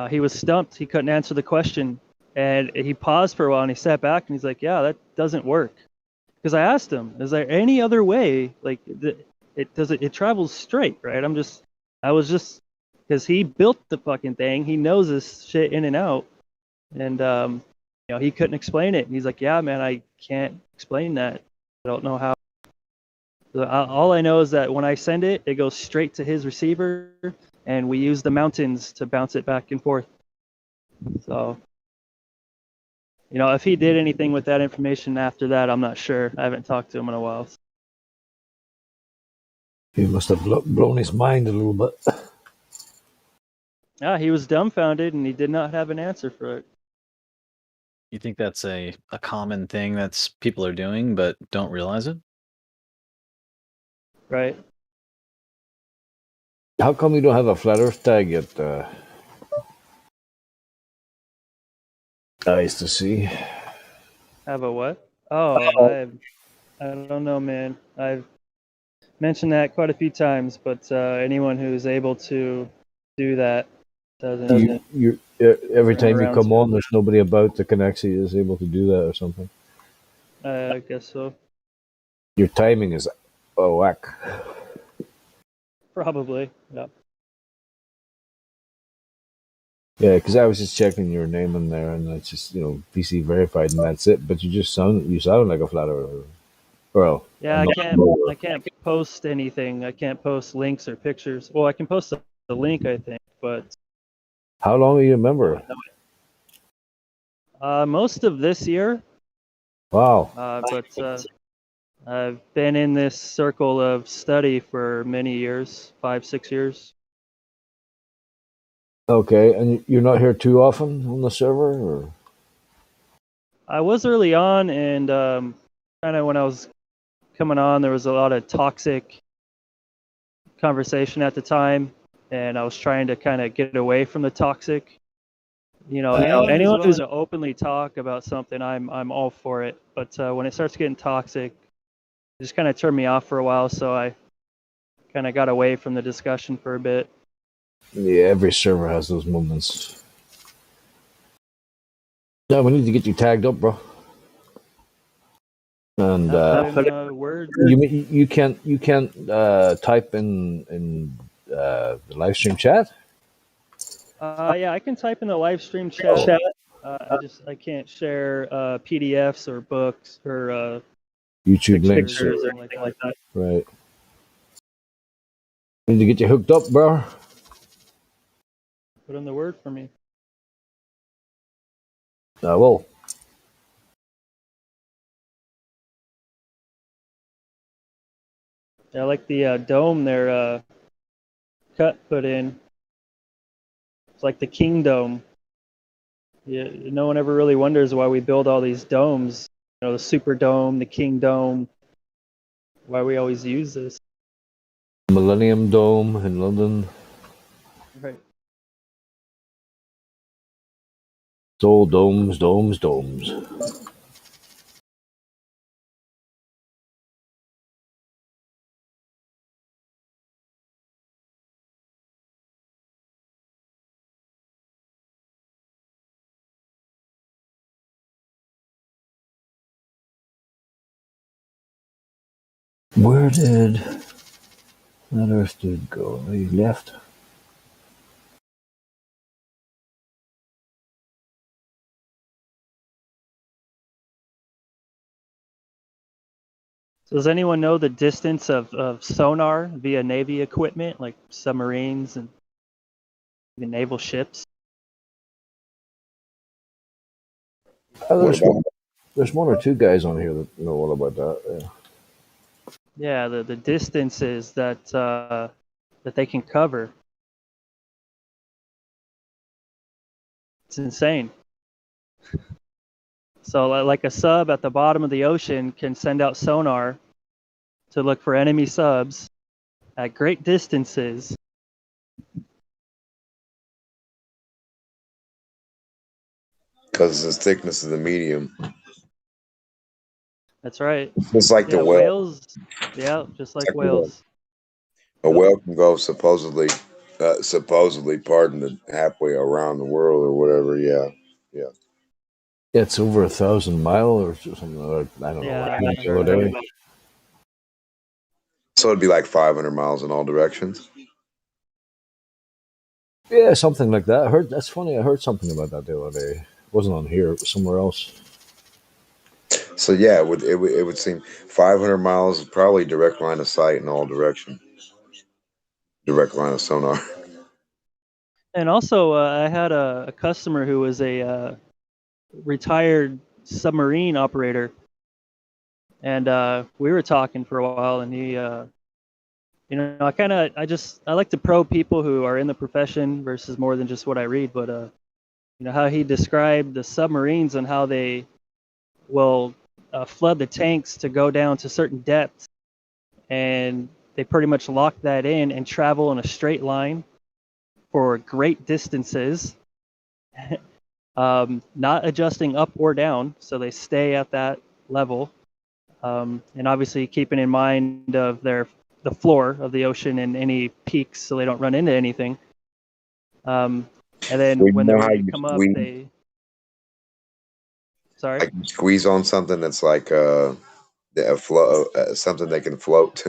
G: he was stumped. He couldn't answer the question. And he paused for a while, and he sat back, and he's like, yeah, that doesn't work. Because I asked him, is there any other way? Like, it travels straight, right? Because he built the fucking thing. He knows this shit in and out. And, he couldn't explain it. And he's like, yeah, man, I can't explain that. I don't know how. All I know is that when I send it, it goes straight to his receiver, and we use the mountains to bounce it back and forth. So, if he did anything with that information after that, I'm not sure. I haven't talked to him in a while.
I: He must have blown his mind a little bit.
G: Yeah, he was dumbfounded and he did not have an answer for it.
L: You think that's a common thing that's people are doing but don't realize it?
G: Right.
I: How come you don't have a flat Earth tag yet? Nice to see.
G: Have a what? Oh, I don't know, man. I've mentioned that quite a few times, but anyone who's able to do that doesn't
I: Every
G: run
I: time you
G: around
I: come
G: to
I: on, there's nobody about that can actually is able to do that or something.
G: I guess so.
I: Your timing is whack.
G: Probably. Yeah.
I: Yeah, because I was just checking your name in there, and it's just PC verified, and that's it. But you sound like a flat earther. Well,
G: Yeah, I can't post anything. I can't post links or pictures. Well, I can post the link, I think, but
I: How long are you a member?
G: most of this year.
I: Wow.
G: But I've been in this circle of study for many years, 5-6 years.
I: Okay, and you're not here too often on the server, or?
G: I was early on, and kind of when I was coming on, there was a lot of toxic conversation at the time, and I was trying to kind of get away from the toxic. Anyone who's willing to openly talk about something, I'm all for it. But when it starts getting toxic, it just kind of turned me off for a while, so I kind of got away from the discussion for a bit.
I: Yeah, every server has those moments. Yeah, we need to get you tagged up, bro. And you can't type in the live stream chat.
G: Yeah, I can type in the live stream chat. I can't share PDFs or books or
I: YouTube links
G: or anything like that.
I: Right. Need to get you hooked up, bro.
G: Put in the word for me.
I: I will.
G: Yeah, I like the dome there Cut put in. It's like the King Dome. Yeah, no one ever really wonders why we build all these domes. The Super Dome, the King Dome. Why we always use this.
I: Millennium Dome in London.
G: Right.
I: It's all domes. Where did that Earth dude go? He left.
G: So does anyone know the distance of sonar via Navy equipment, like submarines and even naval ships?
I: There's one or two guys on here that know all about that. Yeah.
G: Yeah, the distances that they can cover. It's insane. So like a sub at the bottom of the ocean can send out sonar to look for enemy subs at great distances.
S: Because of the thickness of the medium.
G: That's right.
S: Just like the whale.
G: Whales. Yeah, just like whales.
S: A whale can go supposedly, pardon the halfway around the world or whatever. Yeah.
I: It's over 1,000 miles or something. I don't know.
S: So it'd be like 500 miles in all directions.
I: Yeah, something like that. That's funny. I heard something about that the other day. It wasn't on here. It was somewhere else.
S: So yeah, it would seem 500 miles is probably direct line of sight in all directions. Direct line of sonar.
G: And also, I had a customer who was a retired submarine operator, and we were talking for a while, and I like to probe people who are in the profession versus more than just what I read. But how he described the submarines and how they will flood the tanks to go down to certain depths, and they pretty much lock that in and travel in a straight line for great distances, not adjusting up or down, so they stay at that level, and obviously keeping in mind of the floor of the ocean and any peaks so they don't run into anything. And then
C: Well, you
G: when
C: know
G: they're
C: how
G: ready to
C: you
G: come up,
C: squeeze,
G: sorry.
C: like you squeeze on something that's like a flow, something that can float.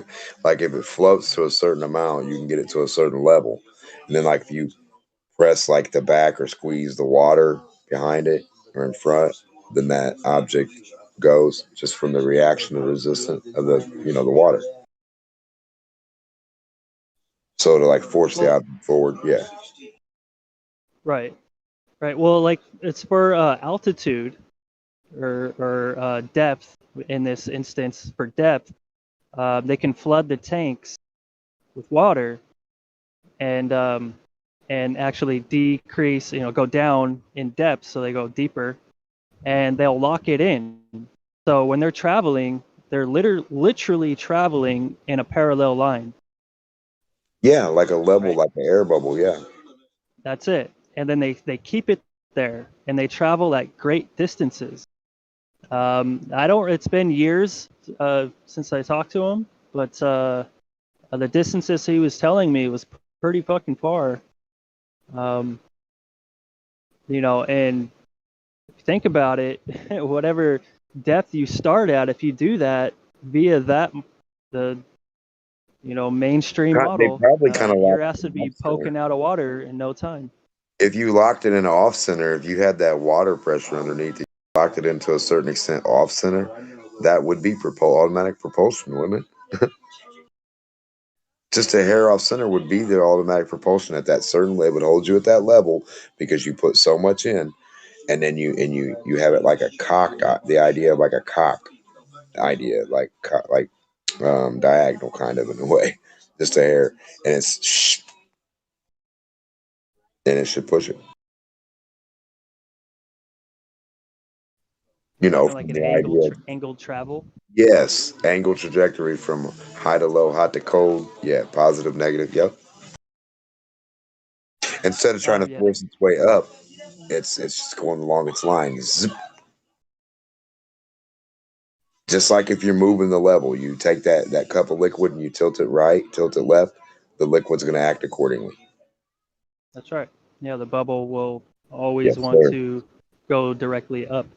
C: Like if it floats to a certain amount, you can get it to a certain level, and then like if you press like the back or squeeze the water behind it or in front, then that object goes just from the reaction of resistance of the water. So to like force the
G: Well,
C: object forward, yeah.
G: right. Right. Well, like it's for altitude or depth. In this instance, for depth, they can flood the tanks with water and actually decrease, go down in depth, so they go deeper, and they'll lock it in. So when they're traveling, they're literally traveling in a parallel line.
C: Yeah, like a level,
G: Right.
C: like an air bubble, yeah.
G: That's it. And then they keep it there, and they travel at great distances. I don't. It's been years since I talked to him, but the distances he was telling me was pretty fucking far. Um, and if you think about it, whatever depth you start at, if you do that via the mainstream
C: They
G: model,
C: probably kind of
G: your
C: locked
G: ass
C: it
G: would
C: in
G: be
C: off center.
G: poking out of water in no time.
C: If you locked it in off center, if you had that water pressure underneath it, locked it into a certain extent off center, that would be automatic propulsion, wouldn't it? Just a hair off center would be the automatic propulsion at that certain level. It would hold you at that level because you put so much in, and then you have it like a cocked. The idea of like a cock idea, like diagonal kind of in a way, just a hair, and and it should push it.
G: Talking like
C: From
G: an
C: the idea of,
G: angled travel.
C: yes, angle trajectory from high to low, hot to cold. Yeah, positive, negative. Yep. Instead of trying to
G: Yeah.
C: force its way up, it's just going along its line. Zip. Just like if you're moving the level, you take that cup of liquid and you tilt it right, tilt it left, the liquid's going to act accordingly.
G: That's right. Yeah, the bubble will always
C: Yes,
G: want
C: sir.
G: to go directly up.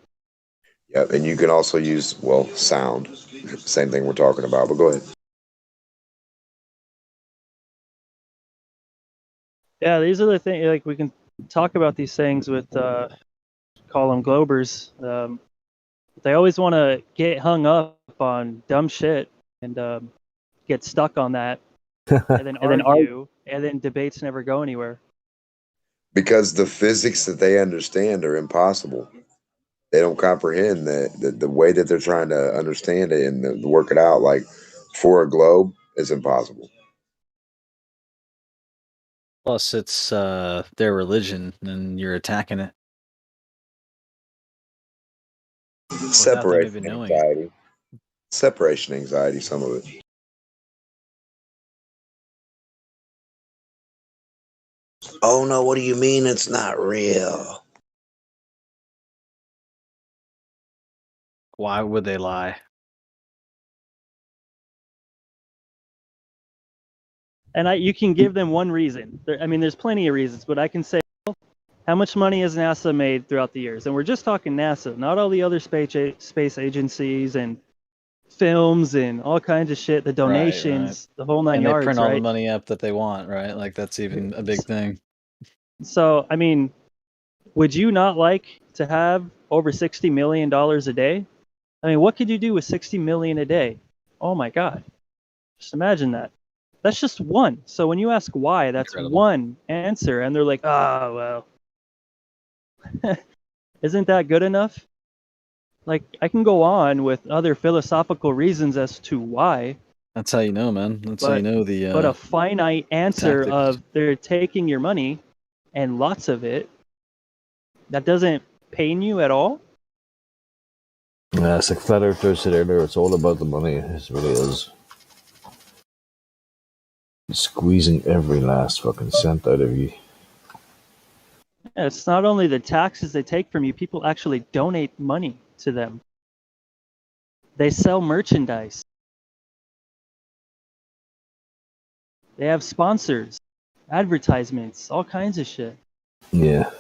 C: Yep, and you can also use sound. Same thing we're talking about. But go ahead.
G: Yeah, these are the things. Like we can talk about these things with call them Globers. They always want to get hung up on dumb shit and get stuck on that, and then argue, and then debates never go anywhere.
C: Because the physics that they understand are impossible. They don't comprehend the way that they're trying to understand it and work it out. Like for a globe is impossible.
L: Plus, it's their religion, and you're attacking it without them even
C: Separation
L: knowing it.
C: anxiety. Separation anxiety, some of it. Oh no, what do you mean it's not real?
L: Why would they lie?
G: And you can give them one reason. There's plenty of reasons, but I can say, how much money has NASA made throughout the years? And we're just talking NASA, not all the other space agencies and films and all kinds of shit, the donations, the whole nine
L: And they
G: yards,
L: print all the
G: right?
L: money up that they want, right? Like that's even a big thing.
G: So, would you not like to have over $60 million a day? What could you do with $60 million a day? Oh my God. Just imagine that. That's just one. So when you ask why, that's
L: Incredible.
G: one answer. And they're like, oh, well, isn't that good enough? Like, I can go on with other philosophical reasons as to why.
L: That's how you know, man. That's how you know the.
G: But a finite answer
L: tactics.
G: of they're taking your money, and lots of it. That doesn't pain you at all.
I: Yeah, it's like Flat Earth said earlier. It's all about the money. It really is. Squeezing every last fucking cent out of you.
G: Yeah, it's not only the taxes they take from you. People actually donate money to them. They sell merchandise. They have sponsors, advertisements, all kinds of shit.
I: Yeah.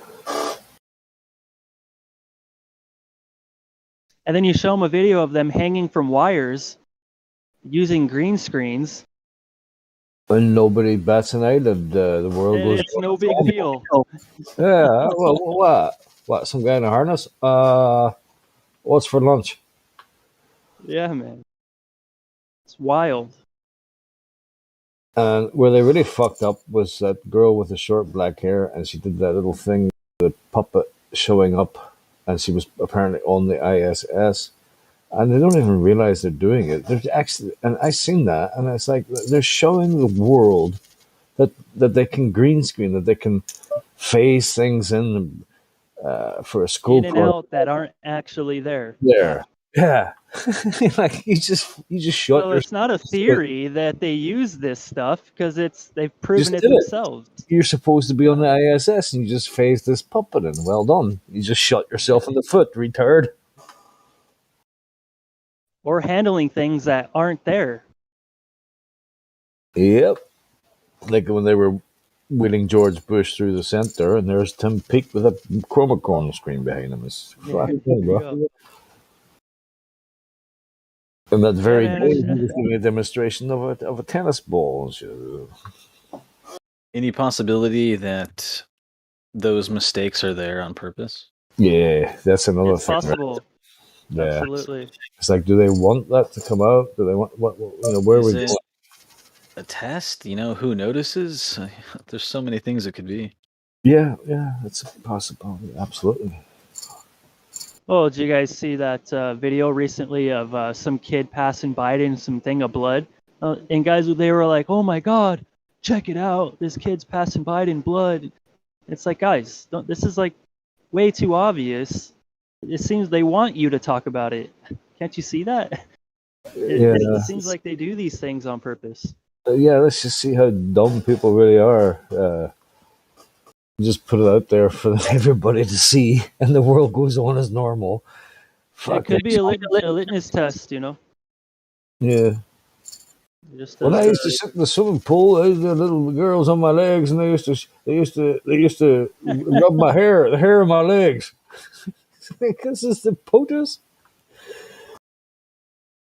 G: And then you show them a video of them hanging from wires using green screens.
I: And nobody bats an eyelid. The world goes.
G: It's no big deal.
I: Yeah. Well, what? Some guy in a harness? What's for lunch?
G: Yeah, man. It's wild.
I: And where they really fucked up was that girl with the short black hair, and she did that little thing, the puppet showing up, and she was apparently on the ISS, and they don't even realize they're doing it. They're actually, and I seen that, and it's like they're showing the world that they can green screen, that they can phase things in for a school
G: In and out that aren't actually there.
I: there. Yeah. Like you just shut
G: So
I: your.
G: it's not a theory that they use this stuff because they've proven it
I: did
G: themselves.
I: You're supposed to be on the ISS and you just phased this puppet in. Well done. You just shot yourself in the foot, retard.
G: Or handling things that aren't there.
I: Yep. Like when they were wheeling George Bush through the center, and there's Tim Peake with a chroma corner screen behind him. It's fucking cool, bro. And that very day, he was doing a demonstration of a tennis ball and shit.
L: Any possibility that those mistakes are there on purpose?
I: Yeah, that's another
G: It's
I: thing.
G: possible.
I: Right? Yeah.
G: Absolutely.
I: It's like, do they want that to come out? Do they want what where
L: Is
I: we
L: it
I: going?
L: a test? Who notices? There's so many things it could be.
I: Yeah, it's a possibility. Absolutely.
G: Oh, did you guys see that video recently of some kid passing Biden some thing of blood? And guys, they were like, "Oh my God, check it out! This kid's passing Biden blood." It's like, guys, this is like way too obvious. It seems they want you to talk about it. Can't you see that? It seems like they do these things on purpose.
I: Yeah, let's just see how dumb people really are. Just put it out there for everybody to see, and the world goes on as normal.
G: It could be a litmus test,
I: Yeah.
G: Just
I: When I used to sit in the swimming pool, there were little girls on my legs, and they used to rub my hair, the hair on my legs. Because it's the POTUS.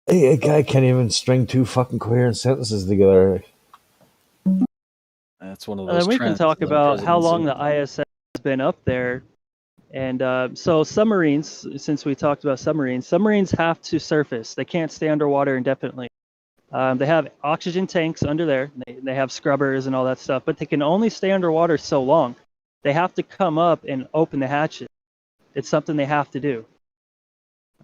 I: Hey, a guy can't even string two fucking coherent sentences together.
L: That's one of those.
G: We can talk about how long the ISS has been up there. And so submarines, since we talked about submarines have to surface. They can't stay underwater indefinitely. They have oxygen tanks under there. They have scrubbers and all that stuff, but they can only stay underwater so long. They have to come up and open the hatches. It's something they have to do.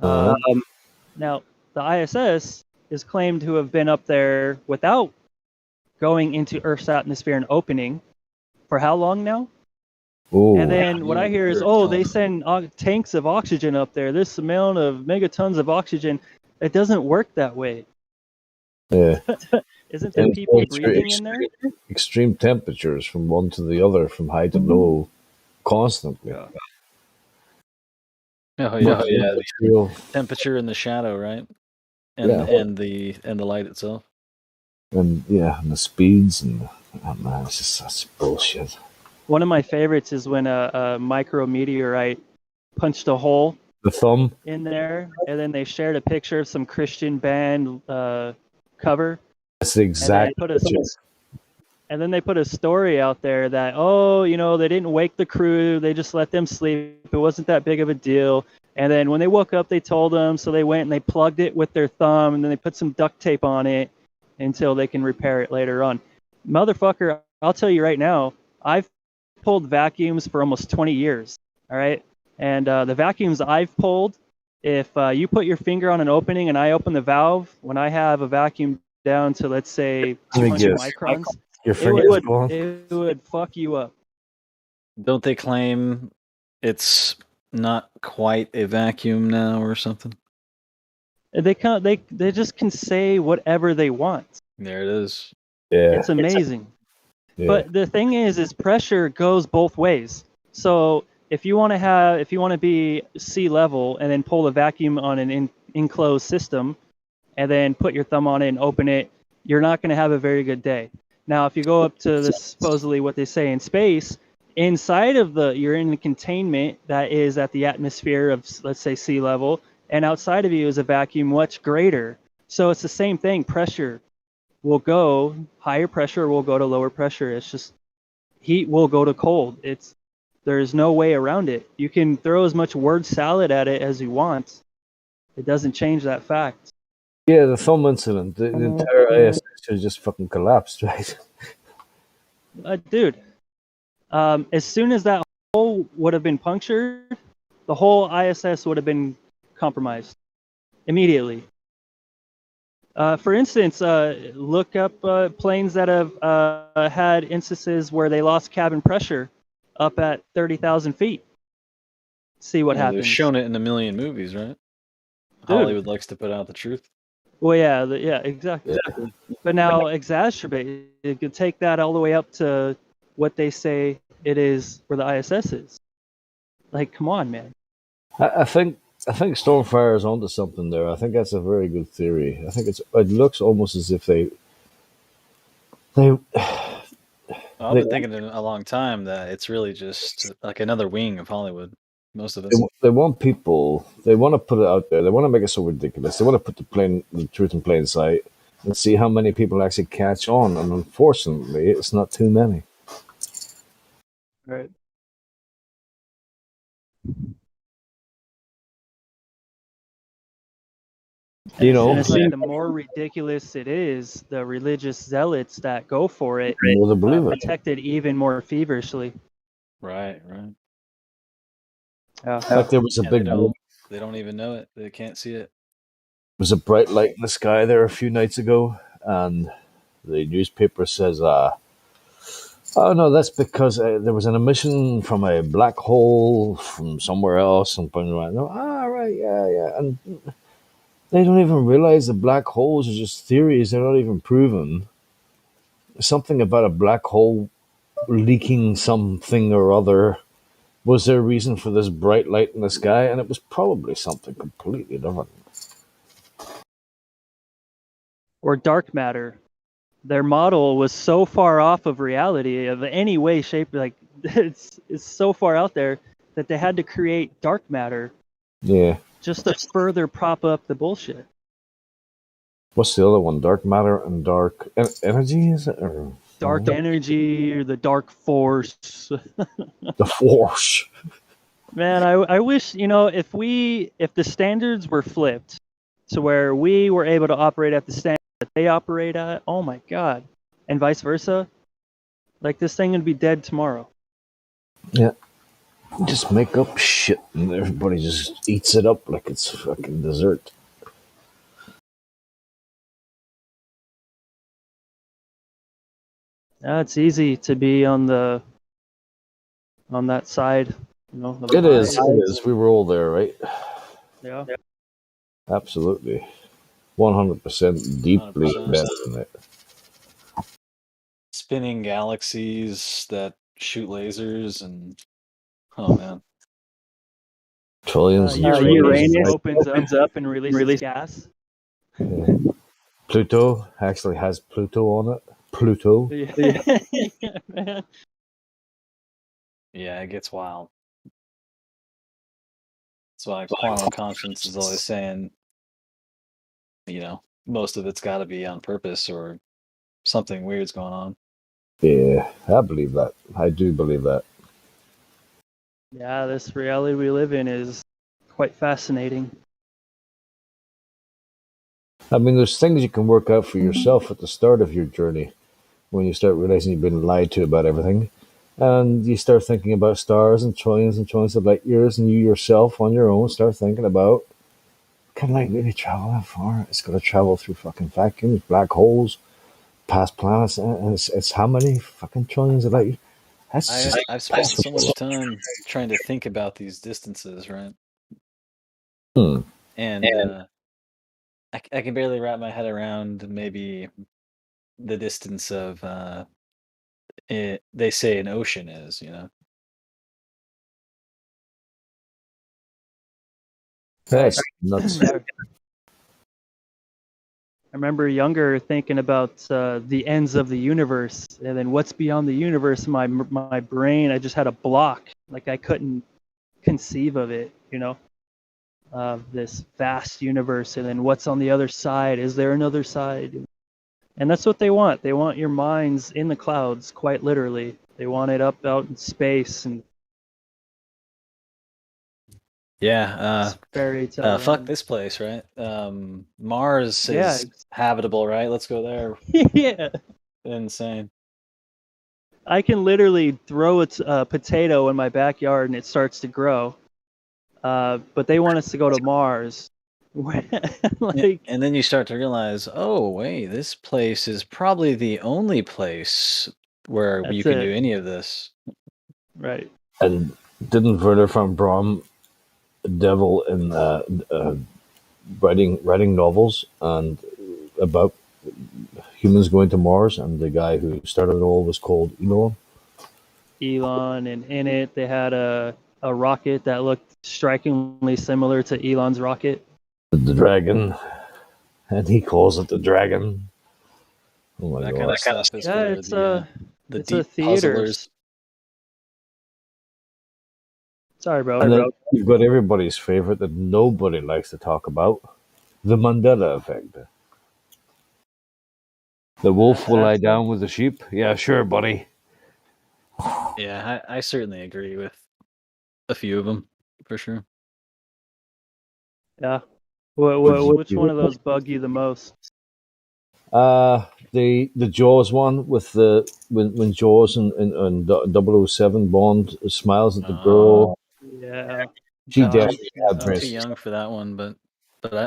G: Now, the ISS is claimed to have been up there without going into Earth's atmosphere and opening for how long now?
I: Ooh.
G: And then what I hear is, they send tanks of oxygen up there, this amount of megatons of oxygen. It doesn't work that way.
I: Yeah.
G: Isn't there people breathing in there?
I: Extreme temperatures from one to the other, from high to low, constantly.
L: Oh yeah, the temperature and the shadow, right? And the light itself.
I: And and the speeds and it's just such bullshit.
G: One of my favorites is when a micrometeorite punched a hole
I: the thumb
G: in there, and then they shared a picture of some Christian band cover.
I: That's the exact.
G: And then they put a story out there that, they didn't wake the crew, they just let them sleep. It wasn't that big of a deal. And then when they woke up, they told them, so they went and they plugged it with their thumb, and then they put some duct tape on it until they can repair it later on. Motherfucker, I'll tell you right now, I've pulled vacuums for almost 20 years, all right? And the vacuums I've pulled, if you put your finger on an opening and I open the valve, when I have a vacuum down to, let's say,
I: Let me
G: 200
I: guess.
G: microns,
I: Your
G: it
I: finger's
G: would
I: gone?
G: it would fuck you up.
L: Don't they claim it's not quite a vacuum now or something?
G: They just can say whatever they want.
L: There it is.
I: Yeah.
G: It's amazing.
I: Yeah.
G: But the thing is pressure goes both ways. So if you want to be sea level and then pull a vacuum on an enclosed system and then put your thumb on it and open it, you're not going to have a very good day. Now, if you go up to the supposedly what they say in space, inside of you're in the containment that is at the atmosphere of, let's say, sea level, and outside of you is a vacuum much greater. So it's the same thing. Pressure will go, higher pressure will go to lower pressure. It's just heat will go to cold. There's no way around it. You can throw as much word salad at it as you want. It doesn't change that fact.
I: Yeah, the thumb incident. The entire ISS has just fucking collapsed, right?
G: Dude, as soon as that hole would have been punctured, the whole ISS would have been compromised immediately. For instance, look up planes that have had instances where they lost cabin pressure up at 30,000 feet. See what happens.
L: They've shown it in a million movies, right?
G: Dude.
L: Hollywood likes to put out the truth.
G: Well, yeah, exactly. But now exacerbate. You could take that all the way up to what they say it is where the ISS is. Like, come on, man.
I: I think Stormfire is onto something there. I think that's a very good theory. I think it looks almost as if they
L: Well, I've been thinking a long time that it's really just like another wing of Hollywood. Most of it.
I: They want people. They want to put it out there. They want to make it so ridiculous. They want to put the truth in plain sight and see how many people actually catch on. And unfortunately, it's not too many.
G: Right.
I: You know,
G: and it's like the more ridiculous it is, the religious zealots that go for it
I: More they believe it.
G: protect it even more feverishly.
L: Right.
G: Yeah.
I: In fact, there was a big.
L: They don't even know it. They can't see it.
I: Was a bright light in the sky there a few nights ago, and the newspaper says, "Oh no, that's because there was an emission from a black hole from somewhere else." And right, yeah, and they don't even realize the black holes are just theories; they're not even proven. Something about a black hole leaking something or other was their reason for this bright light in the sky, and it was probably something completely different.
G: Or dark matter. Their model was so far off of reality of any way, shape, like it's so far out there that they had to create dark matter.
I: Yeah.
G: Just to further prop up the bullshit.
I: What's the other one? Dark matter and dark energy, is it? Or
G: dark energy or the dark force?
I: The force.
G: Man, I wish, if the standards were flipped to where we were able to operate at the standard that they operate at, oh my god, and vice versa, like this thing would be dead tomorrow.
I: Yeah. Just make up shit and everybody just eats it up like it's fucking dessert.
G: It's easy to be on that side,
I: It is. We were all there, right?
G: Yeah.
I: Absolutely. 100% deeply
L: 100%.
I: embedded in it.
L: Spinning galaxies that shoot lasers and oh man.
I: Trillions.
G: Uranus opens up and releases gas.
I: Yeah. Pluto actually has Pluto on it. Pluto.
G: Yeah, man.
L: Yeah, it gets wild. That's why quantum conscience is always saying, most of it's got to be on purpose or something weird's going on.
I: Yeah, I believe that. I do believe that.
G: Yeah, this reality we live in is quite fascinating.
I: I mean, there's things you can work out for yourself at the start of your journey when you start realizing you've been lied to about everything. And you start thinking about stars and trillions of light years, and you yourself on your own start thinking about can light really travel that far? It's got to travel through fucking vacuums, black holes, past planets, and it's how many fucking trillions of light? That's just
L: I've spent so
I: impossible.
L: much time trying to think about these distances, right?
I: Hmm.
L: And I can barely wrap my head around maybe the distance of they say an ocean is, you know.
I: That's nuts.
G: I remember younger thinking about the ends of the universe, and then what's beyond the universe. My brain, I just had a block. Like I couldn't conceive of it, you know, of this vast universe, and then what's on the other side? Is there another side? And that's what they want. They want your minds in the clouds, quite literally. They want it up out in space and
L: Yeah,
G: fairy tale
L: fuck
G: land.
L: this place, right? Mars
G: Yeah.
L: is habitable, right? Let's go there.
G: Yeah.
L: Insane.
G: I can literally throw a potato in my backyard and it starts to grow. But they want us to go to Mars.
L: Yeah, and then you start to realize, oh wait, this place is probably the only place where you
G: That's
L: can
G: it.
L: do any of this.
G: Right.
I: And didn't Werner von Braun devil in writing novels and about humans going to Mars, and the guy who started it all was called Elon.
G: Elon, and in it they had a rocket that looked strikingly similar to Elon's rocket.
I: The dragon, and he calls it the dragon. Oh my
L: That
I: god!
L: kind of stuff is
G: Yeah,
L: for
G: it's
L: the
G: it's
L: deep
G: a theaters.
L: puzzlers.
G: Sorry, bro.
I: And then you've got everybody's favorite that nobody likes to talk about: the Mandela effect. The wolf will lie down with the sheep. Yeah, sure, buddy.
L: Yeah, I certainly agree with a few of them for sure.
G: Yeah.
I: Would you-
G: Which one of those bug you the most?
I: The Jaws one with the when Jaws and 007 Bond smiles at the girl.
G: Yeah.
I: She
G: Dolly.
I: definitely had
L: I'm too
I: breasts.
L: young for that one, but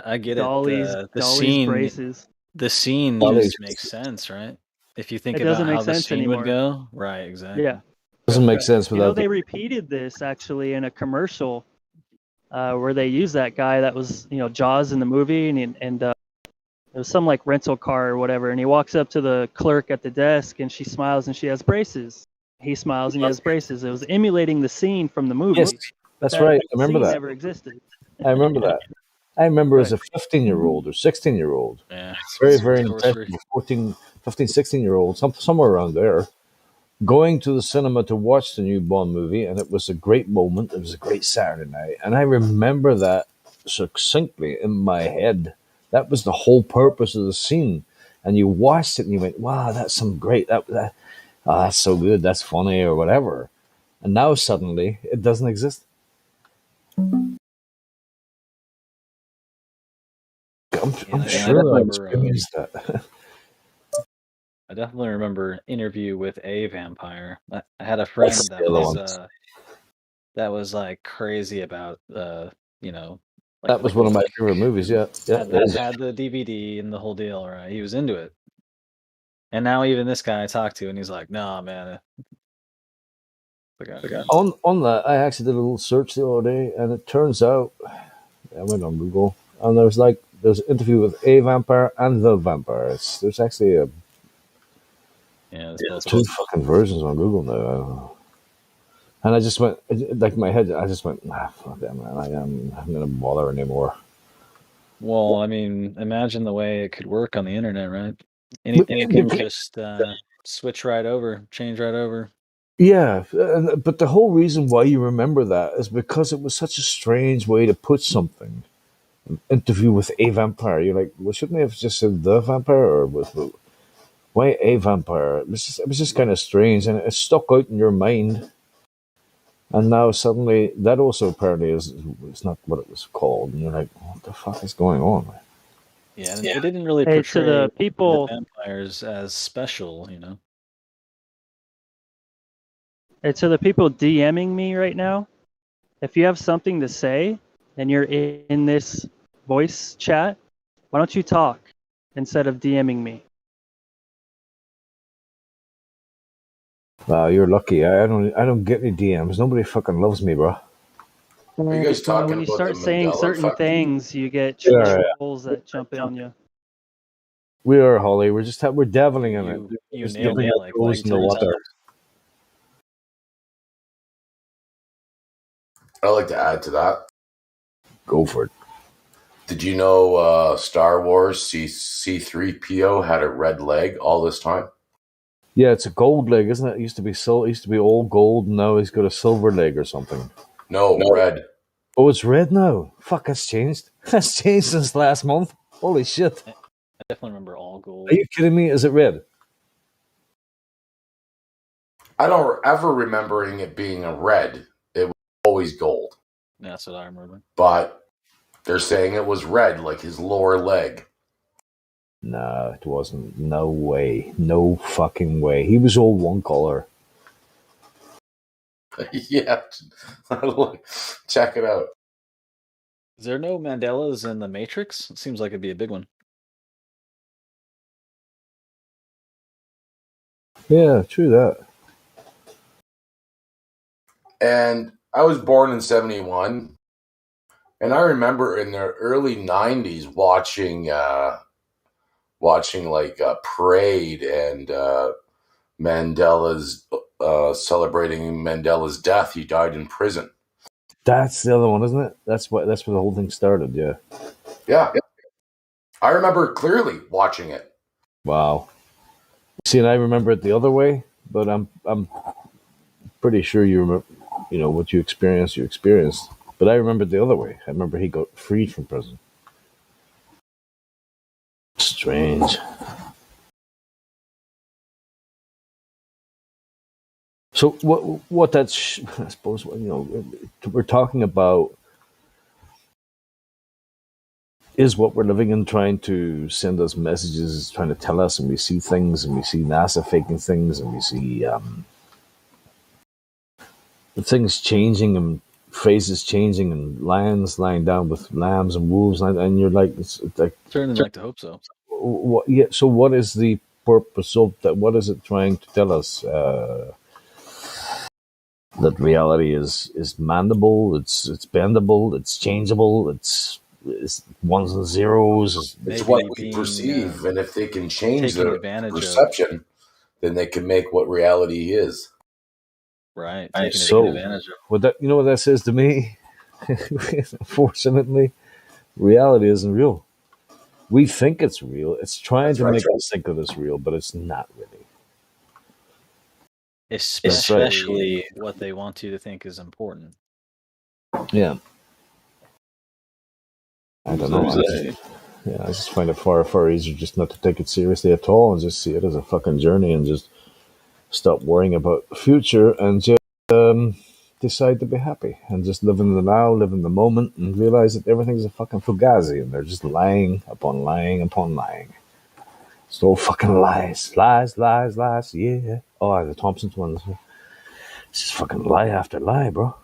L: I get
G: Dolly's
L: it. The
G: Dolly's
L: scene,
G: braces.
L: the scene
I: Dolly's
L: just makes sense, right? If you think
G: It
L: about
G: doesn't make
L: how the
G: sense
L: scene
G: anymore.
L: would go, right? Exactly.
G: Yeah.
I: Doesn't make sense
G: You know,
I: without
G: they repeated this actually in a commercial where they used that guy that was, you know, Jaws in the movie, and it was some like rental car or whatever, and he walks up to the clerk at the desk, and she smiles, and she has braces. He smiles, and he has braces. It was emulating the scene from the movie.
I: Yes, that's right. I remember
G: scene
I: that.
G: never existed.
I: I remember that. I remember as a 15-year-old or 16-year-old,
L: Yeah,
I: very,
L: it's
I: very
L: sorcery.
I: impressive, 14, 15, 16-year-old, somewhere around there, going to the cinema to watch the new Bond movie, and it was a great moment. It was a great Saturday night, and I remember that succinctly in my head. That was the whole purpose of the scene. And you watched it and you went, wow, that's some great, that's so good, that's funny, or whatever. And now suddenly it doesn't exist. I'm sure I experienced that.
L: I definitely remember an interview with a vampire. I had a friend
I: That's
L: that
I: the other
L: was
I: one.
L: like crazy about you know,
I: That was one of my favorite movies. Yeah, yeah.
L: had the DVD and the whole deal. Right, he was into it. And now even this guy I talked to, and he's like, "Nah, man."
I: On that, I actually did a little search the other day, and it turns out I went on Google, and there's an interview with a vampire and the vampires. There's actually two fucking versions on Google now. And I just went, like my head, I just went, nah, fuck that, man. I'm gonna bother anymore.
L: Well, I mean, imagine the way it could work on the internet, right? Anything can just switch right over, change right over.
I: Yeah, but the whole reason why you remember that is because it was such a strange way to put something. An interview with a vampire. You're like, well, shouldn't they have just said the vampire, or why a vampire? It was just kind of strange, and it stuck out in your mind. And now suddenly, that also apparently is not what it was called, and you're like, what the fuck is going on?
L: Yeah, and it didn't really
G: Hey,
L: portray
G: to the people,
L: vampires as special, you know.
G: hey, to the people DMing me right now, if you have something to say and you're in this voice chat. Why don't you talk instead of DMing me?
I: Wow, you're lucky. I don't get any DMs. Nobody fucking loves me, bro.
R: Are you guys talking
G: When you
R: about the
G: start saying
R: Mandela
G: certain
R: effect?
G: things, you get
I: Yeah,
G: trolls that jump in on you.
I: we are, Holly. We're deviling in it.
L: You
I: Just
L: nailed
I: dipping
L: it
I: our
L: like
I: toes in the
L: 3
I: water.
L: times.
R: I'd like to add to that.
I: Go for it.
R: Did you know Star Wars C3PO had a red leg all this time?
I: Yeah, it's a gold leg, isn't it? It used to be all gold, and now he's got a silver leg or something.
R: No, red.
I: Oh, it's red now. Fuck, that's changed. That's changed since last month. Holy shit.
L: I definitely remember all gold.
I: Are you kidding me? Is it red?
R: I don't ever remembering it being a red. It was always gold.
L: That's what I remember.
R: But they're saying it was red, like his lower leg.
I: No, it wasn't. No way. No fucking way. He was all one color.
R: Yeah. Check it out.
L: Is there no Mandelas in the Matrix? It seems like it'd be a big one.
I: Yeah, true that.
R: And I was born in 71. And I remember in the early 90s watching like Parade and Mandela's celebrating Mandela's death. He died in prison.
I: That's the other one, isn't it? That's where the whole thing started, yeah.
R: Yeah. I remember clearly watching it.
I: Wow. See, and I remember it the other way, but I'm pretty sure you remember, what you experienced. But I remember it the other way. I remember he got freed from prison. Strange. So what that's, I suppose, we're talking about is what we're living in trying to send us messages, trying to tell us, and we see things, and we see NASA faking things, and we see things changing and faces changing and lions lying down with lambs and wolves, and you're like, it's like
L: Certainly like to hope so.
I: What, yeah. So what is the purpose of that? What is it trying to tell us? That reality is mendable, it's bendable, it's changeable, it's ones and zeros.
R: It's what we perceive, and if they can change their perception, then they can make what reality is.
L: Right.
I: So what that, what that says to me, unfortunately, reality isn't real. We think it's real. It's trying to make us think that it's real, but it's not really.
L: Especially what they want you to think is important.
I: Yeah. I don't know. I just find it far, far easier just not to take it seriously at all and just see it as a fucking journey and just stop worrying about the future and just decide to be happy and just live in the now, live in the moment, and realize that everything's a fucking fugazi and they're just lying upon lying upon lying. It's all fucking lies. Lies, lies, lies. Yeah. Oh, the Thompsons ones. It's just fucking lie after lie, bro.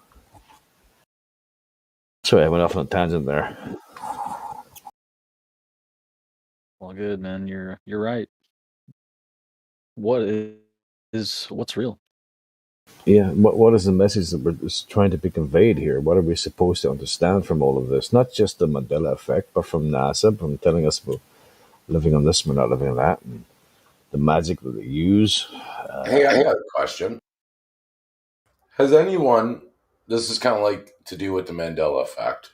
I: Sorry, I went off on a tangent there.
L: All good, man. You're right. What's real?
I: Yeah, what is the message that we're trying to be conveyed here? What are we supposed to understand from all of this? Not just the Mandela effect, but from NASA, from telling us about living on this, we're not living on that, and the magic that they use.
R: Hey, I got a question. Has anyone, this is kind of like to do with the Mandela effect,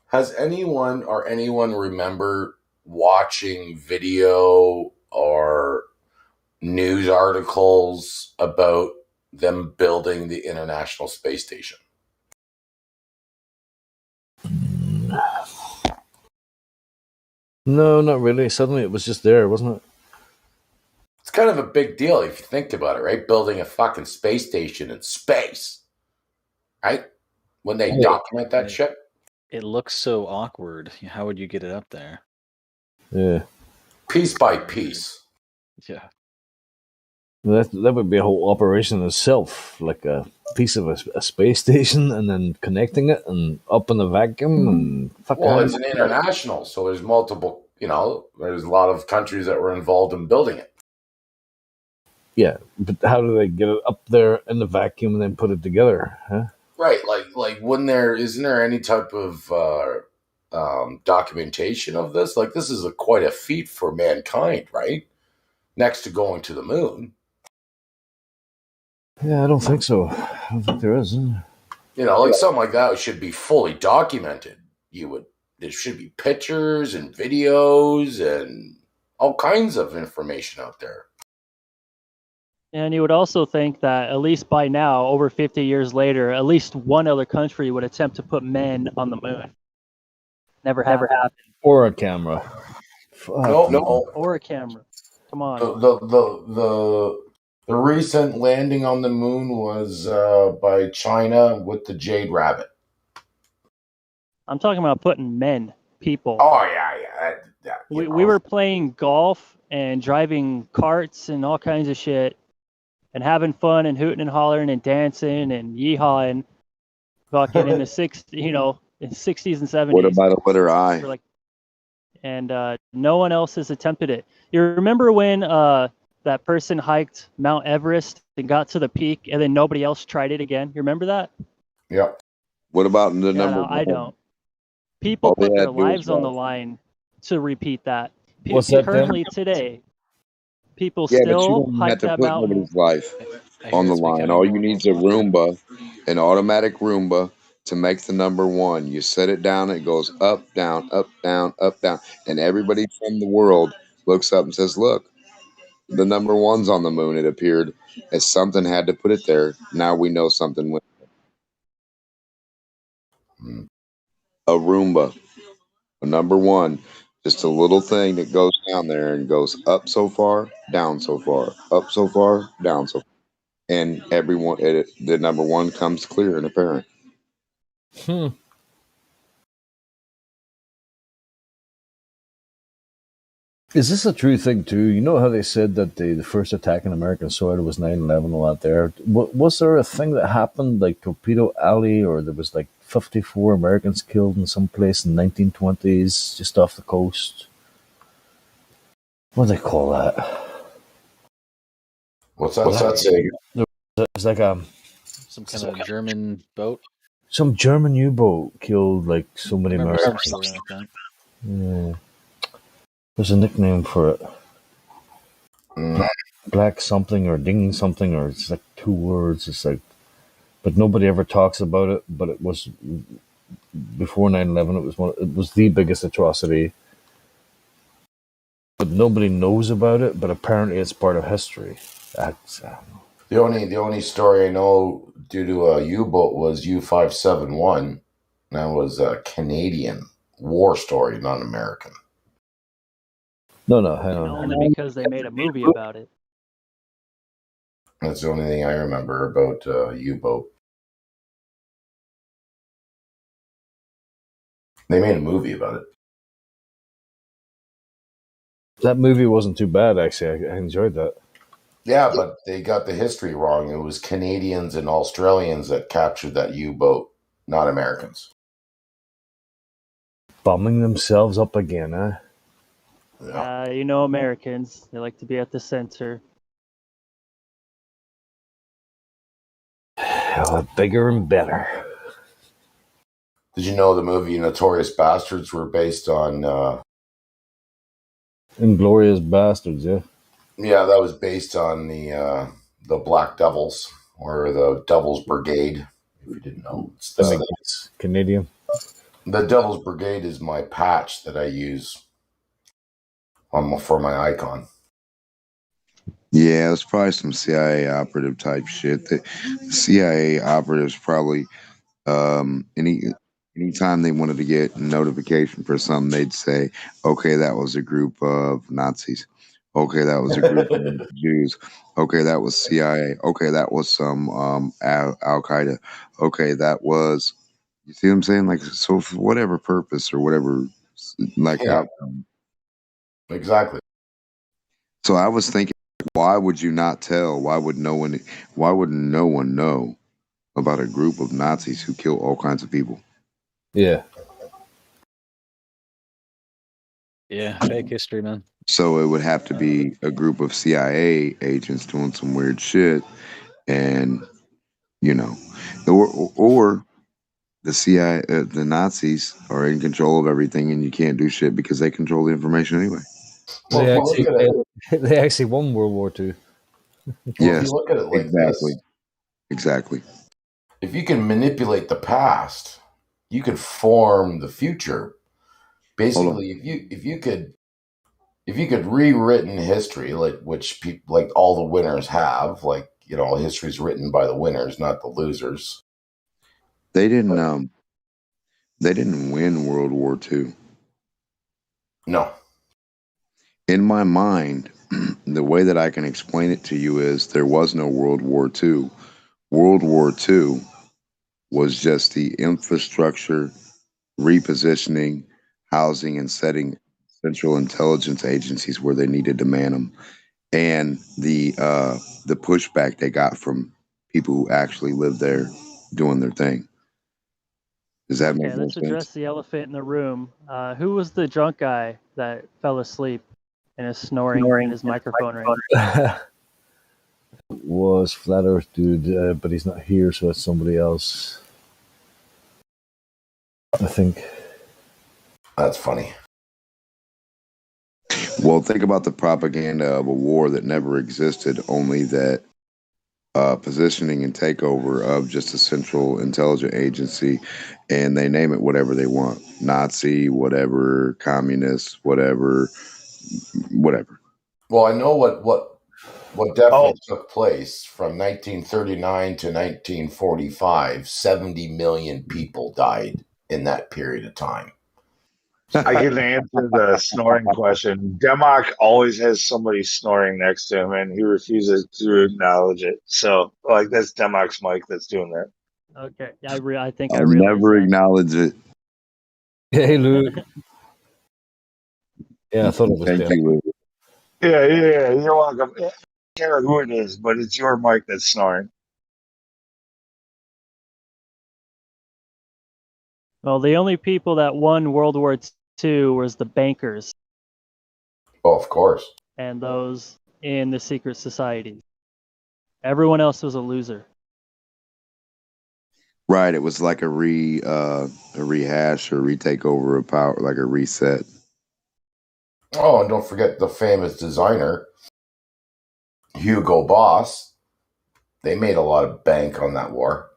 R: has anyone remember watching video or news articles about them building the International Space Station?
I: No, not really. Suddenly it was just there, wasn't it?
R: It's kind of a big deal if you think about it, right? Building a fucking space station in space, right? When they document that shit.
L: It looks so awkward. How would you get it up there?
I: Yeah.
R: Piece by piece.
L: Yeah.
I: That would be a whole operation in itself, like a piece of a space station, and then connecting it and up in the vacuum and fucking.
R: Well, it's an international, so there's multiple. There's a lot of countries that were involved in building it.
I: Yeah, but how do they get it up there in the vacuum and then put it together? Huh?
R: Right, like isn't there any type of documentation of this? Like, this is quite a feat for mankind, right? Next to going to the moon.
I: Yeah, I don't think so. I don't think there is.
R: Like something like that should be fully documented. There should be pictures and videos and all kinds of information out there.
G: And you would also think that at least by now, over 50 years later, at least one other country would attempt to put men on the moon. Never happened.
I: Or a camera.
R: No.
G: Or a camera. Come on.
R: The recent landing on the moon was by China with the Jade Rabbit.
G: I'm talking about putting men, people.
R: Oh yeah.
G: We were playing golf and driving carts and all kinds of shit, and having fun and hooting and hollering and dancing and yeehawing, fucking in the in 60s and 70s.
S: What about a letter I?
G: And no one else has attempted it. You remember when that person hiked Mount Everest and got to the peak, and then nobody else tried it again? You remember that?
R: Yeah.
S: What about the number?
G: No, I don't. People put their lives on the line to repeat that.
I: What's that,
G: currently today, people still hike that mountain.
S: Nobody's life on the line. All you need is a Roomba, an automatic Roomba, to make the number one. You set it down, it goes up, down, up, down, up, down, and everybody from the world looks up and says, "Look, the number one's on the moon." It appeared as something had to put it there. Now we know something went. A Roomba, a number one. Just a little thing that goes down there and goes up so far, down so far, up so far, down so far. And everyone, the number one comes clear and apparent.
I: Is this a true thing too? You know how they said that the first attack in American soil was 9/11, all out there. Was there a thing that happened like Torpedo Alley, or there was like 54 Americans killed in some place in the 1920s, just off the coast? What do they call that?
R: What's that say?
I: It's like
L: some kind of German boat.
I: Some German U-boat killed like so many Americans.
L: Something like that.
I: Yeah. There's a nickname for it. Black something or ding something, or it's like two words. It's like, but nobody ever talks about it. But it was before 9/11. It was the biggest atrocity, but nobody knows about it. But apparently, it's part of history.
R: The only story I know due to a U-boat was U-571. That was a Canadian war story, not an American.
I: No, hang on.
G: Only because they made a movie about it.
R: That's the only thing I remember about U-boat. They made a movie about it.
I: That movie wasn't too bad, actually. I enjoyed that.
R: Yeah, but they got the history wrong. It was Canadians and Australians that captured that U-boat, not Americans.
I: Bumming themselves up again, huh?
G: Yeah. Americans, they like to be at the center.
I: Bigger and better.
R: Did you know the movie Notorious Bastards were based on...
I: Inglourious Bastards, yeah.
R: Yeah, that was based on the Black Devils, or the Devil's Brigade, if you didn't know.
I: It's Canadian.
R: The Devil's Brigade is my patch that I use for my icon.
S: Yeah, it was probably some CIA operative type shit. The CIA operatives probably, anytime they wanted to get notification for something, they'd say, "Okay, that was a group of Nazis. Okay, that was a group of Jews. Okay, that was CIA. Okay, that was some Al Qaeda. Okay, that was." You see what I'm saying? Like, so for whatever purpose or whatever, like outcome.
R: Exactly.
S: So I was thinking
C: Why would you not tell? Why would no one? Why would no one know about a group of Nazis who kill all kinds of people?
I: Yeah.
L: Yeah, fake history, man.
C: So it would have to be a group of CIA agents doing some weird shit, and you know, or the CIA, the Nazis are in control of everything, and you can't do shit because they control the information anyway.
R: Well, if you look at it,
I: they actually won World War II.
R: well, if
C: Yes,
R: you look at it like
C: exactly,
R: this,
C: exactly.
R: if you can manipulate the past, you could form the future. Basically, if you could rewritten history, like which people, like all the winners have, like history's written by the winners, not the losers.
C: They didn't. They didn't win World War II.
R: No.
C: In my mind, the way that I can explain it to you is there was no World War II. World War II was just the infrastructure, repositioning, housing, and setting central intelligence agencies where they needed to man them, and the pushback they got from people who actually lived there doing their thing. Does that make
G: Okay,
C: more
G: let's
C: sense?
G: address the elephant in the room. Who was the drunk guy that fell asleep and is snoring in his microphone right
I: Was Flat Earth dude, but he's not here, so it's somebody else. I think.
R: That's funny.
C: Well, think about the propaganda of a war that never existed, only that positioning and takeover of just a central intelligence agency, and they name it whatever they want. Nazi, whatever, communist, whatever.
R: Well, I know what definitely took place from 1939 to 1945. 70 million people died in that period of time.
J: I can answer the snoring question. Democ always has somebody snoring next to him, and he refuses to acknowledge it. So, like, that's Democ's mic that's doing that.
G: Okay, I think I
C: I'll
G: realize
C: never
G: that.
C: acknowledge it.
I: Hey, Lou. Yeah, I thought it was
C: Thank
I: Dem.
C: you, Lou.
J: Yeah, you're welcome. I don't care who it is, but it's your mic that's snoring.
G: Well, the only people that won World War II was the bankers.
R: Oh, of course.
G: And those in the secret society. Everyone else was a loser.
C: Right, it was like a rehash or retake over of power, like a reset.
R: Oh, and don't forget the famous designer, Hugo Boss. They made a lot of bank on that war.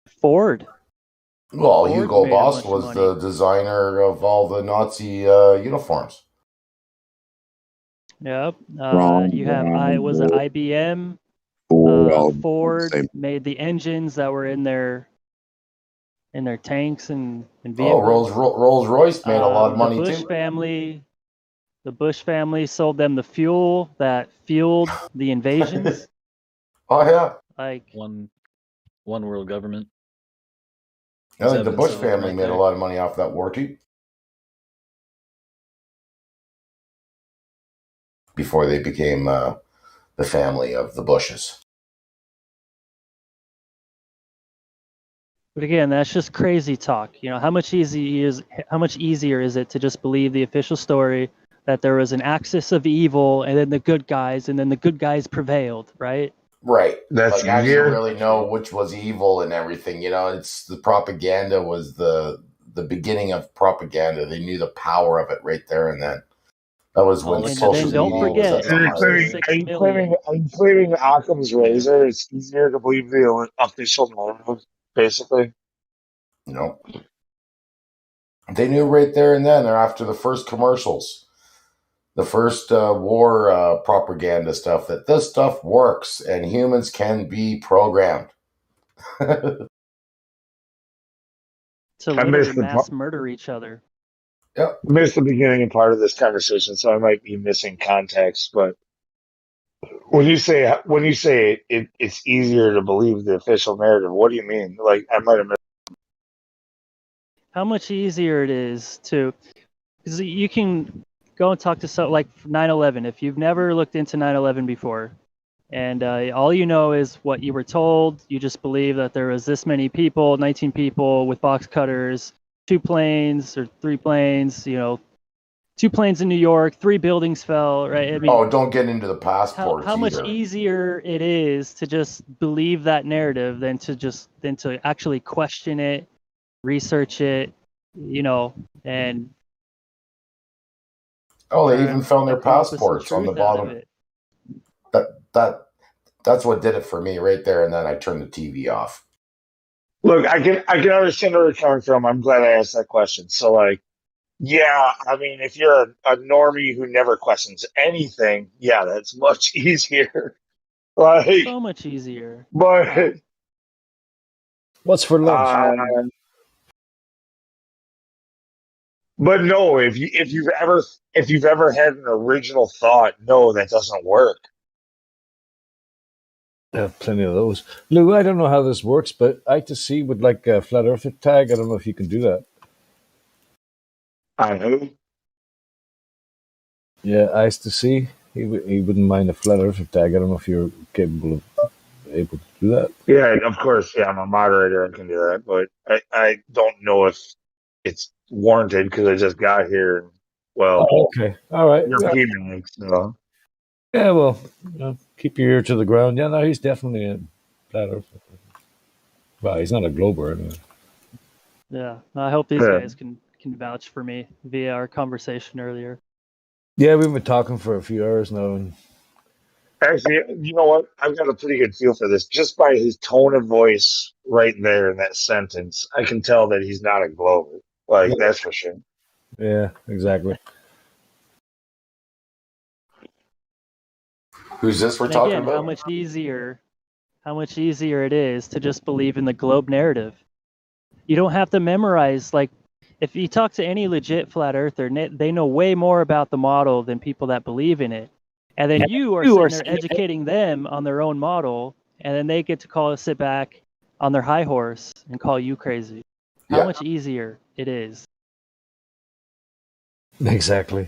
G: Ford.
R: Well,
G: Ford
R: Hugo
G: made a
R: Boss
G: bunch of
R: was
G: money.
R: the designer of all the Nazi uniforms.
G: Yep.
C: Wrong,
G: You have
C: wrong,
G: IBM. Ford made the engines that were in their tanks and vehicles.
R: Oh, Rolls-Royce made a lot of money too.
G: The Bush family sold them the fuel that fueled the invasions.
R: Oh yeah.
G: Like
L: one world government.
R: I think the Bush family made a lot of money off that war too. Before they became the family of the Bushes.
G: But again, that's just crazy talk. You know, how much easier is it to just believe the official story that there was an axis of evil and then the good guys and then the good guys prevailed, right?
R: Right.
J: That's
R: like actually
J: easier.
R: really know which was evil and everything. It's the propaganda was the beginning of propaganda. They knew the power of it right there and then. That was when social media was at the highest.
J: Are you claiming Occam's razor? It's easier to believe the official narrative, basically.
R: No. They knew right there and then. They're after the first commercials, the first war propaganda stuff, that this stuff works and humans can be programmed.
G: To literally mass murder each other.
R: Yep.
J: I missed the beginning part of this conversation, so I might be missing context. But when you say it's easier to believe the official narrative, what do you mean? Like, I might have missed.
G: How much easier it is to, because you can go and talk to some like 9/11. If you've never looked into 9/11 before, and all you know is what you were told, you just believe that there was this many people, 19 people with box cutters, 2 planes or 3 planes, 2 planes in New York, 3 buildings fell, right? I mean,
R: Oh, don't get into the passports
G: how much
R: either.
G: easier it is to just believe that narrative than to actually question it, research it, and
R: Oh, they
G: try
R: even found their
G: to come up with some
R: passports on the
G: truth out of
R: bottom.
G: it.
R: That's what did it for me right there, and then I turned the TV off.
J: Look, I can understand where you're coming from. I'm glad I asked that question. So, like, yeah, I mean, if you're a normie who never questions anything, yeah, that's much easier. Like,
G: So much easier.
J: but
I: What's for lunch?
J: But no, if you've ever had an original thought, no, that doesn't work.
I: I have plenty of those. Lou, I don't know how this works, but I2C would like a flat earther tag. I don't know if you can do that.
J: On who?
I: Yeah, I2C. He wouldn't mind a flat earther tag. I don't know if you're able to do that.
J: Yeah, of course. Yeah, I'm a moderator. I can do that, but I don't know if it's warranted because I just got here. And, well,
I: Oh, okay, all right.
J: you're
I: Yeah,
J: peeing, so.
I: yeah, well, keep your ear to the ground. Yeah, no, he's definitely a flat earther. Well, he's not a glober anyway.
G: Yeah, I hope these
J: Yeah.
G: guys can vouch for me via our conversation earlier.
I: Yeah, we've been talking for a few hours now, and
J: Actually, you know what? I've got a pretty good feel for this. Just by his tone of voice right there in that sentence, I can tell that he's not a glober. Like, that's for sure.
I: yeah, exactly.
R: Who's this we're
G: And
R: talking
G: again,
R: about?
G: how much easier it is to just believe in the globe narrative. You don't have to memorize. Like, if you talk to any legit flat earther, they know way more about the model than people that believe in it. And then you are sitting there educating them on their own model, and then they get to sit back on their high horse and call you crazy. How much easier it is.
I: Exactly.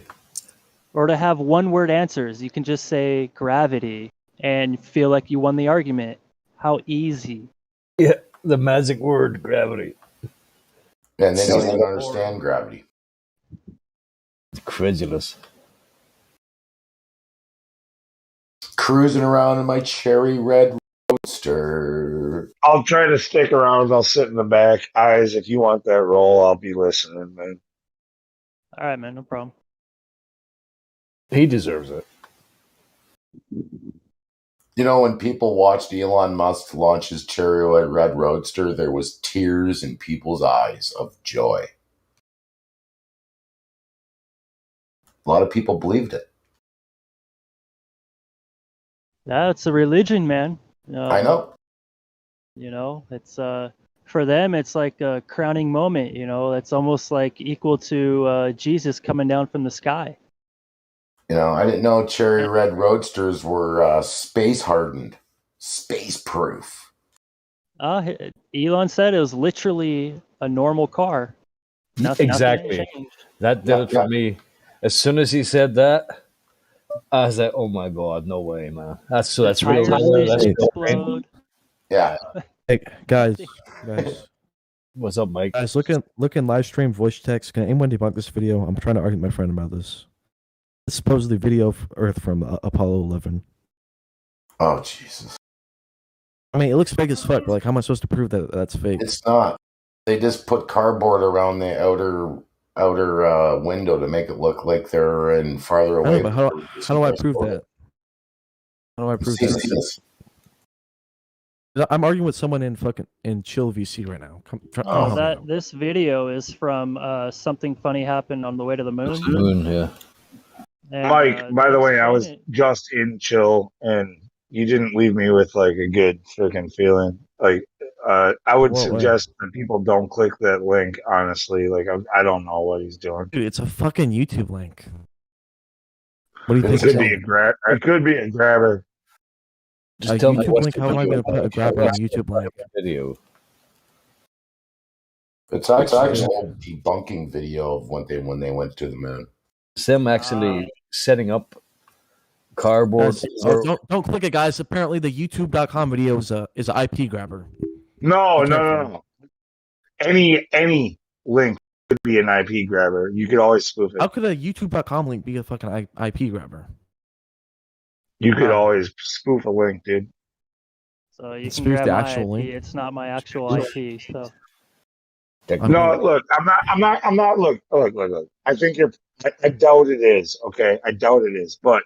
G: Or to have one-word answers. You can just say gravity and feel like you won the argument. How easy.
I: Yeah, the magic word, gravity.
R: And they don't even understand gravity.
I: Credulous.
R: Cruising around in my cherry red roadster.
J: I'll try to stick around. I'll sit in the back. Eyes, if you want that role, I'll be listening, man.
G: All right, man, no problem.
I: He deserves it.
R: You know, when people watched Elon Musk launch his cherry red roadster, there was tears in people's eyes of joy. A lot of people believed it.
G: That's a religion, man.
R: I know.
G: It's for them, it's like a crowning moment. It's almost like equal to Jesus coming down from the sky.
R: I didn't know cherry red roadsters were space hardened, space proof.
G: Elon said it was literally a normal car.
I: Exactly. That did it for me. As soon as he said that, I was like, "Oh my god, no way, man! That's real. That's
G: explode."
R: Yeah.
F: Hey guys.
I: What's up, Mike?
F: Guys, look in live stream voice text. Can anyone debunk this video? I'm trying to argue with my friend about this. It's supposedly video of Earth from Apollo 11.
R: Oh Jesus!
F: I mean, it looks fake as fuck. But like, how am I supposed to prove that that's fake?
R: It's not. They just put cardboard around the outer window to make it look like they're in farther away.
F: I know, but how do I prove that? How do I prove that? I'm arguing with someone in Chill VC right now.
G: This video is from something funny happened on the way to the moon.
I: Moon, yeah.
J: And, Mike, by the way, I was just in Chill, and you didn't leave me with like a good freaking feeling. Like, I would suggest that people don't click that link. Honestly, like I don't know what he's doing.
F: Dude, it's a fucking YouTube link. What do you think?
J: It could be a grabber.
I: Just tell me
F: YouTube link. How am I going to put a grabber on a YouTube link?
I: Video.
R: It's actually a debunking video of when they went to the moon.
I: them actually setting up cardboard.
B: Guys, don't click it, guys. Apparently, the YouTube.com video is an IP grabber.
J: No,
B: Be careful.
J: no. Any link could be an IP grabber. You could always spoof it.
B: How could a YouTube.com link be a fucking IP grabber?
J: You could always spoof a link, dude.
G: So you can
B: Spoof
G: grab
B: the
G: my
B: actual
G: IP.
B: link?
G: It's not my actual IP. So
J: No, look, I'm not. Look. I think I doubt it is. Okay, I doubt it is. But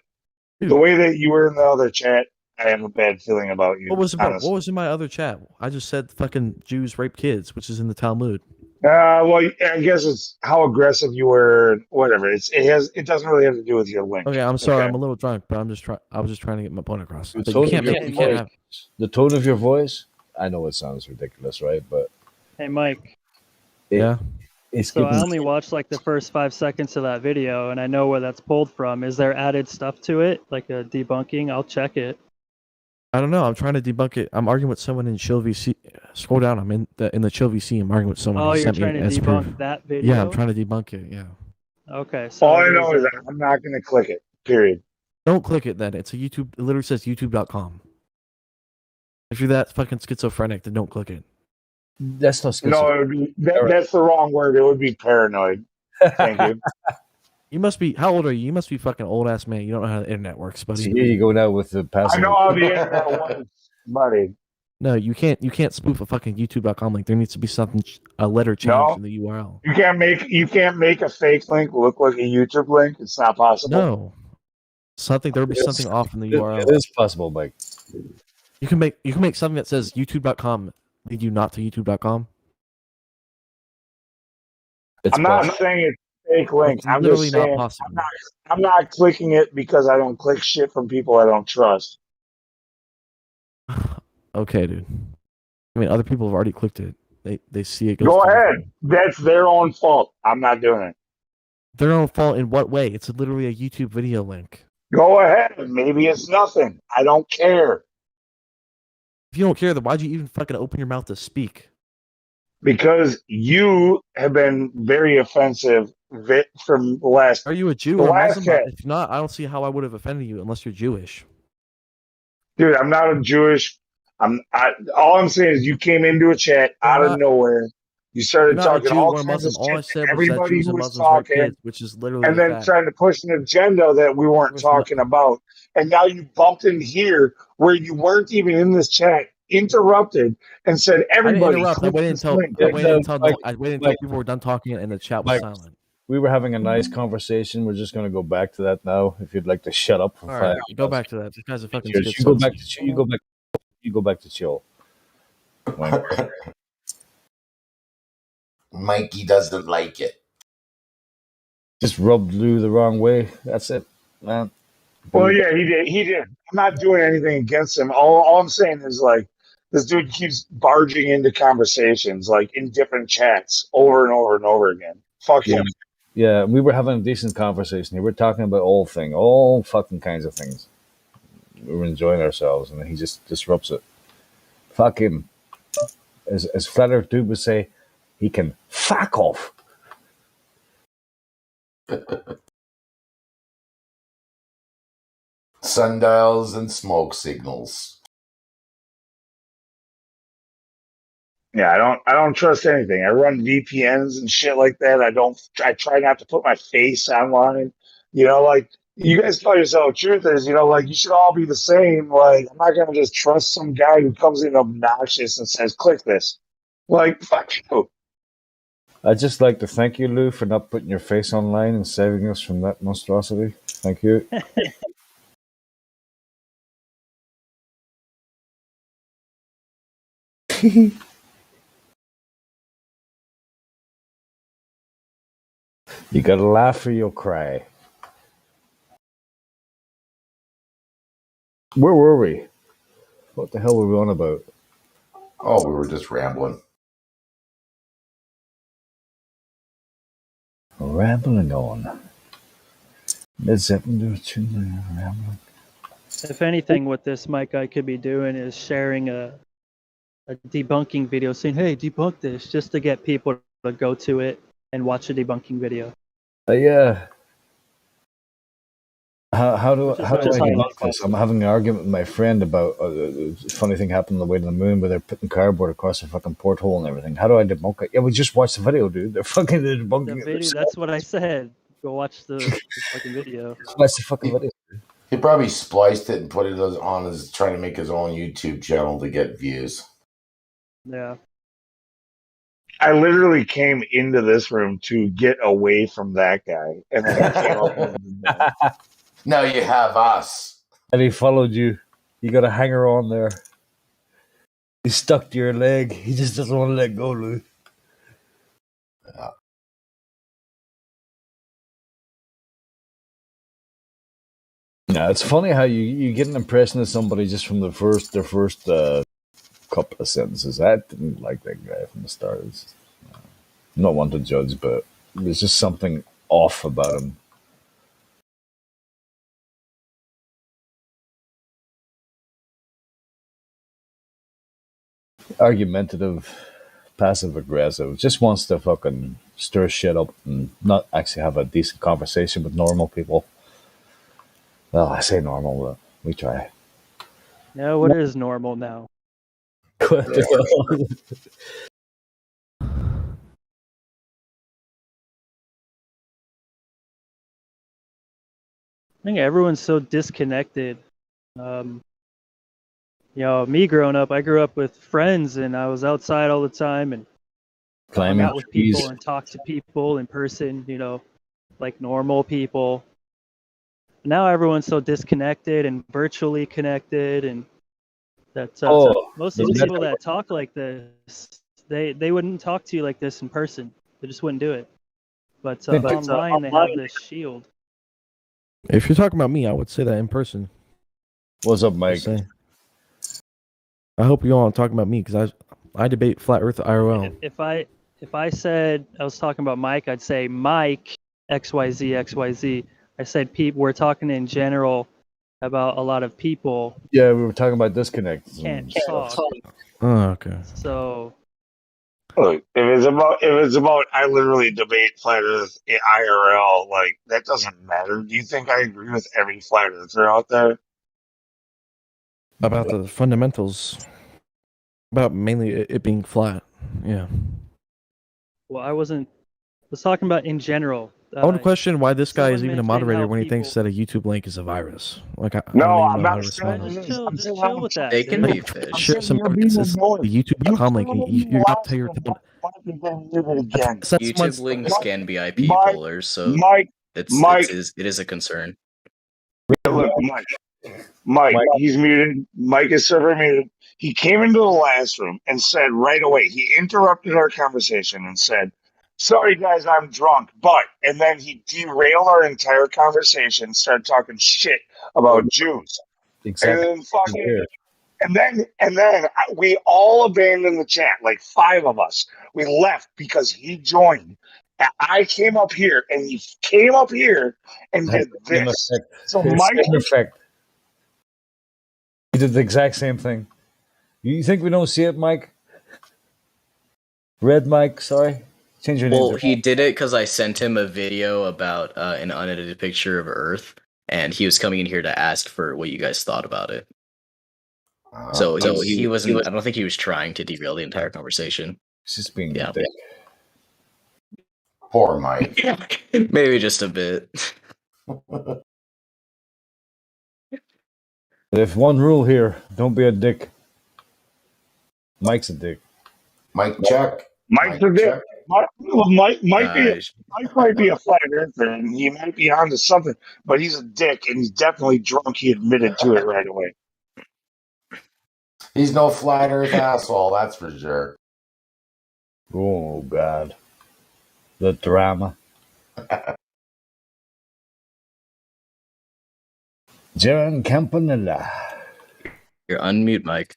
J: the way that you were in the other chat, I have a bad feeling about you.
B: What was in my other chat? I just said fucking Jews rape kids, which is in the Talmud.
J: Well, I guess it's how aggressive you were. Whatever. It doesn't really have to do with your link.
B: Okay, I'm sorry.
J: Okay?
B: I'm a little drunk, but I was just trying to get my point across.
I: The
B: But
I: tone,
B: you can't
I: of
B: make,
I: your
B: you can't
I: voice,
B: have.
I: the tone of your voice, I know it sounds ridiculous, right? But
G: hey, Mike.
B: Yeah.
I: It's
G: So
I: giving,
G: I only watched like the first 5 seconds of that video, and I know where that's pulled from. Is there added stuff to it, like a debunking? I'll check it.
B: I don't know. I'm trying to debunk it. I'm arguing with someone in Chill VC. Scroll down. I'm in the Chill VC. I'm arguing with someone.
G: Oh,
B: He
G: you're
B: sent me
G: trying to
B: as
G: debunk
B: proof.
G: that video?
B: Yeah, I'm trying to debunk it. Yeah.
G: Okay. So
J: All I
G: it
J: know is that I'm not going to click it. Period.
B: Don't click it then. It's a YouTube. It literally says YouTube.com. If you're that fucking schizophrenic, then don't click it.
I: that's not
J: No, it would be, that's the wrong word. It would be paranoid. Thank you.
B: You must be. How old are you? You must be fucking old ass man. You don't know how the internet works, buddy.
I: So here you go now with the passive.
J: I know how the internet works, buddy.
B: No, you can't. You can't spoof a fucking YouTube.com link. There needs to be something, a letter change
J: No.
B: in the URL.
J: You can't make a fake link look like a YouTube link. It's not possible.
B: No, something. There would be something off in the URL.
I: It is possible, Mike.
B: You can make something that says YouTube.com lead you not to YouTube.com.
J: I'm not saying it's a fake link.
B: It's
J: I'm
B: literally
J: just
B: not
J: saying
B: possible.
J: I'm not clicking it because I don't click shit from people I don't trust.
B: Okay, dude. I mean, other people have already clicked it. They see it.
J: Go
B: through.
J: ahead. That's their own fault. I'm not doing it.
B: Their own fault in what way? It's literally a YouTube video link.
J: Go ahead. Maybe it's nothing. I don't care.
B: If you don't care, then why'd you even fucking open your mouth to speak?
J: Because you have been very offensive from the last.
B: Are you a Jew
J: the
B: or a
J: last
B: Muslim?
J: chat.
B: If not, I don't see how I would have offended you unless you're Jewish.
J: Dude, I'm not a Jewish. All I'm saying is you came into a chat out of nowhere. You started
B: You're not a
J: talking
B: Jew
J: all
B: or a
J: kinds of
B: Muslim. All I
J: shit
B: said
J: to
B: was that
J: everybody
B: Jews
J: who
B: and
J: was
B: Muslims rape
J: talking,
B: kids, which is literally
J: and
B: the
J: then
B: fact.
J: trying to push an agenda that we weren't talking about. And now you bumped in here where you weren't even in this chat, interrupted, and said,
B: I didn't
J: "Everybody,
B: interrupt. I
J: click
B: waited
J: this
B: until
J: link."
B: Mike, people were done talking and the chat was
I: Mike,
B: silent.
I: we were having a nice conversation. We're just going to go back to that now. If you'd like to shut up for
B: All
I: 5
B: right,
I: minutes.
B: go back to that. This guy's a fucking
I: Cheers. You
B: schizo.
I: go back to chill. You go back to chill. Mike.
R: Mikey doesn't like it.
I: Just rubbed Lou the wrong way. That's it, man.
J: Well, yeah, he did. He did. I'm not doing anything against him. All I'm saying is like this dude keeps barging into conversations like in different chats over and over and over again. Fuck him.
I: Yeah, we were having a decent conversation here. We're talking about all fucking kinds of things. We were enjoying ourselves, and he just disrupts it. Fuck him. As Flat Earth Dude would say, he can fuck off.
R: Sundials and smoke signals.
J: Yeah, I don't trust anything. I run VPNs and shit like that. I try not to put my face online. You know, like you guys tell yourself truth is, you know, like you should all be the same. Like I'm not gonna just trust some guy who comes in obnoxious and says, "Click this." Like fuck you.
I: I'd just like to thank you, Lou, for not putting your face online and saving us from that monstrosity. Thank you. You gotta laugh or you'll cry. Where were we? What the hell were we on about?
R: Oh, we were just rambling.
I: Rambling on. Mid-September, rambling.
G: If anything, what this Mike guy could be doing is sharing a debunking video, saying, "Hey, debunk this," just to get people to go to it and watch a debunking video.
I: Yeah. How do
G: Which is
I: I debunk
G: fine.
I: this? I'm having an argument with my friend about a funny thing happened on the way to the moon where they're putting cardboard across the fucking porthole and everything. How do I debunk it? Yeah, we just watched the video, dude. They're debunking
G: The
I: it
G: video.
I: themselves.
G: That's what I said. Go watch the fucking video.
I: Watch the fucking video.
R: He probably spliced it and put it on his, trying to make his own YouTube channel to get views.
G: Yeah.
J: I literally came into this room to get away from that guy, and then he came up and did that.
R: No, you have us.
I: And he followed you. You got a hanger on there. He's stuck to your leg. He just doesn't want to let go, Lou. Yeah, it's funny how you get an impression of somebody just from their first couple of sentences. I didn't like that guy from the start. It's, not one to judge, but there's just something off about him. Argumentative, passive aggressive, just wants to fucking stir shit up and not actually have a decent conversation with normal people. Well, I say normal, but we try.
G: Yeah, what is normal now? I think everyone's so disconnected. Me growing up, I grew up with friends and I was outside all the time and hung
I: Climbing
G: out with
I: trees.
G: people and talked to people in person, like normal people. Now everyone's so disconnected and virtually connected, and that most of the people that talk like this, they wouldn't talk to you like this in person. They just wouldn't do it. But online, they have this shield.
F: If you're talking about me, I would say that in person.
I: What's up, Mike?
F: I hope you all are talking about me because I debate flat Earth IRL.
G: If I said I was talking about Mike, I'd say Mike XYZ XYZ. I said we're talking in general about a lot of people.
I: Yeah, we were talking about disconnect.
G: Can't talk.
F: Oh, okay.
G: So
J: look, if it's about I literally debate flat Earth IRL, like that doesn't matter. Do you think I agree with every flat earther out there?
F: About the fundamentals. About mainly it being flat. Yeah.
G: well, I was talking about in general.
F: I want to question why this guy is even a
G: mentioned
F: moderator
G: how
F: when he thinks that a YouTube link is a virus. Like, I
J: No,
F: don't even
J: I'm
F: know
J: not
F: how to respond to
J: saying
F: this.
G: Just chill with that.
B: They can be
F: Like,
B: fish.
F: share some evidence. It's the YouTube.com link. You're not tell your
B: YouTube links can be IP pollers, so it is a concern.
J: Look, Mike, he's muted. Mike is server muted. He came into the last room and said right away, he interrupted our conversation and said, "Sorry guys, I'm drunk," and then he derailed our entire conversation, started talking shit about Jews.
I: Exactly.
J: And then we all abandoned the chat, like 5 of us. We left because he joined. I came up here and he came up here and did this. So Mike,
I: effect. He did the exact same thing. You think we don't see it, Mike? Red Mike, sorry. Change your name.
B: Well, he did it because I sent him a video about an unedited picture of Earth, and he was coming in here to ask for what you guys thought about it. So he wasn't. I don't think he was trying to derail the entire conversation.
I: He's just being a dick.
R: Poor Mike.
B: Maybe just a bit.
I: If one rule here, don't be a dick. Mike's a dick.
R: Mike check.
J: Mike's a dick. Mike might be a flat earther and he might be onto something, but he's a dick and he's definitely drunk. He admitted to it right away.
R: He's no flat Earth asshole, that's for sure.
I: Oh God, the drama. Jaron Campanella.
B: You're unmute, Mike.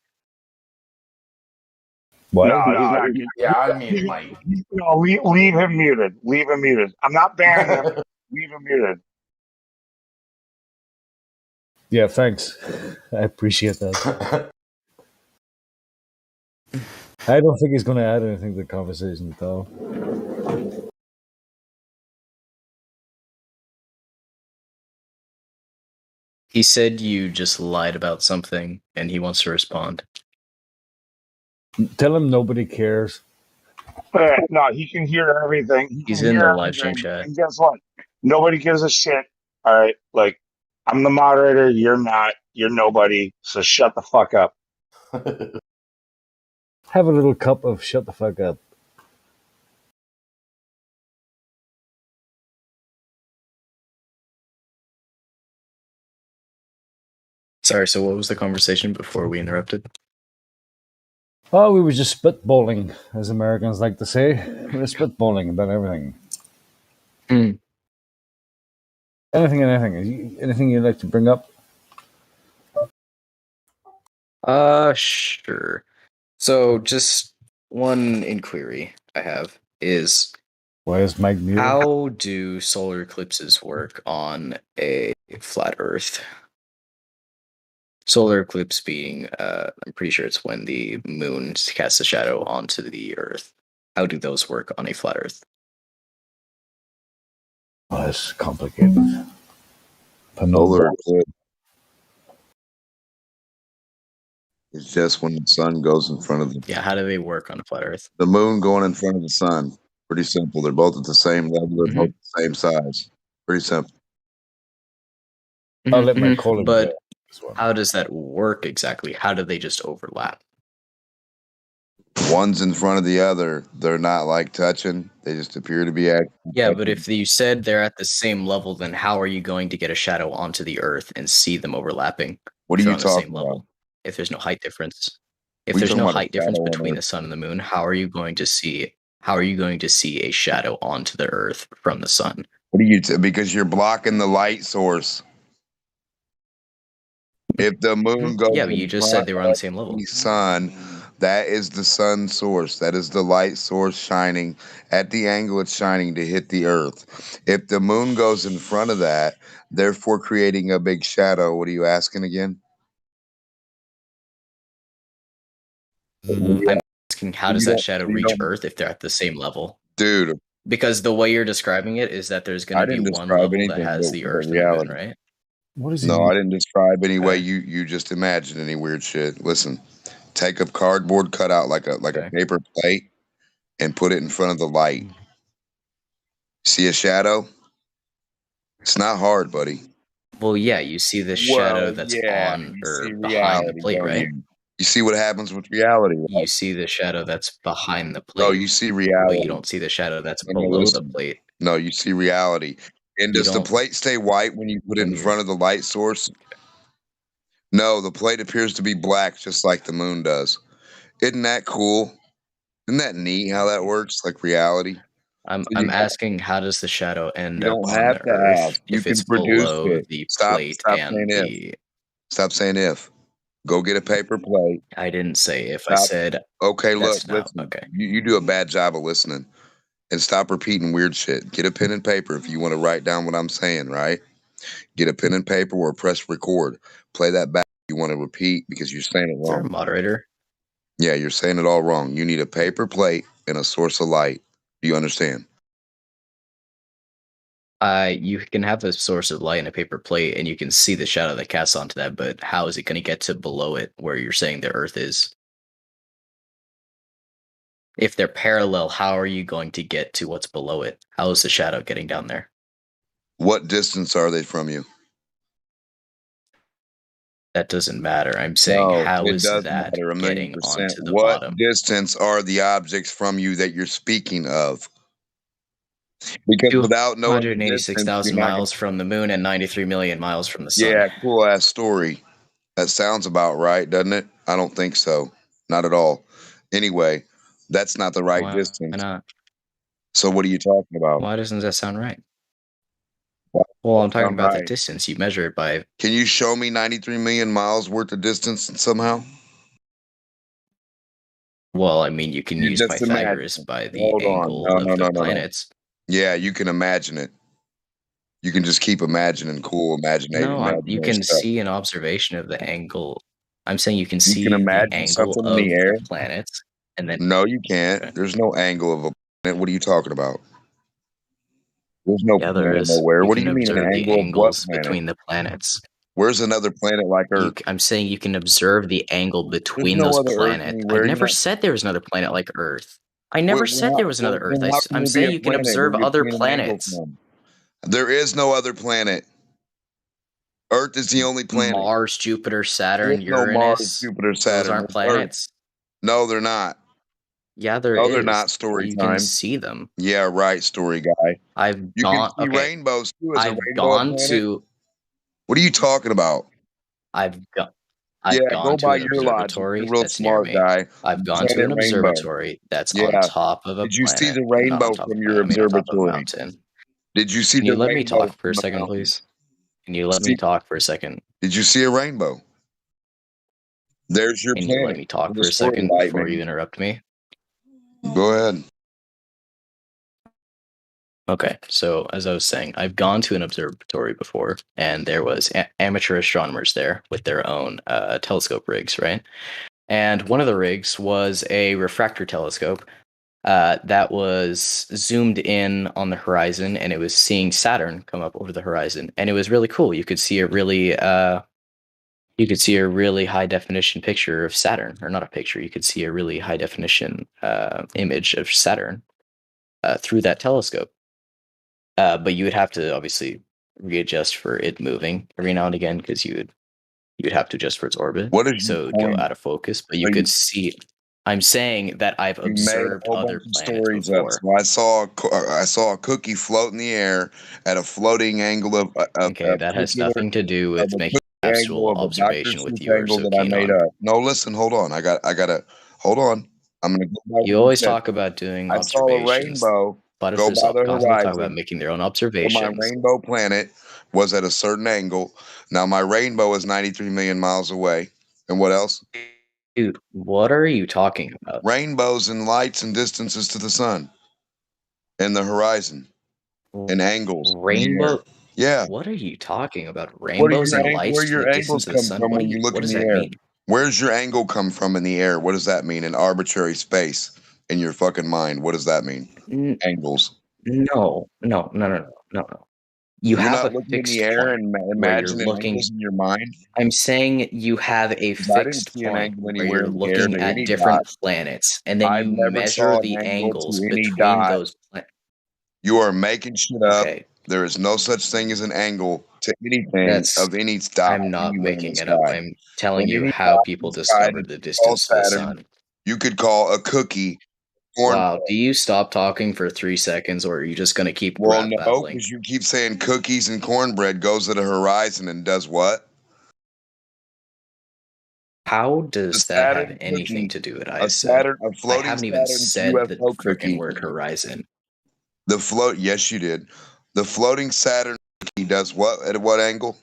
I: What?
J: No, he's not.
R: Yeah, unmute Mike.
J: No, leave him muted. Leave him muted. I'm not banning him. Leave him muted.
I: Yeah, thanks. I appreciate that. I don't think he's going to add anything to the conversation at all.
B: He said you just lied about something, and he wants to respond.
I: Tell him nobody cares.
J: No, he can hear everything. He
B: He's
J: can
B: in
J: hear
B: the live stream
J: everything.
B: chat.
J: And guess what? Nobody gives a shit. All right. Like, I'm the moderator. You're not. You're nobody. So shut the fuck up.
I: Have a little cup of shut the fuck up.
B: Sorry, so what was the conversation before we interrupted?
I: Oh, we were just spitballing, as Americans like to say. We were spitballing about everything. Anything and anything. Anything you'd like to bring up?
B: Sure. So just one inquiry I have is,
I: why is Mike muted?
B: How do solar eclipses work on a flat Earth? Solar eclipse being, I'm pretty sure it's when the moon casts a shadow onto the Earth. How do those work on a flat Earth?
I: Oh, it's complicated.
C: Solar eclipse is just when the sun goes in front of the.
B: Yeah, how do they work on a flat Earth?
C: The moon going in front of the sun. Pretty simple. They're both at the same level. They're both the same size. Pretty simple.
I: I'll let my colleague
B: But how does that work exactly? How do they just overlap?
C: One's in front of the other. They're not like touching. They just appear to be acting.
B: Yeah, but if you said they're at the same level, then how are you going to get a shadow onto the Earth and see them overlapping?
C: What are
B: if they're
C: you
B: on the same
C: talking
B: level?
C: about?
B: If there's no height difference. If
C: What are you
B: there's
C: talking
B: no
C: about, a
B: height difference
C: shadow on
B: between the
C: Earth?
B: sun and the moon, how are you going to see a shadow onto the Earth from the sun?
C: What are you? Because you're blocking the light source. If the moon goes
B: Yeah, but you
C: in
B: just
C: front
B: said they were on the
C: of
B: same level.
C: the sun, that is the sun source. That is the light source shining at the angle it's shining to hit the earth. If the moon goes in front of that, therefore creating a big shadow, what are you asking again?
B: I'm asking, how does that shadow
C: You
B: reach
C: don't-
B: Earth if they're at the same level?
C: Dude,
B: Because the way you're describing it is that there's going
C: I
B: to be
C: didn't
B: one
C: describe
B: level that
C: anything
B: has the
C: but
B: Earth and the moon,
C: reality.
B: right?
I: What is
C: No, I didn't describe any way
B: Okay.
C: you just imagined any weird shit. Listen, take a cardboard cutout like a paper plate and put it in front of the light. See a shadow? It's not hard, buddy.
B: Well, yeah, you see the shadow that's on
C: you
B: or
C: see
B: behind the
C: reality,
B: plate,
C: don't
B: right?
C: You see what happens with reality, right?
B: You see the shadow that's behind the
C: No,
B: plate,
C: you see
B: but
C: reality.
B: you don't see the shadow that's
C: No,
B: below the
C: listen.
B: plate.
C: No, you see reality. And
B: You
C: does the
B: don't.
C: plate stay white when you put it in front of the light source? No, the plate appears to be black just like the moon does. Isn't that cool? Isn't that neat how that works? Like reality?
B: I'm
C: You
B: asking, how does the shadow end up
C: don't
B: on
C: have
B: the
C: to
B: Earth
C: ask. You
B: if it's
C: can produce
B: below
C: it.
B: the
C: Stop
B: plate
C: saying
B: and
C: if.
B: the...
C: Stop saying if. Go get a paper plate.
B: I didn't say if. I
C: Stop.
B: said
C: Okay, look,
B: that's not
C: listen.
B: okay.
C: You do a bad job of listening. And stop repeating weird shit. Get a pen and paper if you want to write down what I'm saying, right? Get a pen and paper or press record. Play that back if you want to repeat because you're saying it
B: Is there a
C: wrong.
B: moderator?
C: Yeah, you're saying it all wrong. You need a paper plate and a source of light. Do you understand?
B: You can have a source of light in a paper plate, and you can see the shadow that casts onto that. But how is it going to get to below it, where you're saying the Earth is? If they're parallel, how are you going to get to what's below it? How is the shadow getting down there?
C: What distance are they from you?
B: That doesn't matter. I'm saying,
C: No,
B: how
C: it
B: is
C: does
B: that
C: matter a million
B: getting
C: percent.
B: onto the
C: What
B: bottom?
C: distance are the objects from you that you're speaking of? Because without knowing the distance,
B: 286,000
C: you're not
B: miles from the moon and 93 million miles from the sun.
C: Yeah, cool ass story. That sounds about right, doesn't it? I don't think so. Not at all. Anyway, that's not the right
B: Why
C: distance.
B: not?
C: So what are you talking about?
B: Why doesn't that sound right?
C: Why
B: Well,
C: does
B: I'm
C: that
B: talking
C: sound
B: about the
C: right?
B: distance. You measure it by...
C: Can you show me 93 million miles worth of distance somehow?
B: Well, I mean, you can
C: You
B: use
C: just imagine
B: Pythagoras
C: it.
B: by the
C: Hold on.
B: angle
C: No,
B: of
C: no,
B: the
C: no, no, no.
B: planets.
C: Yeah, you can imagine it. You can just keep imagining cool
B: No, you
C: imaginary
B: can
C: stuff.
B: see an observation of the angle. I'm saying you can
C: You can
B: see the
C: imagine
B: angle
C: something in
B: of
C: the
B: the
C: air.
B: planets, and then...
C: No, you can't.
B: Okay.
C: There's no angle of a planet. What are you talking about? There's no
B: Yeah, there
C: planet
B: is.
C: nowhere.
B: You
C: What do
B: can
C: you mean an
B: observe the
C: angle of what
B: angles
C: planet?
B: between the planets.
S: Where's another planet like Earth?
U: I'm saying you can observe the angle
S: There's
U: between
S: no
U: those
S: other Earth
U: planets. I
S: anywhere.
U: never said there was another planet like Earth. I never said there was another Earth.
S: Then how can
U: I'm
S: there be
U: saying
S: a
U: you can
S: planet where
U: observe
S: you're
U: other
S: seeing an angle
U: planets.
S: from? There is no other planet. Earth is the only planet.
U: Mars, Jupiter, Saturn,
S: There's no Mars,
U: Uranus.
S: Jupiter,
U: Those
S: Saturn.
U: aren't
S: There's Earth.
U: planets.
S: No, they're not.
U: Yeah, there
S: No, they're
U: is.
S: not. Story
U: You can
S: time.
U: see them.
S: Yeah, right. Story guy.
U: I've
S: You can
U: gone.
S: see
U: Okay,
S: rainbows too. Is a
U: I've
S: rainbow a
U: gone
S: planet?
U: to.
S: What are you talking about?
U: I've gone.
S: Yeah,
U: I've
S: go
U: gone to
S: by
U: an
S: your logic.
U: observatory
S: You're real
U: that's near
S: smart
U: me.
S: guy.
U: I've gone to
S: Planet
U: an
S: rainbow.
U: observatory that's on
S: Yeah.
U: top of a
S: Did you see
U: planet.
S: the
U: Not on
S: rainbow
U: top of
S: from
U: a
S: your
U: planet. I mean on top of a
S: observatory?
U: mountain.
S: Did you see
U: Can
S: the
U: you let me
S: rainbow
U: talk for a
S: from the
U: second,
S: mountain?
U: please? Can you let me
S: See,
U: talk for a second?
S: did you see a rainbow? There's your
U: Can you let
S: planet.
U: me talk
S: The
U: for a
S: story
U: second
S: light,
U: before you
S: man.
U: interrupt me?
S: Go ahead.
U: Okay, so as I was saying, I've gone to an observatory before, and there was amateur astronomers there with their own telescope rigs, right? And one of the rigs was a refractor telescope that was zoomed in on the horizon, and it was seeing Saturn come up over the horizon, and it was really cool. You could see a really high definition picture of Saturn, or not a picture. You could see a really high definition image of Saturn through that telescope. But you would have to obviously readjust for it moving every now and again because you'd have to adjust for its orbit.
S: What is
U: So
S: your
U: it would go
S: point?
U: out of focus, but
S: So
U: you could see. I'm saying that I've
S: you made a
U: observed
S: whole
U: other
S: bunch of
U: planets
S: stories up.
U: before.
S: So I saw a cookie float in the air at a floating angle of
U: Okay, that has nothing to do with
S: a
U: making
S: cookie
U: an
S: angle
U: actual
S: of a Dr.
U: observation with
S: Seuss
U: you are
S: angle
U: so
S: that I
U: keen
S: made
U: on.
S: up. No, listen, hold on. I gotta hold on. I'm gonna go back
U: You
S: to what
U: always
S: you said.
U: talk about doing
S: I saw a
U: observations,
S: rainbow
U: but
S: go by the
U: constantly talk about
S: horizon.
U: making their own
S: So my
U: observations.
S: rainbow planet was at a certain angle. Now my rainbow is 93 million miles away. And what else?
U: Dude, what are you talking about?
S: Rainbows and lights and distances to the sun and the horizon and angles in the air.
U: Rainbow?
S: Yeah.
U: What are you talking about?
S: Where
U: Rainbows and lights to
S: your
U: the
S: angles
U: distance of the
S: come
U: sun?
S: from
U: What
S: when you look
U: what
S: in
U: does
S: the
U: that
S: air?
U: mean?
S: Where's your angle come from in the air? What does that mean in arbitrary space in your fucking mind? What does that mean? Angles.
U: No. You
S: You're
U: have
S: not
U: a
S: looking in the
U: fixed
S: air
U: point
S: and
U: where you're
S: imagining
U: looking.
S: angles in your mind.
U: I'm saying you have a
S: 'Cause I didn't
U: fixed
S: see an
U: point
S: angle
U: where
S: anywhere
U: you're
S: in the air
U: looking
S: to
U: at
S: any
U: different
S: dot.
U: planets, and then
S: I've
U: you
S: never
U: measure
S: saw an
U: the
S: angle
U: angles
S: to any
U: between
S: dot.
U: those planets.
S: You are making shit up.
U: Okay,
S: There is no such thing as an angle to anything
U: that's.
S: of any dot
U: I'm not
S: anywhere in the
U: making it up.
S: sky.
U: I'm telling
S: And
U: you
S: any
U: how
S: dot in
U: people
S: the sky
U: discovered
S: that
U: the
S: you call
U: distance to the
S: Saturn,
U: sun.
S: you could call a cookie cornbread.
U: Wow, do you stop talking for 3 seconds, or are you just gonna keep
S: Well,
U: rap
S: no,
U: battling?
S: because you keep saying cookies and cornbread goes to the horizon and does what?
U: How
S: The
U: does that have
S: Saturn
U: anything
S: cookie.
U: to do with what
S: A
U: I said?
S: Saturn, a
U: I
S: floating
U: haven't even
S: Saturn
U: said the
S: UFO
U: frickin'
S: cookie.
U: word horizon.
S: The float, yes, you did. The floating Saturn cookie does what at what angle?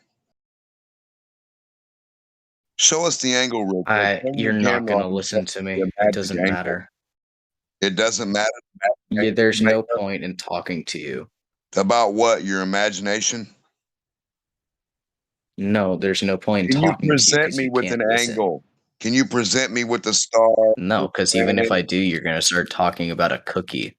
S: Show us the angle real quick. Turn
U: You're
S: your
U: not
S: camera on
U: gonna
S: and show
U: listen
S: us
U: to me.
S: the
U: It
S: magic
U: doesn't
S: angle.
U: matter.
S: It doesn't matter. The magic
U: Yeah,
S: angle
U: there's
S: you make
U: no
S: up.
U: point in talking to you.
S: About what? Your imagination?
U: No, there's no point in
S: Can you
U: talking to you
S: present
U: because
S: me
U: you
S: with an
U: can't listen.
S: angle? Can you present me with the star,
U: No,
S: the
U: because even if
S: planet?
U: I do, you're gonna start talking about a cookie.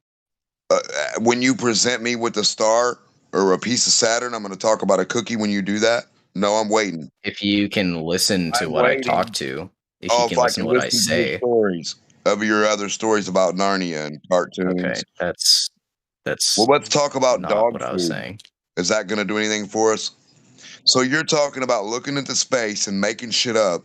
S: When you present me with a star or a piece of Saturn, I'm going to talk about a cookie when you do that. No, I'm waiting.
U: If you can listen to
S: I'm
U: what I talk
S: waiting.
U: to, if you
S: Oh, if
U: can
S: I
U: listen to
S: can
U: what I
S: listen to your
U: say,
S: stories of your other stories about Narnia and cartoons.
U: okay, that's
S: Well, let's talk about
U: not
S: dog
U: what I was
S: food.
U: saying.
S: Is that going to do anything for us? So you're talking about looking into space and making shit up.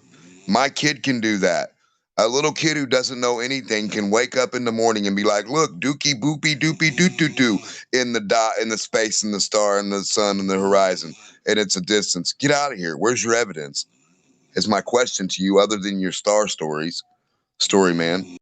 S: My kid can do that. A little kid who doesn't know anything can wake up in the morning and be like, "Look, dookie boopy doopy doo doo doo in the dot, in the space, and the star, and the sun, and the horizon, and it's a distance." Get out of here. Where's your evidence? Is my question to you, other than your star stories, story man.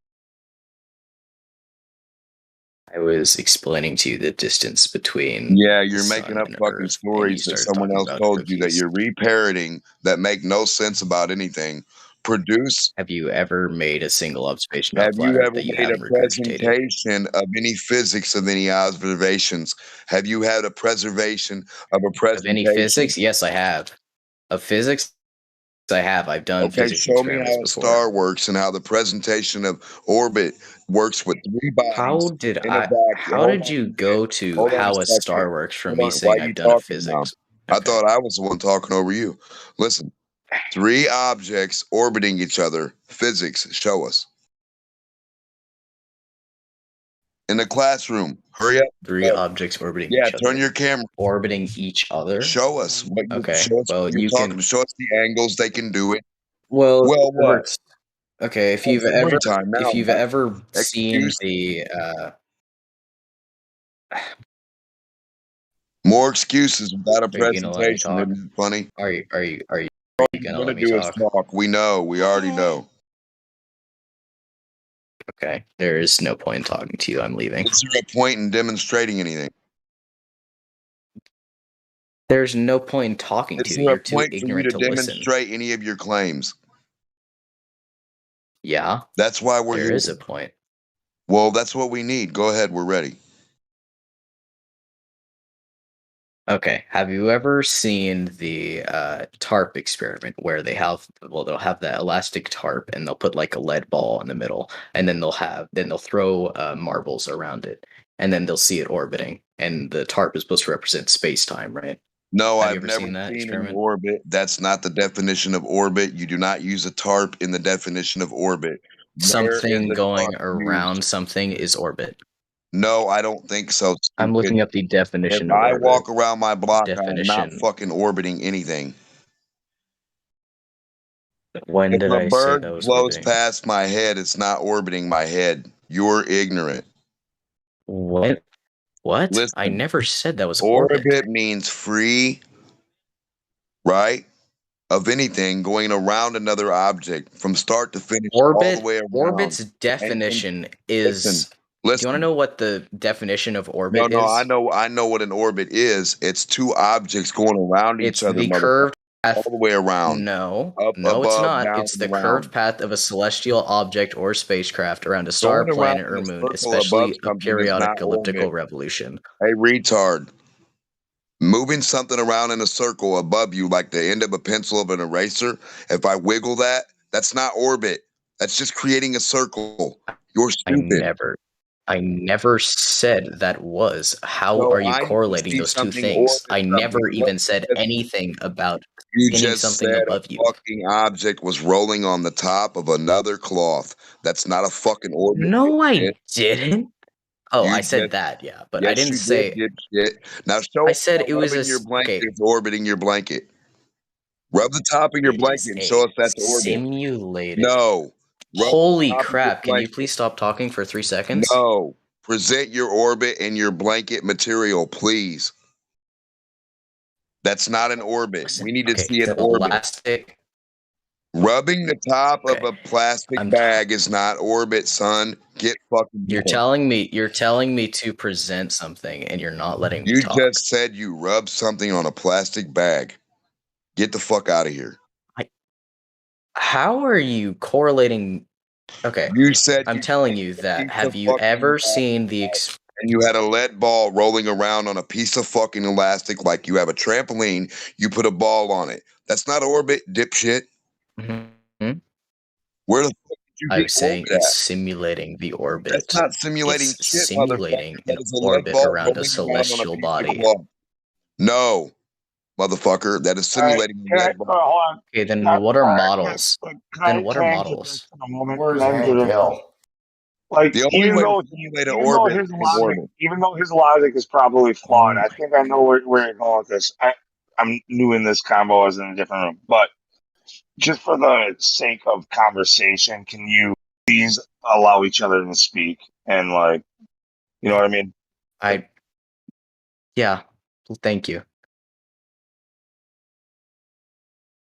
U: I was explaining to you the distance between
S: Yeah,
U: the
S: you're making
U: sun
S: up
U: and
S: fucking
U: Earth, and you
S: stories that
U: started
S: someone
U: talking
S: else
U: about
S: told you that
U: cookies.
S: you're reparroting that make no sense about anything. Produce.
U: Have you ever made a single observation about
S: Have
U: a
S: you
U: flat Earth
S: ever
U: that you
S: made a
U: haven't regurgitated?
S: presentation of any physics of any observations? Have you had a preservation of a
U: Of any
S: presentation?
U: physics? Yes, I have. Of physics, I have. I've done
S: Okay,
U: physics
S: show me
U: experiments
S: how a
U: before.
S: star works and how the presentation of orbit works with three
U: How
S: bodies
U: did
S: in a vacuum.
U: how
S: Hold
U: did
S: on,
U: you go to
S: hold on a
U: how a
S: second.
U: star works from
S: Hold
U: me
S: on. Why
U: saying
S: are you
U: I've done a
S: talking now?
U: physics?
S: I thought I was the one talking over you. Listen, 3 objects orbiting each other. Physics, show us. In the classroom. Hurry up.
U: 3 objects orbiting
S: Yeah,
U: each other.
S: turn your camera.
U: Orbiting each other?
S: Show us what you
U: Okay.
S: show us
U: Well,
S: what you're
U: you
S: talking
U: can.
S: about. Show us the angles they can do it.
U: Well,
S: Well,
U: remember
S: what?
U: it's okay, if
S: Oh,
U: you've
S: story
U: ever
S: time now.
U: if you've
S: What?
U: ever seen
S: Excuse?
U: the
S: More excuses without a
U: are you gonna let me
S: presentation.
U: talk?
S: Isn't it funny?
U: Are you
S: All
U: gonna
S: you're
U: let
S: gonna
U: me
S: do is
U: talk?
S: talk. We know. We already know.
U: Okay. There is no point in talking to you. I'm leaving.
S: Is there a point in demonstrating anything?
U: There's no point in talking
S: Is
U: to you.
S: there a
U: You're too
S: point for you
U: ignorant
S: to
U: to listen.
S: demonstrate any of your claims?
U: Yeah.
S: That's why we're
U: There
S: here.
U: is a point.
S: Well, that's what we need. Go ahead. We're ready.
U: Okay. Have you ever seen the tarp experiment where they'll have that elastic tarp and they'll put like a lead ball in the middle and then they'll throw marbles around it and then they'll see it orbiting and the tarp is supposed to represent space-time, right?
S: No,
U: Have you
S: I've
U: ever
S: never
U: seen that
S: seen an
U: experiment?
S: orbit. That's not the definition of orbit. You do not use a tarp in the definition of orbit. Where is
U: Something
S: a
U: going
S: tarp
U: around
S: used?
U: something is orbit.
S: No, I don't think so.
U: I'm
S: Stupid.
U: looking up the
S: If
U: definition of
S: I
U: orbit.
S: walk around my block, I am not
U: Definition.
S: fucking orbiting anything.
U: When
S: If
U: did
S: a
U: I say
S: bird
U: that was
S: blows
U: orbiting?
S: past my head, it's not orbiting my head. You're ignorant.
U: What? I
S: Listen,
U: never said that was orbit.
S: orbit means free, right? Of anything going around another object from start to finish all the way around.
U: Orbit's
S: And
U: definition
S: listen,
U: is. Do you want to
S: listen.
U: know what the definition of
S: No,
U: orbit
S: no,
U: is?
S: I know what an orbit is. It's 2 objects going around each
U: It's
S: other,
U: the
S: motherfucker.
U: curved path.
S: All the way around.
U: No,
S: Up,
U: no, it's
S: above,
U: not.
S: down,
U: It's the
S: and around.
U: curved path of a celestial object or spacecraft around a star,
S: Going around
U: planet,
S: in
U: or
S: a
U: moon,
S: circle above
U: especially a
S: something is
U: periodic
S: not
U: elliptical
S: orbit.
U: revolution.
S: Hey, retard. Moving something around in a circle above you like the end of a pencil of an eraser, if I wiggle that, that's not orbit. That's just creating a circle. You're stupid.
U: I never said that was. How
S: So
U: are you
S: I need to
U: correlating
S: see
U: those two
S: something
U: things?
S: orbit
U: I never
S: something. What
U: even
S: you
U: said
S: just
U: anything about
S: You
U: spinning
S: just
U: something
S: said
U: above
S: a
U: you.
S: fucking object was rolling on the top of another cloth. That's not a fucking orbit.
U: No, I
S: dipshit.
U: didn't. Oh,
S: You
U: I said
S: just
U: that, yeah, but I
S: yes,
U: didn't
S: you
U: say.
S: did, dipshit. Now show
U: I
S: us
U: said
S: how
U: it was
S: rubbing your blanket
U: okay.
S: is orbiting your blanket. Rub the top of your
U: It
S: blanket
U: is
S: and show
U: a
S: us that's orbit.
U: simulated.
S: No. Rub the
U: Holy
S: top of your
U: crap! Can you
S: blanket.
U: please stop talking for 3 seconds?
S: No. Present your orbit and your blanket material, please. That's not an orbit.
U: Listen,
S: We need to
U: okay,
S: see an
U: the
S: orbit.
U: elastic.
S: Rubbing the top of
U: Okay,
S: a plastic
U: I'm.
S: bag is not orbit, son. Get fucking
U: You're
S: going.
U: telling me to present something, and you're not letting me
S: You
U: talk.
S: just said you rubbed something on a plastic bag. Get the fuck out of here.
U: How are you correlating? Okay,
S: You said
U: I'm
S: you
U: telling you that.
S: piece
U: Have
S: of
U: you
S: fucking
U: ever
S: elastic
U: seen the?
S: and you had a lead ball rolling around on a piece of fucking elastic like you have a trampoline. You put a ball on it. That's not orbit, dipshit.
U: Mhm.
S: Where the fuck did you
U: I
S: get
U: was saying
S: orbit
U: it's
S: at?
U: simulating the
S: That's
U: orbit.
S: not simulating
U: It's
S: shit, motherfucker.
U: simulating
S: That
U: an
S: is a lead
U: orbit
S: ball
U: around a
S: rolling around on a
U: celestial
S: piece of
U: body.
S: cloth. No, motherfucker. That is
J: All right,
S: simulating a
J: can I
S: lead ball.
J: hold on?
U: Okay, then
J: Can I,
U: what are
J: all right,
U: models?
J: can
U: Then what are
J: I interject
U: models?
J: for a moment?
R: Where's
J: Can I
R: Hank
J: interject?
R: Hill?
J: Like
S: The only way to simulate an orbit is orbit.
J: even though his logic is probably flawed, I think I know where you're going with this. I'm new in this combo. I was in a different room, but just for the sake of conversation, can you please allow each other to speak and you know what I mean?
U: Yeah. Well, thank you.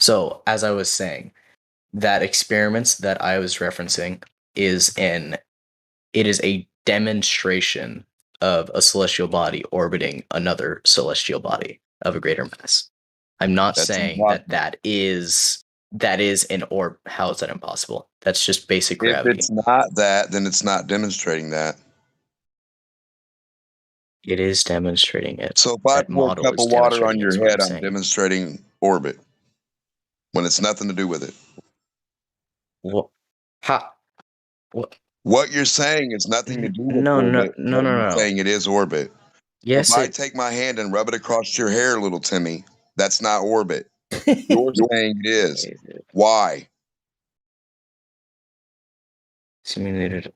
U: So, as I was saying, that experiments that I was referencing is a demonstration of a celestial body orbiting another celestial body of a greater mass. I'm not
S: That's
U: saying
S: impossible.
U: that is an orb. How is that impossible? That's just basic
S: If
U: gravity.
S: it's not that, then it's not demonstrating that.
U: It is demonstrating it.
S: So if I
U: That
S: pour a
U: model
S: cup
U: is
S: of water
U: demonstrating
S: on
U: it,
S: your
U: is what
S: head,
U: I'm
S: I'm
U: saying.
S: demonstrating orbit when it's nothing to do with it.
U: What? Ha? What?
S: What you're saying is nothing to do with
U: No.
S: orbit. But you're saying it is orbit.
U: Yes,
S: If I take my hand and rub it across your hair, little Timmy, That's not orbit. You're saying it is. Why?
U: Simulated.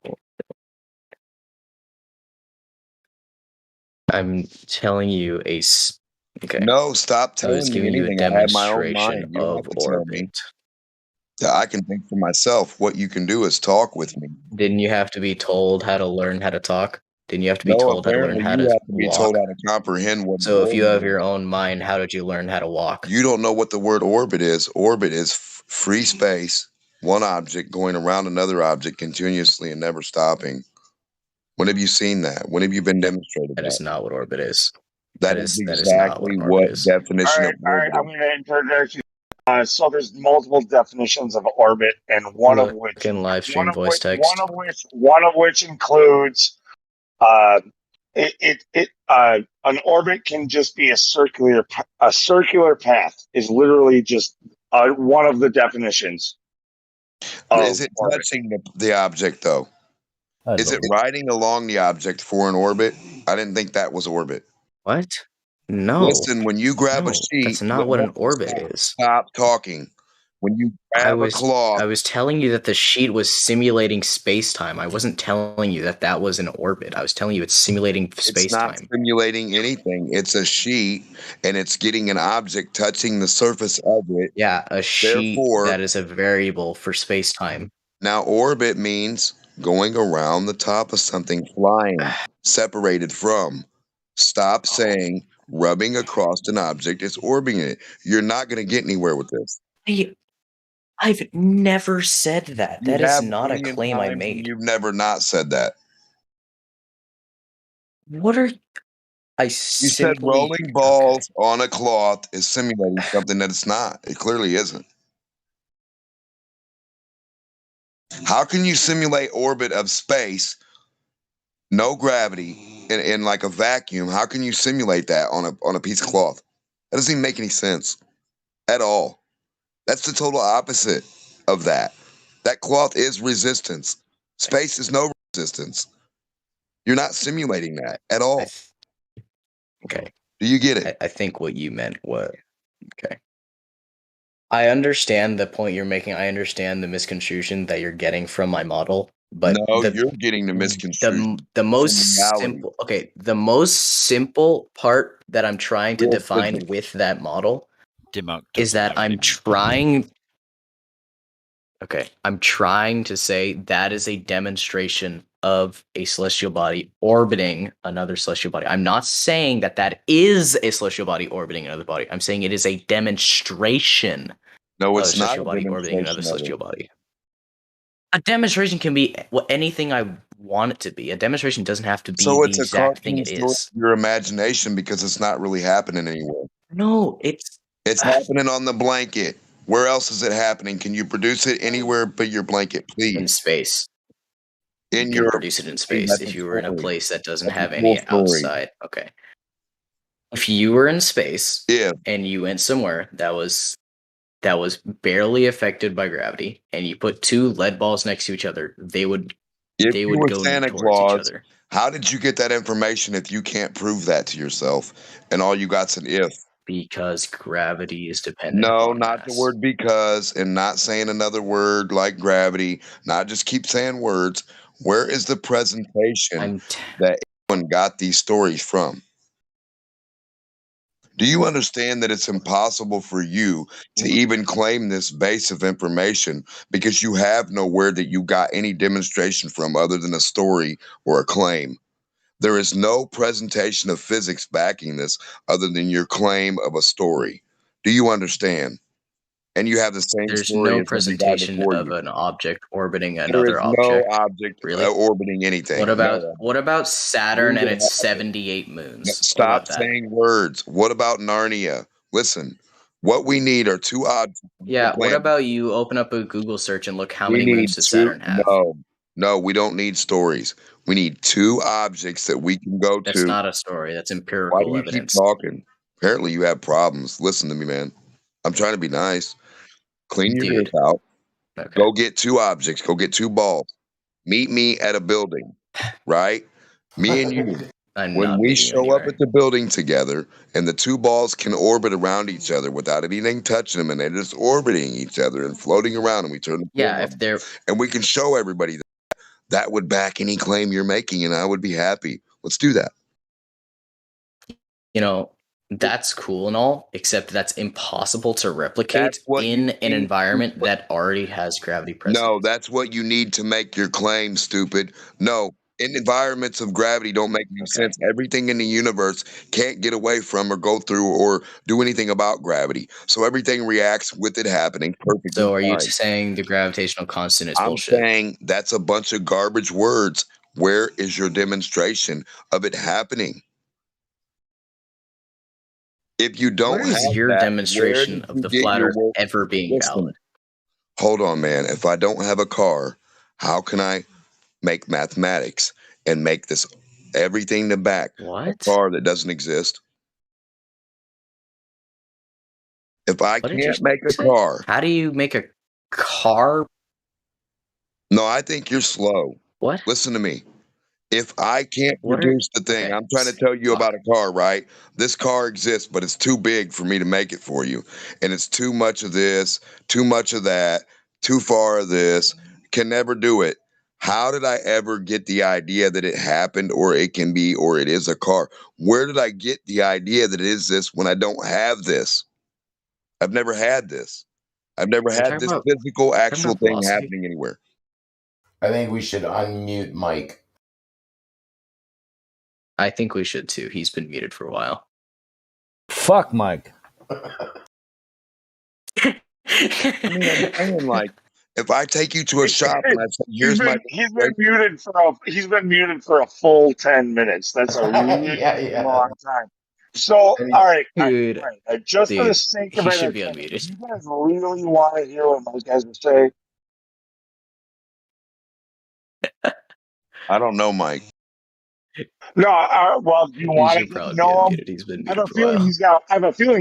U: I'm telling you okay.
S: No, stop
U: I was
S: telling me
U: giving you a
S: anything. I have my own
U: demonstration
S: mind. You don't
U: of
S: have to tell me.
U: orbit.
S: I can think for myself. What you can do is talk with me.
U: Didn't you have to be told how to learn how to talk? Didn't you have to be
S: No,
U: told how to learn
S: apparently
U: how
S: you
U: to
S: have to be told
U: walk?
S: how to comprehend what
U: So if you
S: orbit
U: have
S: is.
U: your own mind, how did you learn how to walk?
S: You don't know what the word orbit is. Orbit is free space, one object going around another object continuously and never stopping. When have you seen that? When have you been demonstrated
U: That
S: that?
U: is not what orbit is.
S: That is exactly what definition of
J: All right.
S: orbit
J: I'm going to introduce you. So there's multiple definitions of orbit, and one of
U: Look in live stream voice
J: one
U: text.
J: of which includes an orbit can just be a circular path is literally just one of the definitions.
S: Is it touching the object though? Is it riding along the object for an orbit? I didn't think that was orbit.
U: What? No.
S: Listen, when you grab a sheet,
U: that's not what an orbit is.
S: Stop talking. When you grab a cloth,
U: I was telling you that the sheet was simulating space-time. I wasn't telling you that was an orbit. I was telling you it's simulating space-time.
S: It's not simulating anything. It's a sheet, and it's getting an object touching the surface of it.
U: Yeah, a sheet that is a variable for space-time.
S: Now, orbit means going around the top of something, flying, separated from. Stop saying rubbing across an object is orbiting it. You're not going to get anywhere with this.
U: I've never said that. That is not a claim I made.
S: You've never not said that.
U: What are I
S: You said rolling balls on a cloth is simulating something that it's not. It clearly isn't. How can you simulate orbit of space, no gravity, in like a vacuum? How can you simulate that on a piece of cloth? That doesn't even make any sense at all. That's the total opposite of that. That cloth is resistance. Space is no resistance. You're not simulating that at all.
U: Okay.
S: Do you get it?
U: I think what you meant was okay. I understand the point you're making. I understand the misconstruction that you're getting from my model, but
S: no, you're getting the misconstruction.
U: The most simple. Okay, the most simple part that I'm trying to define with that model is that I'm trying. Okay, I'm trying to say that is a demonstration of a celestial body orbiting another celestial body. I'm not saying that is a celestial body orbiting another body. I'm saying it is a demonstration.
S: No,
U: of
S: it's
U: a
S: not
U: celestial
S: a
U: body orbiting another
S: demonstration of
U: celestial body. A demonstration can be anything I want it to be. A demonstration doesn't have to be
S: so
U: the
S: it's a
U: exact thing
S: cartoon
U: it
S: story
U: is.
S: of your imagination because it's not really happening anywhere.
U: No, it's
S: happening on the blanket. Where else is it happening? Can you produce it anywhere but your blanket, please?
U: In space.
S: You
U: can produce it in space if you were in a place that doesn't have any outside. Okay. If you were in space and you went somewhere that was barely affected by gravity and you put two lead balls next to each other, they would go
S: Santa
U: towards
S: Claus,
U: each other.
S: How did you get that information if you can't prove that to yourself and all you got's an if?
U: Because gravity is dependent
S: No,
U: upon
S: not
U: mass.
S: the word because, and not saying another word like gravity, not just keep saying words. Where is the presentation that anyone got these stories from? Do you understand that it's impossible for you to even claim this base of information because you have nowhere that you got any demonstration from other than a story or a claim? There is no presentation of physics backing this other than your claim of a story. Do you understand? And you have the same
U: There's
S: story
U: no
S: as every guy
U: presentation
S: before
U: of
S: you.
U: an object orbiting
S: There
U: another
S: is no
U: object.
S: object
U: Really?
S: orbiting anything.
U: What about Saturn and its 78 moons? What
S: Stop
U: about that?
S: saying words. What about Narnia? Listen, what we need are two objects.
U: Yeah, what about you open up a Google search and look how
S: We
U: many
S: need
U: moons does Saturn have?
S: No, we don't need stories. We need two objects that we can go
U: That's
S: to.
U: not a story. That's
S: Why
U: empirical
S: do you
U: evidence.
S: keep talking? Apparently you have problems. Listen to me, man. I'm trying to be nice. Clean your ears out.
U: Okay.
S: Go get two objects. Go get two balls. Meet me at a building, right? Me and you.
U: I'm
S: When
U: not
S: we
U: meeting you
S: show up
U: anywhere.
S: at the building together and the two balls can orbit around each other without anything touching them and they're just orbiting each other and floating around and we turn the
U: Yeah,
S: film
U: if
S: on
U: they're
S: and we can show everybody that would back any claim you're making and I would be happy. Let's do that.
U: you know, that's cool and all, except that's impossible to replicate
S: That's what
U: in
S: you
U: an
S: need.
U: environment that already has gravity present.
S: No, that's what you need to make your claim, stupid. No, in environments of gravity don't make any sense. Everything in the universe can't get away from or go through or do anything about gravity. So everything reacts with it happening perfectly
U: So are you
S: fine.
U: saying the gravitational constant is
S: I'm
U: bullshit?
S: saying that's a bunch of garbage words. Where is your demonstration of it happening? If you don't
U: Where is
S: have
U: your
S: that, where
U: demonstration
S: did
U: of
S: you
U: the
S: get
U: flat
S: your
U: Earth
S: work?
U: ever being
S: Listen,
U: valid?
S: hold on, man. If I don't have a car, how can I make mathematics and make this everything to back a car that doesn't exist? If I
U: What did you
S: can't make a
U: say?
S: car,
U: How do you make a car?
S: no, I think you're slow.
U: What?
S: Listen to me. If I can't
U: What are
S: produce the thing,
U: okay?
S: I'm trying to tell you about a car, right? This car exists, but it's too big for me to make it for you. And it's too much of this, too much of that, too far of this, can never do it. How did I ever get the idea that it happened or it can be or it is a car? Where did I get the idea that it is this when I don't have this? I've never had this. I've never
U: Are you
S: had
U: talking
S: this
U: about
S: physical, actual thing
U: velocity?
S: happening anywhere.
R: I think we should unmute Mike.
U: I think we should too. He's been muted for a while.
I: Fuck Mike.
S: I mean, I'm saying, like, if I take you to a shop and I say, here's my
J: He's been muted for a full 10 minutes. That's a really
R: yeah.
J: long time. So, all right,
U: Dude,
J: just for the
U: dude,
J: sake of
U: he should be
J: entertainment,
U: unmuted.
J: you guys really want to hear what Mike has to say?
S: I don't know, Mike.
J: No, well, do you
U: He
J: want to
U: should
J: get to
U: probably be
J: know him?
U: unmuted. He's been
J: I have a
U: muted for a
J: feeling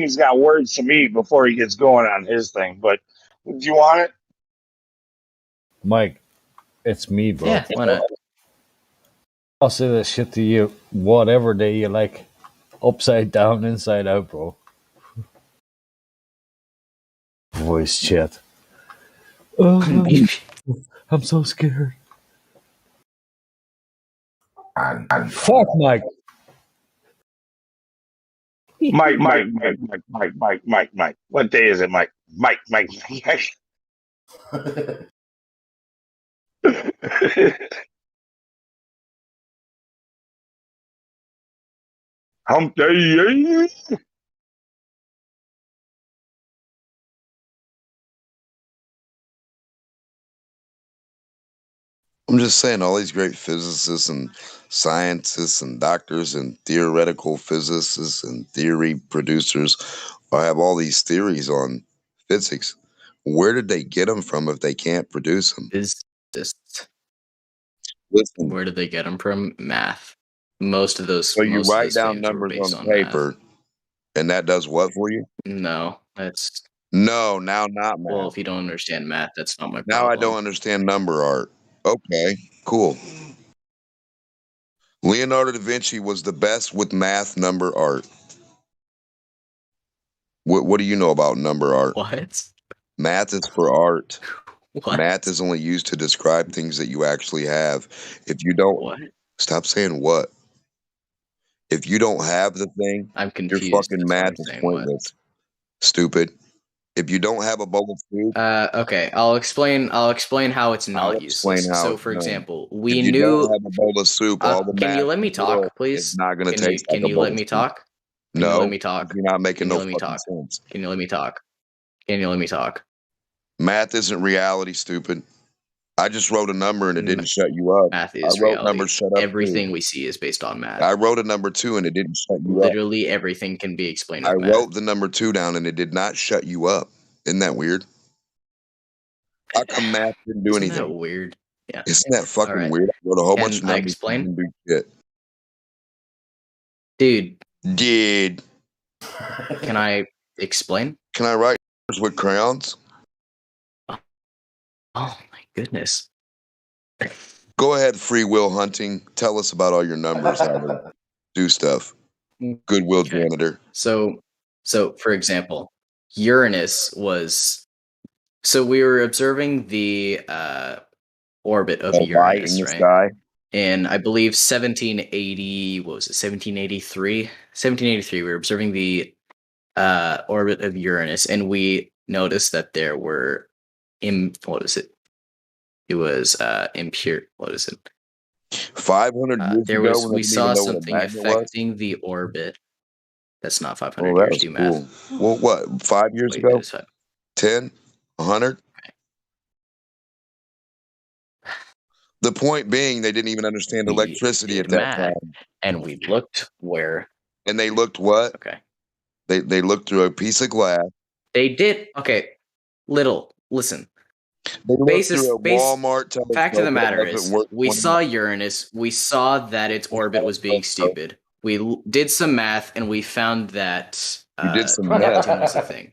U: while.
J: he's got words to me before he gets going on his thing. But do you want it?
I: Mike, it's me, bro.
U: Yeah, why not?
I: I'll say that shit to you whatever day you like. Upside down, inside out, bro. Voice chat. I'm so scared. Fuck Mike.
J: Mike. What day is it, Mike? Mike. Hump day.
S: I'm just saying, all these great physicists and scientists and doctors and theoretical physicists and theory producers have all these theories on physics. Where did they get them from if they can't produce them?
U: Physicists.
S: Listen.
U: Where did they get them from? Math. Most of those.
S: So you
U: most of
S: write
U: those
S: down
U: claims were
S: numbers
U: based
S: on
U: on
S: paper,
U: math.
S: and that does what for you?
U: No, that's
S: No, now not math.
U: well. If you don't understand math, that's not my
S: Now I
U: problem.
S: don't understand number art. Okay, cool. Leonardo da Vinci was the best with math number art. What do you know about number art?
U: What?
S: Math is for art.
U: What?
S: Math is only used to describe things that you actually have. If you don't,
U: What?
S: stop saying what. If you don't have the thing,
U: I'm
S: your
U: confused.
S: fucking
U: That's why
S: math
U: I'm
S: is
U: saying what.
S: pointless. Stupid. If you don't have a bowl of soup,
U: Okay, I'll explain how it's
S: I'll
U: not
S: explain
U: useless.
S: how
U: So,
S: it's
U: for
S: done.
U: example,
S: If
U: we
S: you
U: knew.
S: don't have a bowl of soup, all the
U: Can
S: math
U: you let me
S: in the world
U: talk,
S: is
U: please?
S: not going to taste like
U: Can
S: a
U: you
S: bowl
U: let
S: of
U: me
S: soup.
U: talk? Can you let me talk?
S: You're not making
U: Can you
S: no
U: let me
S: fucking
U: talk?
S: sense.
U: Can you let me talk? Can you let me talk?
S: Math isn't reality, stupid. I just wrote a number and it didn't shut you up.
U: Math
S: I
U: is
S: wrote
U: reality.
S: number shut up too.
U: Everything we see is based on math.
S: I wrote a number 2 and it didn't shut you up.
U: Literally everything can be explained
S: I
U: with math.
S: wrote the number 2 down and it did not shut you up. Isn't that weird? How come math didn't do
U: Isn't that
S: anything?
U: weird? Yeah.
S: Isn't that fucking
U: Alright.
S: weird? I wrote a whole
U: Can
S: bunch of
U: I
S: numbers and
U: explain?
S: didn't do shit.
U: Dude. Can I explain?
S: Can I write numbers with crayons?
U: Oh my goodness.
S: Go ahead, free will hunting. Tell us about all your numbers, Howard. do stuff. Goodwill
U: Okay.
S: janitor.
U: So for example, Uranus was. So we were observing the orbit of
S: A light in
U: Uranus,
S: the
U: right?
S: sky.
U: In I believe 1780. What was it? 1783. 1783. We were observing the orbit of Uranus, and we noticed that there were what is it? It was impure. What is it?
S: 500 years
U: There
S: ago,
U: was
S: when they
U: we
S: didn't even
U: saw
S: know what a
U: something
S: magnet was.
U: affecting the orbit. That's not 500
S: Oh, that
U: years.
S: was
U: Do
S: cool.
U: math.
S: Well, what? 5 years
U: Wait, it
S: ago?
U: is 5.
S: 10? 100?
U: Okay.
S: The point being, they didn't even understand
U: We
S: electricity at
U: did
S: that
U: math,
S: time.
U: and we looked where.
S: And they looked what?
U: Okay.
S: They looked through a piece of glass.
U: They did. Okay. Listen.
S: They looked through a Walmart telescope.
U: Fact of the matter
S: that
U: is,
S: wasn't worth
U: we
S: 20
U: saw Uranus. We saw that its orbit was being stupid. We did some math, and we found that
S: You did some math.
U: Neptune was a thing.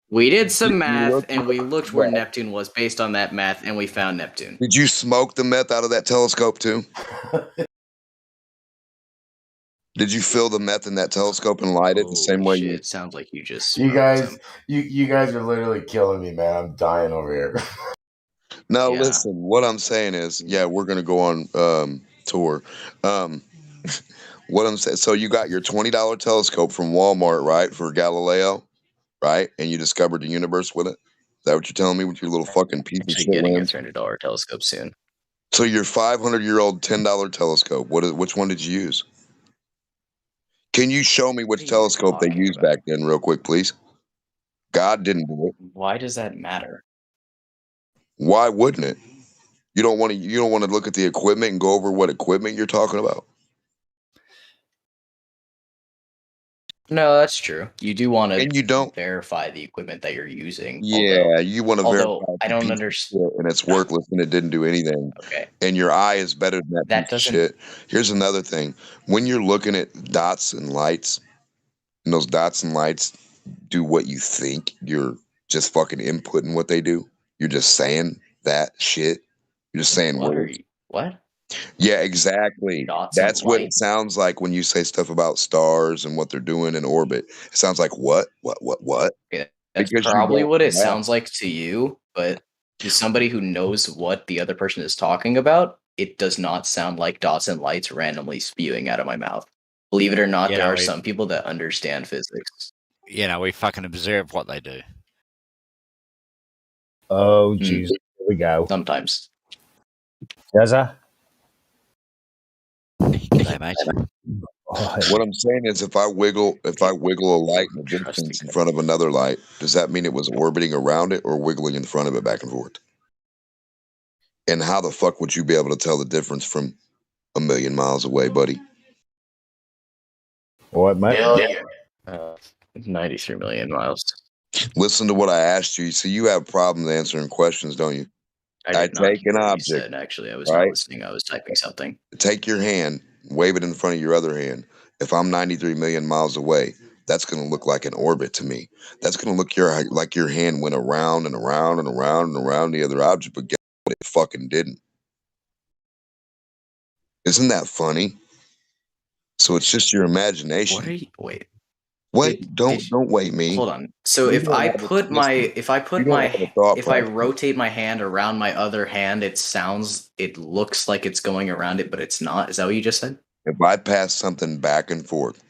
U: We did some
S: You
U: math,
S: looked
U: and we
S: at
U: looked where
S: that.
U: Neptune was based on that math, and we found Neptune.
S: Did you smoke the meth out of that telescope too? Did you fill the meth in that telescope and light it the same way you?
U: It sounds like you just.
R: You guys, you guys are literally killing me, man. I'm dying over here.
S: No,
U: Yeah.
S: listen. What I'm saying is, yeah, we're gonna go on tour. What I'm saying. So you got your $20 telescope from Walmart, right, for Galileo, right? And you discovered the universe with it. Is that what you're telling me with your little fucking piece of
U: Actually
S: shit
U: getting a
S: lens?
U: $300 telescope soon.
S: So your 500-year-old $10 telescope. Which one did you use? Can you show me which telescope they used back then, real quick, please? God didn't do it.
U: Why does that matter?
S: Why wouldn't it? You don't want to look at the equipment and go over what equipment you're talking about.
U: No, that's true. You do want to
S: And you don't
U: verify the equipment that you're using.
S: Yeah, you want to verify
U: Although I don't understand.
S: and it's worthless and it didn't do anything.
U: Okay.
S: And your eye is better than that
U: That
S: piece of
U: doesn't.
S: shit. Here's another thing. When you're looking at dots and lights, and those dots and lights do what you think, you're just fucking inputting what they do. You're just saying that shit. You're just saying
U: What are
S: words.
U: you? What?
S: Yeah, exactly.
U: Dots and
S: That's what it
U: lights?
S: sounds like when you say stuff about stars and what they're doing in orbit. It sounds like what?
U: Okay, that's
S: Because you
U: probably
S: don't
U: what it
S: know.
U: sounds like to you, but to somebody who knows what the other person is talking about, it does not sound like dots and lights randomly spewing out of my mouth. Believe it or not,
T: You
U: there
T: know,
U: are
T: we-
U: some people that understand physics.
T: You know, we fucking observe what they do.
I: Oh, jeez. Here we go.
U: Sometimes.
I: Does I?
T: G'day, mate.
S: What I'm saying is, if I wiggle a light in the distance in front of another light, does that mean it was orbiting around it or wiggling in front of it back and forth? And how the fuck would you be able to tell the difference from a million miles away, buddy?
I: What, mate?
U: Hell yeah. 93 million miles.
S: Listen to what I asked you. See, you have problems answering questions, don't you? I
U: did not
S: take an
U: hear what you
S: object.
U: said, actually. I was
S: right?
U: not listening. I was typing something.
S: Take your hand, wave it in front of your other hand. If I'm 93 million miles away, that's going to look like an orbit to me. That's going to look like your hand went around and around and around and around the other object, but guess what? It fucking didn't. Isn't that funny? So it's just your imagination.
U: What are you? Wait.
S: Wait, don't wait me.
U: Hold on. So
S: You
U: if
S: don't
U: I
S: have a
U: put my
S: system.
U: if I put
S: You don't
U: my
S: have a thought
U: if I
S: process.
U: rotate my hand around my other hand, it looks like it's going around it, but it's not. Is that what you just said?
S: If I pass something back and forth,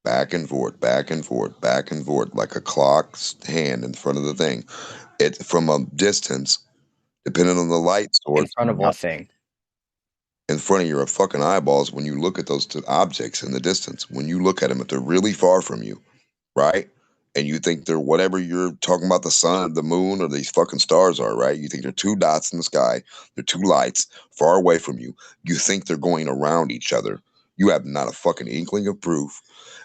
S: back and forth, back and forth, back and forth, like a clock's hand in front of the thing, it from a distance, depending on the light source,
U: In front of what thing?
S: in front of your fucking eyeballs, when you look at those two objects in the distance, when you look at them, if they're really far from you, right? And you think they're whatever you're talking about, the sun, the moon, or these fucking stars are, right? You think they're two dots in the sky, they're two lights far away from you. You think they're going around each other. You have not a fucking inkling of proof.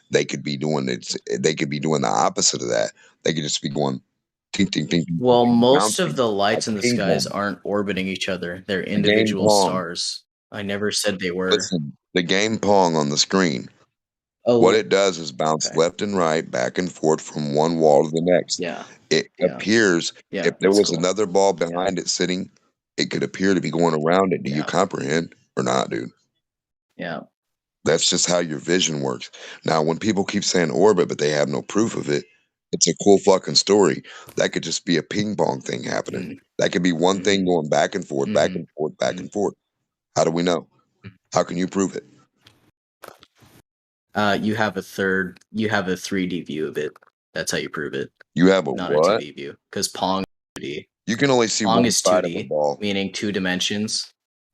S: They could be doing it. They could be doing the opposite of that. They could just be going, ting, ting, ting, ting,
U: Well, most
S: bouncing
U: of the lights
S: like
U: in the
S: ping
U: skies
S: pong.
U: aren't orbiting each other. They're
S: The game
U: individual
S: Pong.
U: stars. I never said they were.
S: Listen, the game Pong on the screen.
U: Oh,
S: What it does is bounce left and right, back and forth from one wall to the next.
U: Yeah.
S: It appears
U: Yeah,
S: if there
U: that's
S: was
U: cool.
S: another ball behind it sitting, it could appear to be going around it. Do you comprehend or not, dude?
U: Yeah.
S: That's just how your vision works. Now, when people keep saying orbit, but they have no proof of it, it's a cool fucking story. That could just be a ping pong thing happening. That could be one thing going back and forth, back and forth, back and forth. How do we know? How can you prove it?
U: You have a 3D view of it. That's how you prove it.
S: You have a
U: Not
S: what?
U: a 2D view, because Pong is 2D.
S: You can only see
U: Pong
S: one
U: is
S: side of a
U: 2D,
S: ball.
U: meaning 2 dimensions.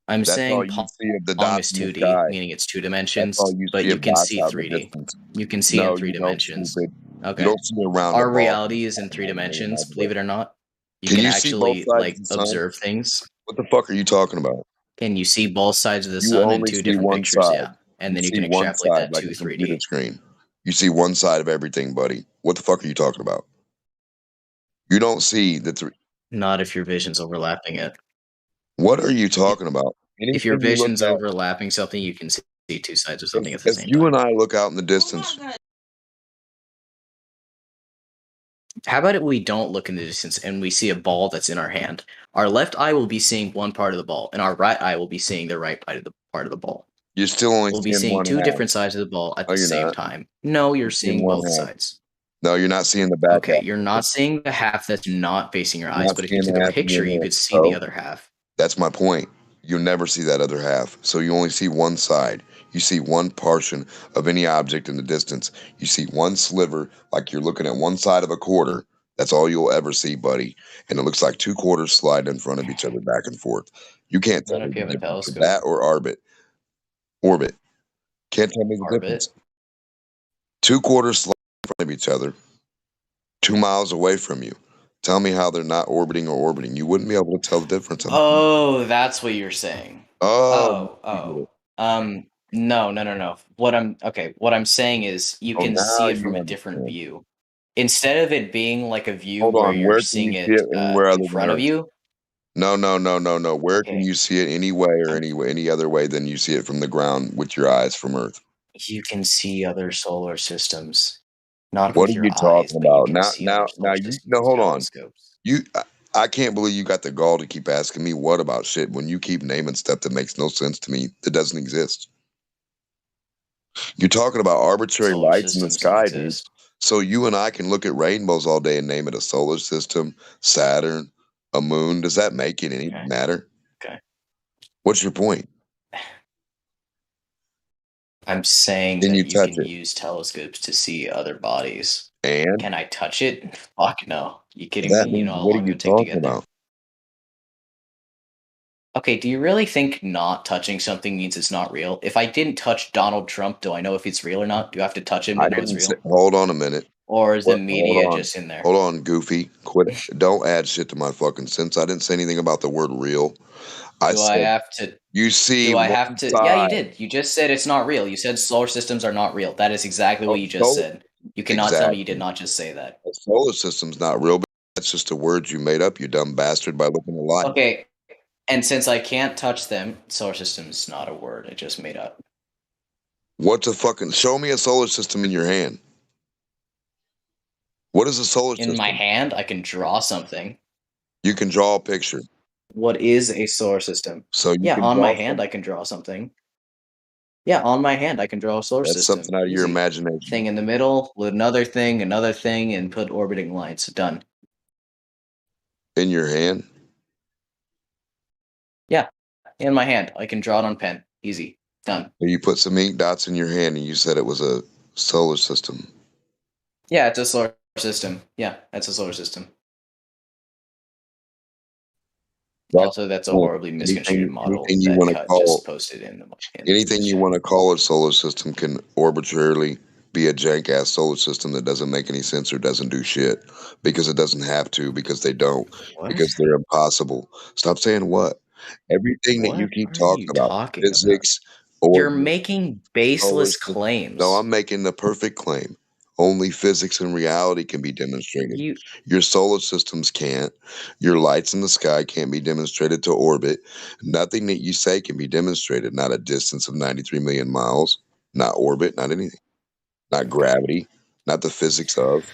U: I'm
S: That's all
U: saying
S: you see of the
U: Pong
S: dots
U: is
S: in the
U: 2D,
S: sky.
U: meaning it's 2
S: That's
U: dimensions,
S: all you
U: but
S: see
U: you
S: of
U: can
S: dots
U: see
S: out in the
U: 3D.
S: distance.
U: You can see
S: No,
U: in 3
S: you don't,
U: dimensions.
S: stupid.
U: Okay.
S: You don't see around
U: Our
S: the ball.
U: reality is in 3 dimensions, believe it or not. You
S: Can
U: can
S: you see both
U: actually
S: sides
U: like
S: of the sun?
U: observe things.
S: What the fuck are you talking about?
U: Can you see both sides of the
S: You
U: sun in
S: only
U: 2
S: see
U: different
S: one
U: pictures?
S: side.
U: Yeah. And
S: You
U: then you
S: see
U: can
S: one
U: extrapolate
S: side
U: that
S: like
U: to
S: a computer
U: 3D.
S: screen. You see one side of everything, buddy. What the fuck are you talking about? You don't see the three.
U: Not if your vision's overlapping it.
S: What are you talking about?
U: If your
S: Anything you look
U: vision's
S: at,
U: overlapping something, you can see 2 sides of something at the
S: if
U: same
S: you
U: time.
S: and I look out in the distance,
U: How about if we don't look in the distance and we see a ball that's in our hand? Our left eye will be seeing one part of the ball, and our right eye will be seeing the right part of the ball.
S: you're still only
U: We'll be
S: seeing
U: seeing
S: one
U: 2
S: half.
U: different sides of the ball at
S: No,
U: the
S: you're
U: same
S: not.
U: time. No, you're
S: seeing
U: seeing
S: one
U: both
S: half.
U: sides.
S: No, you're not seeing the back
U: Okay,
S: half.
U: you're not seeing the half that's not facing your
S: You're
U: eyes,
S: not
U: but if you
S: seeing
U: took
S: the
U: a
S: half in your
U: picture, you
S: hand,
U: could see the
S: bro.
U: other half.
S: That's my point. You'll never see that other half. So you only see one side. You see one portion of any object in the distance. You see one sliver, like you're looking at one side of a quarter. That's all you'll ever see, buddy. And it looks like 2 quarters slide in front of each other back and forth. You can't tell
U: Not
S: me
U: if you
S: the
U: have a
S: difference of
U: telescope.
S: that or orbit. Can't tell me the
U: Orbit?
S: difference. 2 quarters slide in front of each other, 2 miles away from you. Tell me how they're not orbiting or orbiting. You wouldn't be able to tell the difference.
U: Oh, that's what you're saying.
S: Oh,
U: No. What I'm saying is you
S: oh,
U: can
S: now
U: see it
S: you
U: from a different
S: understand.
U: view. Instead of it being like a view
S: Hold
U: where
S: on.
U: you're
S: Where can
U: seeing
S: you see
U: it
S: it anywhere
U: in
S: other than
U: front of
S: Earth?
U: you,
S: No. Where can
U: okay,
S: you see it any way or any other way than you see it from the ground with your eyes from Earth?
U: you can see other solar systems. Not
S: What
U: with
S: are
U: your
S: you
U: eyes,
S: talking
U: but you
S: about?
U: can see other solar
S: You
U: systems
S: no.
U: with
S: Hold on.
U: telescopes.
S: I can't believe you got the gall to keep asking me what about shit when you keep naming stuff that makes no sense to me that doesn't exist. You're talking about arbitrary
U: Solar
S: lights in the
U: systems don't
S: sky, dude.
U: exist.
S: So you and I can look at rainbows all day and name it a solar system, Saturn, a moon. Does that make it any
U: Okay.
S: matter?
U: Okay.
S: What's your point?
U: I'm saying
S: Can
U: that
S: you
U: you
S: touch
U: can
S: it?
U: use telescopes to see other bodies.
S: And
U: Can I touch it? Fuck no. You kidding
S: that
U: me? You
S: means
U: know how
S: what are
U: long it
S: you
U: would take to
S: talking
U: get there?
S: about?
U: Okay, do you really think not touching something means it's not real? If I didn't touch Donald Trump, do I know if it's real or not? Do I have to touch him
S: I
U: to know it's
S: didn't say.
U: real?
S: Hold on a minute.
U: Or is the
S: What?
U: media just in there?
S: Hold on, Goofy. Quit. Don't add shit to my fucking sense. I didn't say anything about the word real. I
U: Do I
S: said
U: have to
S: you see
U: do I
S: one
U: have to Yeah, you
S: side.
U: did. You just said it's not real. You said solar systems are not real. That is exactly
S: Oh,
U: what you just said. You cannot tell me you did
S: exactly.
U: not just say that.
S: The solar system's not real, but that's just a word you made up, you dumb bastard, by looking at light.
U: Okay, and since I can't touch them, solar system is not a word I just made up.
S: What's a fucking show me a solar system in your hand? What is a solar
U: In my
S: system?
U: hand, I can draw something.
S: You can draw a picture.
U: What is a solar system?
S: So you
U: Yeah,
S: can
U: on my
S: draw
U: hand,
S: something.
U: I can draw something. Yeah, on my hand, I can draw a solar
S: That's
U: system.
S: something out of your
U: Easy.
S: imagination.
U: Thing in the middle with another thing, and put orbiting lines. Done.
S: In your hand?
U: Yeah, in my hand. I can draw it on pen. Easy. Done.
S: So you put some ink dots in your hand and you said it was a solar system.
U: Yeah, it's a solar system. Yeah, that's a solar system. Also, that's a horribly misconstrued model
S: Anything you
U: that
S: want to
U: Cut
S: call
U: just posted in the
S: anything you
U: chat.
S: want to call a solar system can arbitrarily be a jank ass solar system that doesn't make any sense or doesn't do shit because it doesn't have to, because they don't,
U: What?
S: because they're impossible. Stop saying what? Everything that you
U: What
S: keep
U: are
S: talking
U: you
S: about,
U: talking about?
S: physics,
U: You're
S: orbit,
U: making
S: solar
U: baseless
S: system. No,
U: claims.
S: I'm making the perfect claim. Only physics and reality can be demonstrated.
U: You
S: Your solar systems can't. Your lights in the sky can't be demonstrated to orbit. Nothing that you say can be demonstrated. Not a distance of 93 million miles. Not orbit. Not anything. Not gravity. Not the physics of.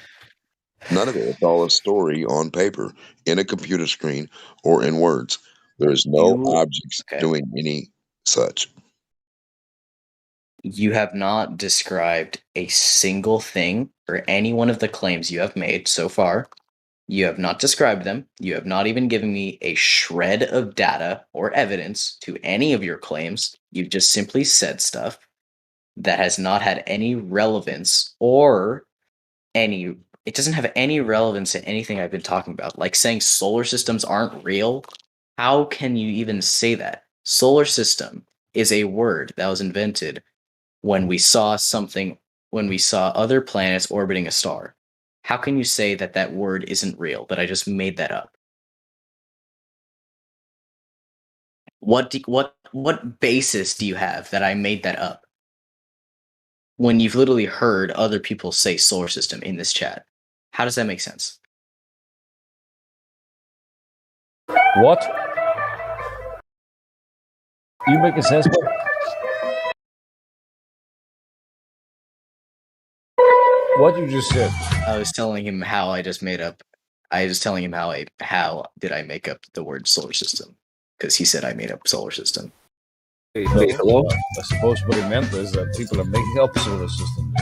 S: None of it. It's all a story on paper, in a computer screen, or in words. There is no
U: You
S: objects
U: okay.
S: doing any such.
U: You have not described a single thing or any one of the claims you have made so far. You have not described them. You have not even given me a shred of data or evidence to any of your claims. You've just simply said stuff that has not had any relevance or it doesn't have any relevance to anything I've been talking about. Like saying solar systems aren't real. How can you even say that? Solar system is a word that was invented when we saw other planets orbiting a star. How can you say that that word isn't real, that I just made that up? What basis do you have that I made that up? When you've literally heard other people say solar system in this chat. How does that make sense?
I: What? You make a sense, bro? What you just said?
U: I was telling him how I just made up. I was telling him how did I make up the word solar system? Because he said I made up solar system.
I: Hey, hello? I suppose what he meant is that people are making up solar system.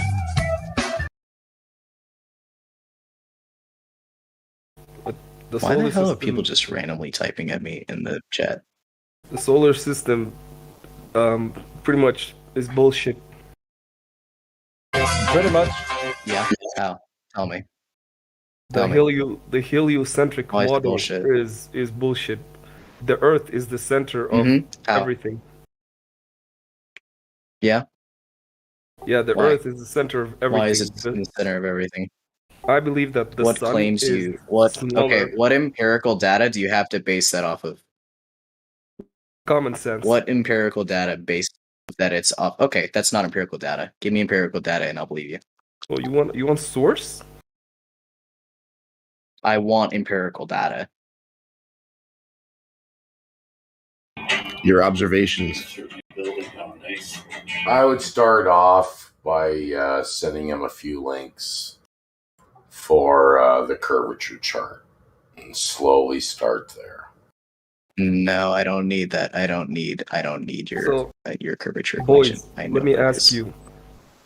U: Why the hell are people just randomly typing at me in the chat?
M: The solar system pretty much is bullshit.
I: Pretty much.
U: Yeah. How? Tell me.
M: The heliocentric
U: Why is it
M: model
U: bullshit?
M: is bullshit. The Earth is the center of
U: How?
M: everything.
U: Yeah.
M: Yeah, the
U: Why?
M: Earth is the center of everything.
U: Why is it in the center of everything?
M: I believe that the
U: What
M: sun
U: claims
M: is
U: you
M: smaller.
U: okay, what empirical data do you have to base that off of?
M: Common sense.
U: What empirical data based that it's off? Okay, that's not empirical data. Give me empirical data and I'll believe you.
M: Well, you want source?
U: I want empirical data.
V: Your observations.
R: I would start off by sending him a few links for the curvature chart and slowly start there.
U: No, I don't need that. I don't need your curvature equation.
M: Boys,
U: I know
M: let me
U: what it
M: ask
U: is.
M: you: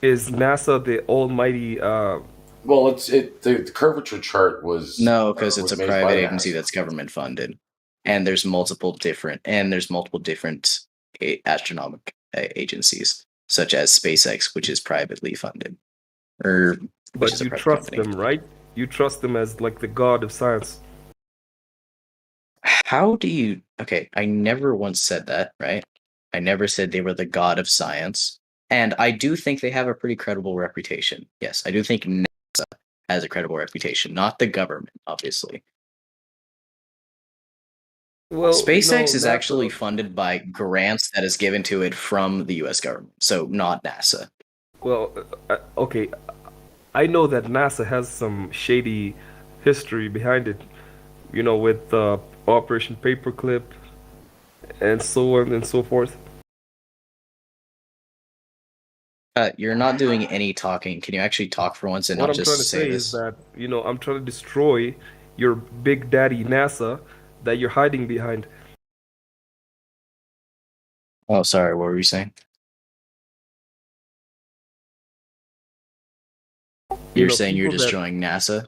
M: is NASA the almighty?
R: Well, the curvature chart was
U: No, because it's a
R: made
U: private
R: by
U: agency
R: NASA.
U: that's government funded, and there's multiple different astronomical agencies, such as SpaceX, which is privately funded, which
M: But
U: is a
M: you
U: private
M: trust
U: company.
M: them, right? You trust them as like the god of science.
U: How do you? Okay, I never once said that, right? I never said they were the god of science, and I do think they have a pretty credible reputation. Yes, I do think NASA has a credible reputation, not the government, obviously.
M: Well,
U: SpaceX
M: no,
U: is
M: NASA.
U: actually funded by grants that is given to it from the U.S. government, so not NASA.
M: Well, okay. I know that NASA has some shady history behind it. You know, with Operation Paperclip and so on and so forth.
U: You're not doing any talking. Can you actually talk for once and
M: What
U: not
M: I'm trying to
U: just say
M: say
U: this?
M: is that, I'm trying to destroy your big daddy NASA that you're hiding behind.
U: Oh, sorry. What were you saying? You're saying you're destroying NASA?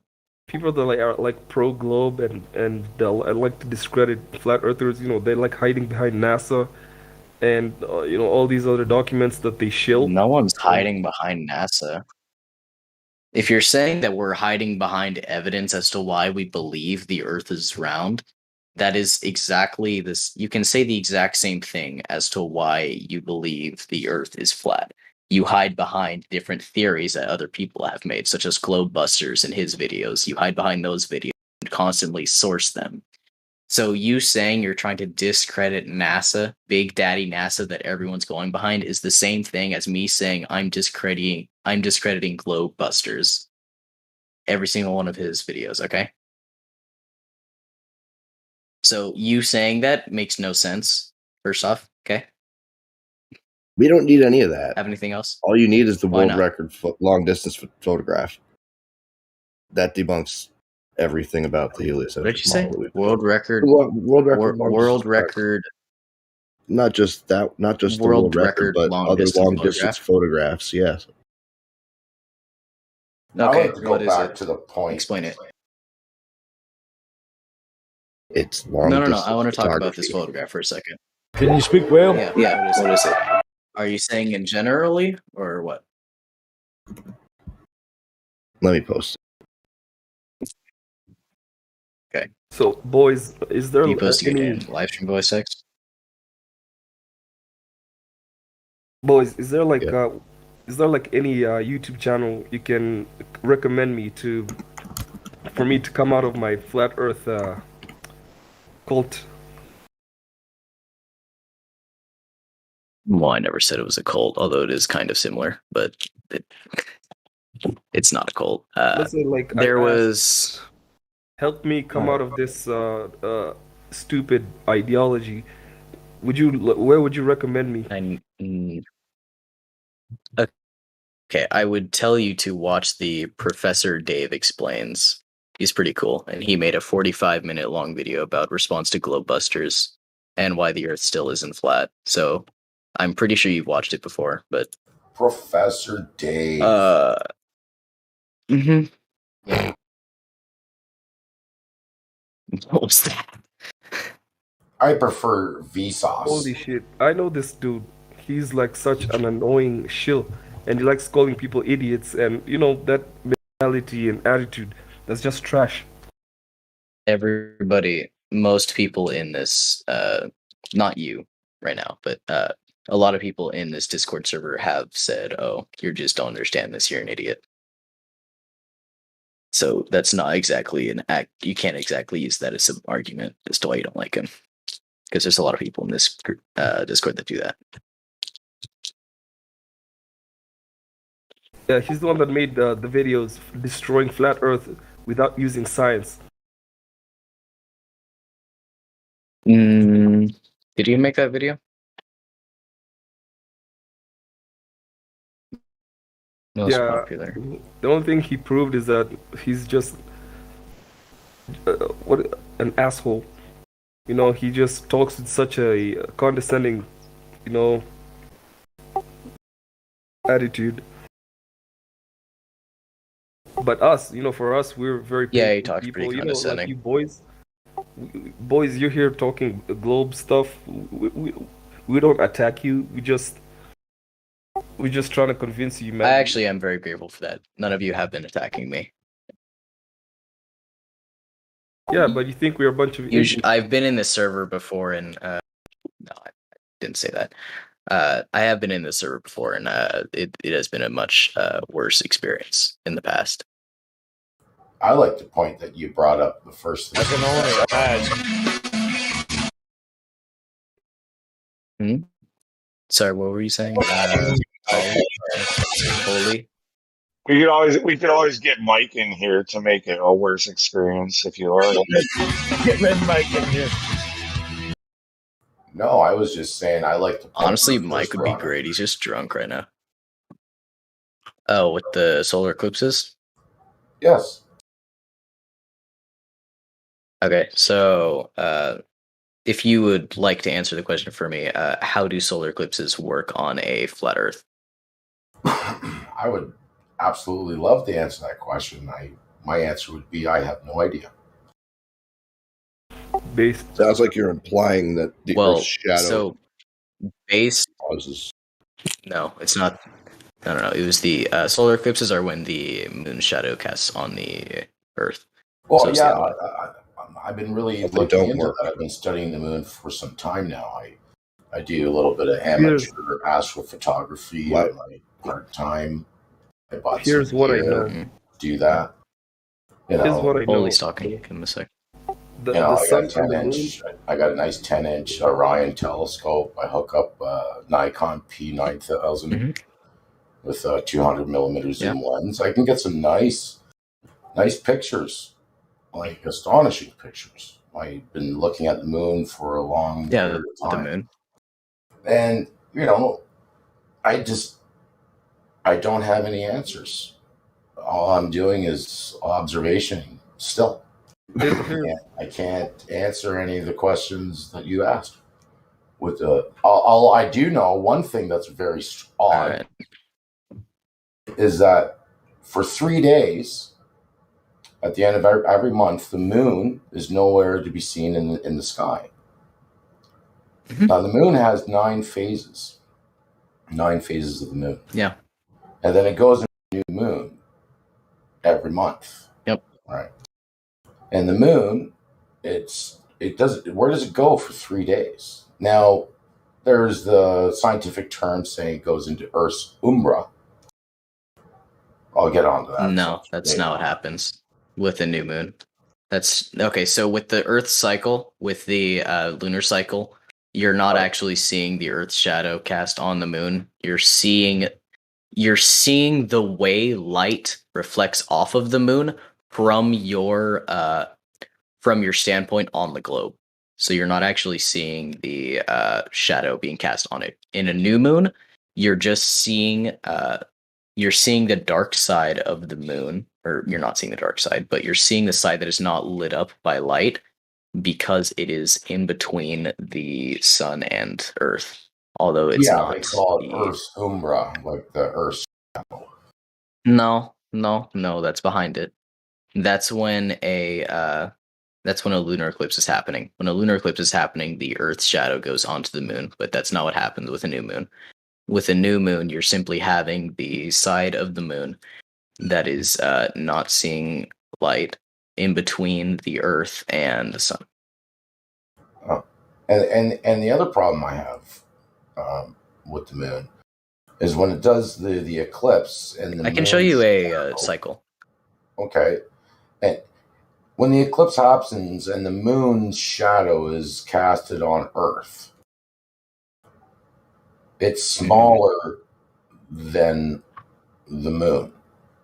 M: People that are like pro globe and they'll like to discredit flat earthers. They like hiding behind NASA and all these other documents that they shill.
U: No one's hiding behind NASA. If you're saying that we're hiding behind evidence as to why we believe the Earth is round, that is exactly this. You can say the exact same thing as to why you believe the Earth is flat. You hide behind different theories that other people have made, such as Globebusters in his videos. You hide behind those videos and constantly source them. So you saying you're trying to discredit NASA, Big Daddy NASA that everyone's going behind is the same thing as me saying I'm discrediting Globebusters. Every single one of his videos, okay? So you saying that makes no sense, first off, okay?
V: We don't need any of that.
U: Have anything else?
V: All you need is the
U: Why
V: world
U: not?
V: record long distance photograph. That debunks everything about the heliocentric
U: What did you say?
V: model.
U: World record.
V: World record.
U: World record.
V: not just the
U: World
V: world record, but
U: long
V: other
U: distance
V: long distance photographs. Yes.
R: I
U: Okay,
R: like to go
U: what is
R: back
U: it?
R: to the point.
U: Explain it.
V: It's long
U: No.
V: distance
U: I want to talk about
V: photography.
U: this photograph for a second.
I: Can you speak well?
U: Yeah. What is it? Are you saying in generally or what?
V: Let me post it.
U: Okay.
M: So, boys, is there
U: You posting it
M: any
U: in Livestream Voice X?
M: boys? Is there like any YouTube channel you can recommend me to for me to come out of my flat Earth cult?
U: Well, I never said it was a cult, although it is kind of similar, but it's not a cult.
M: Let's say like
U: There
M: I asked,
U: was.
M: help me come out of this stupid ideology. Where would you recommend me?
U: Okay, I would tell you to watch the Professor Dave Explains. He's pretty cool, and he made a 45-minute long video about response to Globebusters and why the Earth still isn't flat. So I'm pretty sure you've watched it before, but
R: Professor Dave.
U: Mm-hmm. What was that?
R: I prefer Vsauce.
M: Holy shit! I know this dude. He's like such an annoying shill, and he likes calling people idiots, and that mentality and attitude. That's just trash.
U: Everybody, most people in this, not you right now, but a lot of people in this Discord server have said, "Oh, you just don't understand this. You're an idiot." So that's not exactly an act. You can't exactly use that as an argument as to why you don't like him, because there's a lot of people in this Discord that do that.
M: Yeah, he's the one that made the videos destroying flat Earth without using science.
U: Did you make that video? No, it's popular.
M: The only thing he proved is that he's just what an asshole. He just talks with such a condescending, attitude. But us, for us, we're very
U: he talks
M: people.
U: pretty condescending.
M: Like you boys, you're here talking globe stuff. We don't attack you. We're just trying to convince you, man.
U: I actually am very grateful for that. None of you have been attacking me.
M: Yeah, but you think we're a bunch of idiots.
U: I've been in this server before, and no, I didn't say that. I have been in this server before, and it has been a much worse experience in the past.
R: I like the point that you brought up the first thing.
A: I can only imagine.
U: Sorry, what were you saying? Holy.
D: We could always get Mike in here to make it a worse experience if you are.
A: Get Mike in here.
R: No, I was just saying I like to.
U: Honestly, Mike would be great. He's just drunk right now. Oh, with the solar eclipses?
R: Yes.
U: Okay, so if you would like to answer the question for me, how do solar eclipses work on a flat Earth?
R: I would absolutely love to answer that question. My answer would be I have no idea.
V: Sounds like you're implying that the Earth's shadow.
U: So based
V: causes.
U: No, it's not. No. It was the solar eclipses are when the moon's shadow casts on the Earth.
R: Well,
U: So
R: yeah, I've been really looking into that. I've been studying the moon for some time now. I do a little bit of amateur astrophotography in my part time. I bought
M: Here's
R: some
M: what I
R: gear,
M: know.
R: Do that.
M: Here's what I know.
U: Holy's talking. Give him a sec.
M: The
R: I
M: sun
R: got
M: and the
R: 10-inch. I got a nice 10-inch Orion telescope. I hook up Nikon P9000 with a 200 millimeter zoom lens. I can get some nice pictures, like astonishing pictures. I've been looking at the moon for a long period of time.
U: The moon.
R: And I don't have any answers. All I'm doing is observation still. I can't answer any of the questions that you asked. with the. All I do know, one thing that's very odd is that for 3 days, at the end of every month, the moon is nowhere to be seen in the sky. Now, the moon has 9 phases. 9 phases of the moon.
U: Yeah.
R: And then it goes into a new moon every month.
U: Yep.
R: Right. And the moon, where does it go for 3 days? Now, there's the scientific term saying it goes into Earth's umbra. I'll get onto that.
U: No, that's not what happens with a new moon. That's okay. So with the Earth cycle, with the lunar cycle, you're not actually seeing the Earth's shadow cast on the moon. You're seeing the way light reflects off of the moon from your standpoint on the globe. So you're not actually seeing the shadow being cast on it. In a new moon, you're just seeing the dark side of the moon, or you're not seeing the dark side, but you're seeing the side that is not lit up by light because it is in between the sun and Earth. Although it's not.
R: They call it Earth's umbra, like the Earth's shadow.
U: No, that's behind it. That's when a lunar eclipse is happening. When a lunar eclipse is happening, the Earth's shadow goes onto the moon, but that's not what happens with a new moon. With a new moon, you're simply having the side of the moon that is not seeing light in between the Earth and the sun.
R: And the other problem I have with the moon is when it does the eclipse and the
U: I can show you a cycle.
R: Okay. And when the eclipse happens and the moon's shadow is casted on Earth, it's smaller than the moon.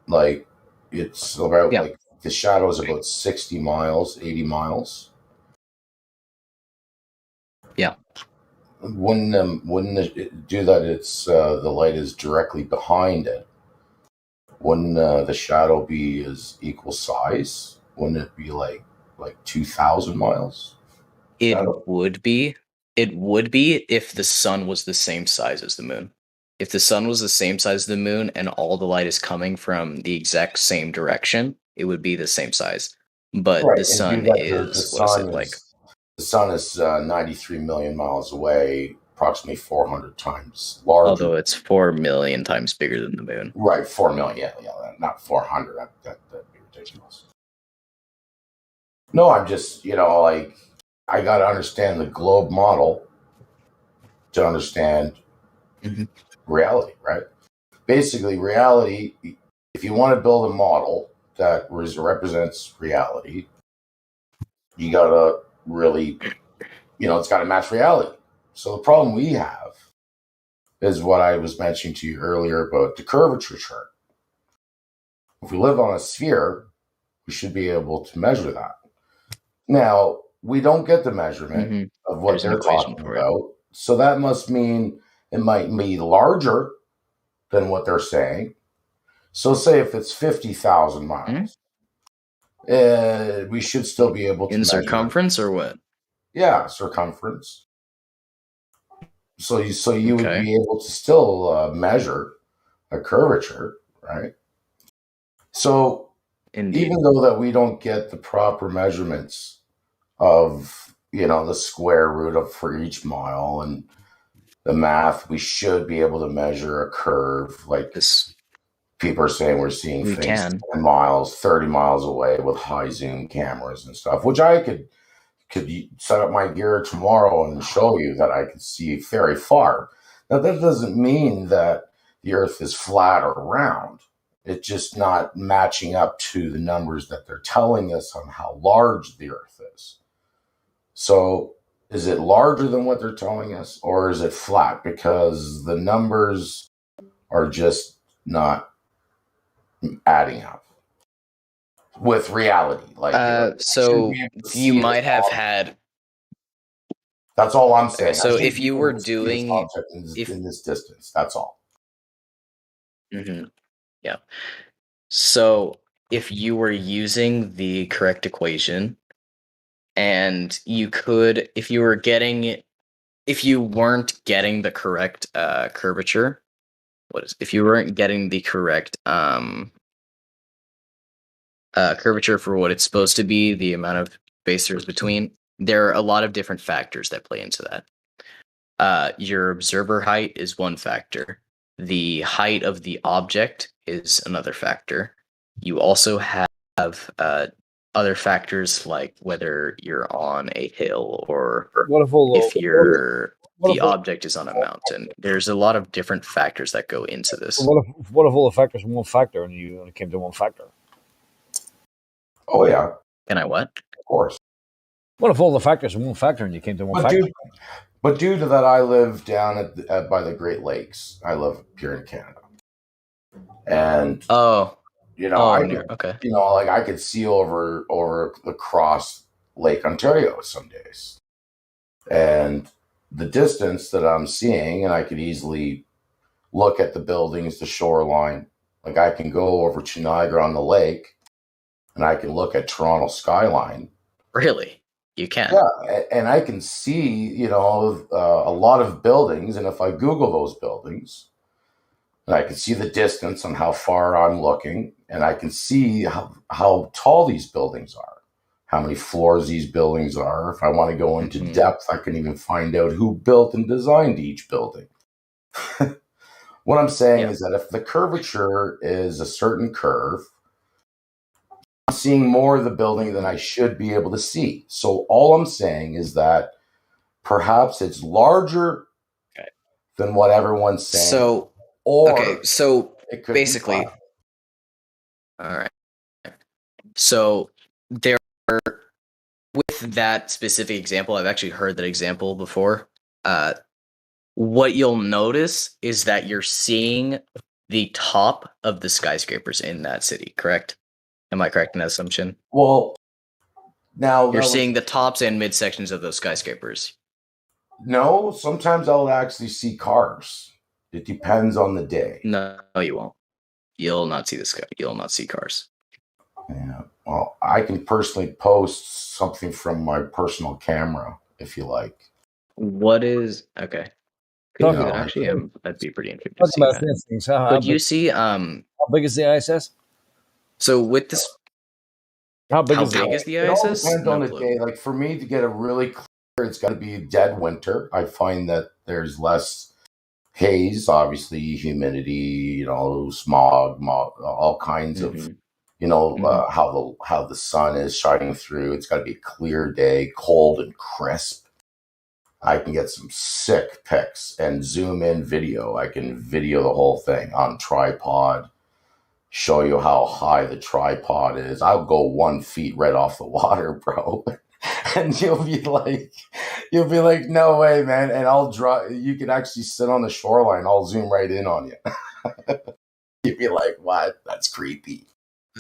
R: Like, it's about, like, the shadow is about 60 miles, 80 miles.
U: Yeah.
R: Wouldn't it do that? It's the light is directly behind it. Wouldn't the shadow be as equal size? Wouldn't it be like 2,000 miles?
U: It would be if the sun was the same size as the moon. If the sun was the same size as the moon and all the light is coming from the exact same direction, it would be the same size. But the sun is
R: the sun is 93 million miles away, approximately 400 times larger.
U: Although it's 4 million times bigger than the moon.
R: Right, 4 million. Yeah, not 400. That'd be ridiculous. No, I'm just, I got to understand the globe model to understand reality, right? Basically, reality, if you want to build a model that represents reality, you got to really, it's got to match reality. So the problem we have is what I was mentioning to you earlier about the curvature chart. If we live on a sphere, we should be able to measure that. Now, we don't get the measurement of what they're talking about. So that must mean it might be larger than what they're saying. So say if it's 50,000 miles, we should still be able to
U: in
R: measure
U: circumference or what?
R: Yeah, circumference. So you would be able to still measure a curvature, right? So even though that we don't get the proper measurements of, the square root for each mile and the math, we should be able to measure a curve. Like this, people are saying we're seeing things 10 miles, 30 miles away with high zoom cameras and stuff, which I could set up my gear tomorrow and show you that I could see very far. Now, that doesn't mean that the Earth is flat or round. It's just not matching up to the numbers that they're telling us on how large the Earth is. So is it larger than what they're telling us, or is it flat? Because the numbers are just not adding up with reality.
U: So you might have had.
R: That's all I'm saying.
U: So if you were doing
R: in this distance, that's all.
U: Yeah. So if you were using the correct equation, and if you were getting if you weren't getting the correct curvature, if you weren't getting the correct curvature for what it's supposed to be, the amount of space there's between, there are a lot of different factors that play into that. Your observer height is one factor. The height of the object is another factor. You also have other factors like whether you're on a hill or if the object is on a mountain. There's a lot of different factors that go into this.
I: What if all the factors were one factor and you only came to one factor?
R: Oh yeah.
U: Can I what?
R: Of course.
I: What if all the factors were one factor and you came to one factor?
R: But due to that, I live down by the Great Lakes. I live here in Canada, and I could see over across Lake Ontario some days, and the distance that I'm seeing, and I could easily look at the buildings, the shoreline. Like I can go over to Niagara on the lake, and I can look at Toronto skyline.
U: Really? You can.
R: Yeah, and I can see, a lot of buildings, and if I Google those buildings, and I can see the distance on how far I'm looking, and I can see how tall these buildings are, how many floors these buildings are. If I want to go into depth, I can even find out who built and designed each building. What I'm saying is that if the curvature is a certain curve, I'm seeing more of the building than I should be able to see. So all I'm saying is that perhaps it's larger than what everyone's saying.
U: So,
R: it could
U: basically,
R: be flat.
U: all right. So there, with that specific example, I've actually heard that example before. What you'll notice is that you're seeing the top of the skyscrapers in that city, correct? Am I correct in that assumption?
R: Well, now
U: you're seeing the tops and midsections of those skyscrapers.
R: No, sometimes I'll actually see cars. It depends on the day.
U: No, you won't. You'll not see the sky. You'll not see cars.
R: Yeah. Well, I can personally post something from my personal camera if you like.
U: What is okay? Could you actually? That'd be pretty interesting.
I: Talk about these things.
U: Could you see? How
I: big is the ISS?
U: So with this,
I: how big
U: is the
R: It all
U: ISS?
R: depends on the day. Like for me to get a really clear, it's got to be dead winter. I find that there's less haze, obviously humidity, smog, all kinds of, how the sun is shining through. It's got to be a clear day, cold and crisp. I can get some sick pics and zoom in video. I can video the whole thing on tripod, show you how high the tripod is. I'll go 1 feet right off the water, bro. And you'll be like, no way, man. And I'll draw, you can actually sit on the shoreline. I'll zoom right in on you. You'd be like, what? That's creepy.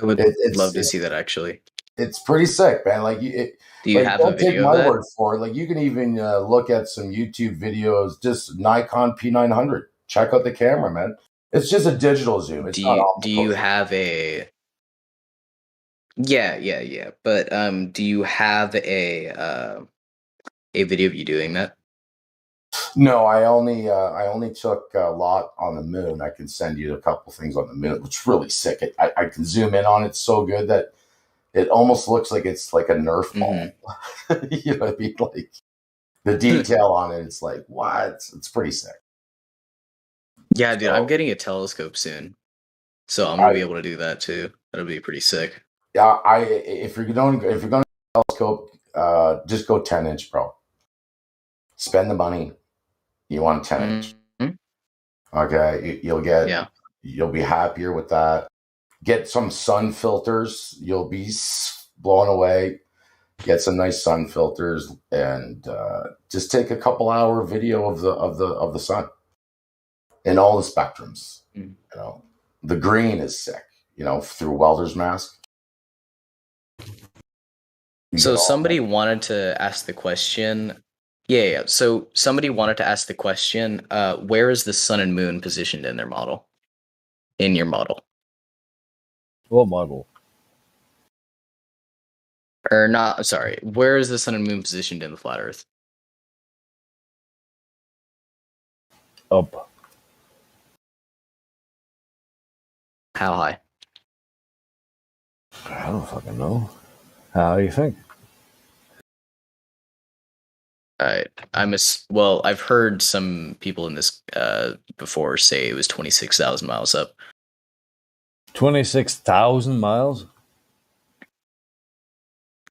U: I would love to see that actually.
R: It's pretty sick, man. Like, do
U: you have a video
R: take
U: of
R: my
U: that?
R: word for it. Like, you can even look at some YouTube videos, just Nikon P900. Check out the camera, man. It's just a digital zoom. It's not optical.
U: Do you have a? Yeah. But do you have a video of you doing that?
R: No, I only took a lot on the moon. I can send you a couple things on the moon, which is really sick. I can zoom in on it so good that it almost looks like it's like a Nerf ball. You know what I mean? Like the detail on it, it's like, what? It's pretty sick.
U: Yeah, dude, I'm getting a telescope soon, so I'm gonna be able to do that too. That'll be pretty sick.
R: Yeah, if you're going to telescope, just go 10-inch, bro. Spend the money. You want 10-inch. Okay, you'll be happier with that. Get some sun filters. You'll be blown away. Get some nice sun filters and just take a couple hour video of the sun in all the spectrums. The green is sick. Through welder's mask.
U: So somebody wanted to ask the question. Yeah. So somebody wanted to ask the question, where is the sun and moon positioned in their model? In your model?
I: What model?
U: Or not, sorry. Where is the sun and moon positioned in the flat earth?
I: Up.
U: How high?
I: I don't fucking know. How do you think?
U: Well, I've heard some people in this before say it was 26,000 miles up.
I: 26,000 miles?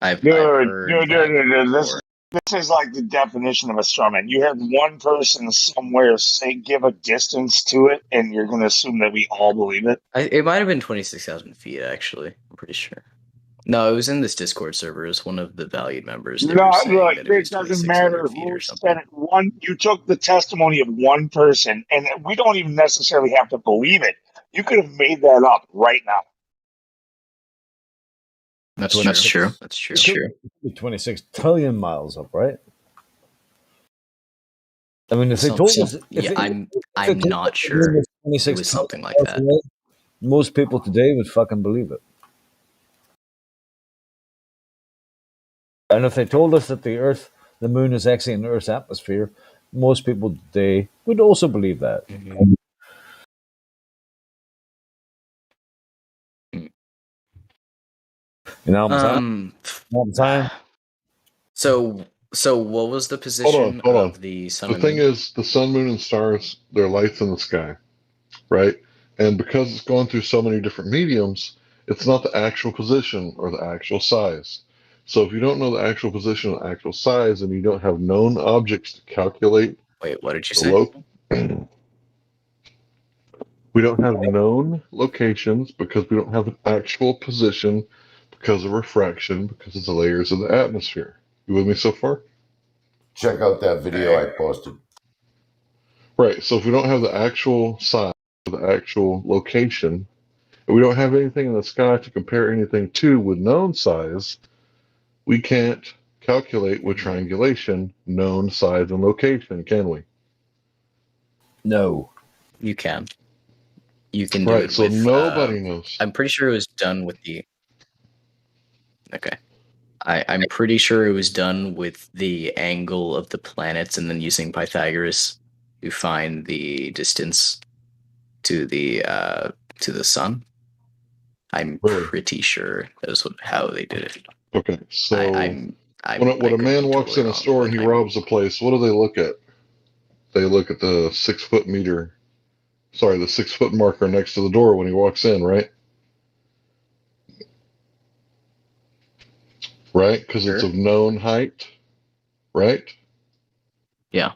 U: I've
D: Dude,
U: heard that
D: this is like the definition of a straw man. You have one person somewhere say give a distance to it, and you're going to assume that we all believe it.
U: it might have been 26,000 feet, actually. I'm pretty sure. No, it was in this Discord server. It was one of the valued members. They were saying
D: Look,
U: that it was
D: it doesn't
U: 2,600
D: matter
U: feet or
D: who
U: something.
D: said it. You took the testimony of one person, and we don't even necessarily have to believe it. You could have made that up right now.
U: That's true. That's true.
I: It could be 26 trillion miles up, right? I mean, if they told us,
U: I'm not sure. It was something like that.
I: Away, most people today would fucking believe it. And if they told us that the moon is actually in the Earth's atmosphere, most people today would also believe that.
U: Mm-hmm.
I: You know what I'm saying?
U: So what was the position
E: Hold
U: of
E: on.
U: the sun?
E: The thing is, the sun, moon, and stars, they're lights in the sky, right? And because it's going through so many different mediums, it's not the actual position or the actual size. So if you don't know the actual position or the actual size, and you don't have known objects to calculate.
U: Wait, what did you say?
E: We don't have known locations because we don't have an actual position because of refraction, because of the layers of the atmosphere. You with me so far?
R: Check out that video I posted.
E: Right. So if we don't have the actual size, the actual location, and we don't have anything in the sky to compare anything to with known size, we can't calculate with triangulation known size and location, can we?
I: No.
U: You can. You can do
E: right,
U: it
E: so
U: with...
E: nobody knows.
U: I'm pretty sure it was done with the... Okay. I'm pretty sure it was done with the angle of the planets and then using Pythagoras to find the distance to the sun. I'm pretty sure that is how they did it.
E: Okay, so
U: when
E: a man walks in a store and he robs a place, what do they look at? They look at the 6 foot meter, the 6 foot marker next to the door when he walks in, right? Right, because it's of known height, right?
U: Yeah.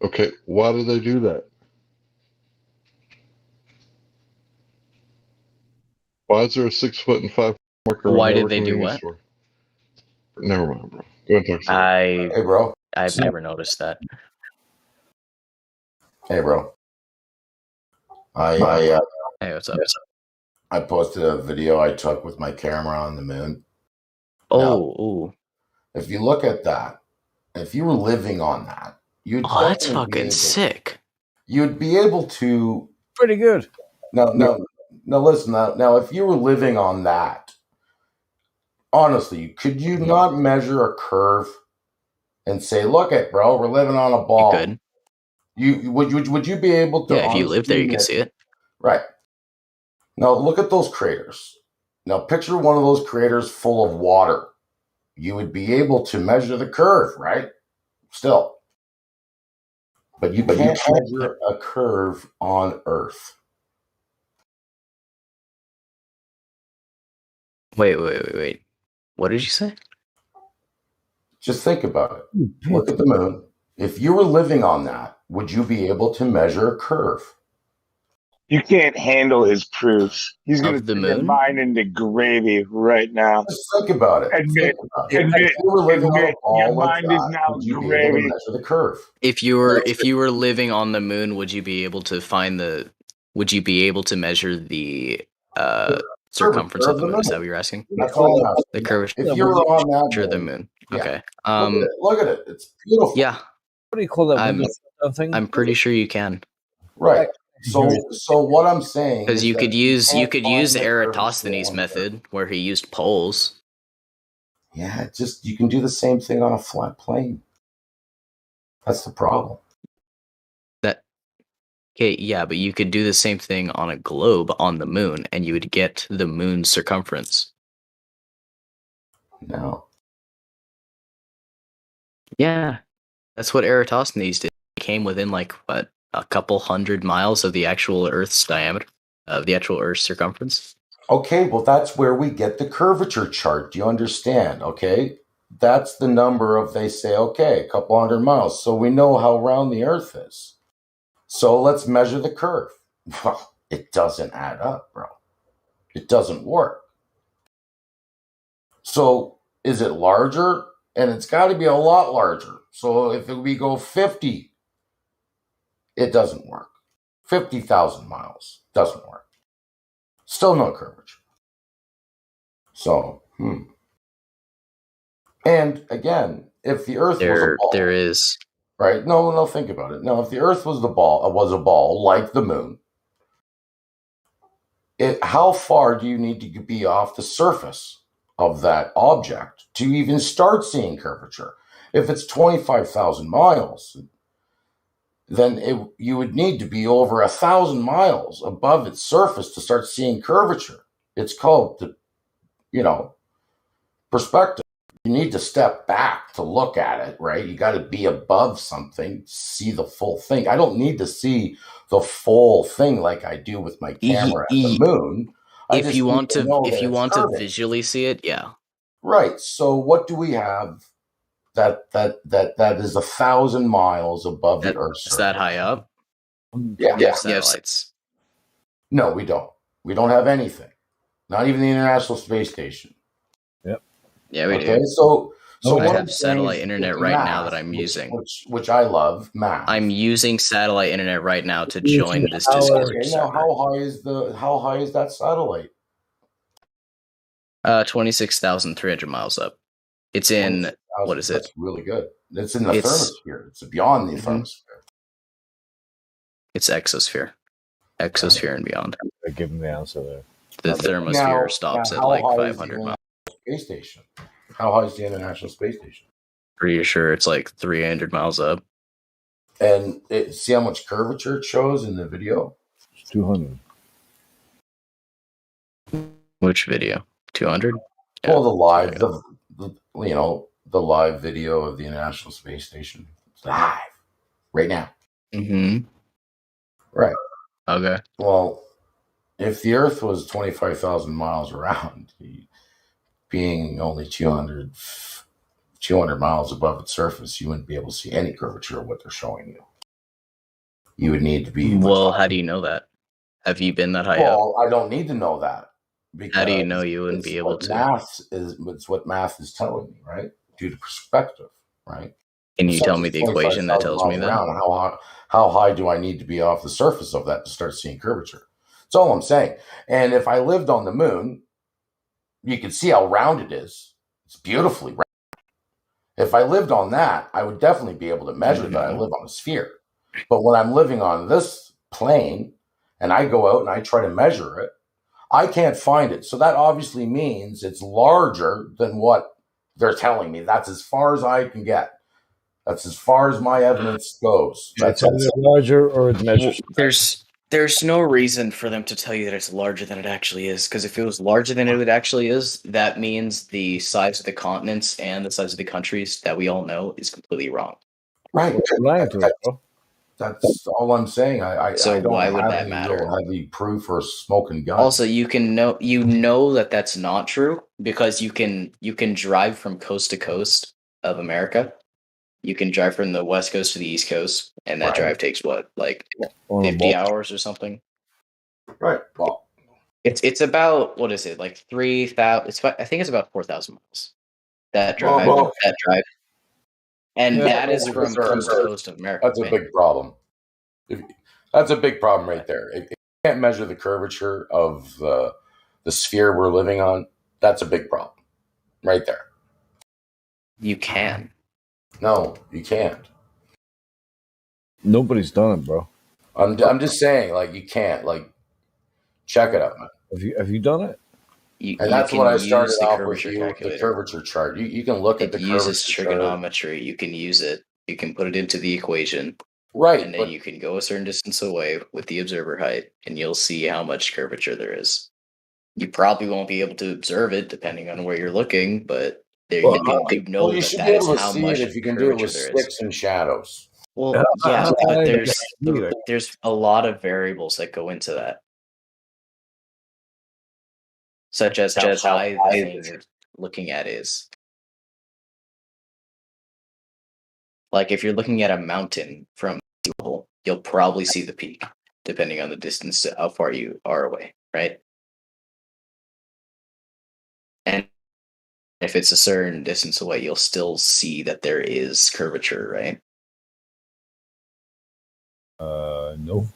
E: Okay, why do they do that? Why is there a 6 foot and 5 marker?
U: Why did they do what?
E: Store? Never mind, bro. Go ahead and talk to
R: Hey, bro.
U: I've never noticed that.
R: Hey, bro. Hey,
U: what's up?
R: I posted a video I took with my camera on the moon.
U: Oh,
R: if you look at that, if you were living on that, you'd
U: that's fucking sick.
R: You'd be able to
I: pretty good.
R: No, listen. Now, if you were living on that, honestly, could you not measure a curve and say, "Look it, bro, we're living on a ball"? Would you be able to?
U: Yeah, if you live there, you can see it.
R: Right. Now, look at those craters. Now, picture one of those craters full of water. You would be able to measure the curve, right? Still. But you can't measure a curve on Earth.
U: Wait. What did you say?
R: Just think about it. Look at the moon. If you were living on that, would you be able to measure a curve?
D: You can't handle his proofs. He's going to turn your mind into gravy right now.
R: Just think about it.
D: Admit, your mind is now gravy.
R: Measure the curve.
U: If you were living on the moon, would you be able to find the? Would you be able to measure the circumference of the moon? Is that what you're asking?
R: That's all I'm asking.
U: The curvature.
R: If you're on that
U: the moon.
R: Yeah.
U: Okay.
R: Look at it. It's beautiful.
U: Yeah.
I: What do you call that?
U: I'm pretty sure you can.
R: Right. So what I'm saying
U: because you could use Eratosthenes' method where he used poles.
R: Yeah, you can do the same thing on a flat plane. That's the problem.
U: Okay, yeah, but you could do the same thing on a globe on the moon, and you would get the moon's circumference.
R: No.
U: Yeah, that's what Eratosthenes did. He came within like what, a couple 100 miles of the actual Earth's diameter, of the actual Earth's circumference.
R: Okay, well, that's where we get the curvature chart. Do you understand? Okay, that's the number of, they say, okay, a couple 100 miles. So we know how round the Earth is. So let's measure the curve. Well, it doesn't add up, bro. It doesn't work. So is it larger? And it's got to be a lot larger. So if we go 50, it doesn't work. 50,000 miles doesn't work. Still no curvature. So, And again, if the Earth was a ball,
U: there is
R: right? No, think about it. No, if the Earth was a ball like the moon, how far do you need to be off the surface of that object to even start seeing curvature? If it's 25,000 miles, then you would need to be over 1,000 miles above its surface to start seeing curvature. It's called perspective. You need to step back to look at it, right? You got to be above something, see the full thing. I don't need to see the full thing like I do with my camera at the moon.
U: If you want to visually see it, yeah.
R: Right. So what do we have that is 1,000 miles above the Earth's surface?
U: Is that high up?
R: Yeah.
U: Satellites.
R: No, we don't. We don't have anything. Not even the International Space Station.
I: Yep.
U: Yeah, we
R: do. So
U: I have satellite internet right now that I'm using,
R: which I love. Math.
U: I'm using satellite internet right now to join this Discord.
R: Okay, now how high is that satellite?
U: 26,300 miles up. It's in what is it?
R: That's really good. It's in the thermosphere. It's beyond the thermosphere.
U: It's exosphere and beyond.
I: I give him the answer there.
U: The thermosphere stops at like 500 miles.
R: Space station. How high is the International Space Station?
U: Pretty sure it's like 300 miles up.
R: And see how much curvature it shows in the video?
I: It's 200.
U: Which video? 200?
R: Well, the live, the live video of the International Space Station. It's live right now.
U: Mm-hmm.
R: Right.
U: Okay.
R: Well, if the Earth was 25,000 miles around, being only 200 miles above its surface, you wouldn't be able to see any curvature of what they're showing you. You would need to be...
U: Well, how do you know that? Have you been that high up?
R: Well, I don't need to know that.
U: How do you know you wouldn't be able to?
R: It's what math is telling me, right? Due to perspective, right?
U: Can you tell me the equation that tells me that?
R: How high do I need to be off the surface of that to start seeing curvature? That's all I'm saying. And if I lived on the moon, you can see how round it is. It's beautifully round. If I lived on that, I would definitely be able to measure that I live on a sphere. But when I'm living on this plane and I go out and I try to measure it, I can't find it. So that obviously means it's larger than what they're telling me. That's as far as I can get. That's as far as my evidence goes.
I: That's either larger or it measures.
U: There's no reason for them to tell you that it's larger than it actually is, because if it was larger than it actually is, that means the size of the continents and the size of the countries that we all know is completely wrong.
R: Right. That's all I'm saying. I don't
U: why would
R: have
U: that
R: any
U: matter?
R: real heavy proof or smoking gun.
U: Also, you know that that's not true because you can drive from coast to coast of America. You can drive from the west coast to the east coast, and that drive takes what, like 50 hours or something?
R: Right. Well,
U: it's about, what is it, like 3,000? I think it's about 4,000 miles. That drive. And that is from coast to coast of America.
R: That's a big problem. That's a big problem right there. If you can't measure the curvature of the sphere we're living on, that's a big problem right there.
U: You can.
R: No, you can't.
I: Nobody's done it, bro.
R: I'm just saying, like, you can't. Like, check it out, man.
I: Have you done it?
R: And that's what I started off with you, the curvature chart. You can look at the curvature
U: chart. It uses trigonometry. You can use it. You can put it into the equation.
R: Right,
U: And then you can go a certain distance away with the observer height, and you'll see how much curvature there is. You probably won't be able to observe it depending on where you're looking, but there you know
R: you
U: that
R: should
U: that
R: be
U: is
R: able to
U: how
R: see
U: much
R: it if you can do it with
U: curvature there is.
R: sticks and shadows.
U: Well, yeah, but there's a lot of variables that go into that, such as how high the thing you're looking at is. Like if you're looking at a mountain from sea level, you'll probably see the peak, depending on the distance to how far you are away, right? And if it's a certain distance away, you'll still see that there is curvature, right?
I: No.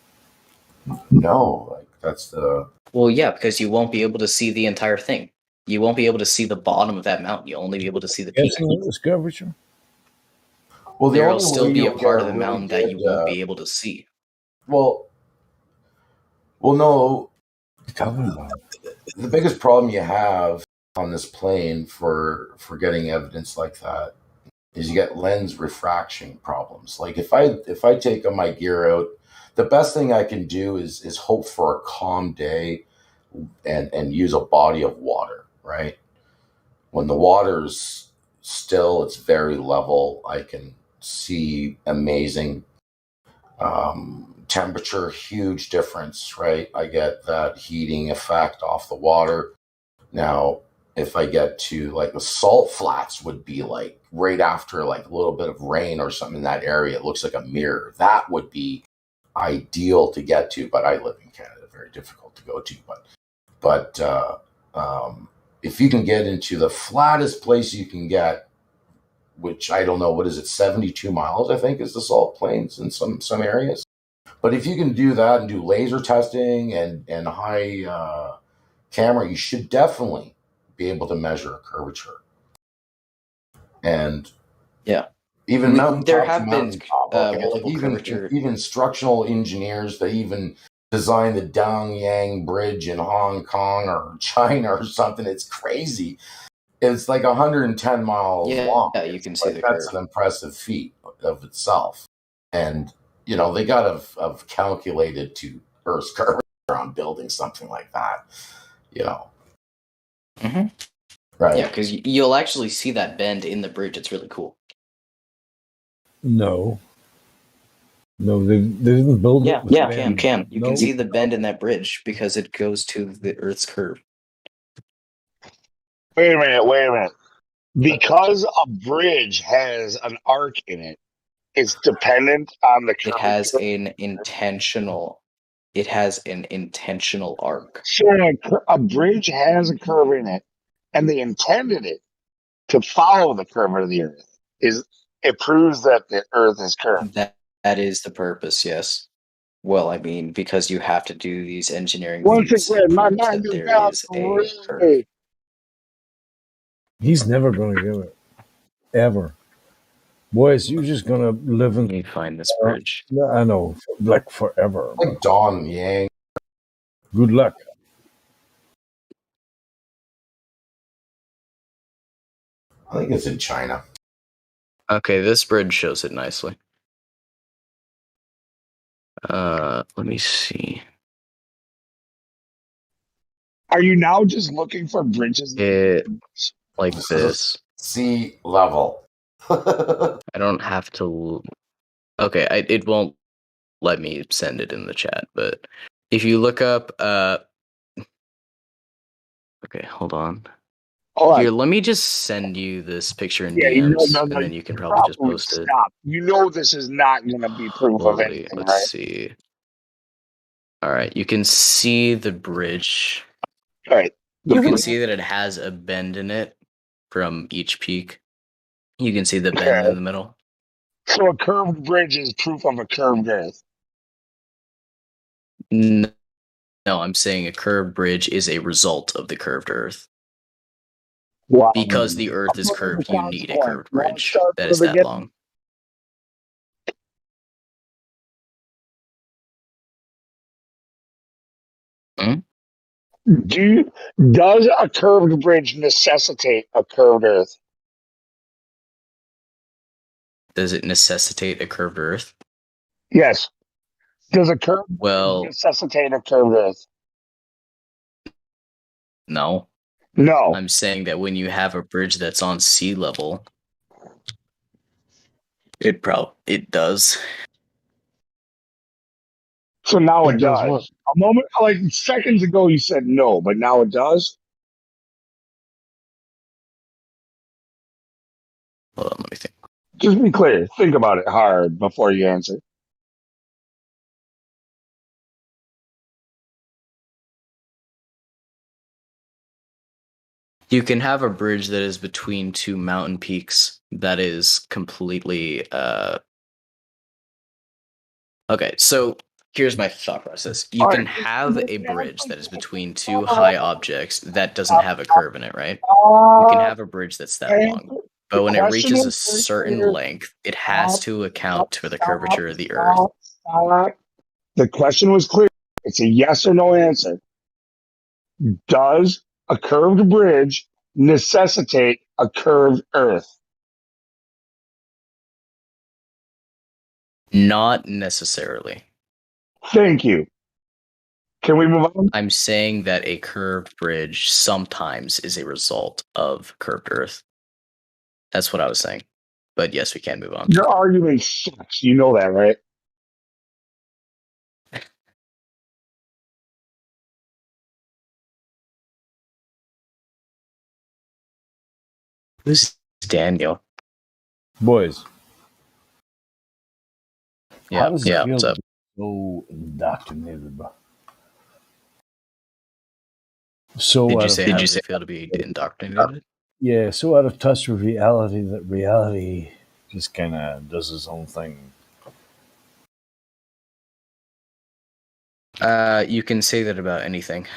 R: No, like that's the.
U: Well, yeah, because you won't be able to see the entire thing. You won't be able to see the bottom of that mountain. You'll only be able to see the peak.
I: It's curvature.
R: Well, the
U: There'll
R: only
U: still
R: way
U: be a
R: you'll
U: part
R: get
U: of the
R: a really
U: mountain that you
R: good,
U: won't be able to see.
R: Well, no. The biggest problem you have on this plane for getting evidence like that is you get lens refraction problems. Like if I take my gear out, the best thing I can do is hope for a calm day and use a body of water, right? When the water's still, it's very level, I can see amazing temperature, huge difference, right? I get that heating effect off the water. Now, if I get to like the salt flats would be like right after like a little bit of rain or something in that area, it looks like a mirror. That would be ideal to get to, but I live in Canada, very difficult to go to. But if you can get into the flattest place you can get, which I don't know, what is it, 72 miles, I think is the salt plains in some areas. But if you can do that and do laser testing and high camera, you should definitely be able to measure curvature. And
U: yeah,
R: even
U: there have been
R: multiple
U: curvature.
R: Even instructional engineers, they even design the Dangyang Bridge in Hong Kong or China or something. It's crazy. It's like 110 miles long.
U: Yeah, you can see the
R: That's
U: curve.
R: an impressive feat of itself. And, they got to have calculated to Earth's curvature on building something like that,
U: Mm-hmm.
R: Right.
U: Yeah, because you'll actually see that bend in the bridge. It's really cool.
I: No, they didn't build it.
U: Yeah, you can. You can see the bend in that bridge because it goes to the Earth's curve.
J: Wait a minute. Because a bridge has an arc in it, it's dependent on the curvature.
U: It has an intentional arc.
J: Sure, a bridge has a curve in it, and they intended it to follow the curve of the Earth. It proves that the Earth is curved?
U: That is the purpose, yes. Well, I mean, because you have to do these engineering
J: Once
U: feats,
J: again,
U: it
J: my
U: proves
J: mind
U: that
J: is
U: there
J: now
U: is a curve.
I: He's never going to do it, ever. Boys, you're just going to live in.
U: You find this bridge.
I: I know, like forever.
R: Like Don Yang.
I: Good luck.
R: I think it's in China.
U: Okay, this bridge shows it nicely. Let me see.
J: Are you now just looking for bridges?
U: Like this.
R: Sea level.
U: I don't have to. Okay, it won't let me send it in the chat, but if you look up, okay, hold on. Here, let me just send you this picture in DMs, and then you can probably just post it.
J: Stop. You know this is not going to be proof of anything,
U: Let's see. All right, you can see the bridge.
J: All right.
U: You can see that it has a bend in it from each peak. You can see the bend in the middle.
J: So a curved bridge is proof of a curved Earth.
U: No, I'm saying a curved bridge is a result of the curved Earth.
J: Wow.
U: Because the Earth is curved, you need a curved bridge that is that long.
J: Does a curved bridge necessitate a curved Earth?
U: Does it necessitate a curved Earth?
J: Yes. Does a curved
U: Well,
J: necessitate a curved Earth?
U: no.
J: No.
U: I'm saying that when you have a bridge that's on sea level, it does.
J: So now it
E: It does
J: does.
E: what?
J: A moment, like seconds ago, you said no, but now it does.
U: Hold on, let me think.
J: Just be clear. Think about it hard before you answer.
U: You can have a bridge that is between two mountain peaks that is completely okay, so here's my thought process. You can have a bridge that is between two high objects that doesn't have a curve in it, right? You can have a bridge that's that long. But when it reaches a certain length, it has to account for the curvature of the Earth.
J: Stop. The question was clear. It's a yes or no answer. Does a curved bridge necessitate a curved Earth?
U: Not necessarily.
J: Thank you. Can we move on?
U: I'm saying that a curved bridge sometimes is a result of curved Earth. That's what I was saying. But yes, we can move on.
J: Your argument sucks. You know that, right?
U: Who's Daniel?
I: Boys.
U: Yeah,
I: How does it feel
U: what's
I: to
U: up?
I: be so indoctrinated, bro? So
U: Did
I: out
U: you
I: of
U: say how does it feel to be indoctrinated?
I: Yeah, so out of touch with reality that reality just kind of does its own thing.
U: You can say that about anything.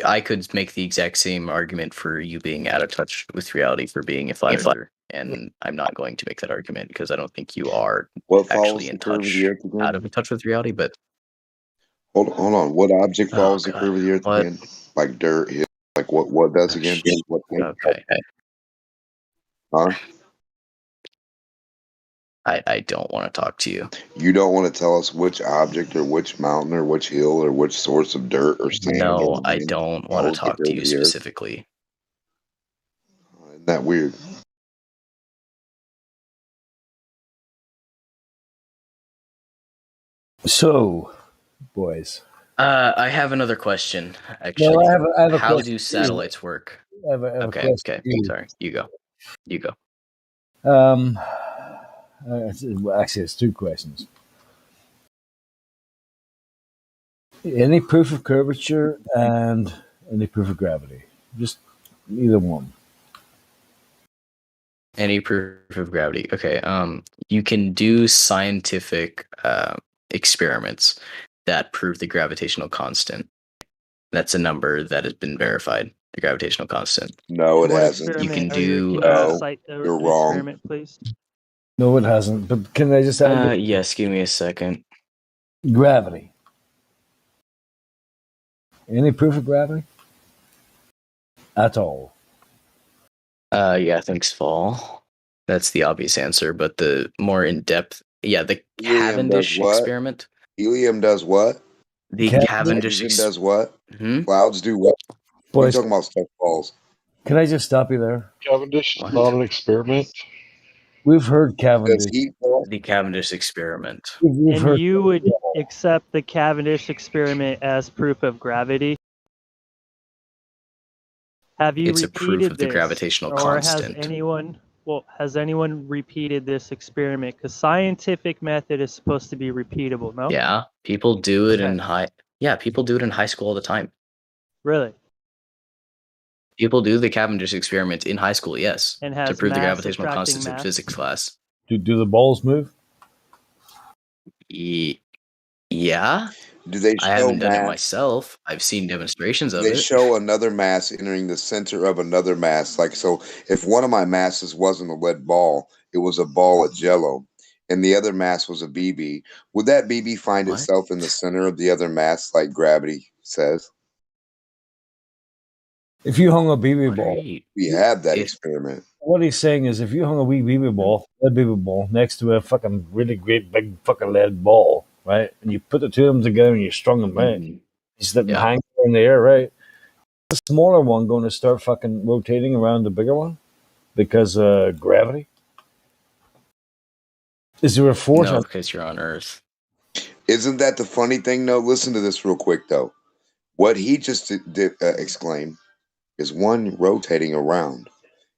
U: I could make the exact same argument for you being out of touch with reality for being a flat earther, and I'm not going to make that argument because I don't think you are
C: What
U: actually
C: follows
U: in
C: the curve of
U: touch,
C: the Earth again?
U: out of touch with reality. But
C: Hold on. What object
U: oh
C: follows the
U: god,
C: curve of the Earth
U: what?
C: again? Like dirt, hill. Like what does
U: Oh,
C: again?
U: shit.
C: What thing?
U: Okay,
C: Huh?
U: I don't want to talk to you.
C: You don't want to tell us which object or which mountain or which hill or which source of dirt or sand
U: No,
C: or
U: I
C: wind
U: don't want to
C: follows the
U: talk
C: curve
U: to
C: of
U: you
C: the Earth?
U: specifically.
C: Isn't that weird?
I: So, boys.
U: I have another question, actually.
I: No, I have a
U: How
I: question
U: do satellites work?
I: I have a
U: Okay,
I: question
U: okay.
I: for you.
U: Sorry, you go.
I: Actually, it's two questions. Any proof of curvature and any proof of gravity? Just either one.
U: Any proof of gravity? Okay. You can do scientific experiments that prove the gravitational constant. That's a number that has been verified. The gravitational constant.
C: No, it
G: What
C: hasn't.
U: You can
G: experiment are you?
U: do.
G: Can you cite
C: You're
G: the
C: wrong.
G: experiment, please?
I: No, it hasn't. But can I just add
U: Yes. Give me a second.
I: gravity? Any proof of gravity at all?
U: Yeah. Thanks, Fall. That's the obvious answer, but the more in depth. Yeah, the
C: Helium does
U: Cavendish
C: what?
U: experiment.
C: Helium does what?
U: The Cavendish
C: Hydrogen does what? Clouds do what? What are you
I: Boys,
C: talking about? Stuff falls.
I: can I just stop you there?
E: Cavendish is not an experiment.
I: We've heard
C: Does
I: Cavendish.
C: heat fall?
U: The Cavendish experiment.
I: We've
G: And
I: heard.
G: you would accept the Cavendish experiment as proof of gravity? Have you
U: It's a proof
G: repeated
U: of the
G: this,
U: gravitational
G: or
U: constant.
G: has anyone repeated this experiment? Because scientific method is supposed to be repeatable, no?
U: Yeah, people do it in
G: Okay.
U: people do it in high school all the time.
G: Really?
U: People do the Cavendish experiment in high school, yes,
G: And
U: to
G: has
U: prove the
G: mass
U: gravitational
G: attracting
U: constants in
G: mass?
U: physics class.
I: Do the balls move?
C: Do
U: Yeah.
C: they
U: I
C: show
U: haven't done it
C: mass?
U: myself. I've seen demonstrations of
C: They
U: it.
C: show another mass entering the center of another mass. Like, so if one of my masses wasn't a lead ball, it was a ball of jello, and the other mass was a BB, would that BB find
U: What?
C: itself in the center of the other mass like gravity says?
I: If you hung a BB ball,
C: We have that
U: If
C: experiment.
P: what he's saying is, if you hung a wee lead baby ball, next to a fucking really great big fucking lead ball, right, and you put the two of them together and you strung them, right, you let them hang in the air, right. The smaller one going to start fucking rotating around the bigger one because gravity. Is there a force?
U: No, because you're on Earth.
C: Isn't that the funny thing, though? Listen to this real quick, though. What he just exclaimed is one rotating around.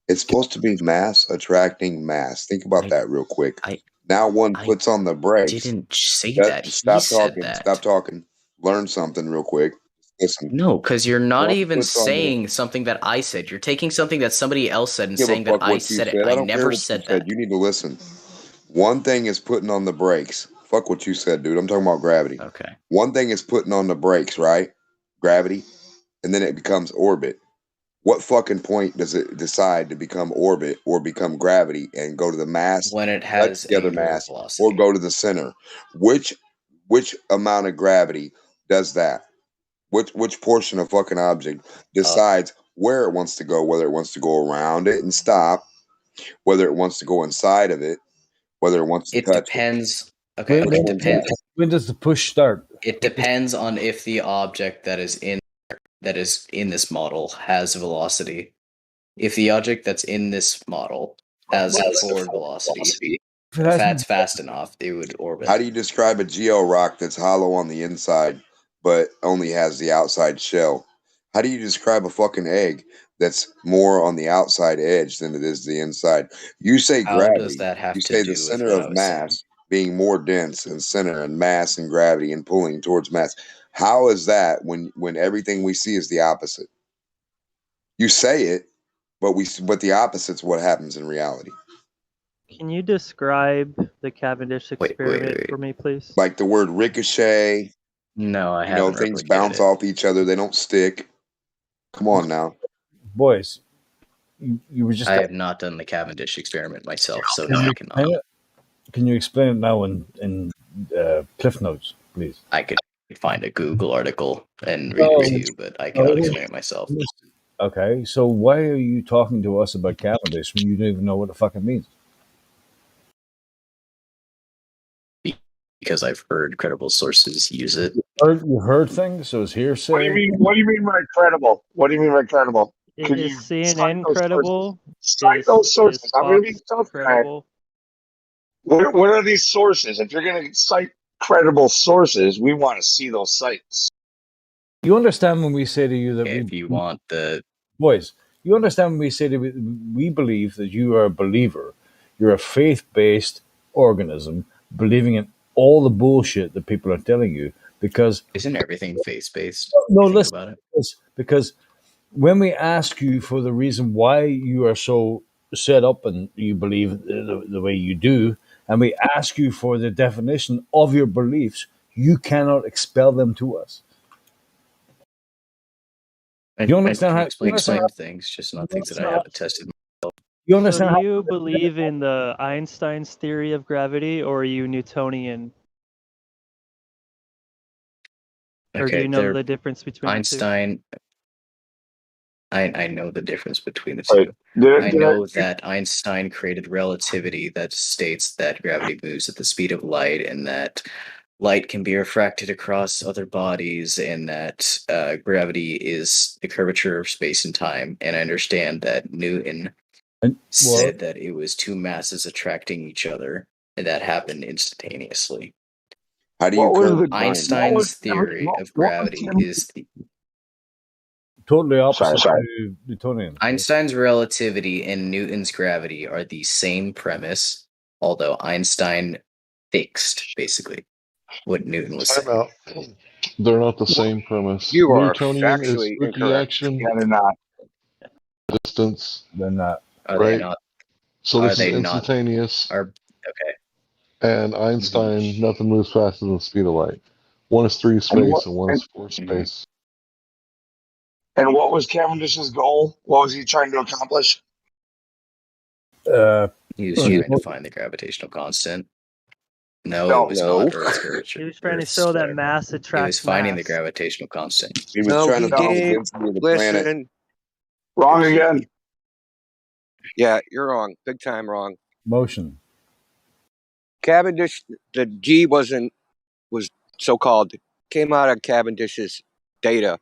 C: It's supposed to be mass attracting mass. Think about that real quick. Now one puts on the brakes.
U: Didn't say that. He
C: Stop
U: said
C: talking.
U: that.
C: Stop talking. Learn something real quick. Listen.
U: No, because you're not
C: One
U: even
C: puts on the-
U: saying something that I said. You're taking something that somebody else said and
C: Give a
U: saying that
C: fuck
U: I
C: what you
U: said it.
C: said. I
U: I
C: don't care
U: never
C: what
U: said
C: you said.
U: that.
C: You need to listen. One thing is putting on the brakes. Fuck what you said, dude. I'm talking about gravity.
U: Okay.
C: One thing is putting on the brakes, right? Gravity. And then it becomes orbit. What fucking point does it decide to become orbit or become gravity and go to the mass,
U: When it
C: let
U: has
C: together
U: angular
C: mass,
U: velocity.
C: or go to the center? Which amount of gravity does that? Which portion of fucking object decides where it wants to go, whether it wants to go around it and stop, whether it wants to go inside of it, whether it wants to
U: It
C: touch
U: depends. Okay,
P: When,
U: it depends.
P: when does the push start?
U: It depends on if the object that is in this model has velocity. If the object that's in this model has forward velocity, if that's fast enough, it would orbit.
C: How do you describe a geo rock that's hollow on the inside but only has the outside shell? How do you describe a fucking egg that's more on the outside edge than it is the inside? You say
U: How
C: gravity.
U: does that have
C: You
U: to
C: say
U: do
C: the
U: with
C: center
U: what I
C: of
U: was saying?
C: mass being more dense and center and mass and gravity and pulling towards mass. How is that when everything we see is the opposite? You say it, but the opposite's what happens in reality.
G: Can you describe the Cavendish experiment for me, please?
C: Like the word ricochet.
U: No, I
C: You know,
U: haven't
C: things
U: replicated
C: bounce
U: it.
C: off each other. They don't stick. Come on now.
P: Boys, you were just.
U: I have not done the Cavendish experiment myself, so
P: Can
U: no,
P: you
U: I cannot.
P: explain it? Can you explain it now in Cliff Notes, please?
U: I could find a Google article and read
P: Oh,
U: it to you, but I cannot explain it myself.
P: Okay, so why are you talking to us about Cavendish when you don't even know what the fuck it means?
U: Because I've heard credible sources use it.
P: You heard things, so it's hearsay.
J: What do you mean by credible? What do you mean by credible? Could
G: Is
J: you
G: CNN
J: cite those
G: credible?
J: sources? Cite those sources.
G: Is
J: I'm going to be
G: Fox
J: tough.
G: credible?
J: What are these sources? If you're going to cite credible sources, we want to see those sites.
P: You understand when we say to you that
U: if you want the
P: boys, you understand when we say that we believe that you are a believer, you're a faith-based organism, believing in all the bullshit that people are telling you. Because
U: isn't everything faith-based?
P: No,
U: Think
P: listen.
U: about it.
P: Because when we ask you for the reason why you are so set up and you believe the way you do, and we ask you for the definition of your beliefs, you cannot expel them to us. You understand how?
U: Explain things, just not things that I haven't tested myself.
P: You
G: So
P: understand
G: do you believe in the Einstein's theory of gravity, or are you Newtonian? Or do you know the difference between
U: Einstein? I know the difference between the
J: Right.
U: two. I know that Einstein created relativity that states that gravity moves at the speed of light and that light can be refracted across other bodies and that gravity is the curvature of space and time. And I understand that Newton said that it was two masses attracting each other and that happened instantaneously.
C: How do you
U: Einstein's theory of gravity is the
P: totally opposite to Newtonian?
U: Einstein's relativity and Newton's gravity are the same premise, although Einstein fixed basically what Newton was saying.
E: They're not the same premise.
Q: You are
E: Newtonian is
Q: factually
E: spooky
Q: incorrect.
E: action.
J: Yeah, they're not.
E: Distance.
P: They're not.
U: Are
E: right?
U: they not?
E: So this
U: Are
E: is
U: they not?
E: instantaneous.
U: Okay.
E: And Einstein, nothing moves faster than the speed of light. One is 3 space and one is 4 space.
J: And what was Cavendish's goal? What was he trying to accomplish?
U: He was trying to find the gravitational constant. No, it was not Earth's curvature.
G: He was trying to show that mass attracts
U: He was finding
G: mass.
U: the gravitational constant.
C: He was trying to find the density of the planet.
J: Wrong again.
O: Yeah, you're wrong. Big time wrong.
P: Motion.
O: Cavendish, the G was so-called, came out of Cavendish's data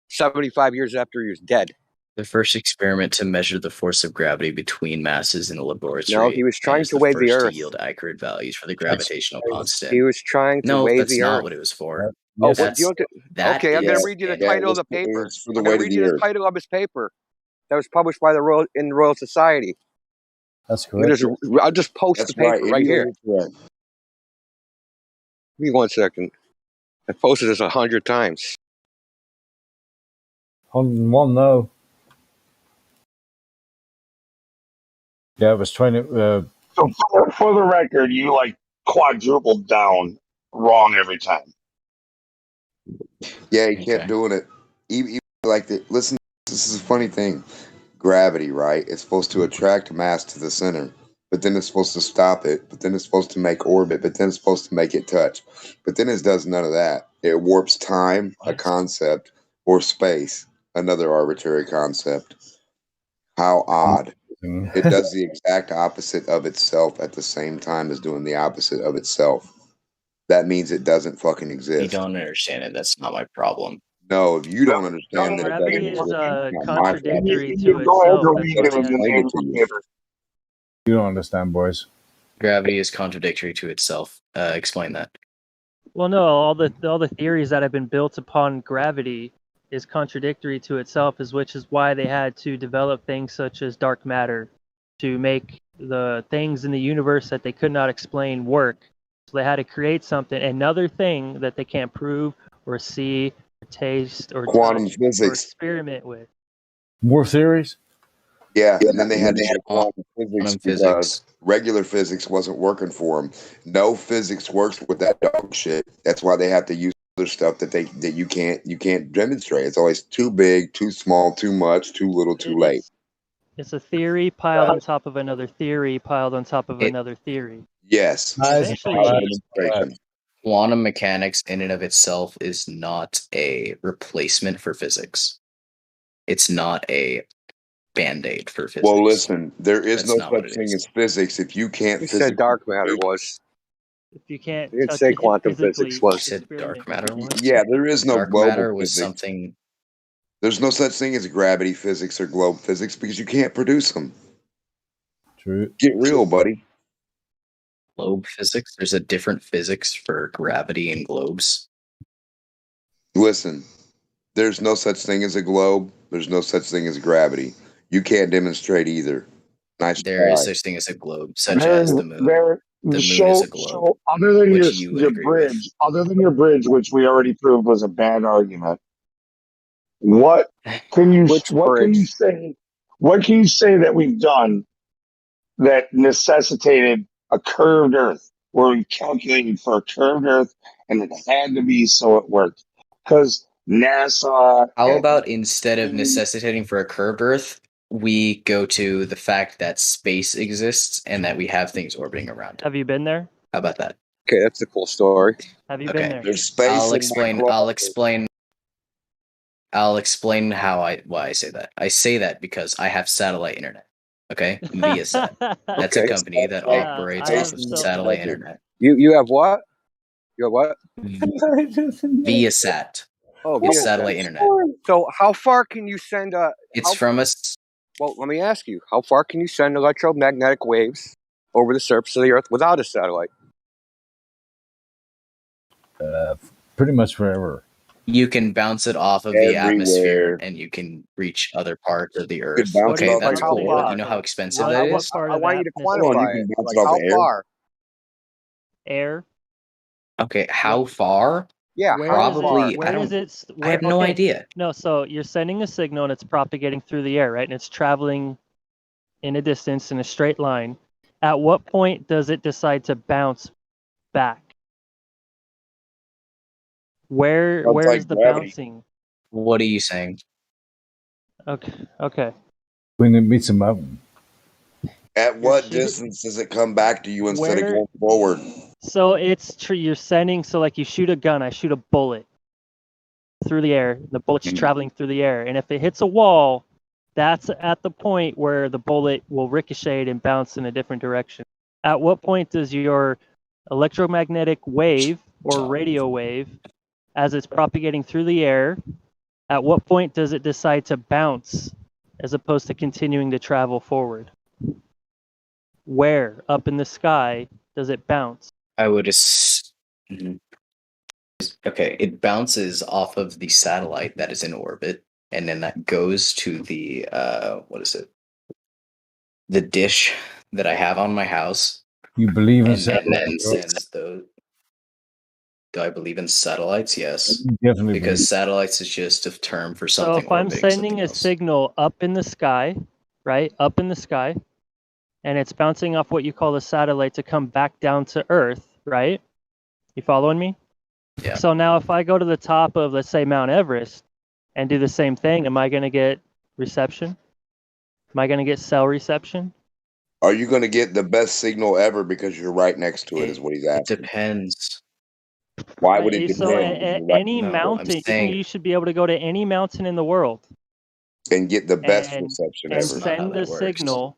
O: 75 years after he was dead.
U: The first experiment to measure the force of gravity between masses in the laboratory.
O: No, he was trying to weigh the
U: first to
O: Earth.
U: yield accurate values for the gravitational constant.
O: He was trying to
U: No,
O: weigh
U: that's
O: the
U: not
O: Earth.
U: what it was for.
O: Oh,
U: Yes,
O: but you don't. Okay, I'm going to read you the title of the paper. I'm going to read you the title of his paper that was published by the Royal Society.
P: That's correct.
O: I'll just post the paper right here. Give me 1 second. I posted this 100 times.
P: 101 now. Yeah, it was 20.
J: So for the record, you like quadrupled down wrong every time.
C: Yeah, he kept doing it. Even like listen, this is a funny thing. Gravity, right? It's supposed to attract mass to the center, but then it's supposed to stop it, but then it's supposed to make orbit, but then it's supposed to make it touch. But then it does none of that. It warps time, a concept, or space, another arbitrary concept. How odd. It does the exact opposite of itself at the same time as doing the opposite of itself. That means it doesn't fucking exist.
U: You don't understand it. That's not my problem.
C: No, if you don't understand that it doesn't
G: Gravity is
C: exist, it's not my
G: contradictory
C: problem.
G: to
O: Go ahead
G: itself.
O: and read it in the name of the paper.
P: You don't understand, boys.
U: Gravity is contradictory to itself. Explain that.
G: Well, no, all the theories that have been built upon gravity is contradictory to itself, which is why they had to develop things such as dark matter to make the things in the universe that they could not explain work. So they had to create something, another thing that they can't prove or see or taste or
C: Quantum
G: touch
C: physics.
G: or experiment with.
P: More theories?
C: Yeah, and then they had to add quantum physics
U: Quantum
C: because regular physics wasn't working for them. No physics works with that dog shit. That's why they have to use other stuff that you can't demonstrate. It's always too big, too small, too much, too little, too late.
G: It's a theory piled on top of another theory piled on top of another theory.
C: Yes.
G: Eventually,
U: quantum mechanics in and of itself is not a replacement for physics. It's not a band-aid for physics.
C: Well, listen, there is
U: That's
C: no
U: not what
C: such
U: it
C: thing
U: is.
C: as physics if you can't.
O: You said dark matter was.
G: if you can't
O: You didn't
G: touch
O: say
G: it
O: quantum
G: physically,
O: physics was.
U: You said dark matter was?
C: Yeah, there is no
U: Dark
C: global
U: matter was
C: physics.
U: something.
C: There's no such thing as gravity physics or globe physics because you can't produce them.
P: True.
C: Get real, buddy.
U: Globe physics? There's a different physics for gravity and globes.
C: Listen, there's no such thing as a globe. There's no such thing as gravity. You can't demonstrate either. Nice
U: There is
C: try.
U: such thing as a globe, such as the moon. The moon is a globe.
J: So other than
U: which you would
J: your
U: agree with.
J: bridge, which we already proved was a bad argument, what can you say? What can you say that we've done that necessitated a curved Earth, where we calculated for a curved Earth, and it had to be so it worked? Because NASA.
U: How about instead of necessitating for a curved Earth, we go to the fact that space exists and that we have things orbiting around it?
G: Have you been there?
U: How about that?
O: Okay, that's a cool story.
G: Have you been there?
C: There's space.
U: I'll explain why I say that. I say that because I have satellite internet. Okay, Viasat. That's a company that operates off of satellite internet.
O: You have what? You have what?
U: Viasat.
O: Oh,
U: It's
O: Viasat.
U: satellite internet.
O: So how far can you send
U: It's from us.
O: Well, let me ask you: how far can you send electromagnetic waves over the surface of the Earth without a satellite?
P: Pretty much forever.
U: You can bounce it off of the atmosphere and you can reach other parts of the Earth. Okay, that's cool. But you know how expensive that is?
O: I want you to quantify it. Like how far?
G: Air.
U: Okay, how far?
O: Yeah,
U: probably.
G: Where is it?
U: I have no idea.
G: No, so you're sending a signal and it's propagating through the air, right? And it's traveling in a distance in a straight line. At what point does it decide to bounce back? Where is the bouncing?
U: What are you saying?
G: Okay.
P: When it meets a mountain.
C: At what distance does it come back to you instead of going forward?
G: So it's you're sending, so like you shoot a gun, I shoot a bullet through the air. The bullet's traveling through the air. And if it hits a wall, That's at the point where the bullet will ricochet and bounce in a different direction. At what point does your electromagnetic wave or radio wave, as it's propagating through the air, at what point does it decide to bounce as opposed to continuing to travel forward? Where up in the sky does it bounce?
U: I would okay, it bounces off of the satellite that is in orbit, and then that goes to the what is it? The dish that I have on my house.
P: You believe in
U: and then
P: satellites?
U: sends those. Do I believe in satellites? Yes.
P: Definitely
U: Because
P: believe.
U: satellites is just a term for
G: So
U: something
G: if I'm
U: orbiting
G: sending
U: something
G: a
U: else.
G: signal up in the sky, right, up in the sky, and it's bouncing off what you call the satellite to come back down to Earth, right? You following me?
U: Yeah.
G: So now if I go to the top of, let's say, Mount Everest and do the same thing, am I going to get reception? Am I going to get cell reception?
S: Are you going to get the best signal ever because you're right next to it? Is what he's asking.
U: It depends.
S: Why would it
G: So
S: depend?
G: any mountain, you should be able to go to any mountain in the world
S: and get the best
G: and,
S: reception
G: and
S: ever.
G: send the signal.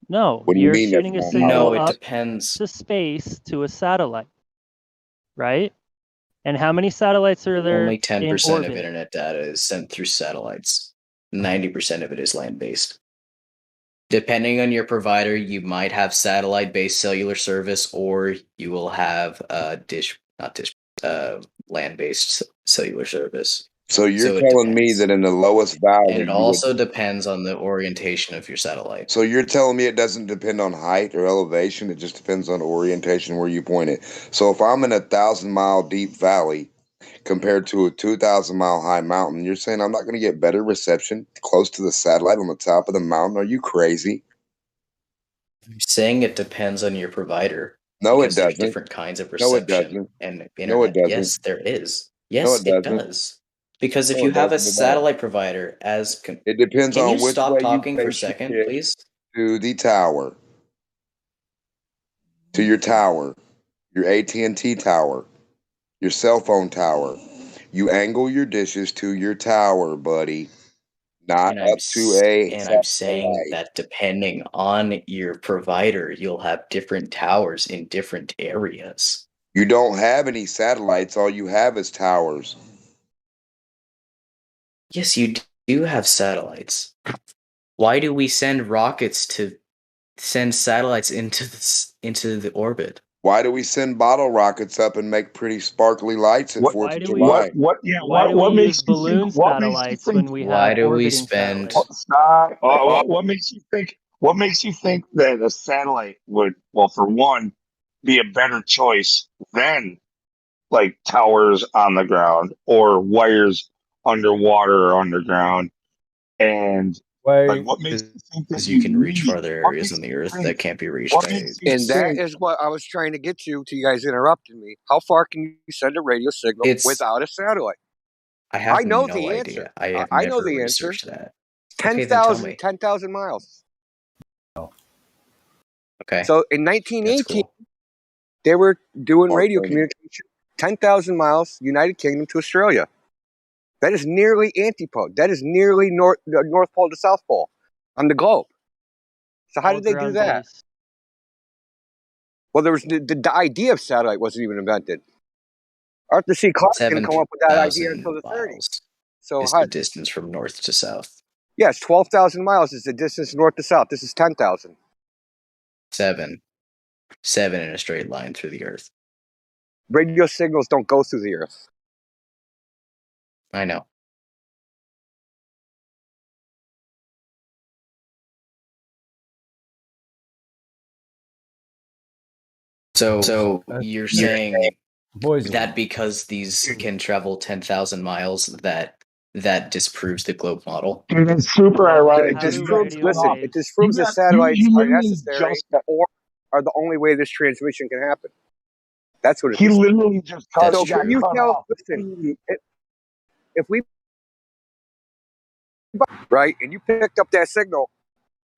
G: No,
S: What do you
G: you're
S: mean that's
G: shooting a
S: not
G: signal
U: No, it
G: up
U: depends.
G: to space to a satellite, right? And how many satellites are there
U: Only
G: in
U: 10%
G: orbit?
U: of internet data is sent through satellites. 90% of it is land-based. Depending on your provider, you might have satellite-based cellular service, or you will have land-based cellular service.
S: So you're
U: it
S: telling me
U: depends.
S: that in the lowest valley,
U: And it
S: you
U: also
S: would,
U: depends on the orientation of your satellite.
S: so you're telling me it doesn't depend on height or elevation. It just depends on orientation where you point it. So if I'm in a 1,000-mile deep valley compared to a 2,000-mile high mountain, you're saying I'm not going to get better reception close to the satellite on the top of the mountain? Are you crazy?
U: I'm saying it depends on your provider.
S: No, it
U: because there's
S: doesn't.
U: different kinds of
S: No, it
U: reception
S: doesn't.
U: and
S: No, it
U: internet.
S: doesn't.
U: Yes, there is.
S: No,
U: Yes,
S: it
U: it
S: doesn't.
U: does. Because if
S: No,
U: you
S: it
U: have a
S: doesn't at all.
U: satellite provider as
S: It depends
U: can
S: on
U: you
S: which
U: stop
S: way you
U: talking for a
S: place your
U: second,
S: dish
U: please?
S: to the tower, to your tower, your AT&T tower, your cell phone tower. You angle your dishes to your tower, buddy, not
U: And
S: up to a
U: I'm saying
S: satellite.
U: that depending on your provider, you'll have different towers in different areas.
S: You don't have any satellites. All you have is towers.
U: Yes, you do have satellites. Why do we send rockets to send satellites into the orbit?
S: Why do we send bottle rockets up and make pretty sparkly lights at
D: What?
S: 4th of
G: do we-
S: July?
D: What makes you think? What makes you
G: satellites
D: think?
G: when we
U: Why
G: have
U: do we
G: orbiting
U: spend
G: satellites?
D: Stop. What makes you think? What makes you think that a satellite would, well, for one, be a better choice than like towers on the ground or wires underwater or underground? And like, what makes you think that
U: because you can reach
D: need?
U: farther
D: What
U: areas
D: makes
U: on the
D: you
U: Earth
D: think?
U: that can't be reached
D: What
U: by
D: makes you
O: And that
D: think?
O: is what I was trying to get to till you guys interrupted me. How far can you send a radio signal without a satellite?
U: I have
O: know
U: no
O: the
U: idea.
O: answer.
U: I have
O: I know
U: never
O: the answer.
U: researched that. Okay, then tell me.
O: 10,000 miles.
U: Okay.
O: So in 1918,
U: cool.
O: they were doing
S: Mark
O: radio
S: Twain.
O: communication 10,000 miles, United Kingdom to Australia. That is nearly antipode. That is nearly North Pole to South Pole on the globe. So how
G: All
O: did they do that?
G: ground-based.
O: Well, there was the idea of satellite wasn't even invented. Arthur C. Clarke didn't come up with that idea until the 30s. So
U: is the distance from north to south.
O: Yes, 12,000 miles is the distance north to south. This is 10,000.
U: 7 in a straight line through the Earth.
O: Radio signals don't go through the Earth.
U: I know. So you're saying that because these can travel 10,000 miles, that disproves the globe model?
D: It's super ironic.
O: It disproves the satellites
D: you
O: are
D: literally
O: necessary
D: just
O: or are the only way this transmission can happen. That's what it
D: He
O: is.
D: literally just cut.
O: So
D: got
O: can you
D: cut
O: tell?
D: off.
O: Listen, if we right and you picked up that signal,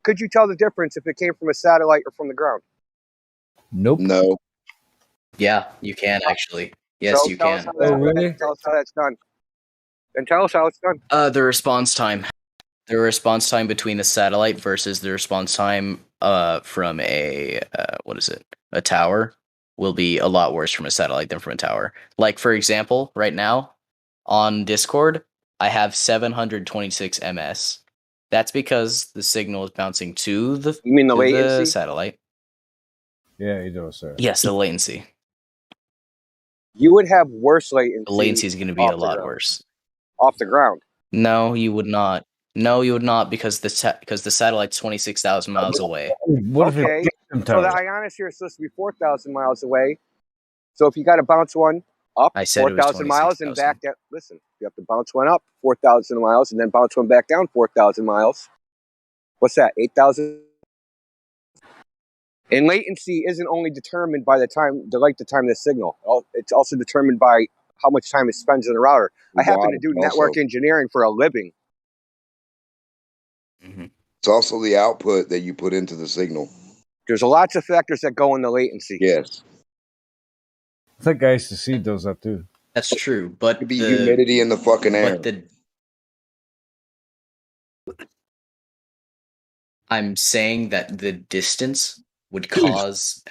O: could you tell the difference if it came from a satellite or from the ground?
P: Nope.
S: No.
U: Yeah, you can actually. Yes,
O: So
U: you
O: tell us
U: can.
O: how that's done. Tell us how that's done. And tell us how it's done.
U: The response time. the response time between the satellite versus the response time from a a tower will be a lot worse from a satellite than from a tower. Like, for example, right now on Discord, I have 726 ms. That's because the signal is bouncing to the
O: You mean the
U: to the
O: latency?
U: satellite.
P: Yeah, you do, sir.
U: Yes, the latency.
O: You would have worse latency.
U: The latency is going to be a lot worse.
O: Off the ground.
U: No, you would not. No, you would not, because the satellite's 26,000 miles away.
O: Okay. So the ionosphere is supposed to be 4,000 miles away. So if you got to bounce one up
U: I said it was
O: 4,000 miles and
U: 26,000.
O: back down, listen, you have to bounce one up 4,000 miles and then bounce one back down 4,000 miles. What's that? 8,000. And latency isn't only determined by the time of the signal. It's also determined by how much time it spends in the router. I happen to do network engineering for a living.
C: It's also the output that you put into the signal.
O: There's lots of factors that go into latency.
C: Yes.
P: I think ICC does that too.
U: That's true, but
C: It could be humidity in the fucking air.
U: I'm saying that the distance would cause.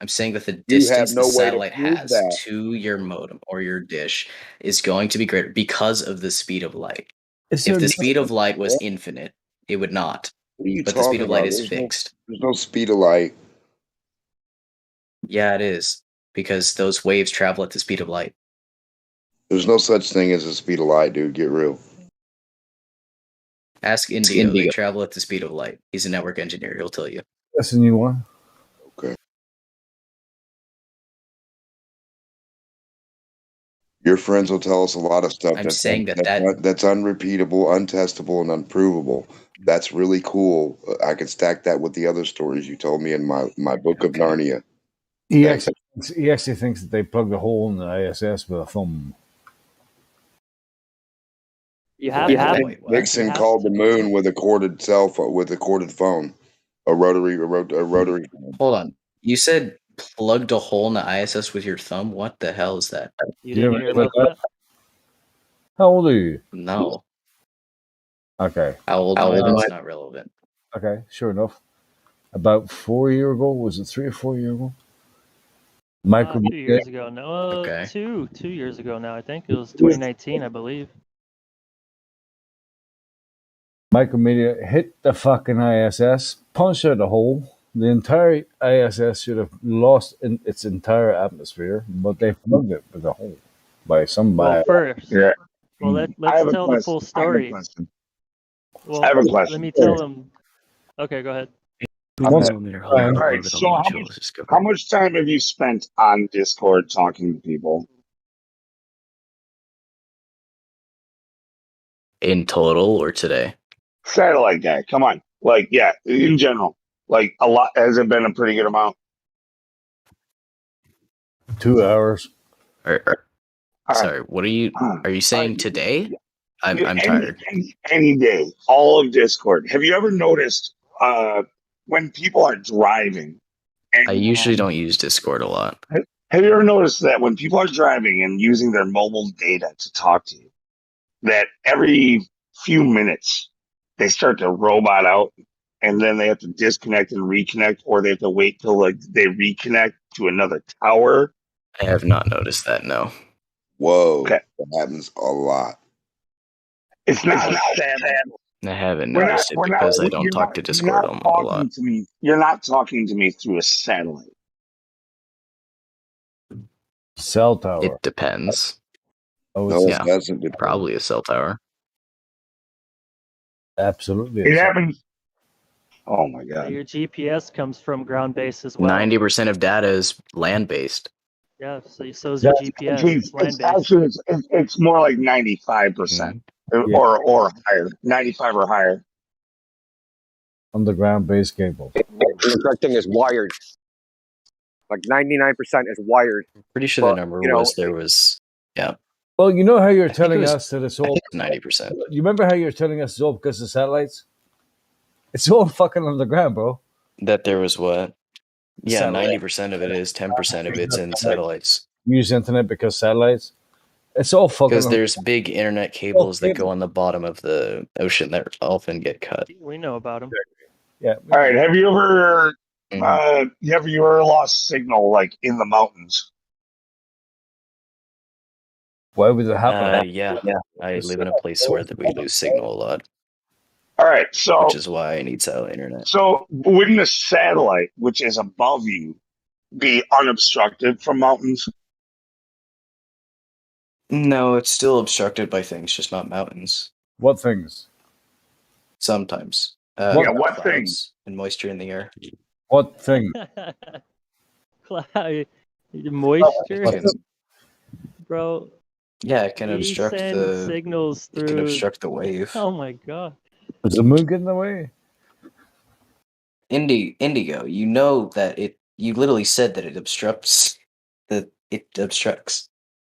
U: I'm saying that the distance
C: no
U: the
C: way to
U: satellite
C: prove
U: has
C: that.
U: to your modem or your dish is going to be greater because of the speed of light.
P: Is
U: If
P: there
U: the speed of
P: nothing-
U: light was infinite, it would not.
C: What are you
U: But the speed
C: talking
U: of light
C: about?
U: is
C: There's
U: fixed.
C: there's no speed of light.
U: Yeah, it is, because those waves travel at the speed of light.
C: There's no such thing as the speed of light, dude. Get real.
U: Ask Indigo. They travel at the speed of light. He's a network engineer. He'll tell you.
P: That's a new one.
C: Okay. Your friends will tell us a lot of stuff
U: I'm
C: that's
U: saying
C: that's unrepeatable, untestable, and unprovable. That's really cool. I could stack that with the other stories you told me in my book of Narnia.
P: He actually thinks that they plugged a hole in the ISS with a thumb.
G: You have
C: Nixon called the moon with a corded cell phone, with a corded phone, a rotary.
U: Hold on. You said plugged a hole in the ISS with your thumb? What the hell is that?
G: You didn't hear about that?
P: How old are you?
U: No.
P: Okay.
U: How old am I? That's not relevant.
P: Okay, sure enough. About 4 years ago, was it 3 or 4 years ago?
G: 2 years ago. No, two years ago now. I think it was 2019, I believe.
P: Micromedia hit the fucking ISS, punched out a hole. The entire ISS should have lost its entire atmosphere, but they plugged it with a hole by somebody.
G: Well, first,
D: Yeah.
G: well, let's tell the full story. Well,
D: I have a question.
G: let me tell them. Okay, go ahead.
D: All right. So how much time have you spent on Discord talking to people?
U: In total or today?
D: Satellite guy, come on. Like, yeah, in general. Like, a lot. Has it been a pretty good amount?
P: 2 hours.
U: Sorry, what are you saying today? I'm tired.
D: Any day, all of Discord. Have you ever noticed when people are driving?
U: I usually don't use Discord a lot.
D: Have you ever noticed that when people are driving and using their mobile data to talk to you, that every few minutes they start to robot out, and then they have to disconnect and reconnect, or they have to wait till like they reconnect to another tower?
U: I have not noticed that. No.
C: Whoa, that happens a lot.
D: It's not sad.
U: I haven't noticed it because I don't talk to Discord a lot.
D: You're not talking to me through a satellite.
P: Cell tower.
U: It depends.
P: Oh,
U: yeah, probably a cell tower.
P: Absolutely.
D: It happens. Oh my god.
G: Your GPS comes from ground base as well.
U: 90% of data is land based.
G: Yeah, so is your GPS. It's land based.
D: Actually, it's more like 95%, or higher. 95 or higher.
P: Underground base cable.
O: The thing is wired. Like 99% is wired.
U: Pretty sure the number was yeah.
P: Well, you know how you're telling us that it's all
U: 90%.
P: You remember how you're telling us it's all because of satellites? It's all fucking underground, bro.
U: That there was what? Yeah,
P: Satellite.
U: 90% of it is. 10% of it's in satellites.
P: Use internet because satellites. It's all fucking.
U: Because there's big internet cables that go on the bottom of the ocean that often get cut.
G: We know about them.
P: Yeah.
J: All right. Have you ever
U: Mhm.
J: have you ever lost signal like in the mountains?
P: Why would it happen?
U: Yeah. I live in a place where we lose signal a lot,
J: All right.
U: which
J: So
U: is why I need satellite internet.
J: wouldn't a satellite, which is above you, be unobstructed from mountains?
U: No, it's still obstructed by things, just not mountains.
P: What things?
U: Sometimes.
J: What
U: clouds
J: things?
U: and moisture in the air.
P: What thing?
G: Cloud, moisture,
U: It can,
G: bro.
U: yeah, it can
G: We
U: obstruct
G: send signals
U: It can
G: through.
U: obstruct the wave.
G: Oh my god.
P: Is the moon getting in the way?
U: Indigo, you know that you literally said that it obstructs.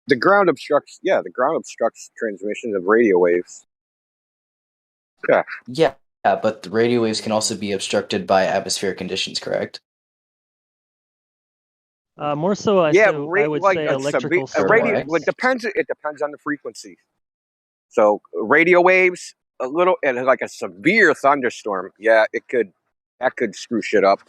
O: The ground obstructs. Yeah, the ground obstructs transmissions of radio waves. Yeah.
U: Yeah, but the radio waves can also be obstructed by atmospheric conditions, correct?
G: More so, I would say electrical
O: radio.
G: storms.
O: Well, it depends on the frequency. So radio waves, a little, and like a severe thunderstorm. Yeah, that could screw shit up.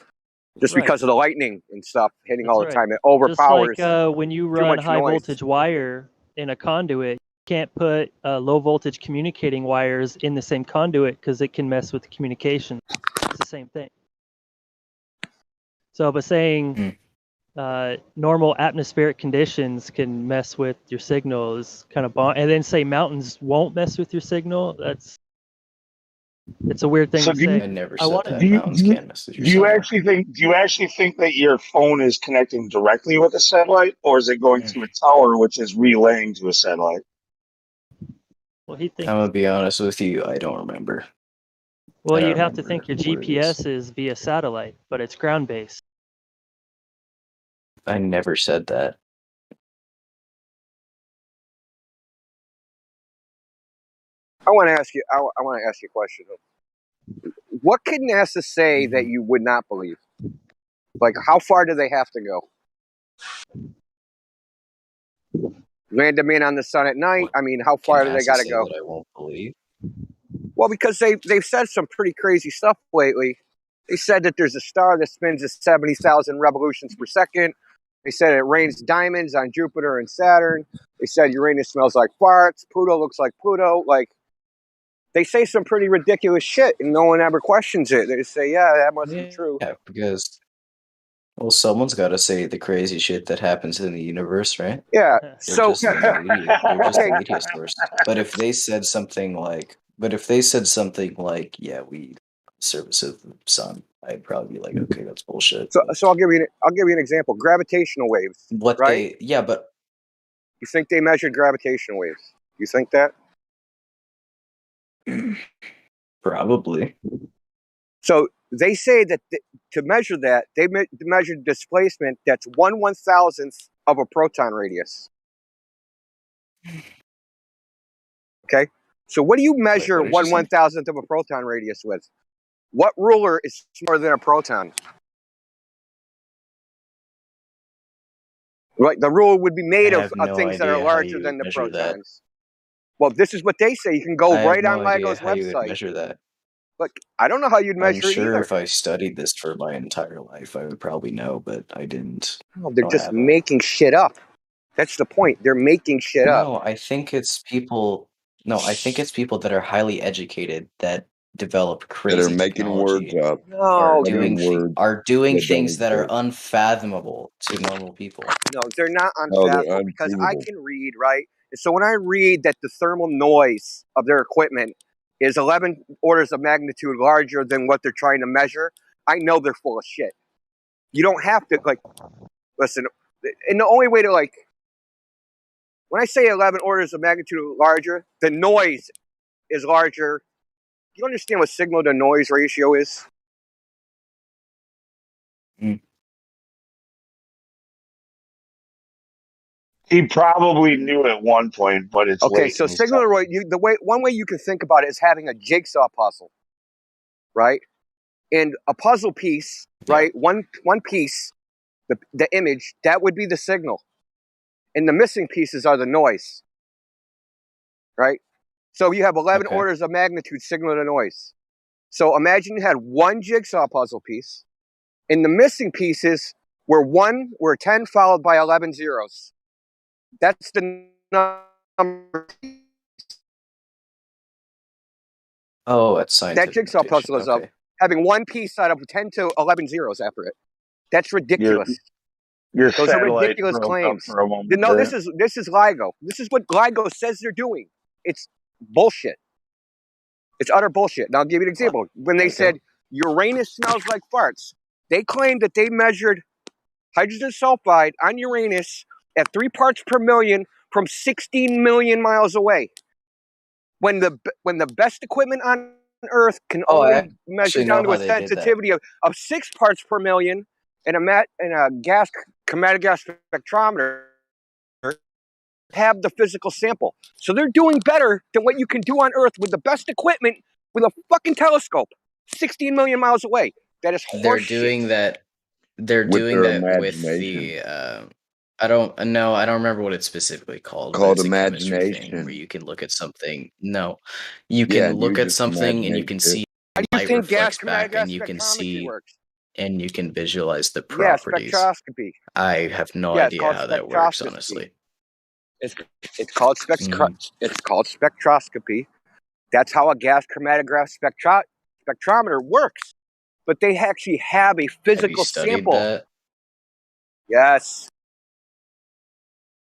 O: Just
G: Right.
O: because of the lightning and stuff hitting
G: That's
O: all the
G: right.
O: time, it overpowers.
G: Just like when you run
O: much
G: high
O: noise.
G: voltage wire in a conduit, you can't put low voltage communicating wires in the same conduit because it can mess with the communication. It's the same thing. So, but saying normal atmospheric conditions can mess with your signal is kind of and then say mountains won't mess with your signal. It's a weird thing to say.
U: I never said that mountains can't mess with your
J: Do you
U: signal.
J: actually think that your phone is connecting directly with a satellite, or is it going through a tower which is relaying to a satellite?
G: Well, he thinks.
U: I'm gonna be honest with you, I don't remember.
G: Well,
U: I don't
G: you'd have to
U: remember
G: think your
U: what it is.
G: GPS is via satellite, but it's ground based.
U: I never said that.
O: I want to ask you. I want to ask you a question. What could NASA say that you would not believe? Like, how far do they have to go? Land a man on the sun at night. I mean, how far do they got to go?
U: That I won't believe.
O: Well, because they've said some pretty crazy stuff lately. They said that there's a star that spins at 70,000 revolutions per second. They said it rains diamonds on Jupiter and Saturn. They said Uranus smells like farts. Pluto looks like Pluto. Like, they say some pretty ridiculous shit, and no one ever questions it. They just say, yeah, that must be true.
U: Yeah, because, well, someone's got to say the crazy shit that happens in the universe, right?
O: Yeah.
U: They're
O: So
U: just the media. They're just the media source. But if they said something like, yeah, we service of the sun, I'd probably be like, okay, that's bullshit.
O: So I'll give you an example. Gravitational waves. Right?
U: But
O: you think they measured gravitational waves? You think that?
U: Probably.
O: So they say that to measure that, they measured displacement that's 1/1000th of a proton radius. Okay? So what do you measure
U: Wait, what did you say?
O: 1/1000th of a proton radius with? What ruler is smaller than a proton? Right, the ruler would be made of things that are larger than the protons.
U: That.
O: Well, this is what they say. You can go right on LIGO's
U: how you would
O: website.
U: measure that.
O: Look, I don't know how you'd measure
U: I'm sure
O: it either.
U: if I studied this for my entire life, I would probably know, but I didn't.
O: No, they're just making shit up. That's the point. They're making shit up.
U: No, I think it's people. No, I think it's people that are highly educated that develop crazy
S: that are making
U: technology.
S: words up.
U: Are
S: Words
U: doing
S: that don't
U: things that are
S: exist.
U: unfathomable to normal people.
O: No, they're not
S: No, they're
O: unfathomable because I
S: unachievable.
O: can read, right? And so when I read that the thermal noise of their equipment is 11 orders of magnitude larger than what they're trying to measure, I know they're full of shit. You don't have to, like, listen, and the only way to, like, when I say 11 orders of magnitude larger, the noise is larger. Do you understand what signal to noise ratio is?
J: He probably knew at one point, but it's
O: okay.
J: late
O: So
J: in his
O: signal to one way you can think about it is having a jigsaw puzzle, right? And a puzzle piece, right? One piece, the image that would be the signal, and the missing pieces are the noise. right? So you have 11
U: Okay.
O: orders of magnitude signal to noise. So imagine you had one jigsaw puzzle piece, and the missing pieces were 10 followed by 11 zeros. That's the number.
U: Oh, it's
O: That
U: scientific
O: jigsaw
U: notation.
O: puzzle is of
U: Okay.
O: having one piece out of 10 to 11 zeros after it. That's ridiculous.
D: Your
O: Those are
D: satellite
O: ridiculous
D: broke up
O: claims.
D: for a moment
O: No,
D: there.
O: this is LIGO. This is what LIGO says they're doing. It's bullshit. It's utter bullshit. Now I'll give you an example. When they said Uranus smells like farts, they claimed that they measured hydrogen sulfide on Uranus at 3 parts per million from 16 million miles away. When the best equipment on Earth can
U: Oh, I
O: only measure
U: actually
O: down
U: know
O: to
U: how
O: a
U: they did that.
O: sensitivity of 6 parts per million, and a gas chromatic gas spectrometer have the physical sample. So they're doing better than what you can do on Earth with the best equipment with a fucking telescope 16 million miles away. That is
U: They're
O: horseshit.
U: doing that. They're
C: with
U: doing
C: their
U: that with
C: imagination.
U: the. I don't know. I don't remember what it's specifically called, but
C: Called
U: it's a chemistry thing where
C: imagination.
U: you can look at something. No, you
C: Yeah,
U: can
C: and you
U: look at
C: just
U: something and you
C: imaginate
U: can
C: shit.
U: see
O: How do you
U: light
O: think gas
U: reflects
O: chromatic
U: back, and
O: gas
U: you can
O: spectrometry
U: see
O: works?
U: and you can visualize the
O: Yeah,
U: properties.
O: spectroscopy.
U: I have no
O: Yeah, it's
U: idea
O: called
U: how that works,
O: spectroscopy.
U: honestly.
O: It's called it's called spectroscopy. That's how a gas chromatograph spectrometer works. But they actually have a
U: Have you
O: physical
U: studied
O: sample.
U: that?
O: Yes.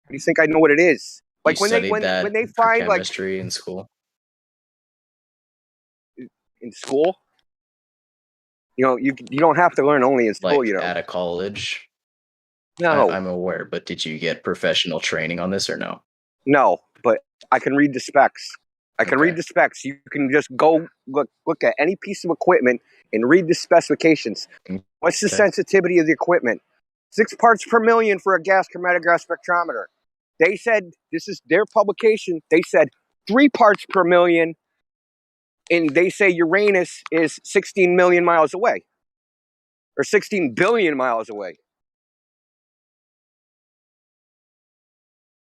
O: How do you think I know what it is?
U: You
O: Like when they
U: studied that for
O: find like
U: chemistry in school?
O: in school, you don't have to learn only in school,
U: Like at a college?
O: No.
U: I'm aware, but did you get professional training on this or no?
O: No, but I can read the specs. I can read the specs. You can just go look at any piece of equipment and read the specifications. What's the
U: Okay.
O: sensitivity of the equipment? 6 parts per million for a gas chromatograph spectrometer. They said, this is their publication, they said 3 parts per million, and they say Uranus is 16 million miles away, or 16 billion miles away.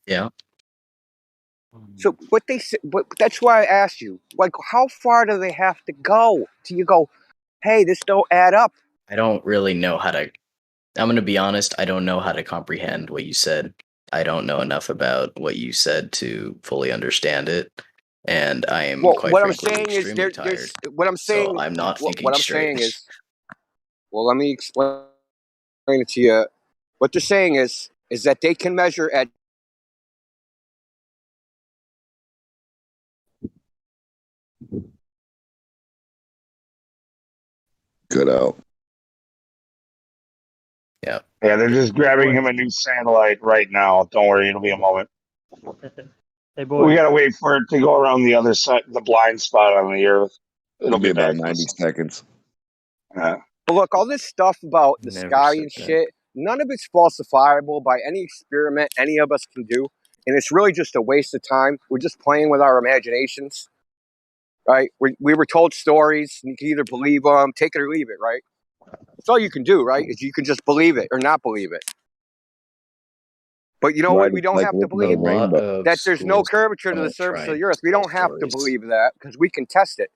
U: Yeah.
O: So what they say, but that's why I asked you, like, how far do they have to go till you go, hey, this don't add up?
U: I don't really know how to. I'm going to be honest. I don't know how to comprehend what you said. I don't know enough about what you said to fully understand it, and I am
O: Well,
U: quite
O: what I'm
U: frankly
O: saying is
U: extremely tired.
O: what I'm
U: So
O: saying,
U: I'm not thinking
O: what I'm
U: straight.
O: saying is, well, let me explain it to you. What they're saying is that they can measure at
C: Cut out.
U: Yeah.
D: Yeah, they're just grabbing him a new satellite right now. Don't worry, it'll be a moment.
G: Hey, boy.
D: We gotta wait for it to go around the other side, the blind spot on the Earth. It'll be
C: about
D: back.
C: 90 seconds.
O: But look, all this stuff about the
U: Never
O: sky
U: said
O: and
U: that.
O: shit, none of it's falsifiable by any experiment any of us can do. And it's really just a waste of time. We're just playing with our imaginations, right? We were told stories, and you can either believe them, take it or leave it, right? That's all you can do, right? Is you can just believe it or not believe it. But you know what?
C: Right,
O: We
C: it's
O: don't
C: like
O: have to
C: looking at a
O: believe
C: rainbow.
O: that there's no curvature to the surface of the Earth. We don't have to believe that because we can test it.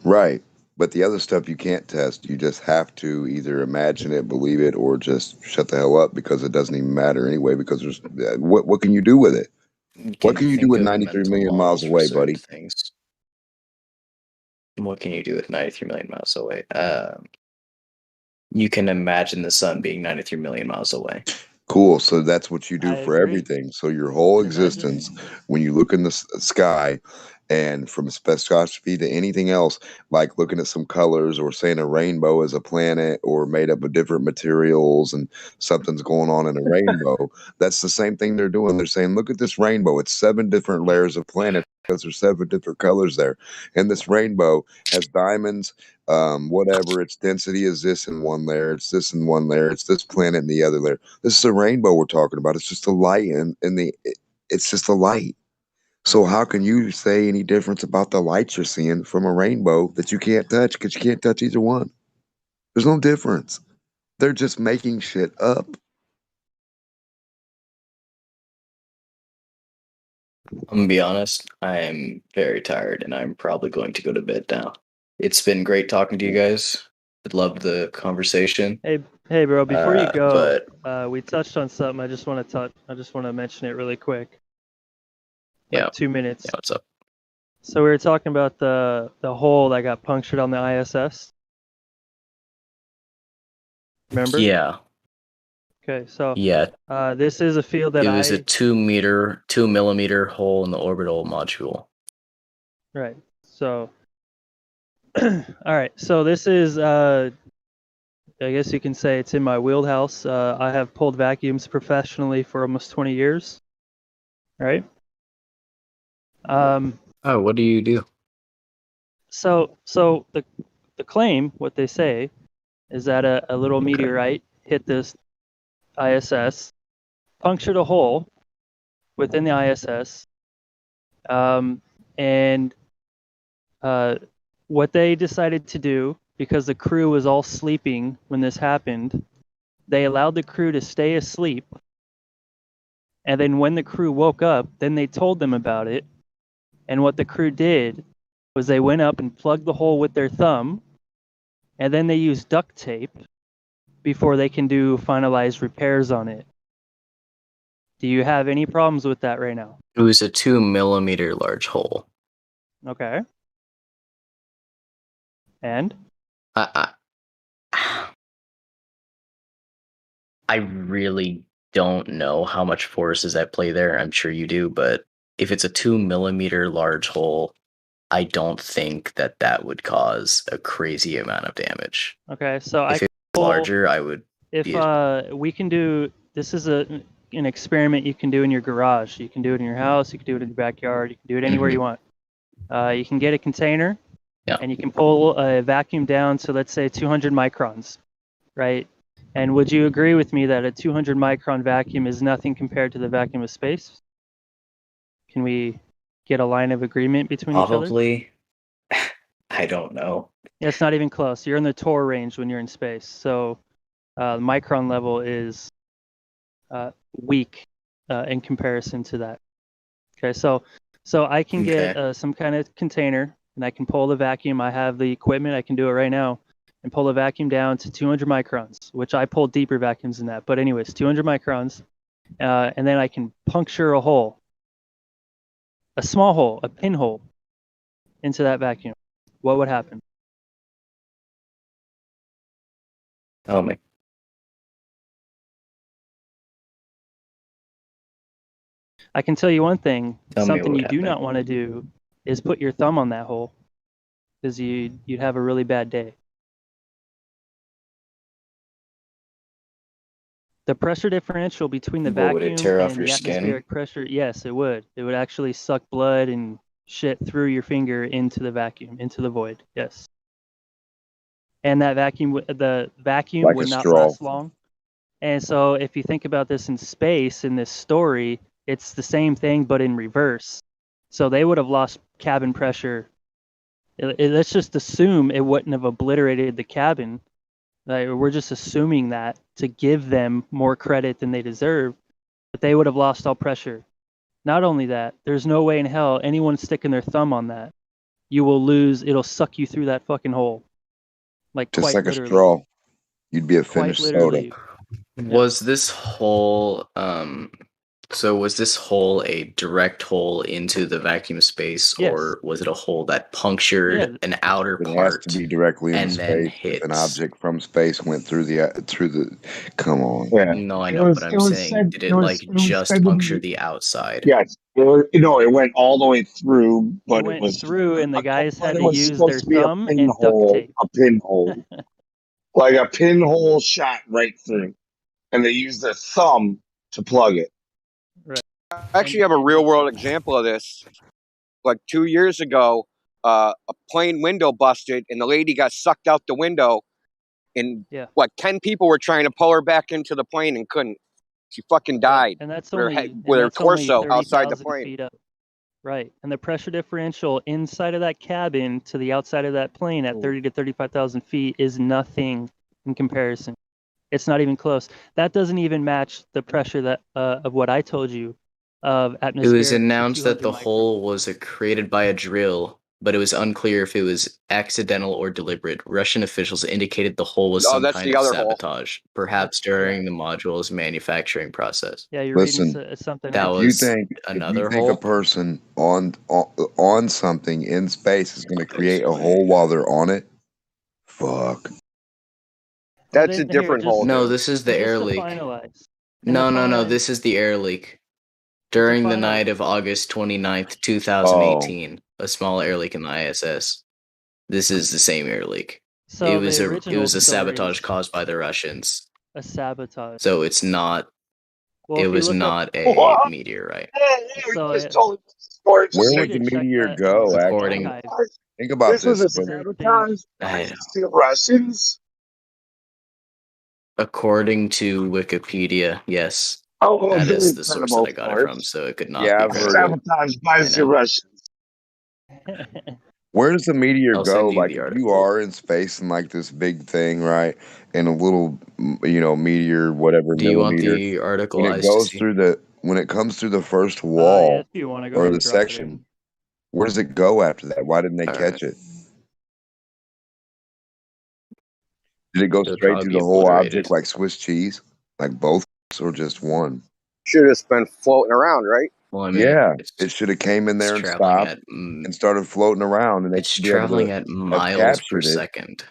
C: Right. But the other stuff you can't test. You just have to either imagine it, believe it, or just shut the hell up because it doesn't even matter anyway. Because there's what can you do with it? What can you do
U: think
C: with
U: of
C: 93
U: mental
C: million miles
U: models for
C: away,
U: certain
C: buddy?
U: things. What can you do with 93 million miles away? You can imagine the sun being 93 million miles away.
C: Cool. So that's what you do
G: I
C: for
G: agree.
C: everything. So your whole
G: Can imagine.
C: existence, when you look in the sky, and from spectroscopy to anything else, like looking at some colors or saying a rainbow is a planet or made up of different materials and something's going on in a rainbow, that's the same thing they're doing. They're saying, look at this rainbow. It's 7 different layers of planets because there's 7 different colors there. And this rainbow has diamonds, whatever. Its density is this in one layer. It's this in one layer. It's this planet in the other layer. This is a rainbow we're talking about. It's just a light, and it's just a light. So how can you say any difference about the lights you're seeing from a rainbow that you can't touch because you can't touch either one? There's no difference. They're just making shit up.
U: I'm gonna be honest, I am very tired and I'm probably going to go to bed now. It's been great talking to you guys. I loved the conversation.
G: Hey, bro. Before you go,
U: But
G: we touched on something. I just want to mention it really quick. Like
U: yeah,
G: 2 minutes.
U: yeah, what's up?
G: So we were talking about the hole that got punctured on the ISS. Remember?
U: Yeah.
G: Okay, so
U: Yeah.
G: This is a field that
U: it was a 2 millimeter hole in the orbital module.
G: Right. So, all right. So this is, I guess you can say it's in my wheelhouse. I have pulled vacuums professionally for almost 20 years. Right.
U: Oh, what do you do?
G: So the claim, what they say, is that a little meteorite hit this ISS, punctured a hole within the ISS, and what they decided to do, because the crew was all sleeping when this happened, they allowed the crew to stay asleep. And then when the crew woke up, then they told them about it. And what the crew did was they went up and plugged the hole with their thumb, and then they used duct tape before they can do finalized repairs on it. Do you have any problems with that right now?
U: It was a 2 millimeter large hole.
G: Okay. And?
U: I really don't know how much force is at play there. I'm sure you do, but if it's a 2 millimeter large hole, I don't think that would cause a crazy amount of damage.
G: Okay, so
U: if it's larger, I would.
G: If we can do, this is an experiment you can do in your garage. You can do it in your house. You can do it in your backyard. You can do it anywhere you want. You can get a container, and you can pull a vacuum down to, let's say, 200 microns, right? And would you agree with me that a 200 micron vacuum is nothing compared to the vacuum of space? Can we get a line of agreement between each other?
U: Probably. I don't know.
G: Yeah, it's not even close. You're in the torr range when you're in space. So the micron level is weak in comparison to that. Okay, so I can get some kind of container, and I can pull the vacuum. I have the equipment. I can do it right now, and pull the vacuum down to 200 microns, which I pulled deeper vacuums than that. But anyways, 200 microns, and then I can puncture a hole, a small hole, a pinhole, into that vacuum. What would happen?
U: Tell me.
G: I can tell you one thing.
U: Tell me
G: Something
U: what
G: you
U: would
G: do
U: happen.
G: not want to do is put your thumb on that hole, because you'd have a really bad day. The pressure differential between the
U: What, would it
G: vacuum
U: tear off
G: and
U: your
G: the
U: skin?
G: atmospheric pressure, yes, it would. It would actually suck blood and shit through your finger into the vacuum, into the void. Yes. And that vacuum, the vacuum
S: Like
G: would
S: a
G: not
S: straw.
G: last long. And so if you think about this in space, in this story, it's the same thing, but in reverse. So they would have lost cabin pressure. Let's just assume it wouldn't have obliterated the cabin. We're just assuming that to give them more credit than they deserve, but they would have lost all pressure. Not only that, there's no way in hell anyone sticking their thumb on that. You will lose. It'll suck you through that fucking hole. Like
S: Just
G: quite
S: like
G: literally.
S: a straw. You'd be a
G: Quite
S: finished
G: literally.
S: soda.
U: Was this hole so was this hole a direct hole into the vacuum space,
G: Yes.
U: or was it a hole that punctured an outer
S: It
U: part
S: has to be directly in
U: and then
S: space.
U: hit?
S: If an object from space went through the. Come on.
U: No, I know, but I'm saying, did it like just puncture the outside?
D: Yes. It went all the way through, but
G: It
D: it
G: went
D: was
G: through, and the guys had
D: it
G: to
D: was
G: use
D: supposed
G: their
D: to be a
G: thumb and duct
D: pinhole,
G: tape.
D: like a pinhole shot right through, and they used their thumb to plug it.
G: Right.
O: I actually have a real world example of this. Like 2 years ago, a plane window busted, and the lady got sucked out the window, and 10 people were trying to pull her back into the plane and couldn't. She fucking died.
G: And that's
O: with her
G: only
O: head, with her torso outside the plane.
G: feet up. Right. And the pressure differential inside of that cabin to the outside of that plane at 30 to 35,000 feet is nothing in comparison. It's not even close. That doesn't even match the pressure that of what I told you of
U: It
G: atmospheric
U: was
G: to
U: announced that
G: 200
U: the
G: microns.
U: hole was created by a drill, but it was unclear if it was accidental or deliberate. Russian officials indicated the hole was
O: Oh,
U: some
O: that's
U: kind
O: the
U: of
O: other hole.
U: sabotage, perhaps during the module's manufacturing process.
G: Yeah, you're
S: Listen,
G: reading something
U: That
G: else.
S: if you
U: was
S: think
U: another
S: a
U: hole.
S: person on something in space is going to create a
U: Basically.
S: hole while they're on it, fuck.
G: Well,
O: That's a
G: then here,
O: different hole,
U: No,
O: dude.
U: this is the air
G: just to
U: leak.
G: finalize.
U: No. This is the air leak. During the
G: finalize.
U: night of August 29th,
S: Oh,
U: 2018, a small air leak in the ISS. This is the same air leak.
G: So
U: It was
G: the
U: a
G: original story
U: sabotage
G: is
U: caused by the Russians.
G: a sabotage.
U: So it's not.
G: Well,
U: It
G: if you
U: was
G: look up,
U: not a meteorite.
G: so
J: Just totally story.
S: where
G: you
S: would
G: need
S: the
G: to check
S: meteor
G: that
S: go?
G: on
U: According,
G: archive.
S: Think about
J: This was a
S: this.
J: sabotage by
U: I-
J: the Russians.
U: according to Wikipedia, yes,
J: Oh,
U: that
J: very
U: is the source that
J: incredible,
U: I
J: of
U: got it from.
J: course.
U: So it could not
S: Yeah,
U: be
S: I've heard
U: credible.
S: it.
J: Sabotage by
U: I
J: the
U: know.
J: Russians.
S: Where does the meteor
U: I'll
S: go?
U: send you
S: Like,
U: the
S: if you
U: article.
S: are in space and like this big thing, right? And a little, meteor, whatever
U: Do you want
S: millimeter,
U: the article
S: when it
U: I
S: goes
U: see?
S: through when it comes through the first
G: Yeah,
S: wall
G: if you want to go
S: or
G: ahead
S: the
G: and drop it
S: section,
G: in.
S: where does it go after that? Why didn't they
U: All
S: catch
U: right.
S: it? Did it go
U: It would
S: straight
U: probably
S: through
U: be
S: the whole
U: obliterated.
S: object like Swiss cheese? Like both or just one?
O: Should have been floating around, right?
U: Well, I mean,
S: Yeah,
U: it's
S: it should have came in
U: it's
S: there and
U: traveling
S: stopped
U: at
S: and started floating around, and they
U: it's
S: should be able
U: traveling
S: to
U: at
S: have
U: miles per
S: captured it.
U: second.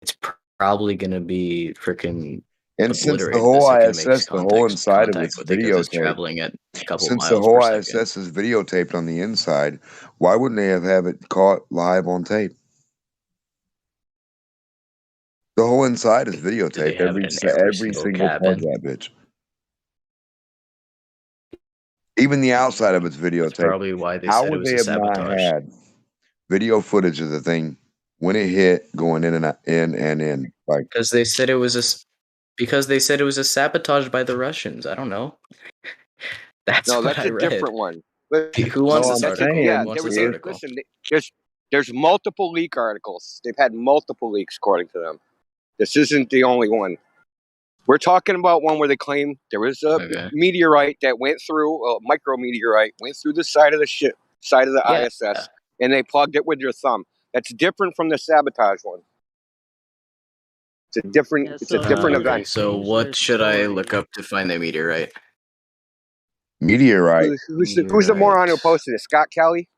U: It's probably gonna be freaking
S: And since the
U: obliterated the
S: whole
U: second it makes
S: ISS, the whole inside of
U: contact
S: it's
U: with it because it's
S: videotaped.
U: traveling at a couple
S: Since the
U: miles per
S: whole
U: second.
S: ISS is videotaped on the inside, why wouldn't they have it caught live on tape? The whole inside is
U: Do they
S: videotaped.
U: have it in every
S: Every
U: single
S: single part of
U: cabin?
S: that bitch. Even the outside of it's
U: That's
S: videotaped.
U: probably why they
S: How
U: said it
S: would
U: was
S: they
U: a
S: have not
U: sabotage.
S: had video footage of the thing when it hit going in and out, in? Like,
U: Because they said it was a sabotage by the Russians. I don't know. That's
O: No,
U: what
O: that's
U: I
O: a
U: read.
O: different one.
U: Who wants
S: no,
U: this
S: I'm
U: article?
O: Yeah,
U: Who wants
O: there,
U: this
O: there,
U: article?
O: listen, there's multiple leak articles. They've had multiple leaks according to them. This isn't the only one. We're talking about one where they claim there was a
U: Okay.
O: meteorite that went through, a micrometeorite, went through the side of the ship, side of the
U: Yeah.
O: ISS, and they plugged it with your thumb. That's different from the sabotage one. It's a different,
G: Yeah,
O: it's a
G: so
O: different
G: here they
O: event.
U: So
G: changed their
U: what should I
G: story.
U: look up to find the meteorite?
S: meteorite.
O: Who's the moron who posted it? Scott Kelly?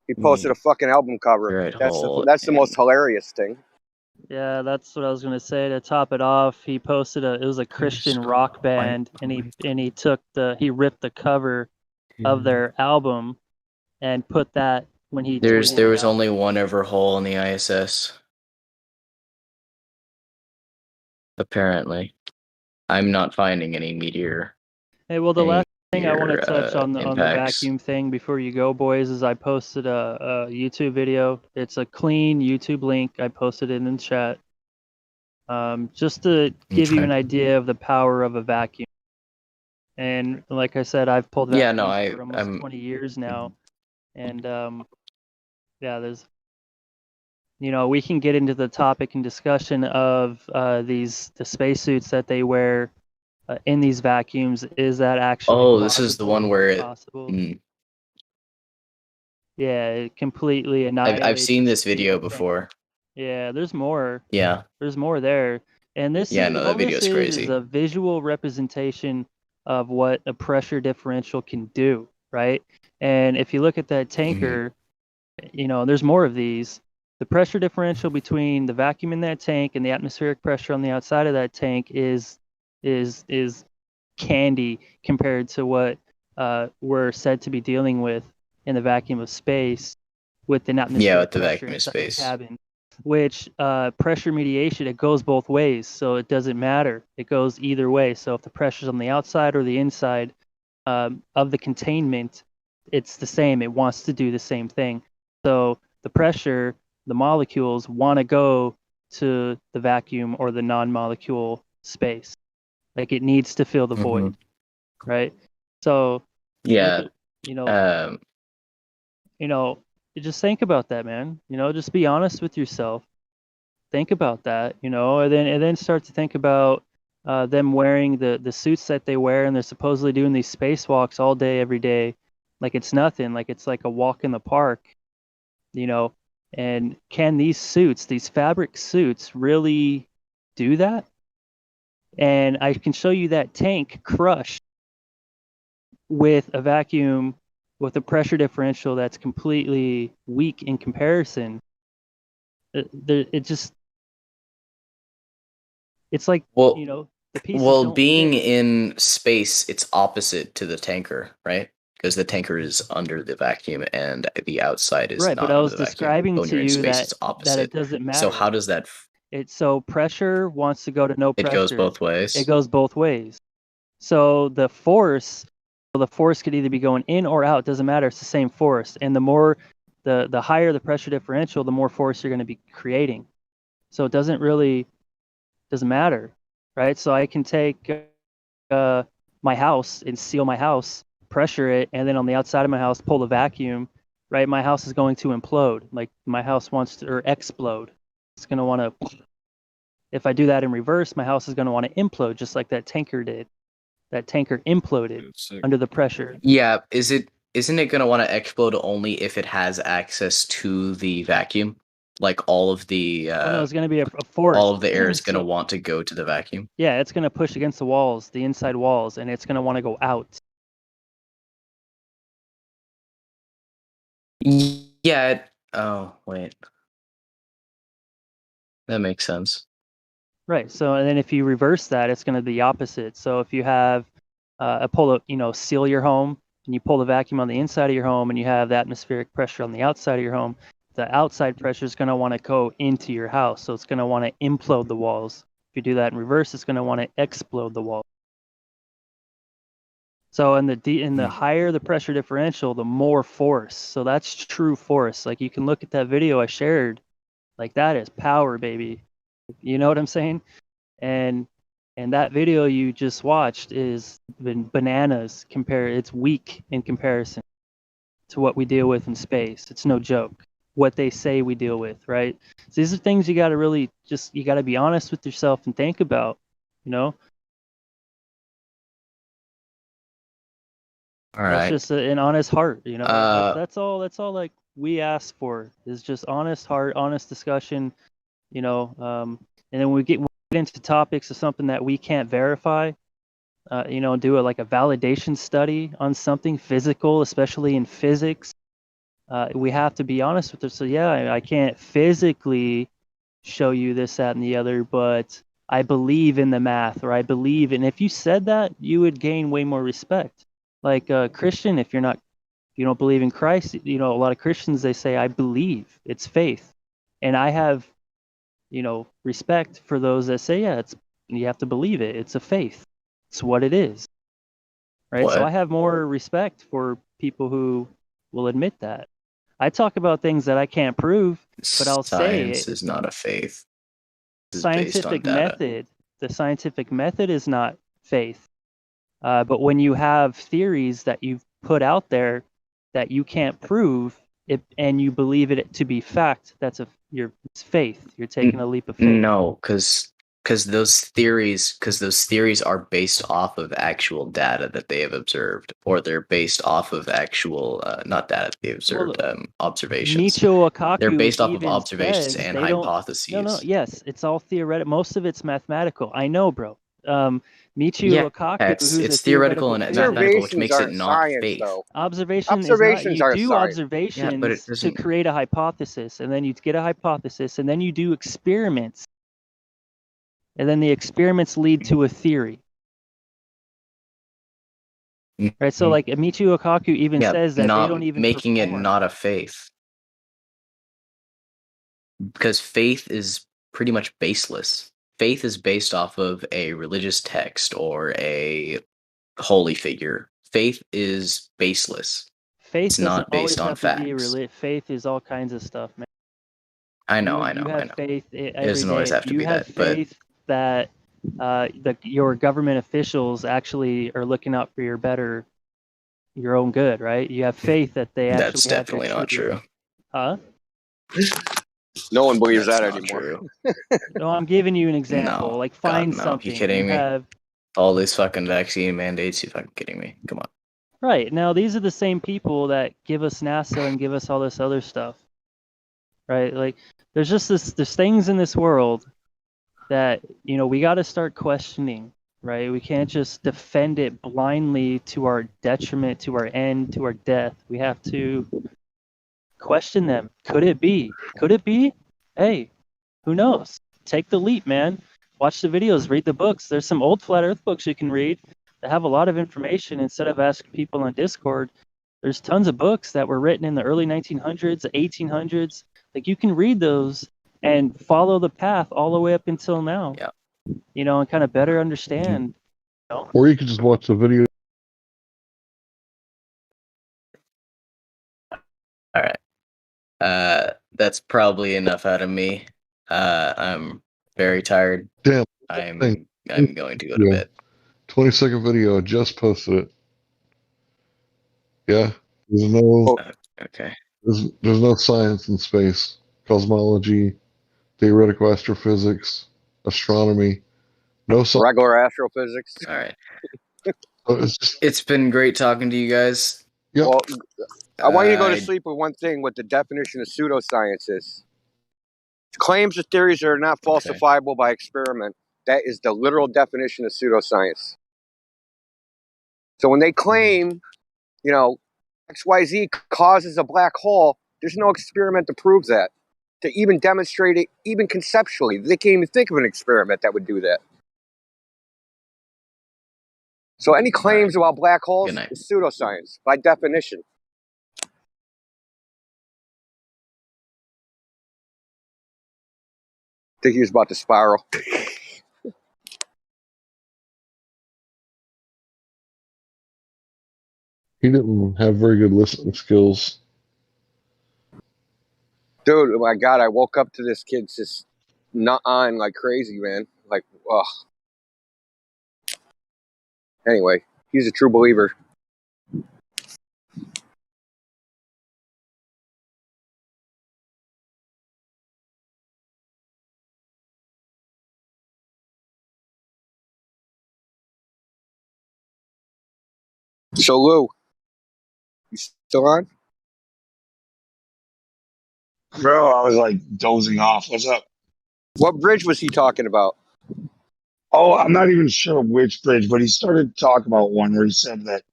O: He posted a fucking album cover.
U: Meteorite
O: That's
U: hole
O: the
U: in
O: most hilarious thing.
G: Yeah, that's what I was gonna say. To top it off, he posted it was a Christian rock band, and he ripped the cover of their album and put that when he
U: there
G: tweeted
U: was
G: it out.
U: only one ever hole in the ISS. Apparently. I'm not finding any meteor.
G: Hey, well, the
U: any
G: last thing I want to
U: meteor,
G: touch on the
U: impacts.
G: vacuum thing before you go, boys, is I posted a YouTube video. It's a clean YouTube link. I posted it in the chat. Just to give you
U: Okay.
G: an idea of the power of a vacuum. And like I said, I've pulled
U: Yeah,
G: vacuums
U: no,
G: for almost 20 years now. And yeah, there's, we can get into the topic and discussion of the spacesuits that they wear in these vacuums. Is that actually
U: Oh, this is the one where it.
G: possible? Yeah, it completely
U: I've
G: annihilates.
U: seen this video before.
G: Yeah, there's more.
U: Yeah.
G: There's more there. And this
U: Yeah,
G: is
U: no,
G: all
U: that
G: this
U: video's
G: is
U: crazy.
G: a visual representation of what a pressure differential can do, right? And if you look at that tanker, there's more of these. The pressure differential between the vacuum in that tank and the atmospheric pressure on the outside of that tank is candy compared to what we're said to be dealing with in the vacuum of space with an atmospheric
U: Yeah, with the
G: pressure
U: vacuum of
G: inside
U: space.
G: the cabin, which pressure mediation, it goes both ways, so it doesn't matter. It goes either way. So if the pressure's on the outside or the inside of the containment, it's the same. It wants to do the same thing. So the pressure, the molecules want to go to the vacuum or the non-molecule space. Like it needs to fill the void, right? So
U: Yeah.
G: you just think about that, man. Just be honest with yourself. Think about that, and then start to think about them wearing the suits that they wear, and they're supposedly doing these spacewalks all day, every day, like it's nothing, like it's like a walk in the park, you know. And can these suits, these fabric suits, really do that? And I can show you that tank crushed with a vacuum, with a pressure differential that's completely weak in comparison. It just, it's like,
U: Well,
G: you know, the pieces
U: well,
G: don't
U: being
G: fit.
U: in space, it's opposite to the tanker, right? Because the tanker is under the vacuum and the outside is
G: Right, but
U: not
G: I
U: under
G: was
U: the vacuum.
G: describing
U: But when
G: to
U: you're in
G: you
U: space,
G: that
U: it's
G: it
U: opposite.
G: doesn't
U: So
G: matter.
U: how does that?
G: It's so pressure wants to go to no
U: It
G: pressure.
U: goes both
G: It
U: ways.
G: goes both ways. So the force could either be going in or out. Doesn't matter. It's the same force. And the more, the higher the pressure differential, the more force you're going to be creating. So it doesn't matter, right? So I can take my house and seal my house, pressure it, and then on the outside of my house pull the vacuum, right? My house is going to implode. Like my house wants to, or explode. It's going to want to. If I do that in reverse, my house is going to want to implode, just like that tanker did. That tanker imploded under the pressure.
U: Yeah, isn't it gonna want to explode only if it has access to the vacuum? Like all of the
G: Well, no, it's going to be a force.
U: all of the air is gonna
G: So,
U: want to go to the vacuum.
G: yeah, it's going to push against the walls, the inside walls, and it's going to want to go out.
U: Yeah. Oh, wait. That makes sense.
G: Right. So, and then if you reverse that, it's going to be the opposite. So if you have seal your home, and you pull the vacuum on the inside of your home, and you have the atmospheric pressure on the outside of your home, the outside pressure is going to want to go into your house. So it's going to want to implode the walls. If you do that in reverse, it's going to want to explode the wall. So in the higher the pressure differential, the more force. So that's true force. Like you can look at that video I shared, like that is power, baby. You know what I'm saying? And that video you just watched is bananas. It's weak in comparison to what we deal with in space. It's no joke. What they say we deal with, right? So these are things you got to really you got to be honest with yourself and think about, you know?
U: All
G: That's
U: right.
G: just an honest heart, you know. That's all like we ask for is just honest heart, honest discussion, you know. And then when we get into topics of something that we can't verify, do like a validation study on something physical, especially in physics. We have to be honest with it. So yeah, I can't physically show you this, that, and the other, but I believe in the math, or I believe in. If you said that, you would gain way more respect. Like a Christian, if you don't believe in Christ, a lot of Christians, they say, I believe. It's faith. And I have, respect for those that say, yeah, you have to believe it. It's a faith. It's what it is. Right? So I have more respect for people who will admit that. I talk about things that I can't prove, but I'll say
U: Science is not a faith.
G: The scientific method is not faith. But when you have theories that you've put out there that you can't prove it, and you believe it to be fact, it's faith. You're taking a leap of faith.
U: No, because those theories are based off of actual data that they have observed, or they're based off of actual not data they observed, observations.
G: Michio Kaku
U: They're based off of
G: even
U: observations
G: says
U: and
G: they don't.
U: hypotheses.
G: No, yes, it's all theoretical. Most of it's mathematical. I know, bro. Michio Kaku,
U: it's theoretical and mathematical, which makes it not
O: science,
U: faith.
O: though.
G: Observation is not.
O: Observations
G: You
O: are
G: do
O: science.
G: observations
U: Yeah, but it
G: to
U: doesn't.
G: create a hypothesis, and then you get a hypothesis, and then you do experiments, and then the experiments lead to a theory. Right. So, like Michio Kaku even says that they don't even
U: making
G: perform.
U: it not a faith, because faith is pretty much baseless. Faith is based off of a religious text or a holy figure. Faith is baseless.
G: Faith
U: it's
G: doesn't
U: not based on
G: always have to be
U: facts.
G: Faith is all kinds of stuff, man.
U: I know.
G: You have faith every day.
U: It doesn't always have to
G: you
U: be
G: have
U: that,
G: faith that your government officials actually are looking out for your own good, right? You have faith that they actually
U: that's definitely not true.
G: Huh?
O: No one believes
U: That's
O: that
U: not
O: anymore.
U: true.
G: No, I'm giving you an example.
U: No,
G: Like
U: God,
G: find
U: no.
G: something.
U: You kidding me?
G: have
U: All these fucking vaccine mandates. You fucking kidding me? Come on.
G: right now. These are the same people that give us NASA and give us all this other stuff. Right? Like there's just there's things in this world that we got to start questioning. Right? We can't just defend it blindly to our detriment, to our end, to our death. We have to question them. Could it be? Could it be? Hey, who knows? Take the leap, man. Watch the videos, read the books. There's some old flat earth books you can read that have a lot of information. Instead of asking people on Discord, there's tons of books that were written in the early 1900s, the 1800s. Like you can read those and follow the path all the way up until now.
U: Yeah.
G: And kind of better understand.
E: Or you could just watch the video.
U: All right. That's probably enough out of me. I'm very tired.
E: Damn.
U: I'm going to go to bed.
E: 20-second video. I just posted it. Yeah. There's no.
U: Okay.
E: There's no science in space. Cosmology, theoretical astrophysics, astronomy. No science.
O: Regular astrophysics.
U: All right. It's been great talking to you guys.
E: Yep.
O: Well, I want you to go to sleep with one thing: what the definition of pseudoscience is. Claims or theories that are not falsifiable by experiment. That is the literal definition of pseudoscience. So when they claim, XYZ causes a black hole, there's no experiment to prove that. To even demonstrate it, even conceptually, they can't even think of an experiment that would do that. So any claims about black holes is pseudoscience by definition. I think he was about to spiral.
E: He didn't have very good listening skills.
O: Dude, oh my God, I woke up to this kid just not on like crazy, man. Like, ugh. Anyway, he's a true believer. So, Lou, you still on?
D: Bro, I was like dozing off. What's up?
O: What bridge was he talking about?
D: Oh, I'm not even sure which bridge, but he started talking about one where he said that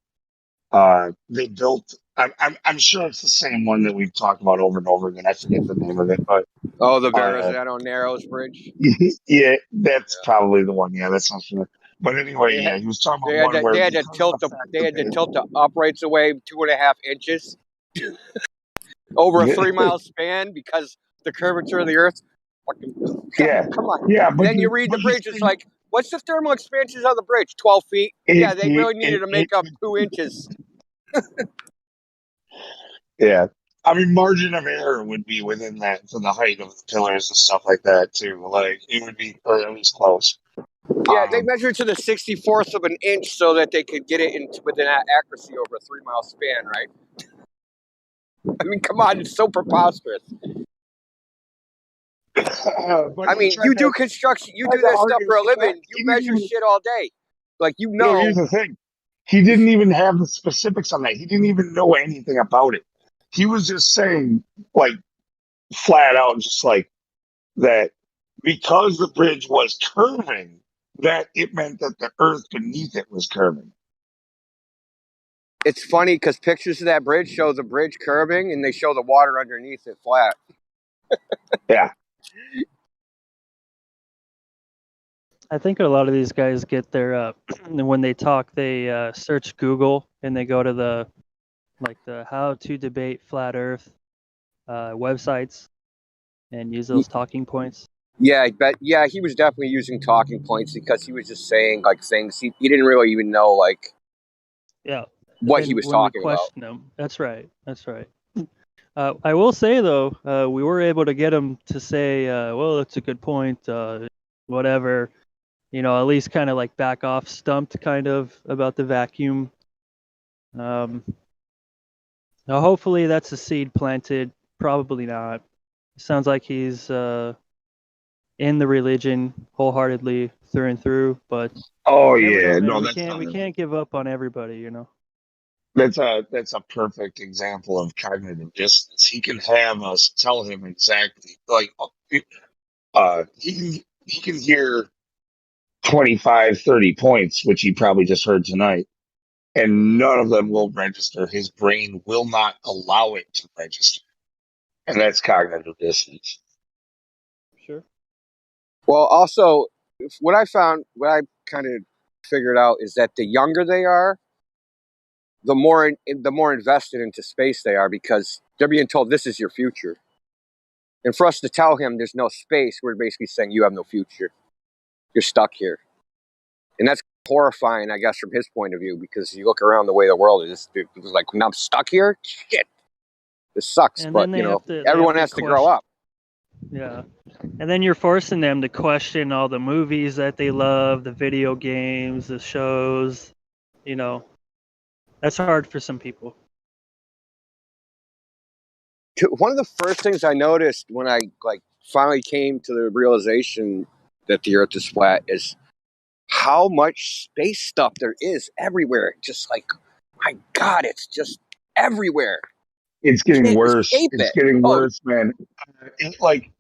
D: they built. I'm sure it's the same one that we've talked about over and over again. I forget the name of it, but
O: the Verrazano Narrows Bridge.
D: Yeah, that's probably the one. Yeah, that sounds familiar. But anyway, he was talking about one where
O: they had to tilt the uprights away 2.5 inches over a 3-mile span because the curvature of the Earth. Come on.
D: Yeah, but
O: then you read the bridge. It's like, what's the thermal expansions of the bridge? 12 feet. Yeah, they really needed to make up 2 inches.
D: Yeah, I mean, margin of error would be within that for the height of the pillars and stuff like that too. Like it would be, or at least close.
O: Yeah, they measured to the 64th of an inch so that they could get it within that accuracy over a 3-mile span, right? I mean, come on, it's so preposterous. I mean, you do construction, you do that stuff for a living. You measure shit all day. Like,
D: No, here's the thing. He didn't even have the specifics on that. He didn't even know anything about it. He was just saying, like, flat out, just like that because the bridge was curving, that it meant that the earth beneath it was curving.
O: It's funny because pictures of that bridge show the bridge curving and they show the water underneath it flat.
D: Yeah.
G: I think a lot of these guys get their when they talk, they search Google and they go to the how to debate flat Earth websites and use those talking points.
O: Yeah, I bet. Yeah, he was definitely using talking points because he was just saying like things he didn't really even know what he was talking about.
G: Him. That's right. That's right. I will say though, we were able to get him to say, "Well, that's a good point." Whatever, at least kind of like back off, stumped kind of about the vacuum. Now, hopefully, that's a seed planted. Probably not. Sounds like he's in the religion wholeheartedly through and through. But
J: Oh
G: never know,
J: yeah,
G: man.
J: no,
G: We
J: that's
G: can't
J: not
G: we
J: it.
G: can't give up on everybody, you know.
J: That's a perfect example of cognitive dissonance. He can have us tell him exactly like he can hear 25, 30 points, which he probably just heard tonight, and none of them will register. His brain will not allow it to register. And that's cognitive dissonance.
G: Sure.
O: Well, also, what I kind of figured out is that the younger they are, the more invested into space they are, because they're being told this is your future. And for us to tell him there's no space, we're basically saying you have no future. You're stuck here. And that's horrifying, I guess, from his point of view, because you look around the way the world is, it's like, now I'm stuck here? Shit. This sucks,
G: And
O: but,
G: then they have to
O: everyone has to grow up.
G: Yeah. And then you're forcing them to question all the movies that they love, the video games, the shows. You know, that's hard for some people.
O: One of the first things I noticed when I finally came to the realization that the Earth is flat is how much space stuff there is everywhere. Just like, my God, it's just everywhere.
J: It's getting
O: Can't
J: worse.
O: escape
J: It's
O: it.
J: getting worse, man. I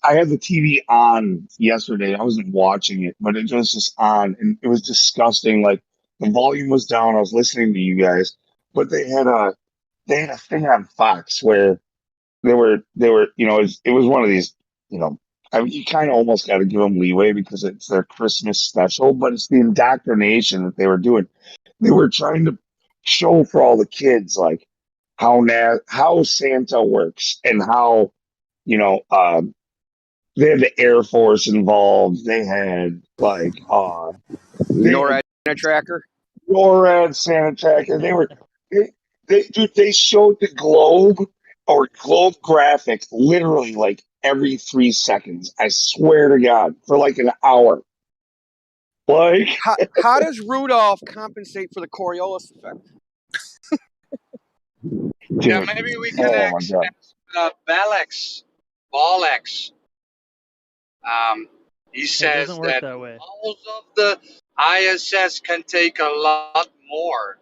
J: had the TV on yesterday. I wasn't watching it, but it was just on, and it was disgusting. Like the volume was down. I was listening to you guys, but they had a thing on Fox where they were it was one of these, I mean, you kind of almost got to give them leeway because it's their Christmas special, but it's the indoctrination that they were doing. They were trying to show for all the kids like how Santa works and how they had the Air Force involved. They had they
O: NORAD
J: had
O: tracker.
J: NORAD Santa tracker. They showed the globe or globe graphic literally like every 3 seconds. I swear to God, for like an hour. Like
O: how does Rudolph compensate for the Coriolis effect?
K: Yeah, maybe we can
J: oh my
K: ask
J: God.
K: Balex. He says
G: doesn't work
K: that
G: that way.
K: walls of the ISS can take a lot more.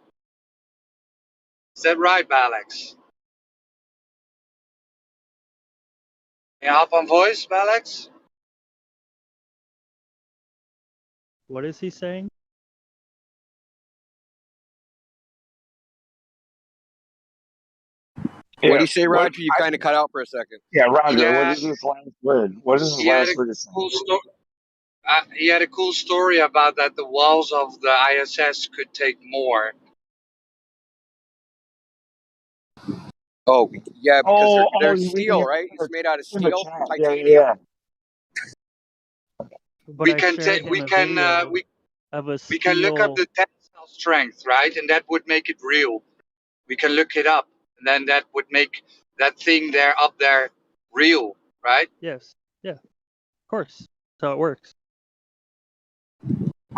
K: Is that right, Balex? Can you hop on voice, Balex?
G: What is he saying?
O: What do you say, Roger? You kind of cut out for a second.
J: Yeah, Roger. What
K: Yeah,
J: is this last word? What is this
K: he had
J: last
K: a
J: word?
K: cool story. He had a cool story about that the walls of the ISS could take more.
O: Oh, yeah, because they're
J: you
O: steel,
J: mean
O: right? It's made out of
J: in the
O: steel,
J: chat?
O: titanium.
G: But
K: We
G: I
K: can
G: shared
K: take.
G: him a video of a
K: We can look up
G: steel.
K: the tensile strength, right? And that would make it real. We can look it up, and then that would make that thing there up there real, right?
G: Yes. Yeah. Of course. That's how it works.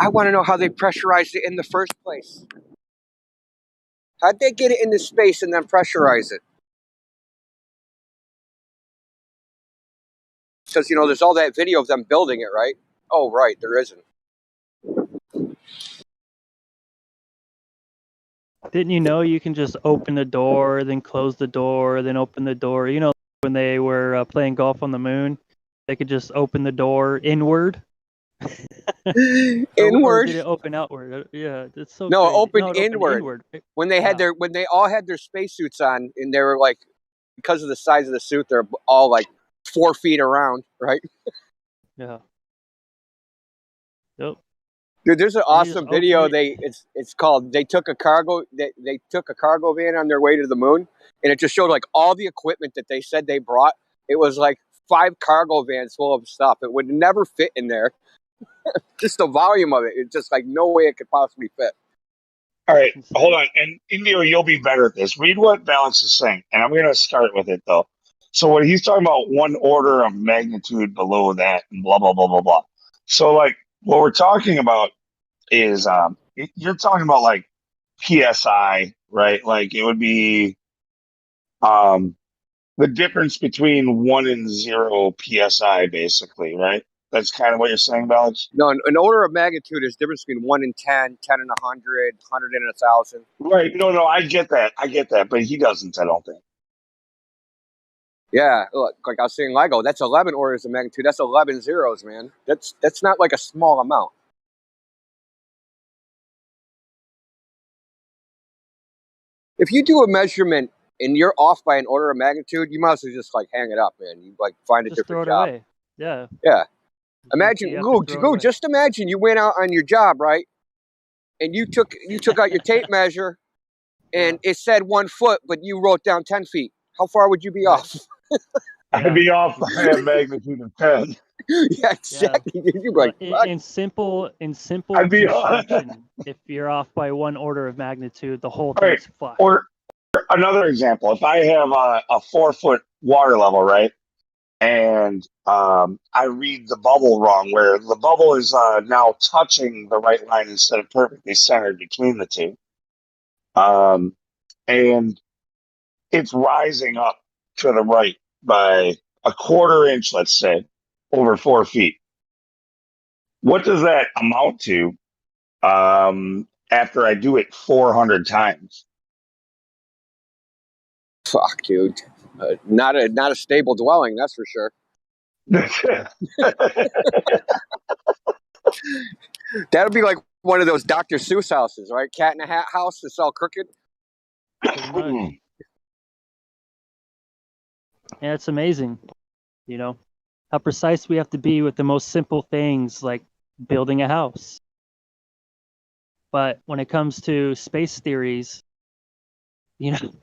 O: I want to know how they pressurized it in the first place. How'd they get it into space and then pressurize it? Because, there's all that video of them building it, right? Oh, right, there isn't.
G: Didn't you know you can just open the door, then close the door, then open the door? You know, when they were playing golf on the moon, they could just open the door inward. Or
O: Inward?
G: did it open outward? Yeah, it's so
O: No, it
G: crazy.
O: opened
G: No, it opened
O: inward.
G: inward.
O: When they all had their spacesuits on, and they were like, because of the size of the suit, they're all like 4 feet around, right?
G: Yeah. Yep.
O: Dude, there's an
G: And they just
O: awesome
G: opened
O: video.
G: it.
O: It's called they took a cargo van on their way to the moon, and it just showed like all the equipment that they said they brought. It was like 5 cargo vans full of stuff. It would never fit in there. Just the volume of it. It's just like no way it could possibly fit.
J: All right, hold on. And Indio, you'll be better at this. Read what Balance is saying, and I'm going to start with it though. So what he's talking about, one order of magnitude below that, and blah blah blah blah blah. So like what we're talking about is you're talking about like PSI, right? Like it would be the difference between 1 and 0 psi, basically, right? That's kind of what you're saying, Alex?
O: No, an order of magnitude is difference between 1 and 10, 10 and 100, 100 and 1,000.
J: Right. No, I get that. But he doesn't, I don't think.
O: Yeah, look, like I was saying, Lego, that's 11 orders of magnitude. That's 11 zeros, man. That's not like a small amount. If you do a measurement and you're off by an order of magnitude, you might as well just like hang it up, man. You like find a
G: Just throw
O: different
G: it
O: job.
G: away. Yeah.
O: Yeah. Imagine,
G: You have to
O: Lou,
G: throw it away.
O: just imagine you went out on your job, right? And you took out your tape measure, and it said 1 foot, but you wrote down 10 feet. How far would you be off?
J: I'd be off by a magnitude of 10.
O: Yeah, exactly. You'd be like,
G: in simple
J: I'd be
G: construction, if you're off by 1 order of magnitude, the whole
J: Right.
G: thing's fucked.
J: Or another example, if I have a 4-foot water level, right, and I read the bubble wrong, where the bubble is now touching the right line instead of perfectly centered between the two, and it's rising up to the right by a 1/4 inch, let's say, over 4 feet. What does that amount to after I do it 400 times?
O: fuck, dude. Not a stable dwelling, that's for sure. That would be like one of those Dr. Seuss houses, right? Cat in a Hat house that's all crooked.
G: Pretty much. Yeah, it's amazing, you know, how precise we have to be with the most simple things like building a house. But when it comes to space theories, you know,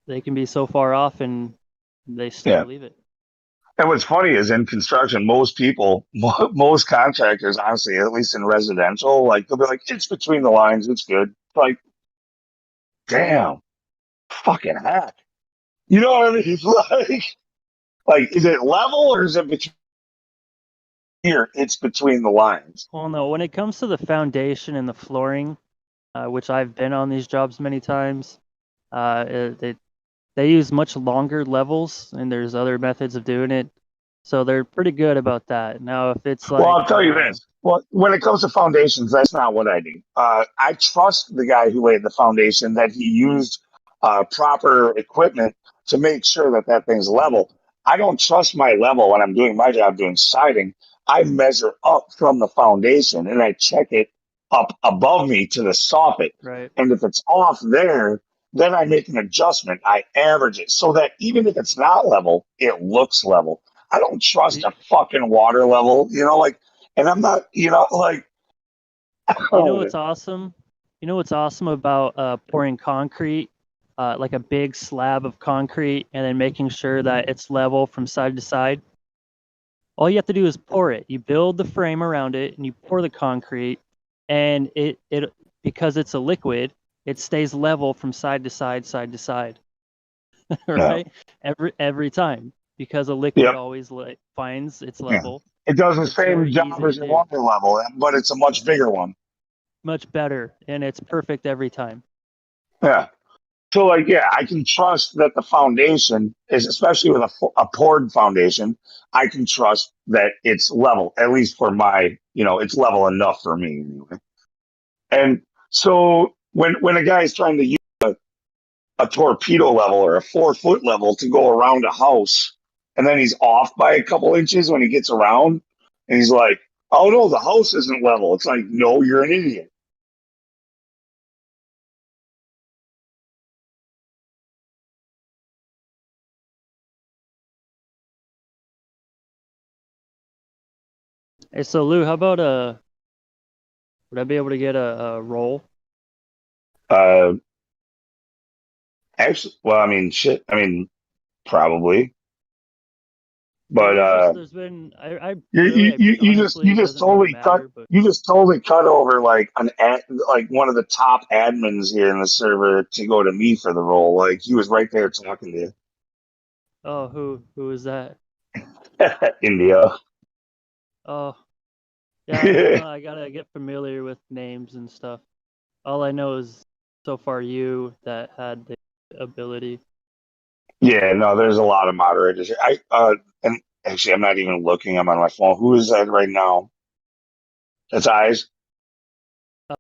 G: they can be so far off and they still believe it.
J: And what's funny is in construction, most contractors, honestly, at least in residential, like they'll be like, it's between the lines, it's good. Like, damn, fucking heck. You know what I mean? It's like, is it level or is it between here? It's between the lines.
G: Well, no, when it comes to the foundation and the flooring, which I've been on these jobs many times, they use much longer levels, and there's other methods of doing it. So they're pretty good about that. Now, if it's like,
J: Well, I'll tell you this. Well, when it comes to foundations, that's not what I do. I trust the guy who laid the foundation that he used proper equipment to make sure that that thing's level. I don't trust my level when I'm doing my job doing siding. I measure up from the foundation and I check it up above me to the soffit.
G: Right.
J: And if it's off there, then I make an adjustment. I average it so that even if it's not level, it looks level. I don't trust a fucking water level, like, and I'm not, like.
G: You know what's awesome? You know what's awesome about pouring concrete, like a big slab of concrete, and then making sure that it's level from side to side? All you have to do is pour it. You build the frame around it, and you pour the concrete, and it because it's a liquid, it stays level from side to side, side to side. Right? Every time, because a liquid always finds its level.
J: It does the
G: It's
J: same
G: very
J: job
G: easy
J: as
G: to
J: your
G: do.
J: water level, but it's a much bigger one.
G: Much better, and it's perfect every time.
J: Yeah. So, like, I can trust that the foundation is, especially with a poured foundation, I can trust that it's level, at least for my, it's level enough for me anyway. And so when a guy is trying to use a torpedo level or a 4-foot level to go around a house, and then he's off by a couple inches when he gets around, and he's like, "Oh no, the house isn't level." It's like, no, you're an idiot.
G: Hey, so Lou, how about would I be able to get a roll?
J: Actually, well, I mean, shit. I mean, probably. But
G: there's been
J: you just totally cut you just totally cut over like like one of the top admins here in the server to go to me for the role. Like he was right there talking to you.
G: Oh, who is that?
J: India.
G: Oh, yeah. I don't know. I gotta get familiar with names and stuff. All I know is so far you that had the ability.
J: Yeah, no, there's a lot of moderators. And actually, I'm not even looking. I'm on my phone. Who is that right now? That's Eyes.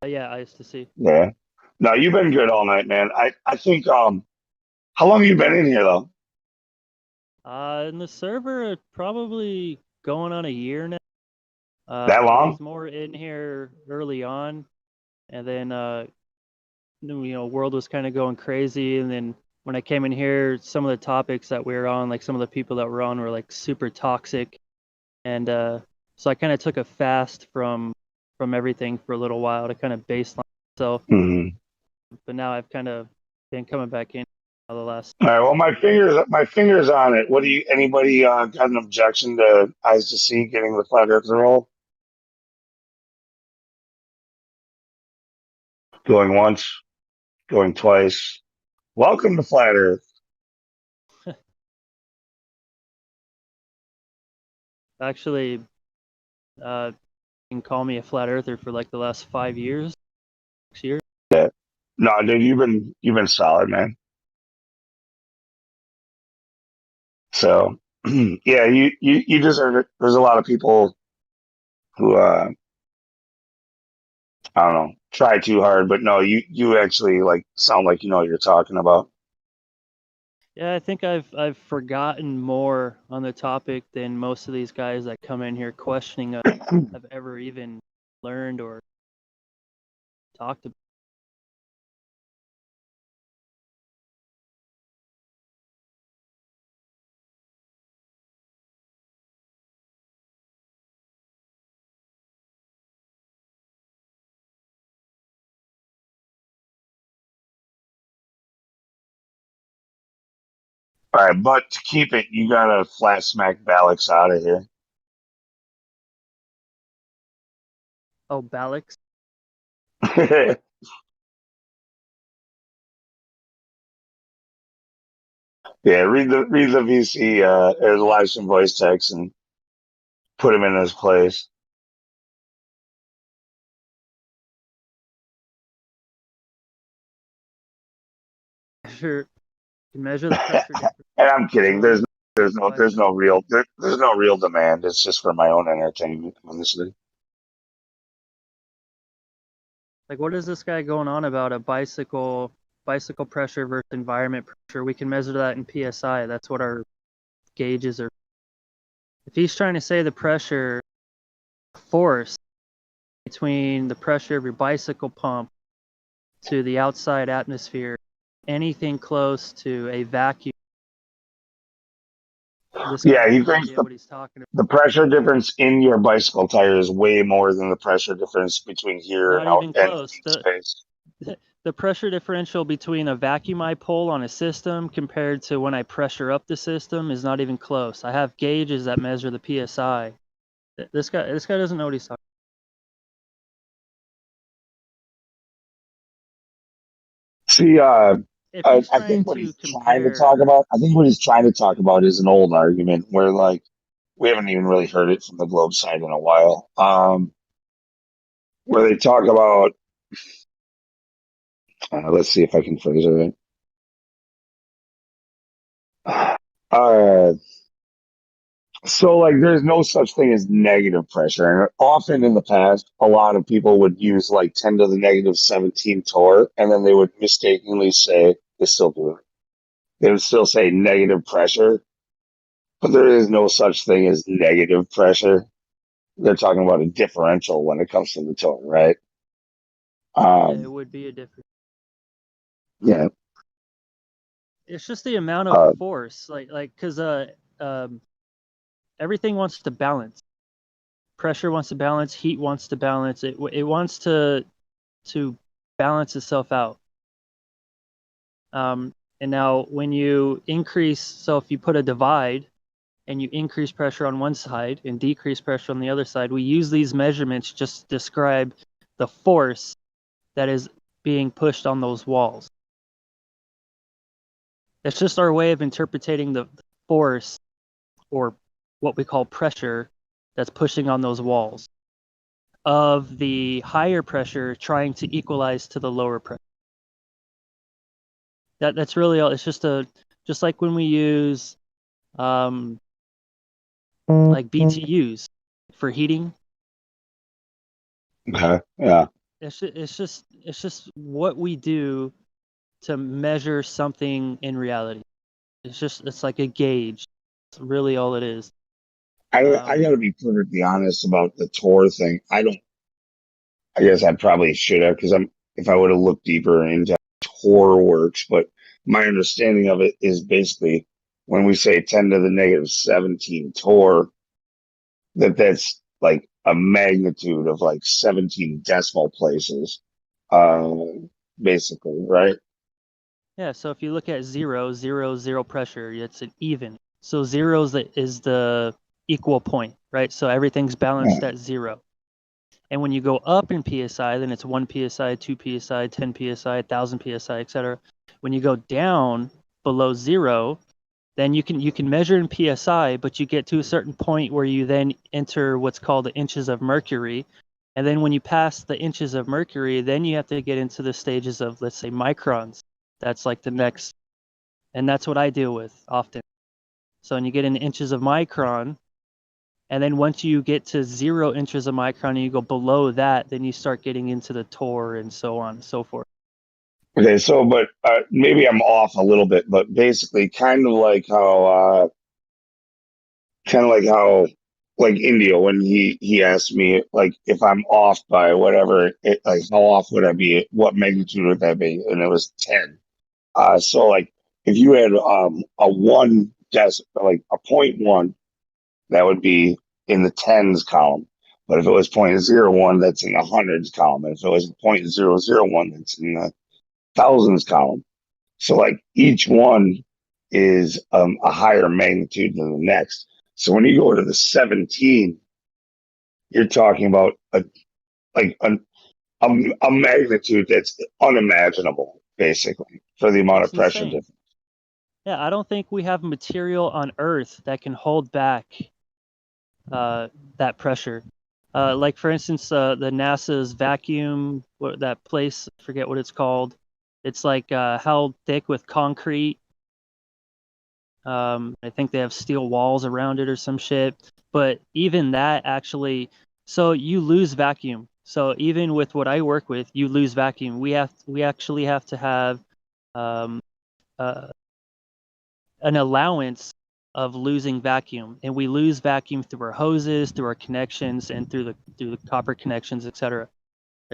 G: Yeah, I used to see.
J: Yeah. No, you've been good all night, man. I think. How long have you been in here though?
G: In the server, probably going on a year now.
J: That
G: I
J: long?
G: was more in here early on, and then world was kind of going crazy, and then when I came in here, some of the topics that we were on, like some of the people that were on, were like super toxic, and so I kind of took a fast from everything for a little while to kind of baseline myself.
J: Mm-hmm.
G: But now I've kind of been coming back in the last.
J: All right. Well, my fingers on it. What do you? Anybody got an objection to Eyes to See getting the flat Earth role? Going once, going twice. Welcome to Flat Earth.
G: Actually, you can call me a flat earther for like the last 5 years, 6 years.
J: Yeah. No, dude, you've been solid, man. So, yeah, you deserve it. There's a lot of people who I don't know, try too hard, but no, you actually like sound like you know what you're talking about.
G: Yeah, I think I've forgotten more on the topic than most of these guys that come in here questioning us have ever even learned or talked about.
J: All right, but to keep it, you gotta flat smack Balix out of here.
G: Oh, Balix.
J: Yeah, read the VC or the live stream voice text and put him in his place.
G: Sure, you can measure the pressure
J: And I'm kidding. There's
G: differential.
J: there's no there's no real there's no real demand. It's just for my own entertainment, honestly.
G: Like, what is this guy going on about a bicycle pressure versus environment pressure? We can measure that in PSI. That's what our gauges are. If he's trying to say the pressure force between the pressure of your bicycle pump to the outside atmosphere, anything close to a vacuum, this guy
J: Yeah,
G: has
J: he
G: no
J: thinks
G: idea what he's talking about.
J: the pressure difference in your bicycle tire is way more than the pressure difference between here and
G: Not
J: out
G: even
J: and
G: close.
J: in space.
G: The pressure differential between a vacuum I pull on a system compared to when I pressure up the system is not even close. I have gauges that measure the PSI. This guy doesn't know what he's talking
J: See,
G: If
J: I,
G: he's
J: I
G: trying
J: think what
G: to
J: he's trying to
G: compare,
J: talk about, I think what he's trying to talk about is an old argument where like we haven't even really heard it from the Globe side in a while. Where they talk about, let's see if I can phrase it right. So like there's no such thing as negative pressure. And often in the past, a lot of people would use like 10 to the negative 17 torr, and then they would mistakenly say, they still do it. They would still say negative pressure, but there is no such thing as negative pressure. They're talking about a differential when it comes to the torr, right?
G: yeah, it
J: Um,
G: would be a different.
J: yeah.
G: It's just the amount of
J: Uh,
G: force, because um, everything wants to balance. Pressure wants to balance. Heat wants to balance. It wants to balance itself out. And now when you increase, so if you put a divide and you increase pressure on one side and decrease pressure on the other side, we use these measurements just to describe the force that is being pushed on those walls. It's just our way of interpreting the force, or what we call pressure, that's pushing on those walls, of the higher pressure trying to equalize to the lower pressure. That's really all. It's just Just like when we use like BTUs for heating.
D: Okay. Yeah.
G: It's just what we do to measure something in reality. It's like a gauge. It's really all it is.
D: I got to be perfectly honest about the Tor thing. I guess I probably should have, because if I would have looked deeper into how Tor works, but my understanding of it is basically when we say 10 to the negative 17 Tor, that's like a magnitude of like 17 decimal places, basically, right?
G: Yeah, so if you look at zero pressure, it's an even. So zero is the equal point, right? So everything's balanced at 0. And when you go up in PSI, then it's 1 PSI, 2 PSI, 10 PSI, 1,000 PSI, etc. When you go down below 0, then you can measure in PSI, but you get to a certain point where you then enter what's called the inches of mercury. And then when you pass the inches of mercury, then you have to get into the stages of, let's say, microns. That's like the next, and that's what I deal with often. So when you get in inches of micron, and then once you get to 0 inches of micron and you go below that, then you start getting into the Tor and so on and so forth.
D: Okay, so but maybe I'm off a little bit, but basically kind of like how like India, when he asked me like if I'm off by whatever, like how off would I be? What magnitude would that be? And it was 10. So like if you had a like a 0.1, that would be in the tens column. But if it was 0.01, that's in the hundreds column. And if it was 0.001, that's in the thousands column. So like each one is a higher magnitude than the next. So when you go to the 17, you're talking about a magnitude that's unimaginable, basically, for the amount
G: It's
D: of pressure
G: insane.
D: difference.
G: Yeah, I don't think we have material on Earth that can hold back that pressure. Like for instance, the NASA's vacuum, that place, I forget what it's called. It's like held thick with concrete. I think they have steel walls around it or some shit. But even that actually, so you lose vacuum. So even with what I work with, you lose vacuum. We actually have to have an allowance of losing vacuum, and we lose vacuum through our hoses, through our connections, and through the copper connections, etc.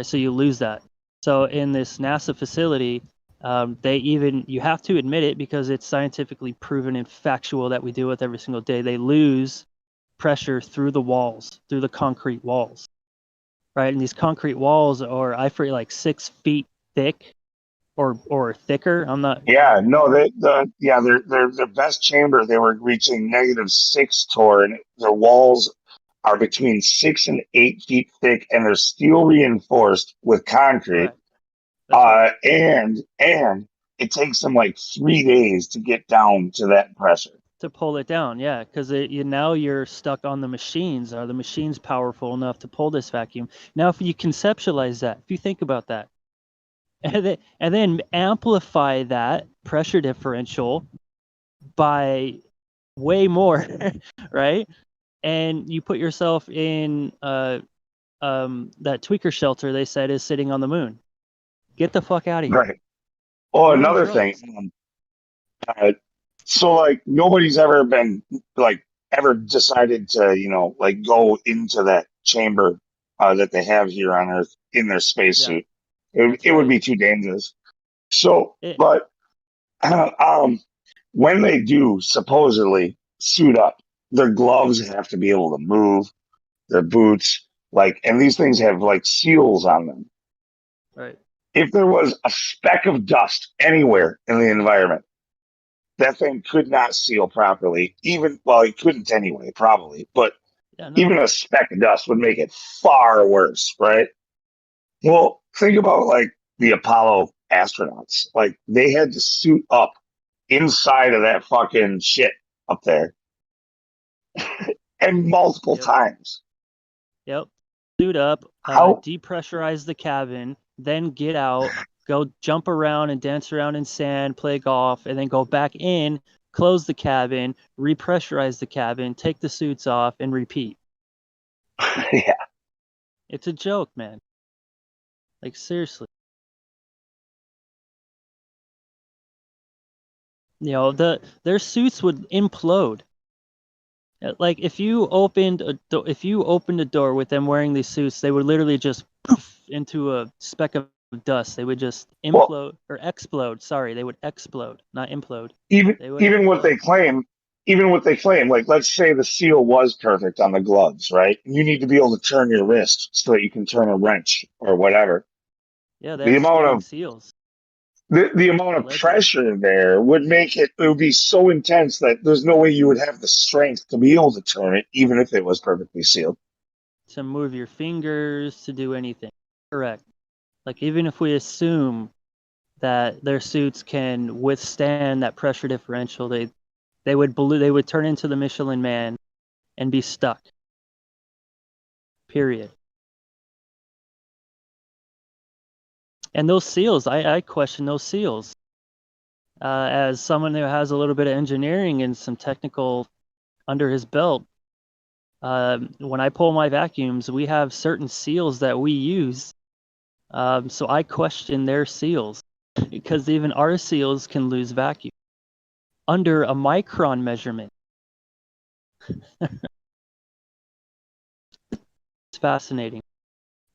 G: So you lose that. So in this NASA facility, you have to admit it because it's scientifically proven and factual that we deal with every single day. They lose pressure through the walls, through the concrete walls, right? And these concrete walls are, I forget, like 6 feet thick or thicker. I'm not.
D: Yeah, no, their best chamber, they were reaching -6 Tor, and their walls are between 6 and 8 feet thick, and they're steel reinforced with concrete. And it takes them like 3 days to get down to that pressure.
G: To pull it down, yeah, because now you're stuck on the machines. Are the machines powerful enough to pull this vacuum? Now, if you conceptualize that, if you think about that, and then amplify that pressure differential by way more, right? And you put yourself in that tweaker shelter they said is sitting on the moon. Get the fuck out of here.
D: Right. Oh,
G: You're on
D: another
G: drugs.
D: thing. So like nobody's ever been like ever decided to, like go into that chamber that they have here on Earth in their spacesuit. It would be too dangerous. So, but when they do supposedly suit up, their gloves have to be able to move, their boots, and these things have like seals on them.
G: Right.
D: If there was a speck of dust anywhere in the environment, that thing could not seal properly. It couldn't anyway, probably, but even a speck of dust would make it far worse, right? Well, think about like the Apollo astronauts. Like they had to suit up inside of that fucking shit up there and multiple times.
G: Yep. Suit up, depressurize the cabin, then get out, go jump around and dance around in sand, play golf, and then go back in, close the cabin, repressurize the cabin, take the suits off, and repeat.
J: Yeah.
G: It's a joke, man. Like, seriously. You know, their suits would implode. Like, if you opened a door with them wearing these suits, they would literally just poof into a speck of dust. They would just implode or explode. Sorry, they would explode, not implode.
J: Even what they claim, like let's say the seal was perfect on the gloves, right? You need to be able to turn your wrist so that you can turn a wrench or whatever.
G: Yeah, they have spinning seals.
J: The amount of pressure there would make it would be so intense that there's no way you would have the strength to be able to turn it, even if it was perfectly sealed.
G: To move your fingers, to do anything. Correct. Like, even if we assume that their suits can withstand that pressure differential, they would turn into the Michelin Man and be stuck. Period. And those seals, I question those seals. As someone who has a little bit of engineering and some technical under his belt, when I pull my vacuums, we have certain seals that we use. So I question their seals because even our seals can lose vacuum under a micron measurement. It's fascinating.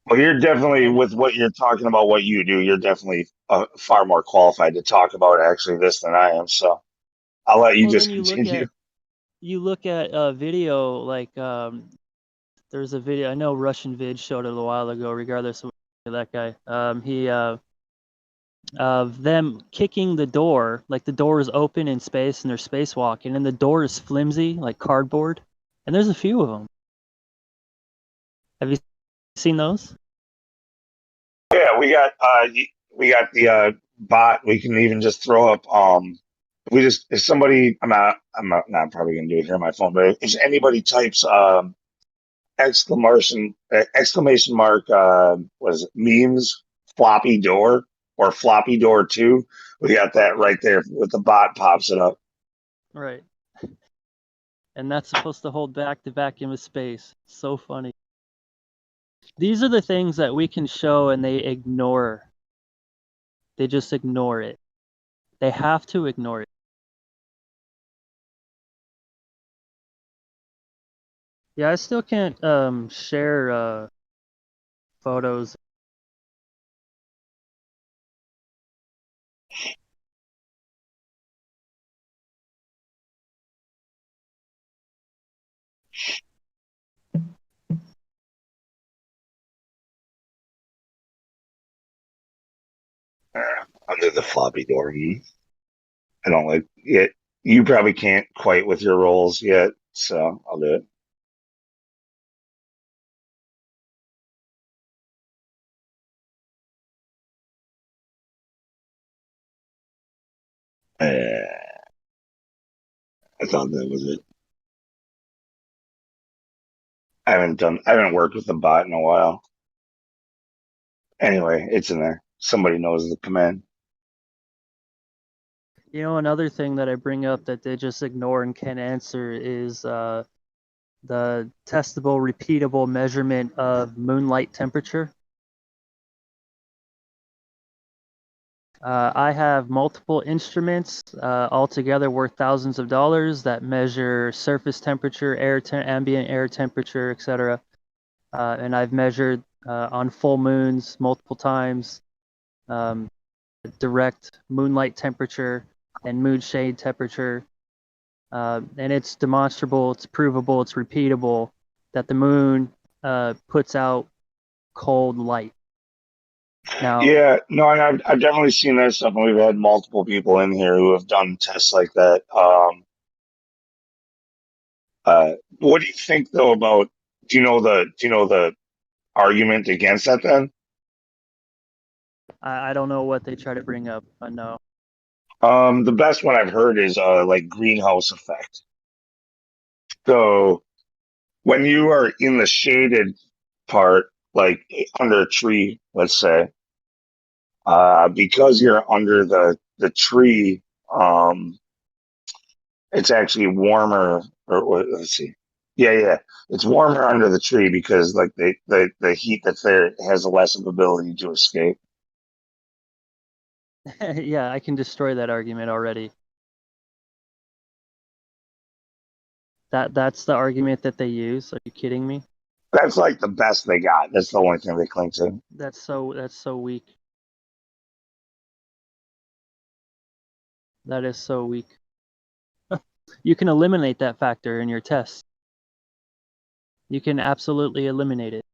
J: Well, you're definitely, with what you're talking about, what you do, you're definitely far more qualified to talk about actually this than I am. So I'll let you just continue.
G: You look at a video like there's a video, I know Russian Vid showed it a while ago, regardless of that guy. Of them kicking the door, like the door is open in space and they're spacewalking, and the door is flimsy, like cardboard. And there's a few of them. Have you seen those?
J: Yeah, we got the bot. We can even just throw up. If somebody, I'm not probably gonna do it here on my phone, but if anybody types exclamation mark what is it, memes floppy door or floppy door 2, we got that right there with the bot pops it up.
G: Right. And that's supposed to hold back the vacuum of space. So funny. These are the things that we can show and they ignore. They just ignore it. They have to ignore it. Yeah, I still can't share photos.
J: Under the floppy door. I don't like it. You probably can't quite with your rolls yet, so I'll do it. I thought that was it. I haven't worked with the bot in a while. Anyway, it's in there. Somebody knows the command.
G: You know, another thing that I bring up that they just ignore and can't answer is the testable, repeatable measurement of moonlight temperature. I have multiple instruments, altogether worth thousands of dollars, that measure surface temperature, ambient air temperature, etc. And I've measured on full moons multiple times, direct moonlight temperature and moon shade temperature. And it's demonstrable, it's provable, it's repeatable that the moon puts out cold light. Now,
J: yeah, no, and I've definitely seen that stuff, and we've had multiple people in here who have done tests like that. What do you think though about? Do you know the argument against that then?
G: I don't know what they try to bring up. I know.
J: The best one I've heard is like greenhouse effect. So when you are in the shaded part, like under a tree, let's say, because you're under the tree, it's actually warmer. Let's see. Yeah. It's warmer under the tree because like the heat that's there has less of ability to escape.
G: Yeah, I can destroy that argument already. That's the argument that they use. Are you kidding me?
J: That's like the best they got. That's the only thing they cling to.
G: That's so weak. That is so weak. You can eliminate that factor in your test. You can absolutely eliminate it.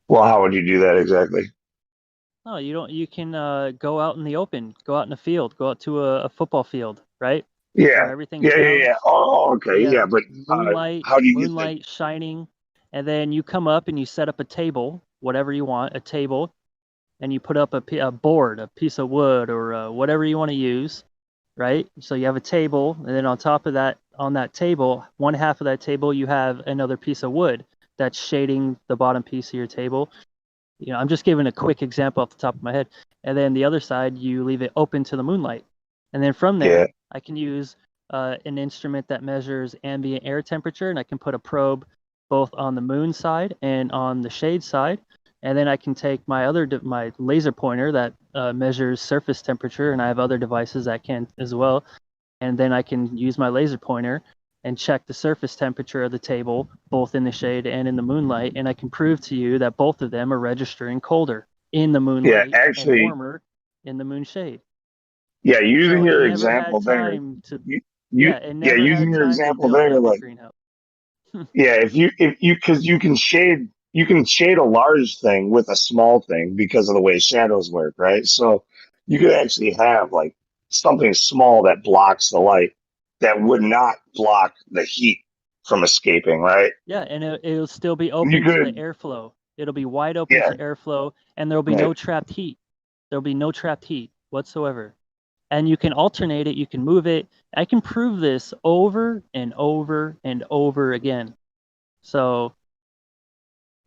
J: Well, how would you do that exactly?
G: No, you don't. You can go out in the open, go out in a field, go out to a football field, right? Where
J: Yeah.
G: everything's down.
J: Yeah. Oh, okay.
G: You have
J: Yeah, but how do you get
G: moonlight shining, and then you come up and you set up a table, whatever you want, a table, and you put up a board, a piece of wood, or whatever you want to use, right? So you have a table, and then on top of that, on that table, one half of that table, you have another piece of wood that's shading the bottom piece of your table. You know, I'm just giving a quick example off the top of my head. And then the other side, you leave it open to the moonlight. And then from there, I can use an instrument that measures ambient air temperature, and I can put a probe both on the moon side and on the shade side. And then I can take my my laser pointer that measures surface temperature, and I have other devices that can as well. And then I can use my laser pointer and check the surface temperature of the table, both in the shade and in the moonlight, and I can prove to you that both of them are registering colder in the moonlight and warmer in the moon shade.
J: Yeah, using
G: So
J: your
G: it never
J: example
G: had
J: there.
G: time to. It
J: Yeah,
G: never
J: using
G: had
J: your
G: time to
J: example
G: build
J: there,
G: that big
J: like
G: greenhouse.
J: yeah, if you because you can shade a large thing with a small thing because of the way shadows work, right? So you could actually have like something small that blocks the light that would not block the heat from escaping, right?
G: Yeah, and it'll still be
J: You
G: open to the
J: could,
G: airflow. It'll be wide open
J: yeah,
G: to airflow, and there'll be
J: right.
G: no trapped heat. There'll be no trapped heat whatsoever. And you can alternate it, you can move it. I can prove this over and over and over again. So,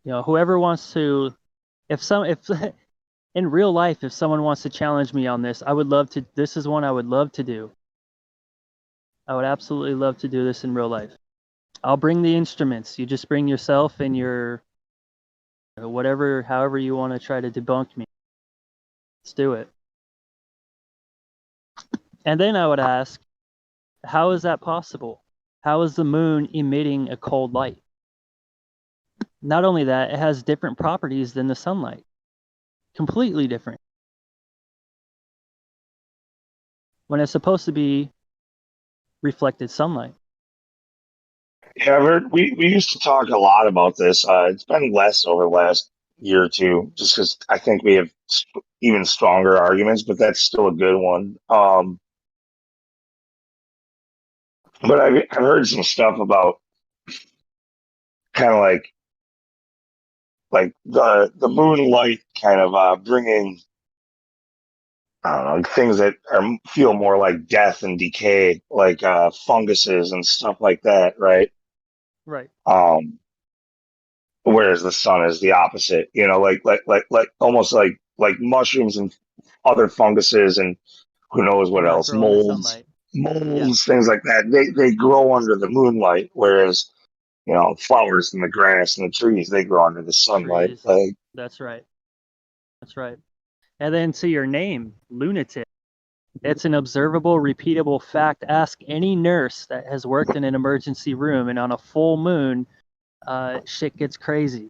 G: you know, whoever wants to, if in real life, if someone wants to challenge me on this, I would love to. This is one I would love to do. I would absolutely love to do this in real life. I'll bring the instruments. You just bring yourself and your whatever, however you want to try to debunk me. Let's do it. And then I would ask, how is that possible? How is the moon emitting a cold light? Not only that, it has different properties than the sunlight. Completely different. When it's supposed to be reflected sunlight.
J: Yeah, I've heard, we used to talk a lot about this. It's been less over the last year or two, just because I think we have even stronger arguments, but that's still a good one. But I've heard some stuff about kind of like the moonlight kind of bringing I don't know things that feel more like death and decay, like funguses and stuff like that, right?
G: Right.
J: Whereas the sun is the opposite, you know, like almost like mushrooms and other funguses and who knows
G: Do
J: what
G: not
J: else,
G: grow in the
J: molds,
G: sunlight.
J: things like that. They grow under the moonlight, whereas you know flowers and the grass and the trees they grow under the sunlight.
G: Trees.
J: Like
G: That's right. That's right. And then to your name, lunatic. It's an observable, repeatable fact. Ask any nurse that has worked in an emergency room, and on a full moon, shit gets crazy.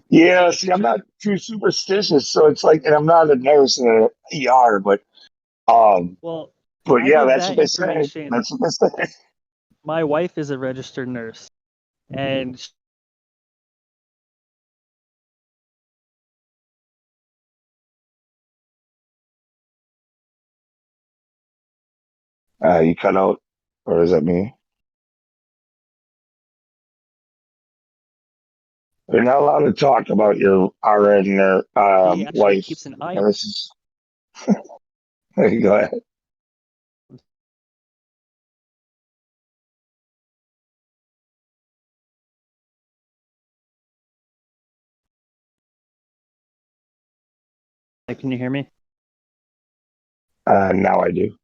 J: yeah, see, I'm not too superstitious, so it's like, and I'm not a nurse in an ER,
G: Well,
J: but
G: I
J: yeah,
G: give
J: that's what
G: that
J: they say.
G: information.
J: That's what they say.
G: My wife is a registered nurse, and
J: You cut out, or is that me? You're not allowed to talk about your RN or
G: she actually
J: wife.
G: keeps an eye on.
J: This is. Go ahead.
G: Can you hear me?
D: Now I do.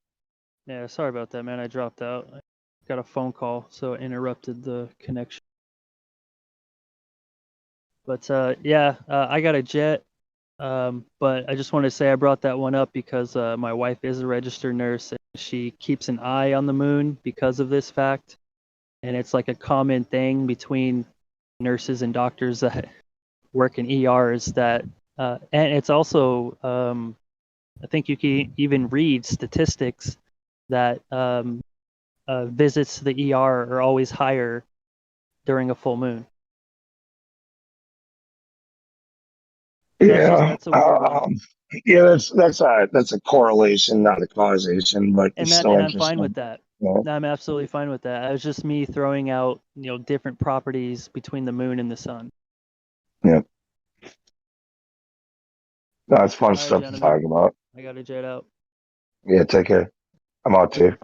G: Yeah, sorry about that, man. I dropped out. I got a phone call, so it interrupted the connection. But yeah, I got a jet. But I just wanted to say I brought that one up because my wife is a registered nurse and she keeps an eye on the moon because of this fact. And it's like a common thing between nurses and doctors that work in ERs that, and it's also, I think you can even read statistics that visits to the ER are always higher during a full moon.
D: Yeah,
G: That's a weird one.
D: yeah, that's a correlation, not a causation, but it's still
G: And I'm fine with
D: interesting.
G: that.
D: Yeah.
G: I'm absolutely fine with that. It was just me throwing out, different properties between the moon and the sun.
D: Yeah. No, it's fun
G: All right,
D: stuff to
G: gentlemen.
D: talk about.
G: I got to jet out.
D: Yeah, take care. I'm out too.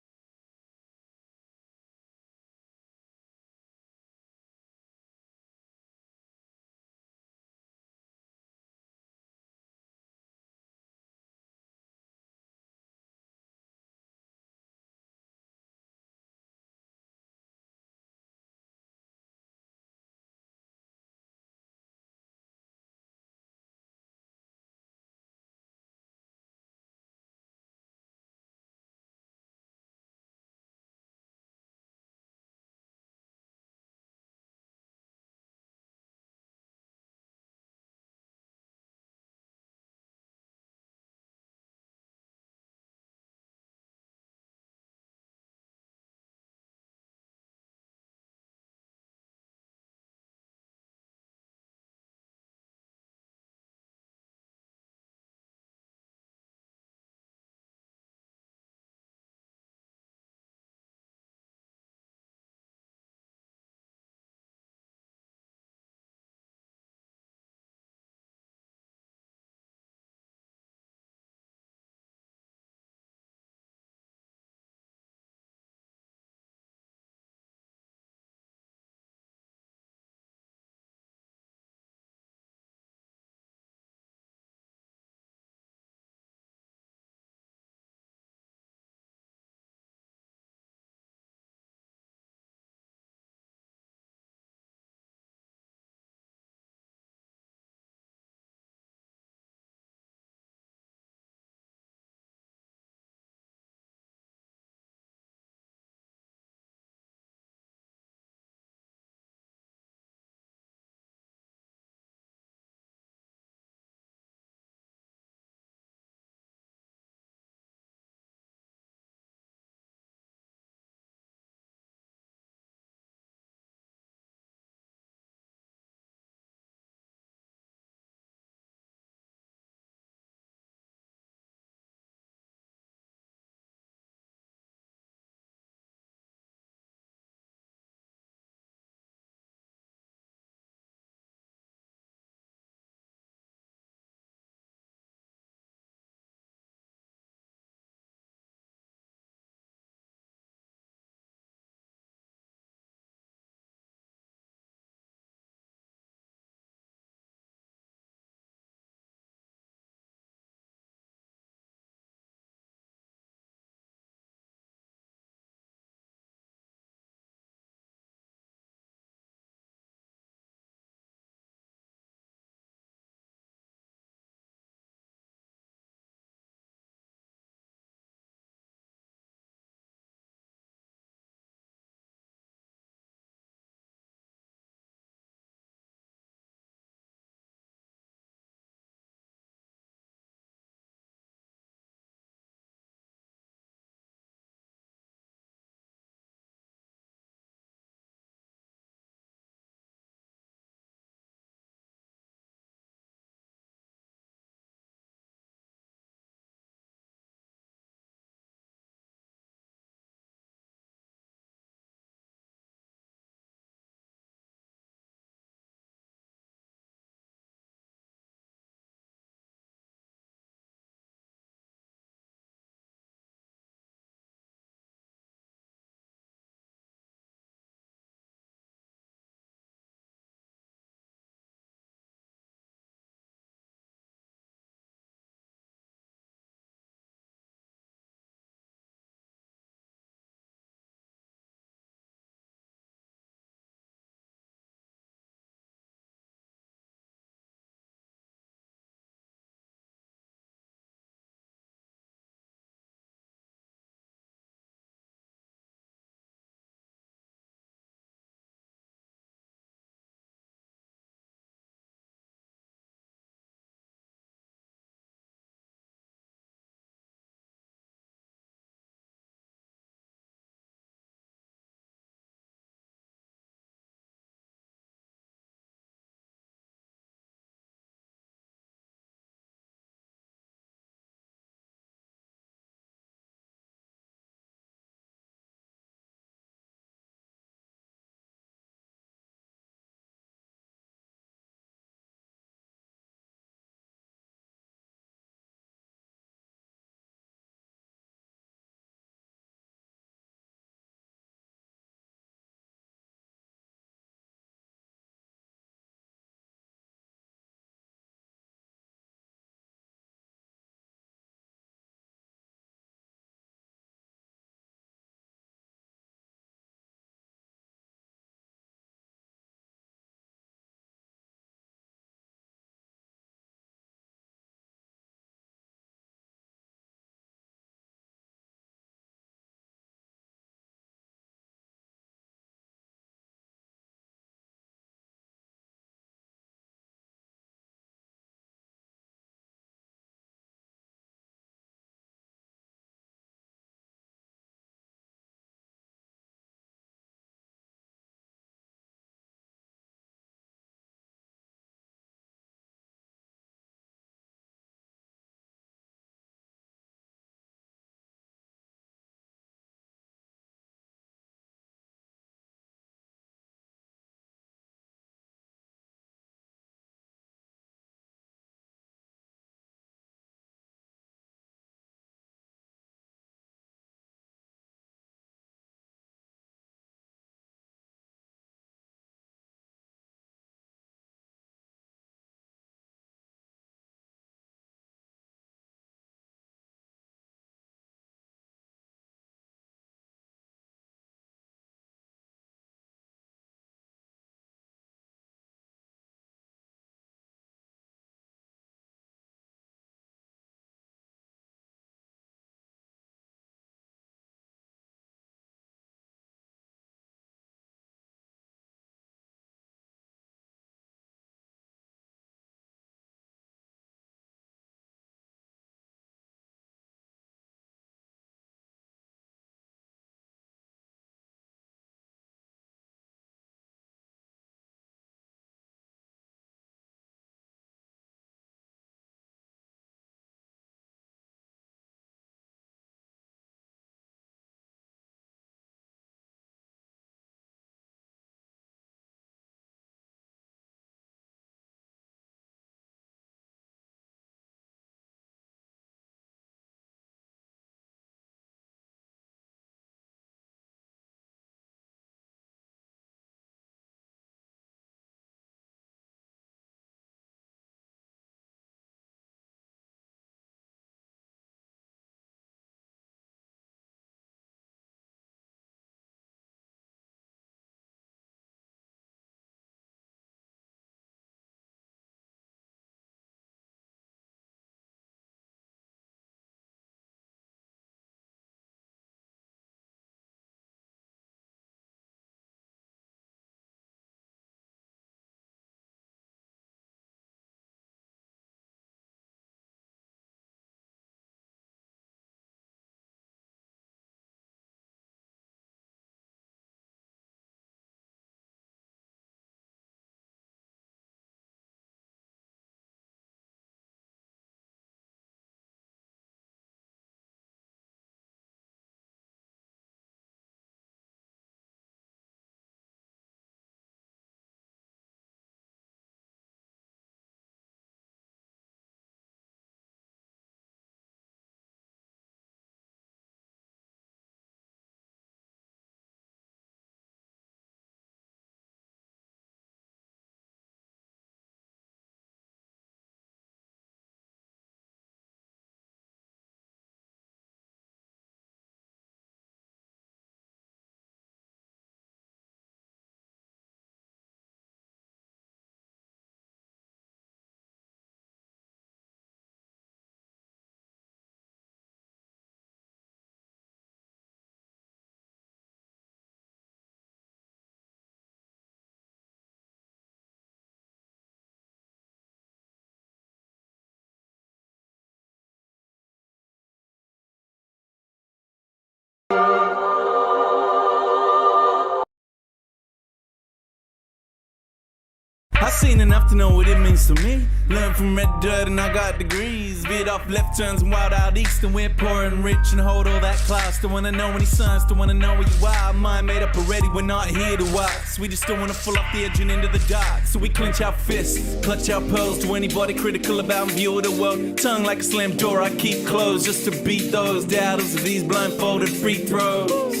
N: I've seen enough to know what it means to me. Learned from red dirt and I got degrees. Veered off left turns and wild out east, and we're poor and rich and hold all that class. Don't wanna know any signs, don't wanna know where you are. Mind made up already, we're not here to watch. We just don't wanna fall off the edge and into the dark. So we clench our fists, clutch our pearls to anybody critical about view of the world. Tongue like a slammed door I keep closed just to beat those doubters of these blindfolded free throws.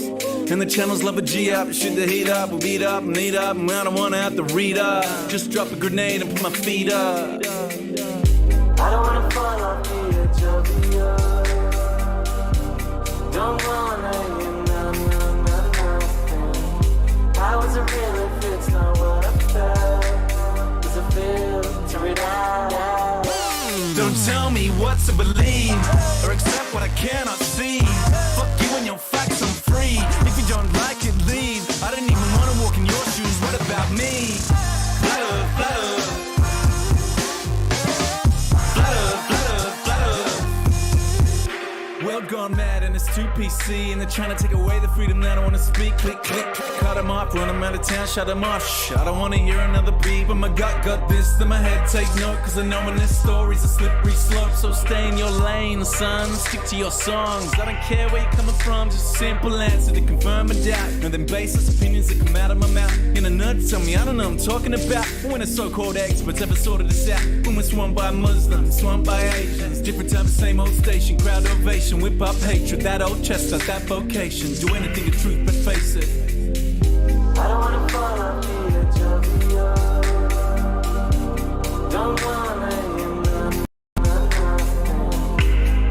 N: And the channels love a G up, shoot the heat up, we'll beat up and eat up, and I don't wanna have to read up. Just drop a grenade and put my feet up.
Q: I don't wanna fall off the edge of the earth. Don't wanna hear nothing. I wasn't real if it's not what I felt. 'Cause I filter it out.
N: Don't tell me what to believe or accept what I cannot see. Fuck you and your facts, I'm free. If you don't like it, leave. I didn't even wanna walk in your shoes, what about me? Flutter, flutter. World gone mad and it's too PC, and they're trying to take away the freedom that I wanna speak. Click, click, cut them off, run them out of town, shut them off. Shh, I don't wanna hear another beat, but my gut got this, then my head take note. Cause I know when this story's a slippery slope. So stay in your lane, son, stick to your songs. I don't care where you're coming from, just a simple answer to confirm a doubt. No, them baseless opinions that come out of my mouth. In a nerd, tell me I don't know what I'm talking about. When the so-called experts ever sorted this out. When we're swamped by Muslims, swamped by Asians. Different time, same old station, crowd ovation. Whip up hatred, that old chestnut, that vocation. Do anything to truth, but face it.
Q: I don't wanna fall off the edge of the earth. Don't wanna hear nothing.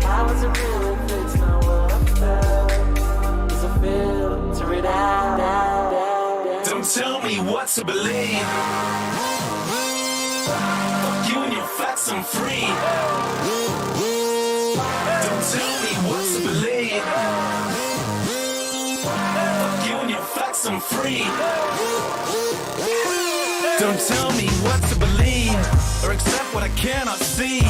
Q: I wasn't real if it's not what I felt. 'Cause I filter it out.
N: Don't tell me what to believe. Fuck you and your facts, I'm free. Don't tell me what to believe. Fuck you and your facts, I'm free. Don't tell me what to believe or accept what I cannot see.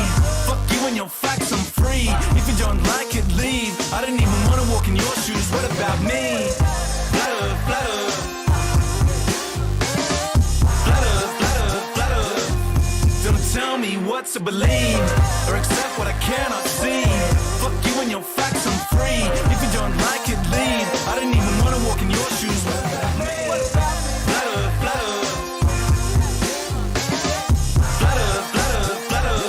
N: Fuck you and your facts, I'm free. If you don't like it, leave. I didn't even wanna walk in your shoes, what about me? Flutter, flutter. Flutter, flutter, flutter. Don't tell me what to believe or accept what I cannot see. Fuck you and your facts, I'm free. If you don't like it, leave. I didn't even wanna walk in your shoes. What about me? Flutter, flutter. Flutter, flutter, flutter.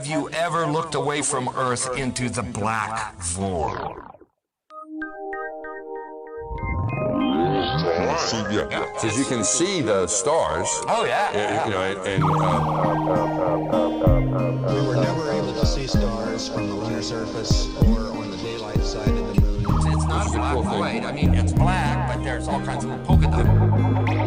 H: Have you ever looked away from Earth into the black void?
L: Yeah, because you can see the stars.
H: Oh, yeah.
L: You know,
W: We were never able to see stars from the lunar surface or on the daylight side of the moon.
H: It's not a black void. I mean, it's black, but there's all kinds of polka dots.